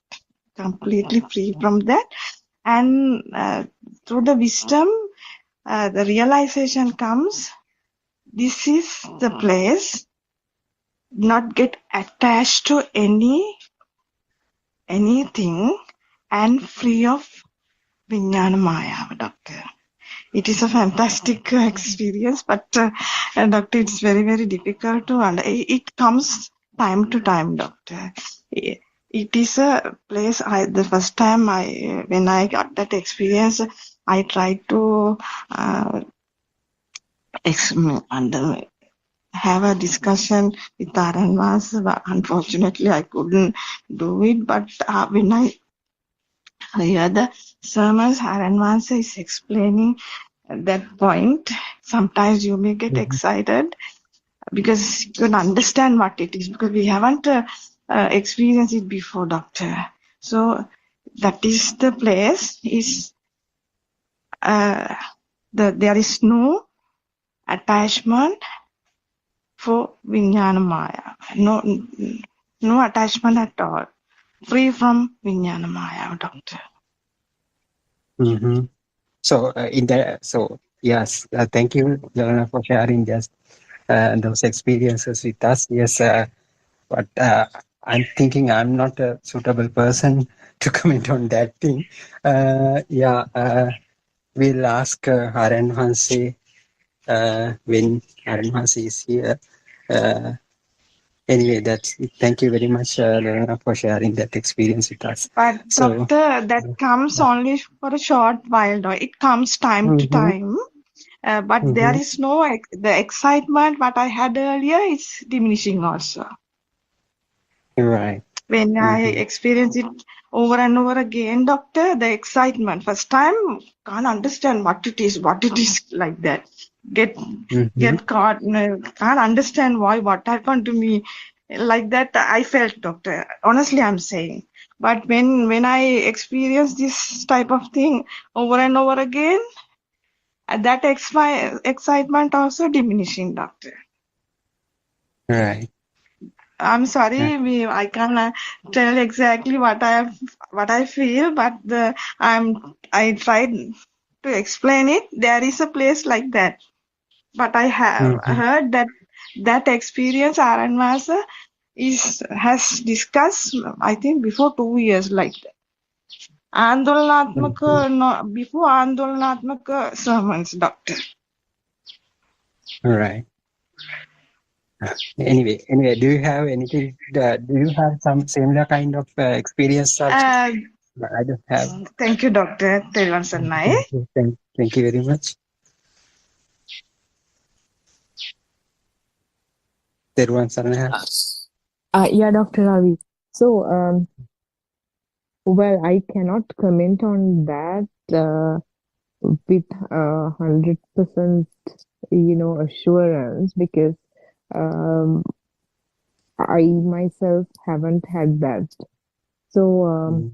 Completely free from that. And through the wisdom, the realization comes, this is the place, not get attached to anything and free of Vijnana Maya, Doctor. It is a fantastic experience, but Doctor, it's very, very difficult to understand. It comes time to time, Doctor. It is a place, the first time when I got that experience, I tried to have a discussion with Aranvas, but unfortunately I couldn't do it. But when I hear the sermons, Aranvas is explaining that point. Sometimes you may get excited. because you can understand what it is, because we haven't experienced it before, doctor. So that is the place is there is no attachment for Vijnana Maya. No attachment at all. Free from Vijnana Maya, doctor. Mm-hmm. So yes, thank you, Jelena, for sharing just those experiences with us. Yes, but I'm thinking I'm not a suitable person to comment on that thing. We'll ask Haran Hanse when Haran Hanse is here. Anyway, that's it. Thank you very much, Jelena, for sharing that experience with us. But So, doctor, that comes only for a short while, though. It comes time to mm-hmm, time. But there mm-hmm, is no, the excitement what I had earlier is diminishing also. right. When I Mm-hmm, experience it over and over again, doctor, the excitement, first time, can't understand what it is like that. mm-hmm, Get caught, can't understand why, what happened to me. Like that, I felt, doctor. Honestly, I'm saying. But when I experience this type of thing over and over again, that excitement also diminishing, doctor. right. I'm sorry, I can't tell exactly what I feel, but I tried to explain it. There is a place like that, but I have Mm-hmm, heard that experience Aranvasa has discussed, I think, before 2 years, like that. mm-hmm, No, before Andolanaatmaka sermons, doctor. right. Anyway, do you have anything? Do you have some similar kind of experience also? Uh, I don't have. Thank you, Doctor Telvan Sarnai. Thank you very much. Terwan Sarnai. Yeah, Dr. Ravi. So, well, I cannot comment on that with 100%, assurance because I myself haven't had that. So,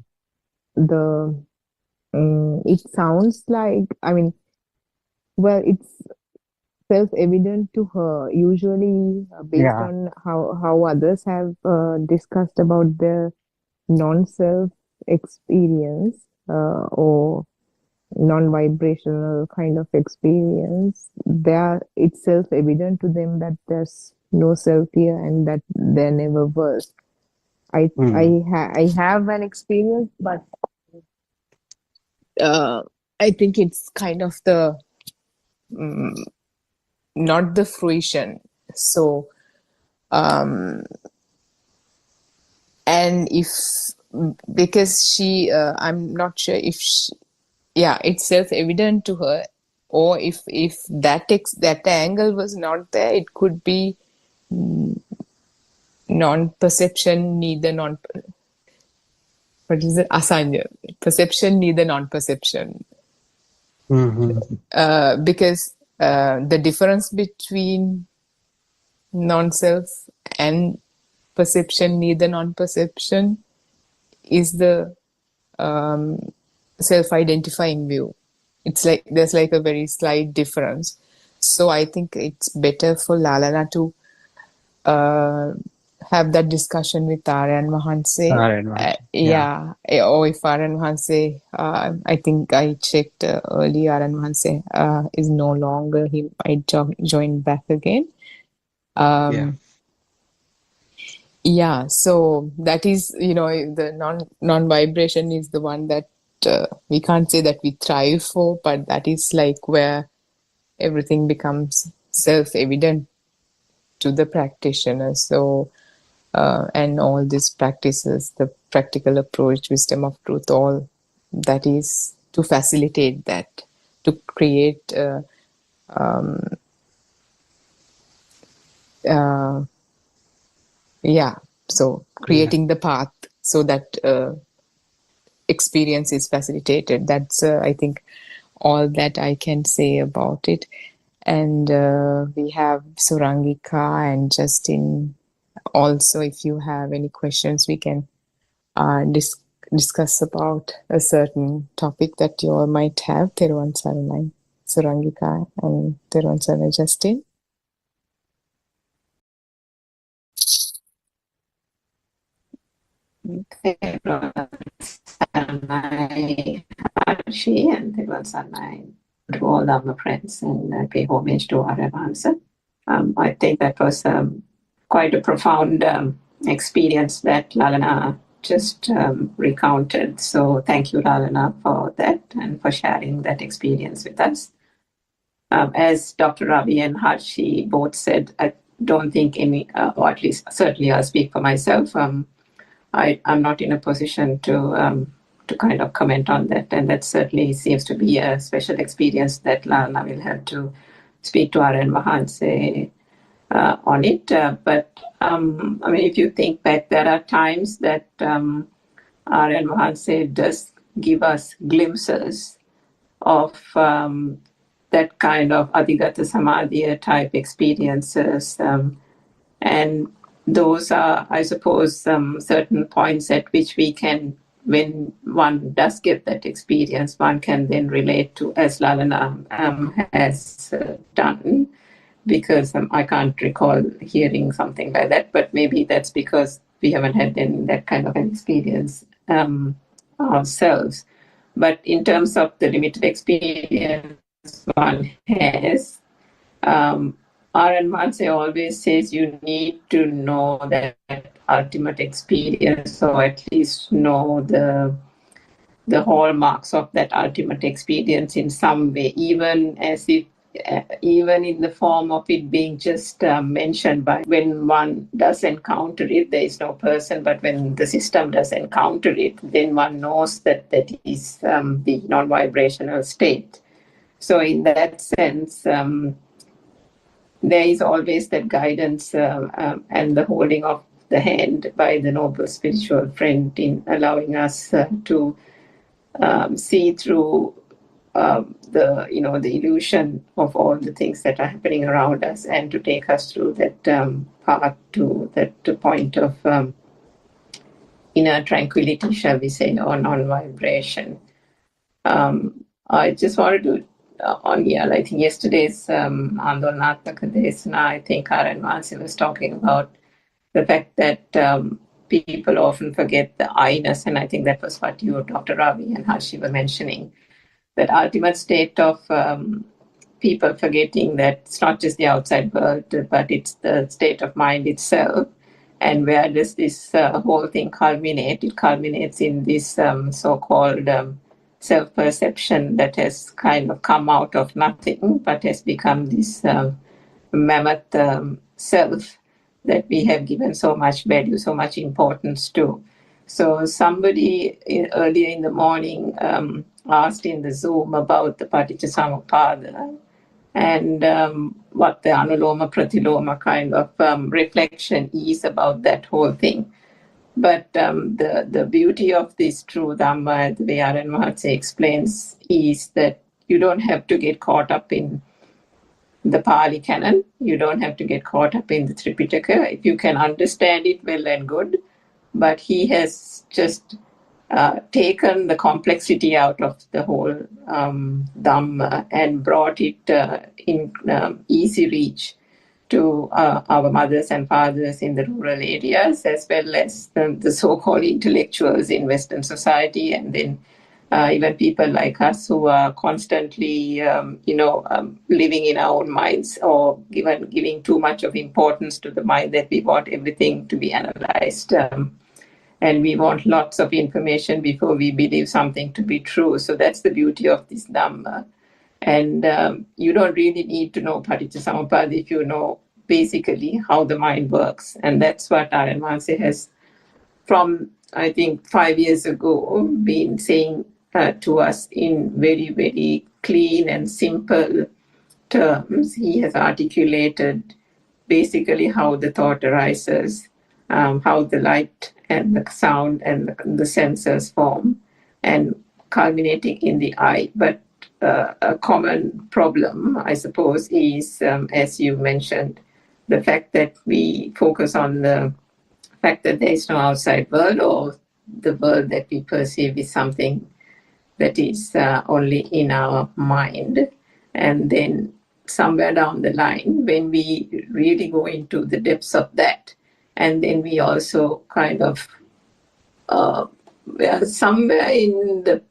it sounds like, well, it's self-evident to her. Usually, based Yeah. on how others have discussed about their non-self experience or non-vibrational kind of experience, it's self-evident to them that there's no self here and that there never was. I have an experience, but I think it's kind of the not the fruition. So, and if because I'm not sure if it's self-evident to her, or if that angle was not there, it could be non-perception, neither what is it? Asanya. Perception, neither non-perception. Because the difference between non-self and perception, neither non-perception, is the self-identifying view. It's like there's like a very slight difference. So I think it's better for Lalana to have that discussion with Aryan Mahanse. Or if Aryan Mahanse, I think I checked earlier, Aryan Mahanse is no longer, he might join back again. So that is, the non-vibration is the one that we can't say that we thrive for, but that is like where everything becomes self-evident to the practitioner. So, and all these practices, the practical approach, wisdom of truth, all that is to facilitate that, to create so creating the path so that experience is facilitated. That's I think all that I can say about it. And we have Surangika and Justin. Also, if you have any questions, we can discuss about a certain topic that you all might have. Theruvan Saranai, Surangika, and Theruvan Saranai Justin. Archie and Theruvan Saranai to all our friends and pay homage to our answer. I think that was quite a profound experience that Lalana just recounted. So thank you, Lalana, for that and for sharing that experience with us. As Dr. Ravi and Harshi both said, I don't think any, or at least certainly I'll speak for myself. I'm not in a position to kind of comment on that, and that certainly seems to be a special experience that Lalana will have to speak to R.N. Mahanse on it. But I mean, if you think back, there are times that R.N. Mahanse does give us glimpses of that kind of Adhigata Samadhi type experiences. And those are, I suppose, certain points at which we can, when one does get that experience, one can then relate to, as Lalana has done, because I can't recall hearing something like that, but maybe that's because we haven't had that kind of an experience ourselves. But in terms of the limited experience one has, R.N. Mahanse always says you need to know that ultimate experience, or at least know the hallmarks of that ultimate experience in some way, even in the form of it being just mentioned by when one does encounter it. There is no person, but when the system does encounter it, then one knows that that is the non-vibrational state. So in that sense, there is always that guidance and the holding of the hand by the noble spiritual friend in allowing us to see through the illusion of all the things that are happening around us, and to take us through that path to that point of inner tranquility, shall we say, or non-vibration. I just wanted to I think yesterday's Andolnatmaka Desana, I think R.N. Mahanse was talking about the fact that people often forget the I-ness, and I think that was what you, Dr. Ravi and Harshi, were mentioning, that ultimate state of people forgetting that it's not just the outside world, but it's the state of mind itself. And where does this whole thing culminate? It culminates in this so-called self-perception that has kind of come out of nothing, but has become this mammoth self that we have given so much value, so much importance to. So somebody earlier in the morning asked in the Zoom about the Paticcasamuppada and what the Anuloma Pratiloma kind of reflection is about that whole thing. But the beauty of this true Dhamma, the way R.N. Mahanse explains, is that you don't have to get caught up in the Pali canon. You don't have to get caught up in the Tripitaka. If you can understand it, well and good. But he has just taken the complexity out of the whole Dhamma and brought it in easy reach to our mothers and fathers in the rural areas, as well as the so-called intellectuals in Western society, and then even people like us who are constantly, living in our own minds, or giving too much of importance to the mind, that we want everything to be analyzed. And we want lots of information before we believe something to be true. So that's the beauty of this Dhamma. And you don't really need to know Paticcasamuppada if you know basically how the mind works. And that's what R.N. Mahanse has, from I think 5 years ago, been saying to us in very, very clean and simple terms. He has articulated basically how the thought arises, how the light and the sound and the sensors form, and culminating in the I. But a common problem, I suppose, is, as you mentioned, the fact that we focus on the fact that there is no outside world, or the world that we perceive is something that is only in our mind. And then somewhere down the line, when we really go into the depths of that, and then we also kind of, we are somewhere in the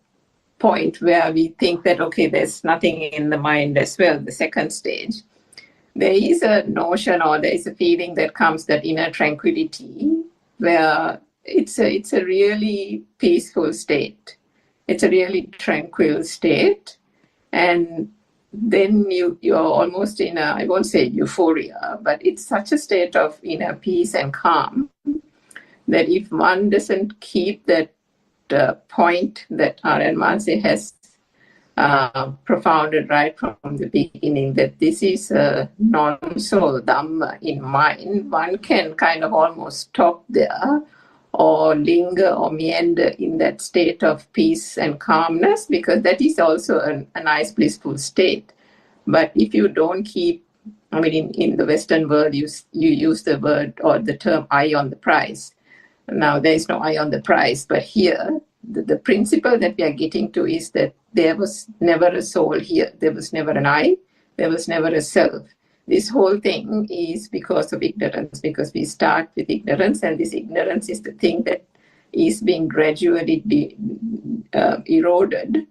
point where we think that, okay, there's nothing in the mind as well, the second stage, there is a notion or there is a feeling that comes, that inner tranquility, where it's a really peaceful state. It's a really tranquil state. And then you're almost in a, I won't say euphoria, but it's such a state of inner peace and calm that if one doesn't keep that point that R.N. Manse has propounded right from the beginning, that this is a non-soul Dhamma in mind, one can kind of almost stop there or linger or meander in that state of peace and calmness, because that is also a nice blissful state. But if you don't keep, I mean, in the Western world, you use the word or the term eye on the prize. Now, there is no eye on the prize, but here, the principle that we are getting to is that there was never a soul here. There was never an I. There was never a self. This whole thing is because of ignorance, because we start with ignorance, and this ignorance is the thing that is being gradually eroded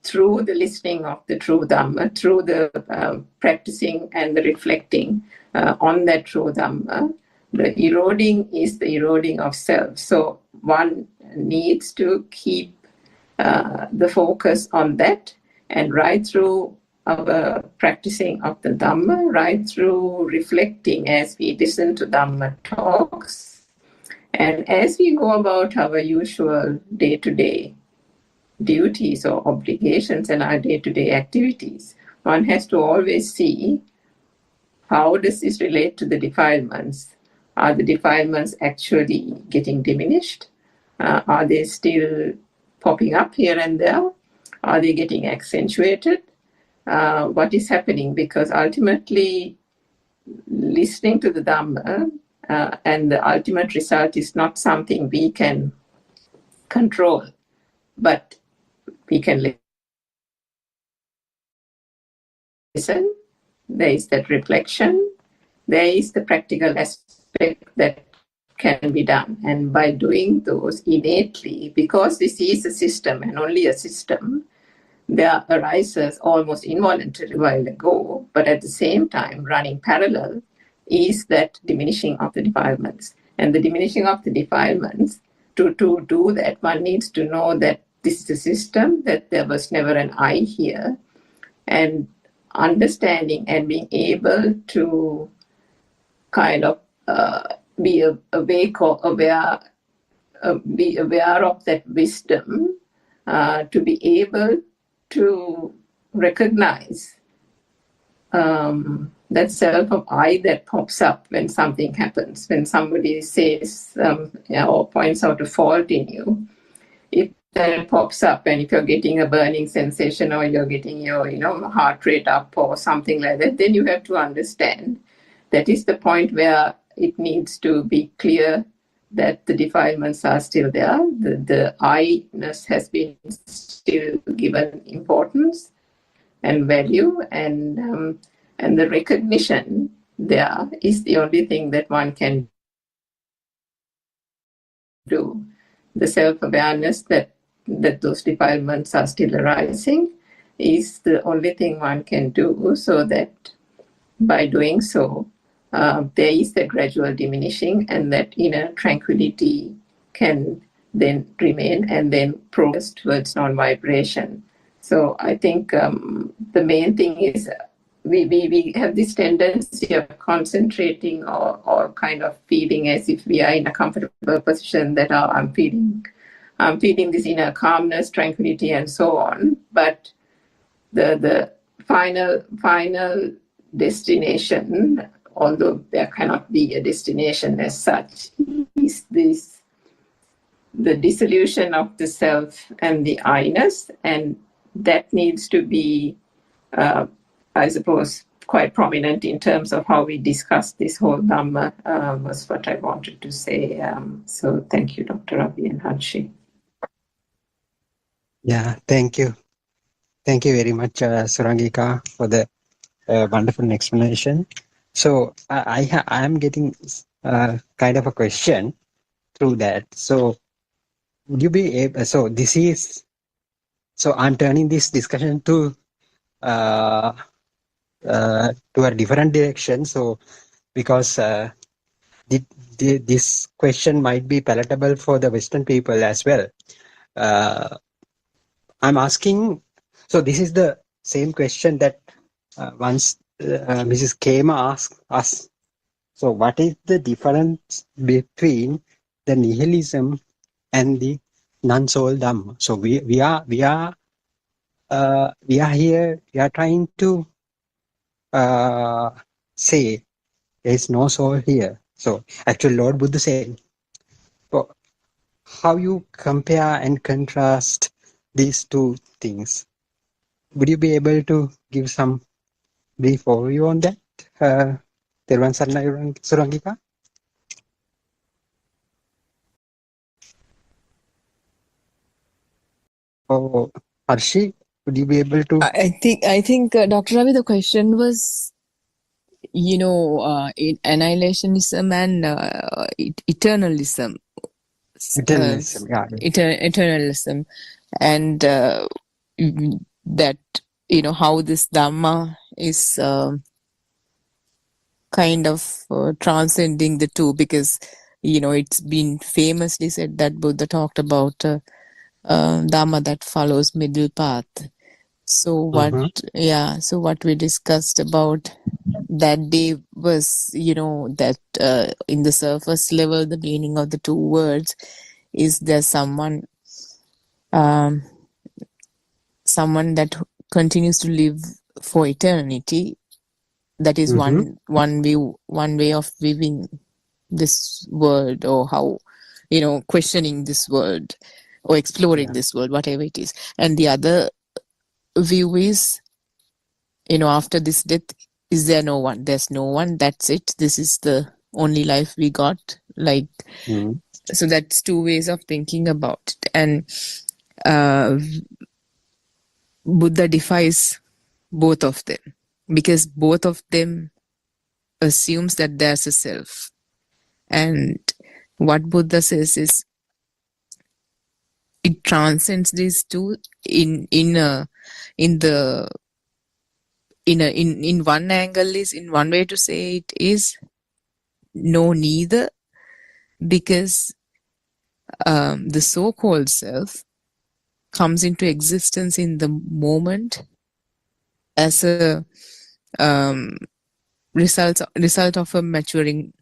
through the listening of the true Dhamma, through the practicing and the reflecting on that true Dhamma. The eroding is the eroding of self. So one needs to keep the focus on that, and right through our practicing of the Dhamma, right through reflecting as we listen to Dhamma talks, and as we go about our usual day-to-day duties or obligations and our day-to-day activities, one has to always see, how does this relate to the defilements? Are the defilements actually getting diminished? Are they still popping up here and there? Are they getting accentuated? What is happening? Because ultimately, listening to the Dhamma and the ultimate result is not something we can control, but we can listen. There is that reflection. There is the practical aspect that can be done. And by doing those innately, because this is a system and only a system, there arises almost involuntarily a while ago, but at the same time, running parallel, is that diminishing of the defilements. And the diminishing of the defilements, to do that, one needs to know that this is a system, that there was never an I here, and understanding and being able to kind of be awake or aware, be aware of that wisdom, to be able to recognize that self of I that pops up when something happens, when somebody says or points out a fault in you. If that pops up, and if you're getting a burning sensation, or you're getting your heart rate up or something like that, then you have to understand that is the point where it needs to be clear that the defilements are still there. The I-ness has been still given importance and value, and the recognition there is the only thing that one can do. The self-awareness that those defilements are still arising is the only thing one can do, so that by doing so, there is a gradual diminishing, and that inner tranquility can then remain and then progress towards non-vibration. So I think the main thing is we have this tendency of concentrating or kind of feeling as if we are in a comfortable position, that I'm feeling this inner calmness, tranquility, and so on. But the final destination, although there cannot be a destination as such, is the dissolution of the self and the I-ness, and that needs to be, I suppose, quite prominent in terms of how we discuss this whole Dhamma, was what I wanted to say. So thank you, Dr. Ravi and Hanshi. Yeah, thank you. Thank you very much, Surangika, for the wonderful explanation. So I am getting kind of a question through that. So would you be able, so I'm turning this discussion to a different direction. So because this question might be palatable for the Western people as well. I'm asking, so this is the same question that once Mrs. Kema asked us. So what is the difference between the nihilism and the non-soul Dhamma? So we are here, we are trying to say there is no soul here. So actually Lord Buddha said, so how you compare and contrast these two things? Would you be able to give some brief overview on that? Therwan Sarnai Surangika? Or Harshi, would you be able to? I think Dr. Ravi, the question was, annihilationism and eternalism. Eternalism, yeah. Eternalism, and that how this Dhamma is kind of transcending the two, because it's been famously said that Buddha talked about Dhamma that follows middle path. So what we discussed about that day was that in the surface level, the meaning of the two words is there's someone that continues to live for eternity. That is one way of viewing this world, or how questioning this world or exploring this world, whatever it is. And the other view is, after this death, is there no one? There's no one. That's it. This is the only life we got. So that's two ways of thinking about it. And Buddha defies both of them, because both of them assumes that there's a self. And what Buddha says is, it transcends these two in one angle, is in one way to say it is no neither, because the so-called self comes into existence in the moment as a result of a maturing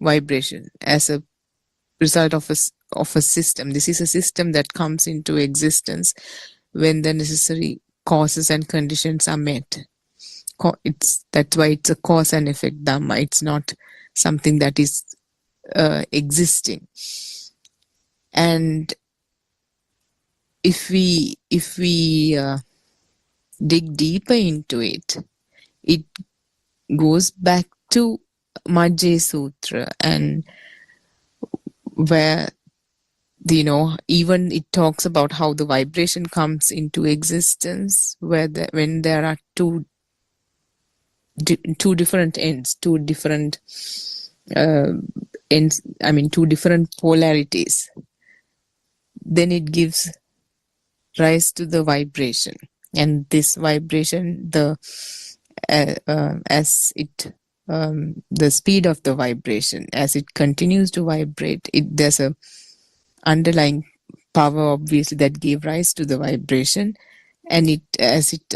vibration, as a result of a system. This is a system that comes into existence when the necessary causes and conditions are met. That's why it's a cause and effect Dhamma. It's not something that is existing. And if we dig deeper into it, it goes back to Majjhima Sutra, and where even it talks about how the vibration comes into existence, when there are two different ends, two different ends. Two different polarities. Then it gives rise to the vibration, and this vibration, the speed of the vibration, as it continues to vibrate, there's a underlying power, obviously, that gave rise to the vibration, and as it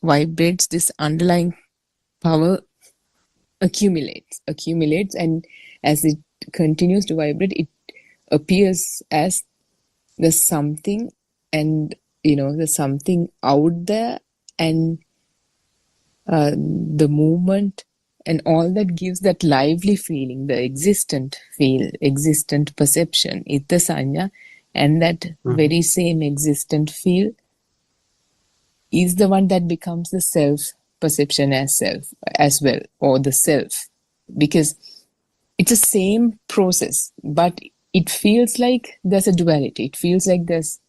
vibrates, this underlying power accumulates, and as it continues to vibrate, it appears as the something, and there's something out there, and the movement and all that gives that lively feeling, the existent perception, itta sanya, and that very same existent feel is the one that becomes the self perception as well, or the self, because it's the same process, but it feels like there's a duality. It feels like there's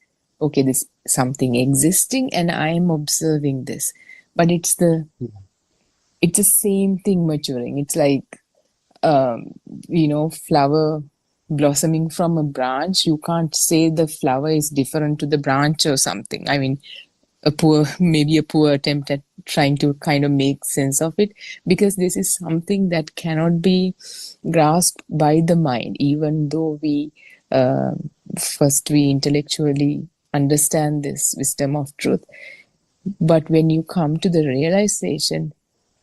something existing and I am observing this, but it's the same thing maturing. It's like flower blossoming from a branch. You can't say the flower is different to the branch or something. I mean, maybe a poor attempt at trying to kind of make sense of it, because this is something that cannot be grasped by the mind, even though we intellectually understand this wisdom of truth. But when you come to the realization,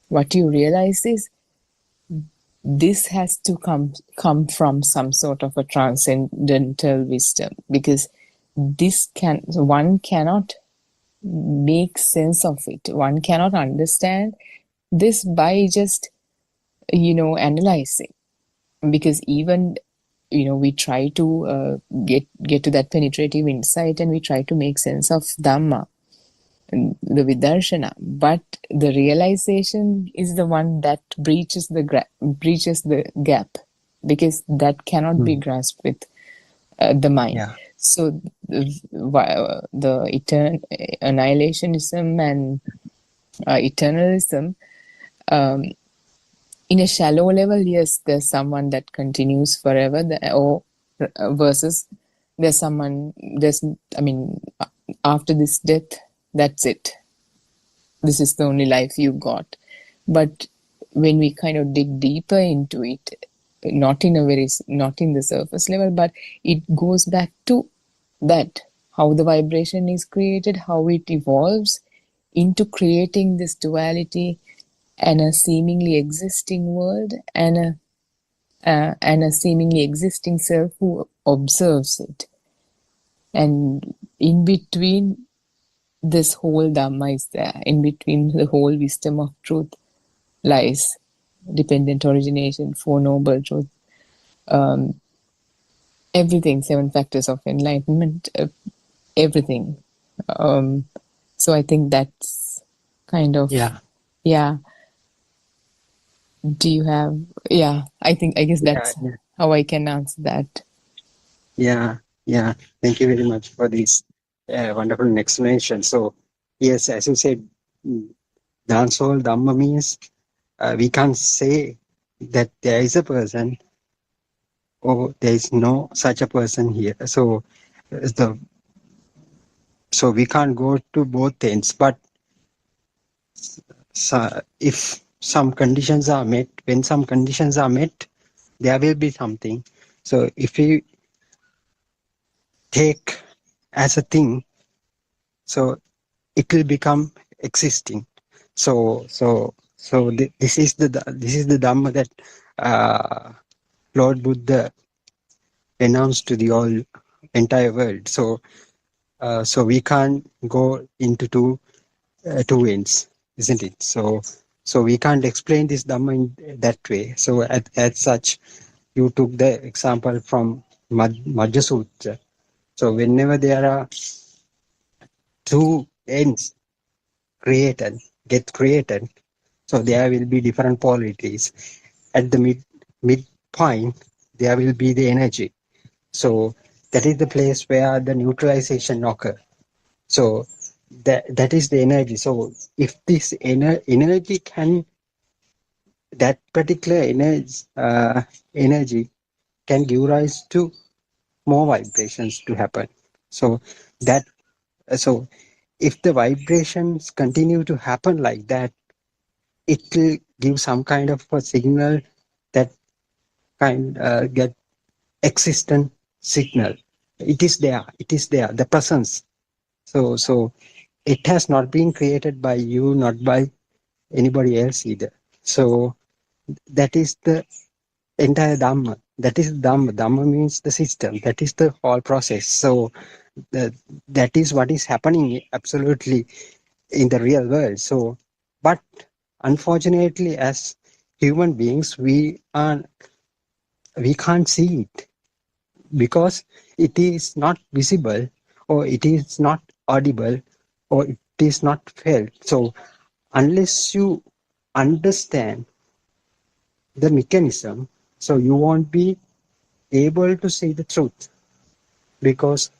what you realize is this has to come from some sort of a transcendental wisdom, because one cannot make sense of it. One cannot understand this by just analyzing, because even we try to get to that penetrative insight, and we try to make sense of Dhamma, the Vidarshana, but the realization is the one that breaches the gap, because that cannot be grasped with the mind. So the annihilationism and eternalism, in a shallow level, yes, there's someone that continues forever, versus after this death, that's it. This is the only life you got. But when we kind of dig deeper into it, not in the surface level, but it goes back to that, how the vibration is created, how it evolves into creating this duality and a seemingly existing world, and a seemingly existing self who observes it. And in between, this whole Dhamma is there. In between, the whole wisdom of truth lies. Dependent origination, Four Noble Truths, everything, 7 factors of enlightenment, everything. So I think that's kind of, yeah. Do you have, I guess that's how I can answer that. Yeah. Thank you very much for this wonderful explanation. So, yes, as you said, dancehall Dhamma means we can't say that there is a person or there is no such a person here. So, we can't go to both ends. But if some conditions are met, when some conditions are met, there will be something. So, if we take as a thing, so it will become existing. So this is the Dhamma that Lord Buddha announced to the entire world. So we can't go into two ends, isn't it? So we can't explain this Dhamma in that way. So as such, you took the example from Majja Sutra. So whenever there are two ends get created, so there will be different polarities. At the midpoint, there will be the energy. So that is the place where the neutralization occurs. So that is the energy. So if this energy can, that particular energy can give rise to more vibrations to happen. So if the vibrations continue to happen like that, it will give some kind of a signal that get existent signal. It is there, the presence. So it has not been created by you, not by anybody else either. So that is the entire Dhamma. That is Dhamma. Dhamma means the system. That is the whole process. So that is what is happening absolutely in the real world. So, but unfortunately, as human beings, we can't see it because it is not visible, or it is not audible, or it is not felt. So unless you understand the mechanism, so you won't be able to say the truth, because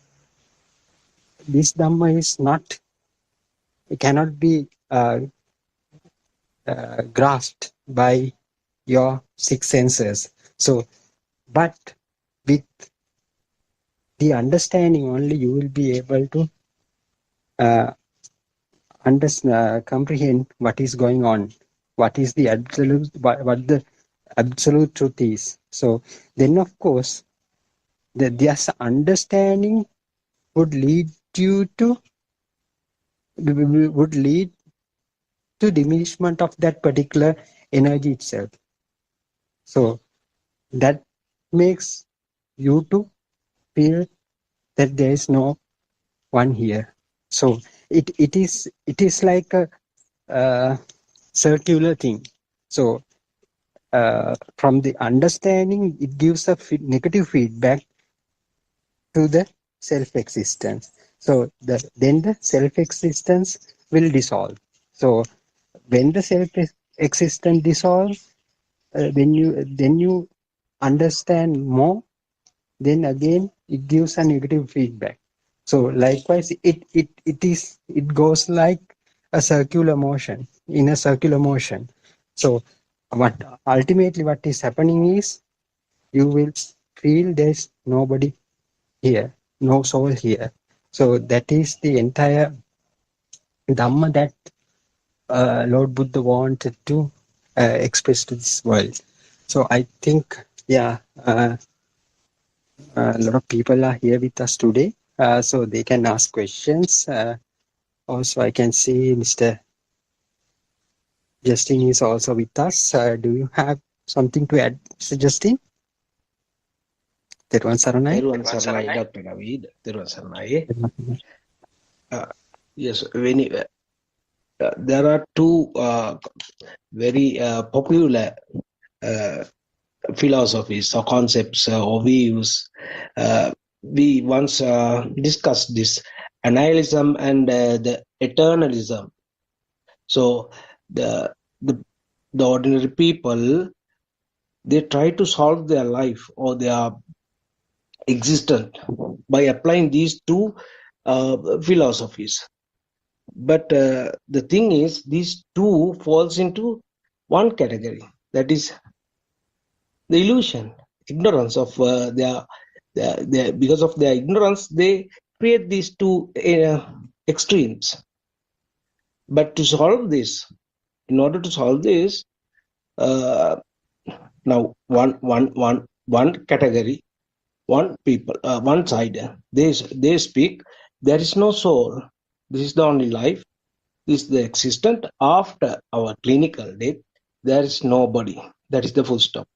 this Dhamma is not, it cannot be grasped by your six senses. So, but with the understanding only, you will be able to comprehend what is going on, what is the absolute, what the absolute truth is. So then, of course, this understanding would lead you to would lead to diminishment of that particular energy itself. So that makes you to feel that there is no one here. So it is like a circular thing. So from the understanding, it gives a negative feedback to the self-existence. So then the self-existence will dissolve. So when the self-existence dissolves, then you understand more. Then again, it gives a negative feedback. So likewise, it goes like a circular motion, in a circular motion. So what ultimately what is happening is, you will feel there's nobody here, no soul here. So that is the entire Dhamma that Lord Buddha wanted to express to this world. So I think, yeah, a lot of people are here with us today, so they can ask questions. Also, I can see Mr. Justin is also with us. Do you have something to add, Mr. Justin? That one, Saranai. Teruvan Saranai, Dr. Naveed. Teruvan Saranai. Yes, there are two very popular philosophies or concepts or views. We once discussed this annihilism and the eternalism. So the ordinary people, they try to solve their life or their existence by applying these two philosophies. But the thing is, these two falls into one category, that is the illusion, ignorance of their because of their ignorance, they create these two extremes. But to solve this, in order to solve this, now one category, one people, one side, they speak, there is no soul. This is the only life. This is the existent. After our clinical death, there is nobody. That is the full stop.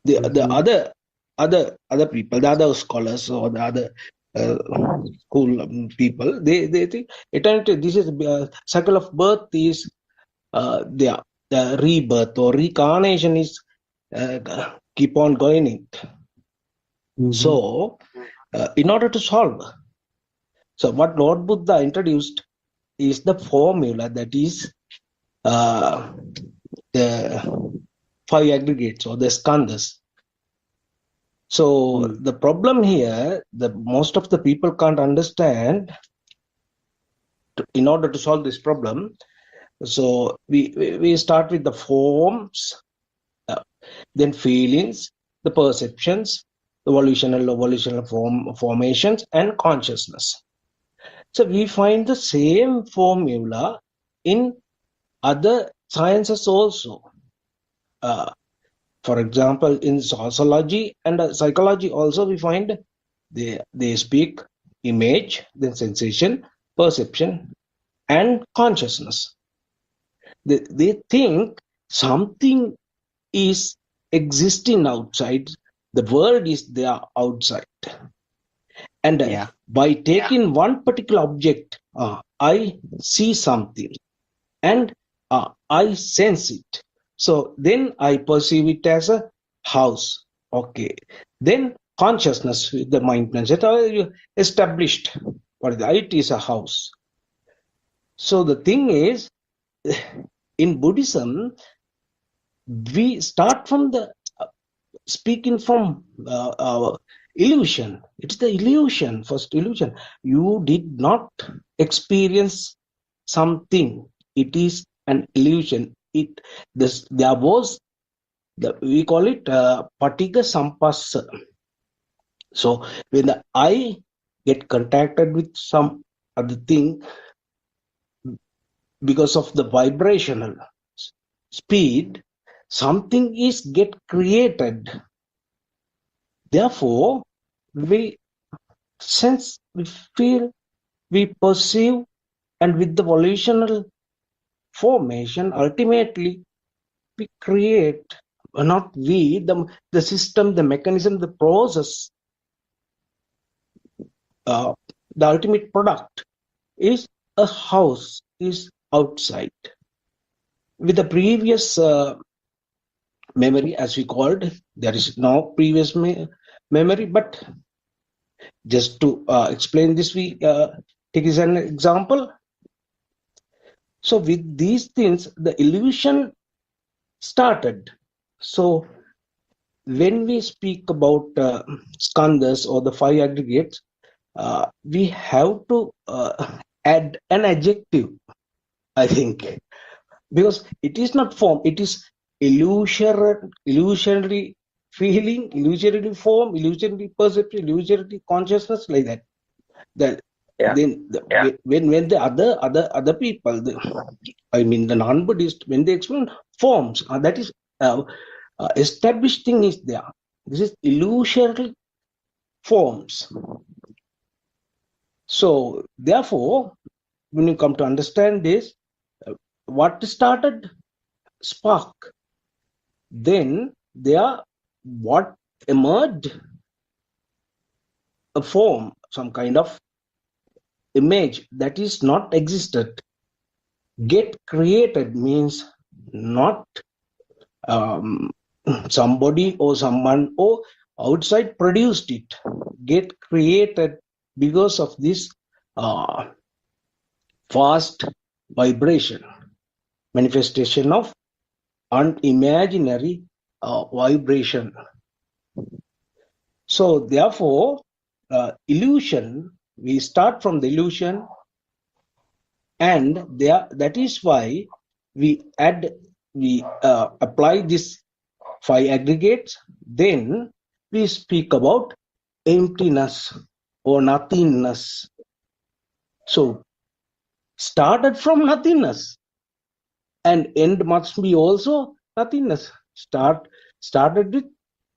The other people, the other scholars or the other school people, they think eternity. This is cycle of birth is the rebirth or reincarnation is keep on going. So in order to solve, so what Lord Buddha introduced is the formula, that is the 5 aggregates or the skandhas. So the problem here, most of the people can't understand. In order to solve this problem, so we start with the forms, then feelings, the perceptions, the volitional formations, and consciousness. So we find the same formula in other sciences also. For example, in sociology and psychology also, we find they speak image, then sensation, perception, and consciousness. They think something is existing outside, the world is there outside. And by taking one particular object, I see something and I sense it. So then I perceive it as a house. Okay. Then consciousness with the mind mindset established. It is a house. So the thing is, in Buddhism, we start from the speaking from illusion. It's the illusion, first illusion. You did not experience something. It is an illusion. There was we call it patika sampassa. So when the eye get contacted with some other thing, because of the vibrational speed, something is get created. Therefore, we sense, we feel, we perceive, and with the volitional formation, ultimately we create. Not we, the system, the mechanism, the process. The ultimate product is a house, is outside. With the previous memory, as we called, there is no previous memory, but just to explain this, we take as an example. So with these things, the illusion started. So when we speak about skandhas or the 5 aggregates, we have to add an adjective, I think, because it is not form, it is illusionary feeling, illusionary form, illusionary perception, illusionary consciousness, like that. Then when the other people, I mean the non-Buddhist, when they explain forms, that is established thing is there. This is illusory forms. So therefore, when you come to understand this, what started? Spark. Then what emerged? A form, some kind of image that is not existed. Get created means not somebody or someone or outside produced it. Get created because of this fast vibration, manifestation of unimaginary vibration. So therefore, illusion, we start from the illusion, and that is why we apply this 5 aggregates. Then we speak about emptiness or nothingness. So started from nothingness, and end must be also nothingness. Started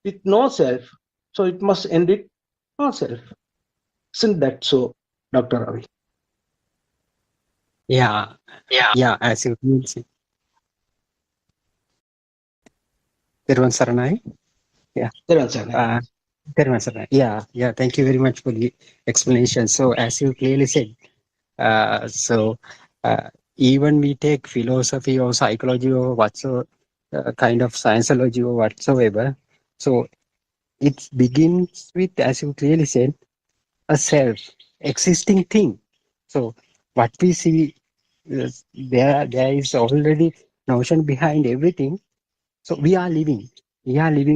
with no self, so it must end with no self. Isn't that so, Dr. Ravi? Yeah, as you mentioned. Terwan Saranai. Yeah. Terwan Saranai. Terwan Saranai. Yeah. Thank you very much for the explanation. So as you clearly said, even we take philosophy or psychology or whatsoever, kind of scienceology or whatsoever. So it begins with, as you clearly said, a self existing thing. So what we see, there is already notion behind everything. So we are living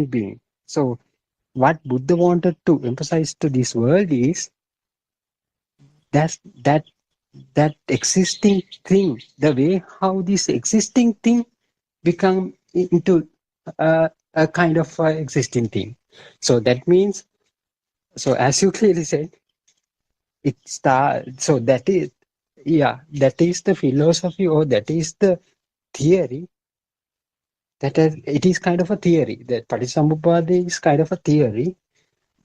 being. So what Buddha wanted to emphasize to this world is that existing thing, the way how this existing thing become into a kind of existing thing. So that means, so as you clearly said, so that is the philosophy, or that is the theory. It is kind of a theory. That Paticamuppada is kind of a theory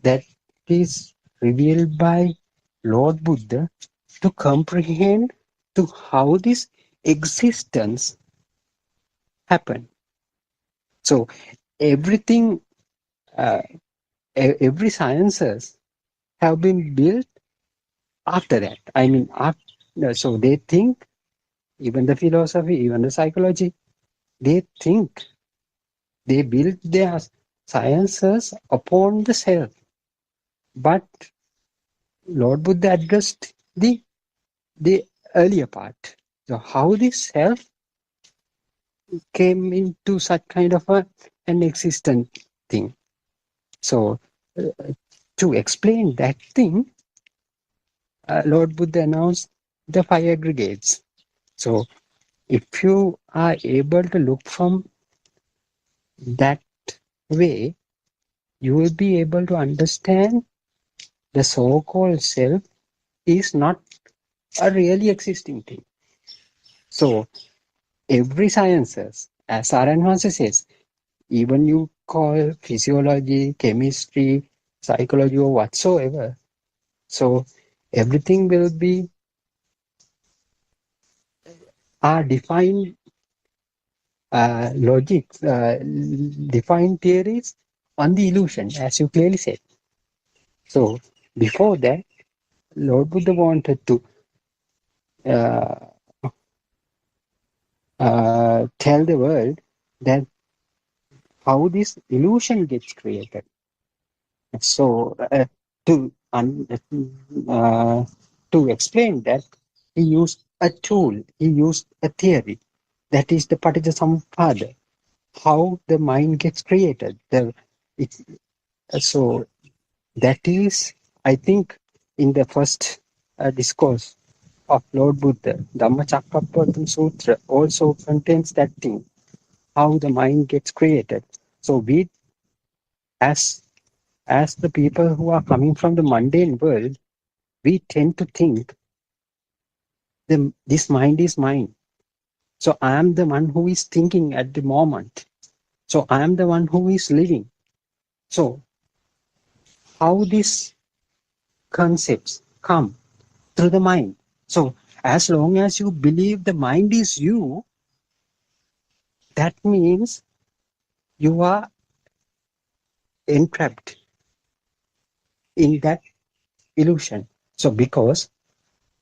that is revealed by Lord Buddha to comprehend to how this existence happened. So everything, every sciences have been built after that. I mean, so they think, even the philosophy, even the psychology, they think, they build their sciences upon the self. But Lord Buddha addressed the earlier part. So how this self came into such kind of an existent thing. So to explain that thing, Lord Buddha announced the 5 aggregates. So if you are able to look from that way, you will be able to understand the so-called self is not a really existing thing. So every sciences, as Saranvasa says, even you call physiology, chemistry, psychology or whatsoever, so everything will be defined logic, defined theories on the illusion, as you clearly said. So before that, Lord Buddha wanted to tell the world that how this illusion gets created. So to explain that, he used a tool, he used a theory, that is the Paticcasamuppada, how the mind gets created. So that is, I think, in the first discourse of Lord Buddha, Dhammacakkappavattana Sutra also contains that thing, how the mind gets created. So we, as the people who are coming from the mundane world, we tend to think this mind is mine. So I am the one who is thinking at the moment. So I am the one who is living. So how these concepts come through the mind? So as long as you believe the mind is you, that means you are entrapped in that illusion. So because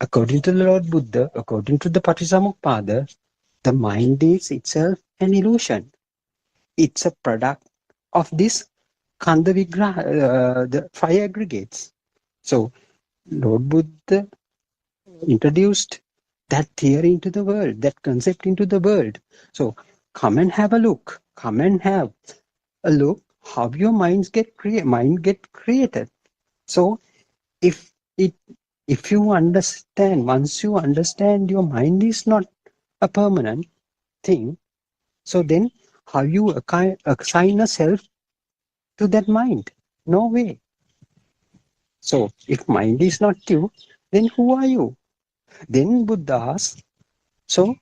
according to the Lord Buddha, according to the Paticcasamuppada, the mind is itself an illusion. It's a product of this Kanda Vigraha, the 5 aggregates. So Lord Buddha introduced that theory into the world, that concept into the world. So come and have a look. Come and have a look how your mind get created. So if you understand, once you understand your mind is not a permanent thing, so then how you assign a self to that mind? No way. So if mind is not you, then who are you? Then Buddha asks, so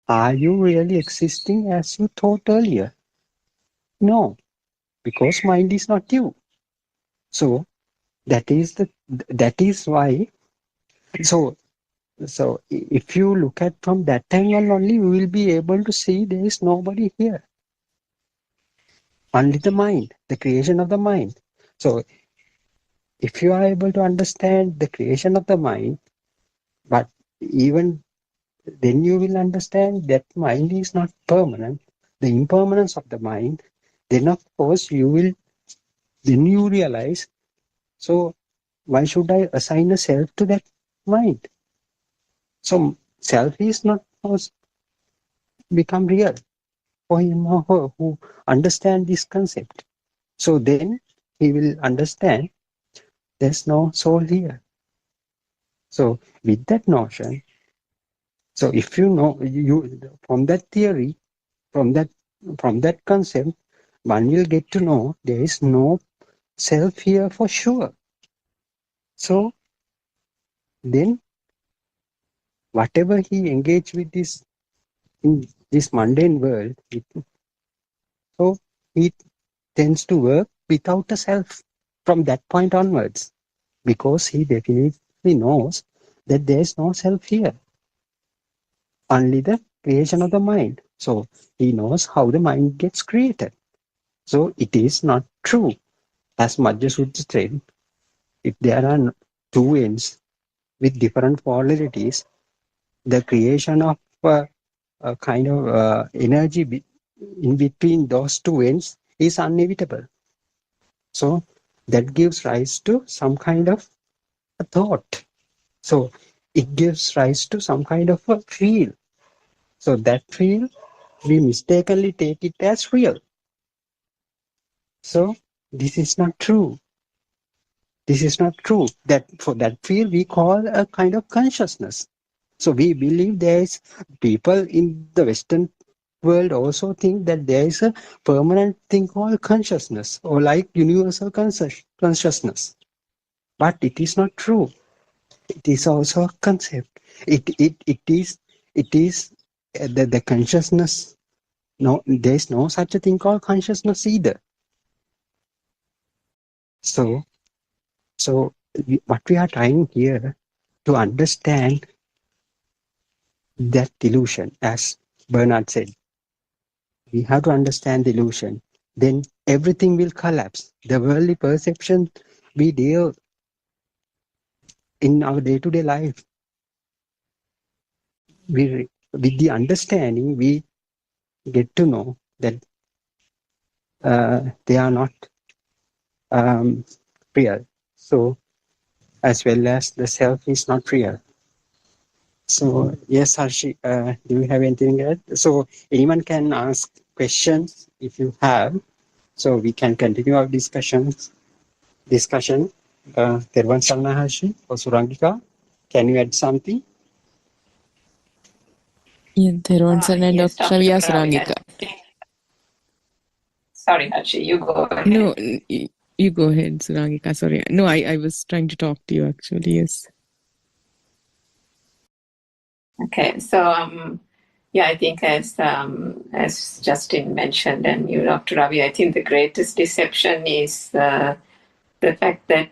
are you really existing as you thought earlier? No, because mind is not you. So that is why. So if you look at from that angle only, you will be able to see there is nobody here. Only the mind, the creation of the mind. So if you are able to understand the creation of the mind, but even then you will understand that mind is not permanent, the impermanence of the mind, then of course you realize, so why should I assign a self to that mind? So self is not become real for him or her who understand this concept. So then he will understand there's no soul here. So with that notion, so if you know you from that theory, from that concept, one will get to know there is no self here for sure. So then whatever he engaged with this in this mundane world, so he tends to work without a self from that point onwards, because he definitely knows that there is no self here, only the creation of the mind. So he knows how the mind gets created. So it is not true, as Madhya Sutta said, if there are two ends with different polarities, the creation of a kind of energy in between those two ends is inevitable. So that gives rise to some kind of a thought. So it gives rise to some kind of a feel. So that feel, we mistakenly take it as real. So this is not true. This is not true. That for that feel we call a kind of consciousness. So we believe there is people in the Western world also think that there is a permanent thing called consciousness or like universal consciousness. But it is not true. It is also a concept. It is the consciousness. No, there is no such a thing called consciousness either. So what we are trying here to understand that illusion, as Bernard said, we have to understand the illusion. Then everything will collapse. The worldly perception we deal in our day-to-day life, with the understanding, we get to know that they are not real. So, as well as the self is not real. So, yes, Harshi, do you have anything else? So, anyone can ask questions if you have. So, we can continue our discussion. Tervan Salna Harshi or Surangika, can you add something? Yeah, and Yes, Dr. Dr. Yes, Ravi, Rangika. Sorry, Hachi, you go ahead. No, you go ahead, Surangika. Sorry. No, I was trying to talk to you actually, yes. Okay, so yeah, I think as Justin mentioned and you, Dr. Ravi, I think the greatest deception is the fact that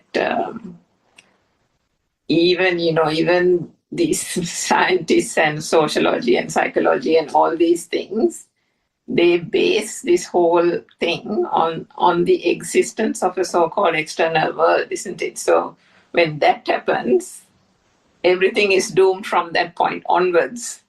even these scientists and sociology and psychology and all these things, they base this whole thing on the existence of a so-called external world, isn't it? So when that happens, everything is doomed from that point onwards,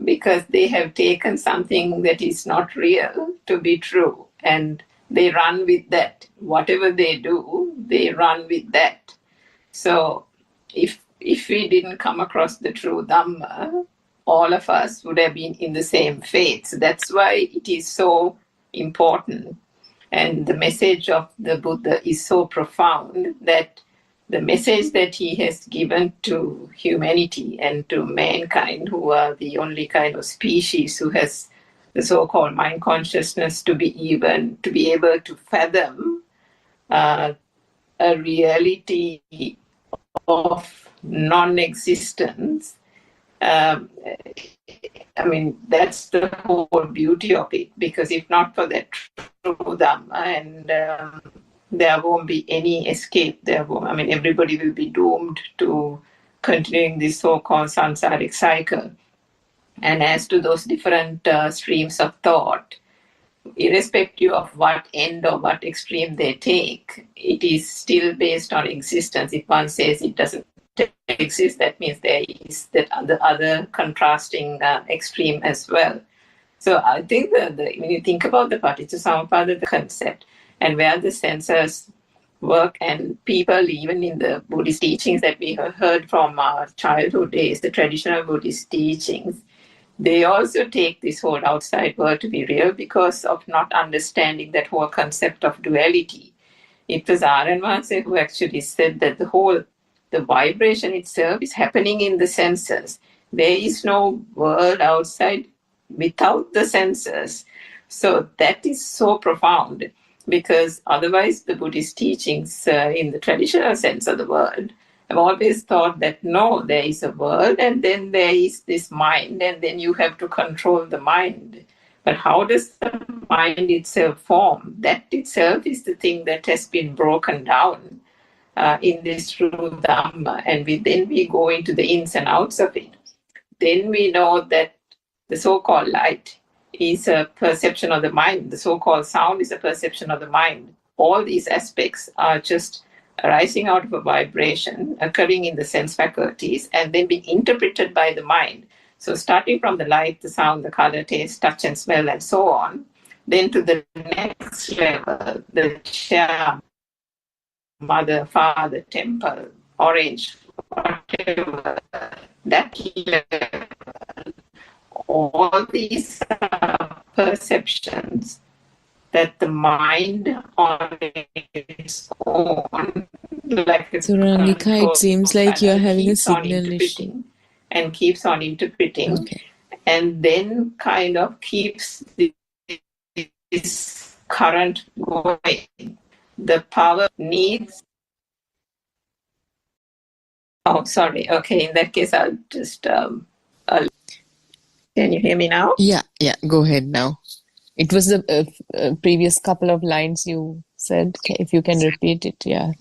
because they have taken something that is not real to be true and they run with that. Whatever they do, they run with that. So if we didn't come across the true Dhamma, all of us would have been in the same faith. So that's why it is so important. And the message of the Buddha is so profound that the message that he has given to humanity and to mankind, who are the only kind of species who has the so-called mind consciousness to be able to fathom a reality of non-existence. I mean, that's the whole beauty of it, because if not for that true Dhamma, and there won't be any escape. Everybody will be doomed to continuing this so-called samsaric cycle. And as to those different streams of thought, irrespective of what end or what extreme they take, it is still based on existence. If one says it doesn't exist, that means there is that other contrasting extreme as well. So I think when you think about the Paticcasamuppada, the concept, and where the senses work, and people, even in the Buddhist teachings that we have heard from our childhood days, the traditional Buddhist teachings, they also take this whole outside world to be real because of not understanding that whole concept of duality. It was Aryan Mahanse who actually said that the vibration itself is happening in the senses. There is no world outside without the senses. So that is so profound, because otherwise the Buddhist teachings in the traditional sense of the word have always thought that no, there is a world and then there is this mind and then you have to control the mind. But how does the mind itself form? That itself is the thing that has been broken down in this true Dhamma, and then we go into the ins and outs of it. Then we know that the so-called light is a perception of the mind. The so-called sound is a perception of the mind. All these aspects are just arising out of a vibration occurring in the sense faculties and then being interpreted by the mind. So starting from the light, the sound, the color, taste, touch and smell and so on, then to the next level, the chair, mother, father, temple, orange, whatever, that level, all these perceptions that the mind on its own, like a So, Rangika, it control seems like you're panel, having a keeps on signal issue. interpreting and keeps on interpreting, Okay. and then kind of keeps this current going. The power needs. Oh, sorry. Okay, in that case, I'll just. Can you hear me now? Yeah, go ahead now. It was the previous couple of lines you said. If you can repeat it, yeah.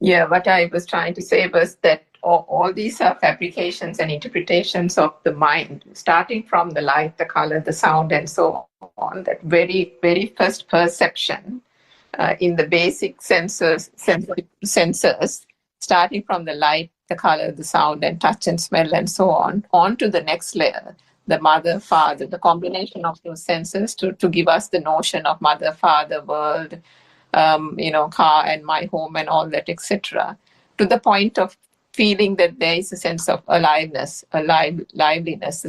Yeah, what I was trying to say was that all these are fabrications and interpretations of the mind, starting from the light, the color, the sound, and so on. That very, very first perception in the basic sensors, starting from the light, the color, the sound, and touch and smell, and so on to the next layer, the mother, father, the combination of those senses to give us the notion of mother, father, world, car and my home and all that, etc., to the point of feeling that there is a sense of aliveness, liveliness,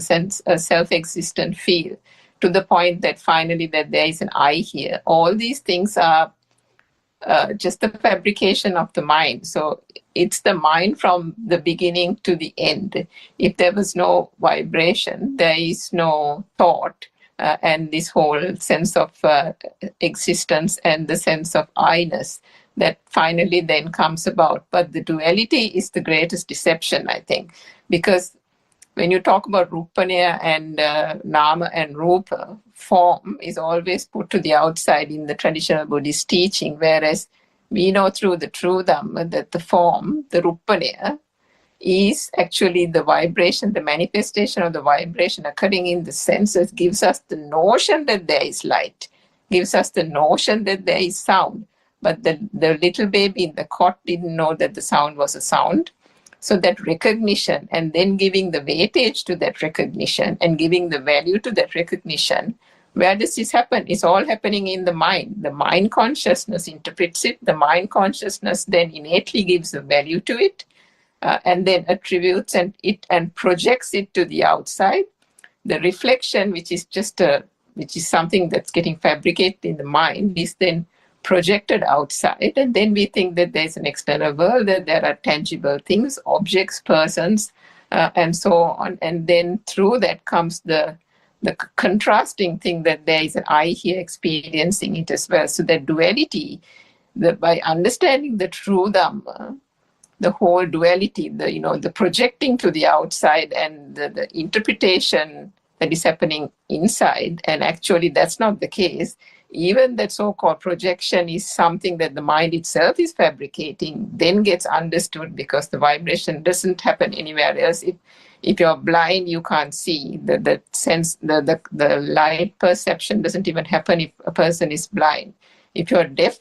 a self-existent feel, to the point that finally that there is an I here. All these things are just the fabrication of the mind. So it's the mind from the beginning to the end. If there was no vibration, there is no thought. And this whole sense of existence and the sense of I-ness that finally then comes about. But the duality is the greatest deception, I think, because when you talk about Rupanaya and Nama and Rupa, form is always put to the outside in the traditional Buddhist teaching, whereas we know through the true Dhamma that the form, the Rupanaya, is actually the vibration, the manifestation of the vibration occurring in the senses, gives us the notion that there is light, gives us the notion that there is sound. But the little baby in the cot didn't know that the sound was a sound. So that recognition, and then giving the weightage to that recognition and giving the value to that recognition, where does this happen? It's all happening in the mind. The mind consciousness interprets it. The mind consciousness then innately gives a value to it. And then attributes and projects it to the outside. The reflection, which is something that's getting fabricated in the mind, is then projected outside, and then we think that there's an external world, that there are tangible things, objects, persons, and so on. And then through that comes the contrasting thing that there is an I here experiencing it as well. So that duality, by understanding the true Dhamma, the whole duality, the projecting to the outside and the interpretation that is happening inside, and actually that's not the case. Even that so-called projection is something that the mind itself is fabricating, then gets understood because the vibration doesn't happen anywhere else. If you're blind, you can't see. The sense, the light perception doesn't even happen if a person is blind. If you're deaf,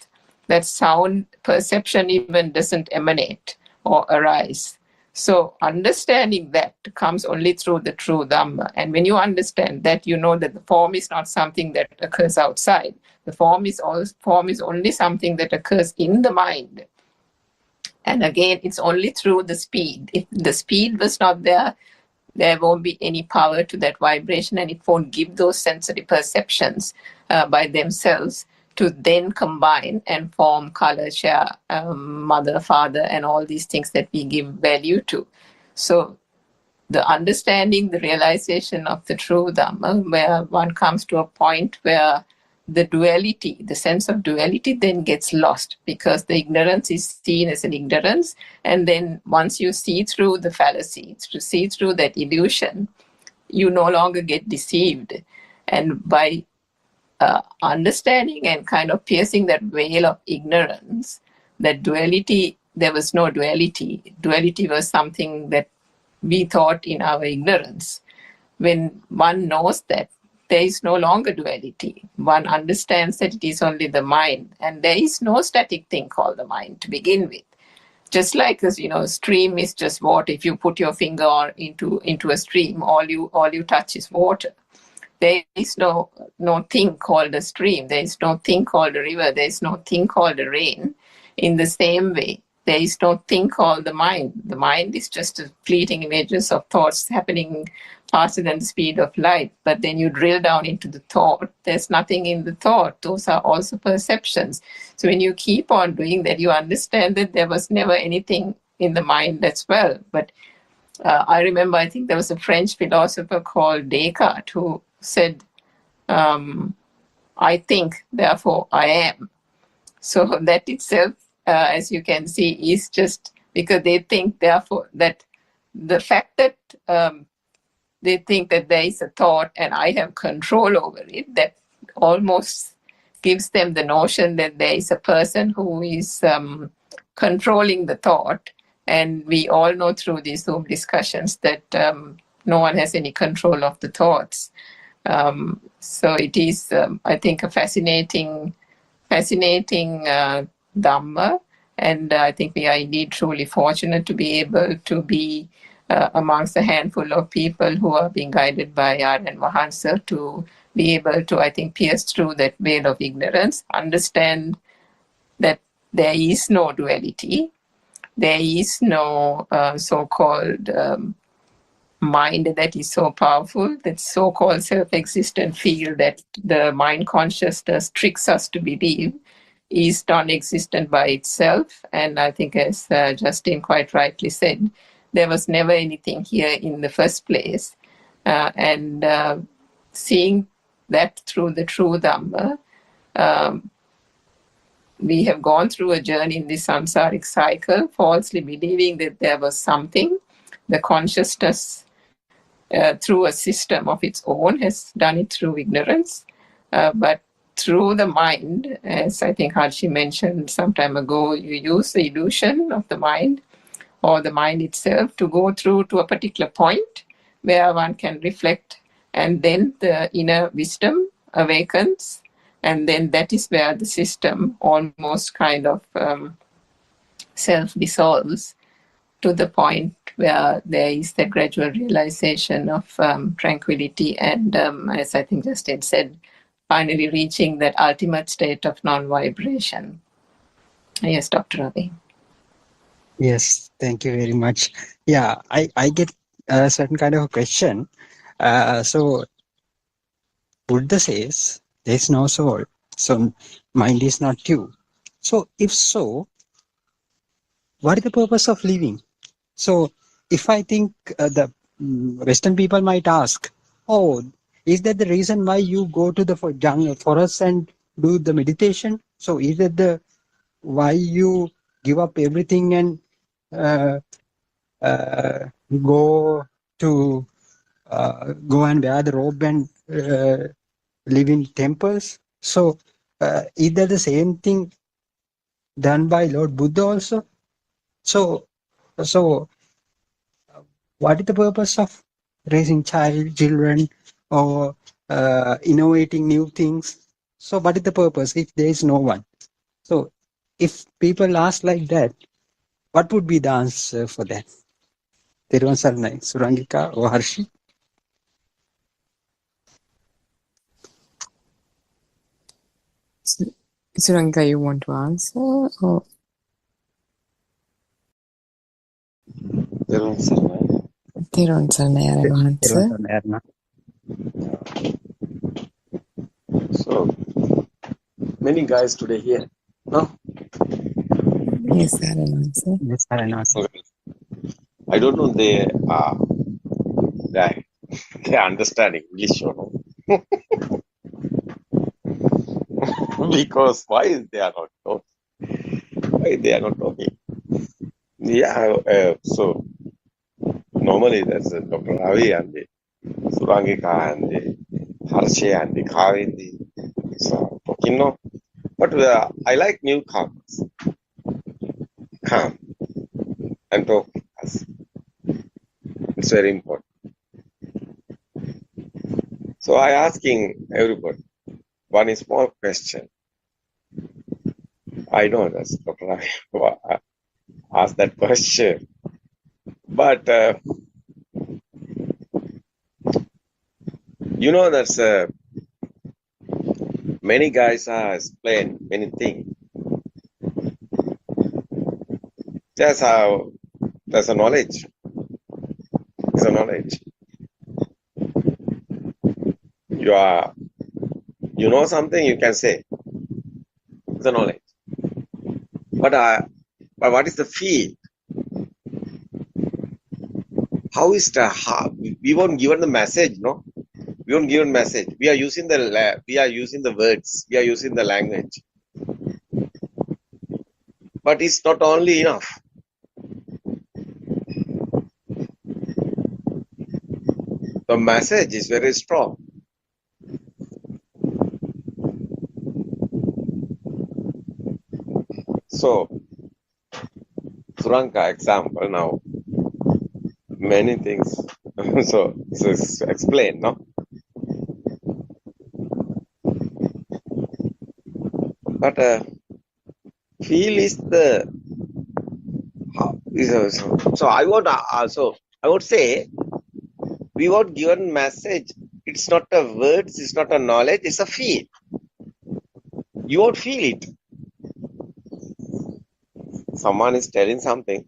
that sound perception even doesn't emanate or arise. So understanding that comes only through the true Dhamma. And when you understand that, you know that the form is not something that occurs outside. The form is only something that occurs in the mind. And again, it's only through the speed. If the speed was not there, there won't be any power to that vibration, and it won't give those sensory perceptions by themselves to then combine and form color, share, mother, father, and all these things that we give value to. So the understanding, the realization of the true Dhamma, where one comes to a point where the duality, the sense of duality then gets lost, because the ignorance is seen as an ignorance. And then once you see through the fallacy, to see through that illusion, you no longer get deceived. And by understanding and kind of piercing that veil of ignorance, that duality, there was no duality. Duality was something that we thought in our ignorance. When one knows that, there is no longer duality. One understands that it is only the mind, and there is no static thing called the mind to begin with. Just like this, stream is just water. If you put your finger into a stream, all you touch is water. There is no thing called a stream. There is no thing called a river. There is no thing called a rain. In the same way, there is no thing called the mind. The mind is just a fleeting images of thoughts happening faster than the speed of light. But then you drill down into the thought, there's nothing in the thought. Those are also perceptions. So when you keep on doing that, you understand that there was never anything in the mind as well. But I remember, I think there was a French philosopher called Descartes who said, I think, therefore I am. So that itself, as you can see, is just because they think, therefore, that the fact that they think that there is a thought and I have control over it, that almost gives them the notion that there is a person who is controlling the thought. And we all know through these Zoom discussions that no one has any control of the thoughts. So it is, I think, a fascinating Dhamma, and I think we are indeed truly fortunate to be able to be amongst a handful of people who are being guided by Aryan Mahansa to be able to, I think, pierce through that veil of ignorance, understand that there is no duality, there is no so-called mind that is so powerful, that so-called self-existent field that the mind consciousness tricks us to believe is non-existent by itself. And I think, as Justin quite rightly said, there was never anything here in the first place. And seeing that through the true Dhamma, we have gone through a journey in this samsaric cycle, falsely believing that there was something. The consciousness, through a system of its own, has done it through ignorance. But through the mind, as I think Harshi mentioned some time ago, you use the illusion of the mind or the mind itself to go through to a particular point where one can reflect, and then the inner wisdom awakens, and then that is where the system almost kind of self-dissolves to the point where there is the gradual realization of tranquility and, as I think Justin said, finally reaching that ultimate state of non-vibration. Yes, Dr. Ravi. Yes, thank you very much. Yeah, I get a certain kind of a question. So Buddha says there is no soul, so mind is not you. So if so, what is the purpose of living? So if I think the Western people might ask, oh, is that the reason why you go to the jungle forest and do the meditation? So is that the why you give up everything and go and wear the robe and live in temples? So is that the same thing done by Lord Buddha also? So what is the purpose of raising children or innovating new things? So what is the purpose if there is no one? So if people ask like that, what would be the answer for that? Teruvan Saranai, Surangika or Harshi? Surangika, you want to answer? Or? Teruvan Saranai, Aryan Mahansa. So many guys today here, no? Yes, Aryan Mahansa. Yes, Aryan Mahansa. I don't know they understand English or no. Because why they are not talking? Why they are not talking? Yeah, so normally that's Dr. Ravi and the Surangika and the Harshi and the Kavindi so talking no. But I like newcomers. Come and talk with us. It's very important. So I asking everybody one small question. I know that's Dr. Ravi asked that question, but you know that's many guys are explain many things. That's how, that's a knowledge. It's a knowledge. You know something, you can say. It's a knowledge. But what is the feel? How is we won't given the message, no? We won't given message. We are using the words. We are using the language. But it's not only enough. The message is very strong. So, Suranka example now. Many things. so explain, no? But feel is the so I would also I would say we were given message. It's not a words. It's not a knowledge. It's a feel. You won't feel it. Someone is telling something.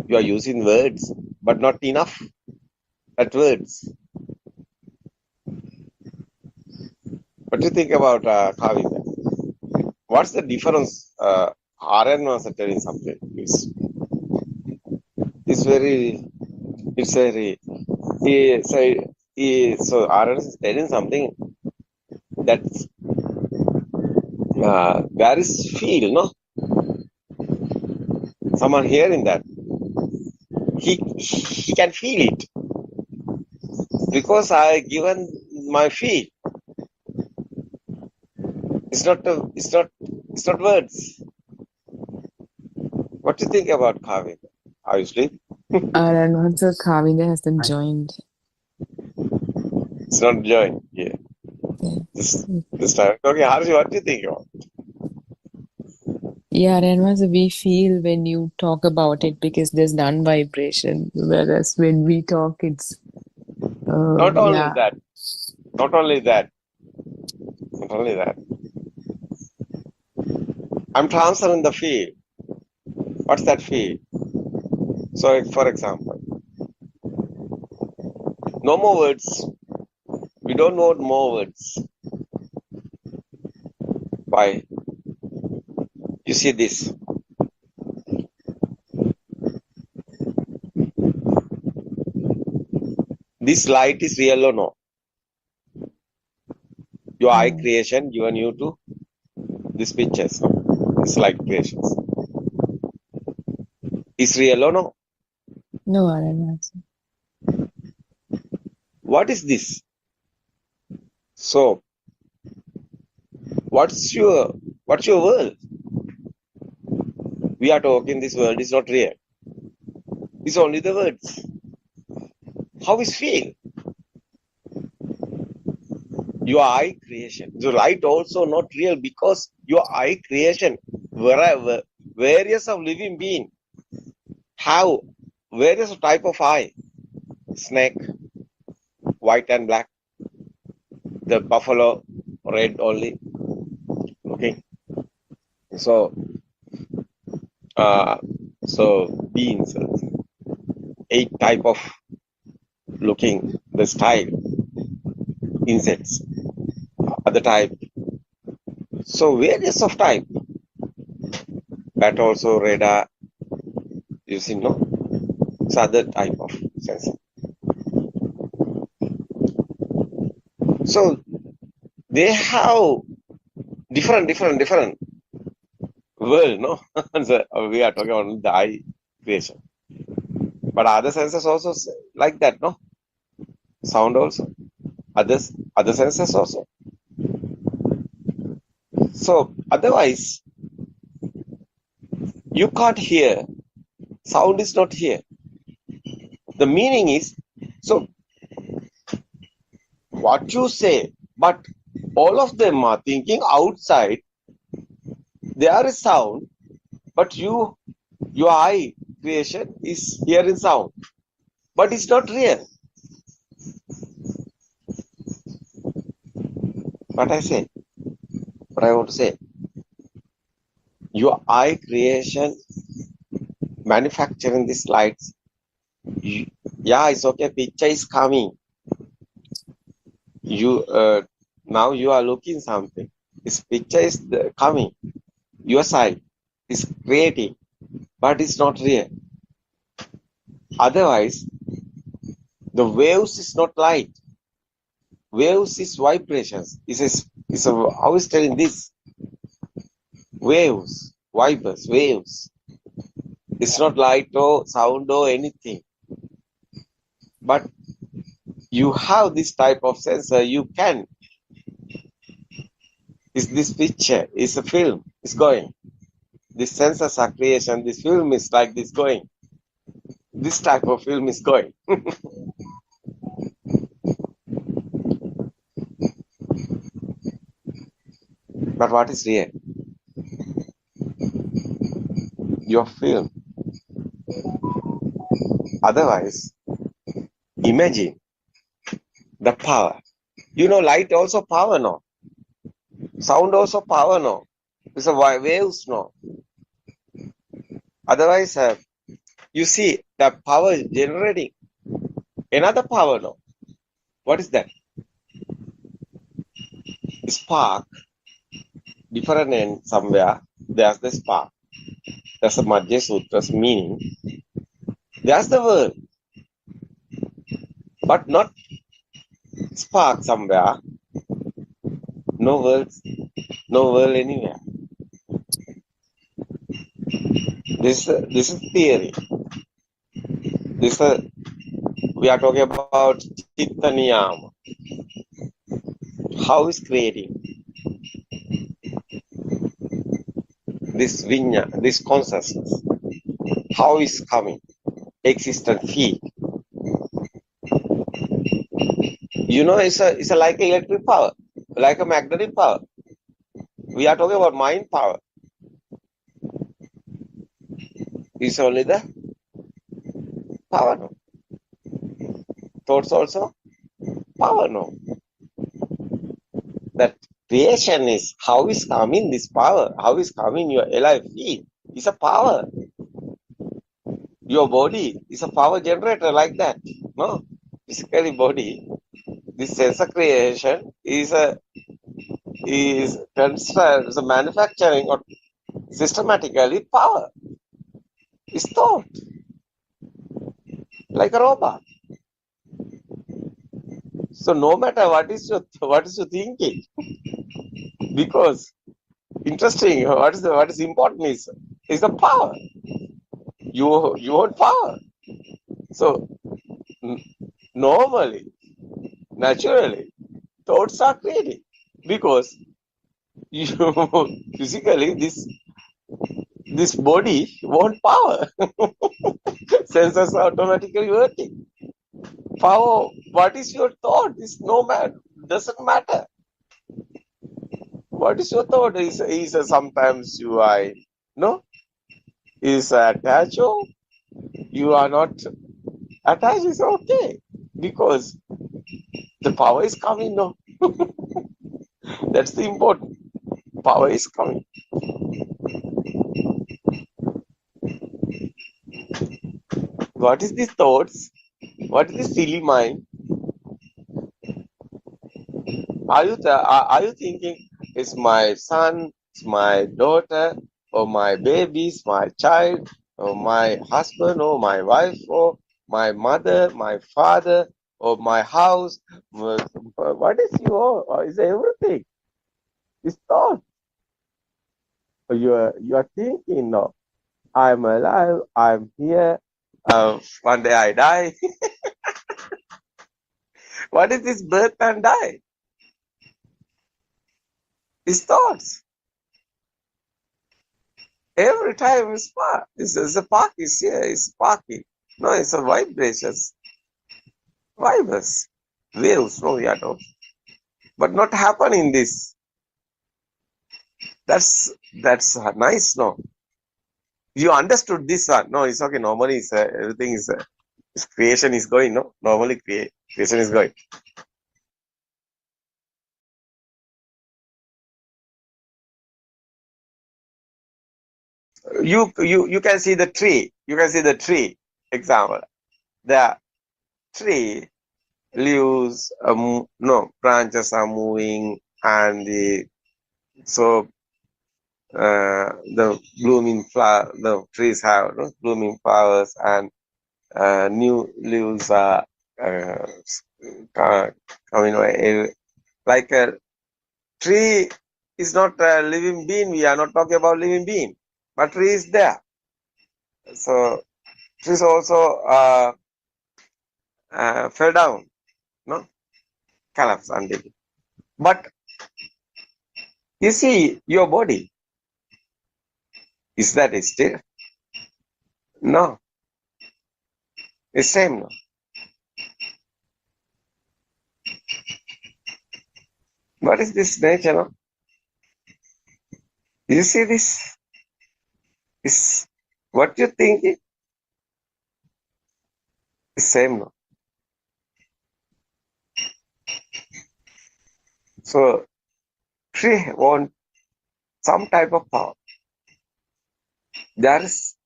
You are using words, but not enough. At words. What do you think about Kavita? What's the difference? RN was telling something. It's very. So RN is telling something that there is feel, no? Someone hearing that. He can feel it because I given my feel. It's not words. What do you think about Kavita? Are you asleep? And also Kavita hasn't joined. It's not joined. Yeah. This time. Okay, Harsh, what do you think about? Yeah, Renwas, we feel when you talk about it because there's non-vibration, whereas when we talk, it's Not only yeah. that. Not only that. Not only that. I'm transferring the field. What's that field? So, for example, no more words. We don't want more words. Why? You see this. This light is real or no? Your eye creation given you to these pictures. This light creations. Is real or no? No, Renwas. What is this? So, what's your world? We are talking this world is not real. It's only the words. How is feel? Your eye creation. The light also not real because your eye creation, wherever various of living being have various type of eye. Snake, white and black. The buffalo, red only. Okay. So beings, 8 type of looking the style, insects, other type. So various of type. That also radar, you see, no? It's other type of sensor. So they have different world, no? So we are talking about the eye creation. But other senses also like that, no? Sound also. Other senses also. So otherwise, you can't hear. Sound is not here. The meaning is, so what you say, but all of them are thinking outside. There is sound, but your eye creation is hearing sound, but it's not real. What I want to say, your eye creation manufacturing these lights. Yeah, it's okay. Picture is coming. You now you are looking something. This picture is coming. Your side is creating, but it's not real. Otherwise, the waves is not light. Waves is vibrations. It's a how is telling this? Waves, vibers, waves. It's not light or sound or anything. But you have this type of sensor, you can. Is this picture, is a film, is going. This sensors are creation, this film is like this going. This type of film is going. But what is real? Your film. Otherwise, imagine the power. You know, light also power, no? Sound also power, no? It's a waves, no? Otherwise, you see the power generating another power, no? What is that? Spark. Different end somewhere. There's the spark. That's the Madhya Sutra's meaning. There's the word. But not spark somewhere. No words. No word anywhere. This is theory. We are talking about Chitta Niyama. How is creating this vinya, this consciousness? How is coming? Existent field. You know, it's a like electric power, like a magnetic power. We are talking about mind power. It's only the power, no? Thoughts also power, no? That creation is how is coming this power, how is coming your alive field. It's a power. Your body is a power generator like that, no? Physically body, this sensor creation is construct, is a manufacturing or systematically power. It's thought like a robot. So no matter what is your thinking, because interesting, what is important is the power. You want power. So normally, naturally, thoughts are created because you physically this body want power. Sensors are automatically working. Power. What is your thought? Is no man doesn't matter. What is your thought? Is sometimes you are no is attached or you are not attached is okay because the power is coming. No, that's the important. Power is coming. What is the thoughts? What is the silly mind? Are you thinking it's my son, it's my daughter, or my baby, it's my child, or my husband, or my wife, or my mother, my father, or my house? What is your? Or is everything? It's thought. You are thinking now. I'm alive. I'm here. One day I die. What is this birth and die? It's thoughts. Every time it's spark. It's a spark is here. It's sparky. No, it's a vibrations. Vibers. Waves. No, we are talking. But not happening this. That's nice. No, you understood this one. No, it's okay. Normally, it's everything is creation is going. No, normally creation is going. You can see the tree. you can see the tree example. The tree leaves, no, branches are moving, and the blooming flower, the trees have blooming flowers, and new leaves are coming away. Like a tree is not a living being. We are not talking about living being, but tree is there. So trees also fell down, no, collapse under it. But you see, your body, is that still? No, it's same. No? What is this nature? No? You see this? Is what you think is same. No? So tree want some type of power. There is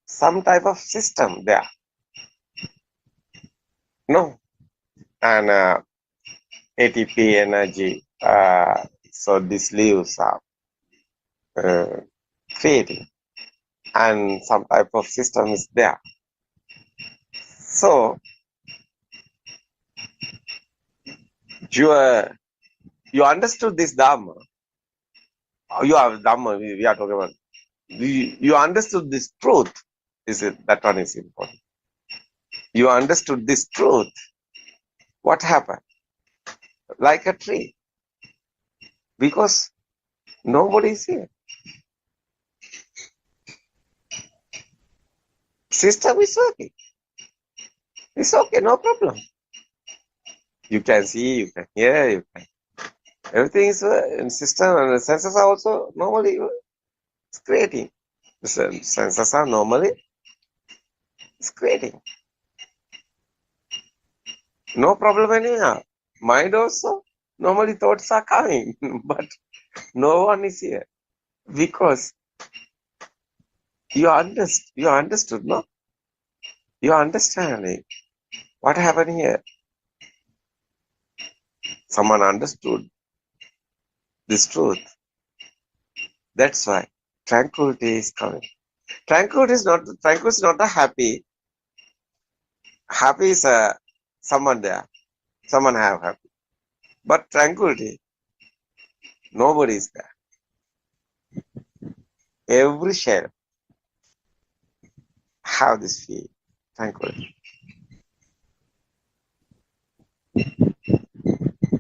some type of system there. No, and ATP energy. So these leaves are fading, and some type of system is there. So you understood this Dhamma. You have Dhamma. We are talking about. You understood this truth. That one is important. You understood this truth. What happened? Like a tree, because nobody is here. System is working. It's okay, no problem. You can see, you can hear, you can. Everything is in system, and the senses are also normally creating. The senses are normally creating. No problem anywhere. Mind also, normally thoughts are coming, but no one is here. Because you understood, no? You understanding what happened here. Someone understood this truth. That's why tranquility is coming. Tranquility is not a happy. Happy is someone there. Someone have happy. But tranquility, nobody is there. Every shell have this feel, tranquility.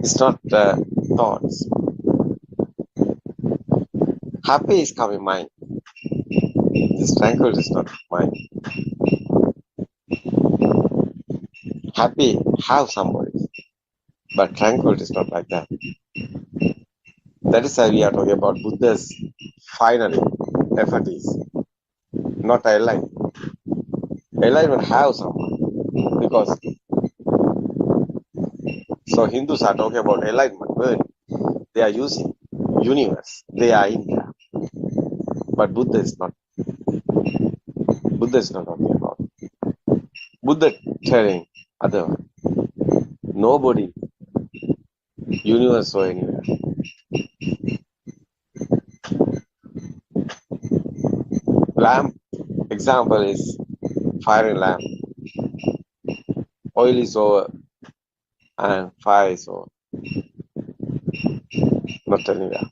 It's not thoughts. Happy is coming mind. This tranquility is not mind. Happy have somebody, but tranquility is not like that. That is why we are talking about Buddha's final effort is not enlightenment. Enlightenment have someone, because so Hindus are talking about enlightenment word. They are using universe. They are in there. But Buddha is not. Buddha is not talking about. Buddha telling other nobody, universe or anywhere. Lamp example is fire lamp. Oil is over and fire is over. Not anywhere.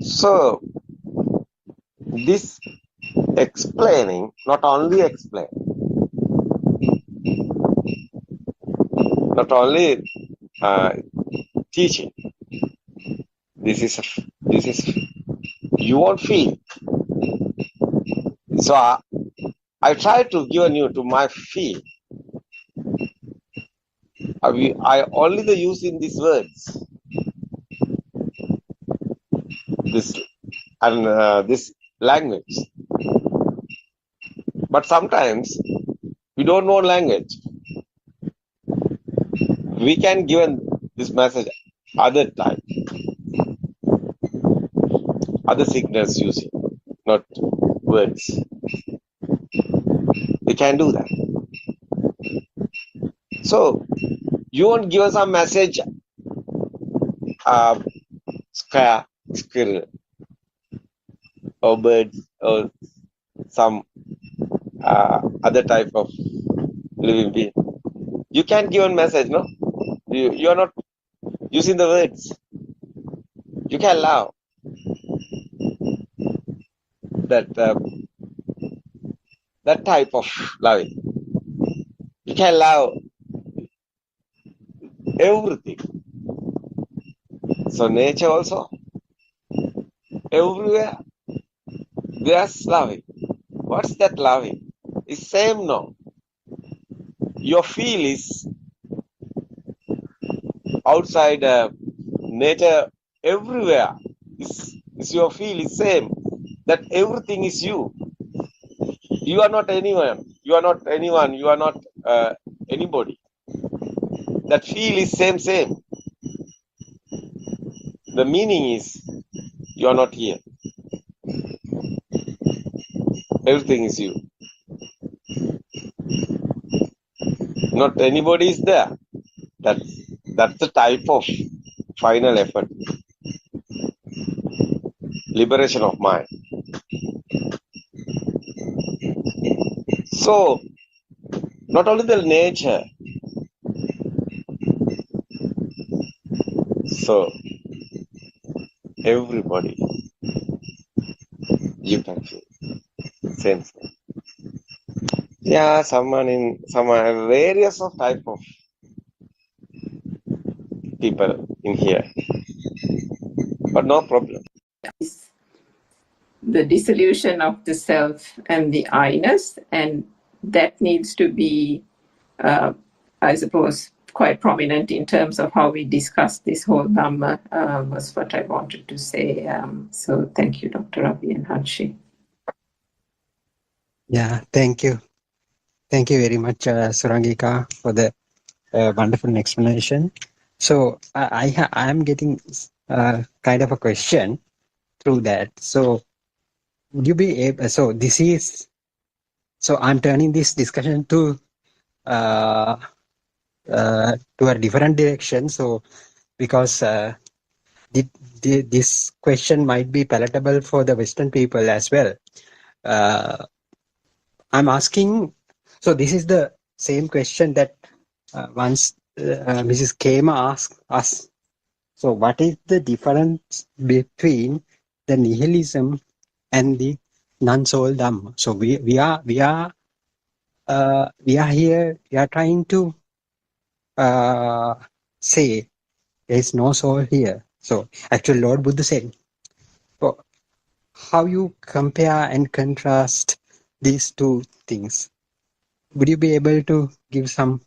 So this explaining, not only explain, not only teaching. This is you won't feel. So I try to give you to my feel. I only the using these words. This language. But sometimes we don't know language. we can give this message other time, other signals using, not words. We can do that. So you won't give us a message, square, squirrel, or bird, or some other type of living being. You can give a message, no? You are not using the words. You can allow that that type of loving. You can allow everything. So nature also, everywhere, there's loving. What's that loving? It's same, no? Your feel is outside nature, everywhere. Is your feel is same. That everything is you. You are not anyone. You are not anyone. You are not anybody. That feel is same. The meaning is you are not here. Everything is you. Not anybody is there. That's the type of final effort. Liberation of mind. So, not only the nature. So, everybody, you can feel. Same. Yeah, some various of type of people in here. But no problem. The dissolution of the self and the I-ness, and that needs to be, I suppose, quite prominent in terms of how we discuss this whole Dhamma, was what I wanted to say. So thank you, Dr. Ravi and Harshi. Yeah, thank you. Thank you very much, Surangika, for the wonderful explanation. So I am getting kind of a question through that. So would you be able? So I'm turning this discussion to a different direction. So because this question might be palatable for the Western people as well. I'm asking. So this is the same question that once Mrs. Kema asked us. So what is the difference between the nihilism and the non-soul Dhamma? So we are here. We are trying to say there is no soul here. So actually, Lord Buddha said, so how you compare and contrast these two things? Would you be able to give some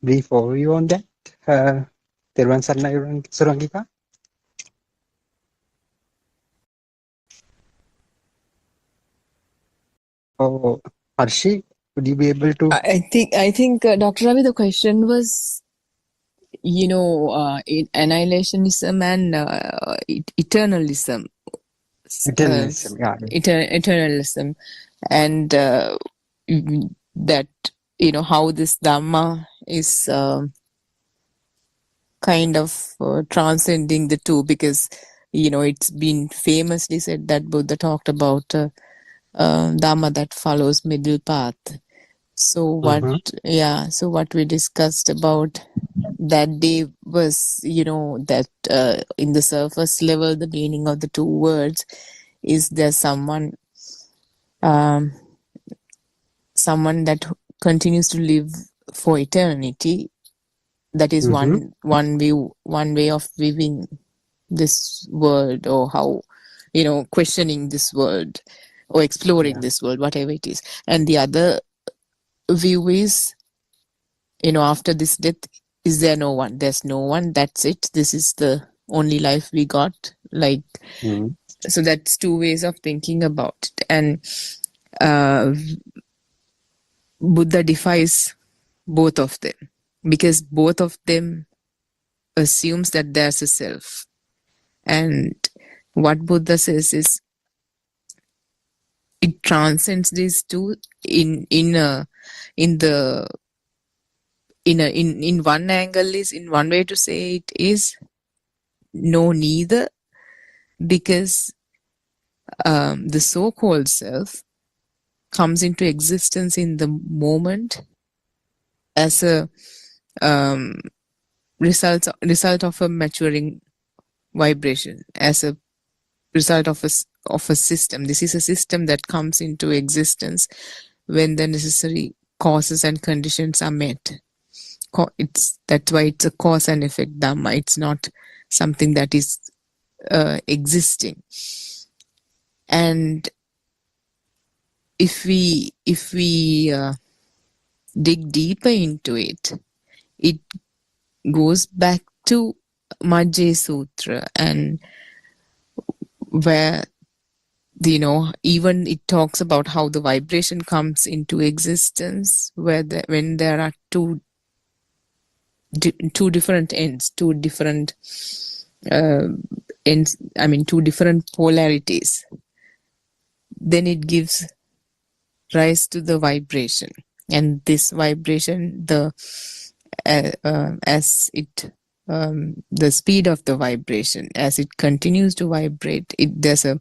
brief overview on that? Teruvan Saranai, Surangika? Oh, Harshi, would you be able to? I think Dr. Ravi, the question was, annihilationism and eternalism. Eternalism, yeah. Eternalism, and that how this Dhamma is kind of transcending the two, because it's been famously said that Buddha talked about Dhamma that follows middle path. So what we discussed about that day was that in the surface level, the meaning of the two words is there's someone that continues to live for eternity. That is one way of viewing this world, or how questioning this world or exploring this world, whatever it is. And the other view is after this death, is there no one? There's no one. That's it. This is the only life we got. So that's two ways of thinking about it. And Buddha defies both of them. because both of them assumes that there's a self. And what Buddha says is it transcends these two in one angle, is in one way to say it is no neither, because the so-called self comes into existence in the moment as a result of a maturing vibration, as a result of a system. This is a system that comes into existence when the necessary causes and conditions are met. That's why it's a cause and effect Dhamma. It's not something that is existing. And if we dig deeper into it, it goes back to Majjhima Sutra, and where even it talks about how the vibration comes into existence, when there are two different ends, two different ends. I mean, two different polarities. Then it gives rise to the vibration, and this vibration, the speed of the vibration, as it continues to vibrate, there's a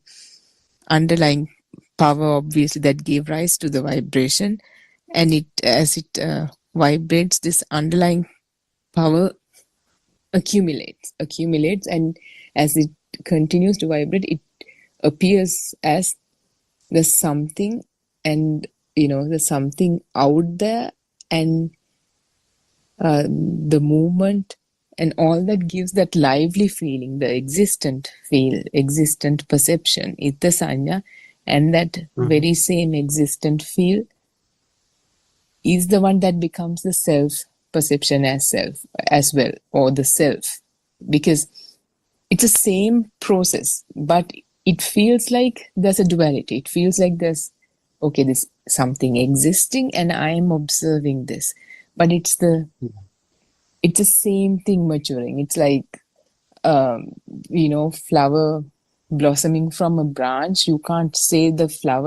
underlying power, obviously, that gave rise to the vibration, and as it vibrates, this underlying power accumulates, and as it continues to vibrate, it appears as there's something, and there's something out there, and the movement and all that gives that lively feeling, the existent perception, itta sanya, and that very same existent feel is the one that becomes the self perception as well, or the self, because it's the same process, but it feels like there's a duality. It feels like there's something existing and I am observing this, but it's the same thing maturing. It's like flower blossoming from a branch. You can't say the flower